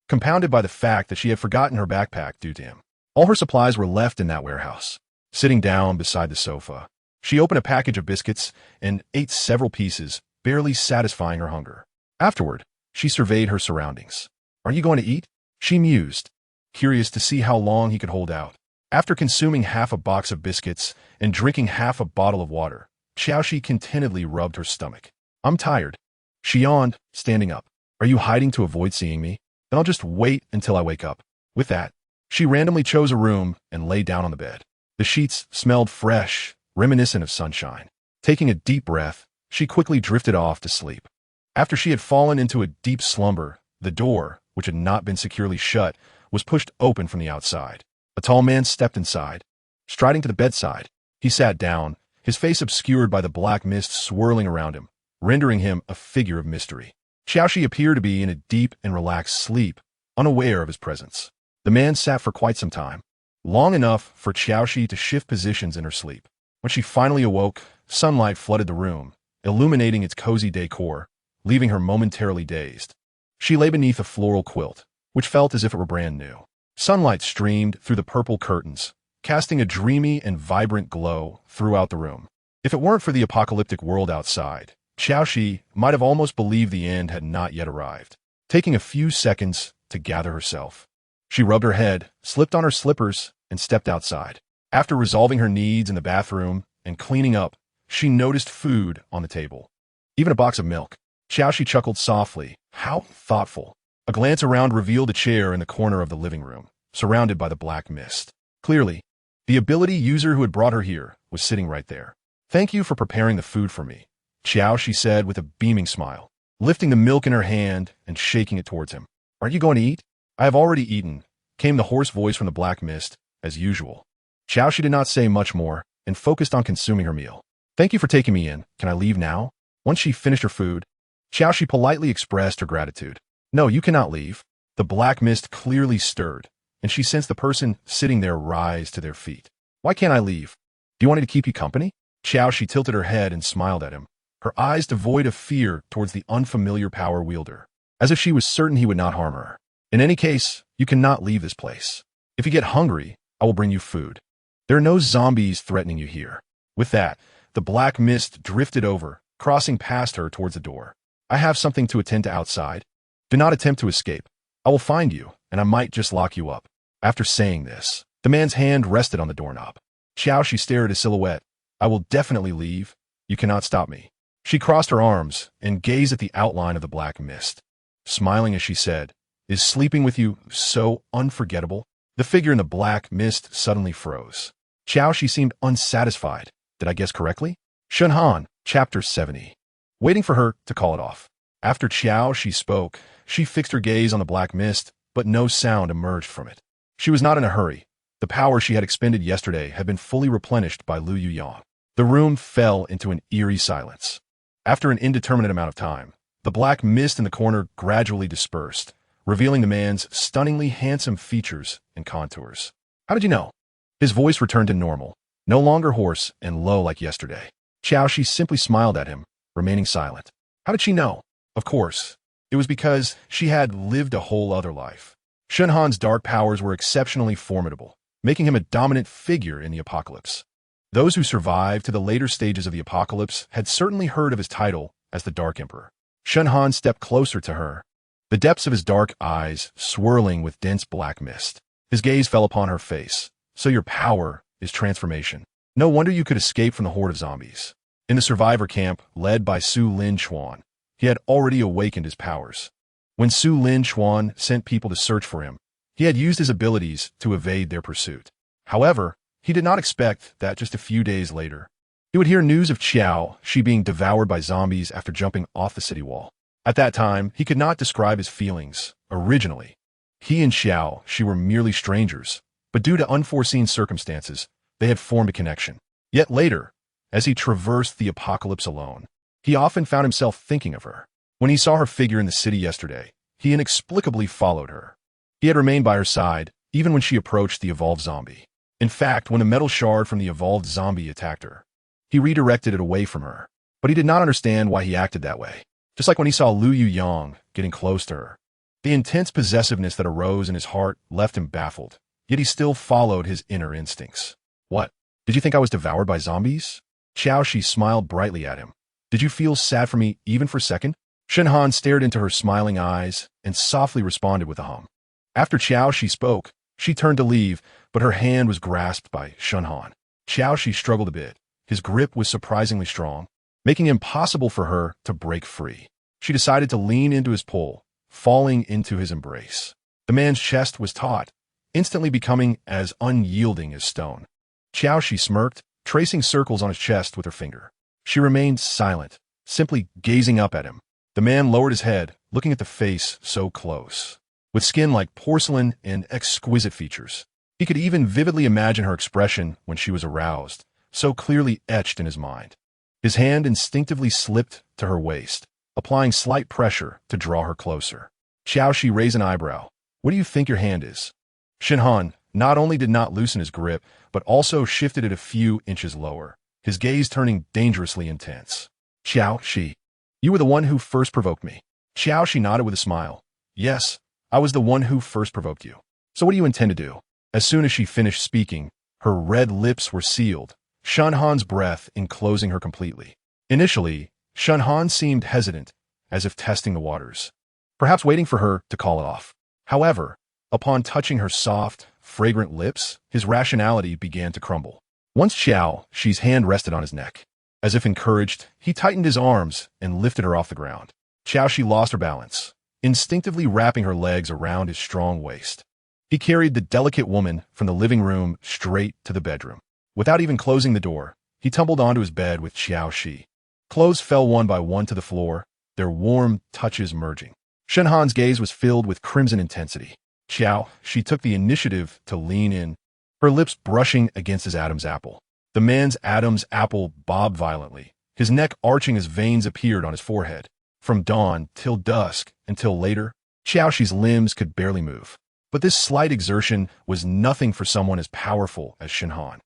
compounded by the fact that she had forgotten her backpack due to him. All her supplies were left in that warehouse. Sitting down beside the sofa, she opened a package of biscuits and ate several pieces, barely satisfying her hunger. Afterward, she surveyed her surroundings. Are you going to eat? She mused, curious to see how long he could hold out. After consuming half a box of biscuits and drinking half a bottle of water, Qiao Xi contentedly rubbed her stomach. I'm tired. She yawned, standing up. Are you hiding to avoid seeing me? Then I'll just wait until I wake up. With that, she randomly chose a room and lay down on the bed. The sheets smelled fresh, reminiscent of sunshine. Taking a deep breath, she quickly drifted off to sleep. After she had fallen into a deep slumber, the door, which had not been securely shut, was pushed open from the outside. A tall man stepped inside. Striding to the bedside, he sat down, his face obscured by the black mist swirling around him, rendering him a figure of mystery. Qiao Xi appeared to be in a deep and relaxed sleep, unaware of his presence. The man sat for quite some time, long enough for Qiao Xi to shift positions in her sleep. When she finally awoke, sunlight flooded the room, illuminating its cozy decor, leaving her momentarily dazed. She lay beneath a floral quilt, which felt as if it were brand new. Sunlight streamed through the purple curtains, casting a dreamy and vibrant glow throughout the room. If it weren't for the apocalyptic world outside, Qiao Xi might have almost believed the end had not yet arrived. Taking a few seconds to gather herself, she rubbed her head, slipped on her slippers, and stepped outside. After resolving her needs in the bathroom and cleaning up, she noticed food on the table, even a box of milk. Qiao Xi chuckled softly. How thoughtful. A glance around revealed a chair in the corner of the living room, surrounded by the black mist. Clearly, the ability user who had brought her here was sitting right there. Thank you for preparing the food for me, Qiao Xi said with a beaming smile, lifting the milk in her hand and shaking it towards him. Aren't you going to eat? I have already eaten, came the hoarse voice from the black mist, as usual. Qiao Xi did not say much more and focused on consuming her meal. Thank you for taking me in. Can I leave now? Once she finished her food, Qiao Xi politely expressed her gratitude. No, you cannot leave. The black mist clearly stirred, and she sensed the person sitting there rise to their feet. Why can't I leave? Do you want me to keep you company? Qiao Xi tilted her head and smiled at him, her eyes devoid of fear towards the unfamiliar power wielder, as if she was certain he would not harm her. In any case, you cannot leave this place. If you get hungry, I will bring you food. There are no zombies threatening you here. With that, the black mist drifted over, crossing past her towards the door. I have something to attend to outside. Do not attempt to escape. I will find you, and I might just lock you up. After saying this, the man's hand rested on the doorknob. Qiao Xi stared at his silhouette. I will definitely leave. You cannot stop me. She crossed her arms and gazed at the outline of the black mist. Smiling as she said, Is sleeping with you so unforgettable? The figure in the black mist suddenly froze. Qiao Xi seemed unsatisfied. Did I guess correctly? Shunhan, Chapter 70. Waiting for her to call it off. After Qiao Xi spoke, she fixed her gaze on the black mist, but no sound emerged from it. She was not in a hurry. The power she had expended yesterday had been fully replenished by Lu Yuyang. The room fell into an eerie silence. After an indeterminate amount of time, the black mist in the corner gradually dispersed, revealing the man's stunningly handsome features and contours. How did you know? His voice returned to normal, no longer hoarse and low like yesterday. Qiao Xi simply smiled at him, remaining silent. How did she know? Of course, it was because she had lived a whole other life. Shunhan's dark powers were exceptionally formidable, making him a dominant figure in the apocalypse. Those who survived to the later stages of the apocalypse had certainly heard of his title as the Dark Emperor. Shunhan stepped closer to her, the depths of his dark eyes swirling with dense black mist. His gaze fell upon her face. So your power is transformation. No wonder you could escape from the horde of zombies. In the survivor camp, led by Su Qianqian, he had already awakened his powers. When Su Qianqian sent people to search for him, he had used his abilities to evade their pursuit. However, he did not expect that just a few days later, he would hear news of Qiao Xi being devoured by zombies after jumping off the city wall. At that time, he could not describe his feelings. Originally, he and Qiao Xi were merely strangers, but due to unforeseen circumstances, they had formed a connection. Yet later, as he traversed the apocalypse alone, he often found himself thinking of her. When he saw her figure in the city yesterday, he inexplicably followed her. He had remained by her side, even when she approached the evolved zombie. In fact, when a metal shard from the evolved zombie attacked her, he redirected it away from her, but he did not understand why he acted that way. Just like when he saw Lu Yuyang getting close to her. The intense possessiveness that arose in his heart left him baffled, yet he still followed his inner instincts. What? Did you think I was devoured by zombies? Qiao Xi smiled brightly at him. Did you feel sad for me even for a second? Shunhan stared into her smiling eyes and softly responded with a hum. After Qiao Xi spoke, she turned to leave, but her hand was grasped by Shunhan. Qiao Xi struggled a bit. His grip was surprisingly strong, making it impossible for her to break free. She decided to lean into his pull, falling into his embrace. The man's chest was taut, instantly becoming as unyielding as stone. Qiao Xi smirked, tracing circles on his chest with her finger. She remained silent, simply gazing up at him. The man lowered his head, looking at the face so close. With skin like porcelain and exquisite features. He could even vividly imagine her expression when she was aroused, so clearly etched in his mind. His hand instinctively slipped to her waist, applying slight pressure to draw her closer. Qiao Xi raised an eyebrow. What do you think your hand is? Shunhan not only did not loosen his grip, but also shifted it a few inches lower, his gaze turning dangerously intense. Qiao Xi, you were the one who first provoked me. Qiao Xi nodded with a smile. Yes, I was the one who first provoked you. So what do you intend to do? As soon as she finished speaking, her red lips were sealed, Shunhan's breath enclosing her completely. Initially, Shunhan seemed hesitant, as if testing the waters, perhaps waiting for her to call it off. However, upon touching her soft, fragrant lips, his rationality began to crumble. Once Qiao Xi's hand rested on his neck. As if encouraged, he tightened his arms and lifted her off the ground. Qiao Xi lost her balance, instinctively wrapping her legs around his strong waist. He carried the delicate woman from the living room straight to the bedroom. Without even closing the door, he tumbled onto his bed with Qiao Xi. Clothes fell one by one to the floor, their warm touches merging. Shunhan's gaze was filled with crimson intensity. Qiao Xi took the initiative to lean in, her lips brushing against his Adam's apple. The man's Adam's apple bobbed violently, his neck arching as veins appeared on his forehead. From dawn till dusk until later, Qiao Xi's limbs could barely move. But this slight exertion was nothing for someone as powerful as Shen Han.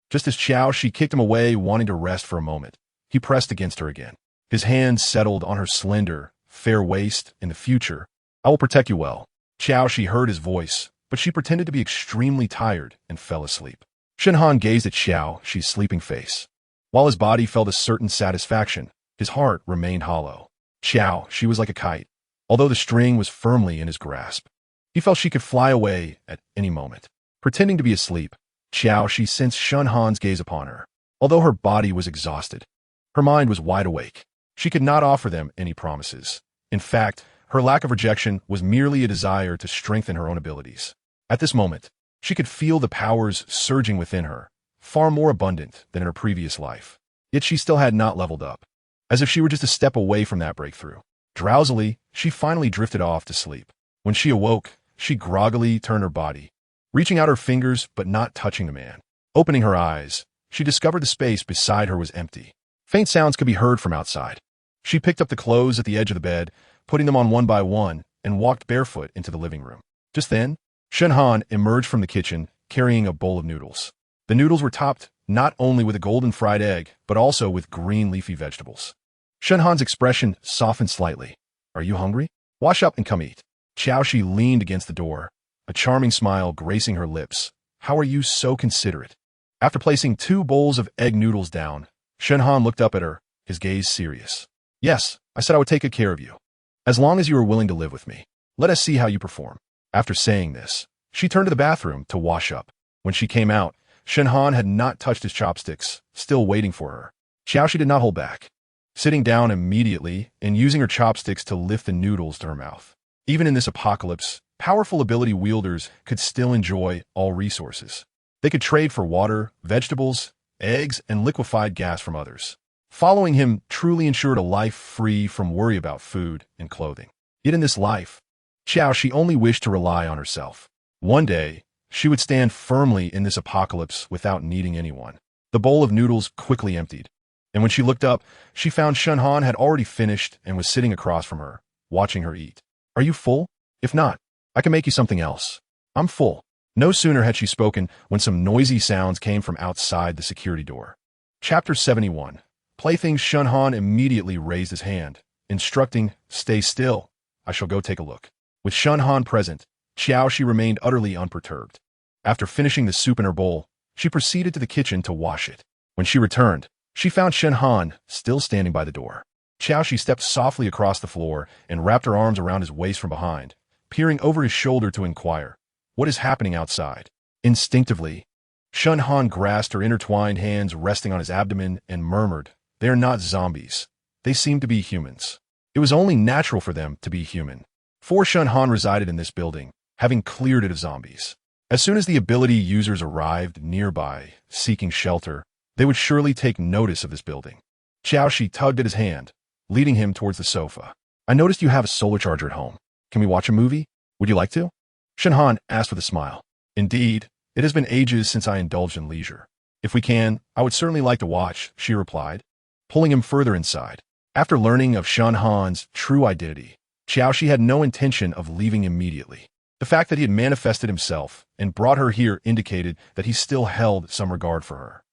Just as Qiao Xi kicked him away, wanting to rest for a moment, he pressed against her again. His hands settled on her slender, fair waist. In the future, I will protect you well. Qiao Xi heard his voice, but she pretended to be extremely tired and fell asleep. Shen Han gazed at Qiao Xi's sleeping face. While his body felt a certain satisfaction, his heart remained hollow. Qiao Xi was like a kite, although the string was firmly in his grasp. He felt she could fly away at any moment. Pretending to be asleep, Qiao Xi sensed Shen Han's gaze upon her. Although her body was exhausted, her mind was wide awake. She could not offer them any promises. In fact, her lack of rejection was merely a desire to strengthen her own abilities. At this moment, she could feel the powers surging within her, far more abundant than in her previous life. Yet she still had not leveled up, as if she were just a step away from that breakthrough. Drowsily, she finally drifted off to sleep. When she awoke, she groggily turned her body, reaching out her fingers but not touching the man. Opening her eyes, she discovered the space beside her was empty. Faint sounds could be heard from outside. She picked up the clothes at the edge of the bed, putting them on one by one, and walked barefoot into the living room. Just then, Shen Han emerged from the kitchen, carrying a bowl of noodles. The noodles were topped not only with a golden fried egg, but also with green leafy vegetables. Shen Han's expression softened slightly. Are you hungry? Wash up and come eat. Qiao Xi leaned against the door, a charming smile gracing her lips. How are you so considerate? After placing 2 bowls of egg noodles down, Shen Han looked up at her, his gaze serious. Yes, I said I would take good care of you. As long as you are willing to live with me. Let us see how you perform. After saying this, she turned to the bathroom to wash up. When she came out, Shen Han had not touched his chopsticks, still waiting for her. Qiao Xi did not hold back, sitting down immediately and using her chopsticks to lift the noodles to her mouth. Even in this apocalypse, powerful ability wielders could still enjoy all resources. They could trade for water, vegetables, eggs, and liquefied gas from others. Following him truly ensured a life free from worry about food and clothing. Yet in this life, Qiao Xi only wished to rely on herself. One day, she would stand firmly in this apocalypse without needing anyone. The bowl of noodles quickly emptied, and when she looked up, she found Shen Han had already finished and was sitting across from her, watching her eat. Are you full? If not, I can make you something else. I'm full. No sooner had she spoken when some noisy sounds came from outside the security door. Chapter 71. Playthings. Shen Han immediately raised his hand, instructing, stay still. I shall go take a look. With Shen Han present, Qiao Xi remained utterly unperturbed. After finishing the soup in her bowl, she proceeded to the kitchen to wash it. When she returned, she found Shen Han still standing by the door. Qiao Xi stepped softly across the floor and wrapped her arms around his waist from behind, peering over his shoulder to inquire, what is happening outside? Instinctively, Shen Han grasped her intertwined hands resting on his abdomen and murmured, they are not zombies. They seem to be humans. It was only natural for them to be human. 4 Shen Han resided in this building, having cleared it of zombies. As soon as the ability users arrived nearby, seeking shelter, they would surely take notice of this building. Qiao Xi tugged at his hand, leading him towards the sofa. I noticed you have a solar charger at home. Can we watch a movie? Would you like to? Shen Han asked with a smile. Indeed, it has been ages since I indulged in leisure. If we can, I would certainly like to watch, she replied, pulling him further inside. After learning of Shen Han's true identity, Qiao Xi had no intention of leaving immediately. The fact that he had manifested himself and brought her here indicated that he still held some regard for her.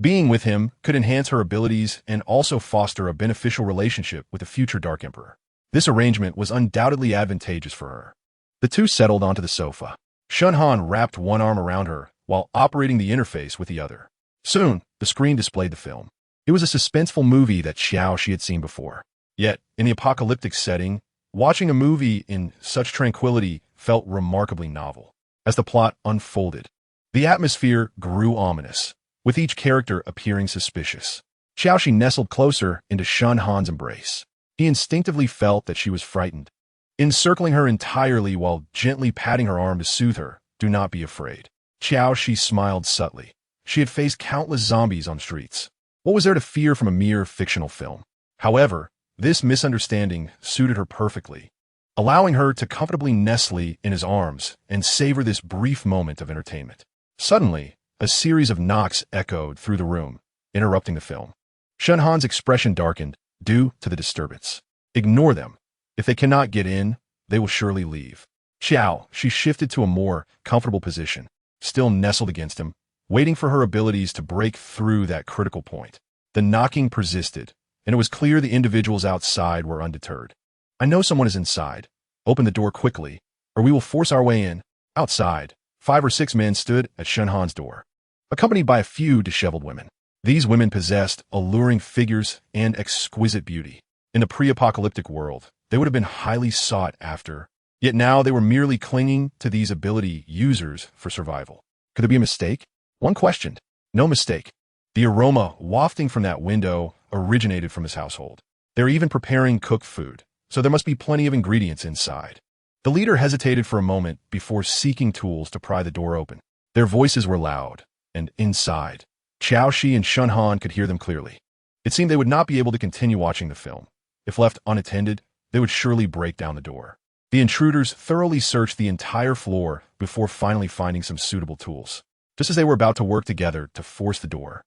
Being with him could enhance her abilities and also foster a beneficial relationship with the future Dark Emperor. This arrangement was undoubtedly advantageous for her. The two settled onto the sofa. Shen Han wrapped one arm around her while operating the interface with the other. Soon, the screen displayed the film. It was a suspenseful movie that Qiao Xi had seen before. Yet, in the apocalyptic setting, watching a movie in such tranquility felt remarkably novel. As the plot unfolded, the atmosphere grew ominous, with each character appearing suspicious. Qiao Xi nestled closer into Shen Han's embrace. He instinctively felt that she was frightened. Encircling her entirely while gently patting her arm to soothe her, do not be afraid. Qiao Xi smiled subtly. She had faced countless zombies on the streets. What was there to fear from a mere fictional film? However, this misunderstanding suited her perfectly. allowing her to comfortably nestle in his arms and savor this brief moment of entertainment. Suddenly, a series of knocks echoed through the room, interrupting the film. Shen Han's expression darkened due to the disturbance. Ignore them. If they cannot get in, they will surely leave. Qiao Xi shifted to a more comfortable position, still nestled against him, waiting for her abilities to break through that critical point. The knocking persisted, and it was clear the individuals outside were undeterred. I know someone is inside. Open the door quickly, or we will force our way in. Outside, 5 or 6 men stood at Shen Han's door, accompanied by a few disheveled women. These women possessed alluring figures and exquisite beauty. In the pre-apocalyptic world, they would have been highly sought after, yet now they were merely clinging to these ability users for survival. Could there be a mistake? One questioned. No mistake. The aroma wafting from that window originated from his household. They're even preparing cooked food, so there must be plenty of ingredients inside. The leader hesitated for a moment before seeking tools to pry the door open. Their voices were loud, and inside, Qiao Xi and Shen Han could hear them clearly. It seemed they would not be able to continue watching the film. If left unattended, they would surely break down the door. The intruders thoroughly searched the entire floor before finally finding some suitable tools. Just as they were about to work together to force the door,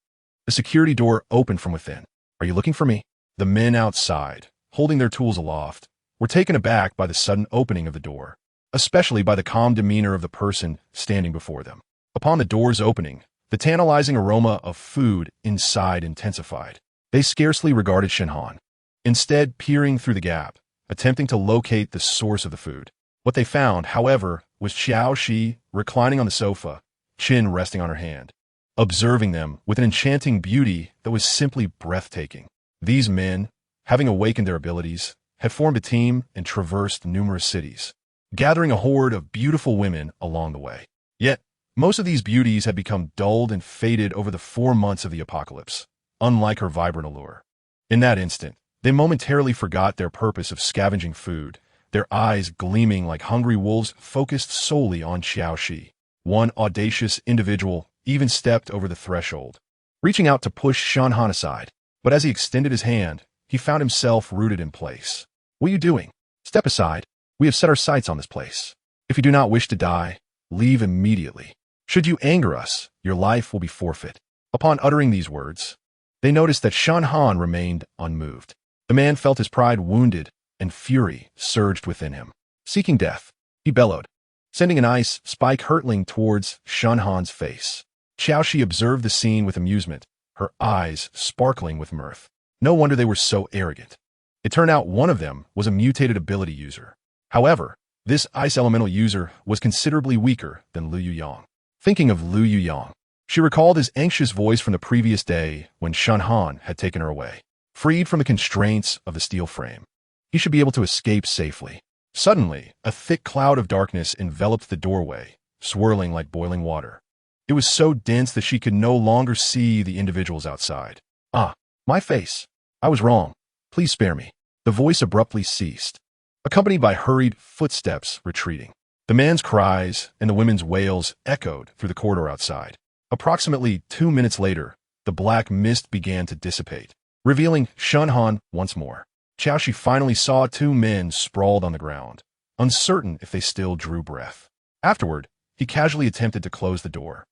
the security door opened from within. Are you looking for me? The men outside, holding their tools aloft, were taken aback by the sudden opening of the door, especially by the calm demeanor of the person standing before them. Upon the door's opening, the tantalizing aroma of food inside intensified. They scarcely regarded Shen Han, instead peering through the gap, attempting to locate the source of the food. What they found, however, was Qiao Xi reclining on the sofa, chin resting on her hand, observing them with an enchanting beauty that was simply breathtaking. These men, having awakened their abilities, had formed a team and traversed numerous cities, gathering a horde of beautiful women along the way. Yet, most of these beauties had become dulled and faded over the 4 months of the apocalypse, unlike her vibrant allure. In that instant, they momentarily forgot their purpose of scavenging food, their eyes gleaming like hungry wolves focused solely on Qiao Xi. One audacious individual even stepped over the threshold, reaching out to push Shen Han aside. But as he extended his hand, he found himself rooted in place. What are you doing? Step aside. We have set our sights on this place. If you do not wish to die, leave immediately. Should you anger us, your life will be forfeit. Upon uttering these words, they noticed that Shen Han remained unmoved. The man felt his pride wounded, and fury surged within him. Seeking death, he bellowed, sending an ice spike hurtling towards Shen Han's face. Qiao Xi observed the scene with amusement, her eyes sparkling with mirth. No wonder they were so arrogant. It turned out one of them was a mutated ability user. However, this ice elemental user was considerably weaker than Lu Yuyang. Thinking of Lu Yuyang, she recalled his anxious voice from the previous day when Shen Han had taken her away. Freed from the constraints of the steel frame, he should be able to escape safely. Suddenly, a thick cloud of darkness enveloped the doorway, swirling like boiling water. It was so dense that she could no longer see the individuals outside. Ah, my face. I was wrong. Please spare me. The voice abruptly ceased, accompanied by hurried footsteps retreating. The man's cries and the women's wails echoed through the corridor outside. Approximately 2 minutes later, the black mist began to dissipate, revealing Shen Han once more. Qiao Xi finally saw 2 men sprawled on the ground, uncertain if they still drew breath. Afterward, he casually attempted to close the door.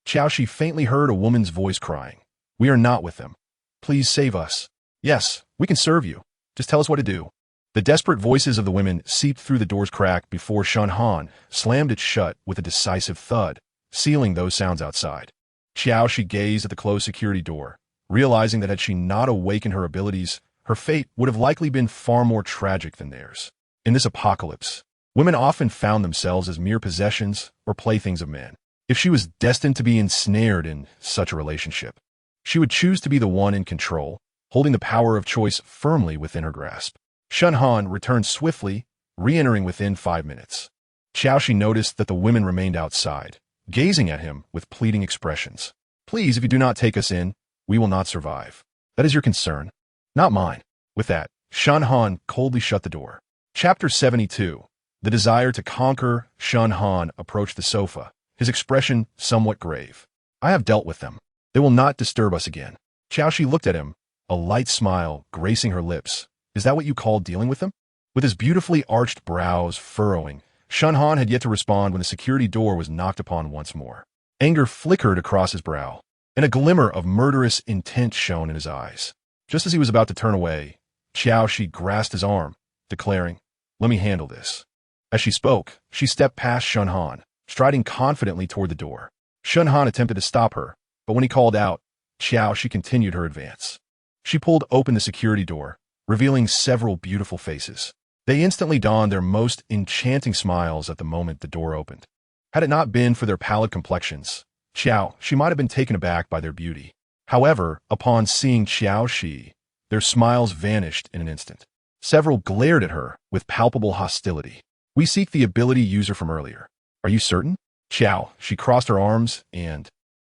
Qiao Xi faintly heard a woman's voice crying, "We are not with them. Please save us." "Yes, we can serve you. Just tell us what to do." The desperate voices of the women seeped through the door's crack before Shen Han slammed it shut with a decisive thud, sealing those sounds outside. Qiao Xi gazed at the closed security door, realizing that had she not awakened her abilities, her fate would have likely been far more tragic than theirs. In this apocalypse, women often found themselves as mere possessions or playthings of men. If she was destined to be ensnared in such a relationship, she would choose to be the one in control, holding the power of choice firmly within her grasp. Shen Han returned swiftly, re-entering within 5 minutes. Qiao Xi noticed that the women remained outside, gazing at him with pleading expressions. "Please, if you do not take us in, we will not survive. That is your concern, not mine." With that, Shen Han coldly shut the door. Chapter 72. The desire to conquer. Shen Han approached the sofa, his expression somewhat grave. "I have dealt with them. They will not disturb us again." Qiao Xi looked at him, a light smile gracing her lips. "Is that what you call dealing with them?" With his beautifully arched brows furrowing, Shen Han had yet to respond when the security door was knocked upon once more. Anger flickered across his brow, and a glimmer of murderous intent shone in his eyes. Just as he was about to turn away, Qiao Xi grasped his arm, declaring, "Let me handle this." As she spoke, she stepped past Shen Han, striding confidently toward the door. Shen Han attempted to stop her, but when he called out, Qiao Xi continued her advance. She pulled open the security door, revealing several beautiful faces. They instantly donned their most enchanting smiles at the moment the door opened. Had it not been for their pallid complexions, Qiao Xi might have been taken aback by their beauty. However, upon seeing Qiao Xi, their smiles vanished in an instant. Several glared at her with palpable hostility. "We seek the ability user from earlier. Are you certain?" Qiao Xi crossed her arms and,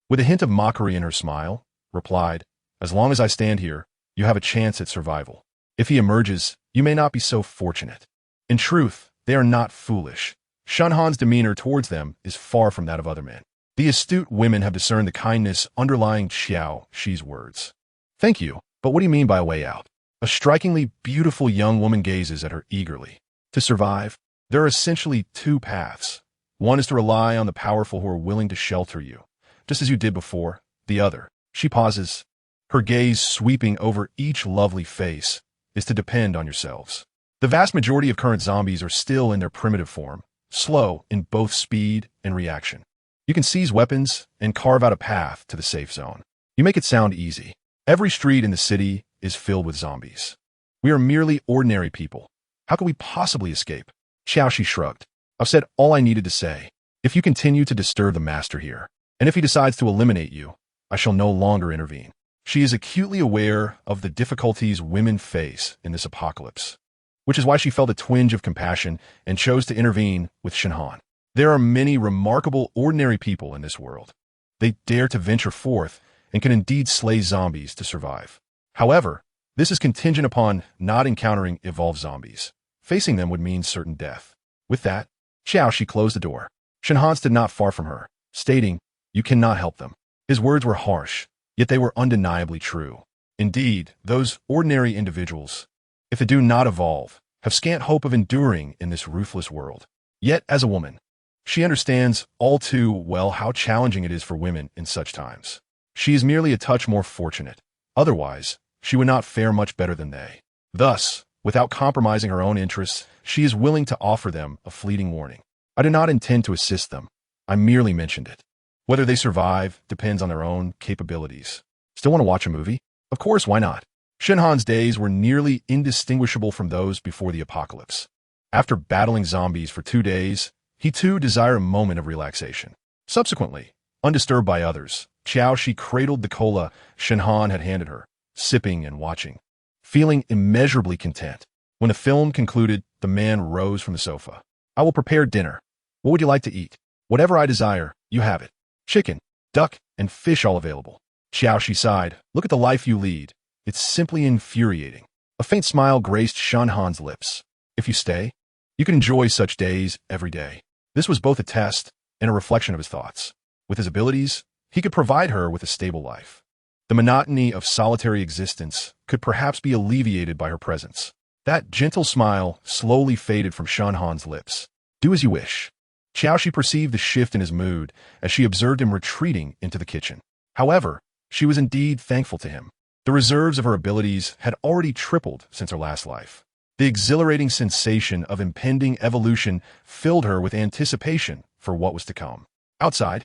with a hint of mockery in her smile, replied, "As long as I stand here, you have a chance at survival. If he emerges, you may not be so fortunate." In truth, they are not foolish. Shen Han's demeanor towards them is far from that of other men. The astute women have discerned the kindness underlying Qiao Xi's words. "Thank you, but what do you mean by a way out?" A strikingly beautiful young woman gazes at her eagerly. To survive, there are essentially two paths. One is to rely on the powerful who are willing to shelter you, just as you did before. The other, she pauses, her gaze sweeping over each lovely face, is to depend on yourselves. The vast majority of current zombies are still in their primitive form, slow in both speed and reaction. You can seize weapons and carve out a path to the safe zone. You make it sound easy. Every street in the city is filled with zombies. We are merely ordinary people. How could we possibly escape? Qiao Xi shrugged. "I've said all I needed to say. If you continue to disturb the master here, and if he decides to eliminate you, I shall no longer intervene." She is acutely aware of the difficulties women face in this apocalypse, which is why she felt a twinge of compassion and chose to intervene with Shen Han. There are many remarkable ordinary people in this world. They dare to venture forth and can indeed slay zombies to survive. However, this is contingent upon not encountering evolved zombies. Facing them would mean certain death. With that, Qiao Xi closed the door. Shen Han stood not far from her, stating, "You cannot help them." His words were harsh, yet they were undeniably true. Indeed, those ordinary individuals, if they do not evolve, have scant hope of enduring in this ruthless world. Yet, as a woman, she understands all too well how challenging it is for women in such times. She is merely a touch more fortunate. Otherwise, she would not fare much better than they. Thus, without compromising her own interests, she is willing to offer them a fleeting warning. "I do not intend to assist them. I merely mentioned it. Whether they survive depends on their own capabilities. Still want to watch a movie? Of course, why not?" Shen Han's days were nearly indistinguishable from those before the apocalypse. After battling zombies for 2 days, he too desired a moment of relaxation. Subsequently, undisturbed by others, Qiao Xi cradled the cola Shen Han had handed her, sipping and watching, feeling immeasurably content. When the film concluded, the man rose from the sofa. "I will prepare dinner. What would you like to eat?" "Whatever I desire, you have it. Chicken, duck, and fish all available." Qiao Xi sighed. "Look at the life you lead. It's simply infuriating." A faint smile graced Shen Han's lips. "If you stay, you can enjoy such days every day." This was both a test and a reflection of his thoughts. With his abilities, he could provide her with a stable life. The monotony of solitary existence could perhaps be alleviated by her presence. That gentle smile slowly faded from Shen Han's lips. "Do as you wish." Qiao Xi perceived the shift in his mood as she observed him retreating into the kitchen. However, she was indeed thankful to him. The reserves of her abilities had already tripled since her last life. The exhilarating sensation of impending evolution filled her with anticipation for what was to come. Outside,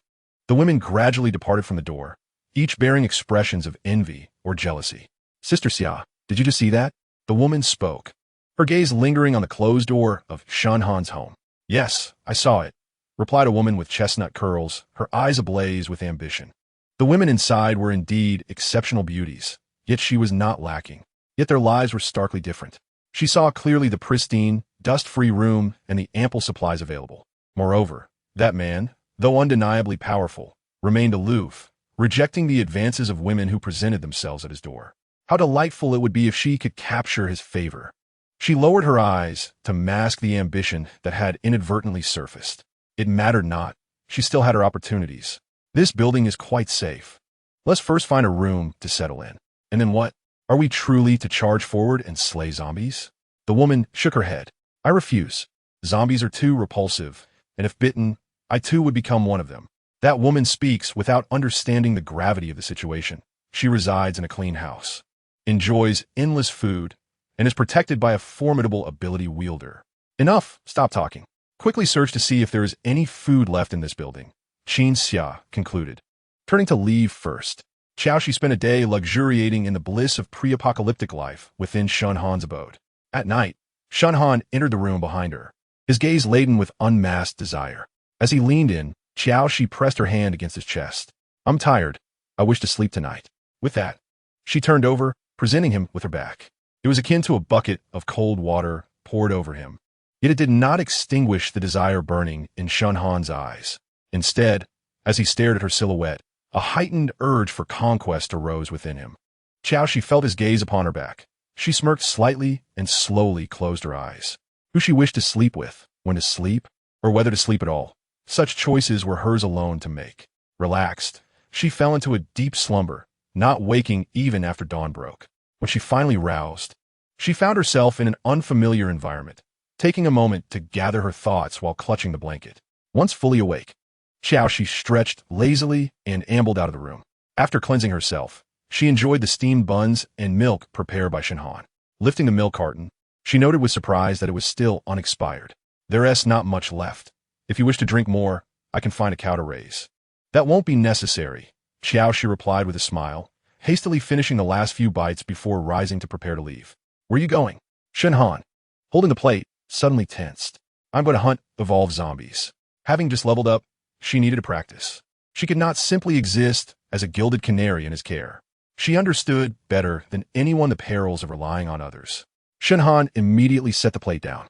the women gradually departed from the door, each bearing expressions of envy or jealousy. "Sister Xia, did you just see that?" The woman spoke, her gaze lingering on the closed door of Shen Han's home. "Yes, I saw it," replied a woman with chestnut curls, her eyes ablaze with ambition. The women inside were indeed exceptional beauties, yet she was not lacking. Yet their lives were starkly different. She saw clearly the pristine, dust-free room and the ample supplies available. Moreover, that man, though undeniably powerful, remained aloof, rejecting the advances of women who presented themselves at his door. How delightful it would be if she could capture his favor. She lowered her eyes to mask the ambition that had inadvertently surfaced. It mattered not. She still had her opportunities. "This building is quite safe. Let's first find a room to settle in. And then what? Are we truly to charge forward and slay zombies?" The woman shook her head. I refuse. Zombies are too repulsive, and if bitten, I too would become one of them. That woman speaks without understanding the gravity of the situation. She resides in a clean house, enjoys endless food, and is protected by a formidable ability wielder. Enough, stop talking. Quickly search to see if there is any food left in this building. Qiao Xi concluded. Turning to leave first, Qiao Xi spent a day luxuriating in the bliss of pre-apocalyptic life within Sun Han's abode. At night, Sun Han entered the room behind her, his gaze laden with unmasked desire. As he leaned in, Qiao Xi pressed her hand against his chest. I'm tired. I wish to sleep tonight. With that, she turned over, presenting him with her back. It was akin to a bucket of cold water poured over him. Yet it did not extinguish the desire burning in Sun Han's eyes. Instead, as he stared at her silhouette, a heightened urge for conquest arose within him. Qiao Xi felt his gaze upon her back. She smirked slightly and slowly closed her eyes. Who she wished to sleep with, when to sleep, or whether to sleep at all. Such choices were hers alone to make. Relaxed, she fell into a deep slumber, not waking even after dawn broke. When she finally roused, she found herself in an unfamiliar environment, taking a moment to gather her thoughts while clutching the blanket. Once fully awake, Qiao Xi stretched lazily and ambled out of the room. After cleansing herself, she enjoyed the steamed buns and milk prepared by Sun Han. Lifting the milk carton, she noted with surprise that it was still unexpired. There's not much left. If you wish to drink more, I can find a cow to raise. That won't be necessary, Qiao Xi replied with a smile, hastily finishing the last few bites before rising to prepare to leave. Where are you going? Sun Han, holding the plate, suddenly tensed. I'm going to hunt evolved zombies. Having just leveled up, she needed to practice. She could not simply exist as a gilded canary in his care. She understood better than anyone the perils of relying on others. Sun Han immediately set the plate down.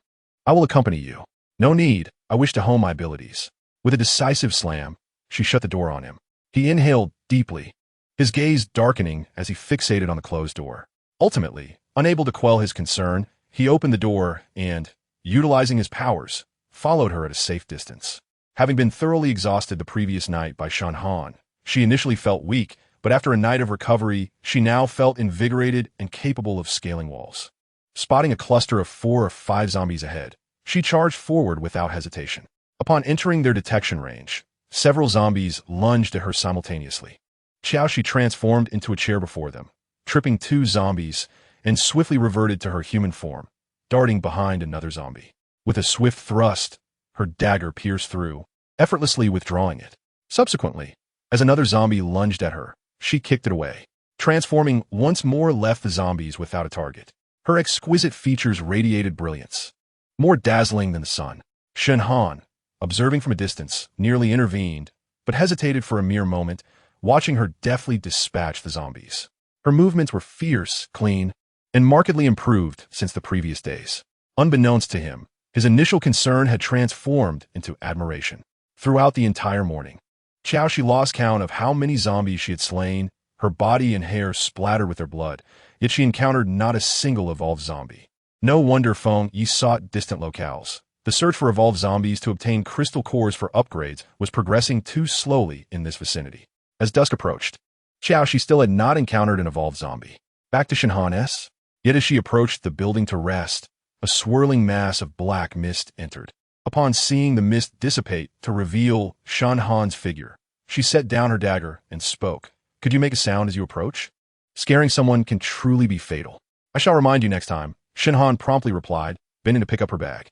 I will accompany you. No need, I wish to hone my abilities. With a decisive slam, she shut the door on him. He inhaled deeply, his gaze darkening as he fixated on the closed door. Ultimately, unable to quell his concern, he opened the door and, utilizing his powers, followed her at a safe distance. Having been thoroughly exhausted the previous night by Sun Han, she initially felt weak, but after a night of recovery, she now felt invigorated and capable of scaling walls. Spotting a cluster of 4 or 5 zombies ahead, she charged forward without hesitation. Upon entering their detection range, several zombies lunged at her simultaneously. Qiao Xi transformed into a chair before them, tripping 2 zombies, and swiftly reverted to her human form, darting behind another zombie. With a swift thrust, her dagger pierced through, effortlessly withdrawing it. Subsequently, as another zombie lunged at her, she kicked it away. Transforming once more left the zombies without a target. Her exquisite features radiated brilliance, more dazzling than the sun. Sun Han, observing from a distance, nearly intervened, but hesitated for a mere moment, watching her deftly dispatch the zombies. Her movements were fierce, clean, and markedly improved since the previous days. Unbeknownst to him, his initial concern had transformed into admiration. Throughout the entire morning, Qiao Xi lost count of how many zombies she had slain, her body and hair splattered with their blood, yet she encountered not a single evolved zombie. No wonder Feng Yi sought distant locales. The search for evolved zombies to obtain crystal cores for upgrades was progressing too slowly in this vicinity. As dusk approached, Qiao Xi still had not encountered an evolved zombie. Back to Sun Han's. Yet as she approached the building to rest, a swirling mass of black mist entered. Upon seeing the mist dissipate to reveal Sun Han's figure, she set down her dagger and spoke. Could you make a sound as you approach? Scaring someone can truly be fatal. I shall remind you next time, Sun Han promptly replied, bending to pick up her bag.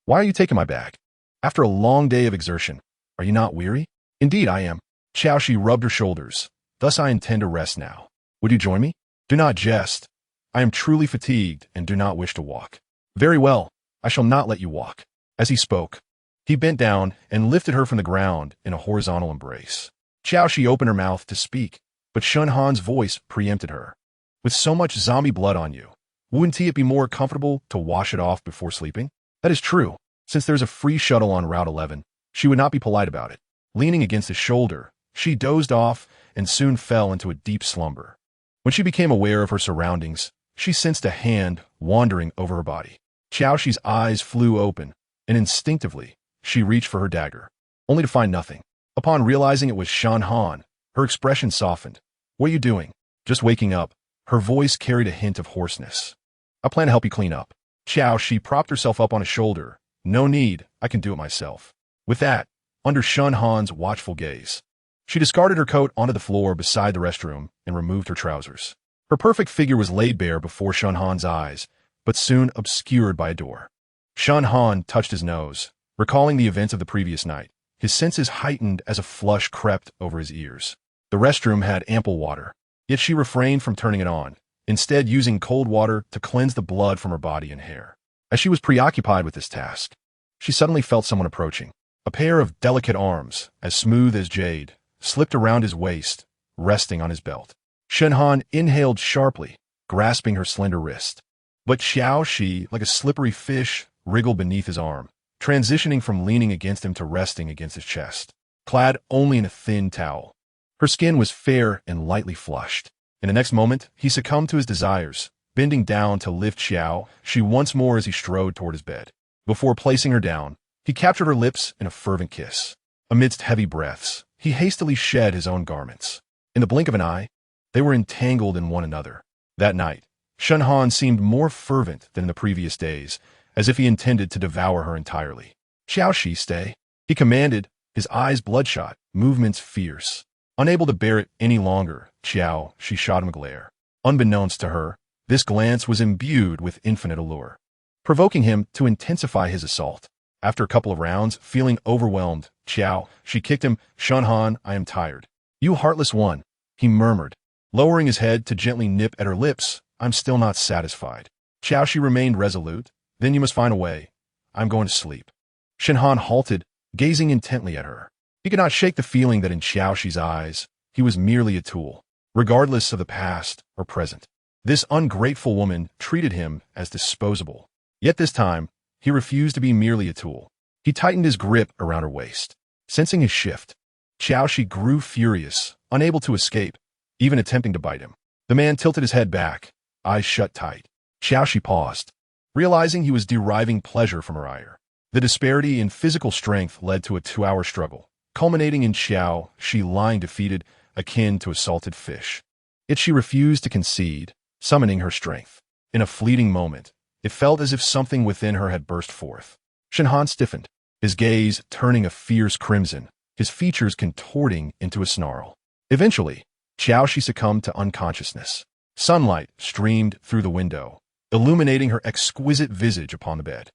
Why are you taking my bag? After a long day of exertion, are you not weary? Indeed I am. Qiao Xi rubbed her shoulders. Thus I intend to rest now. Would you join me? Do not jest. I am truly fatigued and do not wish to walk. Very well, I shall not let you walk. As he spoke, he bent down and lifted her from the ground in a horizontal embrace. Qiao Xi opened her mouth to speak, but Sun Han's voice preempted her. With so much zombie blood on you, wouldn't it be more comfortable to wash it off before sleeping? That is true. Since there's a free shuttle on Route 11, she would not be polite about it. Leaning against his shoulder, she dozed off and soon fell into a deep slumber. When she became aware of her surroundings, she sensed a hand wandering over her body. Qiao Xi's eyes flew open, and instinctively, she reached for her dagger, only to find nothing. Upon realizing it was Sun Han, her expression softened. What are you doing? Just waking up. Her voice carried a hint of hoarseness. I plan to help you clean up. Qiao Xi propped herself up on a shoulder. No need, I can do it myself. With that, under Shun Han's watchful gaze, she discarded her coat onto the floor beside the restroom and removed her trousers. Her perfect figure was laid bare before Shun Han's eyes, but soon obscured by a door. Shun Han touched his nose, recalling the events of the previous night. His senses heightened as a flush crept over his ears. The restroom had ample water, yet she refrained from turning it on, instead using cold water to cleanse the blood from her body and hair. As she was preoccupied with this task, she suddenly felt someone approaching. A pair of delicate arms, as smooth as jade, slipped around his waist, resting on his belt. Shun Han inhaled sharply, grasping her slender wrist. But Qiao Xi, like a slippery fish, wriggled beneath his arm, transitioning from leaning against him to resting against his chest, clad only in a thin towel. Her skin was fair and lightly flushed. In the next moment, he succumbed to his desires, bending down to lift Qiao Xi once more as he strode toward his bed. Before placing her down, he captured her lips in a fervent kiss. Amidst heavy breaths, he hastily shed his own garments. In the blink of an eye, they were entangled in one another. That night, Shun Han seemed more fervent than in the previous days, as if he intended to devour her entirely. Qiao Xi, stay, he commanded, his eyes bloodshot, movements fierce. Unable to bear it any longer, Qiao Xi shot him a glare. Unbeknownst to her, this glance was imbued with infinite allure, provoking him to intensify his assault. After a couple of rounds, feeling overwhelmed, Qiao Xi kicked him. Shun Han, I am tired. You heartless one, he murmured, lowering his head to gently nip at her lips. I'm still not satisfied. Qiao Xi remained resolute. Then you must find a way. I'm going to sleep. Shun Han halted, gazing intently at her. He could not shake the feeling that in Qiao Xi's eyes, he was merely a tool, regardless of the past or present. This ungrateful woman treated him as disposable. Yet this time, he refused to be merely a tool. He tightened his grip around her waist. Sensing his shift, Qiao Xi grew furious, unable to escape, even attempting to bite him. The man tilted his head back, eyes shut tight. Qiao Xi paused, realizing he was deriving pleasure from her ire. The disparity in physical strength led to a 2-hour struggle, culminating in Qiao Xi lying defeated, akin to a salted fish. Yet she refused to concede, summoning her strength. In a fleeting moment, it felt as if something within her had burst forth. Shun Han stiffened, his gaze turning a fierce crimson, his features contorting into a snarl. Eventually, Qiao Xi succumbed to unconsciousness. Sunlight streamed through the window, illuminating her exquisite visage upon the bed.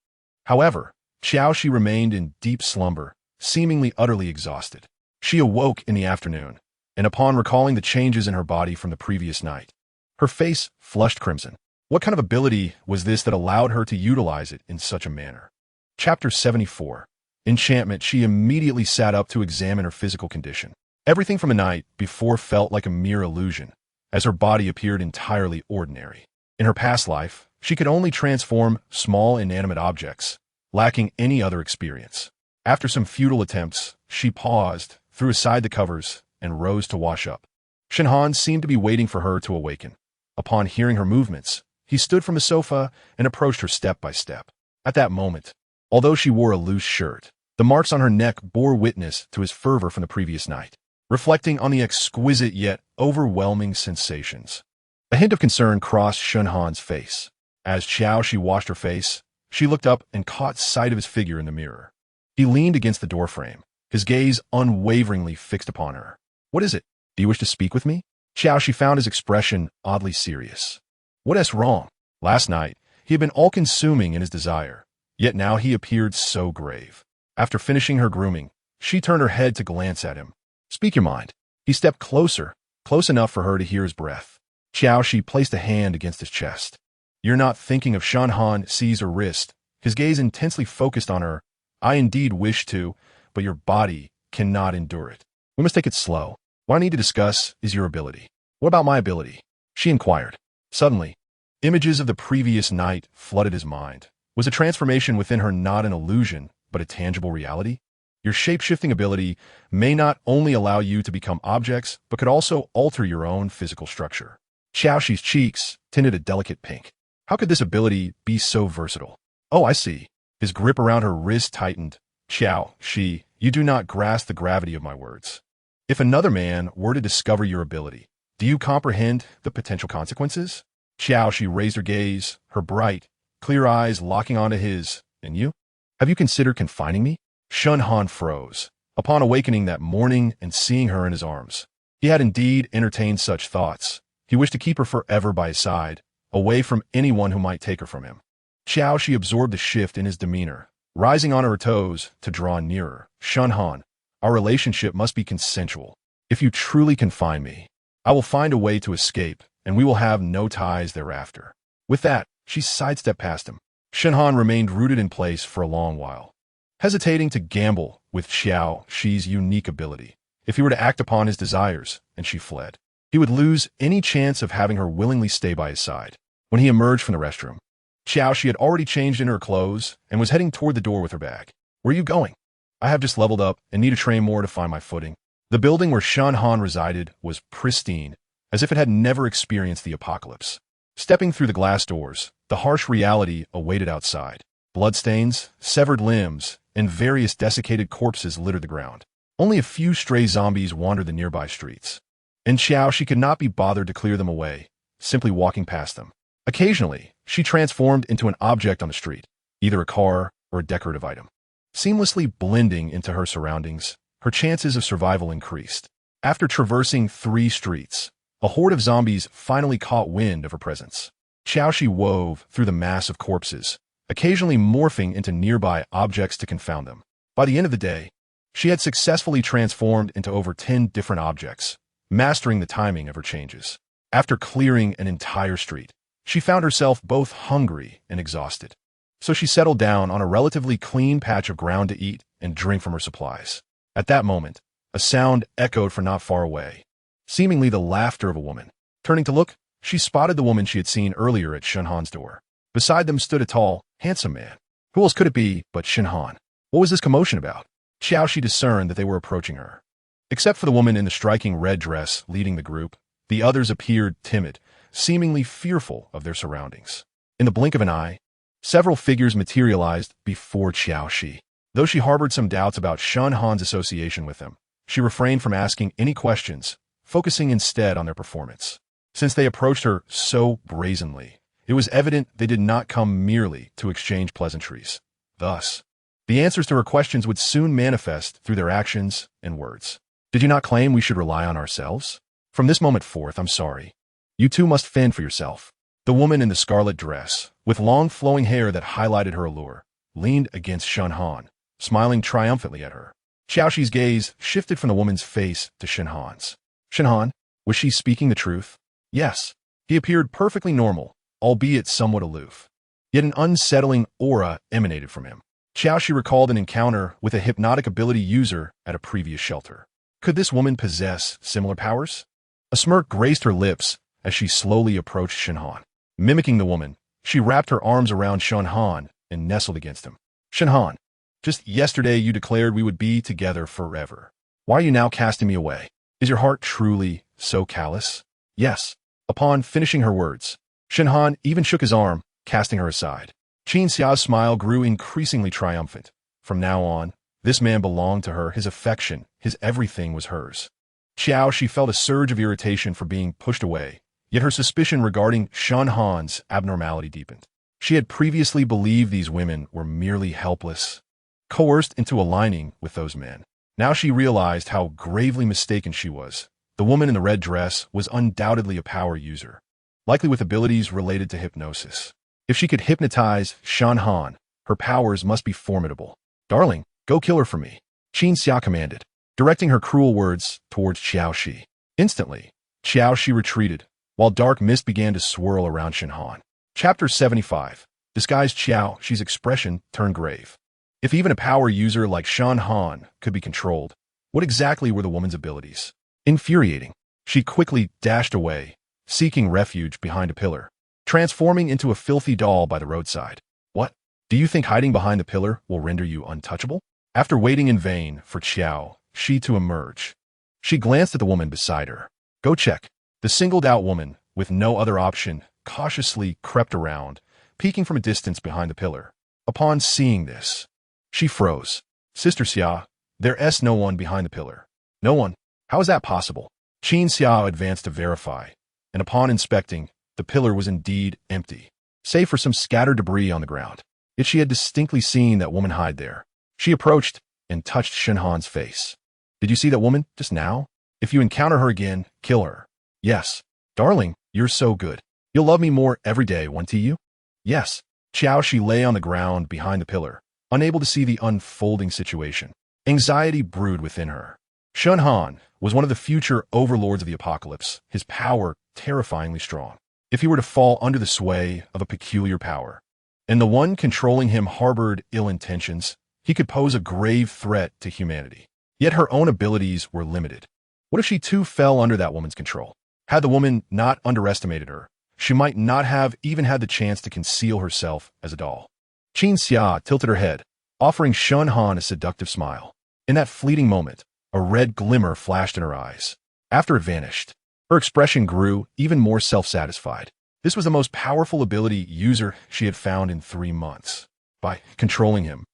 However, Qiao Xi remained in deep slumber, seemingly utterly exhausted. She awoke in the afternoon, and upon recalling the changes in her body from the previous night, her face flushed crimson. What kind of ability was this that allowed her to utilize it in such a manner? Chapter 74. Enchantment. She immediately sat up to examine her physical condition. Everything from the night before felt like a mere illusion, as her body appeared entirely ordinary. In her past life, she could only transform small inanimate objects, lacking any other experience. After some futile attempts, she paused, threw aside the covers, and rose to wash up. Shun Han seemed to be waiting for her to awaken. Upon hearing her movements, he stood from the sofa and approached her step by step. At that moment, although she wore a loose shirt, the marks on her neck bore witness to his fervor from the previous night, reflecting on the exquisite yet overwhelming sensations. A hint of concern crossed Shun Han's face. As Qiao Xi washed her face, she looked up and caught sight of his figure in the mirror. He leaned against the doorframe, his gaze unwaveringly fixed upon her. What is it? Do you wish to speak with me? Qiao Xi found his expression oddly serious. What is wrong? Last night, he had been all-consuming in his desire, yet now he appeared so grave. After finishing her grooming, she turned her head to glance at him. Speak your mind. He stepped closer, close enough for her to hear his breath. Qiao Xi placed a hand against his chest. You're not thinking of. Shun Han seized her wrist, his gaze intensely focused on her. I indeed wish to, but your body cannot endure it. We must take it slow. What I need to discuss is your ability. What about my ability? She inquired. Suddenly, images of the previous night flooded his mind. Was a transformation within her not an illusion, but a tangible reality? Your shape-shifting ability may not only allow you to become objects, but could also alter your own physical structure. Qiao Xi's cheeks tinted a delicate pink. How could this ability be so versatile? Oh, I see. His grip around her wrist tightened. Qiao Xi, you do not grasp the gravity of my words. If another man were to discover your ability, do you comprehend the potential consequences? Qiao Xi raised her gaze, her bright, clear eyes locking onto his. And you? Have you considered confining me? Shun Han froze upon awakening that morning and seeing her in his arms. He had indeed entertained such thoughts. He wished to keep her forever by his side, away from anyone who might take her from him. Qiao Xi absorbed the shift in his demeanor, rising on her toes to draw nearer. Shun Han, our relationship must be consensual. If you truly confine me, I will find a way to escape, and we will have no ties thereafter. With that, she sidestepped past him. Shun Han remained rooted in place for a long while, hesitating to gamble with Qiao Xi's unique ability. If he were to act upon his desires, and she fled, he would lose any chance of having her willingly stay by his side. When he emerged from the restroom, Qiao Xi had already changed into her clothes and was heading toward the door with her bag. Where are you going? I have just leveled up and need to train more to find my footing. The building where Shun Han resided was pristine, as if it had never experienced the apocalypse. Stepping through the glass doors, the harsh reality awaited outside. Bloodstains, severed limbs, and various desiccated corpses littered the ground. Only a few stray zombies wandered the nearby streets. And Qiao Xi could not be bothered to clear them away, simply walking past them. Occasionally, she transformed into an object on the street, either a car or a decorative item. Seamlessly blending into her surroundings, her chances of survival increased. After traversing 3 streets, a horde of zombies finally caught wind of her presence. Qiao Xi wove through the mass of corpses, occasionally morphing into nearby objects to confound them. By the end of the day, she had successfully transformed into over 10 different objects, mastering the timing of her changes. After clearing an entire street, she found herself both hungry and exhausted. So she settled down on a relatively clean patch of ground to eat and drink from her supplies. At that moment, a sound echoed from not far away, seemingly the laughter of a woman. Turning to look, she spotted the woman she had seen earlier at Shun Han's door. Beside them stood a tall, handsome man. Who else could it be but Shun Han? What was this commotion about? Qiao Xi discerned that they were approaching her. Except for the woman in the striking red dress leading the group, the others appeared timid, seemingly fearful of their surroundings. In the blink of an eye, several figures materialized before Qiao Xi. Though she harbored some doubts about Shun Han's association with them, she refrained from asking any questions, focusing instead on their performance. Since they approached her so brazenly, it was evident they did not come merely to exchange pleasantries. Thus, the answers to her questions would soon manifest through their actions and words. Did you not claim we should rely on ourselves? From this moment forth, I'm sorry. You too must fend for yourself. The woman in the scarlet dress, with long flowing hair that highlighted her allure, leaned against Shun Han, smiling triumphantly at her. Qiao Xi's gaze shifted from the woman's face to Shun Han's. Shun Han, was she speaking the truth? Yes. He appeared perfectly normal, albeit somewhat aloof. Yet an unsettling aura emanated from him. Qiao Xi recalled an encounter with a hypnotic ability user at a previous shelter. Could this woman possess similar powers? A smirk graced her lips as she slowly approached Shun Han. Mimicking the woman, she wrapped her arms around Shun Han and nestled against him. Shun Han, just yesterday you declared we would be together forever. Why are you now casting me away? Is your heart truly so callous? Yes. Upon finishing her words, Shun Han even shook his arm, casting her aside. Qin Xia's smile grew increasingly triumphant. From now on, this man belonged to her, his affection, his everything was hers. Qiao Xi felt a surge of irritation for being pushed away, yet her suspicion regarding Shun Han's abnormality deepened. She had previously believed these women were merely helpless, coerced into aligning with those men. Now she realized how gravely mistaken she was. The woman in the red dress was undoubtedly a power user, likely with abilities related to hypnosis. If she could hypnotize Shun Han, her powers must be formidable. Darling, go kill her for me, Qin Xia commanded, directing her cruel words towards Qiao Xi. Instantly, Qiao Xi retreated, while dark mist began to swirl around Shun Han. Chapter 75. Disguised Qiao Xi's expression turned grave. If even a power user like Shun Han could be controlled, what exactly were the woman's abilities? Infuriating, she quickly dashed away, seeking refuge behind a pillar, transforming into a filthy doll by the roadside. What? Do you think hiding behind the pillar will render you untouchable? After waiting in vain for Qiao Xi to emerge, she glanced at the woman beside her. Go check. The singled-out woman, with no other option, cautiously crept around, peeking from a distance behind the pillar. Upon seeing this, she froze. Sister Xia, there's no one behind the pillar. No one? How is that possible? Qin Xia advanced to verify, and upon inspecting, the pillar was indeed empty. save for some scattered debris on the ground. Yet she had distinctly seen that woman hide there. She approached and touched Shen Han's face. Did you see that woman just now? If you encounter her again, kill her. Yes. Darling, you're so good. You'll love me more every day, won't you? Yes. Qiao Xi lay on the ground behind the pillar, unable to see the unfolding situation. Anxiety brewed within her. Shen Han was one of the future overlords of the apocalypse, his power terrifyingly strong. If he were to fall under the sway of a peculiar power, and the one controlling him harbored ill intentions, he could pose a grave threat to humanity. Yet her own abilities were limited. What if she too fell under that woman's control? Had the woman not underestimated her, she might not have even had the chance to conceal herself as a doll. Qin Xia tilted her head, offering Shen Han a seductive smile. In that fleeting moment, a red glimmer flashed in her eyes. After it vanished, her expression grew even more self-satisfied. This was the most powerful ability user she had found in 3 months. By controlling him,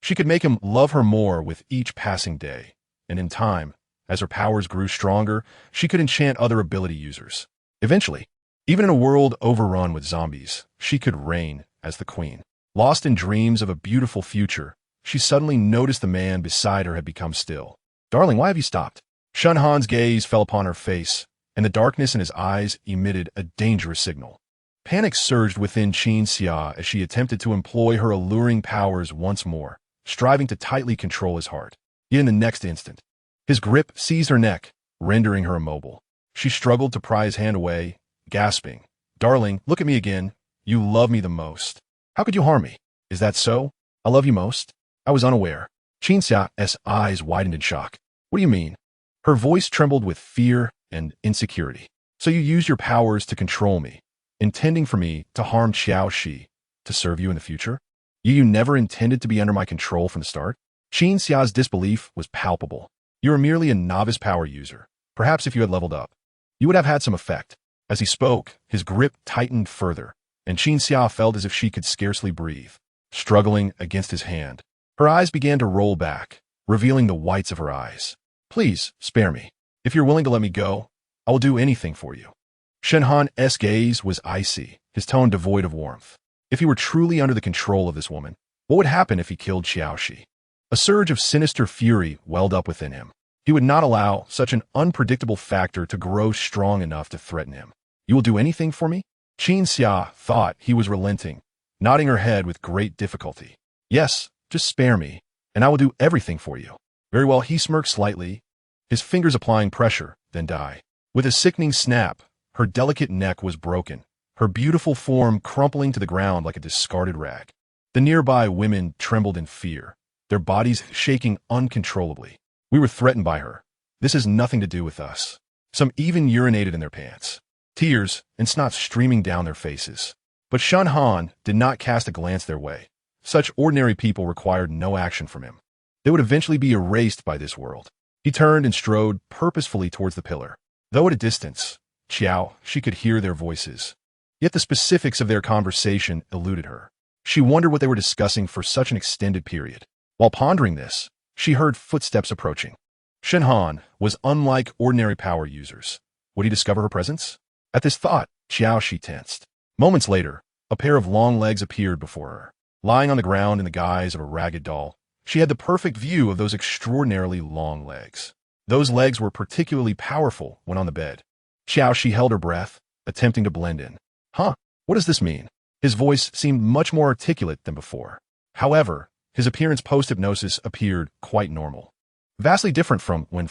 she could make him love her more with each passing day, and in time, as her powers grew stronger, she could enchant other ability users. Eventually, even in a world overrun with zombies, she could reign as the queen. Lost in dreams of a beautiful future, she suddenly noticed the man beside her had become still. Darling, why have you stopped? Shen Han's gaze fell upon her face, and the darkness in his eyes emitted a dangerous signal. Panic surged within Qin Xia as she attempted to employ her alluring powers once more, striving to tightly control his heart. Yet in the next instant, his grip seized her neck, rendering her immobile. She struggled to pry his hand away, gasping, Darling, look at me again. You love me the most. How could you harm me? Is that so? I love you most? I was unaware. Qin Xia's eyes widened in shock. What do you mean? Her voice trembled with fear and insecurity. So you used your powers to control me, intending for me to harm Qiao Xi, to serve you in the future? You never intended to be under my control from the start? Qin Xia's disbelief was palpable. You were merely a novice power user. Perhaps if you had leveled up, you would have had some effect. As he spoke, his grip tightened further, and Qin Xia felt as if she could scarcely breathe. Struggling against his hand, her eyes began to roll back, revealing the whites of her eyes. Please, spare me. If you're willing to let me go, I will do anything for you. Shen Han's gaze was icy, his tone devoid of warmth. If he were truly under the control of this woman, what would happen if he killed Qiao Xi? A surge of sinister fury welled up within him. He would not allow such an unpredictable factor to grow strong enough to threaten him. You will do anything for me? Qin Xia thought he was relenting, nodding her head with great difficulty. Yes, just spare me, and I will do everything for you. Very well, he smirked slightly, his fingers applying pressure, then die. With a sickening snap, her delicate neck was broken, her beautiful form crumpling to the ground like a discarded rag. The nearby women trembled in fear, their bodies shaking uncontrollably. We were threatened by her. This has nothing to do with us. Some even urinated in their pants. Tears and snot streaming down their faces. But Shen Han did not cast a glance their way. Such ordinary people required no action from him. They would eventually be erased by this world. He turned and strode purposefully towards the pillar. Though at a distance, she could hear their voices. Yet the specifics of their conversation eluded her. She wondered what they were discussing for such an extended period. While pondering this, she heard footsteps approaching. Shen Han was unlike ordinary power users. Would he discover her presence? At this thought, Qiao Xi tensed. Moments later, a pair of long legs appeared before her. Lying on the ground in the guise of a ragged doll, she had the perfect view of those extraordinarily long legs. Those legs were particularly powerful when on the bed. Qiao Xi held her breath, attempting to blend in. Huh, what does this mean? His voice seemed much more articulate than before. However, his appearance post-hypnosis appeared quite normal. Vastly different from when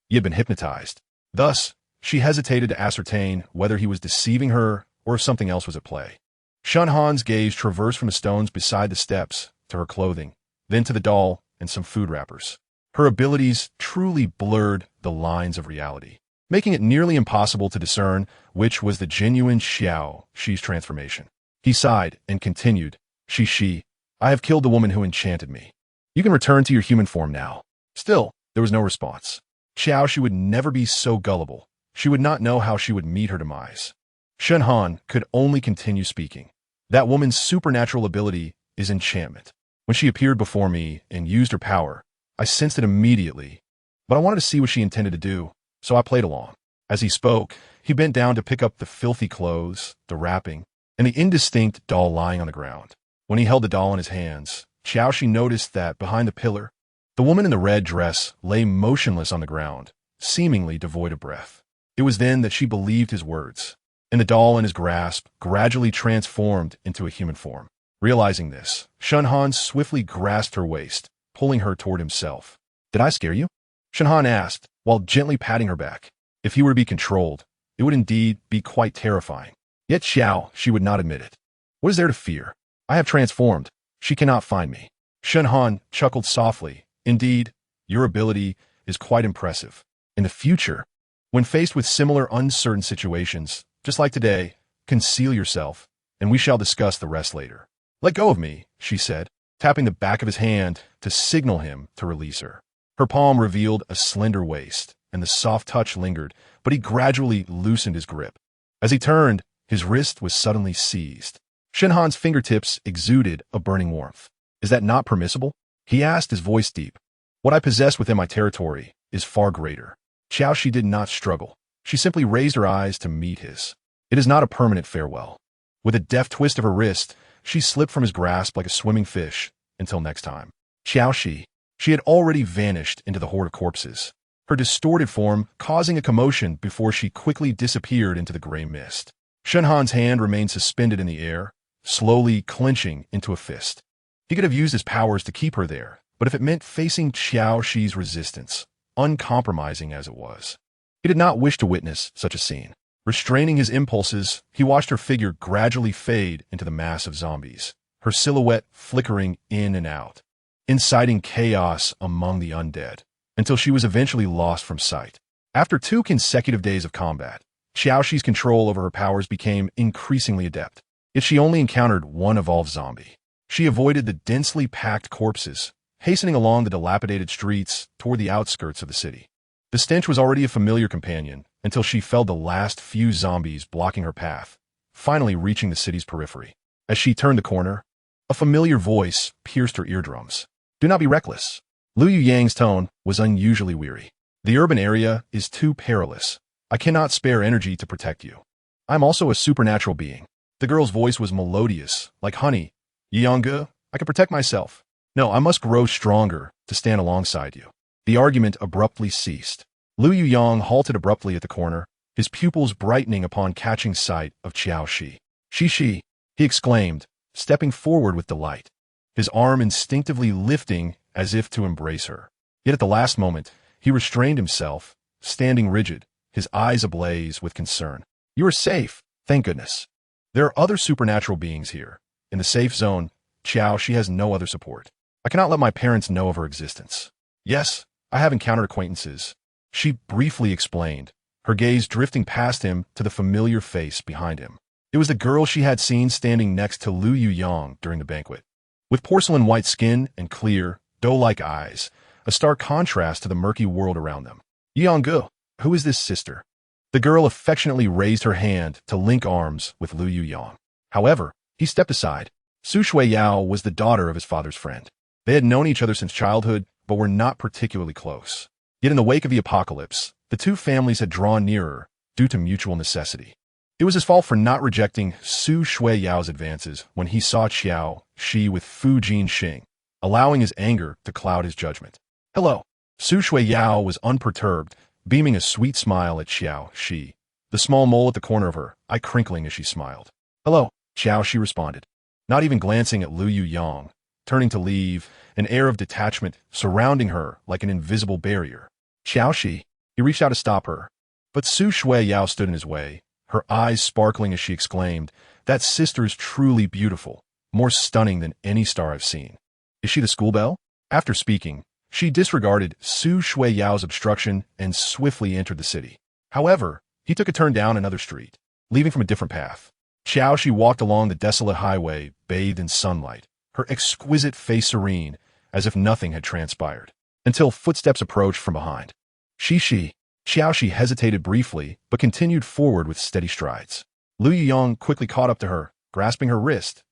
he had been hypnotized. Thus, she hesitated to ascertain whether he was deceiving her or if something else was at play. Shen Han's gaze traversed from the stones beside the steps to her clothing, then to the doll and some food wrappers. Her abilities truly blurred the lines of reality, making it nearly impossible to discern which was the genuine Qiao Xi's transformation. He sighed and continued, Xi, I have killed the woman who enchanted me. You can return to your human form now. Still, there was no response. Qiao Xi would never be so gullible. She would not know how she would meet her demise. Shen Han could only continue speaking. That woman's supernatural ability is enchantment. When she appeared before me and used her power, I sensed it immediately, but I wanted to see what she intended to do, so I played along. As he spoke, he bent down to pick up the filthy clothes, the wrapping, and the indistinct doll lying on the ground. When he held the doll in his hands, Qiao Xi noticed that behind the pillar, the woman in the red dress lay motionless on the ground, seemingly devoid of breath. It was then that she believed his words, and the doll in his grasp gradually transformed into a human form. Realizing this, Shenhan swiftly grasped her waist, pulling her toward himself. "Did I scare you?" Shenhan asked, while gently patting her back. If he were to be controlled, it would indeed be quite terrifying. Yet Qiao Xi would not admit it. What is there to fear? I have transformed. She cannot find me. Shenhan chuckled softly. Indeed, your ability is quite impressive. In the future, when faced with similar uncertain situations, just like today, conceal yourself, and we shall discuss the rest later. Let go of me, she said, tapping the back of his hand to signal him to release her. Her palm revealed a slender waist, and the soft touch lingered, but he gradually loosened his grip. As he turned, his wrist was suddenly seized. Shenhan's fingertips exuded a burning warmth. Is that not permissible? He asked, his voice deep. What I possess within my territory is far greater. Qiao Xi did not struggle. She simply raised her eyes to meet his. It is not a permanent farewell. With a deft twist of her wrist, she slipped from his grasp like a swimming fish. Until next time. Qiao Xi. She had already vanished into the horde of corpses, her distorted form causing a commotion before she quickly disappeared into the gray mist. Shenhan's hand remained suspended in the air, slowly clenching into a fist. He could have used his powers to keep her there, but if it meant facing Qiao Xi's resistance, uncompromising as it was, he did not wish to witness such a scene. Restraining his impulses, he watched her figure gradually fade into the mass of zombies, her silhouette flickering in and out, inciting chaos among the undead, until she was eventually lost from sight. After 2 consecutive days of combat, Qiao Xi's control over her powers became increasingly adept. Yet she only encountered one evolved zombie. She avoided the densely packed corpses, hastening along the dilapidated streets toward the outskirts of the city. The stench was already a familiar companion until she felled the last few zombies blocking her path, finally reaching the city's periphery. As she turned the corner, a familiar voice pierced her eardrums. Do not be reckless. Lu Yuyang's tone was unusually weary. The urban area is too perilous. I cannot spare energy to protect you. I'm also a supernatural being. The girl's voice was melodious, like honey. Yuyang, I can protect myself. No, I must grow stronger to stand alongside you. The argument abruptly ceased. Lu Yuyang halted abruptly at the corner, his pupils brightening upon catching sight of Qiao Xi. Shi, he exclaimed, stepping forward with delight, his arm instinctively lifting as if to embrace her. Yet at the last moment, he restrained himself, standing rigid, his eyes ablaze with concern. You are safe, thank goodness. There are other supernatural beings here. In the safe zone, Qiao Xi has no other support. I cannot let my parents know of her existence. Yes, I have encountered acquaintances, she briefly explained, her gaze drifting past him to the familiar face behind him. It was the girl she had seen standing next to Lu Yuyang during the banquet. With porcelain white skin and clear, doe-like eyes, a stark contrast to the murky world around them. Yuyang, who is this sister? The girl affectionately raised her hand to link arms with Lu Yuyang. However, he stepped aside. Su Qianqian was the daughter of his father's friend. They had known each other since childhood, but were not particularly close. Yet in the wake of the apocalypse, the two families had drawn nearer due to mutual necessity. It was his fault for not rejecting Su Qianqian's advances when he saw Qiao Xi with Fu Jinxing, allowing his anger to cloud his judgment. Hello. Su Qianqian was unperturbed, beaming a sweet smile at Qiao Xi, the small mole at the corner of her eye crinkling as she smiled. Hello, Qiao Xi responded, not even glancing at Lu Yuyang, turning to leave, an air of detachment surrounding her like an invisible barrier. Qiao Xi, he reached out to stop her, but Su Qianqian stood in his way, her eyes sparkling as she exclaimed, that sister is truly beautiful, more stunning than any star I've seen. Is she the schoolbell? After speaking, she disregarded Su Qianqian's obstruction and swiftly entered the city. However, he took a turn down another street, leaving from a different path. Qiao Xi walked along the desolate highway, bathed in sunlight, her exquisite face serene, as if nothing had transpired, until footsteps approached from behind. Qiao Xi hesitated briefly, but continued forward with steady strides. Lu Yuyang quickly caught up to her, grasping her wrist.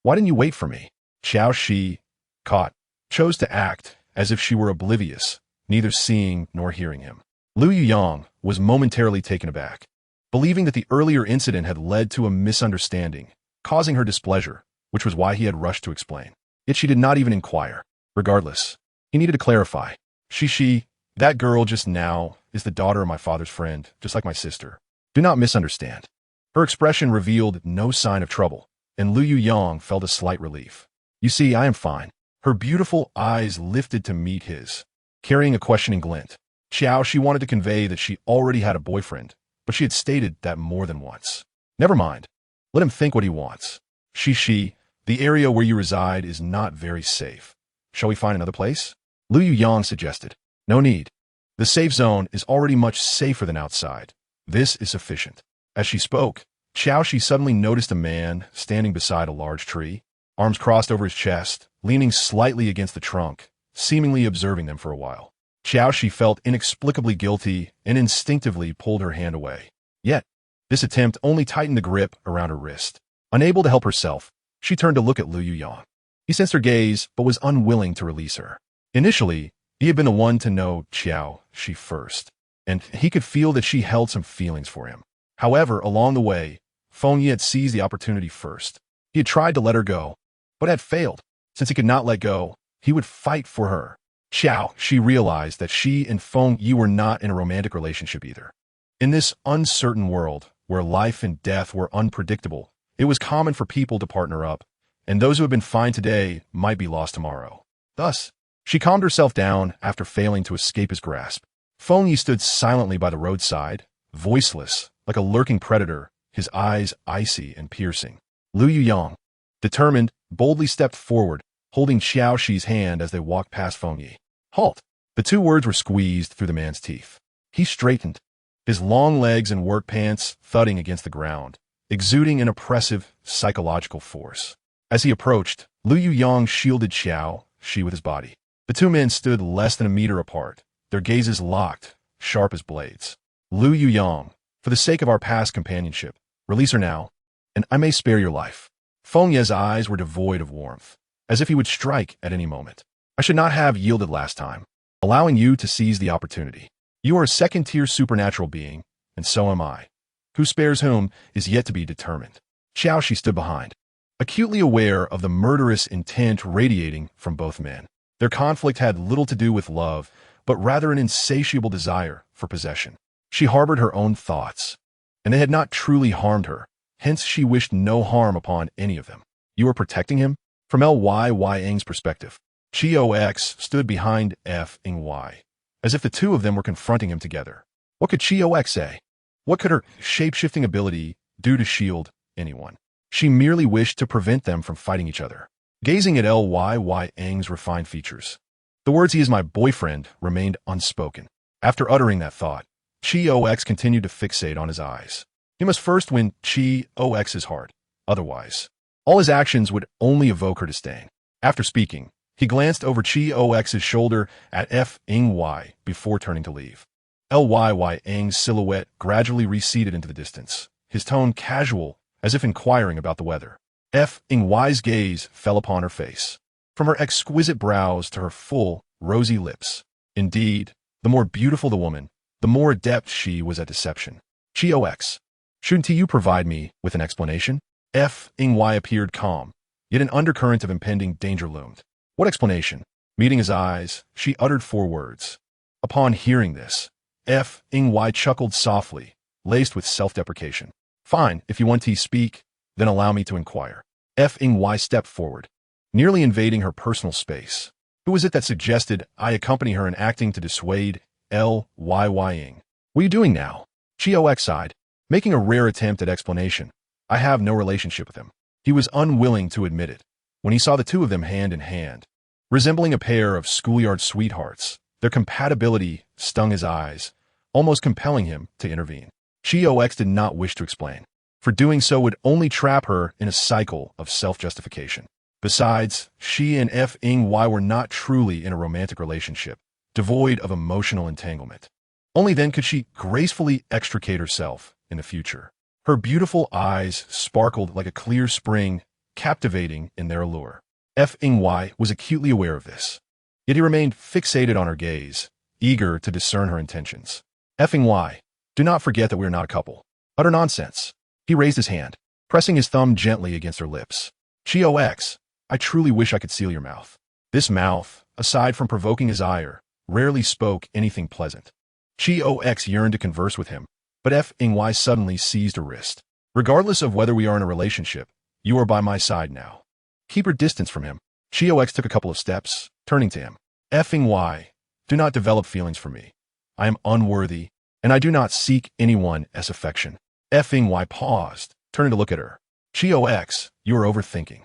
Why didn't you wait for me? Qiao Xi, chose to act as if she were oblivious, neither seeing nor hearing him. Lu Yuyang was momentarily taken aback. believing that the earlier incident had led to a misunderstanding, causing her displeasure, which was why he had rushed to explain. Yet she did not even inquire. Regardless, he needed to clarify. She, that girl just now, is the daughter of my father's friend, just like my sister. Do not misunderstand. Her expression revealed no sign of trouble, and Lu Yuyang felt a slight relief. You see, I am fine. Her beautiful eyes lifted to meet his, carrying a questioning glint. Qiao Xi wanted to convey that she already had a boyfriend, but she had stated that more than once. Never mind. Let him think what he wants. She, the area where you reside is not very safe. Shall we find another place? Lu Yuyang suggested. No need. The safe zone is already much safer than outside. This is sufficient. As she spoke, Qiao Xi suddenly noticed a man standing beside a large tree, arms crossed over his chest, leaning slightly against the trunk, seemingly observing them for a while. Qiao Xi felt inexplicably guilty and instinctively pulled her hand away. Yet, this attempt only tightened the grip around her wrist. Unable to help herself, she turned to look at Lu Yuyang. He sensed her gaze, but was unwilling to release her. Initially, he had been the one to know Qiao Xi first, and he could feel that she held some feelings for him. However, along the way, Feng Yi had seized the opportunity first. He had tried to let her go, but had failed. Since he could not let go, he would fight for her. Qiao Xi realized that she and Feng Yi were not in a romantic relationship either. In this uncertain world, where life and death were unpredictable, it was common for people to partner up, and those who had been fine today might be lost tomorrow. Thus, she calmed herself down after failing to escape his grasp. Feng Yi stood silently by the roadside, voiceless, like a lurking predator, his eyes icy and piercing. Lu Yuyang, determined, boldly stepped forward, holding Qiao Xi's hand as they walked past Feng Yi. Halt! The two words were squeezed through the man's teeth. He straightened, his long legs and work pants thudding against the ground, exuding an oppressive psychological force. As he approached, Lu Yuyang shielded Qiao Xi with his body. The two men stood less than a meter apart, their gazes locked, sharp as blades. Lu Yuyang, for the sake of our past companionship, release her now, and I may spare your life. Feng Ye's eyes were devoid of warmth, as if he would strike at any moment. I should not have yielded last time, allowing you to seize the opportunity. You are a second-tier supernatural being, and so am I. Who spares whom is yet to be determined. Qiao Xi stood behind, acutely aware of the murderous intent radiating from both men. Their conflict had little to do with love, but rather an insatiable desire for possession. She harbored her own thoughts, and they had not truly harmed her, hence she wished no harm upon any of them. You are protecting him? From Lyng's perspective, Qiao X stood behind Feng, as if the two of them were confronting him together. What could Qiao X say? What could her shape-shifting ability do to shield anyone? She merely wished to prevent them from fighting each other. Gazing at Lyng's refined features, the words "he is my boyfriend" remained unspoken. After uttering that thought, Qiao X continued to fixate on his eyes. He must first win Qiao X's heart. Otherwise, all his actions would only evoke her disdain. After speaking, he glanced over Qiao X's shoulder at Feng before turning to leave. Lyng's silhouette gradually receded into the distance, his tone casual, as if inquiring about the weather. Feng's gaze fell upon her face, from her exquisite brows to her full, rosy lips. Indeed, the more beautiful the woman, the more adept she was at deception. Qiao X, shouldn't you provide me with an explanation? Feng appeared calm, yet an undercurrent of impending danger loomed. What explanation? Meeting his eyes, she uttered 4 words. Upon hearing this, Feng chuckled softly, laced with self-deprecation. Fine, if you want to speak, then allow me to inquire. Feng stepped forward, nearly invading her personal space. Who was it that suggested I accompany her in acting to dissuade Lyng? What are you doing now? Qiao X sighed, making a rare attempt at explanation. I have no relationship with him. He was unwilling to admit it. When he saw the two of them hand in hand, resembling a pair of schoolyard sweethearts, their compatibility stung his eyes, almost compelling him to intervene. Qiao X did not wish to explain, for doing so would only trap her in a cycle of self-justification. Besides, she and Feng were not truly in a romantic relationship, devoid of emotional entanglement. Only then could she gracefully extricate herself in the future. Her beautiful eyes sparkled like a clear spring, captivating in their allure. Feng was acutely aware of this, yet he remained fixated on her gaze, eager to discern her intentions. Feng, do not forget that we are not a couple. Utter nonsense. He raised his hand, pressing his thumb gently against her lips. Qiao X, I truly wish I could seal your mouth. This mouth, aside from provoking his ire, rarely spoke anything pleasant. Qiao X yearned to converse with him, but F.Y. suddenly seized her wrist. Regardless of whether we are in a relationship, you are by my side now. Keep your distance from him. Qiao X took a couple of steps, turning to him. F.Y. Do not develop feelings for me. I am unworthy, and I do not seek anyone as affection. F.Y. paused, turning to look at her. Qiao X, you are overthinking.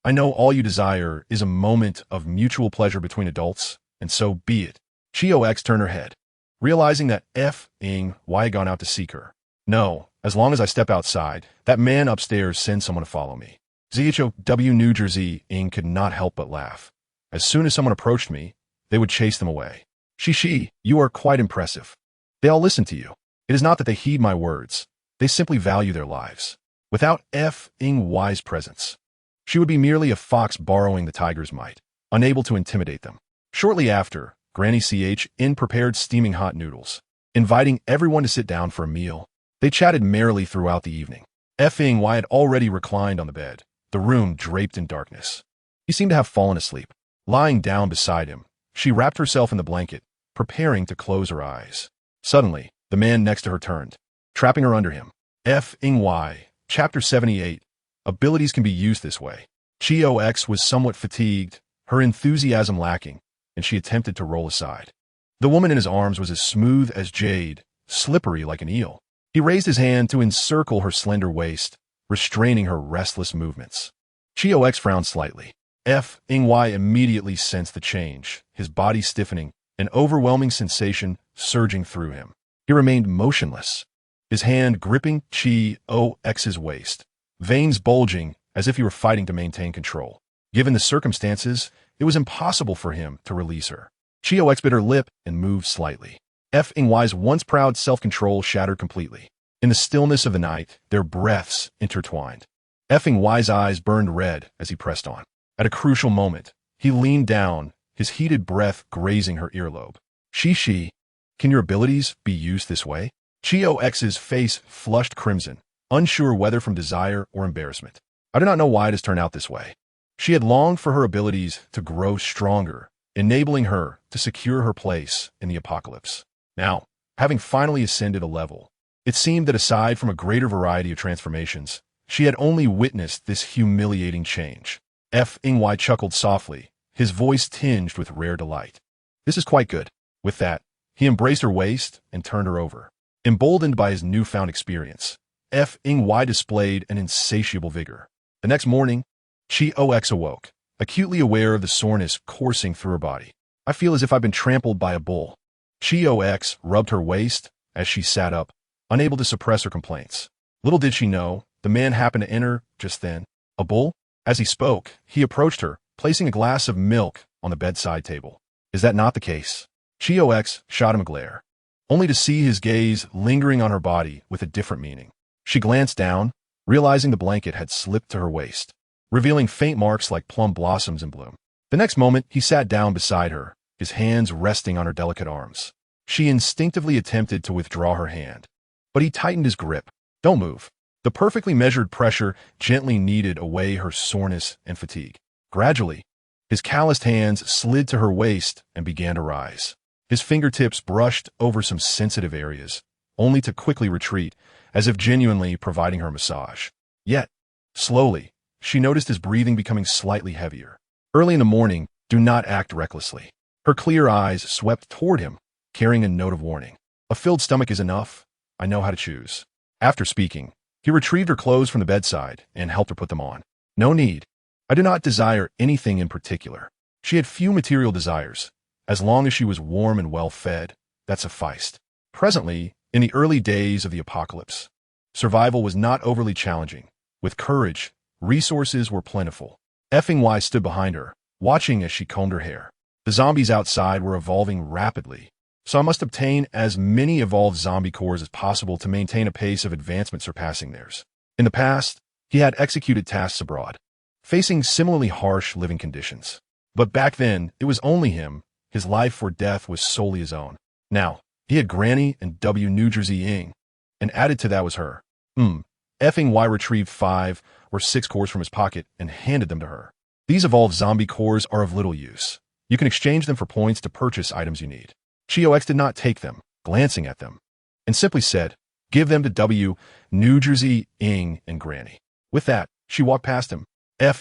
I know all you desire is a moment of mutual pleasure between adults, and so be it. Qiao X turned her head, realizing that F.Y. had gone out to seek her. No, as long as I step outside, that man upstairs sends someone to follow me. ZHOW New Jersey could not help but laugh. As soon as someone approached me, they would chase them away. Shi, you are quite impressive. They all listen to you. It is not that they heed my words. They simply value their lives. Without F.Y.'s presence, she would be merely a fox borrowing the tiger's might, unable to intimidate them. Shortly after, Granny Ch.in prepared steaming hot noodles, inviting everyone to sit down for a meal. They chatted merrily throughout the evening. F.Y. had already reclined on the bed, the room draped in darkness. He seemed to have fallen asleep. Lying down beside him, she wrapped herself in the blanket, preparing to close her eyes. Suddenly, the man next to her turned, trapping her under him. F.Y. Chapter 78. Abilities can be used this way. Qiao X was somewhat fatigued, her enthusiasm lacking, and she attempted to roll aside. The woman in his arms was as smooth as jade, slippery like an eel. He raised his hand to encircle her slender waist, restraining her restless movements. Qiao X frowned slightly. F.Y. immediately sensed the change, his body stiffening, an overwhelming sensation surging through him. He remained motionless, his hand gripping Qiao X's waist, veins bulging as if he were fighting to maintain control. Given the circumstances, it was impossible for him to release her. Qiao X bit her lip and moved slightly. F.Y.'s once proud self-control shattered completely. In the stillness of the night, their breaths intertwined. F.Y.'s eyes burned red as he pressed on. At a crucial moment, he leaned down, his heated breath grazing her earlobe. Shi, can your abilities be used this way? Qiao X's face flushed crimson, unsure whether from desire or embarrassment. I do not know why it has turned out this way. She had longed for her abilities to grow stronger, enabling her to secure her place in the apocalypse. Now, having finally ascended a level, it seemed that aside from a greater variety of transformations, she had only witnessed this humiliating change. F.Y. chuckled softly, his voice tinged with rare delight. This is quite good. With that, he embraced her waist and turned her over. Emboldened by his newfound experience, F.Y. displayed an insatiable vigor. The next morning, Qiao X awoke, acutely aware of the soreness coursing through her body. I feel as if I've been trampled by a bull. Qiao X rubbed her waist as she sat up, unable to suppress her complaints. Little did she know, the man happened to enter just then. A bull? As he spoke, he approached her, placing a glass of milk on the bedside table. Is that not the case? Qiao X shot him a glare, only to see his gaze lingering on her body with a different meaning. She glanced down, realizing the blanket had slipped to her waist, revealing faint marks like plum blossoms in bloom. The next moment, he sat down beside her, his hands resting on her delicate arms. She instinctively attempted to withdraw her hand, but he tightened his grip. Don't move. The perfectly measured pressure gently kneaded away her soreness and fatigue. Gradually, his calloused hands slid to her waist and began to rise. His fingertips brushed over some sensitive areas, only to quickly retreat, as if genuinely providing her a massage. Yet, slowly, she noticed his breathing becoming slightly heavier. Early in the morning, do not act recklessly. Her clear eyes swept toward him, carrying a note of warning. A filled stomach is enough. I know how to choose. After speaking, he retrieved her clothes from the bedside and helped her put them on. No need. I do not desire anything in particular. She had few material desires. As long as she was warm and well-fed, that sufficed. Presently, in the early days of the apocalypse, survival was not overly challenging. With courage, resources were plentiful. F.Y. stood behind her, watching as she combed her hair. The zombies outside were evolving rapidly, so I must obtain as many evolved zombie cores as possible to maintain a pace of advancement surpassing theirs. In the past, he had executed tasks abroad, facing similarly harsh living conditions. But back then, it was only him. His life or death was solely his own. Now, he had Granny and W. New Jersey Ing, and added to that was her. Effing Y retrieved 5 or 6 cores from his pocket and handed them to her. These evolved zombie cores are of little use. You can exchange them for points to purchase items you need. Qiao Xi did not take them, glancing at them, and simply said, "Give them to W, New Jersey, Ing, and Granny." With that, she walked past him.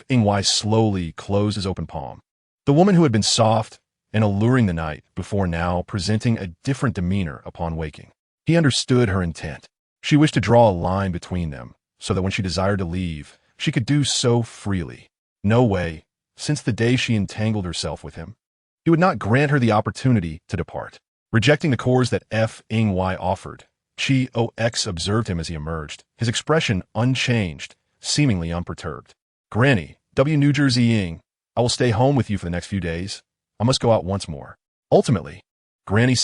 Ing Y slowly closed his open palm. The woman who had been soft and alluring the night before now presenting a different demeanor upon waking. He understood her intent. She wished to draw a line between them, so that when she desired to leave, she could do so freely. No way, since the day she entangled herself with him. He would not grant her the opportunity to depart. Rejecting the cores that Ing Y offered, Qiao Xi observed him as he emerged, his expression unchanged, seemingly unperturbed. "Granny, W New Jersey Ing, I will stay home with you for the next few days. I must go out once more." Ultimately, Granny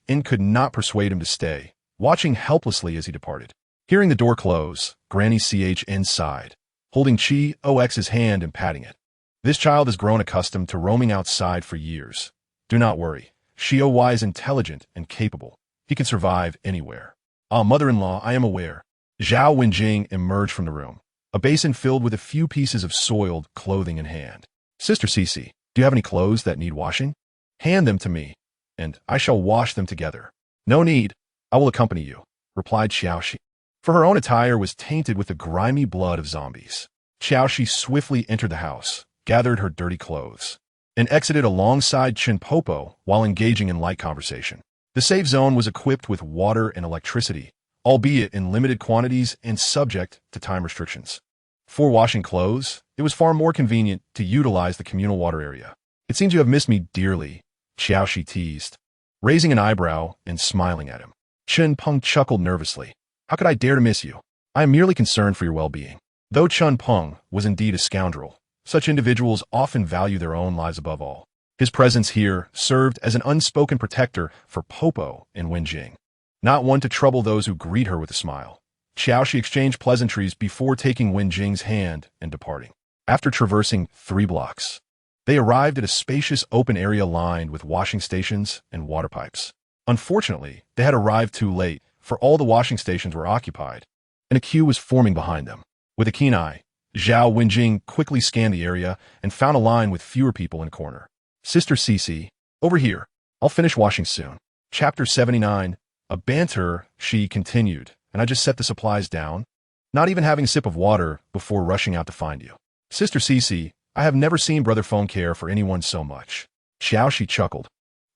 Ing could not persuade him to stay, watching helplessly as he departed. Hearing the door close, Granny Ing sighed, holding Qiao Xi's hand and patting it. "This child has grown accustomed to roaming outside for years. Do not worry. Qiao Y is intelligent and capable. He can survive anywhere." "Ah, mother-in-law, I am aware." Zhao Wenjing emerged from the room, a basin filled with a few pieces of soiled clothing in hand. "Sister Cece, do you have any clothes that need washing? Hand them to me, and I shall wash them together." "No need. I will accompany you," replied Qiao Xi. For her own attire was tainted with the grimy blood of zombies. Qiao Xi swiftly entered the house, gathered her dirty clothes, and exited alongside Chen Popo while engaging in light conversation. The safe zone was equipped with water and electricity, albeit in limited quantities and subject to time restrictions. For washing clothes, it was far more convenient to utilize the communal water area. "It seems you have missed me dearly," Qiao Xi teased, raising an eyebrow and smiling at him. Chen Peng chuckled nervously. "How could I dare to miss you? I am merely concerned for your well-being." Though Chen Peng was indeed a scoundrel, such individuals often value their own lives above all. His presence here served as an unspoken protector for Popo and Wenjing. Not one to trouble those who greet her with a smile, Qiao Xi exchanged pleasantries before taking Wenjing's hand and departing. After traversing 3 blocks, they arrived at a spacious open area lined with washing stations and water pipes. Unfortunately, they had arrived too late, for all the washing stations were occupied, and a queue was forming behind them. With a keen eye, Zhao Wenjing quickly scanned the area and found a line with fewer people in a corner. "Sister Cece, over here. I'll finish washing soon." Chapter 79, a banter, she continued, "And I just set the supplies down, not even having a sip of water before rushing out to find you. Sister Cece, I have never seen Brother Feng care for anyone so much." Qiao Xi chuckled,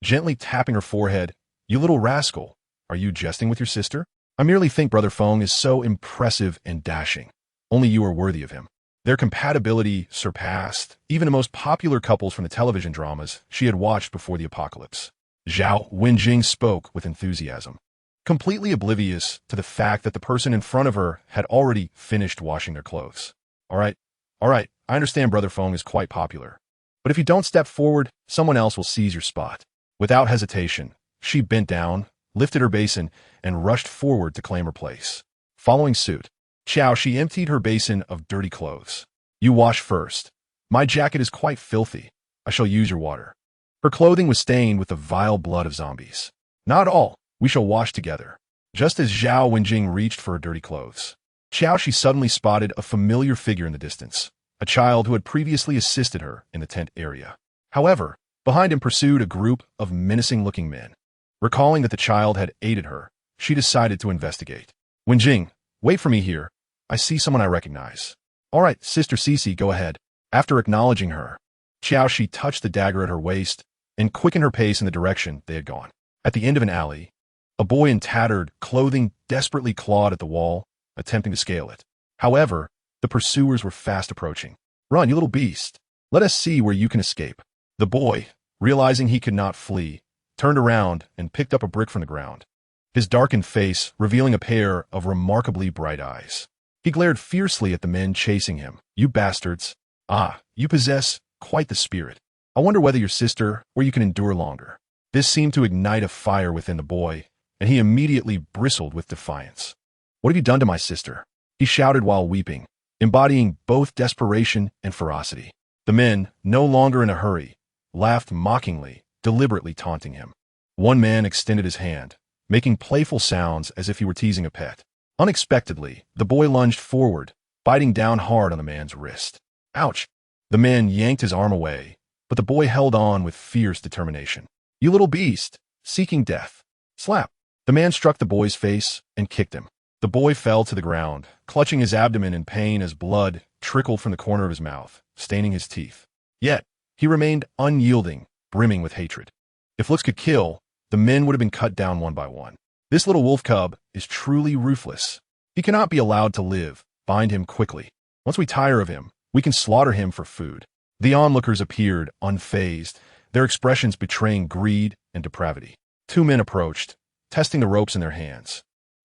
gently tapping her forehead. "You little rascal, are you jesting with your sister? I merely think Brother Feng is so impressive and dashing. Only you are worthy of him." Their compatibility surpassed even the most popular couples from the television dramas she had watched before the apocalypse. Zhao Wenjing spoke with enthusiasm, completely oblivious to the fact that the person in front of her had already finished washing their clothes. All right, I understand Brother Feng is quite popular, but if you don't step forward, someone else will seize your spot." Without hesitation, she bent down, lifted her basin, and rushed forward to claim her place. Following suit, Qiao Xi emptied her basin of dirty clothes. "You wash first. My jacket is quite filthy. I shall use your water." Her clothing was stained with the vile blood of zombies. "Not all. We shall wash together." Just as Zhao Wenjing reached for her dirty clothes, Qiao Xi suddenly spotted a familiar figure in the distance, a child who had previously assisted her in the tent area. However, behind him pursued a group of menacing-looking men. Recalling that the child had aided her, she decided to investigate. "Wenjing, wait for me here. I see someone I recognize." "All right, Sister Cece, go ahead." After acknowledging her, Qiao Xi touched the dagger at her waist and quickened her pace in the direction they had gone. At the end of an alley, a boy in tattered clothing desperately clawed at the wall, attempting to scale it. However, the pursuers were fast approaching. "Run, you little beast. Let us see where you can escape." The boy, realizing he could not flee, turned around and picked up a brick from the ground, his darkened face revealing a pair of remarkably bright eyes. He glared fiercely at the men chasing him. "You bastards. Ah, you possess quite the spirit. I wonder whether your sister or you can endure longer." This seemed to ignite a fire within the boy, and he immediately bristled with defiance. "What have you done to my sister?" he shouted while weeping, embodying both desperation and ferocity. The men, no longer in a hurry, laughed mockingly, deliberately taunting him. One man extended his hand, making playful sounds as if he were teasing a pet. Unexpectedly, the boy lunged forward, biting down hard on the man's wrist. Ouch! The man yanked his arm away, but the boy held on with fierce determination. You little beast! Seeking death. Slap! The man struck the boy's face and kicked him. The boy fell to the ground, clutching his abdomen in pain as blood trickled from the corner of his mouth, staining his teeth. Yet, he remained unyielding, brimming with hatred. If looks could kill, the men would have been cut down one by one. This little wolf cub is truly ruthless. He cannot be allowed to live. Bind him quickly. Once we tire of him, we can slaughter him for food. The onlookers appeared, unfazed, their expressions betraying greed and depravity. Two men approached, testing the ropes in their hands.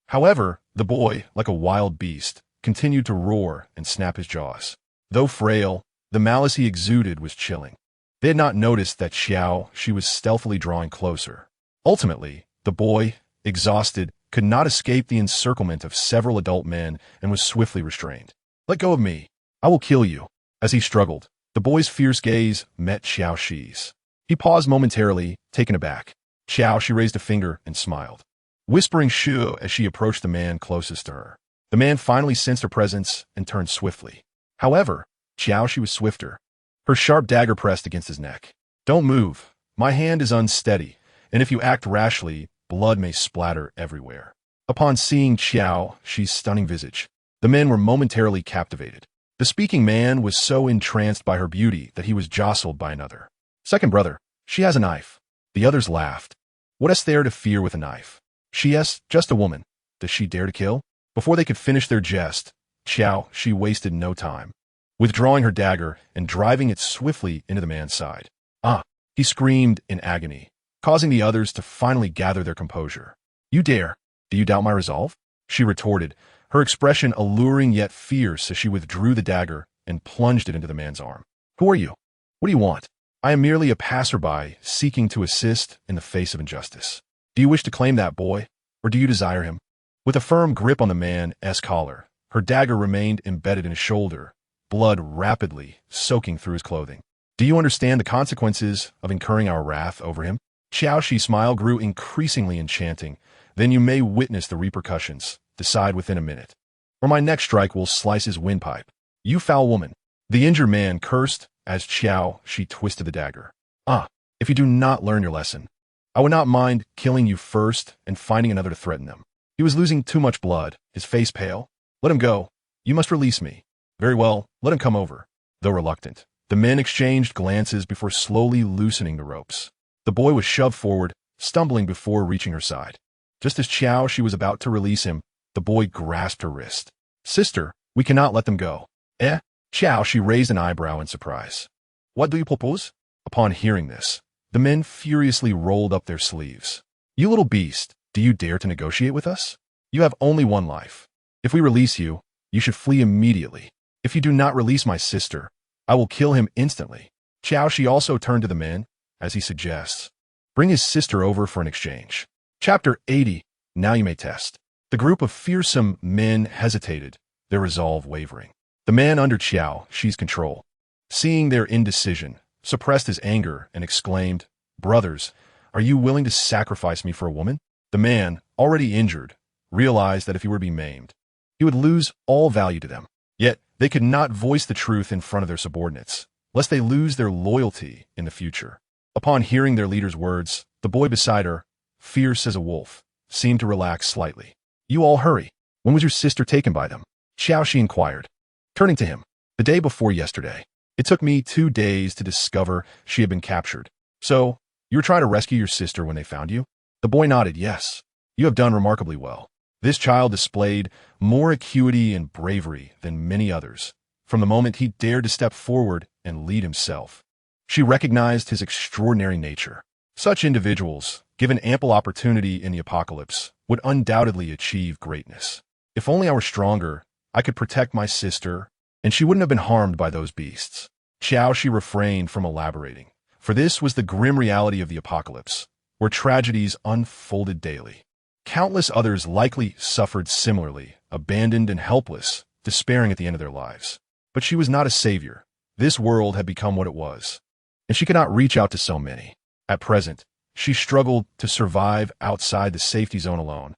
However, the boy, like a wild beast, continued to roar and snap his jaws. Though frail, the malice he exuded was chilling. They had not noticed that Qiao Xi was stealthily drawing closer. Ultimately, the boy, exhausted, could not escape the encirclement of several adult men and was swiftly restrained. Let go of me. I will kill you. As he struggled, the boy's fierce gaze met Qiao Xi's. He paused momentarily, taken aback. Qiao Xi raised a finger and smiled, whispering "Shu" as she approached the man closest to her. The man finally sensed her presence and turned swiftly. However, Qiao Xi was swifter. Her sharp dagger pressed against his neck. Don't move. My hand is unsteady, and if you act rashly, blood may splatter everywhere. Upon seeing Qiao Xi's stunning visage, the men were momentarily captivated. The speaking man was so entranced by her beauty that he was jostled by another. Second brother, she has a knife. The others laughed. What is there to fear with a knife? She is just a woman. Does she dare to kill? Before they could finish their jest, Qiao Xi wasted no time, withdrawing her dagger and driving it swiftly into the man's side. Ah! He screamed in agony, causing the others to finally gather their composure. You dare? Do you doubt my resolve? She retorted, her expression alluring yet fierce as she withdrew the dagger and plunged it into the man's arm. Who are you? What do you want? I am merely a passerby seeking to assist in the face of injustice. Do you wish to claim that boy, or do you desire him? With a firm grip on the man's collar, her dagger remained embedded in his shoulder, blood rapidly soaking through his clothing. Do you understand the consequences of incurring our wrath over him? Qiao Xi's smile grew increasingly enchanting. Then you may witness the repercussions. Decide within a minute, or my next strike will slice his windpipe. You foul woman. The injured man cursed as Qiao Xi twisted the dagger. Ah, if you do not learn your lesson, I would not mind killing you first and finding another to threaten them. He was losing too much blood, his face pale. Let him go. You must release me. Very well, let him come over. Though reluctant, the men exchanged glances before slowly loosening the ropes. The boy was shoved forward, stumbling before reaching her side. Just as Qiao Xi was about to release him, the boy grasped her wrist. Sister, we cannot let them go. Eh? Qiao Xi raised an eyebrow in surprise. What do you propose? Upon hearing this, the men furiously rolled up their sleeves. You little beast, do you dare to negotiate with us? You have only one life. If we release you, you should flee immediately. If you do not release my sister, I will kill him instantly. Qiao Xi also turned to the men, as he suggests. Bring his sister over for an exchange. Chapter 80. Now you may test. The group of fearsome men hesitated, their resolve wavering. The man under Qiao Xi's control, seeing their indecision, suppressed his anger and exclaimed, Brothers, are you willing to sacrifice me for a woman? The man, already injured, realized that if he were to be maimed, he would lose all value to them. Yet, they could not voice the truth in front of their subordinates, lest they lose their loyalty in the future. Upon hearing their leader's words, the boy beside her, fierce as a wolf, seemed to relax slightly. You all hurry. When was your sister taken by them? Qiao Xi inquired, turning to him. The day before yesterday. It took me 2 days to discover she had been captured. So, you were trying to rescue your sister when they found you? The boy nodded, yes. You have done remarkably well. This child displayed more acuity and bravery than many others, from the moment he dared to step forward and lead himself. She recognized his extraordinary nature. Such individuals, given ample opportunity in the apocalypse, would undoubtedly achieve greatness. If only I were stronger, I could protect my sister, and she wouldn't have been harmed by those beasts. Qiao Xi refrained from elaborating, for this was the grim reality of the apocalypse, where tragedies unfolded daily. Countless others likely suffered similarly, abandoned and helpless, despairing at the end of their lives. But she was not a savior. This world had become what it was, and she could not reach out to so many. At present, she struggled to survive outside the safety zone alone,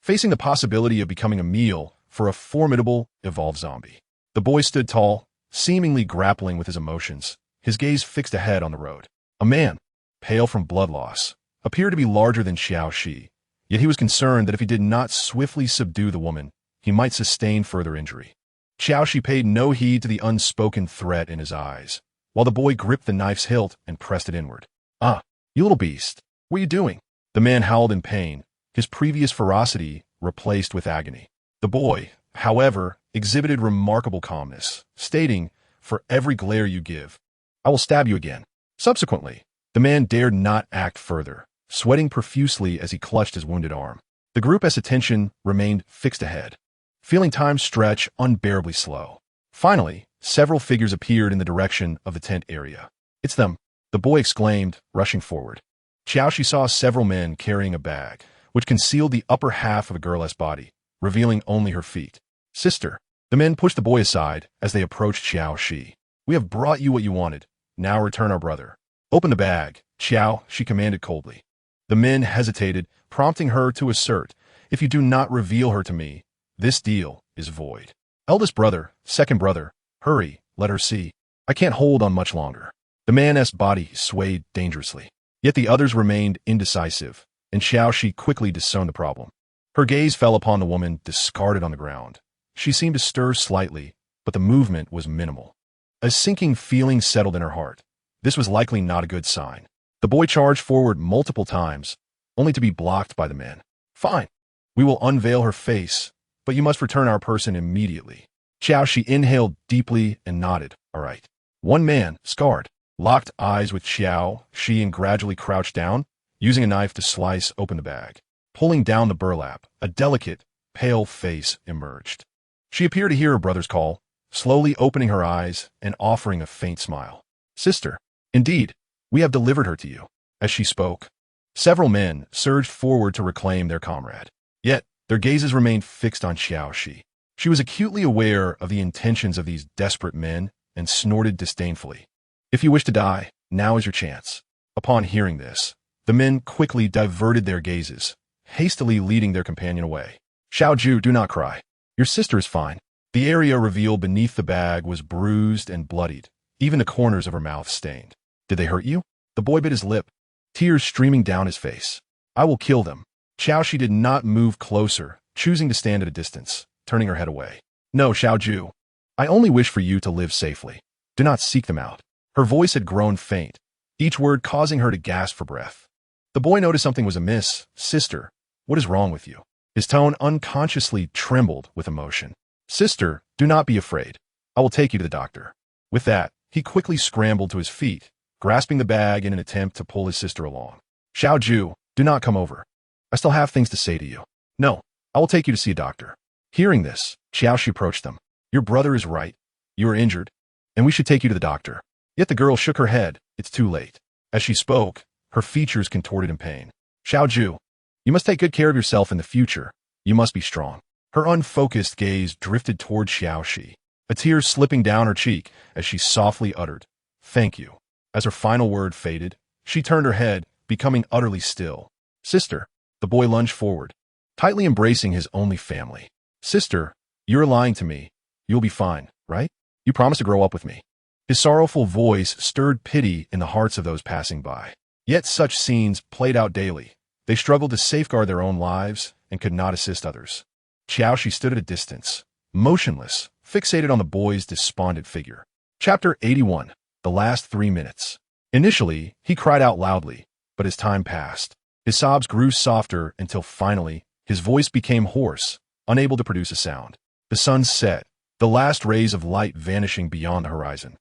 facing the possibility of becoming a meal for a formidable, evolved zombie. The boy stood tall, seemingly grappling with his emotions, his gaze fixed ahead on the road. A man, pale from blood loss, appeared to be larger than Qiao Xi, yet he was concerned that if he did not swiftly subdue the woman, he might sustain further injury. Qiao Xi paid no heed to the unspoken threat in his eyes, while the boy gripped the knife's hilt and pressed it inward. "Ah, you little beast, what are you doing?" The man howled in pain, his previous ferocity replaced with agony. The boy, however, exhibited remarkable calmness, stating, "For every glare you give, I will stab you again." Subsequently, the man dared not act further, sweating profusely as he clutched his wounded arm. The group's attention remained fixed ahead, feeling time stretch unbearably slow. Finally, several figures appeared in the direction of the tent area. "It's them," the boy exclaimed, rushing forward. Qiao Xi saw several men carrying a bag, which concealed the upper half of a girl's body, revealing only her feet. "Sister." The men pushed the boy aside as they approached Qiao Xi. "We have brought you what you wanted. Now return our brother." "Open the bag," Qiao Xi commanded coldly. The men hesitated, prompting her to assert, "If you do not reveal her to me, this deal is void." "Eldest brother, second brother, hurry, let her see. I can't hold on much longer." The man's body swayed dangerously. Yet the others remained indecisive, and Qiao Xi quickly discerned the problem. Her gaze fell upon the woman discarded on the ground. She seemed to stir slightly, but the movement was minimal. A sinking feeling settled in her heart. This was likely not a good sign. The boy charged forward multiple times, only to be blocked by the men. "Fine. We will unveil her face, but you must return our person immediately." Qiao Xi inhaled deeply and nodded. "All right." One man, scarred, locked eyes with Qiao Xi and gradually crouched down, using a knife to slice open the bag. Pulling down the burlap, a delicate, pale face emerged. She appeared to hear her brother's call, slowly opening her eyes and offering a faint smile. "Sister, indeed, we have delivered her to you." As she spoke, several men surged forward to reclaim their comrade. Yet, their gazes remained fixed on Qiao Xi. She was acutely aware of the intentions of these desperate men and snorted disdainfully. "If you wish to die, now is your chance." Upon hearing this, the men quickly diverted their gazes, hastily leading their companion away. "Xiaoju, do not cry. Your sister is fine." The area revealed beneath the bag was bruised and bloodied, even the corners of her mouth stained. "Did they hurt you?" The boy bit his lip, tears streaming down his face. "I will kill them." Qiao Xi did not move closer, choosing to stand at a distance, turning her head away. "No, Xiaoju. I only wish for you to live safely. Do not seek them out." Her voice had grown faint, each word causing her to gasp for breath. The boy noticed something was amiss. "Sister, what is wrong with you?" His tone unconsciously trembled with emotion. "Sister, do not be afraid. I will take you to the doctor." With that, he quickly scrambled to his feet, grasping the bag in an attempt to pull his sister along. "Xiaoju, do not come over. I still have things to say to you." "No, I will take you to see a doctor." Hearing this, Qiao Xi approached them. "Your brother is right. You are injured, and we should take you to the doctor." Yet the girl shook her head. "It's too late." As she spoke, her features contorted in pain. "Xiaoju, you must take good care of yourself in the future. You must be strong." Her unfocused gaze drifted toward Qiao Xi, a tear slipping down her cheek as she softly uttered, "Thank you." As her final word faded, she turned her head, becoming utterly still. "Sister." The boy lunged forward, tightly embracing his only family. "Sister, you're lying to me. You'll be fine, right? You promised to grow up with me." His sorrowful voice stirred pity in the hearts of those passing by. Yet such scenes played out daily. They struggled to safeguard their own lives and could not assist others. Qiao Xi stood at a distance, motionless, fixated on the boy's despondent figure. Chapter 81. The Last 3 Minutes. Initially, he cried out loudly, but as time passed, his sobs grew softer until finally, his voice became hoarse, unable to produce a sound. The sun set, the last rays of light vanishing beyond the horizon.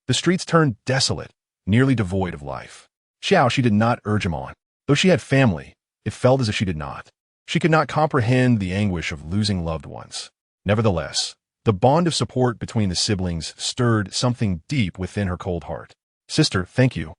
The streets turned desolate, nearly devoid of life. Qiao Xi did not urge him on. Though she had family, it felt as if she did not. She could not comprehend the anguish of losing loved ones. Nevertheless, the bond of support between the siblings stirred something deep within her cold heart. "Sister, thank you,"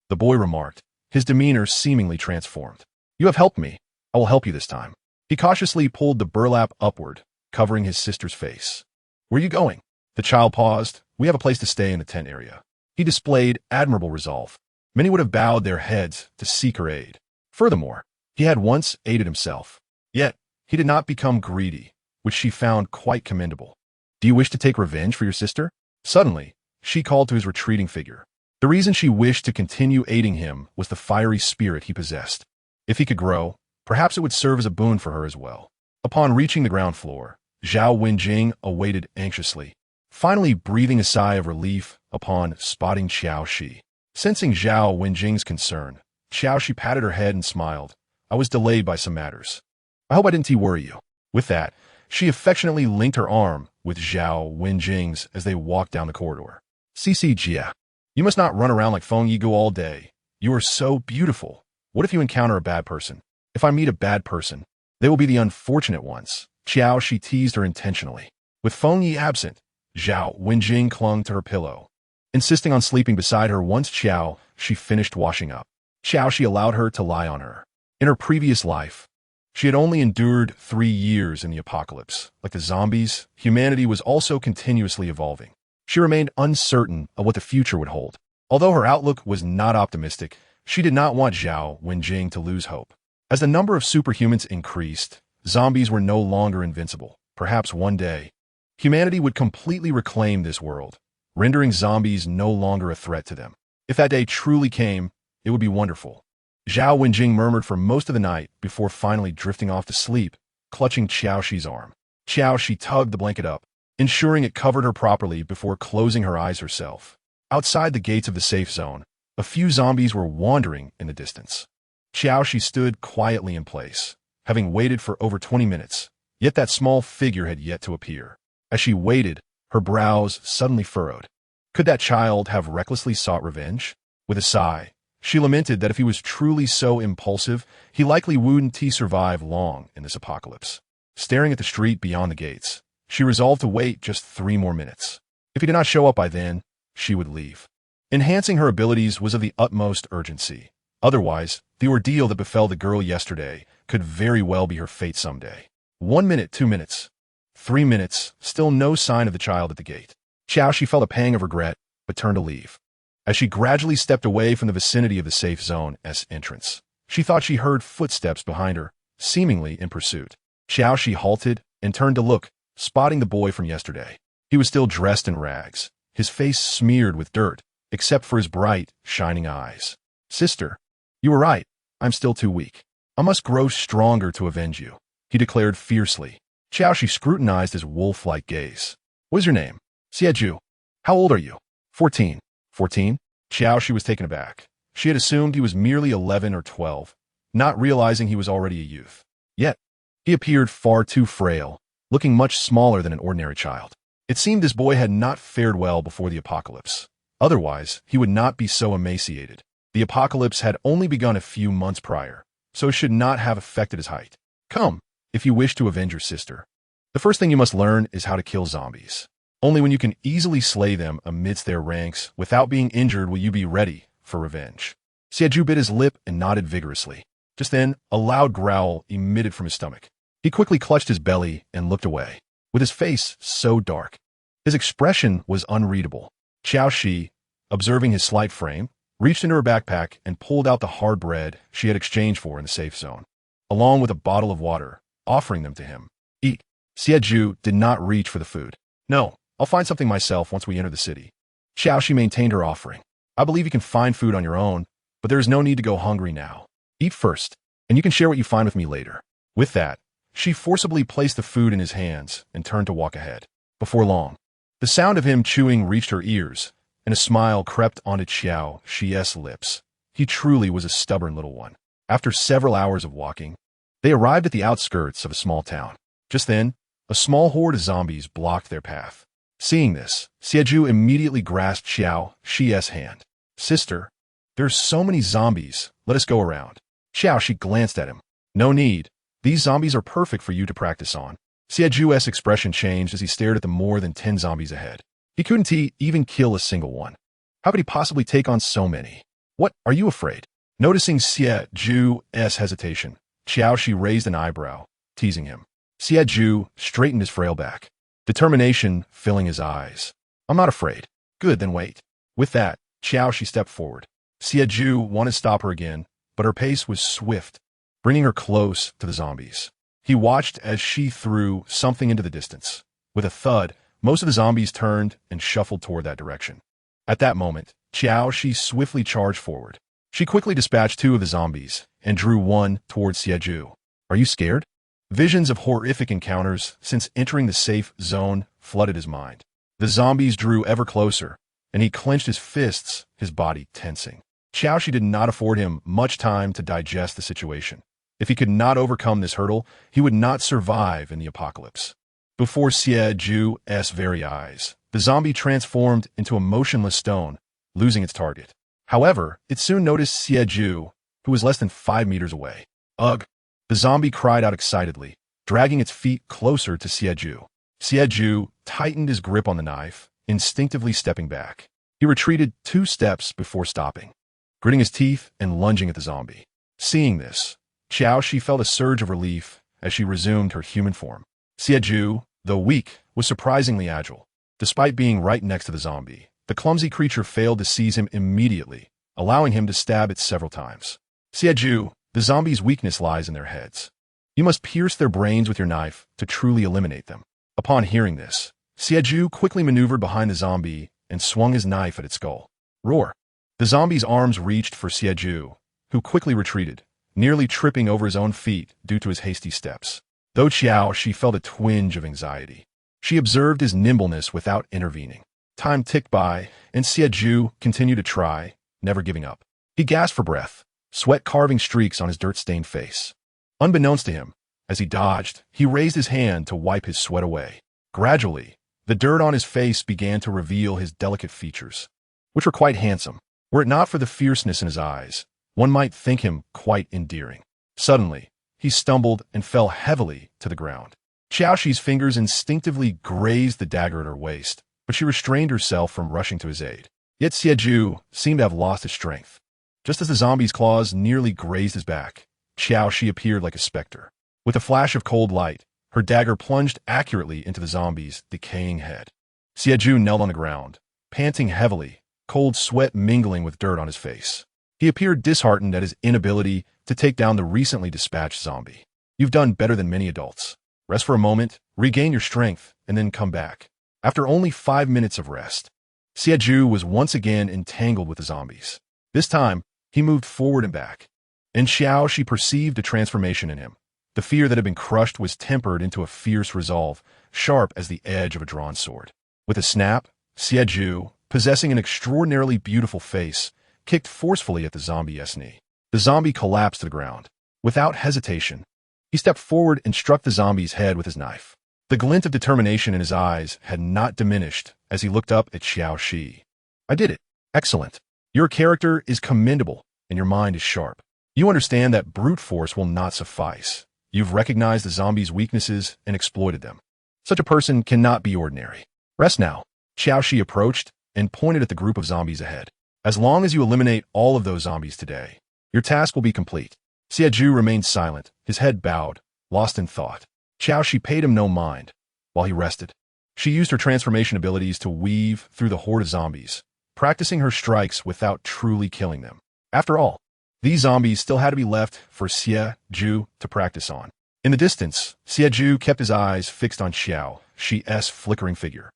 the boy remarked, his demeanor seemingly transformed. "You have helped me. I will help you this time." He cautiously pulled the burlap upward, covering his sister's face. "Where are you going?" The child paused. "We have a place to stay in the tent area." He displayed admirable resolve. Many would have bowed their heads to seek her aid. Furthermore, he had once aided himself. Yet, He did not become greedy, which she found quite commendable. Do you wish to take revenge for your sister? Suddenly, she called to his retreating figure. The reason she wished to continue aiding him was the fiery spirit he possessed. If he could grow, perhaps it would serve as a boon for her as well. Upon reaching the ground floor, Zhao Wenjing awaited anxiously, finally breathing a sigh of relief upon spotting Qiao Xi. Sensing Zhao Wenjing's concern, Qiao Xi patted her head and smiled. I was delayed by some matters. I hope I didn't worry you. With that, she affectionately linked her arm with Zhao Wenjing's as they walked down the corridor. Cici Jia, you must not run around like Feng Yigu all day. You are so beautiful. What if you encounter a bad person? If I meet a bad person, they will be the unfortunate ones. Qiao Xi teased her intentionally. With Feng Yi absent, Zhao Wenjing clung to her pillow, insisting on sleeping beside her. Once Qiao Xi finished washing up, Qiao Xi allowed her to lie on her. In her previous life, she had only endured 3 years in the apocalypse. Like the zombies, humanity was also continuously evolving. She remained uncertain of what the future would hold. Although her outlook was not optimistic, she did not want Zhao Wenjing to lose hope. As the number of superhumans increased, zombies were no longer invincible. Perhaps one day, humanity would completely reclaim this world, rendering zombies no longer a threat to them. If that day truly came, it would be wonderful. Zhao Wenjing murmured for most of the night before finally drifting off to sleep, clutching Qiao Xi's arm. Qiao Xi tugged the blanket up, ensuring it covered her properly before closing her eyes herself. Outside the gates of the safe zone, a few zombies were wandering in the distance. Qiao Xi stood quietly in place, having waited for over 20 minutes, yet that small figure had yet to appear. As she waited, her brows suddenly furrowed. Could that child have recklessly sought revenge? With a sigh, she lamented that if he was truly so impulsive, he likely wouldn't survive long in this apocalypse. Staring at the street beyond the gates, she resolved to wait just 3 more minutes. If he did not show up by then, she would leave. Enhancing her abilities was of the utmost urgency. Otherwise, the ordeal that befell the girl yesterday could very well be her fate someday. 1 minute, 2 minutes, 3 minutes, still no sign of the child at the gate. Qiao Xi felt a pang of regret, but turned to leave. As she gradually stepped away from the vicinity of the safe zone's entrance, she thought she heard footsteps behind her, seemingly in pursuit. Qiao Xi halted and turned to look, spotting the boy from yesterday. He was still dressed in rags, his face smeared with dirt, except for his bright, shining eyes. Sister, you were right. I'm still too weak. I must grow stronger to avenge you, he declared fiercely. Qiao Xi scrutinized his wolf-like gaze. What is your name? Xieju. How old are you? 14. 14? Qiao Xi was taken aback. She had assumed he was merely 11 or 12, not realizing he was already a youth. Yet, he appeared far too frail, looking much smaller than an ordinary child. It seemed this boy had not fared well before the apocalypse. Otherwise, he would not be so emaciated. The apocalypse had only begun a few months prior, so it should not have affected his height. Come, if you wish to avenge your sister. The first thing you must learn is how to kill zombies. Only when you can easily slay them amidst their ranks without being injured will you be ready for revenge. Xieju bit his lip and nodded vigorously. Just then, a loud growl emitted from his stomach. He quickly clutched his belly and looked away, with his face so dark. His expression was unreadable. Qiao Xi, observing his slight frame, reached into her backpack and pulled out the hard bread she had exchanged for in the safe zone, along with a bottle of water, offering them to him. Eat. Xieju did not reach for the food. No, I'll find something myself once we enter the city. Qiao Xi maintained her offering. I believe you can find food on your own, but there is no need to go hungry now. Eat first, and you can share what you find with me later. With that, she forcibly placed the food in his hands and turned to walk ahead. Before long, the sound of him chewing reached her ears, and a smile crept onto Qiao Xi's lips. He truly was a stubborn little one. After several hours of walking, they arrived at the outskirts of a small town. Just then, a small horde of zombies blocked their path. Seeing this, Xieju immediately grasped Qiao Xi's hand. Sister, there's so many zombies, let us go around. Qiao Xi glanced at him. No need. These zombies are perfect for you to practice on. Xieju's expression changed as he stared at the more than 10 zombies ahead. He couldn't even kill a single one. How could he possibly take on so many? What, are you afraid? Noticing Xieju's hesitation, Qiao Xi raised an eyebrow, teasing him. Xieju straightened his frail back, determination filling his eyes. I'm not afraid. Good, then wait. With that, Qiao Xi stepped forward. Xieju wanted to stop her again, but her pace was swift, bringing her close to the zombies. He watched as she threw something into the distance. With a thud, most of the zombies turned and shuffled toward that direction. At that moment, Qiao Xi swiftly charged forward. She quickly dispatched 2 of the zombies and drew one towards Xie. Are you scared? Visions of horrific encounters since entering the safe zone flooded his mind. The zombies drew ever closer, and he clenched his fists, his body tensing. Qiao Xi did not afford him much time to digest the situation. If he could not overcome this hurdle, he would not survive in the apocalypse. Before Xie's very eyes, the zombie transformed into a motionless stone, losing its target. However, it soon noticed Xie, who was less than 5 meters away. Ugh! The zombie cried out excitedly, dragging its feet closer to Xie. Xie tightened his grip on the knife, instinctively stepping back. He retreated 2 steps before stopping, gritting his teeth and lunging at the zombie. Seeing this, Qiao Xi felt a surge of relief as she resumed her human form. Xie, though weak, was surprisingly agile. Despite being right next to the zombie, the clumsy creature failed to seize him immediately, allowing him to stab it several times. Xie, the zombie's weakness lies in their heads. You must pierce their brains with your knife to truly eliminate them. Upon hearing this, Xie quickly maneuvered behind the zombie and swung his knife at its skull. Roar! The zombie's arms reached for Xie, who quickly retreated, nearly tripping over his own feet due to his hasty steps. Though Qiao Xi felt a twinge of anxiety, she observed his nimbleness without intervening. Time ticked by, and Xie continued to try, never giving up. He gasped for breath, sweat carving streaks on his dirt-stained face. Unbeknownst to him, as he dodged, he raised his hand to wipe his sweat away. Gradually, the dirt on his face began to reveal his delicate features, which were quite handsome. Were it not for the fierceness in his eyes, one might think him quite endearing. Suddenly, he stumbled and fell heavily to the ground. Qiao Xi's fingers instinctively grazed the dagger at her waist, but she restrained herself from rushing to his aid. Yet Xie seemed to have lost his strength. Just as the zombie's claws nearly grazed his back, Qiao Xi appeared like a specter. With a flash of cold light, her dagger plunged accurately into the zombie's decaying head. Xie knelt on the ground, panting heavily, cold sweat mingling with dirt on his face. He appeared disheartened at his inability to take down the recently dispatched zombie. You've done better than many adults. Rest for a moment, regain your strength, and then come back. After only 5 minutes of rest, Xie was once again entangled with the zombies. This time, he moved forward and back. In Qiao Xi perceived a transformation in him. The fear that had been crushed was tempered into a fierce resolve, sharp as the edge of a drawn sword. With a snap, Xie, possessing an extraordinarily beautiful face, kicked forcefully at the zombie's knee. The zombie collapsed to the ground. Without hesitation, he stepped forward and struck the zombie's head with his knife. The glint of determination in his eyes had not diminished as he looked up at Qiao Xi. I did it. Excellent. Your character is commendable, and your mind is sharp. You understand that brute force will not suffice. You've recognized the zombie's weaknesses and exploited them. Such a person cannot be ordinary. Rest now. Qiao Xi approached and pointed at the group of zombies ahead. As long as you eliminate all of those zombies today, your task will be complete. Xie remained silent, his head bowed, lost in thought. Qiao Xi paid him no mind. While he rested, she used her transformation abilities to weave through the horde of zombies, practicing her strikes without truly killing them. After all, these zombies still had to be left for Xie to practice on. In the distance, Xie kept his eyes fixed on Qiao Xi's flickering figure.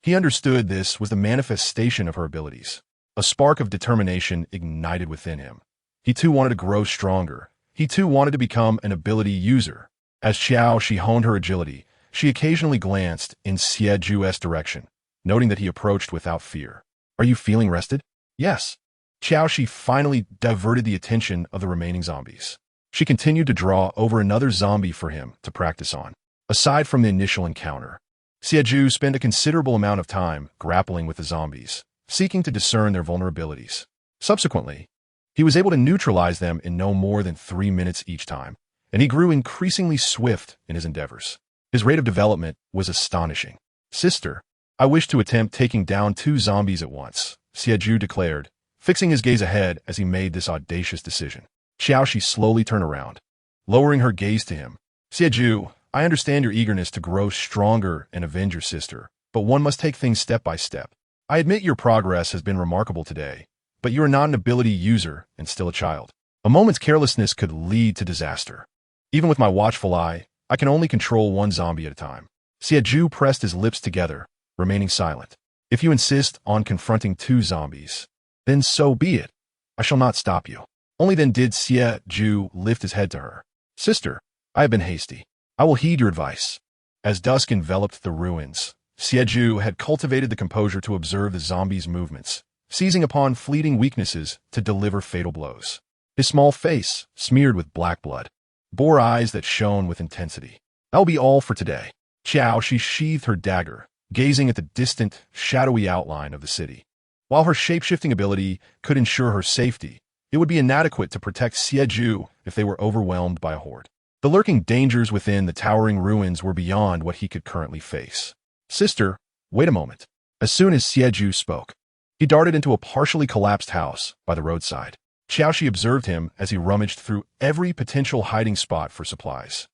He understood this was the manifestation of her abilities. A spark of determination ignited within him. He too wanted to grow stronger. He too wanted to become an ability user. As Qiao Xi honed her agility, she occasionally glanced in Xie's direction, noting that he approached without fear. Are you feeling rested? Yes. Qiao Xi finally diverted the attention of the remaining zombies. She continued to draw over another zombie for him to practice on. Aside from the initial encounter, Xie spent a considerable amount of time grappling with the zombies, seeking to discern their vulnerabilities. Subsequently, he was able to neutralize them in no more than 3 minutes each time, and he grew increasingly swift in his endeavors. His rate of development was astonishing. Sister, I wish to attempt taking down 2 zombies at once, Xie declared, fixing his gaze ahead as he made this audacious decision. Qiao Xi slowly turned around, lowering her gaze to him. Xie, I understand your eagerness to grow stronger and avenge your sister, but one must take things step by step. I admit your progress has been remarkable today, but you are not an ability user and still a child. A moment's carelessness could lead to disaster. Even with my watchful eye, I can only control one zombie at a time. Xie pressed his lips together, remaining silent. If you insist on confronting 2 zombies, then so be it. I shall not stop you. Only then did Xie lift his head to her. Sister, I have been hasty. I will heed your advice. As dusk enveloped the ruins, Xie had cultivated the composure to observe the zombies' movements, seizing upon fleeting weaknesses to deliver fatal blows. His small face, smeared with black blood, bore eyes that shone with intensity. That'll be all for today. Qiao Xi sheathed her dagger, gazing at the distant, shadowy outline of the city. While her shape-shifting ability could ensure her safety, it would be inadequate to protect Xie if they were overwhelmed by a horde. The lurking dangers within the towering ruins were beyond what he could currently face. Sister, wait a moment. As soon as Xie spoke, he darted into a partially collapsed house by the roadside. Qiao Xi observed him as he rummaged through every potential hiding spot for supplies.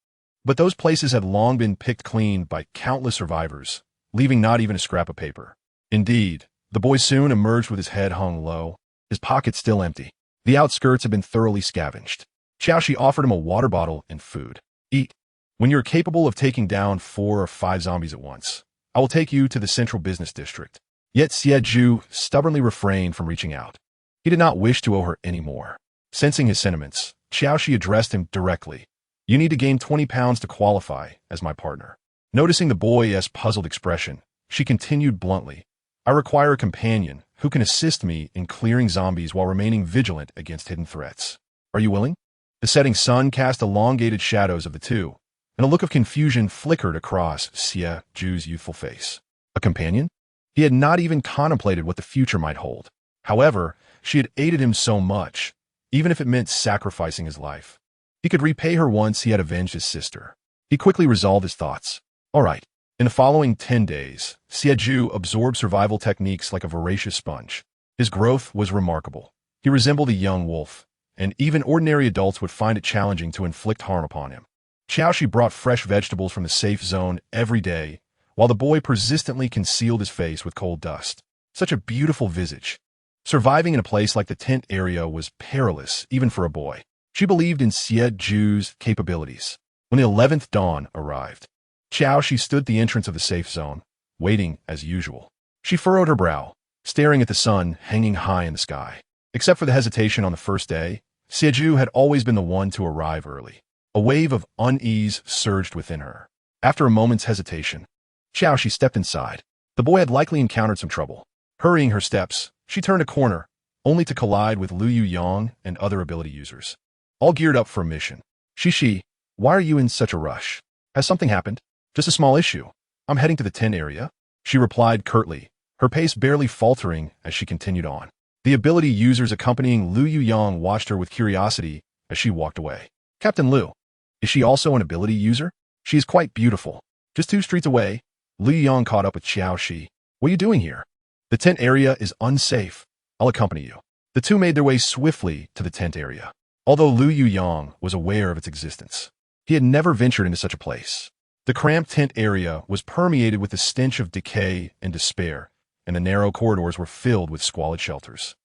But those places had long been picked clean by countless survivors, leaving not even a scrap of paper. Indeed, the boy soon emerged with his head hung low, his pockets still empty. The outskirts had been thoroughly scavenged. Qiao Xi offered him a water bottle and food. Eat. When you're capable of taking down 4 or 5 zombies at once, I will take you to the central business district. Yet Xie stubbornly refrained from reaching out. He did not wish to owe her any more. Sensing his sentiments, Qiao Xi addressed him directly. You need to gain 20 pounds to qualify as my partner. Noticing the boy's puzzled expression, she continued bluntly. I require a companion who can assist me in clearing zombies while remaining vigilant against hidden threats. Are you willing? The setting sun cast elongated shadows of the two, and a look of confusion flickered across Xie's youthful face. A companion? He had not even contemplated what the future might hold. However, she had aided him so much, even if it meant sacrificing his life. He could repay her once he had avenged his sister. He quickly resolved his thoughts. All right. In the following 10 days, Xie absorbed survival techniques like a voracious sponge. His growth was remarkable. He resembled a young wolf, and even ordinary adults would find it challenging to inflict harm upon him. Qiao Xi brought fresh vegetables from the safe zone every day, while the boy persistently concealed his face with cold dust. Such a beautiful visage. Surviving in a place like the tent area was perilous, even for a boy. She believed in Xie's capabilities. When the 11th dawn arrived, Qiao Xi stood at the entrance of the safe zone, waiting as usual. She furrowed her brow, staring at the sun hanging high in the sky. Except for the hesitation on the first day, Xie had always been the one to arrive early. A wave of unease surged within her. After a moment's hesitation, Qiao Xi stepped inside. The boy had likely encountered some trouble. Hurrying her steps, she turned a corner, only to collide with Lu Yang and other ability users, all geared up for a mission. Shi, why are you in such a rush? Has something happened? Just a small issue. I'm heading to the tent area, she replied curtly, her pace barely faltering as she continued on. The ability users accompanying Lu Yang watched her with curiosity as she walked away. Captain Lu, is she also an ability user? She is quite beautiful. Just 2 streets away, Lu Yang caught up with Qiao Xi. What are you doing here? The tent area is unsafe. I'll accompany you. The two made their way swiftly to the tent area. Although Lu Yang was aware of its existence, he had never ventured into such a place. The cramped tent area was permeated with the stench of decay and despair, and the narrow corridors were filled with squalid shelters.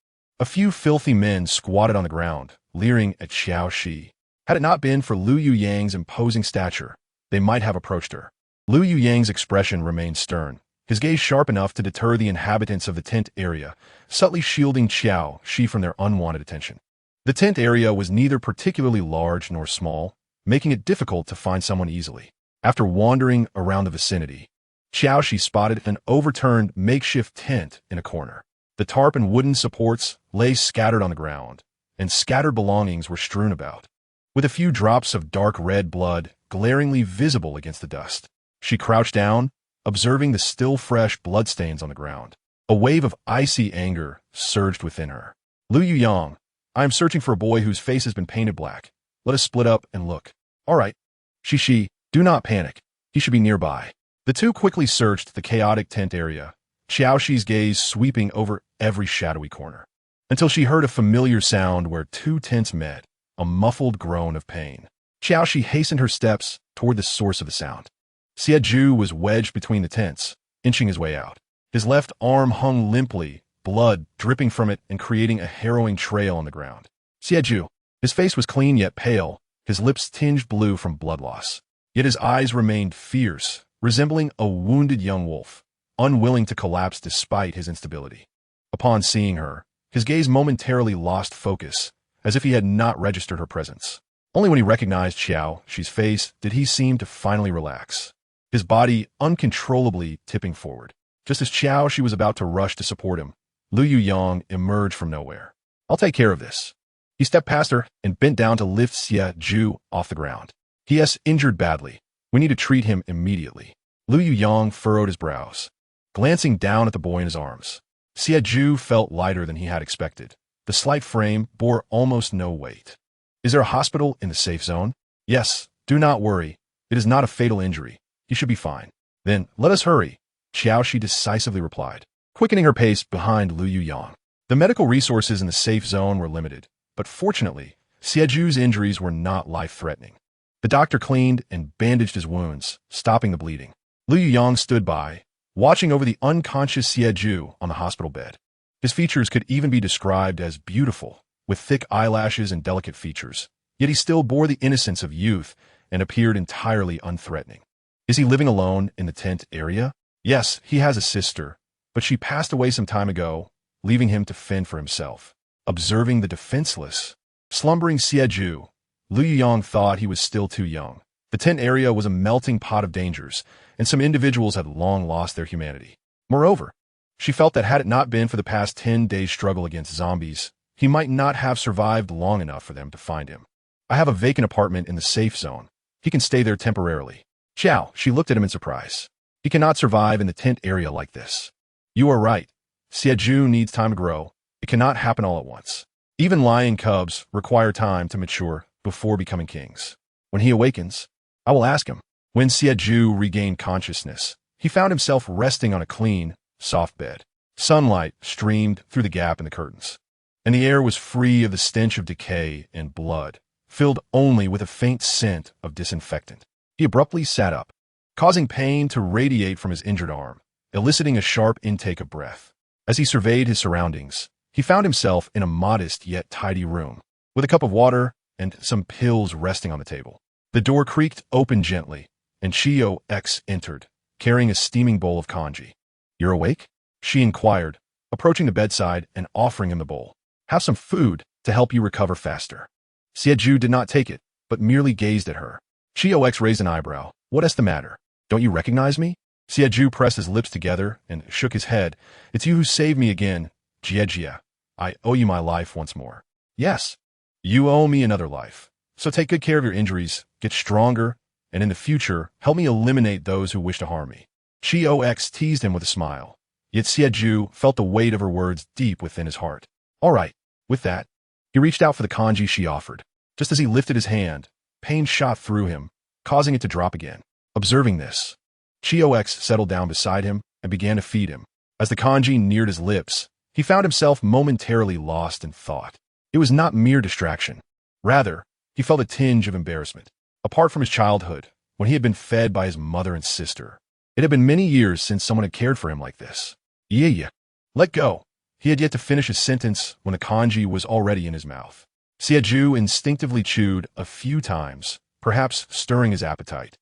A few filthy men squatted on the ground, leering at Qiao Xi. Had it not been for Lu Yang's imposing stature, they might have approached her. Lu Yang's expression remained stern, his gaze sharp enough to deter the inhabitants of the tent area, subtly shielding Qiao Xi from their unwanted attention. The tent area was neither particularly large nor small, making it difficult to find someone easily. After wandering around the vicinity, Qiao Xi spotted an overturned makeshift tent in a corner. The tarp and wooden supports lay scattered on the ground, and scattered belongings were strewn about, with a few drops of dark red blood glaringly visible against the dust. She crouched down, observing the still fresh bloodstains on the ground. A wave of icy anger surged within her. Lu Yang, I am searching for a boy whose face has been painted black. Let us split up and look. All right. Shi, do not panic. He should be nearby. The two quickly searched the chaotic tent area, Qiao Xi's gaze sweeping over every shadowy corner, until she heard a familiar sound where 2 tents met, a muffled groan of pain. Qiao Xi hastened her steps toward the source of the sound. Xie was wedged between the tents, inching his way out. His left arm hung limply, blood dripping from it and creating a harrowing trail on the ground. Xie, his face was clean yet pale, his lips tinged blue from blood loss. Yet his eyes remained fierce, resembling a wounded young wolf, unwilling to collapse despite his instability. Upon seeing her, his gaze momentarily lost focus, as if he had not registered her presence. Only when he recognized Qiao Xi's face did he seem to finally relax, his body uncontrollably tipping forward. Just as Qiao Xi was about to rush to support him, Lu Yuyang emerged from nowhere. "I'll take care of this." He stepped past her and bent down to lift Xie Zhu off the ground. "He is injured badly. We need to treat him immediately." Lu Yuyang furrowed his brows, glancing down at the boy in his arms. Xie Zhu felt lighter than he had expected. The slight frame bore almost no weight. "Is there a hospital in the safe zone?" "Yes, do not worry. It is not a fatal injury. He should be fine." "Then let us hurry," Qiao Xi decisively replied, quickening her pace behind Lu Yuyang. The medical resources in the safe zone were limited, but fortunately, Xie Zhu's injuries were not life-threatening. The doctor cleaned and bandaged his wounds, stopping the bleeding. Lu Yuyang stood by, watching over the unconscious Xie Zhu on the hospital bed. His features could even be described as beautiful, with thick eyelashes and delicate features, yet he still bore the innocence of youth and appeared entirely unthreatening. "Is he living alone in the tent area?" "Yes, he has a sister, but she passed away some time ago, leaving him to fend for himself." Observing the defenseless, slumbering Xie Zhu, Lu Yuyang thought he was still too young. The tent area was a melting pot of dangers, and some individuals had long lost their humanity. Moreover, she felt that had it not been for the past 10 days' struggle against zombies, he might not have survived long enough for them to find him. "I have a vacant apartment in the safe zone. He can stay there temporarily." Qiao, she looked at him in surprise. "He cannot survive in the tent area like this." "You are right. Xie Zhu needs time to grow. It cannot happen all at once. Even lion cubs require time to mature before becoming kings. When he awakens, I will ask him." When Xie Zhu regained consciousness, he found himself resting on a clean, soft bed. Sunlight streamed through the gap in the curtains, and the air was free of the stench of decay and blood, filled only with a faint scent of disinfectant. He abruptly sat up, causing pain to radiate from his injured arm, eliciting a sharp intake of breath. As he surveyed his surroundings, he found himself in a modest yet tidy room, with a cup of water and some pills resting on the table. The door creaked open gently, and Qiao Xi entered, carrying a steaming bowl of congee. "You're awake?" she inquired, approaching the bedside and offering him the bowl. "Have some food to help you recover faster." Xie Zhu did not take it, but merely gazed at her. Qiao Xi raised an eyebrow. "What is the matter? Don't you recognize me?" Xie Zhu pressed his lips together and shook his head. "It's you who saved me again, Jie. I owe you my life once more." "Yes, you owe me another life. So take good care of your injuries, get stronger, and in the future, help me eliminate those who wish to harm me." Qiao Xi teased him with a smile, yet Xie Zhu felt the weight of her words deep within his heart. "All right." With that, he reached out for the congee she offered. Just as he lifted his hand, pain shot through him, causing it to drop again. Observing this, Qiao Xi settled down beside him and began to feed him. As the congee neared his lips, he found himself momentarily lost in thought. It was not mere distraction. Rather, he felt a tinge of embarrassment. Apart from his childhood, when he had been fed by his mother and sister, it had been many years since someone had cared for him like this. "Yeah. Let go." He had yet to finish his sentence when the congee was already in his mouth. Xie Zhu instinctively chewed a few times, perhaps stirring his appetite.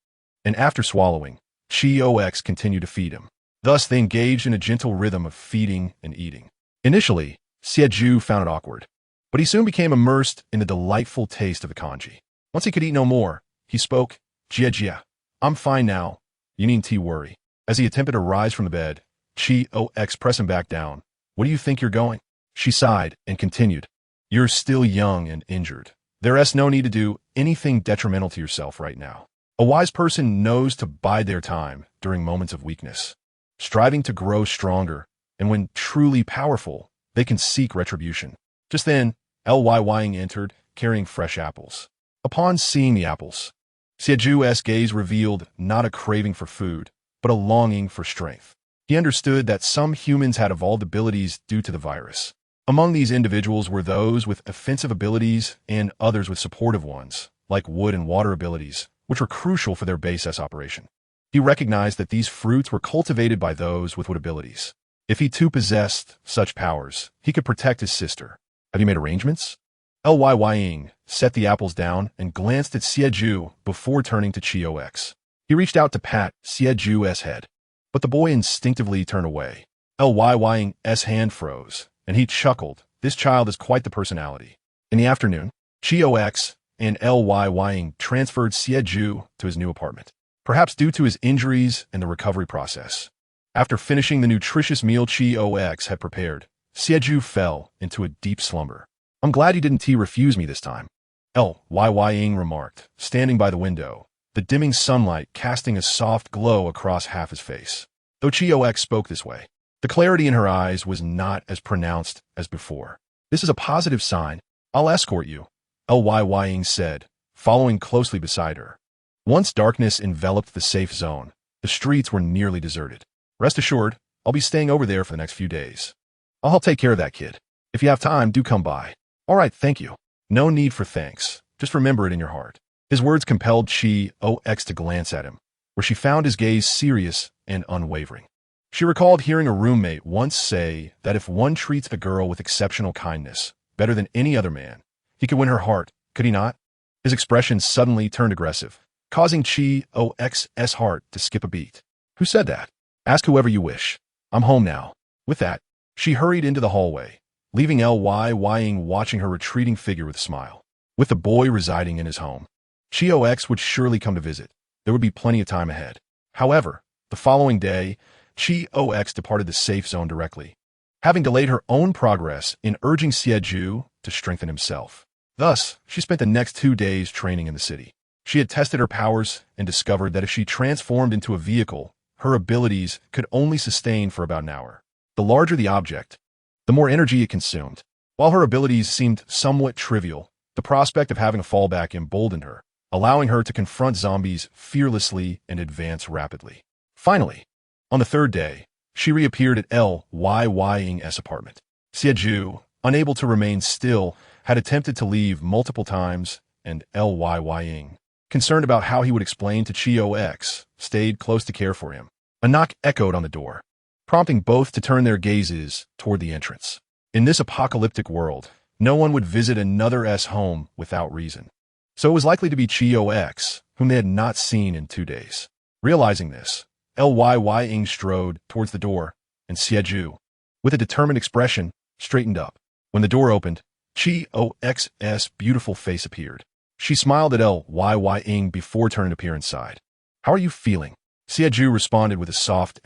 And after swallowing, Qiao Xi continued to feed him. Thus, they engaged in a gentle rhythm of feeding and eating. Initially, Xie Zhu found it awkward, but he soon became immersed in the delightful taste of the congee. Once he could eat no more, he spoke, "Jie, I'm fine now. You needn't worry." As he attempted to rise from the bed, Qiao Xi pressed him back down. "Where do you think you're going?" She sighed and continued, "You're still young and injured. There's no need to do anything detrimental to yourself right now. A wise person knows to bide their time during moments of weakness, striving to grow stronger, and when truly powerful, they can seek retribution." Just then, Lyying entered, carrying fresh apples. Upon seeing the apples, Xie Zhu's gaze revealed not a craving for food, but a longing for strength. He understood that some humans had evolved abilities due to the virus. Among these individuals were those with offensive abilities and others with supportive ones, like wood and water abilities, which were crucial for their base S operation. He recognized that these fruits were cultivated by those with wood abilities. If he too possessed such powers, he could protect his sister. "Have you made arrangements?" Lyying set the apples down, and glanced at Xie before turning to Qiao Xi. He reached out to pat Xie's head, but the boy instinctively turned away. Ly's hand froze, and he chuckled. This child is quite the personality. In the afternoon, Qiao Xi and Lying transferred Xie to his new apartment, perhaps due to his injuries and the recovery process. After finishing the nutritious meal Qiao Xi had prepared, Xie fell into a deep slumber. I'm glad you didn't refuse me this time, Lying remarked, standing by the window, the dimming sunlight casting a soft glow across half his face. Though Qiao Xi spoke this way, the clarity in her eyes was not as pronounced as before. This is a positive sign. I'll escort you, Lying said, following closely beside her. Once darkness enveloped the safe zone, the streets were nearly deserted. Rest assured, I'll be staying over there for the next few days. I'll help take care of that kid. If you have time, do come by. All right, thank you. No need for thanks. Just remember it in your heart. His words compelled Qiao Xi to glance at him, where she found his gaze serious and unwavering. She recalled hearing a roommate once say that if one treats a girl with exceptional kindness, better than any other man, he could win her heart, could he not? His expression suddenly turned aggressive, causing Qiao Xi's heart to skip a beat. Who said that? Ask whoever you wish. I'm home now. With that, she hurried into the hallway, leaving Lying watching her retreating figure with a smile. With the boy residing in his home, Qiao Xi would surely come to visit. There would be plenty of time ahead. However, the following day, Qiao Xi departed the safe zone directly, having delayed her own progress in urging Xie to strengthen himself. Thus, she spent the next 2 days training in the city. She had tested her powers and discovered that if she transformed into a vehicle, her abilities could only sustain for about an hour. The larger the object, the more energy it consumed. While her abilities seemed somewhat trivial, the prospect of having a fallback emboldened her, allowing her to confront zombies fearlessly and advance rapidly. Finally, on the 3rd day, she reappeared at Lying's apartment. Xie, unable to remain still, had attempted to leave multiple times, and Lying, concerned about how he would explain to Qiao Xi, stayed close to care for him. A knock echoed on the door, prompting both to turn their gazes toward the entrance. In this apocalyptic world, no one would visit another's home without reason. So it was likely to be Qiao Xi, whom they had not seen in 2 days. Realizing this, Lying strode towards the door, and Xie, with a determined expression, straightened up. When the door opened, Qiao Xi's beautiful face appeared. She smiled at Lying before turning to peer inside. How are you feeling? Xie responded with a soft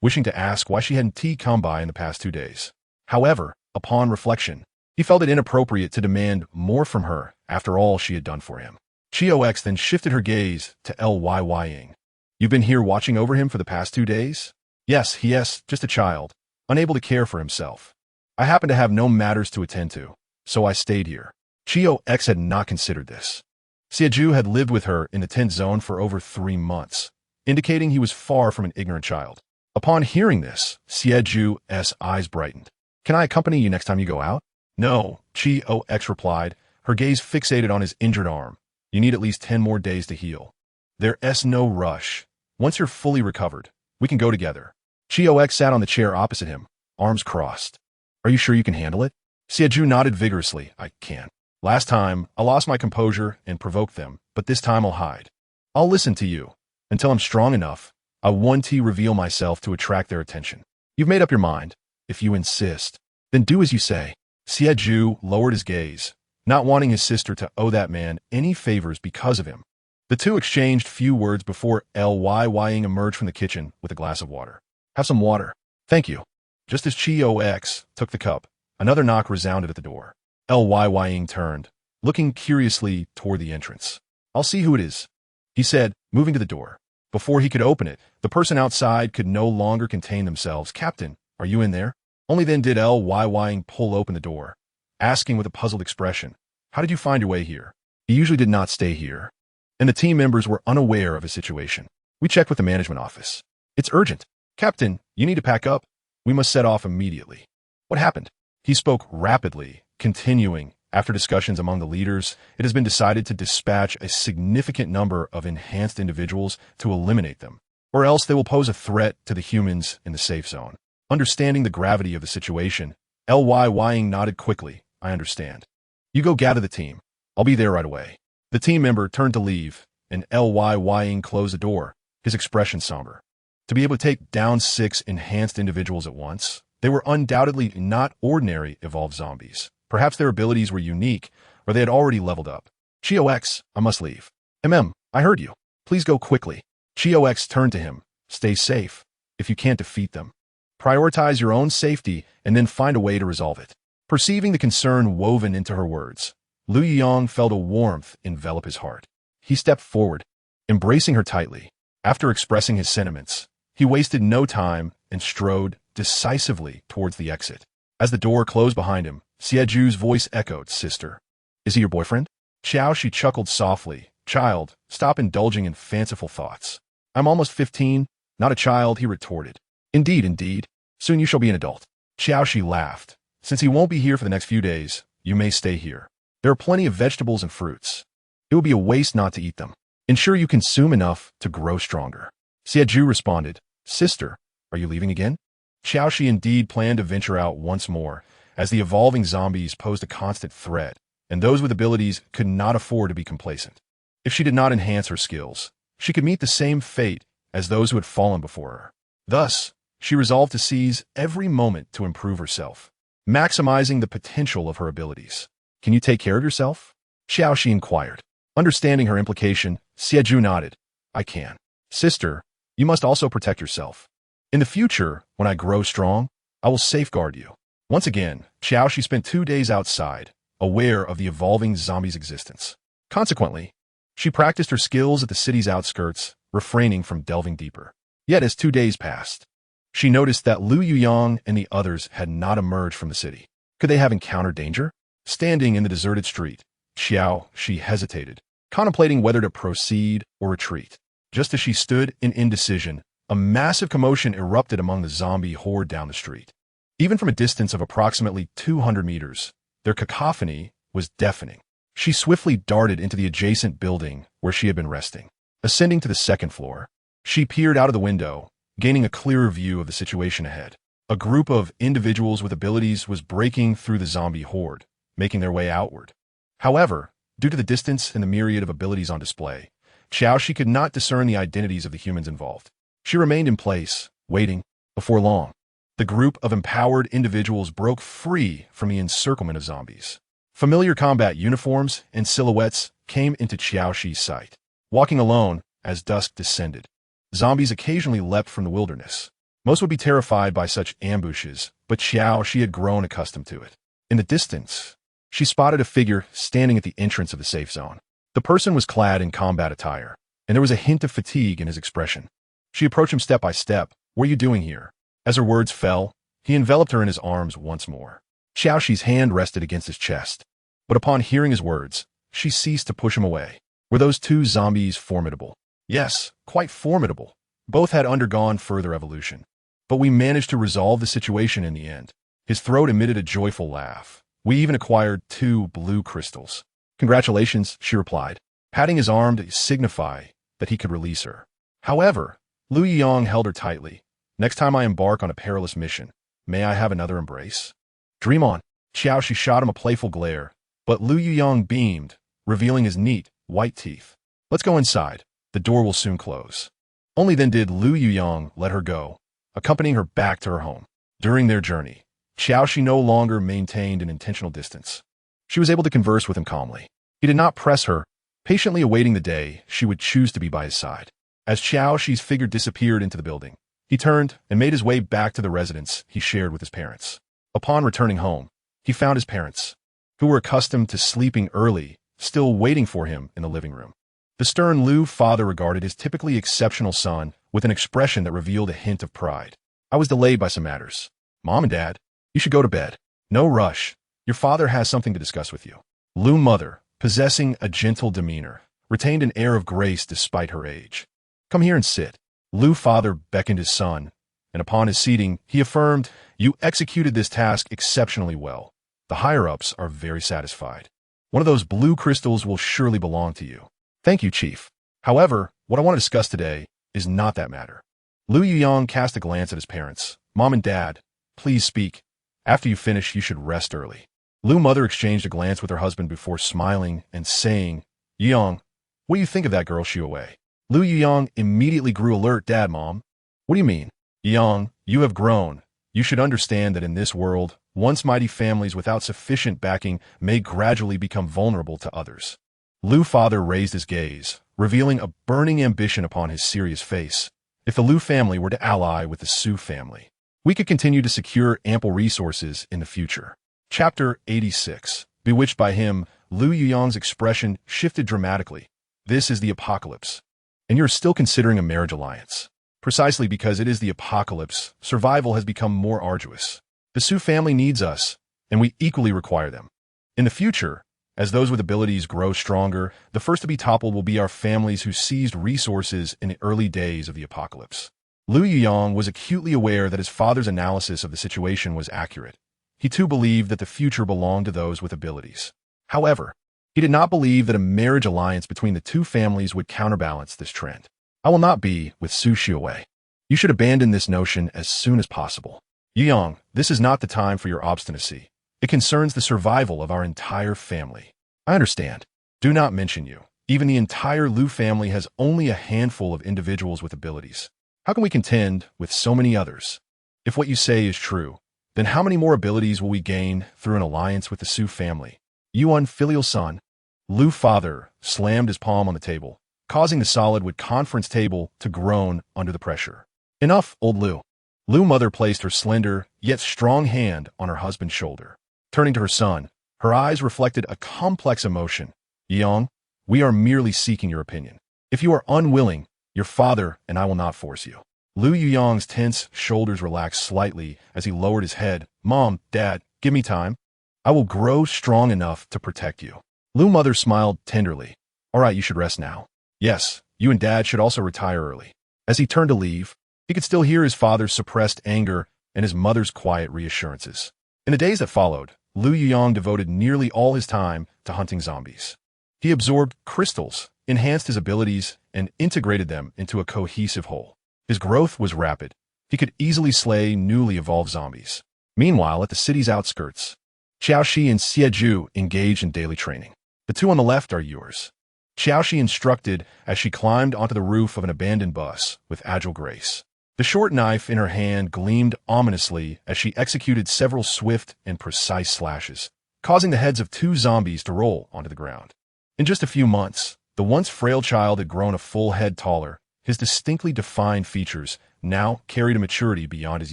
wishing to ask why she hadn't come by in the past 2 days. However, upon reflection, he felt it inappropriate to demand more from her after all she had done for him. Qiao Xi then shifted her gaze to Lying. You've been here watching over him for the past 2 days? Yes, just a child, unable to care for himself. I happen to have no matters to attend to, so I stayed here. Qiao Xi had not considered this. Xie had lived with her in the tent zone for over 3 months, indicating he was far from an ignorant child. Upon hearing this, Xie's eyes brightened. Can I accompany you next time you go out? No, Qiao Xi replied, her gaze fixated on his injured arm. You need at least 10 more days to heal. There's no rush. Once you're fully recovered, we can go together. Qiao Xi sat on the chair opposite him, arms crossed. Are you sure you can handle it? Xie nodded vigorously. I can. Last time, I lost my composure and provoked them, but this time I'll hide. I'll listen to you. Until I'm strong enough, I want to reveal myself to attract their attention. You've made up your mind. If you insist, then do as you say. Xie lowered his gaze, not wanting his sister to owe that man any favors because of him. The two exchanged few words before Lying emerged from the kitchen with a glass of water. Have some water. Thank you. Just as Qiao Xi took the cup, another knock resounded at the door. Lying turned, looking curiously toward the entrance. I'll see who it is, he said, moving to the door. Before he could open it, the person outside could no longer contain themselves. Captain, are you in there? Only then did Lying pull open the door, asking with a puzzled expression, how did you find your way here? He usually did not stay here, and the team members were unaware of his situation. We checked with the management office. It's urgent. Captain, you need to pack up. We must set off immediately. What happened? He spoke rapidly, continuing, after discussions among the leaders, it has been decided to dispatch a significant number of enhanced individuals to eliminate them, or else they will pose a threat to the humans in the safe zone. Understanding the gravity of the situation, Lying nodded quickly. I understand. You go gather the team. I'll be there right away. The team member turned to leave, and Ying closed the door, his expression somber. To be able to take down 6 enhanced individuals at once, they were undoubtedly not ordinary evolved zombies. Perhaps their abilities were unique, or they had already leveled up. Qiao X, I must leave. I heard you. Please go quickly. Qiao X turned to him. Stay safe. If you can't defeat them, prioritize your own safety and then find a way to resolve it. Perceiving the concern woven into her words, Lu Yuyang felt a warmth envelop his heart. He stepped forward, embracing her tightly. After expressing his sentiments, he wasted no time and strode decisively towards the exit. As the door closed behind him, Xieju's voice echoed, "Sister, is he your boyfriend?" Qiao Xi chuckled softly. "Child, stop indulging in fanciful thoughts. I'm almost 15, not a child," he retorted. Indeed. Soon you shall be an adult." Qiao Xi laughed. "Since he won't be here for the next few days, you may stay here. There are plenty of vegetables and fruits. It would be a waste not to eat them. Ensure you consume enough to grow stronger." Xieju responded, "Sister, are you leaving again?" Qiao Xi indeed planned to venture out once more, as the evolving zombies posed a constant threat, and those with abilities could not afford to be complacent. If she did not enhance her skills, she could meet the same fate as those who had fallen before her. Thus, she resolved to seize every moment to improve herself, maximizing the potential of her abilities. "Can you take care of yourself?" Qiao Xi inquired. Understanding her implication, Xieju nodded. "I can." "Sister, you must also protect yourself. In the future, when I grow strong, I will safeguard you." Once again, Qiao Xi spent 2 days outside, aware of the evolving zombie's existence. Consequently, she practiced her skills at the city's outskirts, refraining from delving deeper. Yet as 2 days passed, she noticed that Lu Yuyang and the others had not emerged from the city. Could they have encountered danger? Standing in the deserted street, Qiao Xi hesitated, contemplating whether to proceed or retreat. Just as she stood in indecision, a massive commotion erupted among the zombie horde down the street. Even from a distance of approximately 200 meters, their cacophony was deafening. She swiftly darted into the adjacent building where she had been resting. Ascending to the 2nd floor, she peered out of the window, gaining a clearer view of the situation ahead. A group of individuals with abilities was breaking through the zombie horde, making their way outward. However, due to the distance and the myriad of abilities on display, Qiao Xi could not discern the identities of the humans involved. She remained in place, waiting. Before long, the group of empowered individuals broke free from the encirclement of zombies. Familiar combat uniforms and silhouettes came into Qiao Xi's sight. Walking alone, as dusk descended, zombies occasionally leapt from the wilderness. Most would be terrified by such ambushes, but Qiao Xi had grown accustomed to it. In the distance, she spotted a figure standing at the entrance of the safe zone. The person was clad in combat attire, and there was a hint of fatigue in his expression. She approached him step by step. "What are you doing here?" As her words fell, he enveloped her in his arms once more. Qiao Xi's hand rested against his chest, but upon hearing his words, she ceased to push him away. Were those 2 zombies formidable? Yes, quite formidable. Both had undergone further evolution. But we managed to resolve the situation in the end. His throat emitted a joyful laugh. "We even acquired 2 blue crystals." "Congratulations," she replied, patting his arm to signify that he could release her. However, Lu Yuyang held her tightly. "Next time I embark on a perilous mission, may I have another embrace?" "Dream on." Qiao Xi shot him a playful glare, but Lu Yuyang beamed, revealing his neat, white teeth. "Let's go inside. The door will soon close." Only then did Lu Yuyang let her go, accompanying her back to her home. During their journey, Qiao Xi no longer maintained an intentional distance. She was able to converse with him calmly. He did not press her, patiently awaiting the day she would choose to be by his side. As Qiao Xi's figure disappeared into the building, he turned and made his way back to the residence he shared with his parents. Upon returning home, he found his parents, who were accustomed to sleeping early, still waiting for him in the living room. The stern Lu father regarded his typically exceptional son with an expression that revealed a hint of pride. "I was delayed by some matters. Mom and Dad, you should go to bed. No rush. Your father has something to discuss with you." Lu mother, possessing a gentle demeanor, retained an air of grace despite her age. "Come here and sit." Lu father beckoned his son, and upon his seating, he affirmed, "You executed this task exceptionally well. The higher-ups are very satisfied. One of those blue crystals will surely belong to you." "Thank you, Chief. However, what I want to discuss today is not that matter." Lu Yuyang cast a glance at his parents. "Mom and Dad, please speak. After you finish, you should rest early." Lu mother exchanged a glance with her husband before smiling and saying, Yuyang, what do you think of that girl Xiaowei? Lu Yuyang immediately grew alert. Dad, Mom. What do you mean? Yuyang, you have grown. You should understand that in this world, once mighty families without sufficient backing may gradually become vulnerable to others. Lu father raised his gaze, revealing a burning ambition upon his serious face. If the Lu family were to ally with the Su family, we could continue to secure ample resources in the future. Chapter 86. Bewitched by him, Lu Yuyang's expression shifted dramatically. This is the apocalypse. And you're still considering a marriage alliance. Precisely because it is the apocalypse, survival has become more arduous. The Su family needs us, and we equally require them. In the future, as those with abilities grow stronger, the first to be toppled will be our families who seized resources in the early days of the apocalypse. Lu Yuyang was acutely aware that his father's analysis of the situation was accurate. He too believed that the future belonged to those with abilities. However, he did not believe that a marriage alliance between the two families would counterbalance this trend. I will not be with Su Qianqian. You should abandon this notion as soon as possible. Yuyang, this is not the time for your obstinacy. It concerns the survival of our entire family. I understand. Do not mention you. Even the entire Lu family has only a handful of individuals with abilities. How can we contend with so many others? If what you say is true, then how many more abilities will we gain through an alliance with the Su family? You unfilial son. Lu father slammed his palm on the table, causing the solid wood conference table to groan under the pressure. Enough, old Lu. Lu mother placed her slender, yet strong hand on her husband's shoulder. Turning to her son, her eyes reflected a complex emotion. Yuyang, we are merely seeking your opinion. If you are unwilling, your father and I will not force you. Lu Yuyang's tense shoulders relaxed slightly as he lowered his head. Mom, Dad, give me time. I will grow strong enough to protect you. Lu mother smiled tenderly. All right, you should rest now. Yes, you and Dad should also retire early. As he turned to leave, he could still hear his father's suppressed anger and his mother's quiet reassurances. In the days that followed, Lu Yuyang devoted nearly all his time to hunting zombies. He absorbed crystals, enhanced his abilities, and integrated them into a cohesive whole. His growth was rapid. He could easily slay newly evolved zombies. Meanwhile, at the city's outskirts, Qiao Xi and Xie engaged in daily training. The two on the left are yours. Qiao Xi instructed as she climbed onto the roof of an abandoned bus with agile grace. The short knife in her hand gleamed ominously as she executed several swift and precise slashes, causing the heads of two zombies to roll onto the ground. In just a few months, the once frail child had grown a full head taller. His distinctly defined features now carried a maturity beyond his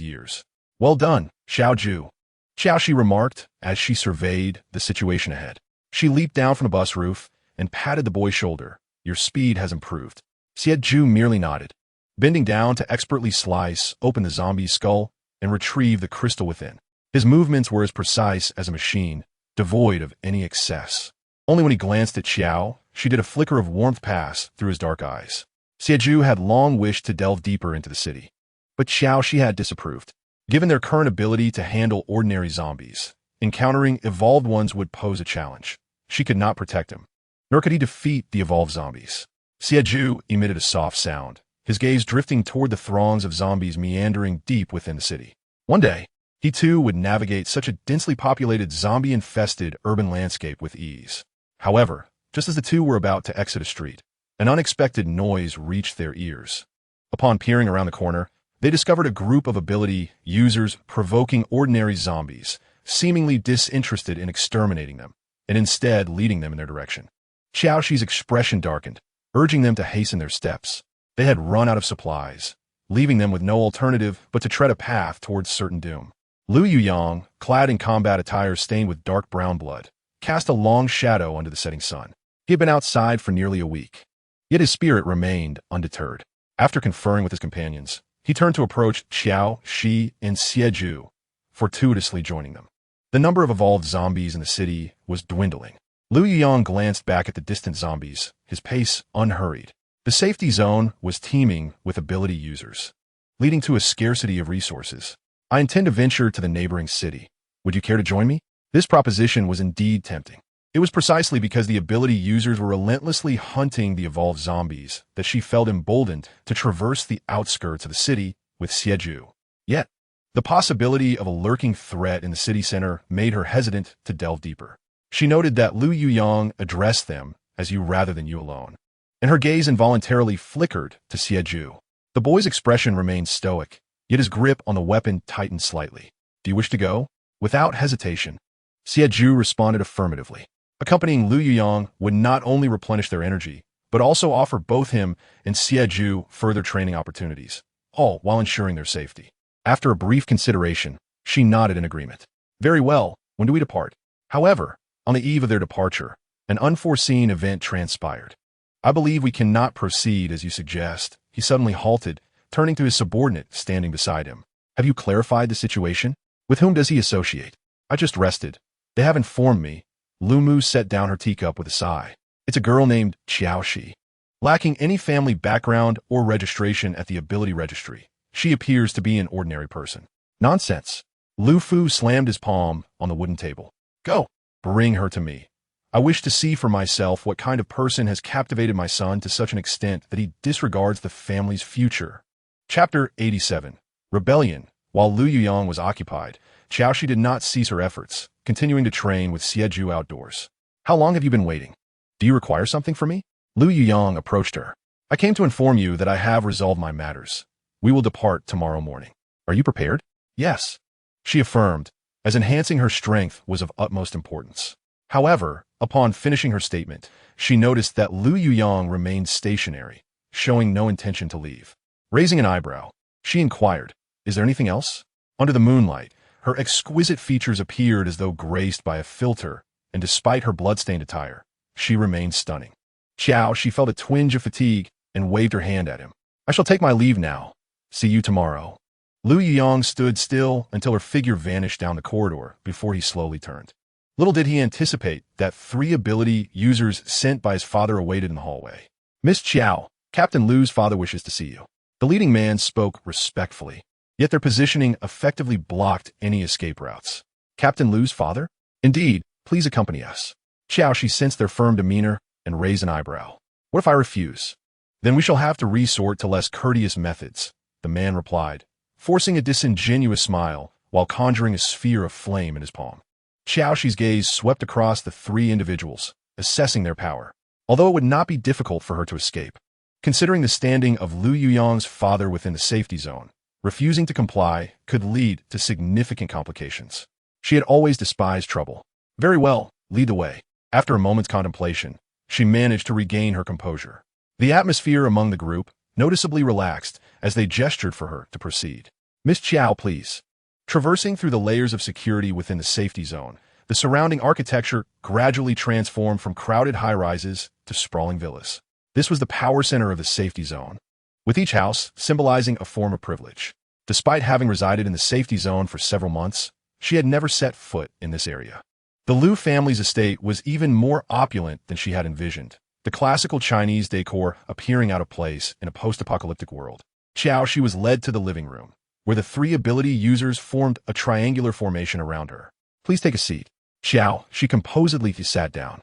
years. Well done, Xiao Xi remarked as she surveyed the situation ahead. She leaped down from the bus roof and patted the boy's shoulder. Your speed has improved. Xie merely nodded, bending down to expertly slice open the zombie's skull and retrieve the crystal within. His movements were as precise as a machine, devoid of any excess. Only when he glanced at Qiao, she did a flicker of warmth pass through his dark eyes. Xie had long wished to delve deeper into the city, but Qiao Xi had disapproved. Given their current ability to handle ordinary zombies, encountering evolved ones would pose a challenge. She could not protect him, nor could he defeat the evolved zombies. Xie emitted a soft sound, his gaze drifting toward the throngs of zombies meandering deep within the city. One day, he too would navigate such a densely populated zombie-infested urban landscape with ease. However, just as the two were about to exit a street, an unexpected noise reached their ears. Upon peering around the corner, they discovered a group of ability users provoking ordinary zombies, seemingly disinterested in exterminating them, and instead leading them in their direction. Qiao Xi's expression darkened, urging them to hasten their steps. They had run out of supplies, leaving them with no alternative but to tread a path towards certain doom. Lu Yuyang, clad in combat attire stained with dark brown blood, cast a long shadow under the setting sun. He had been outside for nearly a week, yet his spirit remained undeterred. After conferring with his companions, he turned to approach Qiao Xi and Xie, fortuitously joining them. The number of evolved zombies in the city was dwindling. Lu Yuyang glanced back at the distant zombies, his pace unhurried. The safety zone was teeming with ability users, leading to a scarcity of resources. I intend to venture to the neighboring city. Would you care to join me? This proposition was indeed tempting. It was precisely because the ability users were relentlessly hunting the evolved zombies that she felt emboldened to traverse the outskirts of the city with Xie. Yet, The possibility of a lurking threat in the city center made her hesitant to delve deeper. She noted that Lu Yuyang addressed them as you rather than you alone, and her gaze involuntarily flickered to Xie. The boy's expression remained stoic, yet his grip on the weapon tightened slightly. Do you wish to go? Without hesitation, Xie responded affirmatively. Accompanying Lu Yuyang would not only replenish their energy, but also offer both him and Xie further training opportunities, all while ensuring their safety. After a brief consideration, she nodded in agreement. Very well, when do we depart? However, on the eve of their departure, an unforeseen event transpired. I believe we cannot proceed as you suggest. He suddenly halted, turning to his subordinate standing beside him. Have you clarified the situation? With whom does he associate? I just rested. They have informed me. Lu Mu set down her teacup with a sigh. It's a girl named Qiao Xi. Lacking any family background or registration at the ability registry, she appears to be an ordinary person. Nonsense. Lu Fu slammed his palm on the wooden table. Go. Bring her to me. I wish to see for myself what kind of person has captivated my son to such an extent that he disregards the family's future. Chapter 87. Rebellion. While Lu Yuyang was occupied, Qiao Xi did not cease her efforts, continuing to train with Xie outdoors. How long have you been waiting? Do you require something from me? Lu Yuyang approached her. I came to inform you that I have resolved my matters. We will depart tomorrow morning. Are you prepared? Yes, she affirmed, as enhancing her strength was of utmost importance. However, upon finishing her statement, she noticed that Lu Yuyang remained stationary, showing no intention to leave. Raising an eyebrow, she inquired, Is there anything else? Under the moonlight, her exquisite features appeared as though graced by a filter, and despite her blood-stained attire, she remained stunning. She felt a twinge of fatigue and waved her hand at him. I shall take my leave now. See you tomorrow. Lu Yuyang stood still until her figure vanished down the corridor before he slowly turned. Little did he anticipate that 3 ability users sent by his father awaited in the hallway. Miss Qiao, Captain Lu's father wishes to see you. The leading man spoke respectfully, yet their positioning effectively blocked any escape routes. Captain Lu's father? Indeed, please accompany us. Qiao Xi sensed their firm demeanor and raised an eyebrow. What if I refuse? Then we shall have to resort to less courteous methods, the man replied, forcing a disingenuous smile while conjuring a sphere of flame in his palm. Qiao Xi's gaze swept across the 3 individuals, assessing their power, although it would not be difficult for her to escape. Considering the standing of Lu Yuyang's father within the safety zone, refusing to comply could lead to significant complications. She had always despised trouble. Very well, lead the way. After a moment's contemplation, she managed to regain her composure. The atmosphere among the group noticeably relaxed as they gestured for her to proceed. Miss Qiao, please. Traversing through the layers of security within the safety zone, the surrounding architecture gradually transformed from crowded high-rises to sprawling villas. This was the power center of the safety zone, with each house symbolizing a form of privilege. Despite having resided in the safety zone for several months, she had never set foot in this area. The Lu family's estate was even more opulent than she had envisioned, the classical Chinese decor appearing out of place in a post-apocalyptic world. Qiao Xi was led to the living room, where the 3 ability users formed a triangular formation around her. Please take a seat. Qiao Xi composedly sat down,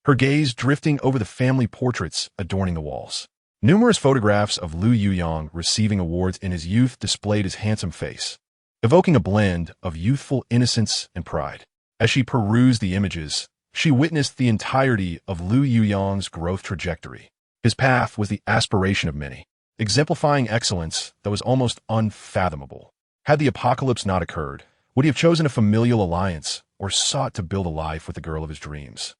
her gaze drifting over the family portraits adorning the walls. Numerous photographs of Lu Yuyang receiving awards in his youth displayed his handsome face, evoking a blend of youthful innocence and pride. As she perused the images, she witnessed the entirety of Lu Yuyang's growth trajectory. His path was the aspiration of many, exemplifying excellence that was almost unfathomable. Had the apocalypse not occurred, would he have chosen a familial alliance or sought to build a life with the girl of his dreams?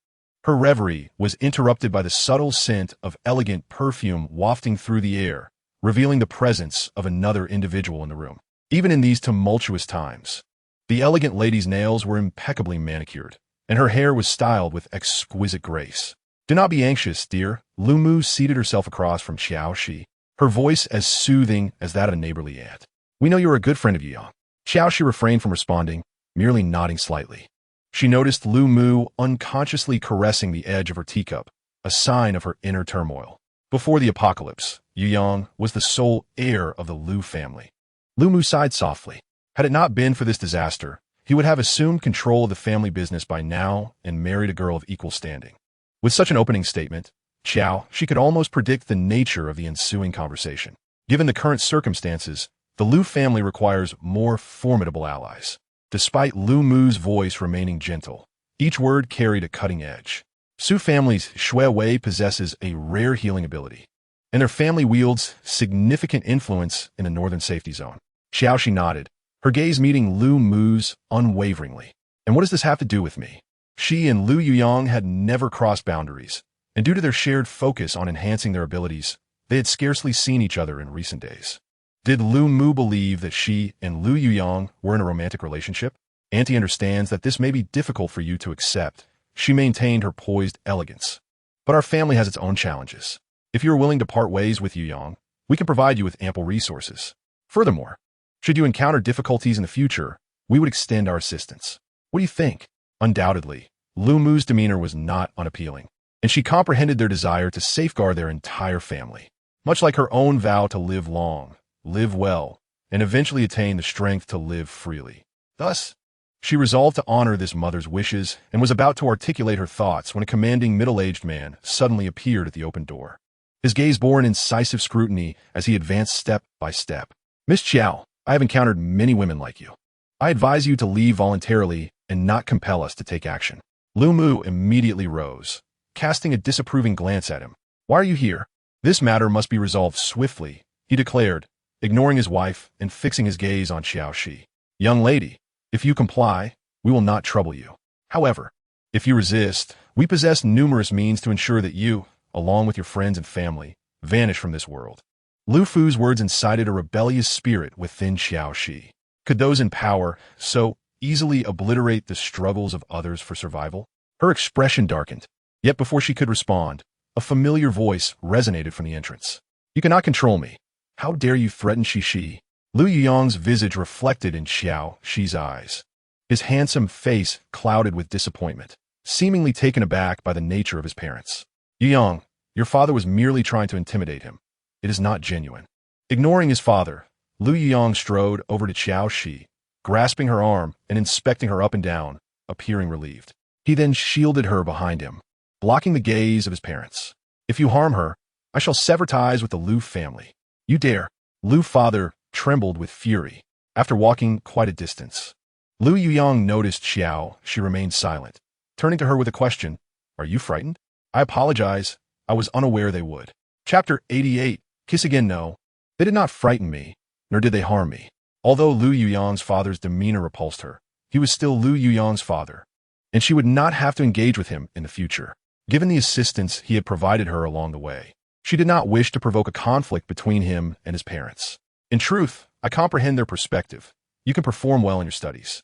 Her reverie was interrupted by the subtle scent of elegant perfume wafting through the air, revealing the presence of another individual in the room. Even in these tumultuous times, the elegant lady's nails were impeccably manicured, and her hair was styled with exquisite grace. Do not be anxious, dear. Lu Mu seated herself across from Qiao Xi, her voice as soothing as that of a neighborly aunt. We know you are a good friend of Yuyang. Qiao Xi refrained from responding, merely nodding slightly. She noticed Lu Mu unconsciously caressing the edge of her teacup, a sign of her inner turmoil. Before the apocalypse, Yuyang was the sole heir of the Lu family. Lu Mu sighed softly. Had it not been for this disaster, he would have assumed control of the family business by now and married a girl of equal standing. With such an opening statement, Qiao Xi could almost predict the nature of the ensuing conversation. Given the current circumstances, The Lu family requires more formidable allies. Despite Lu Mu's voice remaining gentle, each word carried a cutting edge. Su family's Shui Wei possesses a rare healing ability, and their family wields significant influence in the northern safety zone. Qiao Xi nodded, her gaze meeting Lu Mu's unwaveringly. And what does this have to do with me? She and Lu Yuyang had never crossed boundaries, and due to their shared focus on enhancing their abilities, they had scarcely seen each other in recent days. Did Lu Mu believe that she and Lu Yuyang were in a romantic relationship? Auntie understands that this may be difficult for you to accept. She maintained her poised elegance. But our family has its own challenges. If you are willing to part ways with Yuyang, we can provide you with ample resources. Furthermore, should you encounter difficulties in the future, we would extend our assistance. What do you think? Undoubtedly, Lu Mu's demeanor was not unappealing, and she comprehended their desire to safeguard their entire family, much like her own vow to live long, live well, and eventually attain the strength to live freely. Thus, she resolved to honor this mother's wishes and was about to articulate her thoughts when a commanding middle-aged man suddenly appeared at the open door. His gaze bore an incisive scrutiny as he advanced step by step. Miss Qiao, I have encountered many women like you. I advise you to leave voluntarily and not compel us to take action. Lu Mu immediately rose, casting a disapproving glance at him. Why are you here? This matter must be resolved swiftly, he declared, ignoring his wife and fixing his gaze on Qiao Xi. Young lady, if you comply, we will not trouble you. However, if you resist, we possess numerous means to ensure that you, along with your friends and family, vanish from this world. Lu Fu's words incited a rebellious spirit within Qiao Xi. Could those in power so easily obliterate the struggles of others for survival? Her expression darkened, yet before she could respond, a familiar voice resonated from the entrance. You cannot control me. How dare you threaten Shi? Lu Yuyang's visage reflected in Qiao Xi's eyes. His handsome face clouded with disappointment, seemingly taken aback by the nature of his parents. Yuyang, your father was merely trying to intimidate him. It is not genuine. Ignoring his father, Lu Yuyang strode over to Qiao Xi, grasping her arm and inspecting her up and down, appearing relieved. He then shielded her behind him, blocking the gaze of his parents. If you harm her, I shall sever ties with the Lu family. You dare. Lu father trembled with fury. After walking quite a distance, Lu Yuyang noticed Qiao. She remained silent. Turning to her with a question, are you frightened? I apologize. I was unaware they would. Chapter 88. Kiss again. No. They did not frighten me, nor did they harm me. Although Lu Yuyang's father's demeanor repulsed her, he was still Lu Yuyang's father, and she would not have to engage with him in the future, given the assistance he had provided her along the way. She did not wish to provoke a conflict between him and his parents. In truth, I comprehend their perspective. You can perform well in your studies.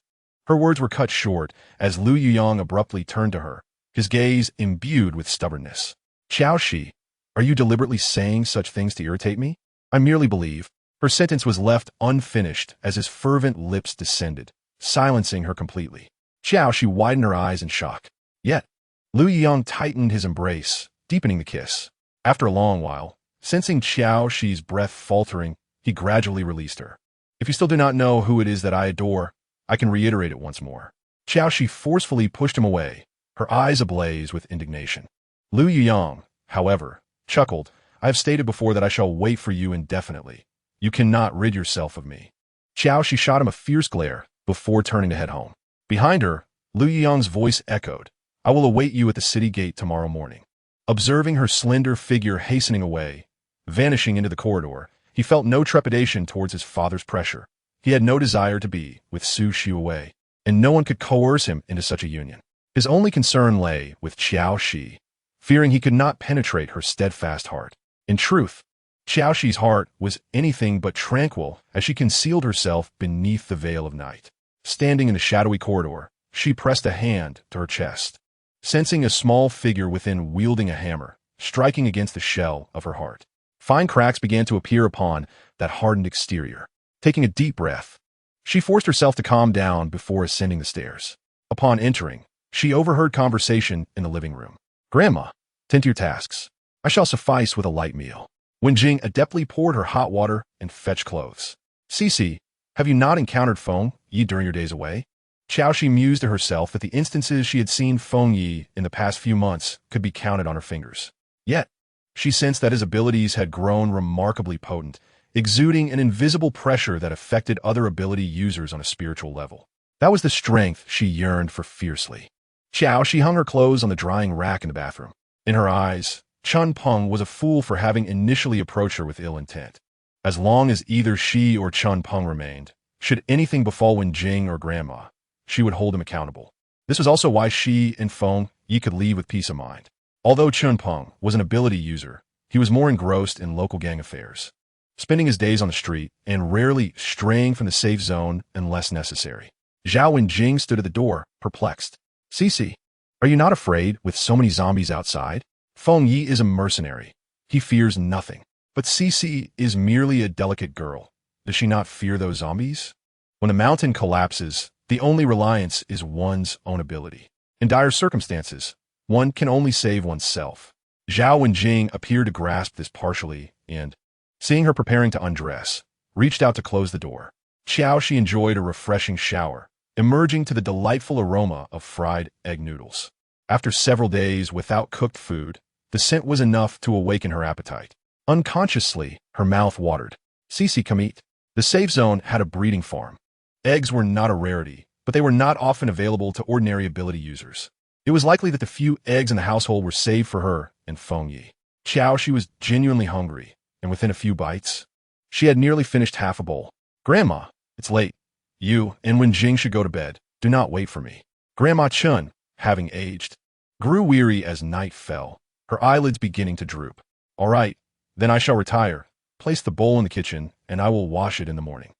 Her words were cut short as Lu Yuyang abruptly turned to her, his gaze imbued with stubbornness. Qiao Xi, are you deliberately saying such things to irritate me? I merely believe. Her sentence was left unfinished as his fervent lips descended, silencing her completely. Qiao Xi widened her eyes in shock. Yet, Lu Yuyang tightened his embrace, deepening the kiss. After a long while, sensing Qiao Xi's breath faltering, he gradually released her. If you still do not know who it is that I adore, I can reiterate it once more. Qiao Xi forcefully pushed him away, her eyes ablaze with indignation. Lu Yuyang, however, chuckled. I have stated before that I shall wait for you indefinitely. You cannot rid yourself of me. Qiao Xi shot him a fierce glare before turning to head home. Behind her, Lu Yuyang's voice echoed. I will await you at the city gate tomorrow morning. Observing her slender figure hastening away, vanishing into the corridor, he felt no trepidation towards his father's pressure. He had no desire to be with Su Qianqian, and no one could coerce him into such a union. His only concern lay with Qiao Xi, fearing he could not penetrate her steadfast heart. In truth, Qiao Xi's heart was anything but tranquil as she concealed herself beneath the veil of night. Standing in the shadowy corridor, she pressed a hand to her chest, sensing a small figure within wielding a hammer, striking against the shell of her heart. Fine cracks began to appear upon that hardened exterior. Taking a deep breath, she forced herself to calm down before ascending the stairs. Upon entering, she overheard conversation in the living room. Grandma, tend to your tasks. I shall suffice with a light meal. Wenjing adeptly poured her hot water and fetched clothes. Cici, have you not encountered Feng Yi during your days away? Qiao Xi mused to herself that the instances she had seen Feng Yi in the past few months could be counted on her fingers. Yet, she sensed that his abilities had grown remarkably potent, exuding an invisible pressure that affected other ability users on a spiritual level. That was the strength she yearned for fiercely. Qiao Xi hung her clothes on the drying rack in the bathroom. In her eyes, Chun Peng was a fool for having initially approached her with ill intent. As long as either she or Chun Peng remained, should anything befall Wen Jing or Grandma, she would hold him accountable. This was also why she and Feng Yi could leave with peace of mind. Although Chun Peng was an ability user, he was more engrossed in local gang affairs, spending his days on the street and rarely straying from the safe zone unless necessary. Zhao Wenjing stood at the door, perplexed. Cici, are you not afraid with so many zombies outside? Feng Yi is a mercenary. He fears nothing. But Cici is merely a delicate girl. Does she not fear those zombies? When a mountain collapses, the only reliance is one's own ability. In dire circumstances, one can only save oneself. Zhao Wenjing appeared to grasp this partially and, seeing her preparing to undress, reached out to close the door. Qiao Xi enjoyed a refreshing shower, emerging to the delightful aroma of fried egg noodles. After several days without cooked food, the scent was enough to awaken her appetite. Unconsciously, her mouth watered. Cici, come eat. The safe zone had a breeding farm. Eggs were not a rarity, but they were not often available to ordinary ability users. It was likely that the few eggs in the household were saved for her and Feng Yi. Qiao Xi was genuinely hungry, and within a few bites, she had nearly finished half a bowl. Grandma, it's late. You and Wen Jing should go to bed. Do not wait for me. Grandma Chun, having aged, grew weary as night fell, her eyelids beginning to droop. All right, then I shall retire. Place the bowl in the kitchen, and I will wash it in the morning.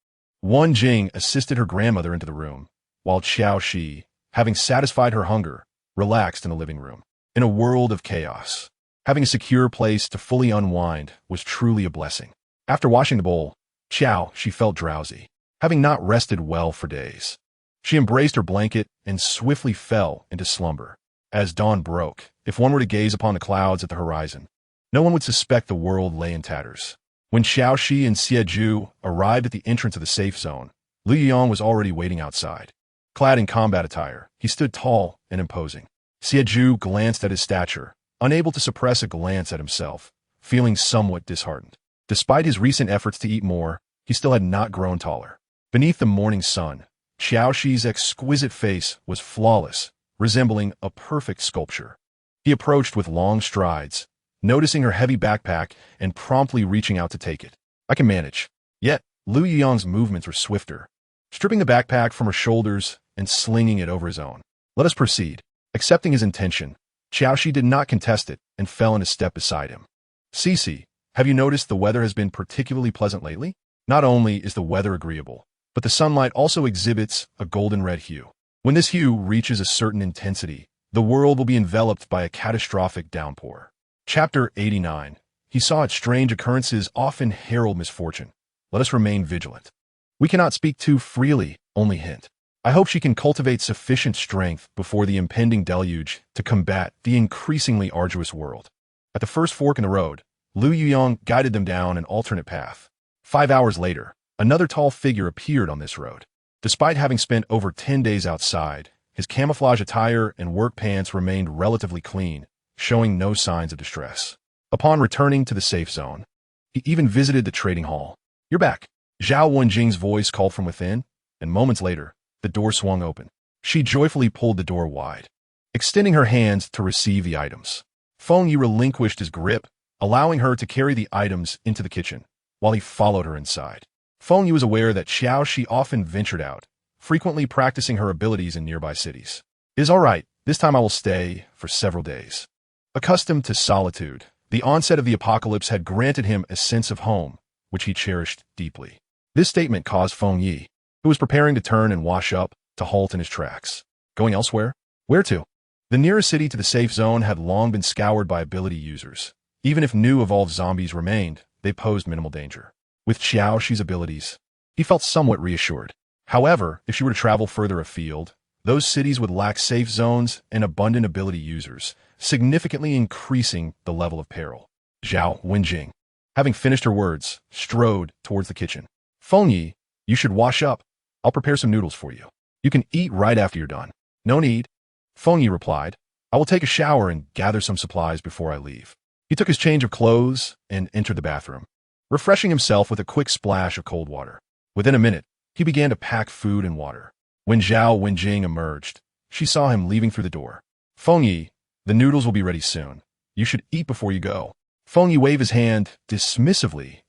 Wen Jing assisted her grandmother into the room, while Qiao Xi, having satisfied her hunger, relaxed in the living room. In a world of chaos, having a secure place to fully unwind was truly a blessing. After washing the bowl, Qiao Xi felt drowsy, having not rested well for days. She embraced her blanket and swiftly fell into slumber. As dawn broke, if one were to gaze upon the clouds at the horizon, no one would suspect the world lay in tatters. When Qiao Xi and Xie arrived at the entrance of the safe zone, Lu Yiyang was already waiting outside. Clad in combat attire, he stood tall and imposing. Xie glanced at his stature, unable to suppress a glance at himself, feeling somewhat disheartened. Despite his recent efforts to eat more, he still had not grown taller. Beneath the morning sun, Qiao Xi's exquisite face was flawless, resembling a perfect sculpture. He approached with long strides, noticing her heavy backpack and promptly reaching out to take it. I can manage. Yet, Lu Yiyang's movements were swifter, stripping the backpack from her shoulders and slinging it over his own. Let us proceed. Accepting his intention, Qiao Xi did not contest it and fell in a step beside him. Cici, have you noticed the weather has been particularly pleasant lately? Not only is the weather agreeable, but the sunlight also exhibits a golden-red hue. When this hue reaches a certain intensity, the world will be enveloped by a catastrophic downpour. Chapter 89. He saw its strange occurrences often herald misfortune. Let us remain vigilant. We cannot speak too freely, only hint. I hope she can cultivate sufficient strength before the impending deluge to combat the increasingly arduous world. At the first fork in the road, Lu Yiyang guided them down an alternate path. 5 hours later, another tall figure appeared on this road. Despite having spent over 10 days outside, his camouflage attire and work pants remained relatively clean, showing no signs of distress. Upon returning to the safe zone, he even visited the trading hall. You're back. Zhao Wenjing's voice called from within, and moments later, the door swung open. She joyfully pulled the door wide, extending her hands to receive the items. Feng Yi relinquished his grip, allowing her to carry the items into the kitchen, while he followed her inside. Feng Yi was aware that Qiao Xi often ventured out, frequently practicing her abilities in nearby cities. It is all right, this time I will stay for several days. Accustomed to solitude, the onset of the apocalypse had granted him a sense of home, which he cherished deeply. This statement caused Feng Yi, who was preparing to turn and wash up, to halt in his tracks. Going elsewhere? Where to? The nearest city to the safe zone had long been scoured by ability users. Even if new evolved zombies remained, they posed minimal danger. With Qiao Xi's abilities, he felt somewhat reassured. However, if she were to travel further afield, those cities would lack safe zones and abundant ability users, significantly increasing the level of peril. Zhao Wenjing, having finished her words, strode towards the kitchen. Feng Yi, you should wash up. I'll prepare some noodles for you. You can eat right after you're done. No need. Feng Yi replied. I will take a shower and gather some supplies before I leave. He took his change of clothes and entered the bathroom. refreshing himself with a quick splash of cold water. Within a minute, he began to pack food and water. When Zhao Wenjing emerged, she saw him leaving through the door. Fengyi, the noodles will be ready soon. You should eat before you go. Fengyi waved his hand dismissively.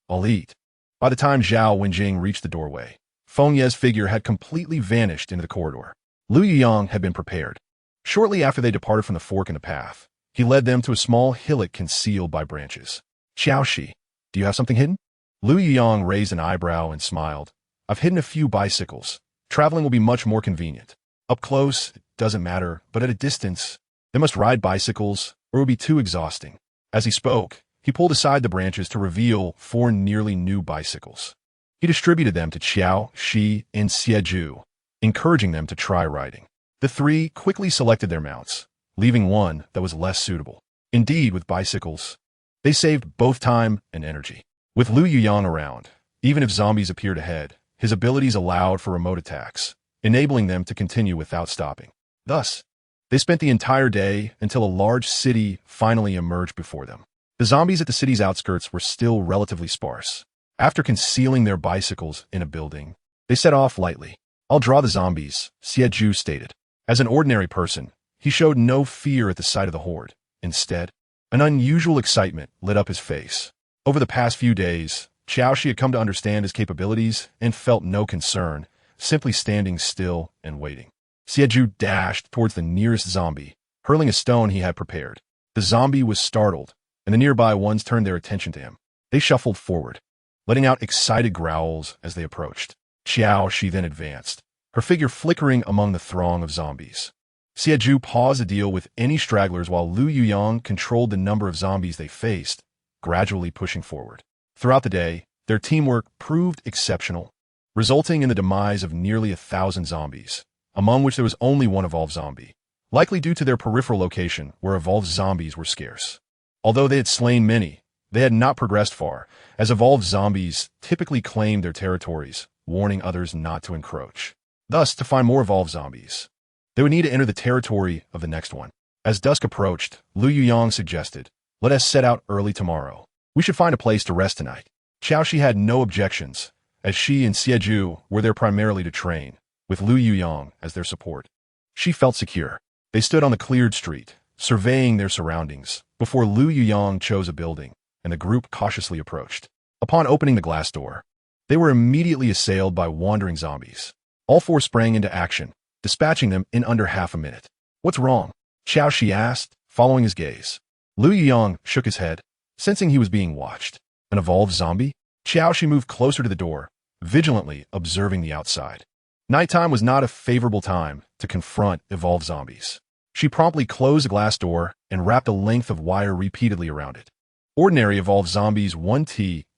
I'll eat. By the time Zhao Wenjing reached the doorway, Fengyi's figure had completely vanished into the corridor. Lu Yuyang had been prepared. Shortly after they departed from the fork in the path, he led them to a small hillock concealed by branches. Qiao Xi, do you have something hidden? Lu Yuyang raised an eyebrow and smiled. I've hidden a few bicycles. Traveling will be much more convenient. Up close, it doesn't matter, but at a distance, they must ride bicycles, or it would be too exhausting. As he spoke, he pulled aside the branches to reveal 4 nearly new bicycles. He distributed them to Qiao Xi and Xie, encouraging them to try riding. The 3 quickly selected their mounts, leaving one that was less suitable. Indeed, with bicycles, they saved both time and energy. With Lu Yuyang around, even if zombies appeared ahead, his abilities allowed for remote attacks, enabling them to continue without stopping. Thus, they spent the entire day until a large city finally emerged before them. The zombies at the city's outskirts were still relatively sparse. After concealing their bicycles in a building, they set off lightly. I'll draw the zombies, Xie stated. As an ordinary person, he showed no fear at the sight of the horde. Instead, an unusual excitement lit up his face. Over the past few days, Qiao Xi had come to understand his capabilities and felt no concern, simply standing still and waiting. Xie dashed towards the nearest zombie, hurling a stone he had prepared. The zombie was startled, and the nearby ones turned their attention to him. They shuffled forward, letting out excited growls as they approached. Qiao Xi then advanced, her figure flickering among the throng of zombies. Xie paused to deal with any stragglers while Lu Yuyang controlled the number of zombies they faced, gradually pushing forward. Throughout the day, their teamwork proved exceptional, resulting in the demise of nearly 1,000 zombies, among which there was only one evolved zombie, likely due to their peripheral location where evolved zombies were scarce. Although they had slain many, they had not progressed far, as evolved zombies typically claimed their territories, warning others not to encroach. Thus, to find more evolved zombies, they would need to enter the territory of the next one. As dusk approached, Lu Yuyang suggested, let us set out early tomorrow. We should find a place to rest tonight. Qiao Xi had no objections, as she and Xie were there primarily to train, with Lu Yuyang as their support. She felt secure. They stood on the cleared street, surveying their surroundings, before Lu Yuyang chose a building, and the group cautiously approached. Upon opening the glass door, they were immediately assailed by wandering zombies. All 4 sprang into action, dispatching them in under half a minute. What's wrong? Qiao Xi asked, following his gaze. Lu Yuyang shook his head, sensing he was being watched. An evolved zombie? Qiao Xi moved closer to the door, vigilantly observing the outside. Nighttime was not a favorable time to confront evolved zombies. She promptly closed the glass door and wrapped a length of wire repeatedly around it. Ordinary evolved zombies won't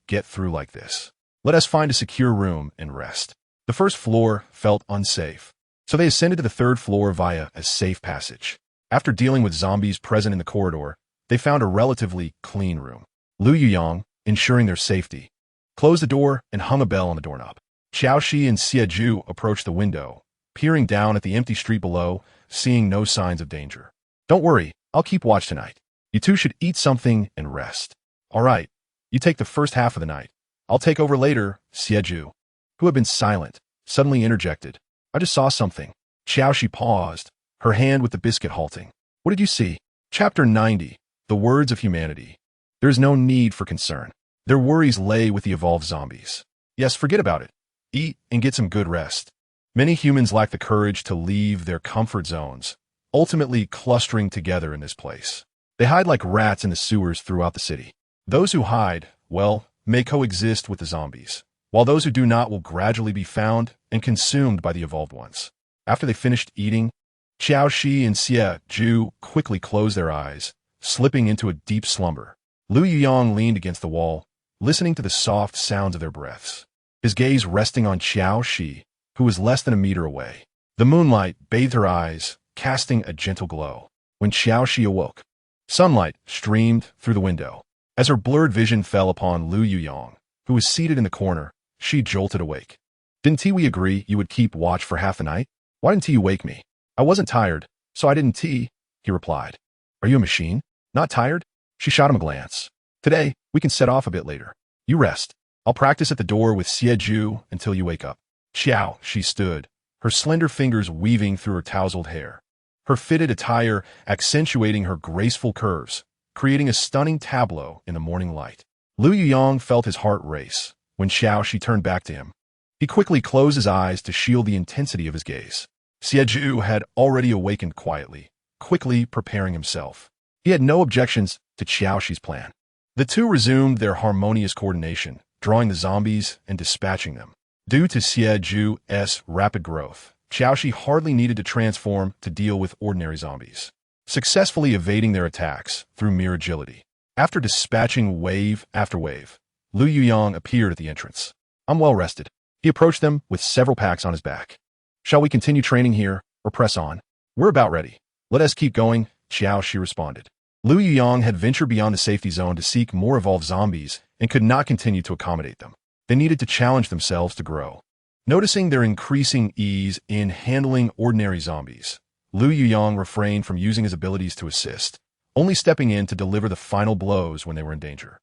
get through like this. Let us find a secure room and rest. The first floor felt unsafe, so they ascended to the 3rd floor via a safe passage. After dealing with zombies present in the corridor, they found a relatively clean room. Lu Yuyang, ensuring their safety, closed the door and hung a bell on the doorknob. Qiao Xi and Xie approached the window, peering down at the empty street below, seeing no signs of danger. Don't worry, I'll keep watch tonight. You two should eat something and rest. All right, you take the first half of the night. I'll take over later, Xie, who had been silent, suddenly interjected. I just saw something. Qiao Xi paused, her hand with the biscuit halting. What did you see? Chapter 90. The Words of Humanity. There is no need for concern. Their worries lay with the evolved zombies. Yes, forget about it. Eat and get some good rest. Many humans lack the courage to leave their comfort zones, ultimately clustering together in this place. They hide like rats in the sewers throughout the city. Those who hide, well, may coexist with the zombies, while those who do not will gradually be found and consumed by the evolved ones. After they finished eating, Qiao Xi and Xie quickly closed their eyes, slipping into a deep slumber. Lu Yuyang leaned against the wall, listening to the soft sounds of their breaths, his gaze resting on Qiao Xi, who was less than a meter away. The moonlight bathed her eyes, casting a gentle glow. When Qiao Xi awoke, sunlight streamed through the window. As her blurred vision fell upon Lu Yuyang, who was seated in the corner, she jolted awake. Didn't we agree you would keep watch for half the night? Why didn't you wake me? I wasn't tired, so I didn't he replied. Are you a machine? Not tired? She shot him a glance. Today, we can set off a bit later. You rest. I'll practice at the door with Xie until you wake up. Qiao Xi stood, her slender fingers weaving through her tousled hair, her fitted attire accentuating her graceful curves, creating a stunning tableau in the morning light. Lu Yuyong felt his heart race when Qiao Xi turned back to him. He quickly closed his eyes to shield the intensity of his gaze. Xie had already awakened quietly, quickly preparing himself. He had no objections to Qiao Xi's plan. The two resumed their harmonious coordination, drawing the zombies and dispatching them. Due to Xie's rapid growth, Qiao Xi hardly needed to transform to deal with ordinary zombies, successfully evading their attacks through mere agility. After dispatching wave after wave, Lu Yuyong appeared at the entrance. I'm well rested. He approached them with several packs on his back. Shall we continue training here or press on? We're about ready. Let us keep going, Qiao Xi responded. Lu Yuyong had ventured beyond the safety zone to seek more evolved zombies and could not continue to accommodate them. They needed to challenge themselves to grow. Noticing their increasing ease in handling ordinary zombies, Lu Yuyong refrained from using his abilities to assist, only stepping in to deliver the final blows when they were in danger.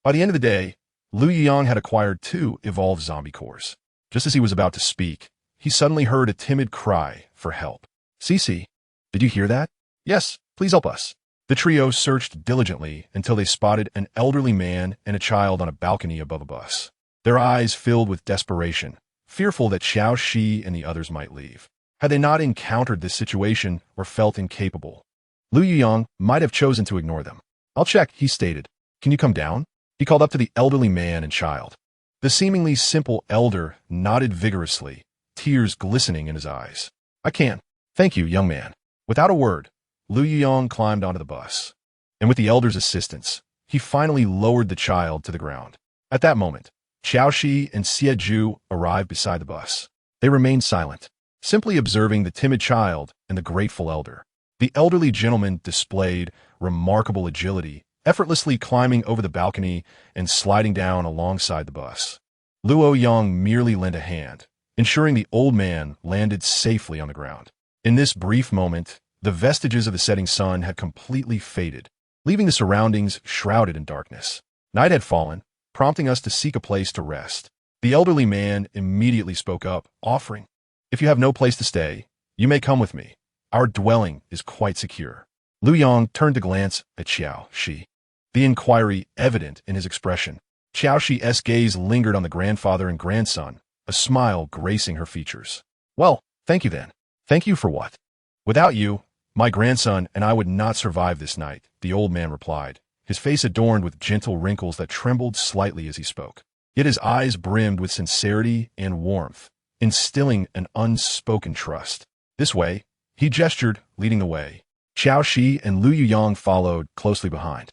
By the end of the day, Lu Yuyong had acquired 2 evolved zombie cores. Just as he was about to speak, he suddenly heard a timid cry for help. Cici, did you hear that? Yes, please help us. The trio searched diligently until they spotted an elderly man and a child on a balcony above a bus. Their eyes filled with desperation, fearful that Qiao Xi and the others might leave. Had they not encountered this situation or felt incapable, Lu Yuyong might have chosen to ignore them. I'll check, he stated. Can you come down? He called up to the elderly man and child. The seemingly simple elder nodded vigorously, tears glistening in his eyes. I can. Thank you, young man. Without a word, Lu Yuyong climbed onto the bus, and with the elder's assistance, he finally lowered the child to the ground. At that moment, Qiao Xi and Xie arrived beside the bus. They remained silent, simply observing the timid child and the grateful elder. The elderly gentleman displayed remarkable agility, effortlessly climbing over the balcony and sliding down alongside the bus. Lu Yuyong merely lent a hand, ensuring the old man landed safely on the ground. In this brief moment, the vestiges of the setting sun had completely faded, leaving the surroundings shrouded in darkness. Night had fallen, prompting us to seek a place to rest. The elderly man immediately spoke up, offering, "If you have no place to stay, you may come with me. Our dwelling is quite secure." Lu Yuyong turned to glance at Qiao Xi, the inquiry evident in his expression. Qiao Xi's gaze lingered on the grandfather and grandson, a smile gracing her features. "Well, thank you then." "Thank you for what?" "Without you, my grandson and I would not survive this night," the old man replied, his face adorned with gentle wrinkles that trembled slightly as he spoke. Yet his eyes brimmed with sincerity and warmth, instilling an unspoken trust. This way, he gestured, leading the way. Qiao Xi and Lu Yuyong followed closely behind,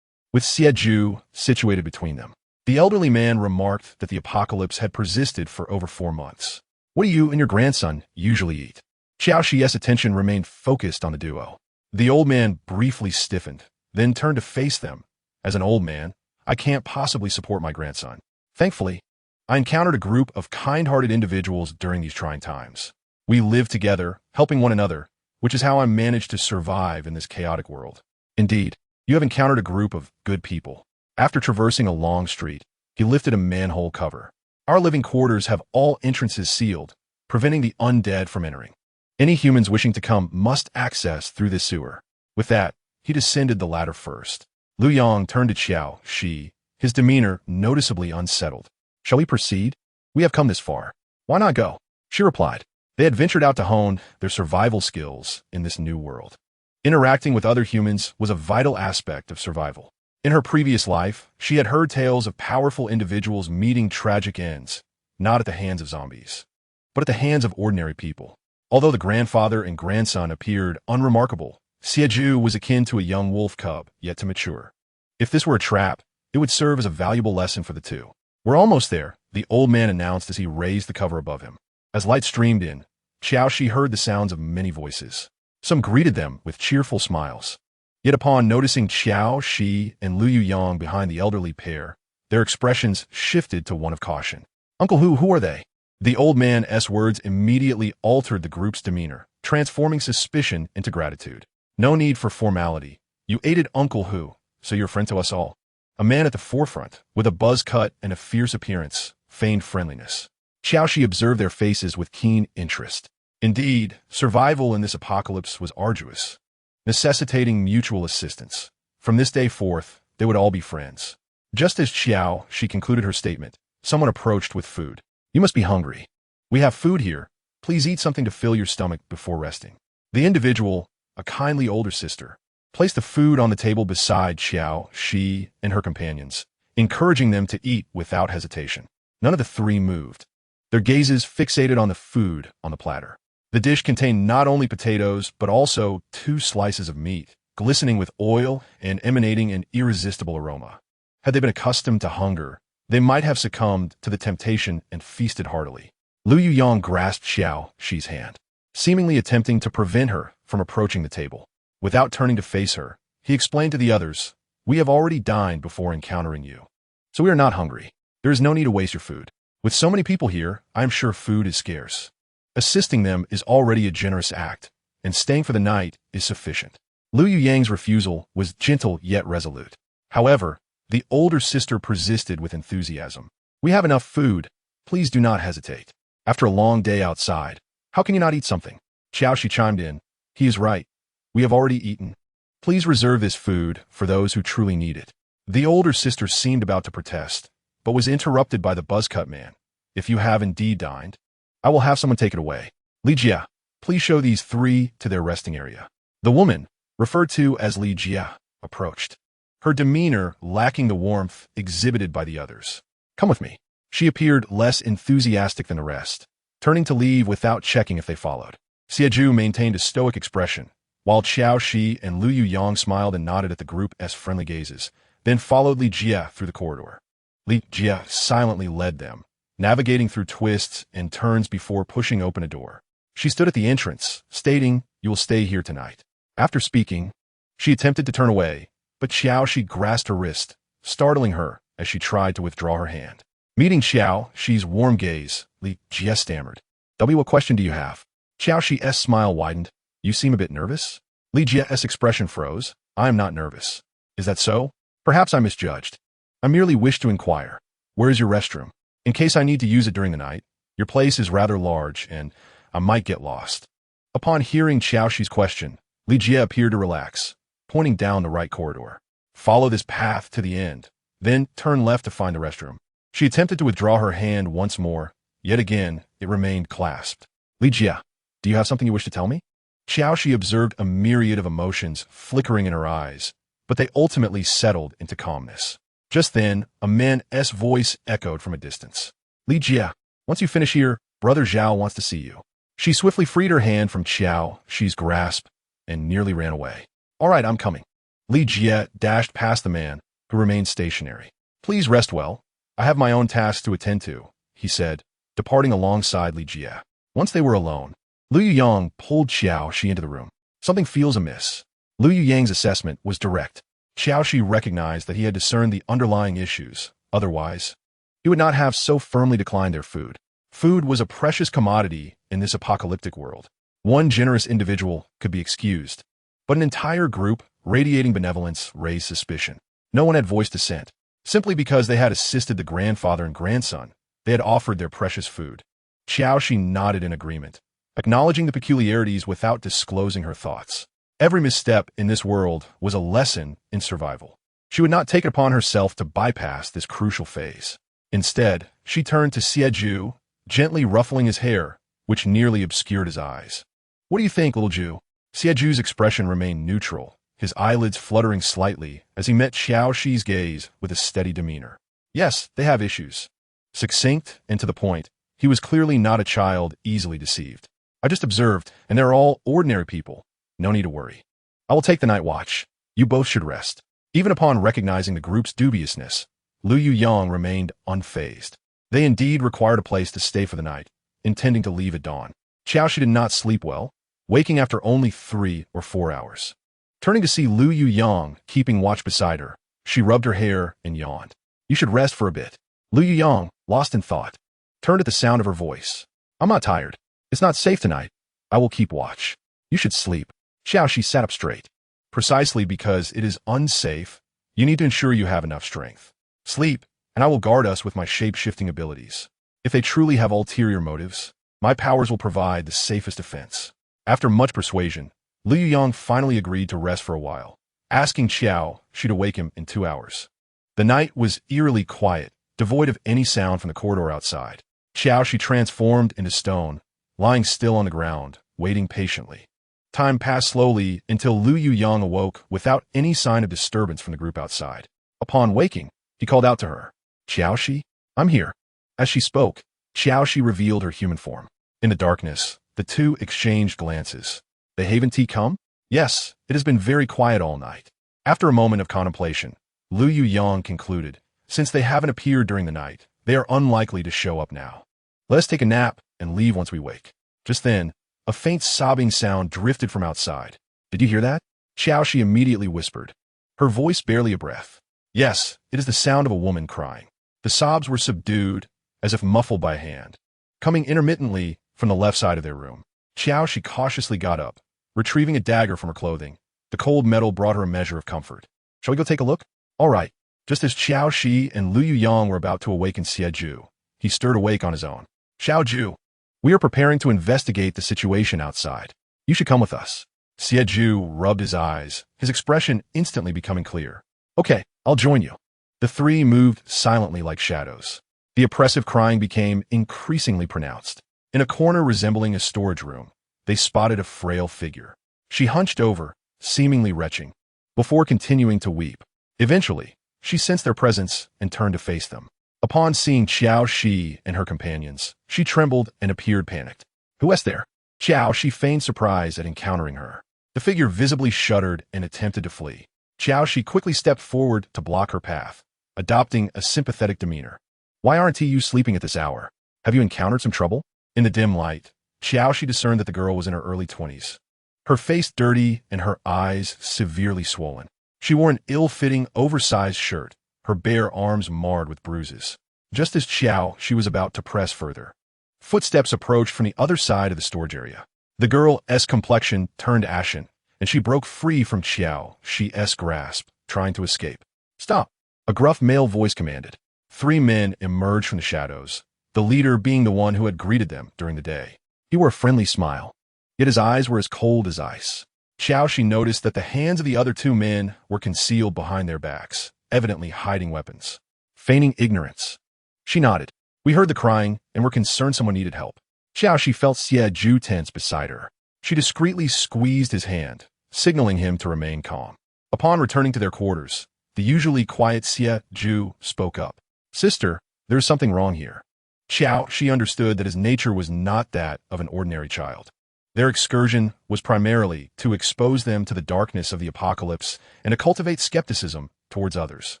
with Xie situated between them. The elderly man remarked that the apocalypse had persisted for over 4 months. "What do you and your grandson usually eat?" Qiao Xi's attention remained focused on the duo. The old man briefly stiffened, then turned to face them. "As an old man, I can't possibly support my grandson. Thankfully, I encountered a group of kind-hearted individuals during these trying times. We live together, helping one another, which is how I managed to survive in this chaotic world." "Indeed, you have encountered a group of good people." After traversing a long street, he lifted a manhole cover. "Our living quarters have all entrances sealed, preventing the undead from entering. Any humans wishing to come must access through this sewer." With that, he descended the ladder first. Lu Yuyong turned to Qiao Xi, his demeanor noticeably unsettled. "Shall we proceed? We have come this far. Why not go?" She replied. They had ventured out to hone their survival skills in this new world. Interacting with other humans was a vital aspect of survival. In her previous life, she had heard tales of powerful individuals meeting tragic ends, not at the hands of zombies, but at the hands of ordinary people. Although the grandfather and grandson appeared unremarkable, Xie was akin to a young wolf cub yet to mature. If this were a trap, it would serve as a valuable lesson for the two. "We're almost there," the old man announced as he raised the cover above him. As light streamed in, Qiao Xi heard the sounds of many voices. Some greeted them with cheerful smiles. Yet upon noticing Qiao Xi and Lu Yuyong behind the elderly pair, their expressions shifted to one of caution. "Uncle who are they?" The old man's words immediately altered the group's demeanor, transforming suspicion into gratitude. "No need for formality. You aided Uncle Hu, so you're a friend to us all." a man at the forefront, with a buzz cut and a fierce appearance, feigned friendliness. Qiao Xi observed their faces with keen interest. Indeed, survival in this apocalypse was arduous, necessitating mutual assistance. From this day forth, they would all be friends. Just as Qiao Xi concluded her statement, someone approached with food. "You must be hungry. We have food here. Please eat something to fill your stomach before resting." The individual, a kindly older sister, placed the food on the table beside Qiao Xi and her companions, encouraging them to eat without hesitation. None of the three moved, their gazes fixated on the food on the platter. The dish contained not only potatoes, but also 2 slices of meat, glistening with oil and emanating an irresistible aroma. Had they been accustomed to hunger, they might have succumbed to the temptation and feasted heartily. Lu Yuyang grasped Qiao Xi's hand, seemingly attempting to prevent her from approaching the table. Without turning to face her, he explained to the others, "We have already dined before encountering you, so we are not hungry. There is no need to waste your food. With so many people here, I am sure food is scarce. Assisting them is already a generous act, and staying for the night is sufficient." Lu Yuyang's refusal was gentle yet resolute. However, the older sister persisted with enthusiasm. "We have enough food. Please do not hesitate. After a long day outside, how can you not eat something?" Qiao Xi chimed in. "He is right. We have already eaten. Please reserve this food for those who truly need it." The older sister seemed about to protest, but was interrupted by the buzzcut man. "If you have indeed dined, I will have someone take it away. Li Jia, please show these 3 to their resting area." The woman, referred to as Li Jia, approached, her demeanor lacking the warmth exhibited by the others. "Come with me." She appeared less enthusiastic than the rest, turning to leave without checking if they followed. Xie maintained a stoic expression, while Qiao Xi and Lu Yuyang smiled and nodded at the group as friendly gazes, then followed Li Jia through the corridor. Li Jia silently led them, navigating through twists and turns before pushing open a door. She stood at the entrance, stating, "You will stay here tonight." After speaking, she attempted to turn away, but Qiao Xi grasped her wrist, startling her as she tried to withdraw her hand. Meeting Qiao Xi's warm gaze, Li Jia stammered, "What question do you have?" Qiao Xi's smile widened. "You seem a bit nervous?" Li Jia's expression froze. "I am not nervous." "Is that so? Perhaps I misjudged. I merely wish to inquire. Where is your restroom? In case I need to use it during the night. Your place is rather large, and I might get lost." Upon hearing Qiao Xi's question, Li Jia appeared to relax, pointing down the right corridor. "Follow this path to the end, then turn left to find the restroom." She attempted to withdraw her hand once more. Yet again, it remained clasped. "Li Jia, do you have something you wish to tell me?" Qiao Xi observed a myriad of emotions flickering in her eyes, but they ultimately settled into calmness. Just then, a man's voice echoed from a distance. "Li Jia, once you finish here, Brother Zhao wants to see you." She swiftly freed her hand from Qiao Xi's grasp and nearly ran away. "All right, I'm coming." Li Jia dashed past the man, who remained stationary. "Please rest well. I have my own tasks to attend to," he said, departing alongside Li Jia. Once they were alone, Lu Yuyang pulled Qiao Xi into the room. "Something feels amiss." Lu Yuyang's assessment was direct. Qiao Xi recognized that he had discerned the underlying issues. Otherwise, he would not have so firmly declined their food. Food was a precious commodity in this apocalyptic world. One generous individual could be excused, but an entire group, radiating benevolence, raised suspicion. No one had voiced dissent. Simply because they had assisted the grandfather and grandson, they had offered their precious food. Qiao Xi nodded in agreement, acknowledging the peculiarities without disclosing her thoughts. Every misstep in this world was a lesson in survival. She would not take it upon herself to bypass this crucial phase. Instead, she turned to Xie, gently ruffling his hair, which nearly obscured his eyes. "What do you think, little Jew?" Xie's expression remained neutral, his eyelids fluttering slightly as he met Qiao Xi's gaze with a steady demeanor. "Yes, they have issues." Succinct and to the point, he was clearly not a child easily deceived. "I just observed, and they're all ordinary people. No need to worry. I will take the night watch. You both should rest." Even upon recognizing the group's dubiousness, Lu Yuyang remained unfazed. They indeed required a place to stay for the night, intending to leave at dawn. Qiao Xi did not sleep well, waking after only 3 or 4 hours. Turning to see Lu Yuyang keeping watch beside her, she rubbed her hair and yawned. "You should rest for a bit." Lu Yuyang, lost in thought, turned at the sound of her voice. "I'm not tired. It's not safe tonight. I will keep watch. You should sleep." Qiao Xi sat up straight. "Precisely because it is unsafe, You need to ensure you have enough strength. Sleep, and I will guard us with my shape-shifting abilities. If they truly have ulterior motives, my powers will provide the safest defense. After much persuasion, Lu Yuyang finally agreed to rest for a while, asking Qiao Xi to wake him in 2 hours. The night was eerily quiet, devoid of any sound from the corridor outside. Qiao Xi transformed into stone, lying still on the ground, waiting patiently. Time passed slowly until Lu Yuyang awoke without any sign of disturbance from the group outside. Upon waking, he called out to her, "Qiao Xi, I'm here." As she spoke, Qiao Xi revealed her human form. In the darkness, the two exchanged glances. "The Haven tea come?" "Yes, it has been very quiet all night." After a moment of contemplation, Lu Yuyang concluded, since they haven't appeared during the night, they are unlikely to show up now. "Let us take a nap and leave once we wake." Just then, a faint sobbing sound drifted from outside. "Did you hear that?" Qiao Xi immediately whispered, her voice barely a breath. "Yes, it is the sound of a woman crying." The sobs were subdued, as if muffled by a hand, coming intermittently from the left side of their room. Qiao Xi cautiously got up, retrieving a dagger from her clothing. The cold metal brought her a measure of comfort. "Shall we go take a look?" "All right." Just as Qiao Xi and Lu Yuyang were about to awaken Xie, he stirred awake on his own. "Xiao Ju, we are preparing to investigate the situation outside. You should come with us." Xie rubbed his eyes, his expression instantly becoming clear. "Okay, I'll join you." The three moved silently like shadows. The oppressive crying became increasingly pronounced. In a corner resembling a storage room, they spotted a frail figure. She hunched over, seemingly retching, before continuing to weep. Eventually, she sensed their presence and turned to face them. Upon seeing Qiao Xi and her companions, she trembled and appeared panicked. "Who is there?" Qiao Xi feigned surprise at encountering her. The figure visibly shuddered and attempted to flee. Qiao Xi quickly stepped forward to block her path, adopting a sympathetic demeanor. "Why aren't you sleeping at this hour? Have you encountered some trouble?" In the dim light, Qiao Xi discerned that the girl was in her early 20s. Her face dirty and her eyes severely swollen. She wore an ill-fitting, oversized shirt, her bare arms marred with bruises. Just as Qiao Xi was about to press further, footsteps approached from the other side of the storage area. The girl's complexion turned ashen, and she broke free from Qiao Xi's grasp, trying to escape. "Stop!" a gruff male voice commanded. 3 men emerged from the shadows, the leader being the one who had greeted them during the day. He wore a friendly smile, yet his eyes were as cold as ice. Qiao Xi noticed that the hands of the other 2 men were concealed behind their backs, evidently hiding weapons. Feigning ignorance. She nodded. "We heard the crying and were concerned someone needed help." Qiao Xi felt Xie tense beside her. She discreetly squeezed his hand, signaling him to remain calm. Upon returning to their quarters, the usually quiet Xie spoke up. "Sister, there is something wrong here." Qiao Xi understood that his nature was not that of an ordinary child. Their excursion was primarily to expose them to the darkness of the apocalypse and to cultivate skepticism towards others.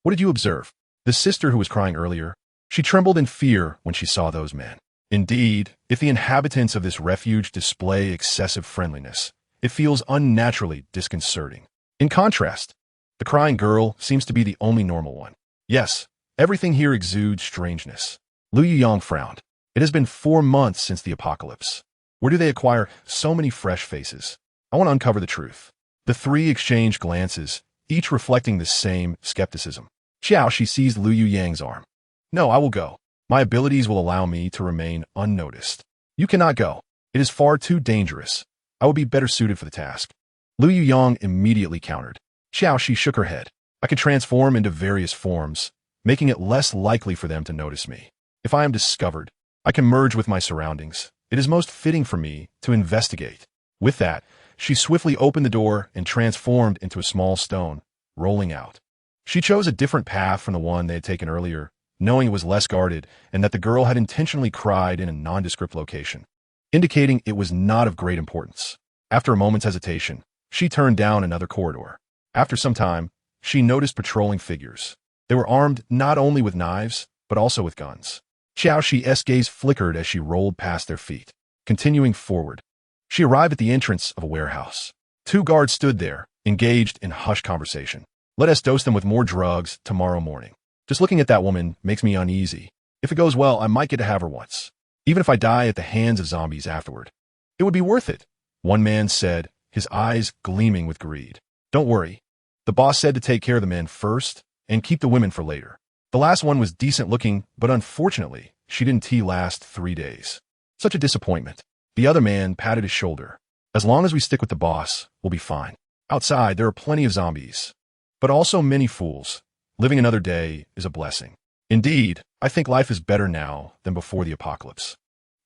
"What did you observe?" The sister who was crying earlier. She trembled in fear when she saw those men. Indeed, if the inhabitants of this refuge display excessive friendliness, it feels unnaturally disconcerting. In contrast, the crying girl seems to be the only normal one. "Yes, everything here exudes strangeness." Lu Yuyang frowned. "It has been 4 months since the apocalypse. Where do they acquire so many fresh faces? I want to uncover the truth." The 3 exchanged glances, each reflecting the same skepticism. Qiao Xi seized Lu Yuyang's arm. "No, I will go. My abilities will allow me to remain unnoticed." "You cannot go. It is far too dangerous. I would be better suited for the task." Lu Yuyang immediately countered. Qiao Xi shook her head. "I can transform into various forms, making it less likely for them to notice me. If I am discovered, I can merge with my surroundings. It is most fitting for me to investigate." With that, she swiftly opened the door and transformed into a small stone, rolling out. She chose a different path from the one they had taken earlier, knowing it was less guarded and that the girl had intentionally cried in a nondescript location, indicating it was not of great importance. After a moment's hesitation, she turned down another corridor. After some time, she noticed patrolling figures. They were armed not only with knives, but also with guns. Qiao Xi's gaze flickered as she rolled past their feet. Continuing forward, she arrived at the entrance of a warehouse. 2 guards stood there, engaged in hushed conversation. "Let us dose them with more drugs tomorrow morning. Just looking at that woman makes me uneasy. If it goes well, I might get to have her once. Even if I die at the hands of zombies afterward. It would be worth it," one man said, his eyes gleaming with greed. "Don't worry. The boss said to take care of the men first and keep the women for later. The last one was decent looking, but unfortunately, she didn't last 3 days. Such a disappointment. The other man patted his shoulder. As long as we stick with the boss, we'll be fine. Outside, there are plenty of zombies, but also many fools. Living another day is a blessing. Indeed, I think life is better now than before the apocalypse.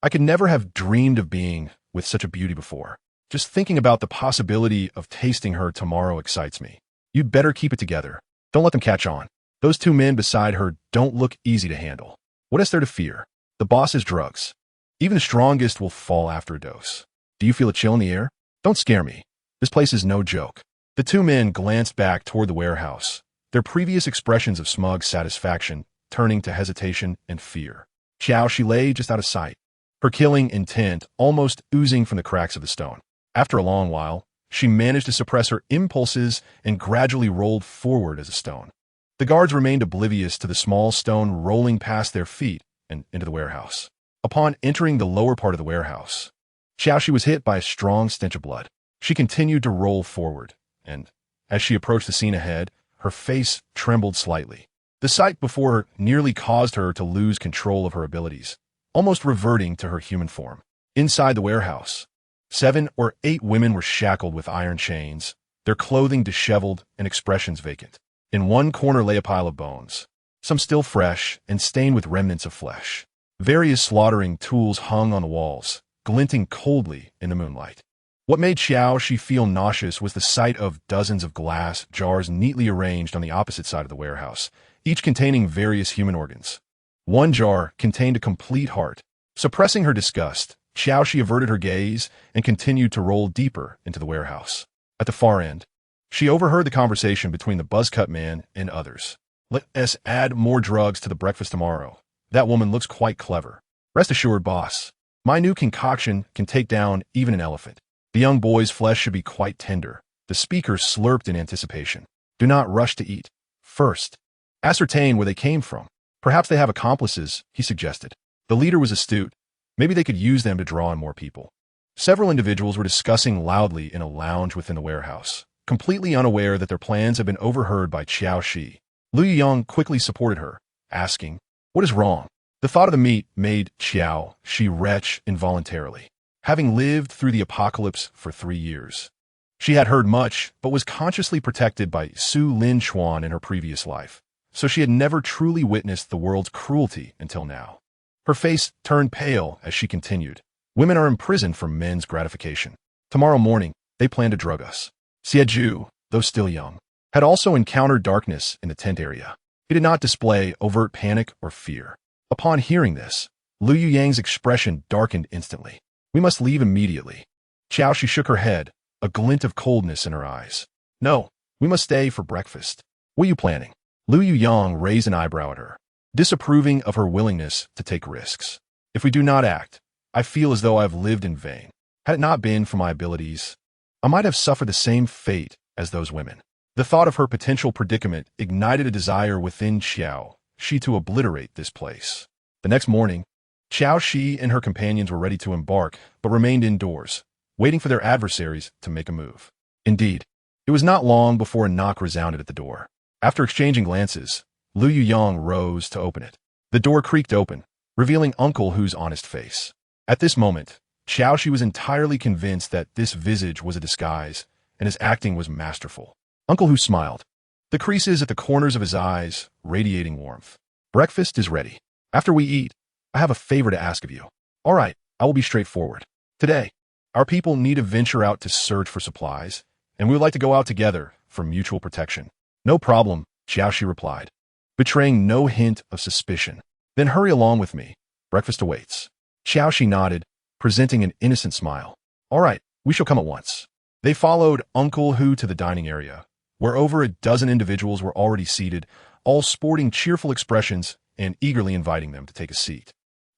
I could never have dreamed of being with such a beauty before. Just thinking about the possibility of tasting her tomorrow excites me. You'd better keep it together. Don't let them catch on. Those 2 men beside her don't look easy to handle. What is there to fear? The boss is drugs. Even the strongest will fall after a dose. Do you feel a chill in the air? Don't scare me. This place is no joke. The 2 men glanced back toward the warehouse, their previous expressions of smug satisfaction turning to hesitation and fear. Qiao Xi lay just out of sight, her killing intent almost oozing from the cracks of the stone. After a long while, she managed to suppress her impulses and gradually rolled forward as a stone. The guards remained oblivious to the small stone rolling past their feet and into the warehouse. Upon entering the lower part of the warehouse, Qiao Xi was hit by a strong stench of blood. She continued to roll forward, and as she approached the scene ahead, her face trembled slightly. The sight before her nearly caused her to lose control of her abilities, almost reverting to her human form. Inside the warehouse, 7 or 8 women were shackled with iron chains, their clothing disheveled and expressions vacant. In one corner lay a pile of bones, some still fresh and stained with remnants of flesh. Various slaughtering tools hung on the walls, glinting coldly in the moonlight. What made Qiao Xi feel nauseous was the sight of dozens of glass jars neatly arranged on the opposite side of the warehouse, each containing various human organs. One jar contained a complete heart. Suppressing her disgust, Qiao Xi averted her gaze and continued to roll deeper into the warehouse. At the far end, she overheard the conversation between the buzzcut man and others. Let us add more drugs to the breakfast tomorrow. That woman looks quite clever. Rest assured, boss, my new concoction can take down even an elephant. The young boy's flesh should be quite tender. The speaker slurped in anticipation. Do not rush to eat. First, ascertain where they came from. Perhaps they have accomplices, he suggested. The leader was astute. Maybe they could use them to draw in more people. Several individuals were discussing loudly in a lounge within the warehouse, completely unaware that their plans had been overheard by Qiao Xi. Lu Yuyang quickly supported her, asking, "What is wrong?" The thought of the meat made Qiao Xi retch involuntarily. Having lived through the apocalypse for 3 years, she had heard much, but was consciously protected by Su Linchuan in her previous life, so she had never truly witnessed the world's cruelty until now. Her face turned pale as she continued. Women are imprisoned for men's gratification. Tomorrow morning, they plan to drug us. Xie, though still young, had also encountered darkness in the tent area. He did not display overt panic or fear. Upon hearing this, Lu Yuyang's expression darkened instantly. We must leave immediately. Qiao Xi shook her head, a glint of coldness in her eyes. No, we must stay for breakfast. What are you planning? Lu Yuyang raised an eyebrow at her, disapproving of her willingness to take risks. If we do not act, I feel as though I have lived in vain. Had it not been for my abilities, I might have suffered the same fate as those women. The thought of her potential predicament ignited a desire within Qiao Xi to obliterate this place. The next morning, Qiao Xi and her companions were ready to embark, but remained indoors, waiting for their adversaries to make a move. Indeed, it was not long before a knock resounded at the door. After exchanging glances, Lu Yuyang rose to open it. The door creaked open, revealing Uncle Hu's honest face. At this moment, Qiao Xi was entirely convinced that this visage was a disguise, and his acting was masterful. Uncle Hu smiled, the creases at the corners of his eyes radiating warmth. Breakfast is ready. After we eat, I have a favor to ask of you. All right, I will be straightforward. Today, our people need to venture out to search for supplies, and we would like to go out together for mutual protection. No problem, Qiao Xi replied, betraying no hint of suspicion. Then hurry along with me. Breakfast awaits. Qiao Xi nodded, presenting an innocent smile. All right, we shall come at once. They followed Uncle Hu to the dining area, where over a dozen individuals were already seated, all sporting cheerful expressions and eagerly inviting them to take a seat.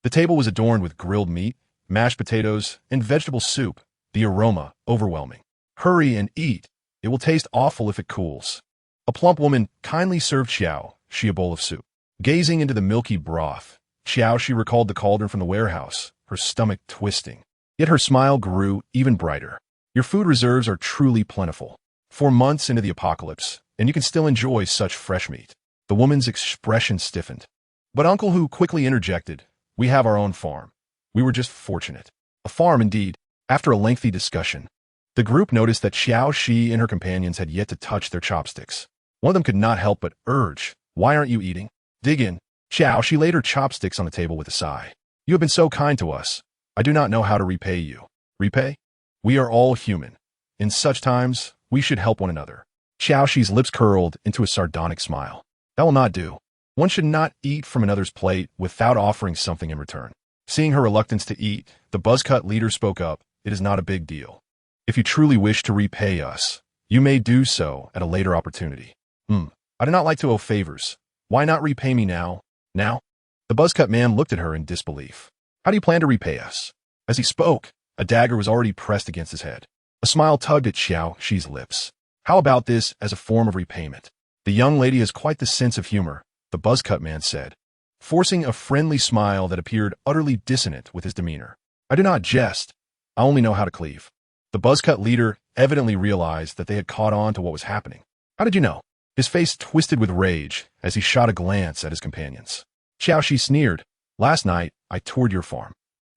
The table was adorned with grilled meat, mashed potatoes, and vegetable soup, the aroma overwhelming. Hurry and eat. It will taste awful if it cools. A plump woman kindly served Qiao Xi a bowl of soup. Gazing into the milky broth, Qiao Xi recalled the cauldron from the warehouse, her stomach twisting. Yet her smile grew even brighter. Your food reserves are truly plentiful. 4 months into the apocalypse, and you can still enjoy such fresh meat. The woman's expression stiffened. But Uncle Hu quickly interjected, "We have our own farm. We were just fortunate." A farm indeed. After a lengthy discussion, the group noticed that Qiao Xi and her companions had yet to touch their chopsticks. One of them could not help but urge, "Why aren't you eating? Dig in." Qiao Xi laid her chopsticks on the table with a sigh. "You have been so kind to us. I do not know how to repay you." "Repay? We are all human. In such times, we should help one another." Qiao Xi's lips curled into a sardonic smile. "That will not do. One should not eat from another's plate without offering something in return." Seeing her reluctance to eat, the buzzcut leader spoke up, "It is not a big deal. If you truly wish to repay us, you may do so at a later opportunity." I do not like to owe favors. Why not repay me now?" "Now?" The buzzcut man looked at her in disbelief. "How do you plan to repay us?" As he spoke, a dagger was already pressed against his head. A smile tugged at Qiao Xi's lips. "How about this as a form of repayment? The young lady has quite the sense of humor," the buzzcut man said, forcing a friendly smile that appeared utterly dissonant with his demeanor. "I do not jest. I only know how to cleave." The buzzcut leader evidently realized that they had caught on to what was happening. "How did you know?" His face twisted with rage as he shot a glance at his companions. Qiao Xi sneered, "Last night, I toured your farm.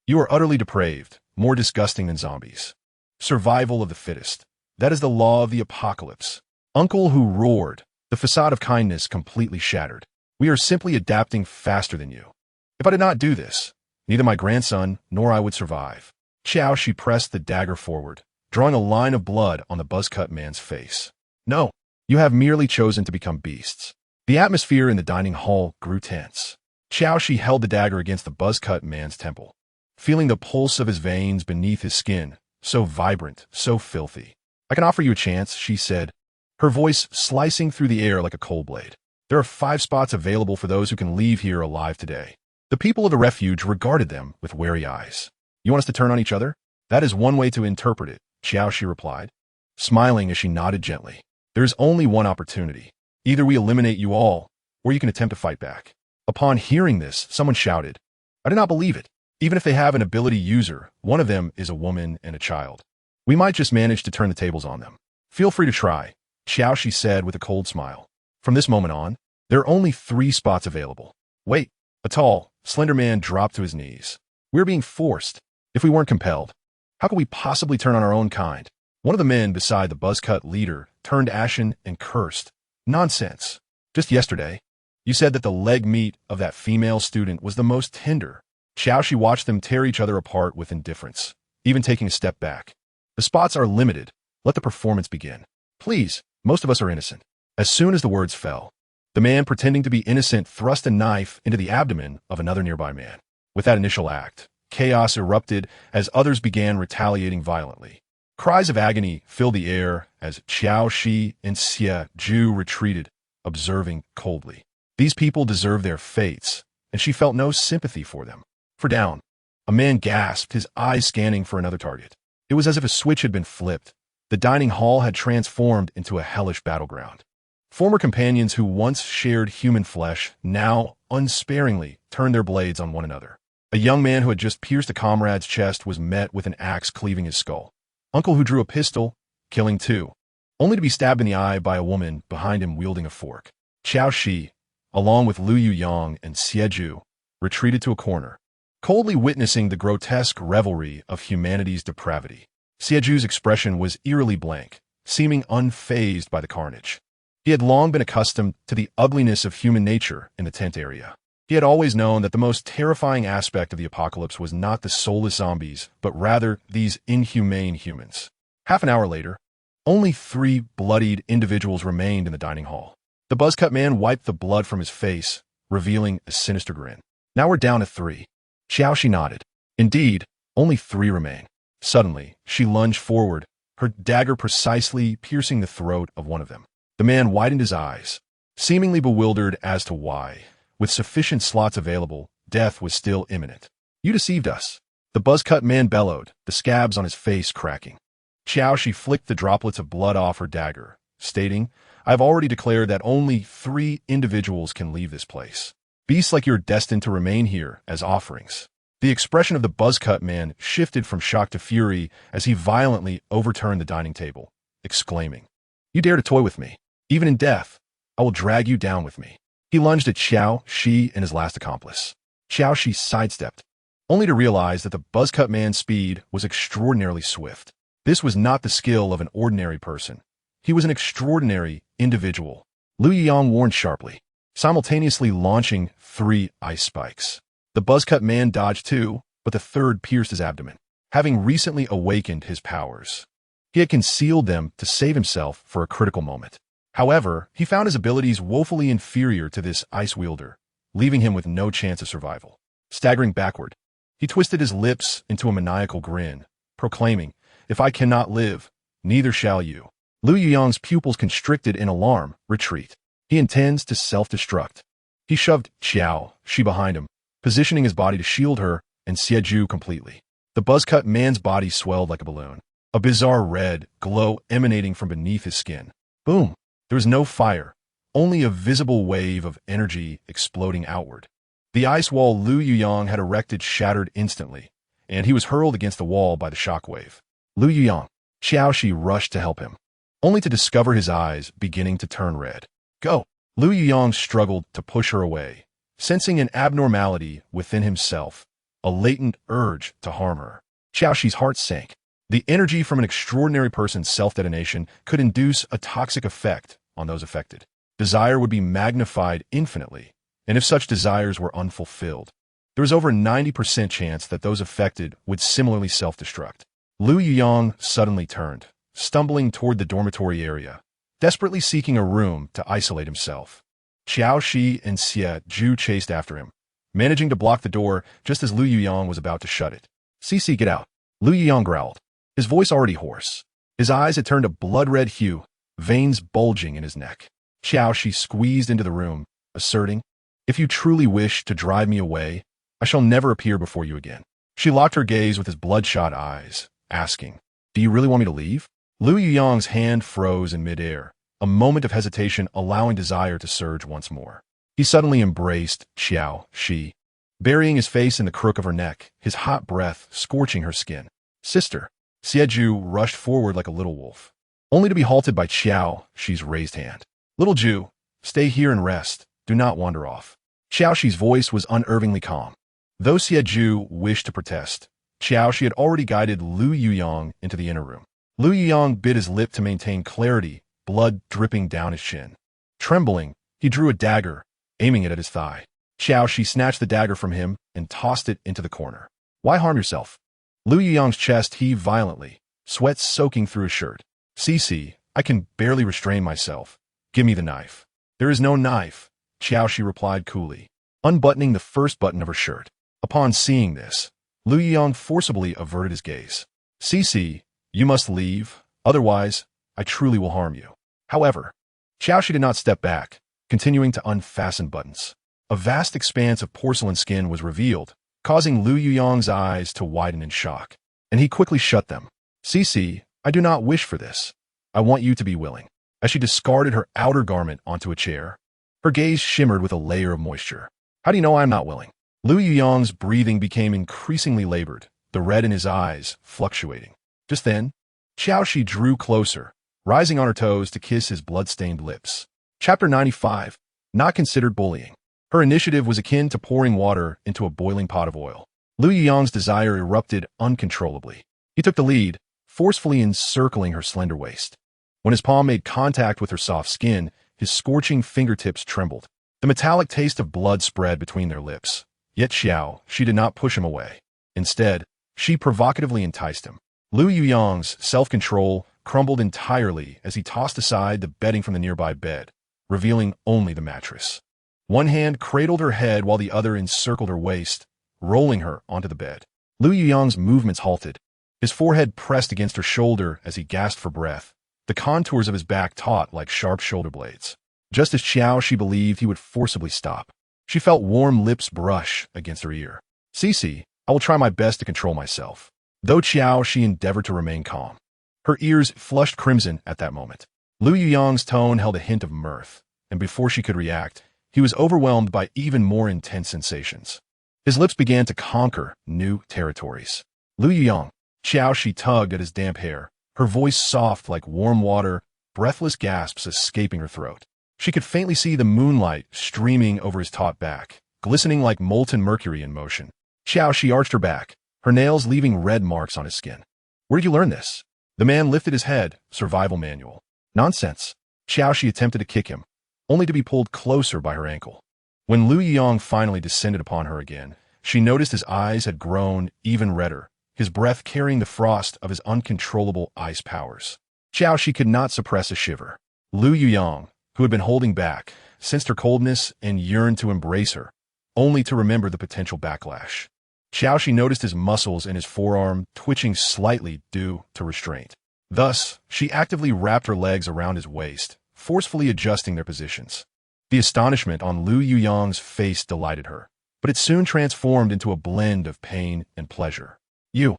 You are utterly depraved, more disgusting than zombies. Survival of the fittest. That is the law of the apocalypse." Uncle Hu roared, the facade of kindness completely shattered. "We are simply adapting faster than you. If I did not do this, neither my grandson nor I would survive." Qiao Xi pressed the dagger forward, drawing a line of blood on the buzzcut man's face. "No. You have merely chosen to become beasts." The atmosphere in the dining hall grew tense. Qiao Xi held the dagger against the buzzcut man's temple, feeling the pulse of his veins beneath his skin, so vibrant, so filthy. "I can offer you a chance," she said, her voice slicing through the air like a cold blade. "There are 5 spots available for those who can leave here alive today." The people of the refuge regarded them with wary eyes. "You want us to turn on each other?" "That is one way to interpret it," Qiao Xi replied, smiling as she nodded gently. "There is only one opportunity. Either we eliminate you all, or you can attempt to fight back." Upon hearing this, someone shouted, "I do not believe it. Even if they have an ability user, one of them is a woman and a child. We might just manage to turn the tables on them." "Feel free to try," Qiao Xi said with a cold smile. "From this moment on, there are only 3 spots available." "Wait." A tall, slender man dropped to his knees. "We're being forced. If we weren't compelled, how could we possibly turn on our own kind?" One of the men beside the buzzcut leader turned ashen and cursed. "Nonsense. Just yesterday, you said that the leg meat of that female student was the most tender." Qiao Xi watched them tear each other apart with indifference, even taking a step back. "The spots are limited. Let the performance begin. Please, most of us are innocent." As soon as the words fell, the man pretending to be innocent thrust a knife into the abdomen of another nearby man. With that initial act, chaos erupted as others began retaliating violently. Cries of agony filled the air as Qiao Xi and Xie Zhu retreated, observing coldly. These people deserved their fates, and she felt no sympathy for them. "For down." A man gasped, his eyes scanning for another target. It was as if a switch had been flipped. The dining hall had transformed into a hellish battleground. Former companions who once shared human flesh now unsparingly turned their blades on one another. A young man who had just pierced a comrade's chest was met with an axe cleaving his skull. Uncle Hu drew a pistol, killing 2, only to be stabbed in the eye by a woman behind him wielding a fork. Qiao Xi, along with Liu Yang and Xie Zhu, retreated to a corner, coldly witnessing the grotesque revelry of humanity's depravity. Xie Zhu's expression was eerily blank, seeming unfazed by the carnage. He had long been accustomed to the ugliness of human nature in the tent area. He had always known that the most terrifying aspect of the apocalypse was not the soulless zombies, but rather these inhumane humans. Half an hour later, only 3 bloodied individuals remained in the dining hall. The buzzcut man wiped the blood from his face, revealing a sinister grin. "Now we're down to 3. Qiao Xi nodded. "Indeed, only 3 remain." Suddenly, she lunged forward, her dagger precisely piercing the throat of one of them. The man widened his eyes, seemingly bewildered as to why, with sufficient slots available, death was still imminent. "You deceived us," the buzzcut man bellowed, the scabs on his face cracking. Qiao Xi flicked the droplets of blood off her dagger, stating, "I have already declared that only 3 individuals can leave this place. Beasts like you are destined to remain here as offerings." The expression of the buzzcut man shifted from shock to fury as he violently overturned the dining table, exclaiming, "You dare to toy with me? Even in death, I will drag you down with me. He lunged at Qiao Xi and his last accomplice. Qiao Xi sidestepped, only to realize that the buzzcut man's speed was extraordinarily swift. This was not the skill of an ordinary person. He was an extraordinary individual. Lu Yiyang warned sharply, simultaneously launching 3 ice spikes. The buzzcut man dodged 2, but the third pierced his abdomen. Having recently awakened his powers, he had concealed them to save himself for a critical moment. However, he found his abilities woefully inferior to this ice wielder, leaving him with no chance of survival. Staggering backward, he twisted his lips into a maniacal grin, proclaiming, "If I cannot live, neither shall you." Lu Yiyang's pupils constricted in alarm. Retreat. He intends to self-destruct. He shoved Qiao Xi behind him, positioning his body to shield her and Xieju completely. The buzzcut man's body swelled like a balloon, a bizarre red glow emanating from beneath his skin. Boom! There was no fire, only a visible wave of energy exploding outward. The ice wall Lu Yiyang had erected shattered instantly, and he was hurled against the wall by the shockwave. Lu Yiyang. Qiao Xi rushed to help him, only to discover his eyes beginning to turn red. Go! Lu Yiyang struggled to push her away, sensing an abnormality within himself, a latent urge to harm her. Qiao Xi's heart sank. The energy from an extraordinary person's self-detonation could induce a toxic effect on those affected. Desire would be magnified infinitely, and if such desires were unfulfilled, there was over a 90% chance that those affected would similarly self-destruct. Lu Yiyang suddenly turned, stumbling toward the dormitory area, desperately seeking a room to isolate himself. Qiao Xi and Xieju chased after him, managing to block the door just as Lu Yiyang was about to shut it. "Cici, get out!" Lu Yiyang growled, his voice already hoarse. His eyes had turned a blood-red hue, veins bulging in his neck. Qiao Xi squeezed into the room, asserting, "If you truly wish to drive me away, I shall never appear before you again." She locked her gaze with his bloodshot eyes, asking, "Do you really want me to leave?" Lu Yiyang's hand froze in midair, a moment of hesitation allowing desire to surge once more. He suddenly embraced Qiao Xi, burying his face in the crook of her neck, his hot breath scorching her skin. "Sister." Xieju rushed forward like a little wolf, only to be halted by Qiao Xi's raised hand. "Little Ju, stay here and rest. Do not wander off." Qiao Xi's voice was unervingly calm. Though Xieju wished to protest, Qiao Xi had already guided Lu Yiyang into the inner room. Lu Yiyang bit his lip to maintain clarity, blood dripping down his chin. Trembling, he drew a dagger, aiming it at his thigh. Qiao Xi snatched the dagger from him and tossed it into the corner. "Why harm yourself?" Lu Yiyang's chest heaved violently, sweat soaking through his shirt. "Cici, I can barely restrain myself. Give me the knife." "There is no knife," Qiao Xi replied coolly, unbuttoning the first button of her shirt. Upon seeing this, Lu Yiyang forcibly averted his gaze. "Cici, you must leave, otherwise I truly will harm you." However, Qiao Xi did not step back, continuing to unfasten buttons. A vast expanse of porcelain skin was revealed, causing Lu Yiyang's eyes to widen in shock, and he quickly shut them. "Cici, I do not wish for this. I want you to be willing." As she discarded her outer garment onto a chair, her gaze shimmered with a layer of moisture. "How do you know I am not willing?" Lu Yiyang's breathing became increasingly labored, the red in his eyes fluctuating. Just then, Qiao Xi drew closer, rising on her toes to kiss his blood-stained lips. Chapter 95. Not considered bullying. Her initiative was akin to pouring water into a boiling pot of oil. Lu Yiyang's desire erupted uncontrollably. He took the lead, forcefully encircling her slender waist. When his palm made contact with her soft skin, his scorching fingertips trembled. The metallic taste of blood spread between their lips. Yet Qiao Xi did not push him away. Instead, she provocatively enticed him. Lu Yiyang's self-control crumbled entirely as he tossed aside the bedding from the nearby bed, revealing only the mattress. One hand cradled her head while the other encircled her waist, rolling her onto the bed. Lu Yiyang's movements halted. His forehead pressed against her shoulder as he gasped for breath, the contours of his back taut like sharp shoulder blades. Just as Qiao Xi believed he would forcibly stop, she felt warm lips brush against her ear. "Cici, I will try my best to control myself." Though Qiao Xi endeavored to remain calm, her ears flushed crimson at that moment. Lu Yiyang's tone held a hint of mirth, and before she could react, he was overwhelmed by even more intense sensations. His lips began to conquer new territories. "Lu Yiyang." Qiao Xi tugged at his damp hair, her voice soft like warm water breathless gasps escaping her throat. She could faintly see the moonlight streaming over his taut back, glistening like molten mercury in motion. Qiao Xi arched her back, her nails leaving red marks on his skin. Where did you learn this? The man lifted his head, survival manual. Nonsense. Qiao Xi attempted to kick him, only to be pulled closer by her ankle. When Lu Yuyang finally descended upon her again, she noticed his eyes had grown even redder, his breath carrying the frost of his uncontrollable ice powers. Qiao Xi could not suppress a shiver. Lu Yuyang, who had been holding back, sensed her coldness and yearned to embrace her, only to remember the potential backlash. Qiao Xi noticed his muscles in his forearm twitching slightly due to restraint. Thus, she actively wrapped her legs around his waist, forcefully adjusting their positions. The astonishment on Lu Yuyang's face delighted her, but it soon transformed into a blend of pain and pleasure. Qiao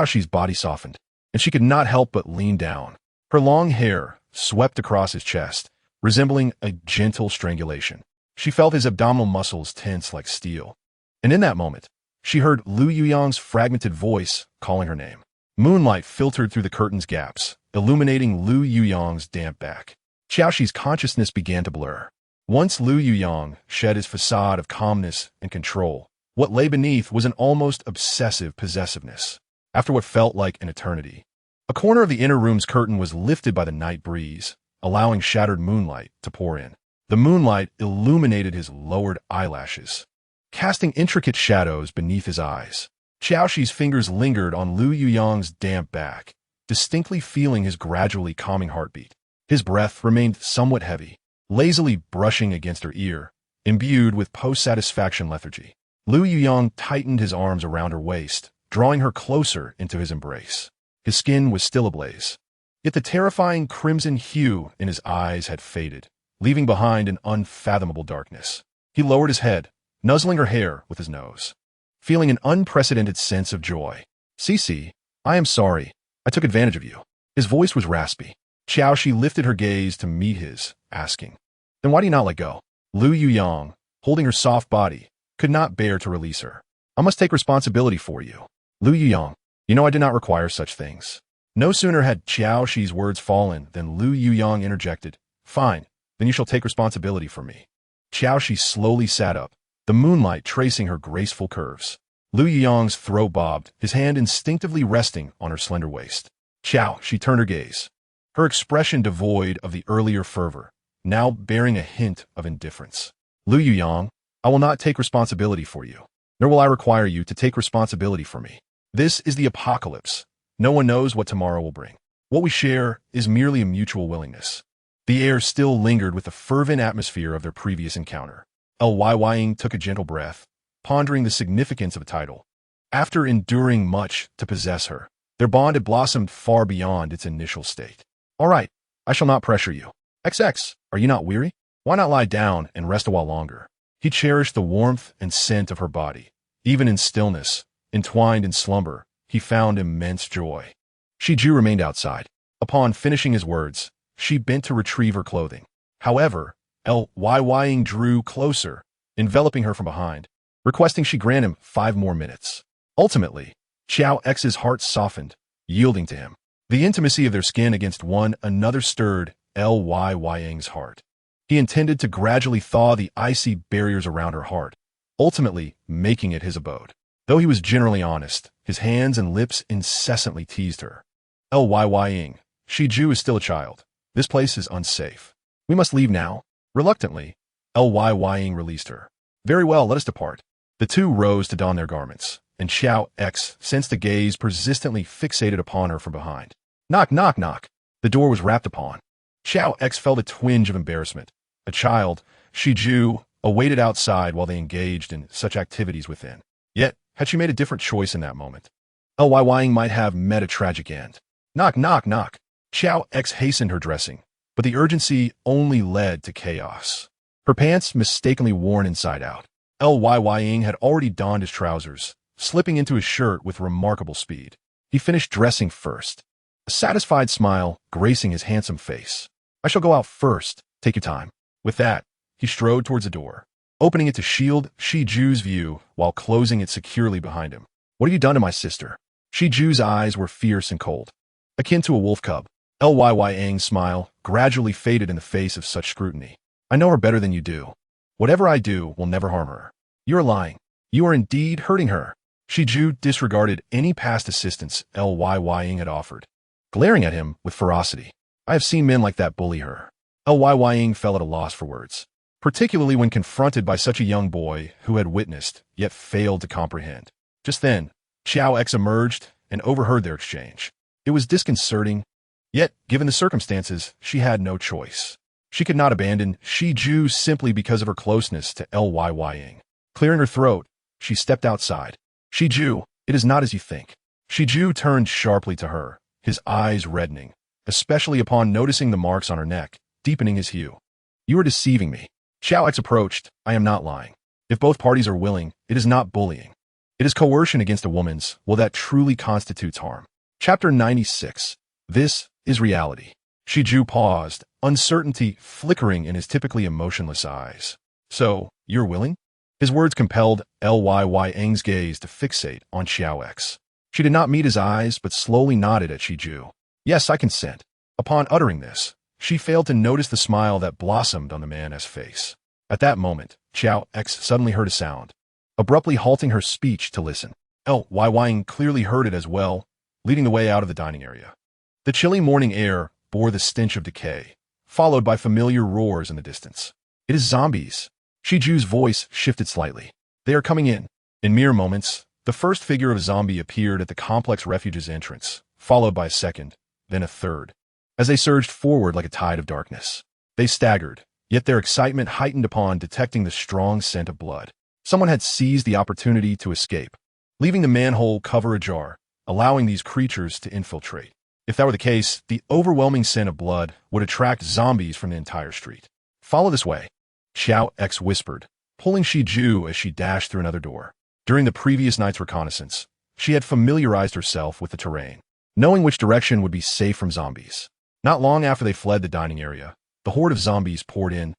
Xi's body softened, and she could not help but lean down. Her long hair swept across his chest, resembling a gentle strangulation. She felt his abdominal muscles tense like steel. And in that moment, she heard Lu Yuyang's fragmented voice calling her name. Moonlight filtered through the curtain's gaps, illuminating Lu Yuyang's damp back. Qiao Xi's consciousness began to blur. Once Lu Yuyang shed his facade of calmness and control, what lay beneath was an almost obsessive possessiveness. After what felt like an eternity, a corner of the inner room's curtain was lifted by the night breeze, allowing shattered moonlight to pour in. The moonlight illuminated his lowered eyelashes, casting intricate shadows beneath his eyes. Qiao Xi's fingers lingered on Lu Yuyang's damp back, distinctly feeling his gradually calming heartbeat. His breath remained somewhat heavy, lazily brushing against her ear, imbued with post-satisfaction lethargy. Lu Yuyang tightened his arms around her waist, drawing her closer into his embrace. His skin was still ablaze, yet the terrifying crimson hue in his eyes had faded, leaving behind an unfathomable darkness. He lowered his head, nuzzling her hair with his nose, feeling an unprecedented sense of joy. "Cici, I am sorry. I took advantage of you." His voice was raspy. Qiao Xi lifted her gaze to meet his, asking, "Then why do you not let go?" Lu Yuyang, holding her soft body, could not bear to release her. "I must take responsibility for you." Lu Yuyang, "You know I did not require such things." No sooner had Qiao Xi's words fallen than Lu Yuyang interjected, "Fine, then you shall take responsibility for me." Qiao Xi slowly sat up, the moonlight tracing her graceful curves. Lu Yuyang's throat bobbed, his hand instinctively resting on her slender waist. Qiao Xi turned her gaze, her expression devoid of the earlier fervor, now bearing a hint of indifference. "Lu Yuyang, I will not take responsibility for you, nor will I require you to take responsibility for me. This is the apocalypse. No one knows what tomorrow will bring. What we share is merely a mutual willingness." The air still lingered with the fervent atmosphere of their previous encounter. Ying took a gentle breath, pondering the significance of a title. After enduring much to possess her, their bond had blossomed far beyond its initial state. "All right, I shall not pressure you. XX, are you not weary? Why not lie down and rest a while longer?" He cherished the warmth and scent of her body. Even in stillness, entwined in slumber, he found immense joy. Shiju remained outside. Upon finishing his words, she bent to retrieve her clothing. However, Ying drew closer, enveloping her from behind, requesting she grant him 5 more minutes. Ultimately, Qiao X's heart softened, yielding to him. The intimacy of their skin against one another stirred Ying's heart. He intended to gradually thaw the icy barriers around her heart, ultimately making it his abode. Though he was generally honest, his hands and lips incessantly teased her. "Ying, Shiju is still a child. This place is unsafe. We must leave now." Reluctantly, Ying released her. "Very well, let us depart." The two rose to don their garments, and Qiao X sensed the gaze persistently fixated upon her from behind. "Knock, knock, knock." The door was rapped upon. Qiao X felt a twinge of embarrassment. A child, Shiju, awaited outside while they engaged in such activities within. Yet, had she made a different choice in that moment, Ying might have met a tragic end. "Knock, knock, knock." Qiao X hastened her dressing, but the urgency only led to chaos. Her pants mistakenly worn inside out. Ying had already donned his trousers, slipping into his shirt with remarkable speed. He finished dressing first, a satisfied smile gracing his handsome face. "I shall go out first. Take your time." With that, he strode towards the door, opening it to shield Shiju's view while closing it securely behind him. "What have you done to my sister?" Shiju's eyes were fierce and cold, akin to a wolf cub. Lyang's smile gradually faded in the face of such scrutiny. I know her better than you do. Whatever I do will never harm her. You are lying. You are indeed hurting her. Shiju disregarded any past assistance Lyang had offered, glaring at him with ferocity. I have seen men like that bully her. Lyang fell at a loss for words, particularly when confronted by such a young boy who had witnessed, yet failed to comprehend. Just then, Qiao Xi emerged and overheard their exchange. It was disconcerting, yet, given the circumstances, she had no choice. She could not abandon Shiju simply because of her closeness to Lyang. Clearing her throat, she stepped outside. Shiju, it is not as you think. Shiju turned sharply to her, his eyes reddening, especially upon noticing the marks on her neck, deepening his hue. You are deceiving me. Qiao Xi approached. I am not lying. If both parties are willing, it is not bullying. It is coercion against a woman's will that truly constitutes harm. Chapter 96. This is reality. Shiju paused, uncertainty flickering in his typically emotionless eyes. So, you're willing? His words compelled Lyang's gaze to fixate on Qiao Xi. She did not meet his eyes, but slowly nodded at Shiju. Yes, I consent. Upon uttering this, she failed to notice the smile that blossomed on the man's face. At that moment, Qiao Xi suddenly heard a sound, abruptly halting her speech to listen. Lyang clearly heard it as well, leading the way out of the dining area. The chilly morning air bore the stench of decay, followed by familiar roars in the distance. It is zombies. Shiju's voice shifted slightly. They are coming in. In mere moments, the first figure of a zombie appeared at the complex refuge's entrance, followed by a second, then a third. As they surged forward like a tide of darkness, they staggered, yet their excitement heightened upon detecting the strong scent of blood. Someone had seized the opportunity to escape, leaving the manhole cover ajar, allowing these creatures to infiltrate. If that were the case, the overwhelming scent of blood would attract zombies from the entire street. Follow this way, Qiao Xi whispered, pulling Shiju as she dashed through another door. During the previous night's reconnaissance, she had familiarized herself with the terrain, knowing which direction would be safe from zombies. Not long after they fled the dining area, the horde of zombies poured in,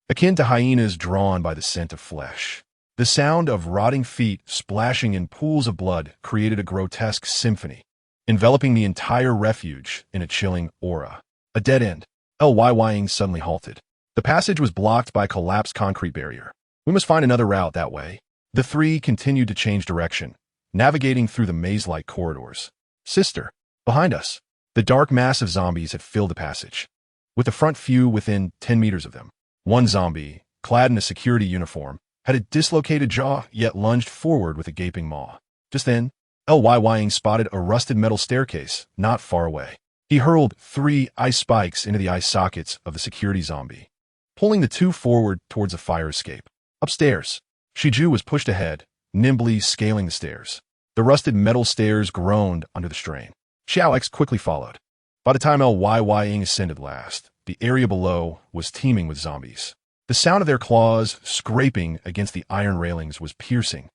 akin to hyenas drawn by the scent of flesh. The sound of rotting feet splashing in pools of blood created a grotesque symphony, enveloping the entire refuge in a chilling aura. A dead end. Lyang suddenly halted. The passage was blocked by a collapsed concrete barrier. We must find another route that way. The three continued to change direction, navigating through the maze-like corridors. Sister, behind us. The dark mass of zombies had filled the passage, with the front few within 10 meters of them. One zombie, clad in a security uniform, had a dislocated jaw, yet lunged forward with a gaping maw. Just then, Lyang spotted a rusted metal staircase not far away. He hurled 3 ice spikes into the eye sockets of the security zombie, pulling the 2 forward towards a fire escape. Upstairs, Shiju was pushed ahead, nimbly scaling the stairs. The rusted metal stairs groaned under the strain. Qiao Xi quickly followed. By the time Lyang ascended last, the area below was teeming with zombies. The sound of their claws scraping against the iron railings was piercing,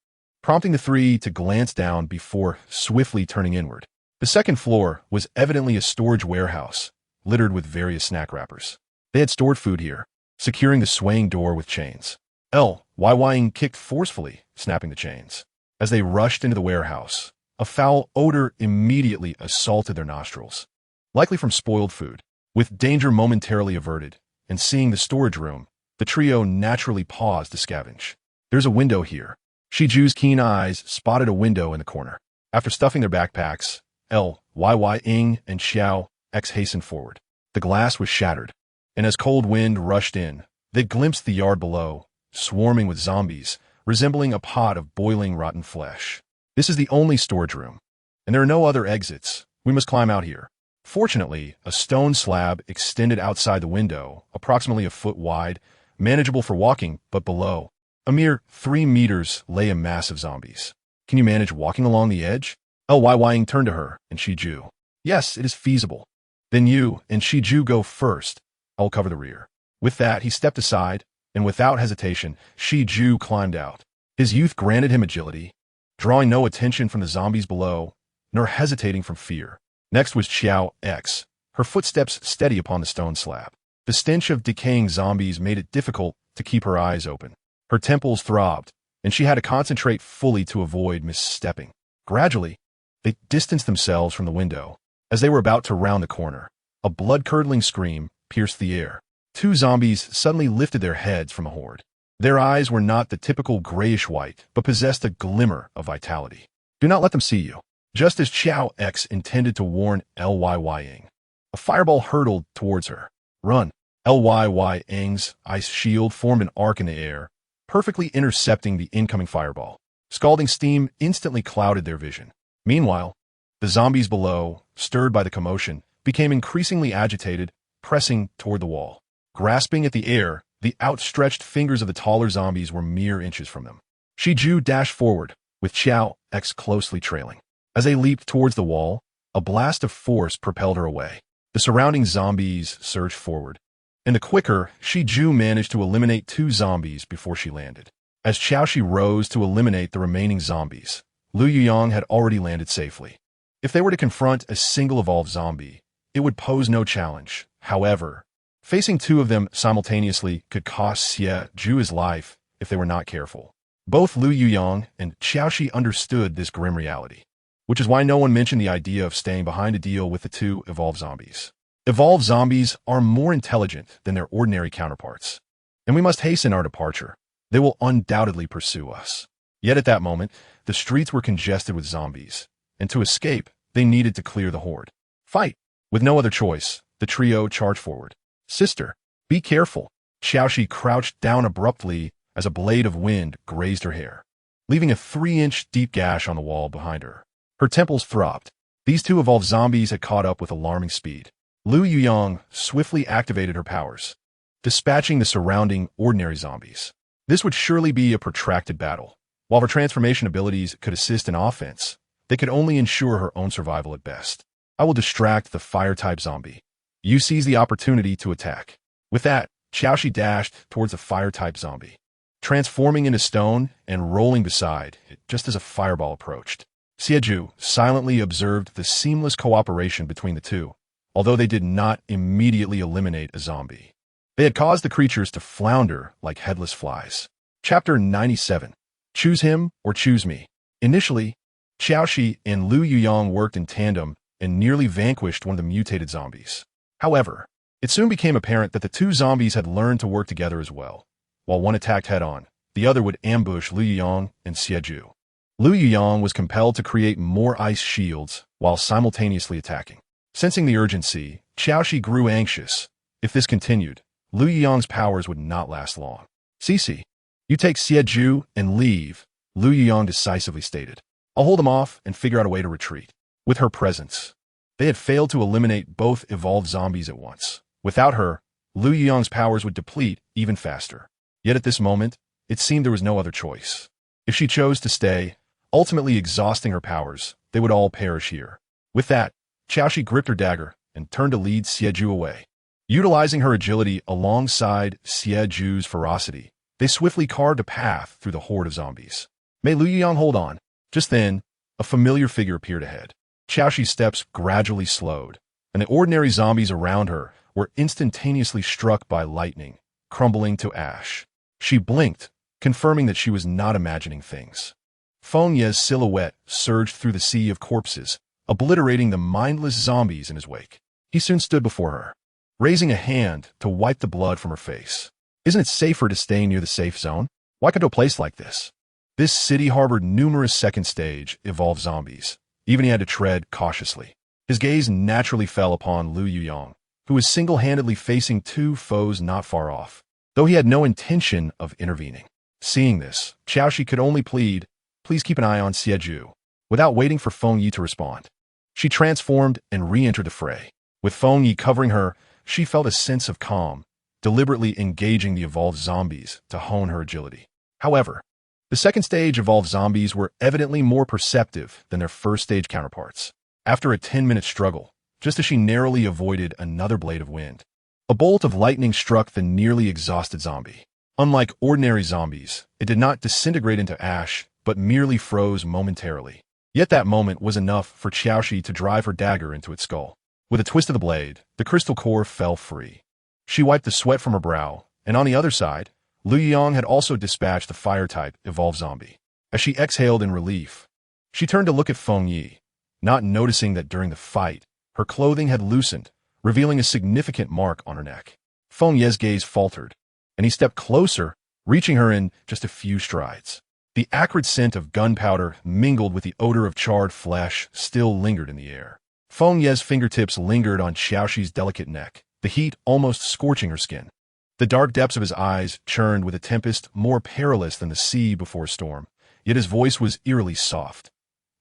prompting the three to glance down before swiftly turning inward. The second floor was evidently a storage warehouse, littered with various snack wrappers. They had stored food here, securing the swaying door with chains. Lyang kicked forcefully, snapping the chains. As they rushed into the warehouse, a foul odor immediately assaulted their nostrils, likely from spoiled food. With danger momentarily averted, and seeing the storage room, the trio naturally paused to scavenge. There's a window here. Shiju's keen eyes spotted a window in the corner. After stuffing their backpacks, Lyang and Qiao Xi hastened forward. The glass was shattered, and as cold wind rushed in, they glimpsed the yard below, swarming with zombies, resembling a pot of boiling rotten flesh. This is the only storage room, and there are no other exits. We must climb out here. Fortunately, a stone slab extended outside the window, approximately a foot wide, manageable for walking, but below, a mere 3 meters, lay a mass of zombies. Can you manage walking along the edge? Lyang turned to her and Shiju. Yes, it is feasible. Then you and Shiju go first. I'll cover the rear. With that, he stepped aside, and without hesitation, Shiju climbed out. His youth granted him agility, drawing no attention from the zombies below, nor hesitating from fear. Next was Qiao Xi, her footsteps steady upon the stone slab. The stench of decaying zombies made it difficult to keep her eyes open. Her temples throbbed, and she had to concentrate fully to avoid misstepping. Gradually, they distanced themselves from the window. As they were about to round the corner, A blood-curdling scream pierced the air. Two zombies suddenly lifted their heads from a horde. Their eyes were not the typical grayish-white, but possessed a glimmer of vitality. Do not let them see you. Just as Qiao X intended to warn Lying, a fireball hurtled towards her. Run! Lying's ice shield formed an arc in the air, perfectly intercepting the incoming fireball. Scalding steam instantly clouded their vision. Meanwhile, the zombies below, stirred by the commotion, became increasingly agitated, pressing toward the wall. Grasping at the air, the outstretched fingers of the taller zombies were mere inches from them. Shiju dashed forward, with Qiao X closely trailing. As they leaped towards the wall, a blast of force propelled her away. The surrounding zombies surged forward. In the quicker, Shiju managed to eliminate two zombies before she landed. As Qiao Xi rose to eliminate the remaining zombies, Lu Yuyang had already landed safely. If they were to confront a single evolved zombie, it would pose no challenge. However, facing two of them simultaneously could cost Shiju his life if they were not careful. Both Lu Yuyang and Qiao Xi understood this grim reality, which is why no one mentioned the idea of staying behind to deal with the two evolved zombies. Evolved zombies are more intelligent than their ordinary counterparts, and we must hasten our departure. They will undoubtedly pursue us. Yet at that moment, the streets were congested with zombies, and to escape, they needed to clear the horde. Fight! With no other choice, the trio charged forward. Sister, be careful. Qiao Xi crouched down abruptly as a blade of wind grazed her hair, leaving a 3-inch deep gash on the wall behind her. Her temples throbbed. These two evolved zombies had caught up with alarming speed. Lu Yuyang swiftly activated her powers, dispatching the surrounding ordinary zombies. This would surely be a protracted battle. While her transformation abilities could assist in offense, they could only ensure her own survival at best. I will distract the fire-type zombie. You seize the opportunity to attack. With that, Qiao Xi dashed towards the fire-type zombie, transforming into stone and rolling beside it just as a fireball approached. Shiju silently observed the seamless cooperation between the two, although they did not immediately eliminate a zombie. They had caused the creatures to flounder like headless flies. Chapter 97. Choose him or choose me. Initially, Qiao Xi and Lu Yuyang worked in tandem and nearly vanquished one of the mutated zombies. However, it soon became apparent that the two zombies had learned to work together as well. While one attacked head-on, the other would ambush Lu Yuyang and Shiju. Lu Yuyang was compelled to create more ice shields while simultaneously attacking. Sensing the urgency, Qiao Xi grew anxious. If this continued, Lu Yuyang's powers would not last long. Cici, you take Shiju and leave, Lu Yuyang decisively stated. I'll hold them off and figure out a way to retreat. With her presence, they had failed to eliminate both evolved zombies at once. Without her, Lu Yuyang's powers would deplete even faster. Yet at this moment, it seemed there was no other choice. If she chose to stay, ultimately exhausting her powers, they would all perish here. With that, Qiao Xi gripped her dagger and turned to lead Shiju away. Utilizing her agility alongside Shieju's ferocity, they swiftly carved a path through the horde of zombies. May Lu Yuyang hold on. Just then, a familiar figure appeared ahead. Qiao Xi's steps gradually slowed, and the ordinary zombies around her were instantaneously struck by lightning, crumbling to ash. She blinked, confirming that she was not imagining things. Feng Ye's silhouette surged through the sea of corpses, obliterating the mindless zombies in his wake. He soon stood before her, raising a hand to wipe the blood from her face. Isn't it safer to stay near the safe zone? Why come to a place like this? This city harbored numerous second-stage evolved zombies. Even he had to tread cautiously. His gaze naturally fell upon Lu Yuyang, who was single-handedly facing two foes not far off, though he had no intention of intervening. Seeing this, Qiao Xi could only plead, please keep an eye on Shiju, without waiting for Feng Yi to respond. She transformed and re-entered the fray. With Feng Yi covering her, she felt a sense of calm, deliberately engaging the evolved zombies to hone her agility. However, the second-stage evolved zombies were evidently more perceptive than their first-stage counterparts. After a 10-minute struggle, just as she narrowly avoided another blade of wind, a bolt of lightning struck the nearly exhausted zombie. Unlike ordinary zombies, it did not disintegrate into ash, but merely froze momentarily. Yet that moment was enough for Qiao Xi to drive her dagger into its skull. With a twist of the blade, the crystal core fell free. She wiped the sweat from her brow, and on the other side, Lu Yuyang had also dispatched the fire-type evolved zombie. As she exhaled in relief, she turned to look at Feng Yi, not noticing that during the fight, her clothing had loosened, revealing a significant mark on her neck. Feng Ye's gaze faltered, and he stepped closer, reaching her in just a few strides. The acrid scent of gunpowder mingled with the odor of charred flesh still lingered in the air. Feng Ye's fingertips lingered on Qiao Xi's delicate neck, the heat almost scorching her skin. The dark depths of his eyes churned with a tempest more perilous than the sea before a storm, yet his voice was eerily soft.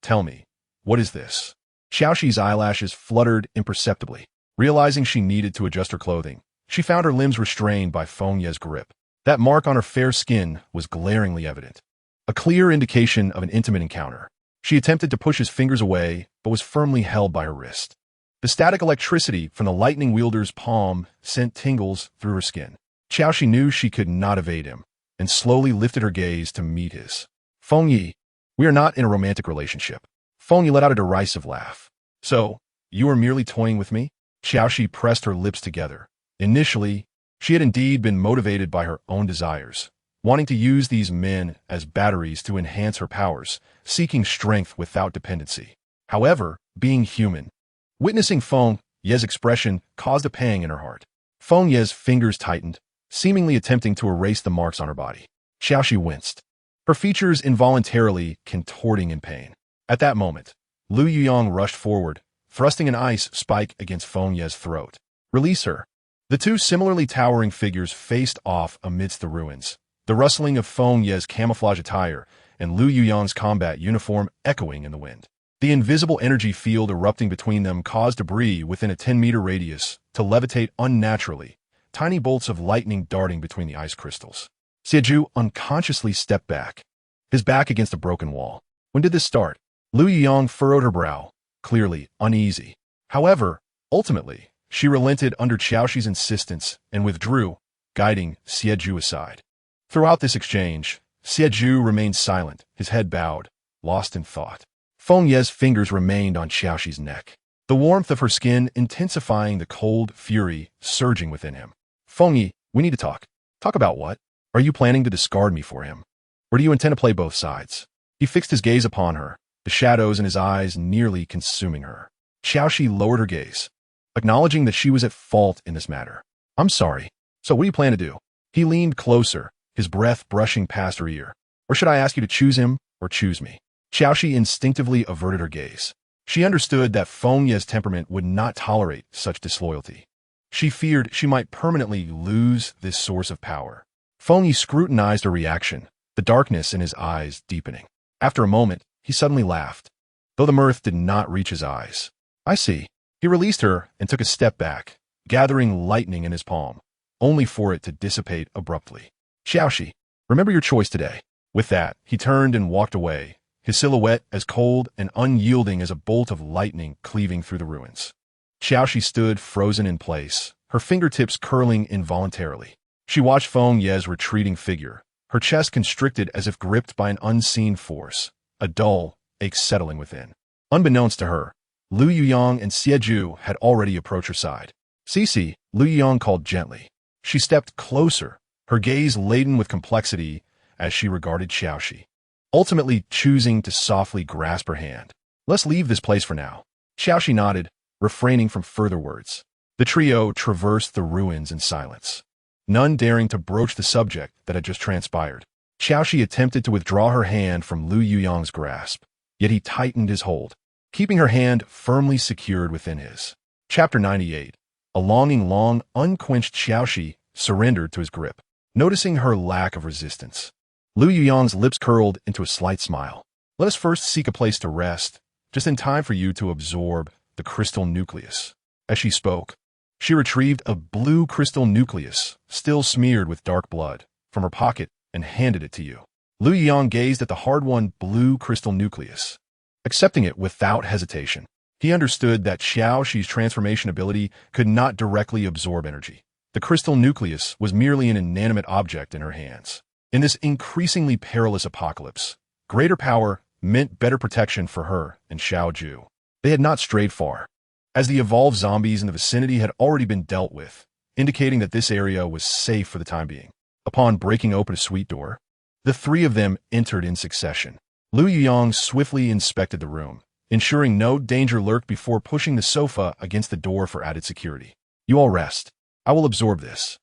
"Tell me, what is this?" Qiao Xi's eyelashes fluttered imperceptibly. Realizing she needed to adjust her clothing, she found her limbs restrained by Feng Ye's grip. That mark on her fair skin was glaringly evident, a clear indication of an intimate encounter. She attempted to push his fingers away, but was firmly held by her wrist. The static electricity from the lightning wielder's palm sent tingles through her skin. Qiao Xi knew she could not evade him, and slowly lifted her gaze to meet his. "Feng Yi, we are not in a romantic relationship." Feng Yi let out a derisive laugh. "So, you are merely toying with me?" Qiao Xi pressed her lips together. Initially, she had indeed been motivated by her own desires, wanting to use these men as batteries to enhance her powers, seeking strength without dependency. However, being human, witnessing Feng Ye's expression caused a pang in her heart. Feng Ye's fingers tightened, seemingly attempting to erase the marks on her body. Qiao Xi winced, her features involuntarily contorting in pain. At that moment, Lu Yuyang rushed forward, thrusting an ice spike against Feng Ye's throat. "Release her." The two similarly towering figures faced off amidst the ruins, the rustling of Feng Ye's camouflage attire and Lu Yuyang's combat uniform echoing in the wind. The invisible energy field erupting between them caused debris within a 10-meter radius to levitate unnaturally, tiny bolts of lightning darting between the ice crystals. Xie unconsciously stepped back, his back against a broken wall. When did this start? Lu Yuyang furrowed her brow, clearly uneasy. However, ultimately, she relented under Qiao Xi's insistence and withdrew, guiding Xie aside. Throughout this exchange, Xie remained silent, his head bowed, lost in thought. Feng Ye's fingers remained on Qiao Xi's neck, the warmth of her skin intensifying the cold fury surging within him. "Feng Yi, we need to talk." "Talk about what? Are you planning to discard me for him? Or do you intend to play both sides?" He fixed his gaze upon her, the shadows in his eyes nearly consuming her. Qiao Xi lowered her gaze, acknowledging that she was at fault in this matter. "I'm sorry. So what do you plan to do?" He leaned closer, his breath brushing past her ear. "Or should I ask you to choose him or choose me?" Qiao Xi instinctively averted her gaze. She understood that Feng Ye's temperament would not tolerate such disloyalty. She feared she might permanently lose this source of power. Feng Yi scrutinized her reaction, the darkness in his eyes deepening. After a moment, he suddenly laughed, though the mirth did not reach his eyes. "I see." He released her and took a step back, gathering lightning in his palm, only for it to dissipate abruptly. "Qiao Xi, remember your choice today." With that, he turned and walked away, his silhouette as cold and unyielding as a bolt of lightning cleaving through the ruins. Qiao Xi stood frozen in place, her fingertips curling involuntarily. She watched Feng Ye's retreating figure, her chest constricted as if gripped by an unseen force, a dull ache settling within. Unbeknownst to her, Lu Yuyang and Xie had already approached her side. "Cici," Lu Yuyang called gently. She stepped closer, her gaze laden with complexity as she regarded Qiao Xi, ultimately choosing to softly grasp her hand. "Let's leave this place for now." Qiao Xi nodded, refraining from further words. The trio traversed the ruins in silence, none daring to broach the subject that had just transpired. Qiao Xi attempted to withdraw her hand from Lu Yuyang's grasp, yet he tightened his hold, keeping her hand firmly secured within his. Chapter 98. A longing long unquenched Qiao Xi surrendered to his grip, noticing her lack of resistance. Lu Yuyang's lips curled into a slight smile. "Let us first seek a place to rest, just in time for you to absorb the crystal nucleus." As she spoke, she retrieved a blue crystal nucleus, still smeared with dark blood, from her pocket and handed it to you. Lu Yuyang gazed at the hard-won blue crystal nucleus, accepting it without hesitation. He understood that Qiao Xi's transformation ability could not directly absorb energy. The crystal nucleus was merely an inanimate object in her hands. In this increasingly perilous apocalypse, greater power meant better protection for her and Xiao. They had not strayed far, as the evolved zombies in the vicinity had already been dealt with, indicating that this area was safe for the time being. Upon breaking open a suite door, the three of them entered in succession. Lu Yuyang swiftly inspected the room, ensuring no danger lurked before pushing the sofa against the door for added security. You all rest. I will absorb this.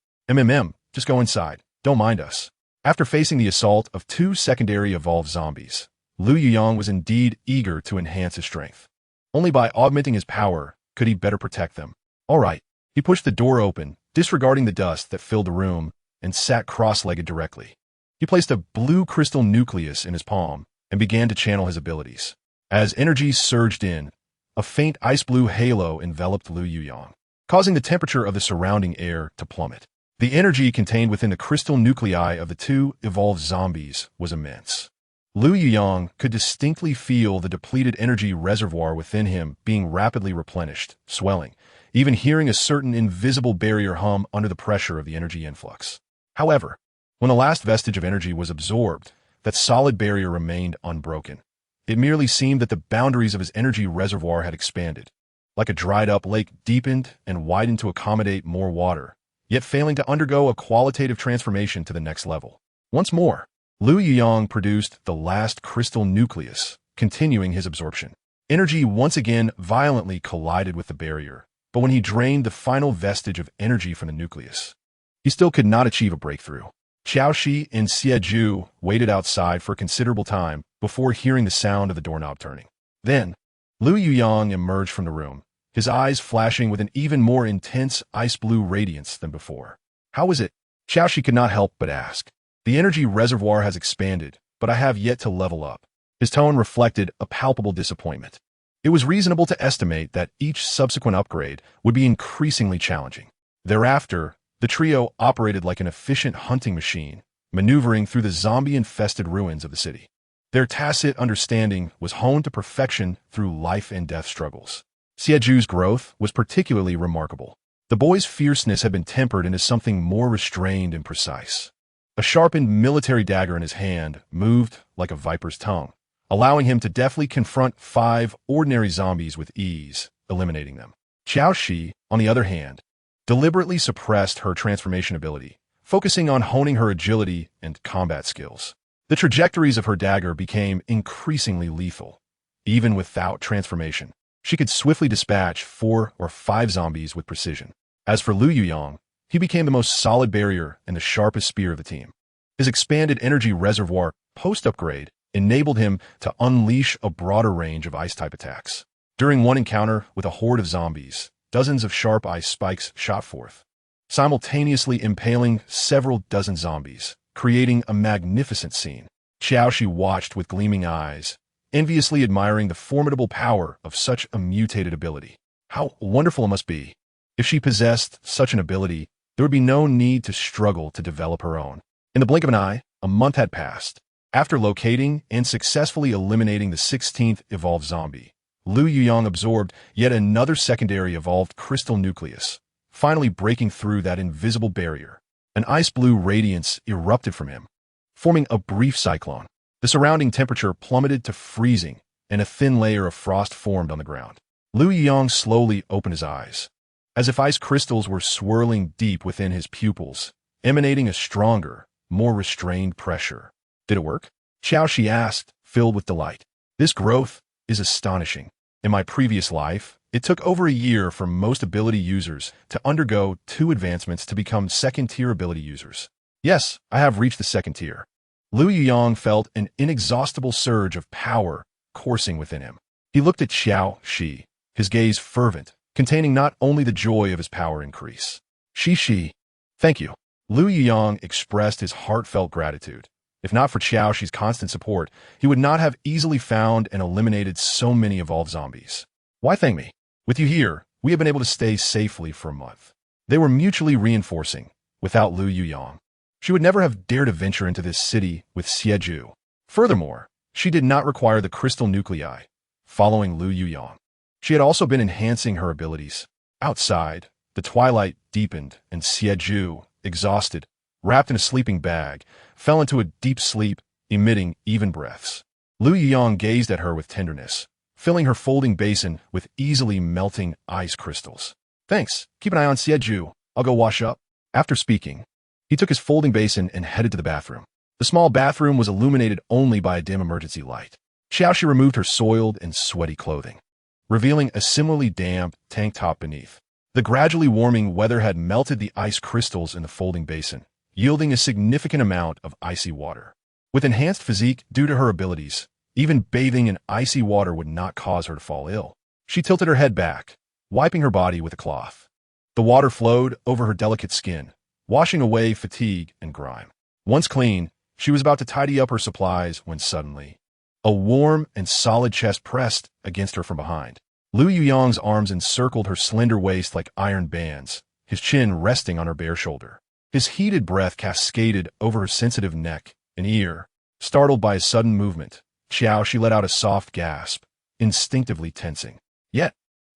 Just go inside. Don't mind us. After facing the assault of 2 secondary evolved zombies, Lu Yuyang was indeed eager to enhance his strength. Only by augmenting his power could he better protect them. All right. He pushed the door open, disregarding the dust that filled the room, and sat cross-legged directly. He placed a blue crystal nucleus in his palm and began to channel his abilities. As energy surged in, a faint ice-blue halo enveloped Lu Yuyang, causing the temperature of the surrounding air to plummet. The energy contained within the crystal nuclei of the 2 evolved zombies was immense. Lu Yuyang could distinctly feel the depleted energy reservoir within him being rapidly replenished, swelling, even hearing a certain invisible barrier hum under the pressure of the energy influx. However, when the last vestige of energy was absorbed, that solid barrier remained unbroken. It merely seemed that the boundaries of his energy reservoir had expanded, like a dried-up lake deepened and widened to accommodate more water, yet failing to undergo a qualitative transformation to the next level. Once more, Lu Yuyang produced the last crystal nucleus, continuing his absorption. Energy once again violently collided with the barrier, but when he drained the final vestige of energy from the nucleus, he still could not achieve a breakthrough. Qiao Xi and Xie waited outside for a considerable time before hearing the sound of the doorknob turning. Then, Lu Yuyang emerged from the room, his eyes flashing with an even more intense ice-blue radiance than before. How is it? Qiao Xi could not help but ask. The energy reservoir has expanded, but I have yet to level up. His tone reflected a palpable disappointment. It was reasonable to estimate that each subsequent upgrade would be increasingly challenging. Thereafter, the trio operated like an efficient hunting machine, maneuvering through the zombie-infested ruins of the city. Their tacit understanding was honed to perfection through life-and-death struggles. Xieju's growth was particularly remarkable. The boy's fierceness had been tempered into something more restrained and precise. A sharpened military dagger in his hand moved like a viper's tongue, allowing him to deftly confront 5 ordinary zombies with ease, eliminating them. Qiao Xi, on the other hand, deliberately suppressed her transformation ability, focusing on honing her agility and combat skills. The trajectories of her dagger became increasingly lethal. Even without transformation, she could swiftly dispatch 4 or 5 zombies with precision. As for Lu Yuyang, he became the most solid barrier and the sharpest spear of the team. His expanded energy reservoir post-upgrade enabled him to unleash a broader range of ice-type attacks. During one encounter with a horde of zombies, dozens of sharp ice spikes shot forth, simultaneously impaling several dozen zombies, creating a magnificent scene. Qiao Xi watched with gleaming eyes, enviously admiring the formidable power of such a mutated ability. How wonderful it must be. If she possessed such an ability, there would be no need to struggle to develop her own. In the blink of an eye, a month had passed. After locating and successfully eliminating the 16th evolved zombie, Lu Yuyang absorbed yet another secondary evolved crystal nucleus, finally breaking through that invisible barrier. An ice-blue radiance erupted from him, forming a brief cyclone. The surrounding temperature plummeted to freezing, and a thin layer of frost formed on the ground. Lu Yuyang slowly opened his eyes, as if ice crystals were swirling deep within his pupils, emanating a stronger, more restrained pressure. Did it work? Qiao Xi asked, filled with delight. This growth is astonishing. In my previous life, it took over a year for most ability users to undergo 2 advancements to become second-tier ability users. Yes, I have reached the 2nd tier. Lu Yuyang felt an inexhaustible surge of power coursing within him. He looked at Qiao Xi, his gaze fervent, containing not only the joy of his power increase. Shi, thank you. Lu Yuyang expressed his heartfelt gratitude. If not for Qiao Xi's constant support, he would not have easily found and eliminated so many evolved zombies. Why thank me? With you here, we have been able to stay safely for a month. They were mutually reinforcing. Without Lu Yuyang, she would never have dared to venture into this city with Xieju. Furthermore, she did not require the crystal nuclei. Following Lu Yuyang, she had also been enhancing her abilities. Outside, the twilight deepened, and Xieju, exhausted, wrapped in a sleeping bag, fell into a deep sleep, emitting even breaths. Lu Yuyang gazed at her with tenderness, filling her folding basin with easily melting ice crystals. Thanks. Keep an eye on Xieju. I'll go wash up. After speaking, he took his folding basin and headed to the bathroom. The small bathroom was illuminated only by a dim emergency light. Qiao Xi removed her soiled and sweaty clothing, revealing a similarly damp tank top beneath. The gradually warming weather had melted the ice crystals in the folding basin, yielding a significant amount of icy water. With enhanced physique due to her abilities, even bathing in icy water would not cause her to fall ill. She tilted her head back, wiping her body with a cloth. The water flowed over her delicate skin, washing away fatigue and grime. Once clean, she was about to tidy up her supplies when suddenly, a warm and solid chest pressed against her from behind. Lu Yuyang's arms encircled her slender waist like iron bands, his chin resting on her bare shoulder. His heated breath cascaded over her sensitive neck and ear. Startled by his sudden movement, Qiao Xi let out a soft gasp, instinctively tensing. Yet,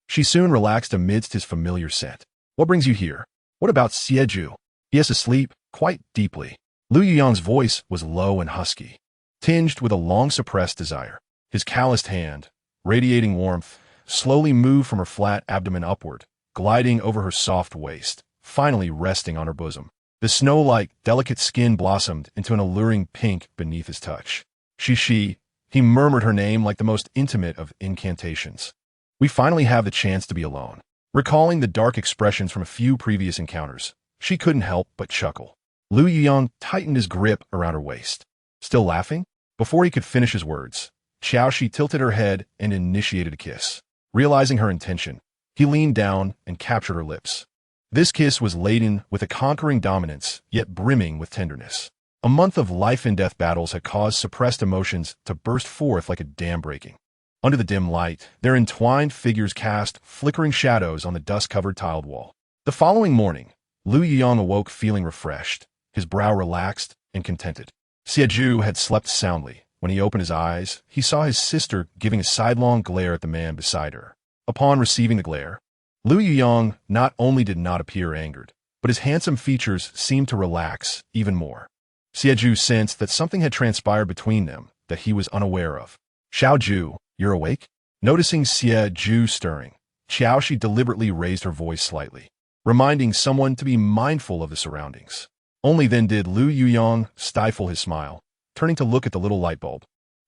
she soon relaxed amidst his familiar scent. What brings you here? What about Xieju? He is asleep, quite deeply. Lu Yuyang's voice was low and husky, tinged with a long-suppressed desire. His calloused hand, radiating warmth, slowly moved from her flat abdomen upward, gliding over her soft waist, finally resting on her bosom. The snow-like, delicate skin blossomed into an alluring pink beneath his touch. She, he murmured her name like the most intimate of incantations. We finally have the chance to be alone. Recalling the dark expressions from a few previous encounters, she couldn't help but chuckle. Lu Yuyang tightened his grip around her waist. Still laughing? Before he could finish his words, Qiao Xi tilted her head and initiated a kiss. Realizing her intention, he leaned down and captured her lips. This kiss was laden with a conquering dominance, yet brimming with tenderness. A month of life-and-death battles had caused suppressed emotions to burst forth like a dam breaking. Under the dim light, their entwined figures cast flickering shadows on the dust-covered tiled wall. The following morning, Lu Yuyang awoke feeling refreshed, his brow relaxed and contented. Xieju had slept soundly. When he opened his eyes, he saw his sister giving a sidelong glare at the man beside her. Upon receiving the glare, Lu Yuyang not only did not appear angered, but his handsome features seemed to relax even more. Xieju sensed that something had transpired between them that he was unaware of. Xiaoju, you're awake? Noticing Xieju stirring, Qiao Xi deliberately raised her voice slightly, reminding someone to be mindful of the surroundings. Only then did Lu Yuyang stifle his smile, turning to look at the little light bulb.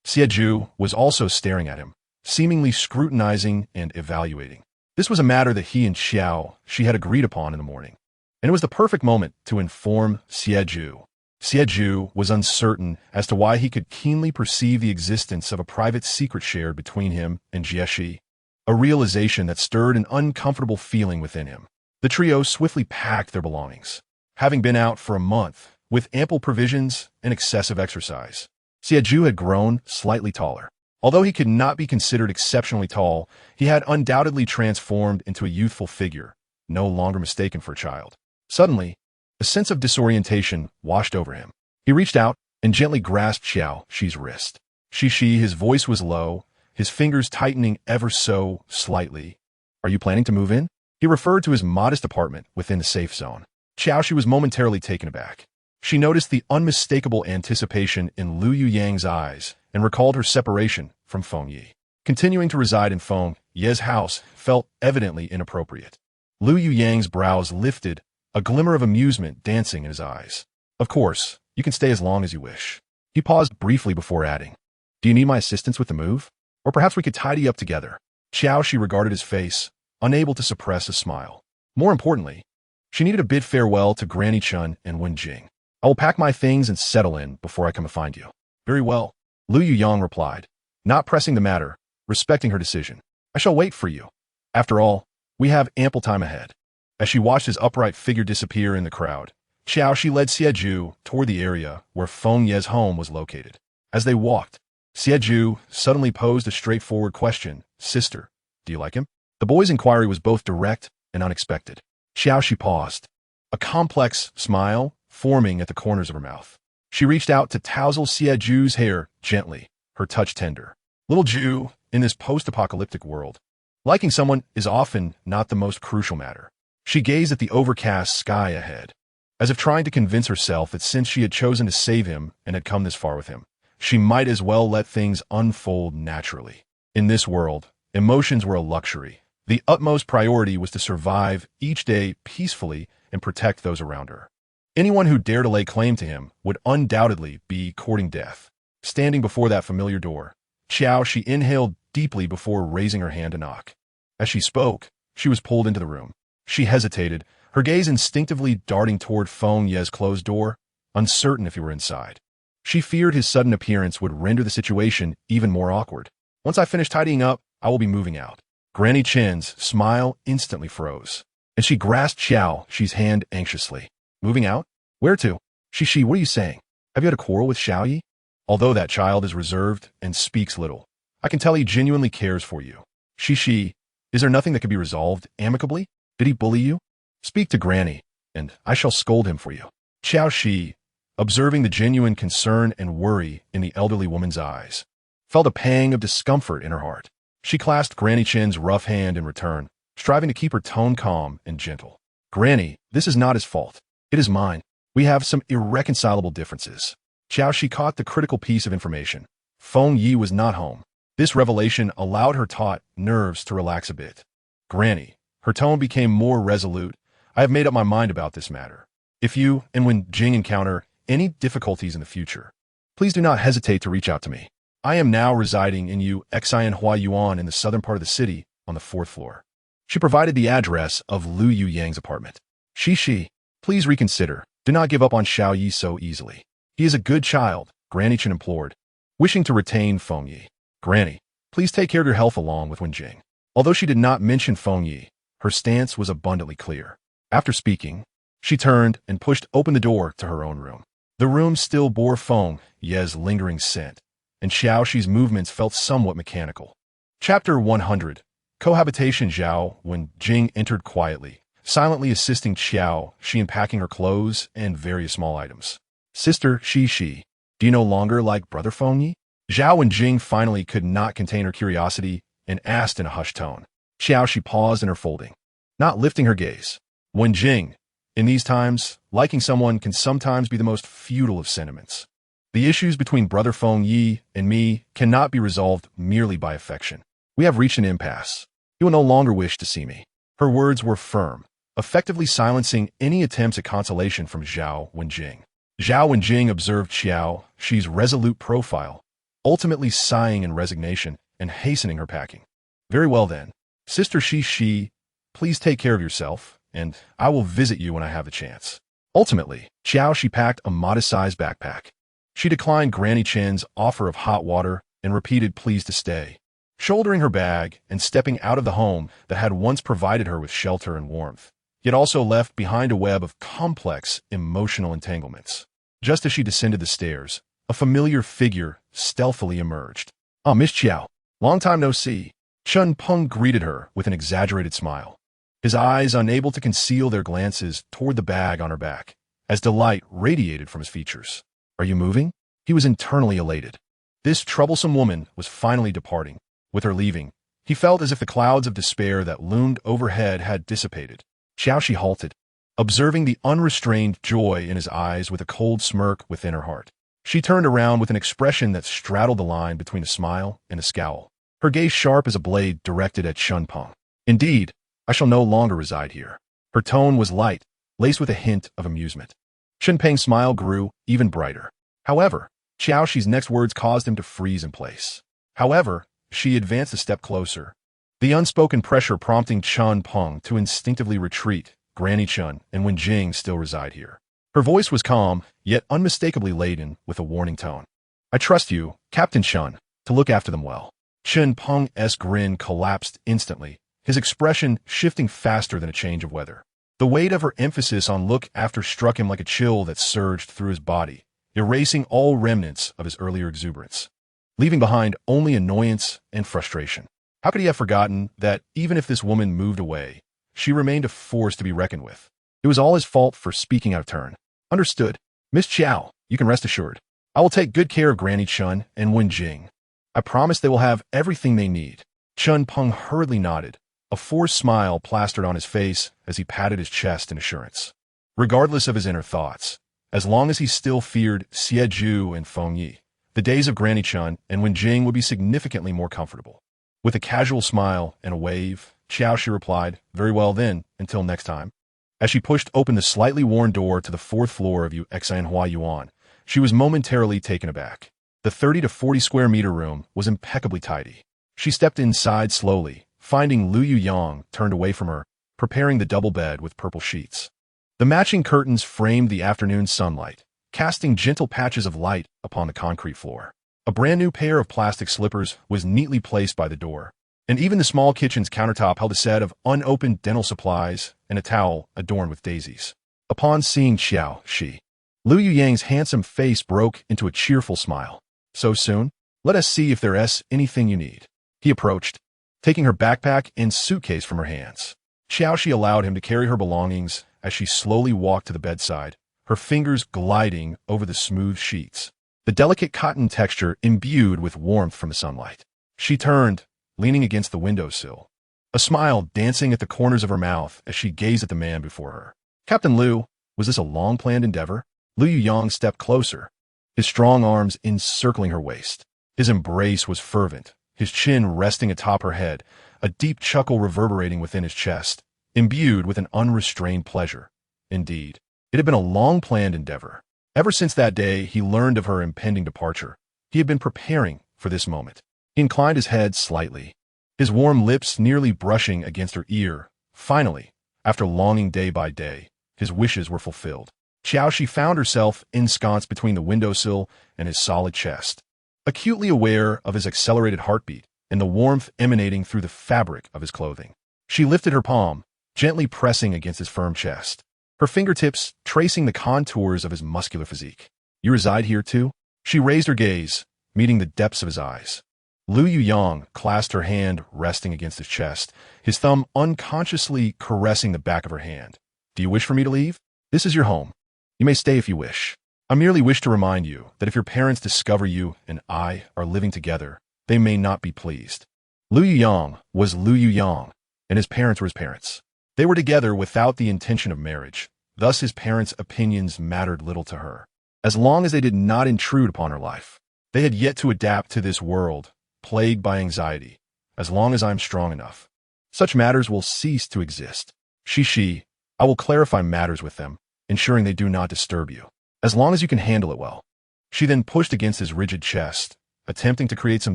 Xieju was also staring at him, seemingly scrutinizing and evaluating. This was a matter that he and Qiao Xi had agreed upon in the morning, and it was the perfect moment to inform Xieju. Xieju was uncertain as to why he could keenly perceive the existence of a private secret shared between him and Qiao Xi, a realization that stirred an uncomfortable feeling within him. The trio swiftly packed their belongings, having been out for a month, with ample provisions and excessive exercise. Xieju had grown slightly taller. Although he could not be considered exceptionally tall, he had undoubtedly transformed into a youthful figure, no longer mistaken for a child. Suddenly, a sense of disorientation washed over him. He reached out and gently grasped Qiao Xi's wrist. His voice was low, his fingers tightening ever so slightly. Are you planning to move in? He referred to his modest apartment within the safe zone. Qiao Xi was momentarily taken aback. She noticed the unmistakable anticipation in Lu Yuyang's eyes and recalled her separation from Feng Yi. Continuing to reside in Feng Ye's house felt evidently inappropriate. Lu Yuyang's brows lifted, a glimmer of amusement dancing in his eyes. Of course, you can stay as long as you wish. He paused briefly before adding, do you need my assistance with the move? Or perhaps we could tidy up together. Qiao Xi regarded his face, unable to suppress a smile. More importantly, she needed a bid farewell to Granny Chun and Wen Jing. I will pack my things and settle in before I come to find you. Very well, Lu Yuyang replied, not pressing the matter, respecting her decision. I shall wait for you. After all, we have ample time ahead. As she watched his upright figure disappear in the crowd, Qiao Xi led Xieju toward the area where Feng Ye's home was located. As they walked, Xieju suddenly posed a straightforward question. Sister, do you like him? The boy's inquiry was both direct and unexpected. Qiao Xi paused, a complex smile forming at the corners of her mouth. She reached out to tousle Xieju's hair gently, her touch tender. Little Ju, in this post-apocalyptic world, liking someone is often not the most crucial matter. She gazed at the overcast sky ahead, as if trying to convince herself that since she had chosen to save him and had come this far with him, she might as well let things unfold naturally. In this world, emotions were a luxury. The utmost priority was to survive each day peacefully and protect those around her. Anyone who dared to lay claim to him would undoubtedly be courting death. Standing before that familiar door, Qiao Xi inhaled deeply before raising her hand to knock. As she spoke, she was pulled into the room. She hesitated, her gaze instinctively darting toward Feng Ye's closed door, uncertain if he were inside. She feared his sudden appearance would render the situation even more awkward. Once I finish tidying up, I will be moving out. Granny Chen's smile instantly froze, and she grasped Qiao Xi's hand anxiously. Moving out? Where to? Shi, what are you saying? Have you had a quarrel with Xiao Yi? Although that child is reserved and speaks little, I can tell he genuinely cares for you. Shi, is there nothing that can be resolved amicably? Did he bully you? Speak to Granny, and I shall scold him for you. Qiao Xi, observing the genuine concern and worry in the elderly woman's eyes, felt a pang of discomfort in her heart. She clasped Granny Chen's rough hand in return, striving to keep her tone calm and gentle. Granny, this is not his fault. It is mine. We have some irreconcilable differences. Qiao Xi caught the critical piece of information. Feng Yi was not home. This revelation allowed her taut nerves to relax a bit. Granny, her tone became more resolute. I have made up my mind about this matter. If you and Wen Jing encounter any difficulties in the future, please do not hesitate to reach out to me. I am now residing in Qiao Yuan in the southern part of the city on the 4th floor. She provided the address of Lu Yu Yang's apartment. Shi, please reconsider. Do not give up on Xiao Yi so easily. He is a good child, Granny Chen implored, wishing to retain Feng Yi. Granny, please take care of your health along with Wen Jing. Although she did not mention Feng Yi, her stance was abundantly clear. After speaking, she turned and pushed open the door to her own room. The room still bore Feng Ye's lingering scent, and Xiao Xi's movements felt somewhat mechanical. Chapter 100. Cohabitation. Zhao Wen Jing entered quietly, silently assisting Qiao Xi in packing her clothes and various small items. Sister Shi, do you no longer like Brother Feng Yi? Zhao Wen Jing finally could not contain her curiosity and asked in a hushed tone. Qiao Xi paused in her folding, not lifting her gaze. Wen Jing, in these times, liking someone can sometimes be the most futile of sentiments. The issues between Brother Feng Yi and me cannot be resolved merely by affection. We have reached an impasse. You will no longer wish to see me. Her words were firm, effectively silencing any attempts at consolation from Zhao Wen Jing. Zhao Wen Jing observed Qiao Xi's resolute profile, ultimately sighing in resignation and hastening her packing. Very well then. Sister Shi, please take care of yourself, and I will visit you when I have the chance. Ultimately, Qiao Xi packed a modest-sized backpack. She declined Granny Chen's offer of hot water and repeated pleas to stay, shouldering her bag and stepping out of the home that had once provided her with shelter and warmth, yet also left behind a web of complex emotional entanglements. Just as she descended the stairs, a familiar figure stealthily emerged. "Ah, Miss Qiao, long time no see." Chun Peng greeted her with an exaggerated smile, his eyes unable to conceal their glances toward the bag on her back, as delight radiated from his features. "Are you moving?" He was internally elated. This troublesome woman was finally departing. With her leaving, he felt as if the clouds of despair that loomed overhead had dissipated. Qiao Xi halted, observing the unrestrained joy in his eyes with a cold smirk within her heart. She turned around with an expression that straddled the line between a smile and a scowl, her gaze sharp as a blade directed at Chun Peng. "Indeed, I shall no longer reside here." Her tone was light, laced with a hint of amusement. Chun Peng's smile grew even brighter. However, Qiao Xi's next words caused him to freeze in place. However, she advanced a step closer, the unspoken pressure prompting Chun Peng to instinctively retreat. "Granny Chun and Wen Jing still reside here." Her voice was calm, yet unmistakably laden with a warning tone. "I trust you, Captain Chun, to look after them well." Chun Peng's grin collapsed instantly, his expression shifting faster than a change of weather. The weight of her emphasis on look after struck him like a chill that surged through his body, erasing all remnants of his earlier exuberance, leaving behind only annoyance and frustration. How could he have forgotten that even if this woman moved away, she remained a force to be reckoned with? It was all his fault for speaking out of turn. "Understood. Miss Qiao, you can rest assured. I will take good care of Granny Chun and Wen Jing. I promise they will have everything they need." Chun Peng hurriedly nodded, a forced smile plastered on his face as he patted his chest in assurance. Regardless of his inner thoughts, as long as he still feared Xie Zhu and Feng Yi, the days of Granny Chun and Wen Jing would be significantly more comfortable. With a casual smile and a wave, Qiao Xi replied, "Very well then, until next time." As she pushed open the slightly worn door to the 4th floor of Qiao Yuan, she was momentarily taken aback. The 30 to 40 square meter room was impeccably tidy. She stepped inside slowly, finding Lu Yuyang turned away from her, preparing the double bed with purple sheets. The matching curtains framed the afternoon sunlight, casting gentle patches of light upon the concrete floor. A brand new pair of plastic slippers was neatly placed by the door, and even the small kitchen's countertop held a set of unopened dental supplies and a towel adorned with daisies. Upon seeing Qiao Xi, Lu Yuyang's handsome face broke into a cheerful smile. "So soon? Let us see if there's anything you need." He approached, taking her backpack and suitcase from her hands. Qiao Xi allowed him to carry her belongings as she slowly walked to the bedside, her fingers gliding over the smooth sheets, the delicate cotton texture imbued with warmth from the sunlight. She turned, leaning against the windowsill, a smile dancing at the corners of her mouth as she gazed at the man before her. "Captain Lu, was this a long-planned endeavor?" Lu Yuyang stepped closer, his strong arms encircling her waist. His embrace was fervent, his chin resting atop her head, a deep chuckle reverberating within his chest, imbued with an unrestrained pleasure. Indeed, it had been a long-planned endeavor. Ever since that day he learned of her impending departure, he had been preparing for this moment. He inclined his head slightly, his warm lips nearly brushing against her ear. Finally, after longing day by day, his wishes were fulfilled. Qiao Xi found herself ensconced between the windowsill and his solid chest, acutely aware of his accelerated heartbeat and the warmth emanating through the fabric of his clothing. She lifted her palm, gently pressing against his firm chest, her fingertips tracing the contours of his muscular physique. "You reside here too?" She raised her gaze, meeting the depths of his eyes. Lu Yuyang clasped her hand resting against his chest, his thumb unconsciously caressing the back of her hand. "Do you wish for me to leave? This is your home. You may stay if you wish. I merely wish to remind you that if your parents discover you and I are living together, they may not be pleased." Lu Yuyang was Lu Yuyang, and his parents were his parents. They were together without the intention of marriage, thus his parents' opinions mattered little to her, as long as they did not intrude upon her life. They had yet to adapt to this world, plagued by anxiety. "As long as I am strong enough, such matters will cease to exist. She, I will clarify matters with them, ensuring they do not disturb you, as long as you can handle it well." She then pushed against his rigid chest, attempting to create some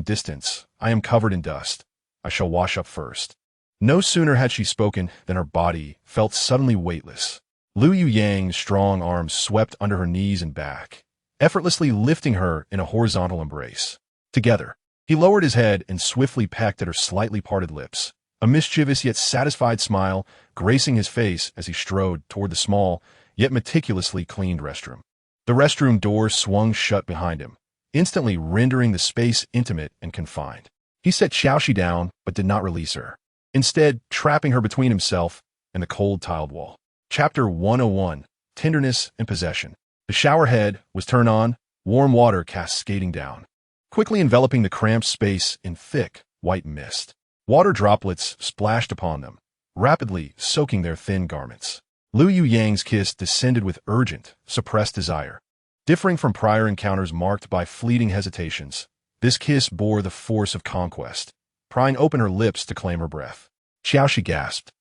distance. "I am covered in dust. I shall wash up first." No sooner had she spoken than her body felt suddenly weightless. Lu Yuyang's strong arms swept under her knees and back, effortlessly lifting her in a horizontal embrace. Together, he lowered his head and swiftly pecked at her slightly parted lips, a mischievous yet satisfied smile gracing his face as he strode toward the small, yet meticulously cleaned restroom. The restroom door swung shut behind him, instantly rendering the space intimate and confined. He set Qiao Xi down, but did not release her, instead trapping her between himself and the cold tiled wall. Chapter 101, Tenderness and Possession. The shower head was turned on, warm water cascading down, quickly enveloping the cramped space in thick, white mist. Water droplets splashed upon them, rapidly soaking their thin garments. Lu Yuyang's kiss descended with urgent, suppressed desire. Differing from prior encounters marked by fleeting hesitations, this kiss bore the force of conquest, prying open her lips to claim her breath. Qiao Xi gasped,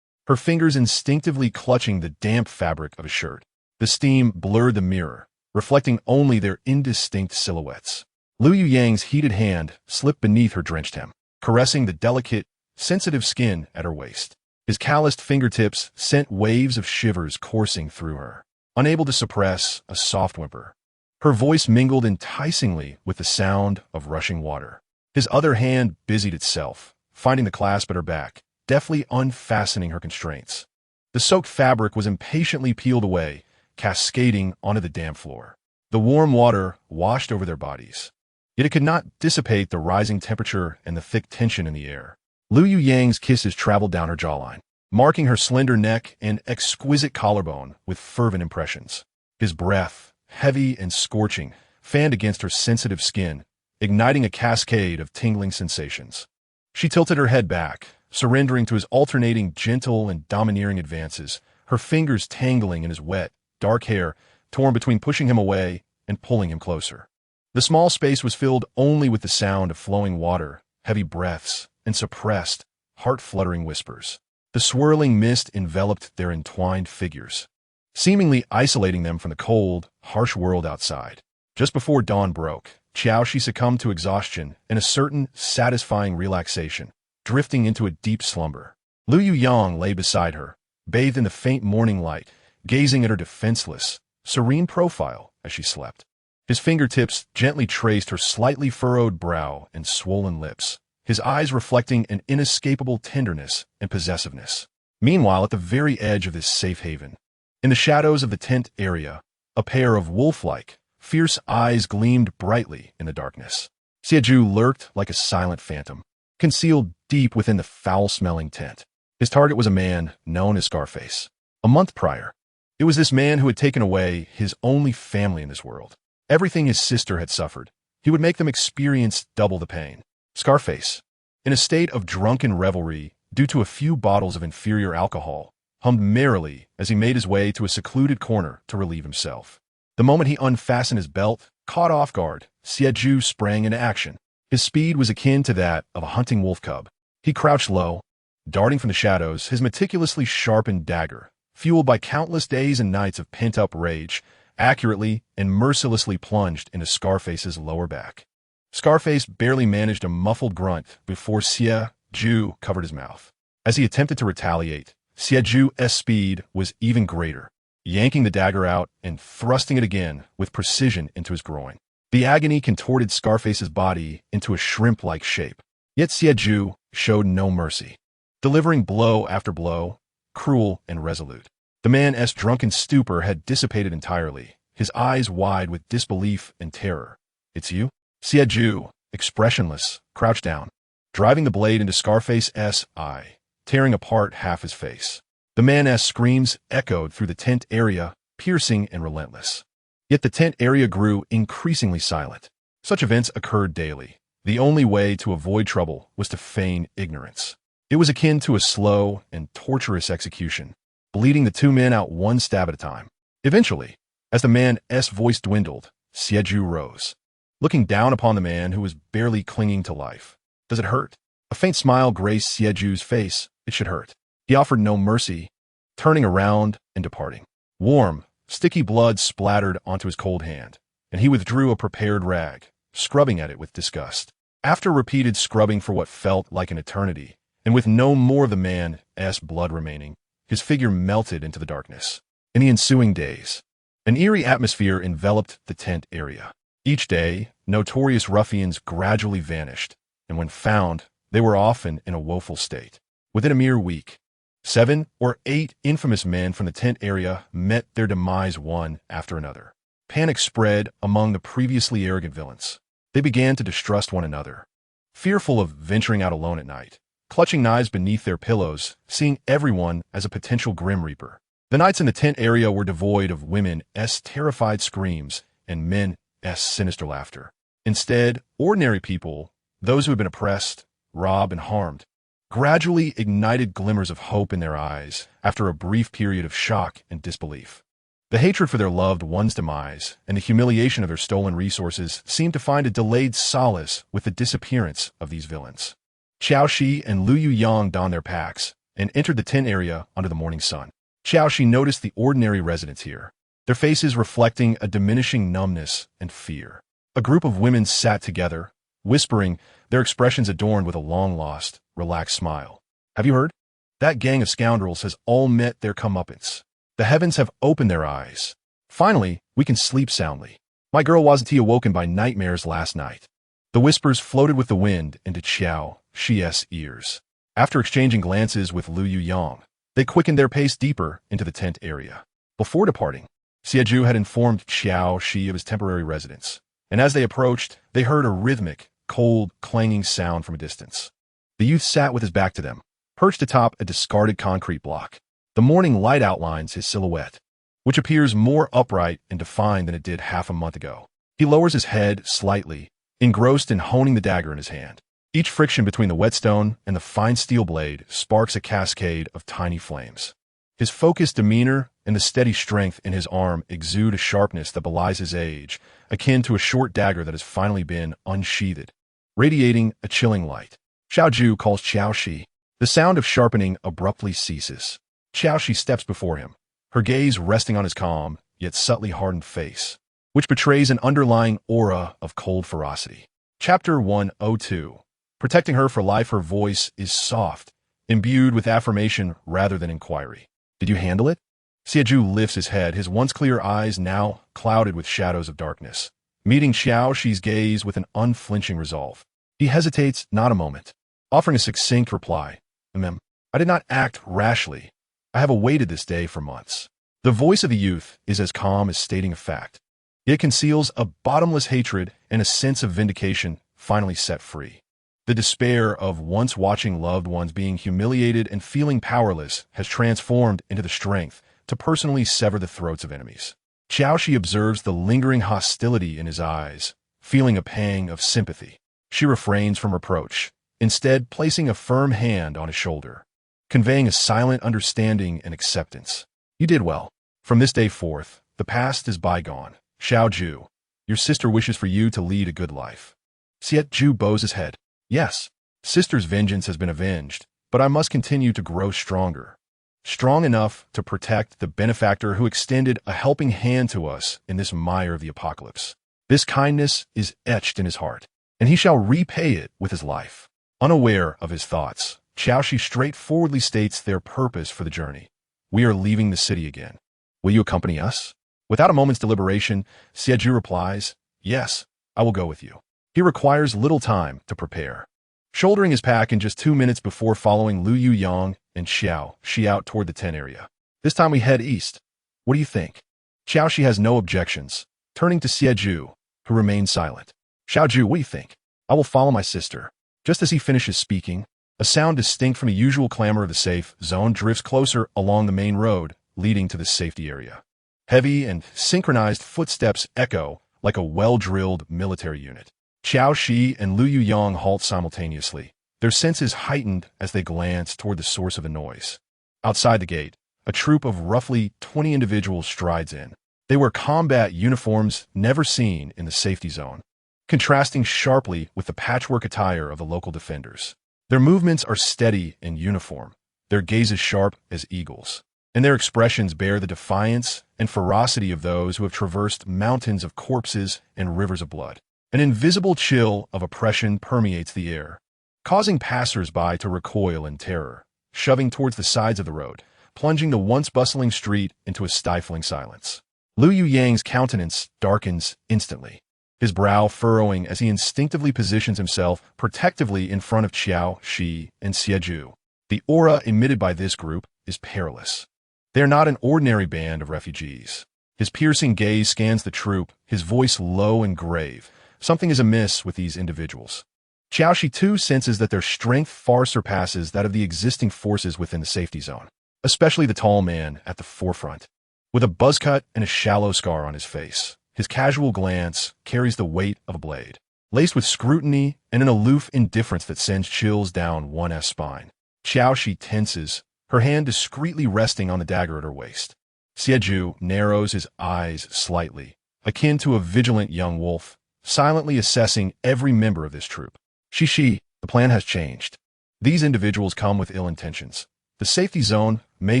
her fingers instinctively clutching the damp fabric of his shirt. The steam blurred the mirror, reflecting only their indistinct silhouettes. Lu Yuyang's heated hand slipped beneath her drenched hem, caressing the delicate, sensitive skin at her waist. His calloused fingertips sent waves of shivers coursing through her, unable to suppress a soft whimper. Her voice mingled enticingly with the sound of rushing water. His other hand busied itself, finding the clasp at her back, deftly unfastening her constraints. The soaked fabric was impatiently peeled away, cascading onto the damp floor. The warm water washed over their bodies, yet it could not dissipate the rising temperature and the thick tension in the air. Lu Yuyang's kisses traveled down her jawline, marking her slender neck and exquisite collarbone with fervent impressions. His breath, heavy and scorching, fanned against her sensitive skin, igniting a cascade of tingling sensations. She tilted her head back, surrendering to his alternating gentle and domineering advances, her fingers tangling in his wet, dark hair, torn between pushing him away and pulling him closer. The small space was filled only with the sound of flowing water, heavy breaths, and suppressed, heart-fluttering whispers. The swirling mist enveloped their entwined figures, seemingly isolating them from the cold, harsh world outside. Just before dawn broke, Qiao Xi succumbed to exhaustion and a certain satisfying relaxation, drifting into a deep slumber. Lu Yang lay beside her, bathed in the faint morning light, gazing at her defenseless, serene profile as she slept. His fingertips gently traced her slightly furrowed brow and swollen lips, his eyes reflecting an inescapable tenderness and possessiveness. Meanwhile, at the very edge of this safe haven, in the shadows of the tent area, a pair of wolf-like, fierce eyes gleamed brightly in the darkness. Xiaju lurked like a silent phantom, concealed deep within the foul-smelling tent. His target was a man known as Scarface. A month prior, it was this man who had taken away his only family in this world. Everything his sister had suffered, he would make them experience double the pain. Scarface, in a state of drunken revelry due to a few bottles of inferior alcohol, hummed merrily as he made his way to a secluded corner to relieve himself. The moment he unfastened his belt, caught off guard, Xiaju sprang into action. His speed was akin to that of a hunting wolf cub. He crouched low, darting from the shadows, his meticulously sharpened dagger, fueled by countless days and nights of pent-up rage, accurately and mercilessly plunged into Scarface's lower back. Scarface barely managed a muffled grunt before Xiaju covered his mouth. As he attempted to retaliate, Xiaju's speed was even greater, yanking the dagger out and thrusting it again with precision into his groin. The agony contorted Scarface's body into a shrimp-like shape. Yet Xiaju showed no mercy, delivering blow after blow, cruel and resolute. The man's drunken stupor had dissipated entirely, his eyes wide with disbelief and terror. "It's you?" Xiaju, expressionless, crouched down, driving the blade into Scarface's eye, tearing apart half his face. The man's screams echoed through the tent area, piercing and relentless. Yet the tent area grew increasingly silent. Such events occurred daily. The only way to avoid trouble was to feign ignorance. It was akin to a slow and torturous execution, bleeding the two men out one stab at a time. Eventually, as the man's voice dwindled, Xiaju rose, looking down upon the man who was barely clinging to life. "Does it hurt?" A faint smile graced Xiaju's face. It should hurt. He offered no mercy, turning around and departing. Warm, sticky blood splattered onto his cold hand, and he withdrew a prepared rag, scrubbing at it with disgust. After repeated scrubbing for what felt like an eternity, and with no more of the man's blood remaining, his figure melted into the darkness. In the ensuing days, an eerie atmosphere enveloped the tent area. Each day, notorious ruffians gradually vanished, and when found, they were often in a woeful state. Within a mere week, 7 or 8 infamous men from the tent area met their demise one after another. Panic spread among the previously arrogant villains. They began to distrust one another, fearful of venturing out alone at night, clutching knives beneath their pillows, seeing everyone as a potential Grim Reaper. The nights in the tent area were devoid of women's terrified screams and men's sinister laughter. Instead, ordinary people, those who had been oppressed, robbed, and harmed, gradually ignited glimmers of hope in their eyes after a brief period of shock and disbelief. The hatred for their loved one's demise and the humiliation of their stolen resources seemed to find a delayed solace with the disappearance of these villains. Qiao Xi and Lu Yang donned their packs and entered the tent area under the morning sun. Qiao Xi noticed the ordinary residents here, their faces reflecting a diminishing numbness and fear. A group of women sat together, whispering, their expressions adorned with a long-lost, relaxed smile. "Have you heard? That gang of scoundrels has all met their comeuppance. The heavens have opened their eyes. Finally, we can sleep soundly. My girl wasn't awoken by nightmares last night." The whispers floated with the wind into Qiao Xi's ears. After exchanging glances with Lu Yang, they quickened their pace deeper into the tent area. Before departing, Xiaju had informed Qiao Xi of his temporary residence, and as they approached, they heard a rhythmic, cold, clanging sound from a distance. The youth sat with his back to them, perched atop a discarded concrete block. The morning light outlines his silhouette, which appears more upright and defined than it did half a month ago. He lowers his head slightly, engrossed in honing the dagger in his hand. Each friction between the whetstone and the fine steel blade sparks a cascade of tiny flames. His focused demeanor and the steady strength in his arm exude a sharpness that belies his age, akin to a short dagger that has finally been unsheathed, radiating a chilling light. Xiaju calls Qiao Xi. The sound of sharpening abruptly ceases. Qiao Xi steps before him, her gaze resting on his calm, yet subtly hardened face. which betrays an underlying aura of cold ferocity. Chapter 102. Protecting her for life, her voice is soft, imbued with affirmation rather than inquiry. Did you handle it? Xiaju lifts his head, his once clear eyes now clouded with shadows of darkness, meeting Qiao Xi's gaze with an unflinching resolve. He hesitates not a moment, offering a succinct reply. I did not act rashly. I have awaited this day for months. The voice of the youth is as calm as stating a fact. It conceals a bottomless hatred and a sense of vindication finally set free. The despair of once watching loved ones being humiliated and feeling powerless has transformed into the strength to personally sever the throats of enemies. Qiao Xi observes the lingering hostility in his eyes, feeling a pang of sympathy. She refrains from reproach, instead placing a firm hand on his shoulder, conveying a silent understanding and acceptance. You did well. From this day forth, the past is bygone. Xiaoju, your sister wishes for you to lead a good life. Xiaju bows his head. Yes, sister's vengeance has been avenged, but I must continue to grow stronger. Strong enough to protect the benefactor who extended a helping hand to us in this mire of the apocalypse. This kindness is etched in his heart, and he shall repay it with his life. Unaware of his thoughts, Qiao Xi straightforwardly states their purpose for the journey. We are leaving the city again. Will you accompany us? Without a moment's deliberation, Xiaju replies, yes, I will go with you. He requires little time to prepare, shouldering his pack in just 2 minutes before following Lu Yuyang and Qiao Xi out toward the tent area. This time we head east. What do you think? Qiao Xi has no objections, turning to Xiaju, who remains silent. Xiaoju, what do you think? I will follow my sister. Just as he finishes speaking, a sound distinct from the usual clamor of the safe zone drifts closer along the main road leading to the safety area. Heavy and synchronized footsteps echo like a well-drilled military unit. Qiao Xi and Lu Yuyang halt simultaneously, their senses heightened as they glance toward the source of the noise. Outside the gate, a troop of roughly 20 individuals strides in. They wear combat uniforms never seen in the safety zone, contrasting sharply with the patchwork attire of the local defenders. Their movements are steady and uniform, their gazes sharp as eagles, and their expressions bear the defiance and ferocity of those who have traversed mountains of corpses and rivers of blood. An invisible chill of oppression permeates the air, causing passers-by to recoil in terror, shoving towards the sides of the road, plunging the once bustling street into a stifling silence. Lu Yuyang's countenance darkens instantly, his brow furrowing as he instinctively positions himself protectively in front of Qiao Xi and Xiaju. The aura emitted by this group is perilous. They are not an ordinary band of refugees. His piercing gaze scans the troop, his voice low and grave. Something is amiss with these individuals. Qiao Xi too senses that their strength far surpasses that of the existing forces within the safety zone, especially the tall man at the forefront. With a buzz cut and a shallow scar on his face, his casual glance carries the weight of a blade, laced with scrutiny and an aloof indifference that sends chills down one's spine. Qiao Xi tenses, her hand discreetly resting on the dagger at her waist. Xiaju narrows his eyes slightly, akin to a vigilant young wolf, silently assessing every member of this troop. Shi, the plan has changed. These individuals come with ill intentions. The safety zone may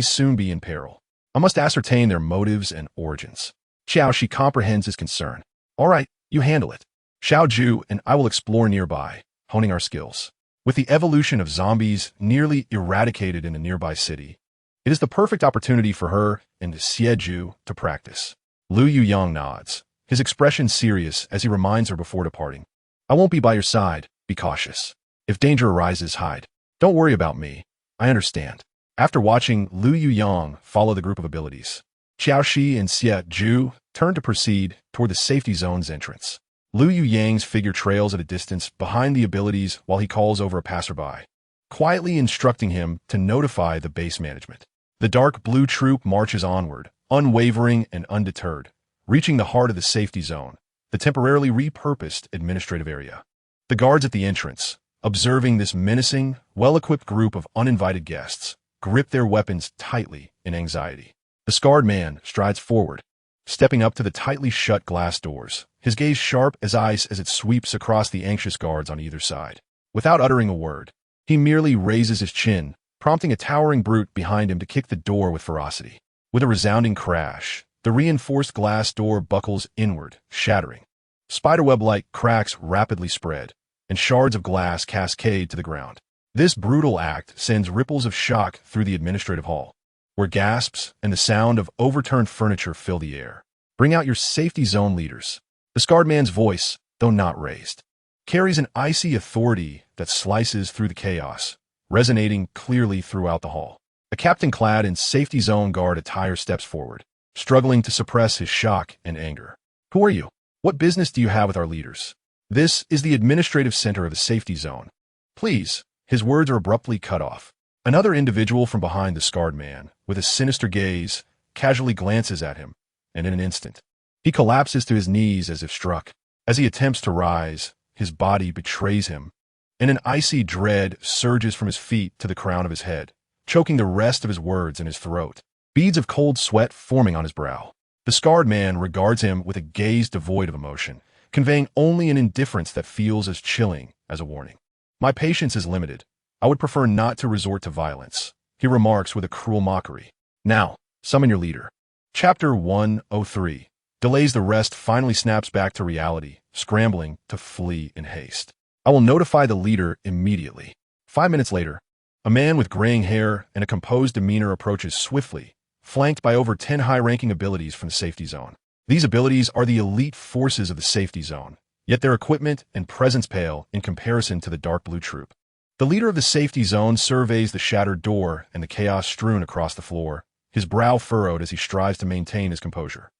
soon be in peril. I must ascertain their motives and origins. Qiao Xi comprehends his concern. All right, you handle it. Xiaoju and I will explore nearby, honing our skills. With the evolution of zombies nearly eradicated in a nearby city, it is the perfect opportunity for her and Xiaju to practice. Lu Yuyang nods, his expression serious as he reminds her before departing. I won't be by your side. Be cautious. If danger arises, hide. Don't worry about me. I understand. After watching Lu Yuyang follow the group of abilities, Qiao Xi and Xiaju turn to proceed toward the safety zone's entrance. Lu Yuyang's figure trails at a distance behind the abilities while he calls over a passerby, quietly instructing him to notify the base management. The dark blue troop marches onward, unwavering and undeterred, reaching the heart of the safety zone, the temporarily repurposed administrative area. The guards at the entrance, observing this menacing, well-equipped group of uninvited guests, grip their weapons tightly in anxiety. The scarred man strides forward, stepping up to the tightly shut glass doors, his gaze sharp as ice as it sweeps across the anxious guards on either side. Without uttering a word, he merely raises his chin, prompting a towering brute behind him to kick the door with ferocity. With a resounding crash, The reinforced glass door buckles inward, shattering. Spiderweb-like cracks rapidly spread, and shards of glass cascade to the ground. This brutal act sends ripples of shock through the administrative hall, where gasps and the sound of overturned furniture fill the air. Bring out your safety zone leaders. The scarred man's voice, though not raised, carries an icy authority that slices through the chaos, resonating clearly throughout the hall. A captain clad in safety zone guard attire steps forward, struggling to suppress his shock and anger. Who are you? What business do you have with our leaders? This is the administrative center of the safety zone. Please. His words are abruptly cut off. Another individual from behind the scarred man, with a sinister gaze, casually glances at him, and in an instant, he collapses to his knees as if struck. As he attempts to rise, his body betrays him, and an icy dread surges from his feet to the crown of his head, choking the rest of his words in his throat, beads of cold sweat forming on his brow. The scarred man regards him with a gaze devoid of emotion, conveying only an indifference that feels as chilling as a warning. My patience is limited. I would prefer not to resort to violence, he remarks with a cruel mockery. Now, summon your leader. Chapter 103. Delays the rest finally snaps back to reality, scrambling to flee in haste. I will notify the leader immediately. 5 minutes later, a man with graying hair and a composed demeanor approaches swiftly, flanked by over 10 high-ranking abilities from the safety zone. These abilities are the elite forces of the safety zone, yet their equipment and presence pale in comparison to the dark blue troop. The leader of the safety zone surveys the shattered door and the chaos strewn across the floor, his brow furrowed as he strives to maintain his composure.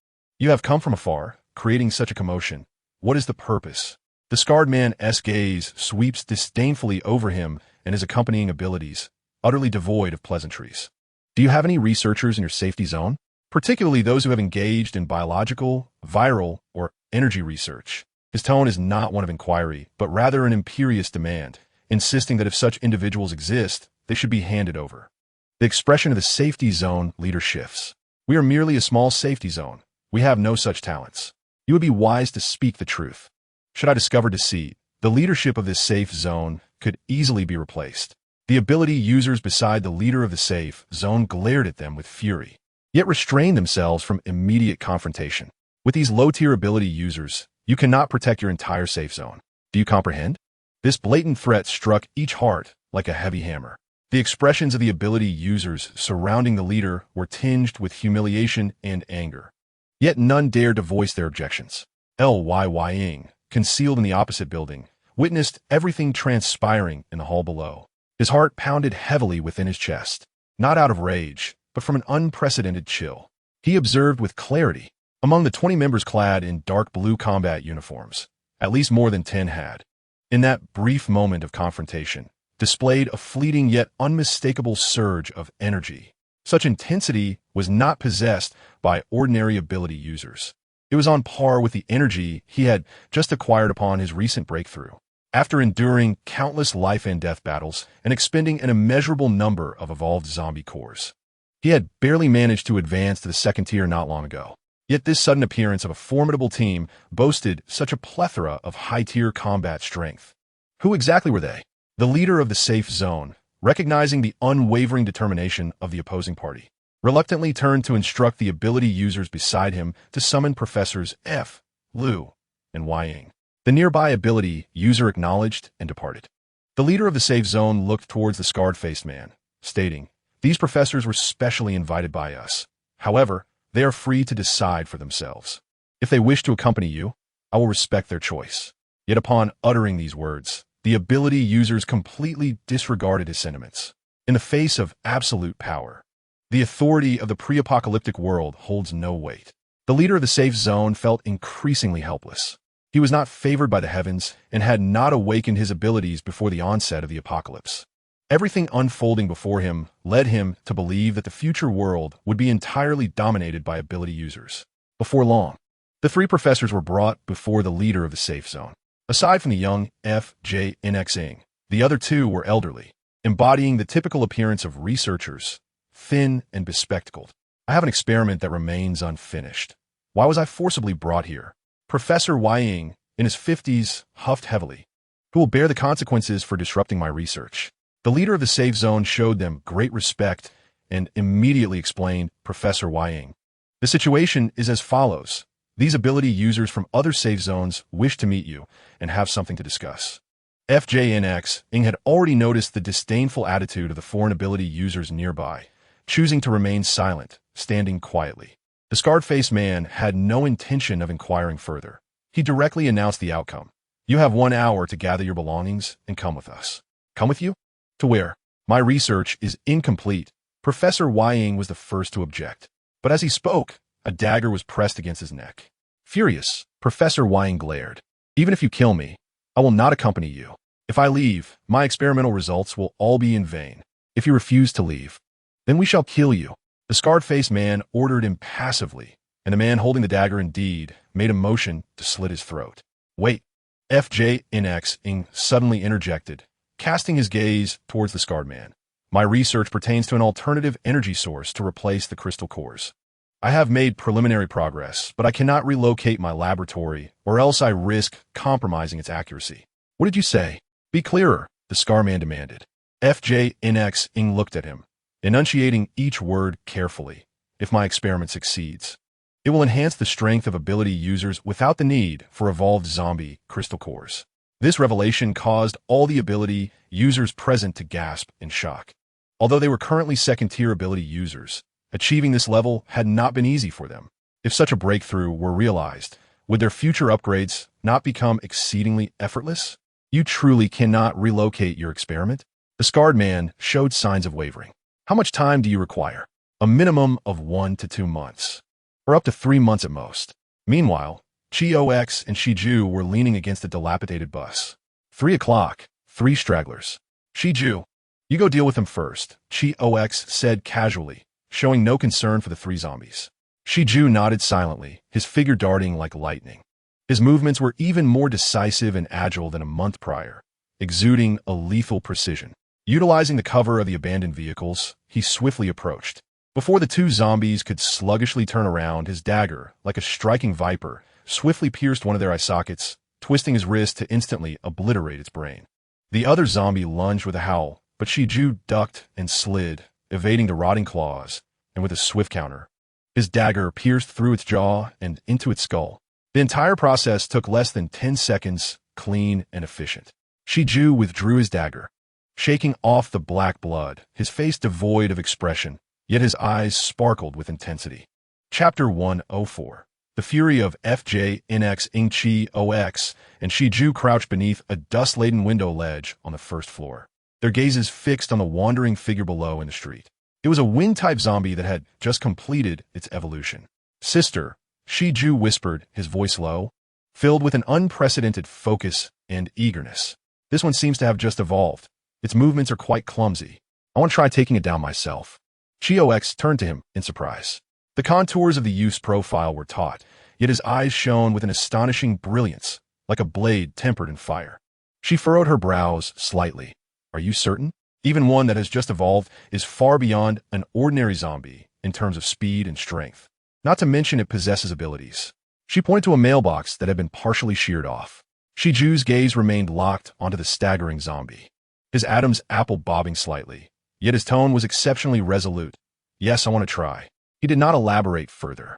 You have come from afar, creating such a commotion. What is the purpose? The scarred man's gaze sweeps disdainfully over him and his accompanying abilities, utterly devoid of pleasantries. Do you have any researchers in your safety zone? Particularly those who have engaged in biological, viral, or energy research. His tone is not one of inquiry, but rather an imperious demand, insisting that if such individuals exist, they should be handed over. The expression of the safety zone leader shifts. We are merely a small safety zone. We have no such talents. You would be wise to speak the truth. Should I discover deceit, the leadership of this safe zone could easily be replaced. The ability users beside the leader of the safe zone glared at them with fury, yet restrained themselves from immediate confrontation. With these low-tier ability users, you cannot protect your entire safe zone. Do you comprehend? This blatant threat struck each heart like a heavy hammer. The expressions of the ability users surrounding the leader were tinged with humiliation and anger. Yet none dared to voice their objections. Ying, concealed in the opposite building, witnessed everything transpiring in the hall below. His heart pounded heavily within his chest, not out of rage, but from an unprecedented chill. He observed with clarity. Among the 20 members clad in dark blue combat uniforms, at least more than 10 had, in that brief moment of confrontation, displayed a fleeting yet unmistakable surge of energy. Such intensity was not possessed by ordinary ability users. It was on par with the energy he had just acquired upon his recent breakthrough. After enduring countless life and death battles and expending an immeasurable number of evolved zombie cores, he had barely managed to advance to the second tier not long ago. Yet this sudden appearance of a formidable team boasted such a plethora of high-tier combat strength. Who exactly were they? The leader of the safe zone, recognizing the unwavering determination of the opposing party, reluctantly turned to instruct the ability users beside him to summon Professors F, Lu, and Ying. The nearby ability user acknowledged and departed. The leader of the safe zone looked towards the scarred-faced man, stating, "These professors were specially invited by us. However, they are free to decide for themselves. If they wish to accompany you, I will respect their choice." Yet upon uttering these words, the ability users completely disregarded his sentiments. In the face of absolute power, the authority of the pre-apocalyptic world holds no weight. The leader of the safe zone felt increasingly helpless. He was not favored by the heavens and had not awakened his abilities before the onset of the apocalypse. Everything unfolding before him led him to believe that the future world would be entirely dominated by ability users. Before long, the 3 professors were brought before the leader of the safe zone. Aside from the young Qiao, the other 2 were elderly, embodying the typical appearance of researchers, thin and bespectacled. I have an experiment that remains unfinished. Why was I forcibly brought here? Professor Ying, in his 50s, huffed heavily. Who will bear the consequences for disrupting my research? The leader of the safe zone showed them great respect and immediately explained, "Professor Ying, The situation is as follows. These ability users from other safe zones wish to meet you and have something to discuss. FJNX Ing had already noticed the disdainful attitude of the foreign ability users nearby, choosing to remain silent, standing quietly. The scarred-faced man had no intention of inquiring further. He directly announced the outcome. You have 1 hour to gather your belongings and come with us. Come with you? To where? My research is incomplete. Professor Ying was the first to object. But as he spoke, a dagger was pressed against his neck. Furious, Professor Ying glared. Even if you kill me, I will not accompany you. If I leave, my experimental results will all be in vain. If you refuse to leave, then we shall kill you. The scarred-faced man ordered impassively, and the man holding the dagger indeed made a motion to slit his throat. Wait. FJNX Ing suddenly interjected, casting his gaze towards the scarred man. My research pertains to an alternative energy source to replace the crystal cores. I have made preliminary progress, but I cannot relocate my laboratory, or else I risk compromising its accuracy. What did you say? Be clearer, the scar man demanded. FJNX Ing looked at him, enunciating each word carefully. If my experiment succeeds, it will enhance the strength of ability users without the need for evolved zombie crystal cores. This revelation caused all the ability users present to gasp in shock. Although they were currently second-tier ability users, achieving this level had not been easy for them. If such a breakthrough were realized, would their future upgrades not become exceedingly effortless? You truly cannot relocate your experiment? The scarred man showed signs of wavering. How much time do you require? A minimum of 1 to 2 months, or up to 3 months at most. Meanwhile, Qiao Xi and Shiju were leaning against a dilapidated bus. 3 o'clock, 3 stragglers. Shiju, you go deal with them first, Qiao Xi said casually, showing no concern for the 3 zombies. Shiju nodded silently, his figure darting like lightning. His movements were even more decisive and agile than a month prior, exuding a lethal precision. Utilizing the cover of the abandoned vehicles, he swiftly approached. Before the 2 zombies could sluggishly turn around, his dagger, like a striking viper, swiftly pierced one of their eye sockets, twisting his wrist to instantly obliterate its brain. The other zombie lunged with a howl, but Shiju ducked and slid, evading the rotting claws, and with a swift counter, his dagger pierced through its jaw and into its skull. The entire process took less than 10 seconds, clean and efficient. Shiju withdrew his dagger, shaking off the black blood, his face devoid of expression, yet his eyes sparkled with intensity. Chapter 104. The fury of FJNX Ing Qiao Xi and Shiju crouched beneath a dust-laden window ledge on the first floor, their gazes fixed on the wandering figure below in the street. It was a wind-type zombie that had just completed its evolution. Sister, Shiju whispered, his voice low, filled with an unprecedented focus and eagerness. This one seems to have just evolved. Its movements are quite clumsy. I want to try taking it down myself. Qiao Xi turned to him in surprise. The contours of the youth's profile were taut, yet his eyes shone with an astonishing brilliance, like a blade tempered in fire. She furrowed her brows slightly. Are you certain? Even one that has just evolved is far beyond an ordinary zombie in terms of speed and strength. Not to mention it possesses abilities. She pointed to a mailbox that had been partially sheared off. Shiju's gaze remained locked onto the staggering zombie, his Adam's apple bobbing slightly, yet his tone was exceptionally resolute. Yes, I want to try. He did not elaborate further.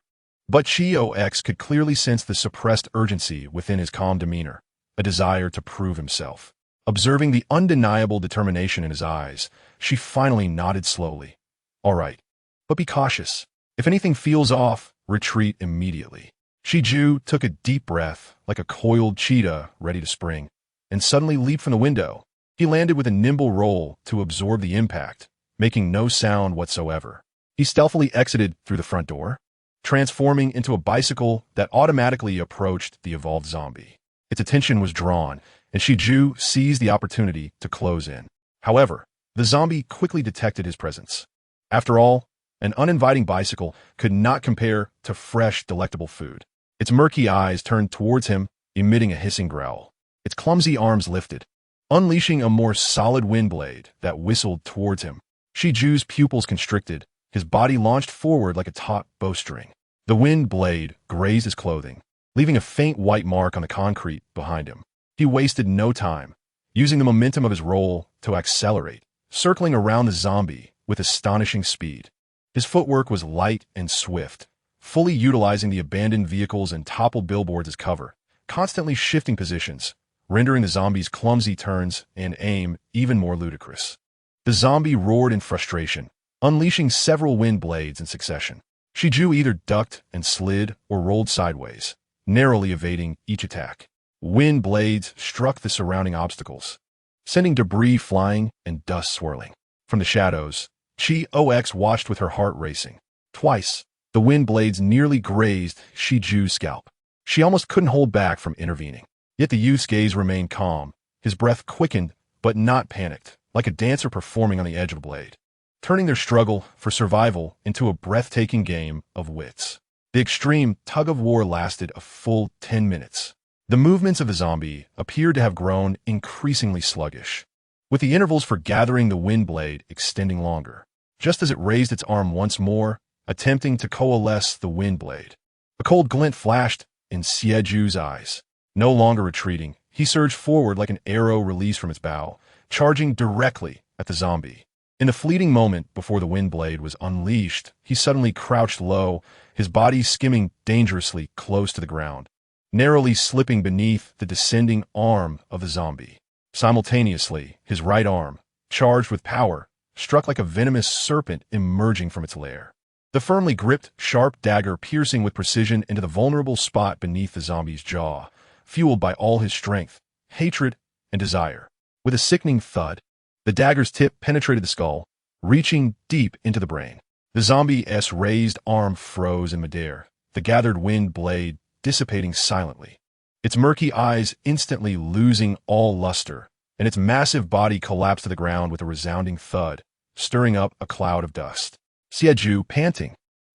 But Qiao Xi could clearly sense the suppressed urgency within his calm demeanor, a desire to prove himself. Observing the undeniable determination in his eyes, she finally nodded slowly. All right, but be cautious. If anything feels off, retreat immediately. Shiju took a deep breath, like a coiled cheetah ready to spring, and suddenly leaped from the window. He landed with a nimble roll to absorb the impact, making no sound whatsoever. He stealthily exited through the front door, transforming into a bicycle that automatically approached the evolved zombie. Its attention was drawn, and Shiju seized the opportunity to close in. However, the zombie quickly detected his presence. After all, an uninviting bicycle could not compare to fresh, delectable food. Its murky eyes turned towards him, emitting a hissing growl. Its clumsy arms lifted, unleashing a more solid wind blade that whistled towards him. Shiju's pupils constricted, his body launched forward like a taut bowstring. The wind blade grazed his clothing, leaving a faint white mark on the concrete behind him. He wasted no time, using the momentum of his roll to accelerate, circling around the zombie with astonishing speed. His footwork was light and swift, fully utilizing the abandoned vehicles and toppled billboards as cover, constantly shifting positions, rendering the zombie's clumsy turns and aim even more ludicrous. The zombie roared in frustration, unleashing several wind blades in succession. Shiju either ducked and slid or rolled sideways, narrowly evading each attack. Wind blades struck the surrounding obstacles, sending debris flying and dust swirling. From the shadows, Qiao Xi watched with her heart racing. Twice, the wind blades nearly grazed Shiju's scalp. She almost couldn't hold back from intervening. Yet the youth's gaze remained calm, his breath quickened but not panicked, like a dancer performing on the edge of a blade, turning their struggle for survival into a breathtaking game of wits. The extreme tug-of-war lasted a full 10 minutes. The movements of the zombie appeared to have grown increasingly sluggish, with the intervals for gathering the wind blade extending longer. Just as it raised its arm once more, attempting to coalesce the wind blade, a cold glint flashed in Xieju's eyes. No longer retreating, he surged forward like an arrow released from its bow, charging directly at the zombie. In the fleeting moment before the wind blade was unleashed, he suddenly crouched low, his body skimming dangerously close to the ground, narrowly slipping beneath the descending arm of the zombie. Simultaneously, his right arm, charged with power, struck like a venomous serpent emerging from its lair. The firmly gripped, sharp dagger piercing with precision into the vulnerable spot beneath the zombie's jaw, fueled by all his strength, hatred, and desire. With a sickening thud, the dagger's tip penetrated the skull, reaching deep into the brain. The zombie's raised arm froze in midair, the gathered wind blade dissipating silently, its murky eyes instantly losing all luster, and its massive body collapsed to the ground with a resounding thud, stirring up a cloud of dust. Xieju, panting,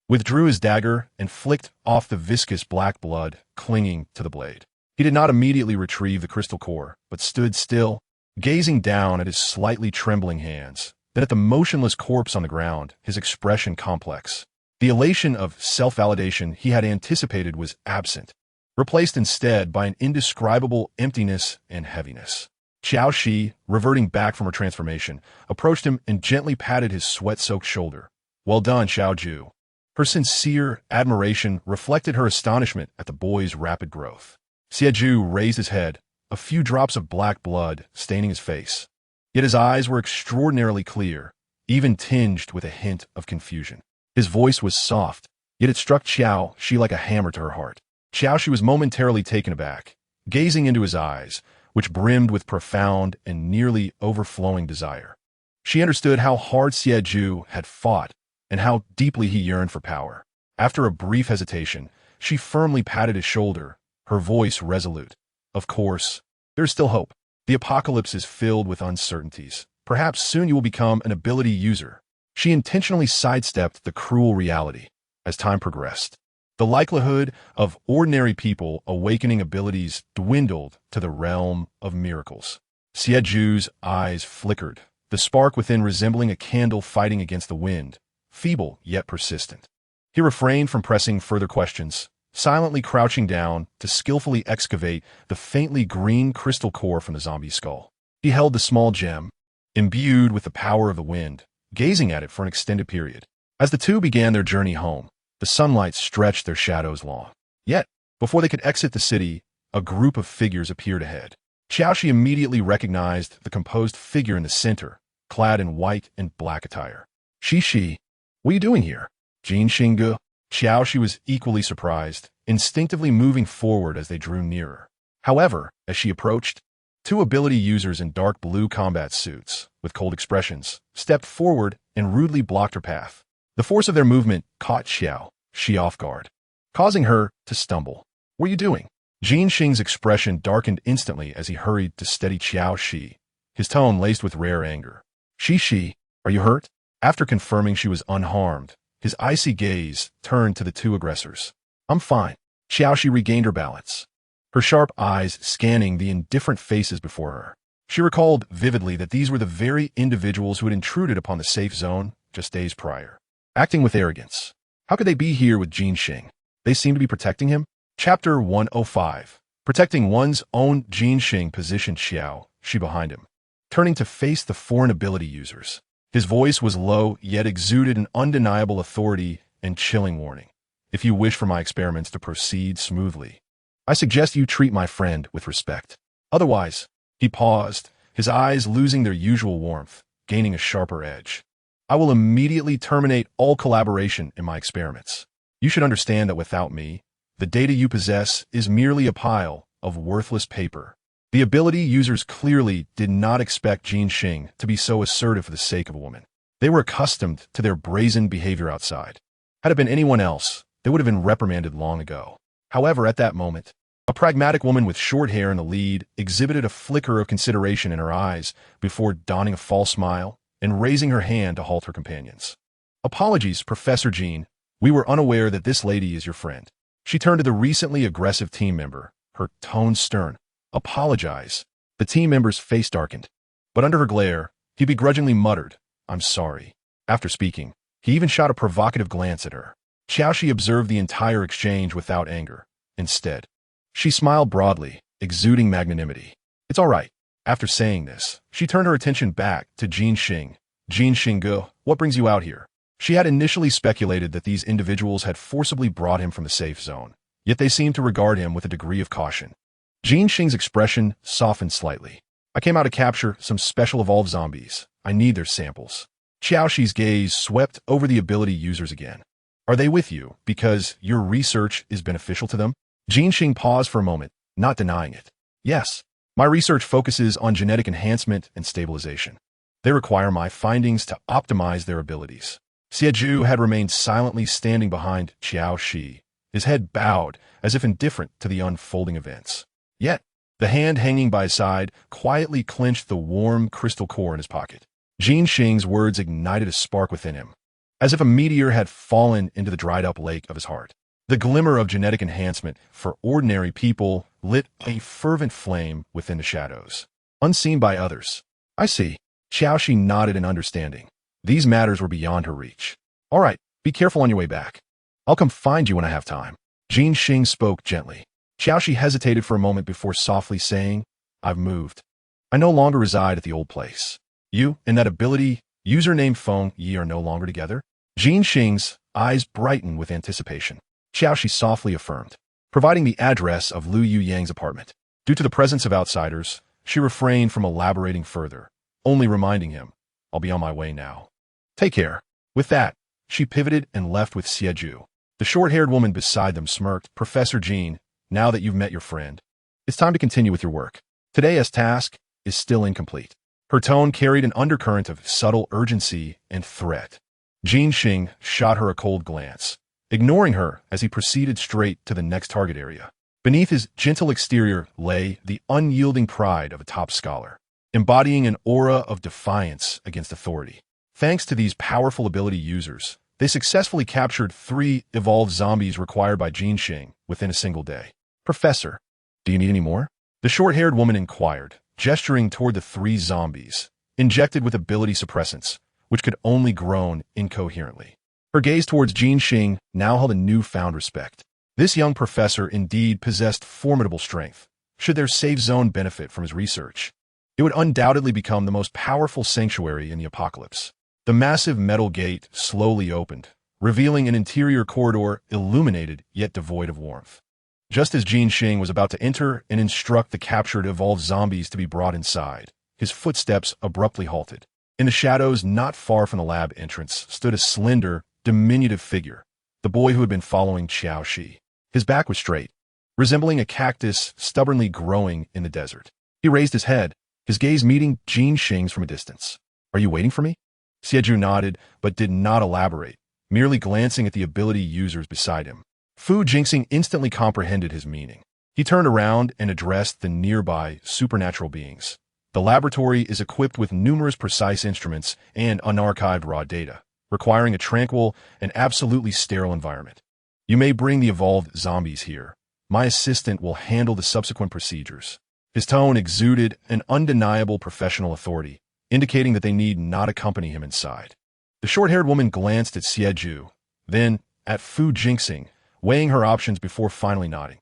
withdrew his dagger and flicked off the viscous black blood clinging to the blade. He did not immediately retrieve the crystal core, but stood still, gazing down at his slightly trembling hands, then at the motionless corpse on the ground, his expression complex. The elation of self-validation he had anticipated was absent, replaced instead by an indescribable emptiness and heaviness. Qiao Xi, reverting back from her transformation, approached him and gently patted his sweat-soaked shoulder. "Well done, Xiaoju." Her sincere admiration reflected her astonishment at the boy's rapid growth. Xieju raised his head, a few drops of black blood staining his face. Yet his eyes were extraordinarily clear, even tinged with a hint of confusion. His voice was soft, yet it struck Qiao Xi like a hammer to her heart. Qiao Xi was momentarily taken aback, gazing into his eyes, which brimmed with profound and nearly overflowing desire. She understood how hard Xieju had fought and how deeply he yearned for power. After a brief hesitation, she firmly patted his shoulder, her voice resolute. "Of course, there's still hope. The apocalypse is filled with uncertainties. Perhaps soon you will become an ability user." She intentionally sidestepped the cruel reality. As time progressed, the likelihood of ordinary people awakening abilities dwindled to the realm of miracles. Xieju's eyes flickered, the spark within resembling a candle fighting against the wind, feeble yet persistent. He refrained from pressing further questions, silently crouching down to skillfully excavate the faintly green crystal core from the zombie's skull. He held the small gem, imbued with the power of the wind, gazing at it for an extended period. As the two began their journey home, the sunlight stretched their shadows long. Yet, before they could exit the city, a group of figures appeared ahead. Qiao Xi immediately recognized the composed figure in the center, clad in white and black attire. "Shi, what are you doing here?" "Jin Xingge." Qiao Xi was equally surprised, instinctively moving forward as they drew nearer. However, as she approached, two ability users in dark blue combat suits, with cold expressions, stepped forward and rudely blocked her path. The force of their movement caught Qiao Xi off guard, causing her to stumble. "What are you doing?" Jin Xing's expression darkened instantly as he hurried to steady Qiao Xi, his tone laced with rare anger. Shi, are you hurt?" After confirming she was unharmed, his icy gaze turned to the two aggressors. "I'm fine." Qiao Xi regained her balance, her sharp eyes scanning the indifferent faces before her. She recalled vividly that these were the very individuals who had intruded upon the safe zone just days prior, acting with arrogance. How could they be here with Jin Xing? They seemed to be protecting him? Chapter 105. Protecting one's own. Jin Xing positioned Qiao Xi behind him, turning to face the foreign ability users. His voice was low, yet exuded an undeniable authority and chilling warning. if you wish for my experiments to proceed smoothly. I suggest you treat my friend with respect. Otherwise, he paused, his eyes losing their usual warmth, gaining a sharper edge. I will immediately terminate all collaboration in my experiments. You should understand that without me, the data you possess is merely a pile of worthless paper. The ability users clearly did not expect Jin Xing to be so assertive for the sake of a woman. They were accustomed to their brazen behavior outside. Had it been anyone else, they would have been reprimanded long ago. However, at that moment, a pragmatic woman with short hair in the lead exhibited a flicker of consideration in her eyes before donning a false smile and raising her hand to halt her companions. Apologies, Professor Jean. We were unaware that this lady is your friend. She turned to the recently aggressive team member, her tone stern. Apologize. The team member's face darkened. But under her glare, he begrudgingly muttered, I'm sorry. After speaking, he even shot a provocative glance at her. Qiao Xi observed the entire exchange without anger. Instead, she smiled broadly, exuding magnanimity. It's all right. After saying this, she turned her attention back to Jin Xing. Jin Xingge, what brings you out here? She had initially speculated that these individuals had forcibly brought him from the safe zone, yet they seemed to regard him with a degree of caution. Jin Xing's expression softened slightly. I came out to capture some special evolved zombies. I need their samples. Qiao Xi's gaze swept over the ability users again. Are they with you because your research is beneficial to them? Jin Xing paused for a moment, not denying it. Yes, my research focuses on genetic enhancement and stabilization. They require my findings to optimize their abilities. Xie had remained silently standing behind Qiao Xi, his head bowed as if indifferent to the unfolding events. Yet, the hand hanging by his side quietly clenched the warm crystal core in his pocket. Jin Xing's words ignited a spark within him, as if a meteor had fallen into the dried-up lake of his heart. The glimmer of genetic enhancement for ordinary people lit a fervent flame within the shadows, unseen by others. I see. Qiao Xi nodded in understanding. These matters were beyond her reach. All right, be careful on your way back. I'll come find you when I have time. Jin Xing spoke gently. Qiao Xi hesitated for a moment before softly saying, I've moved. I no longer reside at the old place. You and that ability, username Feng Yi, are no longer together? Jin Xing's eyes brightened with anticipation. Qiao Xi softly affirmed, providing the address of Lu Yu Yang's apartment. Due to the presence of outsiders, she refrained from elaborating further, only reminding him, I'll be on my way now. Take care. With that, she pivoted and left with Xie. The short-haired woman beside them smirked. Professor Jean, now that you've met your friend, it's time to continue with your work. Today's task is still incomplete. Her tone carried an undercurrent of subtle urgency and threat. Jin Xing shot her a cold glance, ignoring her as he proceeded straight to the next target area. Beneath his gentle exterior lay the unyielding pride of a top scholar, embodying an aura of defiance against authority. Thanks to these powerful ability users, they successfully captured 3 evolved zombies required by Jin Xing within a single day. Professor, do you need any more? The short-haired woman inquired, gesturing toward the 3 zombies, injected with ability suppressants, which could only groan incoherently. Her gaze towards Jin Xing now held a newfound respect. This young professor indeed possessed formidable strength. Should their safe zone benefit from his research, it would undoubtedly become the most powerful sanctuary in the apocalypse. The massive metal gate slowly opened, revealing an interior corridor illuminated yet devoid of warmth. Just as Jin Xing was about to enter and instruct the captured evolved zombies to be brought inside, his footsteps abruptly halted. In the shadows not far from the lab entrance stood a slender, diminutive figure, the boy who had been following Qiao Xi. His back was straight, resembling a cactus stubbornly growing in the desert. He raised his head, his gaze meeting Jin Xing's from a distance. Are you waiting for me? Xie nodded, but did not elaborate, merely glancing at the ability users beside him. Fu Jingxing instantly comprehended his meaning. He turned around and addressed the nearby supernatural beings. The laboratory is equipped with numerous precise instruments and unarchived raw data, requiring a tranquil and absolutely sterile environment. You may bring the evolved zombies here. My assistant will handle the subsequent procedures. His tone exuded an undeniable professional authority, indicating that they need not accompany him inside. The short-haired woman glanced at Xie, then at Fu Jingxing, weighing her options before finally nodding.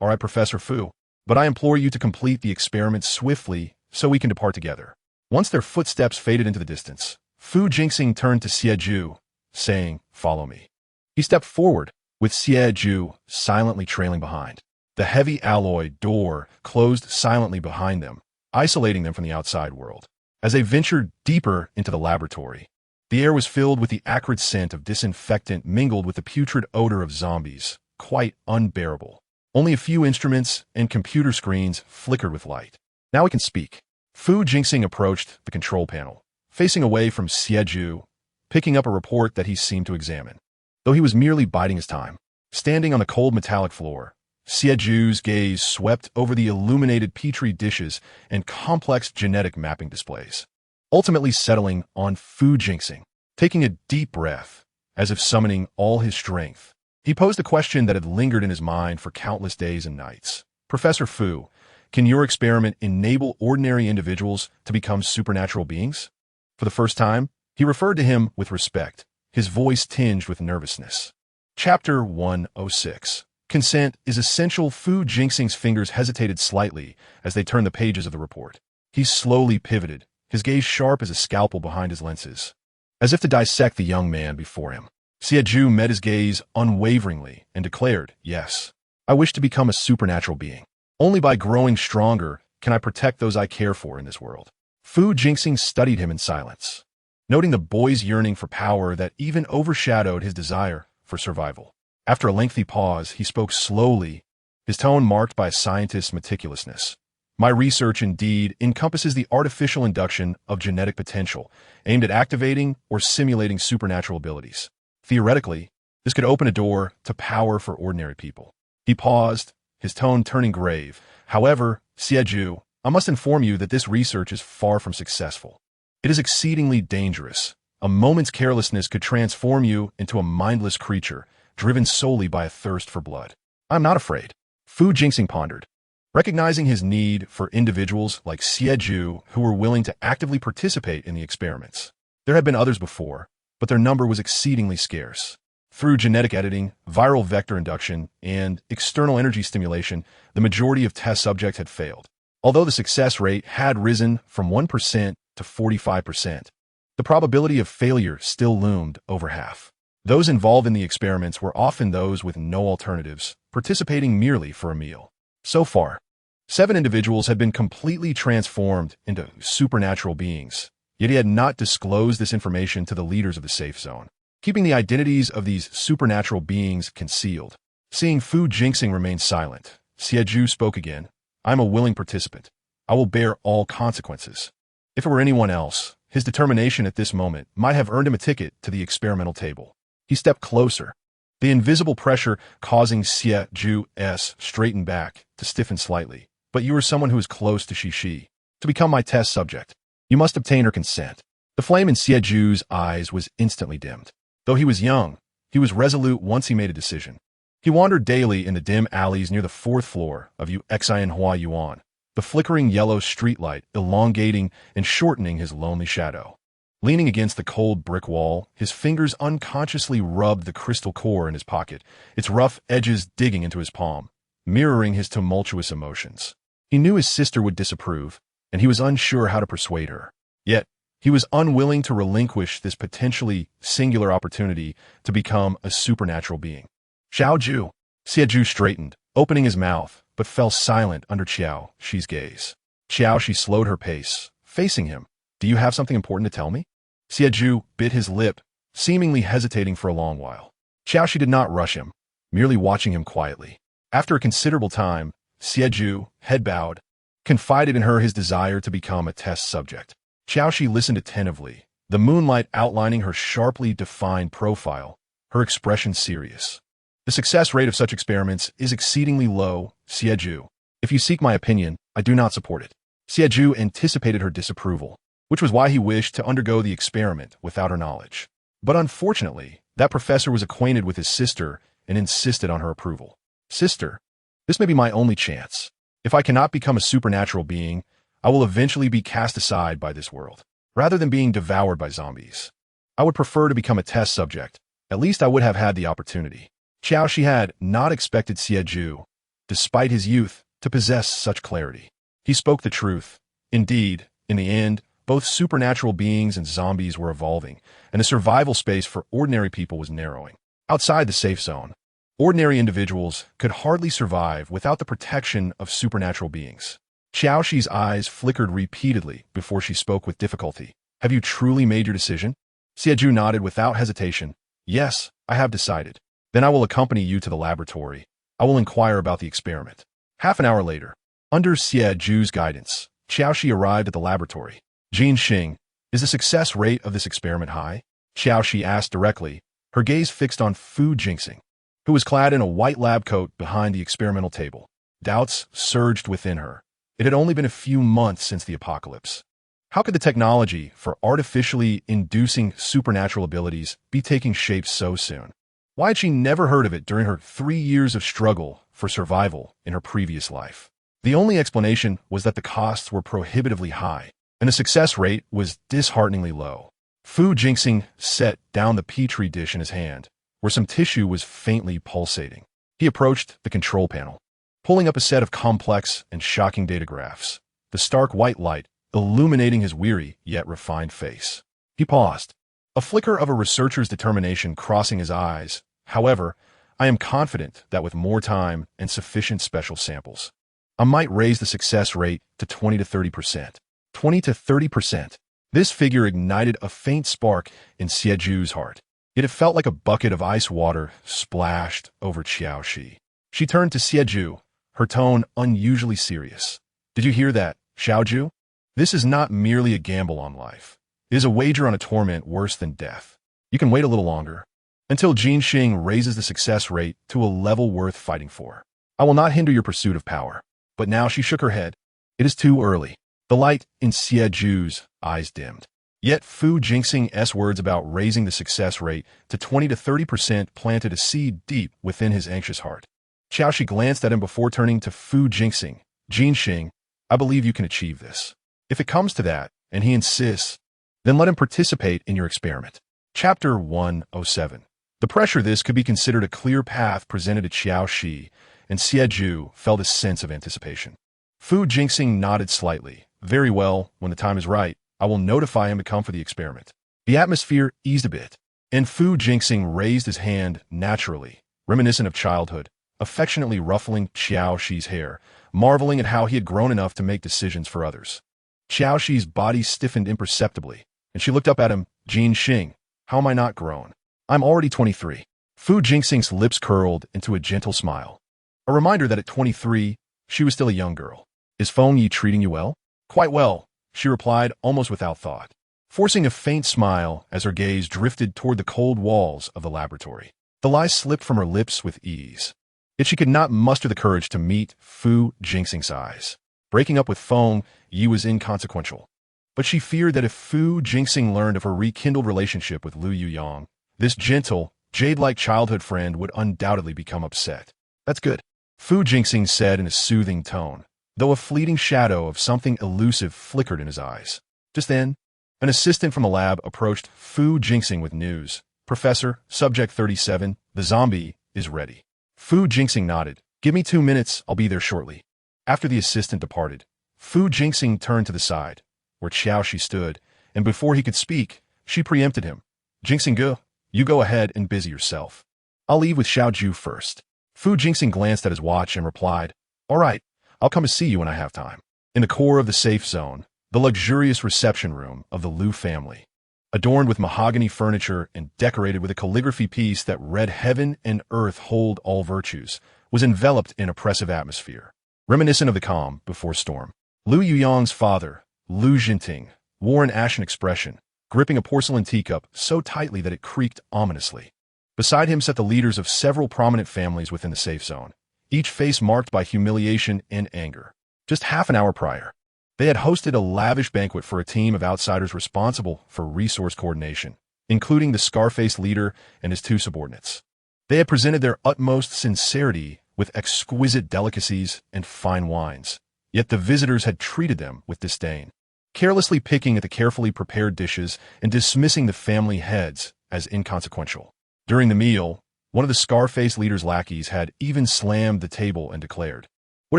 All right, Professor Fu, but I implore you to complete the experiment swiftly so we can depart together. Once their footsteps faded into the distance, Fu Jingxing turned to Xie, saying, Follow me. He stepped forward, with Xie silently trailing behind. The heavy alloy door closed silently behind them, isolating them from the outside world. As they ventured deeper into the laboratory, the air was filled with the acrid scent of disinfectant mingled with the putrid odor of zombies, quite unbearable. Only a few instruments and computer screens flickered with light. Now we can speak. Su Qianqian approached the control panel, facing away from Xie, picking up a report that he seemed to examine, though he was merely biding his time. Standing on the cold metallic floor, Xie's gaze swept over the illuminated petri dishes and complex genetic mapping displays, ultimately settling on Su Qianqian. Taking a deep breath, as if summoning all his strength, he posed a question that had lingered in his mind for countless days and nights. Professor Fu, can your experiment enable ordinary individuals to become supernatural beings? For the first time, he referred to him with respect, his voice tinged with nervousness. Chapter 106. Consent is essential. Su Qianqian's fingers hesitated slightly as they turned the pages of the report. He slowly pivoted, his gaze sharp as a scalpel behind his lenses, as if to dissect the young man before him. Xie met his gaze unwaveringly and declared, "Yes, I wish to become a supernatural being. Only by growing stronger can I protect those I care for in this world." Su Qianqian studied him in silence, noting the boy's yearning for power that even overshadowed his desire for survival. After a lengthy pause, he spoke slowly, his tone marked by a scientist's meticulousness. My research indeed encompasses the artificial induction of genetic potential, aimed at activating or simulating supernatural abilities. Theoretically, this could open a door to power for ordinary people. He paused, his tone turning grave. However, Xie, I must inform you that this research is far from successful. It is exceedingly dangerous. A moment's carelessness could transform you into a mindless creature, driven solely by a thirst for blood. I'm not afraid. Su Qianqian pondered, recognizing his need for individuals like Xie who were willing to actively participate in the experiments. There had been others before, but their number was exceedingly scarce. Through genetic editing, viral vector induction, and external energy stimulation, the majority of test subjects had failed. Although the success rate had risen from 1% to 45%, the probability of failure still loomed over half. Those involved in the experiments were often those with no alternatives, participating merely for a meal. So far, 7 individuals had been completely transformed into supernatural beings, yet he had not disclosed this information to the leaders of the safe zone, keeping the identities of these supernatural beings concealed. Seeing Su Qianqian remain silent, Xie spoke again. I'm a willing participant. I will bear all consequences. If it were anyone else, his determination at this moment might have earned him a ticket to the experimental table. He stepped closer, the invisible pressure causing Xie's straighten back to stiffen slightly. But you are someone who is close to Shi. To become my test subject, you must obtain her consent. The flame in Xie's eyes was instantly dimmed. Though he was young, he was resolute once he made a decision. He wandered daily in the dim alleys near the 4th floor of Xianhua Yuan, the flickering yellow streetlight elongating and shortening his lonely shadow. Leaning against the cold brick wall, his fingers unconsciously rubbed the crystal core in his pocket, its rough edges digging into his palm, mirroring his tumultuous emotions. He knew his sister would disapprove, and he was unsure how to persuade her. Yet, he was unwilling to relinquish this potentially singular opportunity to become a supernatural being. Qiao Xie straightened, opening his mouth, but fell silent under Qiao Xi's gaze. Qiao Xi slowed her pace, facing him. Do you have something important to tell me? Xie bit his lip, seemingly hesitating for a long while. Qiao Xi did not rush him, merely watching him quietly. After a considerable time, Xie, head bowed, confided in her his desire to become a test subject. Qiao Xi listened attentively, the moonlight outlining her sharply defined profile, her expression serious. The success rate of such experiments is exceedingly low, Xie. If you seek my opinion, I do not support it. Xie anticipated her disapproval, which was why he wished to undergo the experiment without her knowledge. But unfortunately, that professor was acquainted with his sister and insisted on her approval. Sister, this may be my only chance. If I cannot become a supernatural being, I will eventually be cast aside by this world, rather than being devoured by zombies. I would prefer to become a test subject. At least I would have had the opportunity. Qiao Xi had not expected Xie, despite his youth, to possess such clarity. He spoke the truth. Indeed, in the end, both supernatural beings and zombies were evolving, and the survival space for ordinary people was narrowing. Outside the safe zone, Ordinary individuals could hardly survive without the protection of supernatural beings. Qiao Xi's eyes flickered repeatedly before she spoke with difficulty. Have you truly made your decision? Xie nodded without hesitation. Yes, I have decided. Then I will accompany you to the laboratory. I will inquire about the experiment. Half an hour later, under Xie's guidance, Qiao Xi arrived at the laboratory. Jin Xing, is the success rate of this experiment high? Qiao Xi asked directly, her gaze fixed on Su Qianqian, who was clad in a white lab coat behind the experimental table. Doubts surged within her. It had only been a few months since the apocalypse. How could the technology for artificially inducing supernatural abilities be taking shape so soon? Why had she never heard of it during her 3 years of struggle for survival in her previous life? The only explanation was that the costs were prohibitively high, and the success rate was dishearteningly low. Su Qianqian set down the petri dish in his hand, where some tissue was faintly pulsating. He approached the control panel, pulling up a set of complex and shocking data graphs, the stark white light illuminating his weary yet refined face. He paused, a flicker of a researcher's determination crossing his eyes. However, I am confident that with more time and sufficient special samples, I might raise the success rate to 20 to 30%. 20 to 30%. This figure ignited a faint spark in Xieju's heart. Yet it felt like a bucket of ice water splashed over Qiao Xi. She turned to Xieju, her tone unusually serious. Did you hear that, Xiaoju? This is not merely a gamble on life. It is a wager on a torment worse than death. You can wait a little longer, until Jin Xing raises the success rate to a level worth fighting for. I will not hinder your pursuit of power. But now she shook her head. It is too early. The light in Xieju's eyes dimmed. Yet Su Qianqian's words about raising the success rate to 20 to 30% planted a seed deep within his anxious heart. Qiao Xi glanced at him before turning to Su Qianqian. Jin Xing, I believe you can achieve this. If it comes to that, and he insists, then let him participate in your experiment. Chapter 107. The pressure this could be considered a clear path presented to Qiao Xi, and Xieju felt a sense of anticipation. Su Qianqian nodded slightly. Very well, when the time is right, I will notify him to come for the experiment. The atmosphere eased a bit, and Su Qianqian raised his hand naturally, reminiscent of childhood, affectionately ruffling Qiao Xi's hair, marveling at how he had grown enough to make decisions for others. Qiao Xi's body stiffened imperceptibly, and she looked up at him. Jin Xing, how am I not grown? I'm already 23. Su Qianqian's lips curled into a gentle smile. A reminder that at 23, she was still a young girl. Is Feng Yi treating you well? Quite well, she replied almost without thought, forcing a faint smile as her gaze drifted toward the cold walls of the laboratory. The lie slipped from her lips with ease. Yet she could not muster the courage to meet Su Qianqian's eyes. Breaking up with Feng Yi was inconsequential, but she feared that if Su Qianqian learned of her rekindled relationship with Lu Yuyang, this gentle, jade-like childhood friend would undoubtedly become upset. That's good, Su Qianqian said in a soothing tone, though a fleeting shadow of something elusive flickered in his eyes. Just then, an assistant from the lab approached Su Qianqian with news. Professor, Subject 37, the zombie, is ready. Su Qianqian nodded. Give me 2 minutes, I'll be there shortly. After the assistant departed, Su Qianqian turned to the side, where Qiao Xi stood, and before he could speak, she preempted him. Qianqian, you go ahead and busy yourself. I'll leave with Xiaoju first. Su Qianqian glanced at his watch and replied, all right, I'll come to see you when I have time. In the core of the safe zone, the luxurious reception room of the Lu family, adorned with mahogany furniture and decorated with a calligraphy piece that read "Heaven and earth hold all virtues," was enveloped in oppressive atmosphere, reminiscent of the calm before storm. Lu Yuyang's father, Lu Jinting, wore an ashen expression, gripping a porcelain teacup so tightly that it creaked ominously. Beside him sat the leaders of several prominent families within the safe zone, each face marked by humiliation and anger. Just half an hour prior, they had hosted a lavish banquet for a team of outsiders responsible for resource coordination, including the Scarface leader and his 2 subordinates. They had presented their utmost sincerity with exquisite delicacies and fine wines, yet the visitors had treated them with disdain, carelessly picking at the carefully prepared dishes and dismissing the family heads as inconsequential. During the meal, one of the Scarface leader's lackeys had even slammed the table and declared, "What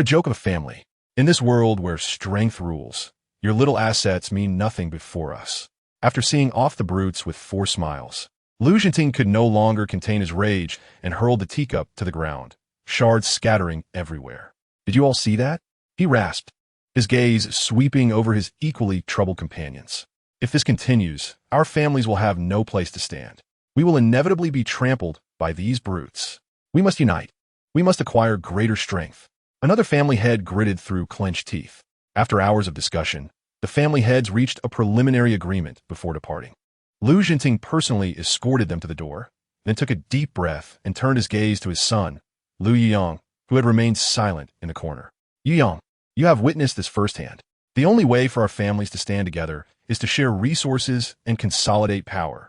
a joke of a family. In this world where strength rules, your little assets mean nothing before us." After seeing off the brutes with 4 smiles, Lu Jinting could no longer contain his rage and hurled the teacup to the ground, shards scattering everywhere. "Did you all see that?" he rasped, his gaze sweeping over his equally troubled companions. "If this continues, our families will have no place to stand. We will inevitably be trampled by these brutes. We must unite. We must acquire greater strength." Another family head gritted through clenched teeth. After hours of discussion, the family heads reached a preliminary agreement before departing. Lu Jinting personally escorted them to the door, then took a deep breath and turned his gaze to his son, Lu Yiyang, who had remained silent in the corner. "Yiyang, you have witnessed this firsthand. The only way for our families to stand together is to share resources and consolidate power.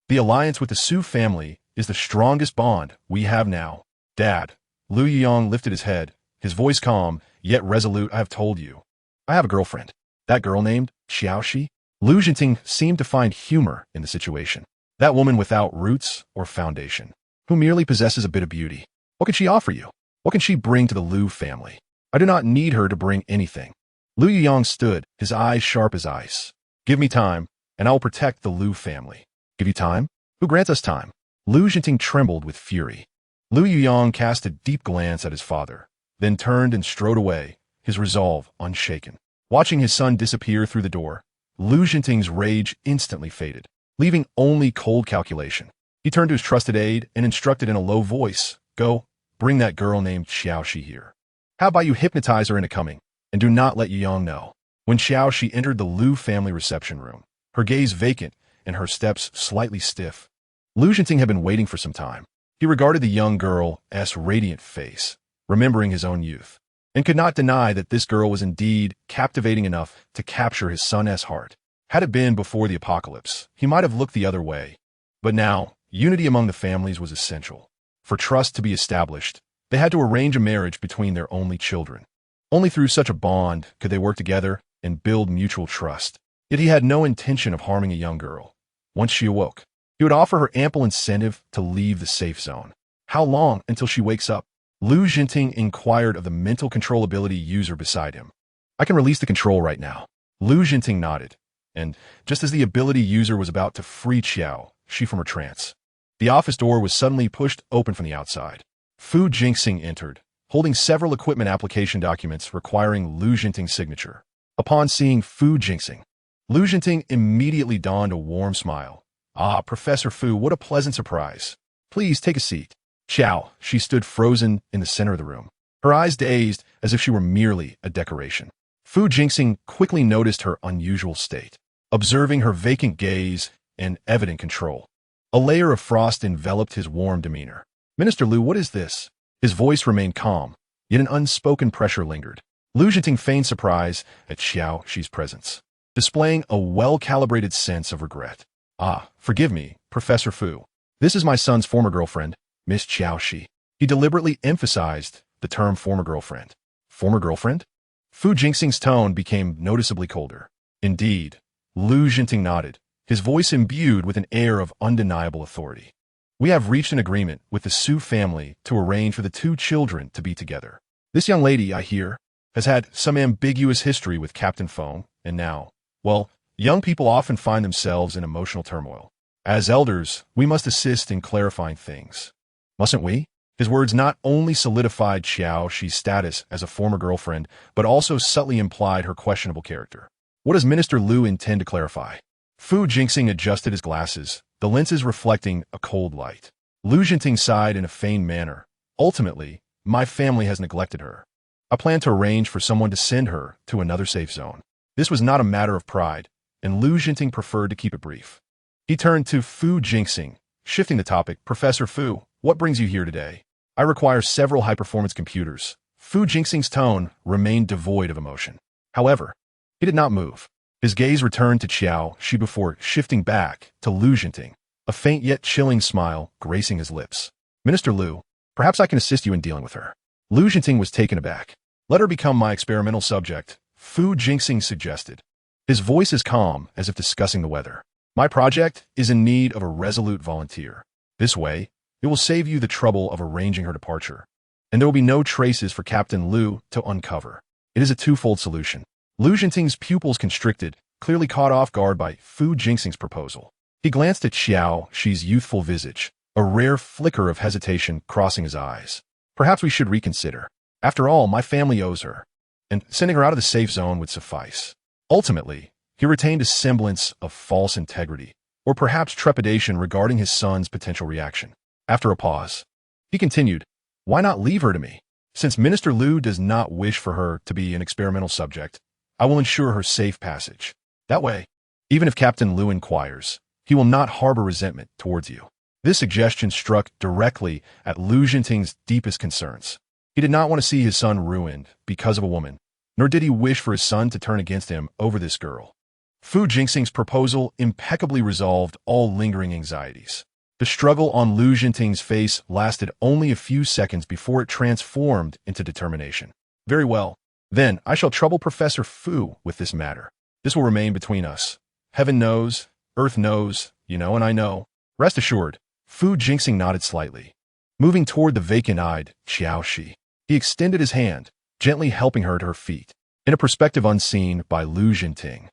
The alliance with the Su family is the strongest bond we have now." "Dad," Lu Yiyang lifted his head, his voice calm, yet resolute. "I have told you. I have a girlfriend. That girl named Qiao Xi." Lu Jinting seemed to find humor in the situation. That woman without roots or foundation, who merely possesses a bit of beauty. What can she offer you? What can she bring to the Lu family? I do not need her to bring anything. Lu Yiyang stood, his eyes sharp as ice. "Give me time, and I will protect the Lu family." "Give you time? Who grants us time?" Lu Jinting trembled with fury. Lu Yiyang cast a deep glance at his father, then turned and strode away, his resolve unshaken. Watching his son disappear through the door, Lu Jinting's rage instantly faded, leaving only cold calculation. He turned to his trusted aide and instructed in a low voice, "Go, bring that girl named Qiao Xi here. How about you hypnotize her into coming, and do not let Yiyang know." When Qiao Xi entered the Lu family reception room, her gaze vacant and her steps slightly stiff, Lu Jinting had been waiting for some time. He regarded the young girl's radiant face, remembering his own youth, and could not deny that this girl was indeed captivating enough to capture his son's heart. Had it been before the apocalypse, he might have looked the other way. But now, unity among the families was essential. For trust to be established, they had to arrange a marriage between their only children. Only through such a bond could they work together and build mutual trust. Yet he had no intention of harming a young girl. Once she awoke, he would offer her ample incentive to leave the safe zone. How long until she wakes up? Lu Jinting inquired of the mental controllability user beside him. "I can release the control right now." Lu Jinting nodded, and just as the ability user was about to free Qiao Xi from her trance, the office door was suddenly pushed open from the outside. Su Qianqian entered, holding several equipment application documents requiring Lu Jinting's signature. Upon seeing Su Qianqian, Lu Jinting immediately donned a warm smile. "Ah, Professor Fu, what a pleasant surprise. Please take a seat." Qiao Xi stood frozen in the center of the room, her eyes dazed as if she were merely a decoration. Su Qianqian quickly noticed her unusual state, observing her vacant gaze and evident control. A layer of frost enveloped his warm demeanor. "Minister Lu, what is this?" His voice remained calm, yet an unspoken pressure lingered. Lu Jinting feigned surprise at Qiao Xi's presence, displaying a well-calibrated sense of regret. "Ah, forgive me, Professor Fu. This is my son's former girlfriend, Miss Qiao Xi." He deliberately emphasized the term former girlfriend. "Former girlfriend?" Su Qianqian's tone became noticeably colder. "Indeed." Lu Jinting nodded, his voice imbued with an air of undeniable authority. "We have reached an agreement with the Su family to arrange for the two children to be together. This young lady, I hear, has had some ambiguous history with Captain Feng, and now, well, young people often find themselves in emotional turmoil. As elders, we must assist in clarifying things. Mustn't we?" His words not only solidified Qiao Xi's status as a former girlfriend, but also subtly implied her questionable character. What does Minister Lu intend to clarify? Su Qianqian adjusted his glasses, the lenses reflecting a cold light. Lu Jinting sighed in a feigned manner. "Ultimately, my family has neglected her. I plan to arrange for someone to send her to another safe zone." This was not a matter of pride, and Lu Jinting preferred to keep it brief. He turned to Su Qianqian, shifting the topic. "Professor Fu, what brings you here today?" "I require several high-performance computers." Su Qianqian's tone remained devoid of emotion. However, he did not move. His gaze returned to Qiao Xi before shifting back to Lu Jinting, a faint yet chilling smile gracing his lips. "Minister Lu, perhaps I can assist you in dealing with her." Lu Jinting was taken aback. "Let her become my experimental subject," Su Qianqian suggested, his voice as calm as if discussing the weather. "My project is in need of a resolute volunteer. This way, it will save you the trouble of arranging her departure, and there will be no traces for Captain Lu to uncover. It is a twofold solution." Lu Jinting's pupils constricted, clearly caught off guard by Su Qianqian's proposal. He glanced at Qiao Xi's youthful visage, a rare flicker of hesitation crossing his eyes. Perhaps we should reconsider. After all, my family owes her, and sending her out of the safe zone would suffice. Ultimately, he retained a semblance of false integrity, or perhaps trepidation regarding his son's potential reaction. After a pause, he continued, "Why not leave her to me? Since Minister Liu does not wish for her to be an experimental subject, I will ensure her safe passage. That way, even if Captain Liu inquires, he will not harbor resentment towards you." This suggestion struck directly at Lu Jinting's deepest concerns. He did not want to see his son ruined because of a woman, nor did he wish for his son to turn against him over this girl. Fu Jingxing's proposal impeccably resolved all lingering anxieties. The struggle on Lu Jinting's face lasted only a few seconds before it transformed into determination. "Very well. Then I shall trouble Professor Fu with this matter. This will remain between us. Heaven knows, earth knows, and I know." Rest assured, Fu Jingxing nodded slightly. Moving toward the vacant-eyed Qiao Xi, he extended his hand, gently helping her to her feet, in a perspective unseen by Lu Jinting.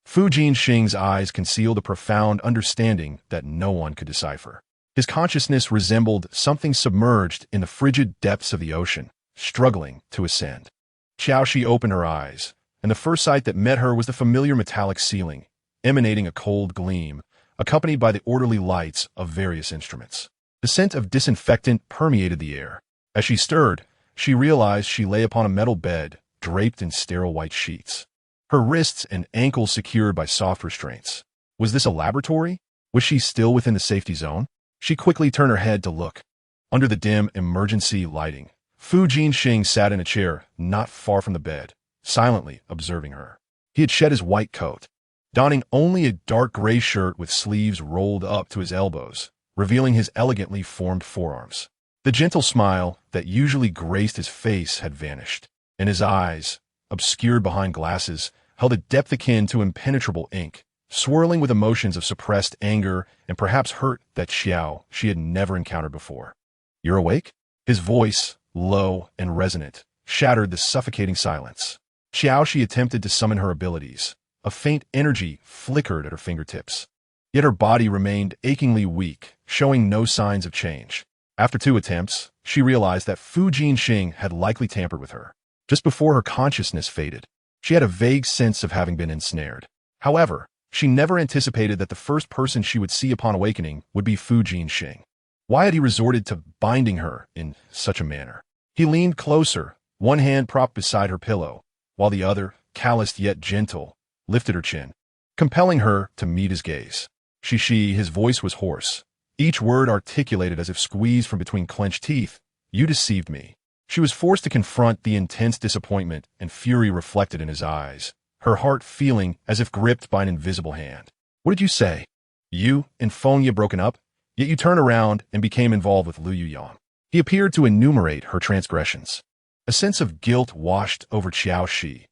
Fu Jingxing's eyes concealed a profound understanding that no one could decipher. His consciousness resembled something submerged in the frigid depths of the ocean, struggling to ascend. Qiao Xi opened her eyes, and the first sight that met her was the familiar metallic ceiling, emanating a cold gleam, accompanied by the orderly lights of various instruments. The scent of disinfectant permeated the air. As she stirred, she realized she lay upon a metal bed, draped in sterile white sheets, her wrists and ankles secured by soft restraints. Was this a laboratory? Was she still within the safety zone? She quickly turned her head to look. Under the dim emergency lighting, Fu Jingxing sat in a chair not far from the bed, silently observing her. He had shed his white coat, donning only a dark gray shirt with sleeves rolled up to his elbows, revealing his elegantly formed forearms. The gentle smile that usually graced his face had vanished, and his eyes, obscured behind glasses, held a depth akin to impenetrable ink, swirling with emotions of suppressed anger and perhaps hurt that Qiao Xi had never encountered before. "You're awake?" His voice, low and resonant, shattered the suffocating silence. Qiao Xi attempted to summon her abilities. A faint energy flickered at her fingertips. Yet her body remained achingly weak, showing no signs of change. After 2 attempts, she realized that Fu Jingxing had likely tampered with her. Just before her consciousness faded, she had a vague sense of having been ensnared. However, she never anticipated that the first person she would see upon awakening would be Fu Jingxing. Why had he resorted to binding her in such a manner? He leaned closer, one hand propped beside her pillow, while the other, calloused yet gentle, lifted her chin, compelling her to meet his gaze. His voice was hoarse, each word articulated as if squeezed from between clenched teeth. "You deceived me." She was forced to confront the intense disappointment and fury reflected in his eyes, her heart feeling as if gripped by an invisible hand. "What did you say? You and Fengye broken up, yet you turned around and became involved with Liu Yuyang." He appeared to enumerate her transgressions. A sense of guilt washed over Qiao Xi.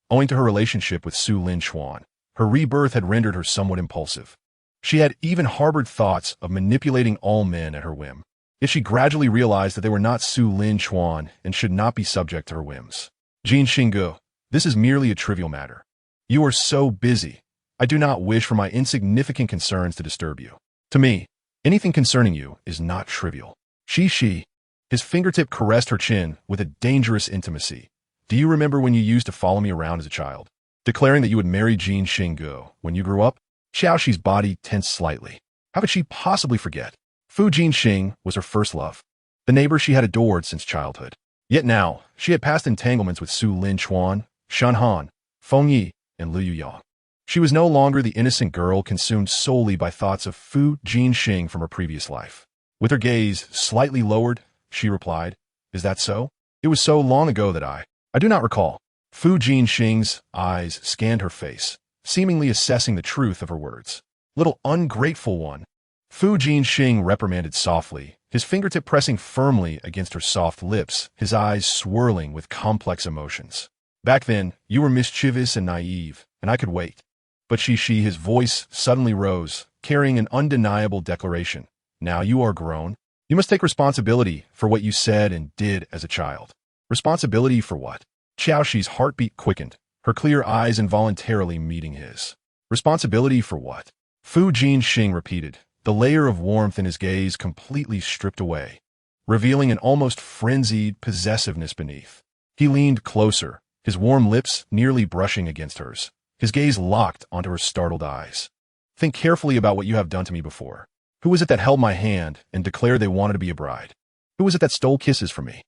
Owing to her relationship with Su Linchuan, her rebirth had rendered her somewhat impulsive. She had even harbored thoughts of manipulating all men at her whim. Yet she gradually realized that they were not Su Linchuan and should not be subject to her whims. "Jin Xinggu, this is merely a trivial matter. You are so busy. I do not wish for my insignificant concerns to disturb you. To me, anything concerning you is not trivial." Shi. His fingertip caressed her chin with a dangerous intimacy. "Do you remember when you used to follow me around as a child, declaring that you would marry Jin Xinggu when you grew up?" Qiao Xi's body tensed slightly. How could she possibly forget? Fu Jingxing was her first love, the neighbor she had adored since childhood. Yet now, she had past entanglements with Su Linchuan, Shan Han, Fengye, and Liu Yuyang. She was no longer the innocent girl consumed solely by thoughts of Fu Jingxing from her previous life. With her gaze slightly lowered, she replied, "Is that so? It was so long ago that I do not recall." Fu Jingxing's eyes scanned her face, seemingly assessing the truth of her words. "Little ungrateful one." Fu Jingxing reprimanded softly, his fingertip pressing firmly against her soft lips, his eyes swirling with complex emotions. "Back then, you were mischievous and naive, and I could wait." But his voice suddenly rose, carrying an undeniable declaration. "Now you are grown. You must take responsibility for what you said and did as a child." Responsibility for what? Qiao Xi's heartbeat quickened, her clear eyes involuntarily meeting his. Responsibility for what? Fu Jinxing repeated, the layer of warmth in his gaze completely stripped away, revealing an almost frenzied possessiveness beneath. He leaned closer, his warm lips nearly brushing against hers, his gaze locked onto her startled eyes. Think carefully about what you have done to me before. Who was it that held my hand and declared they wanted to be a bride? Who was it that stole kisses from me?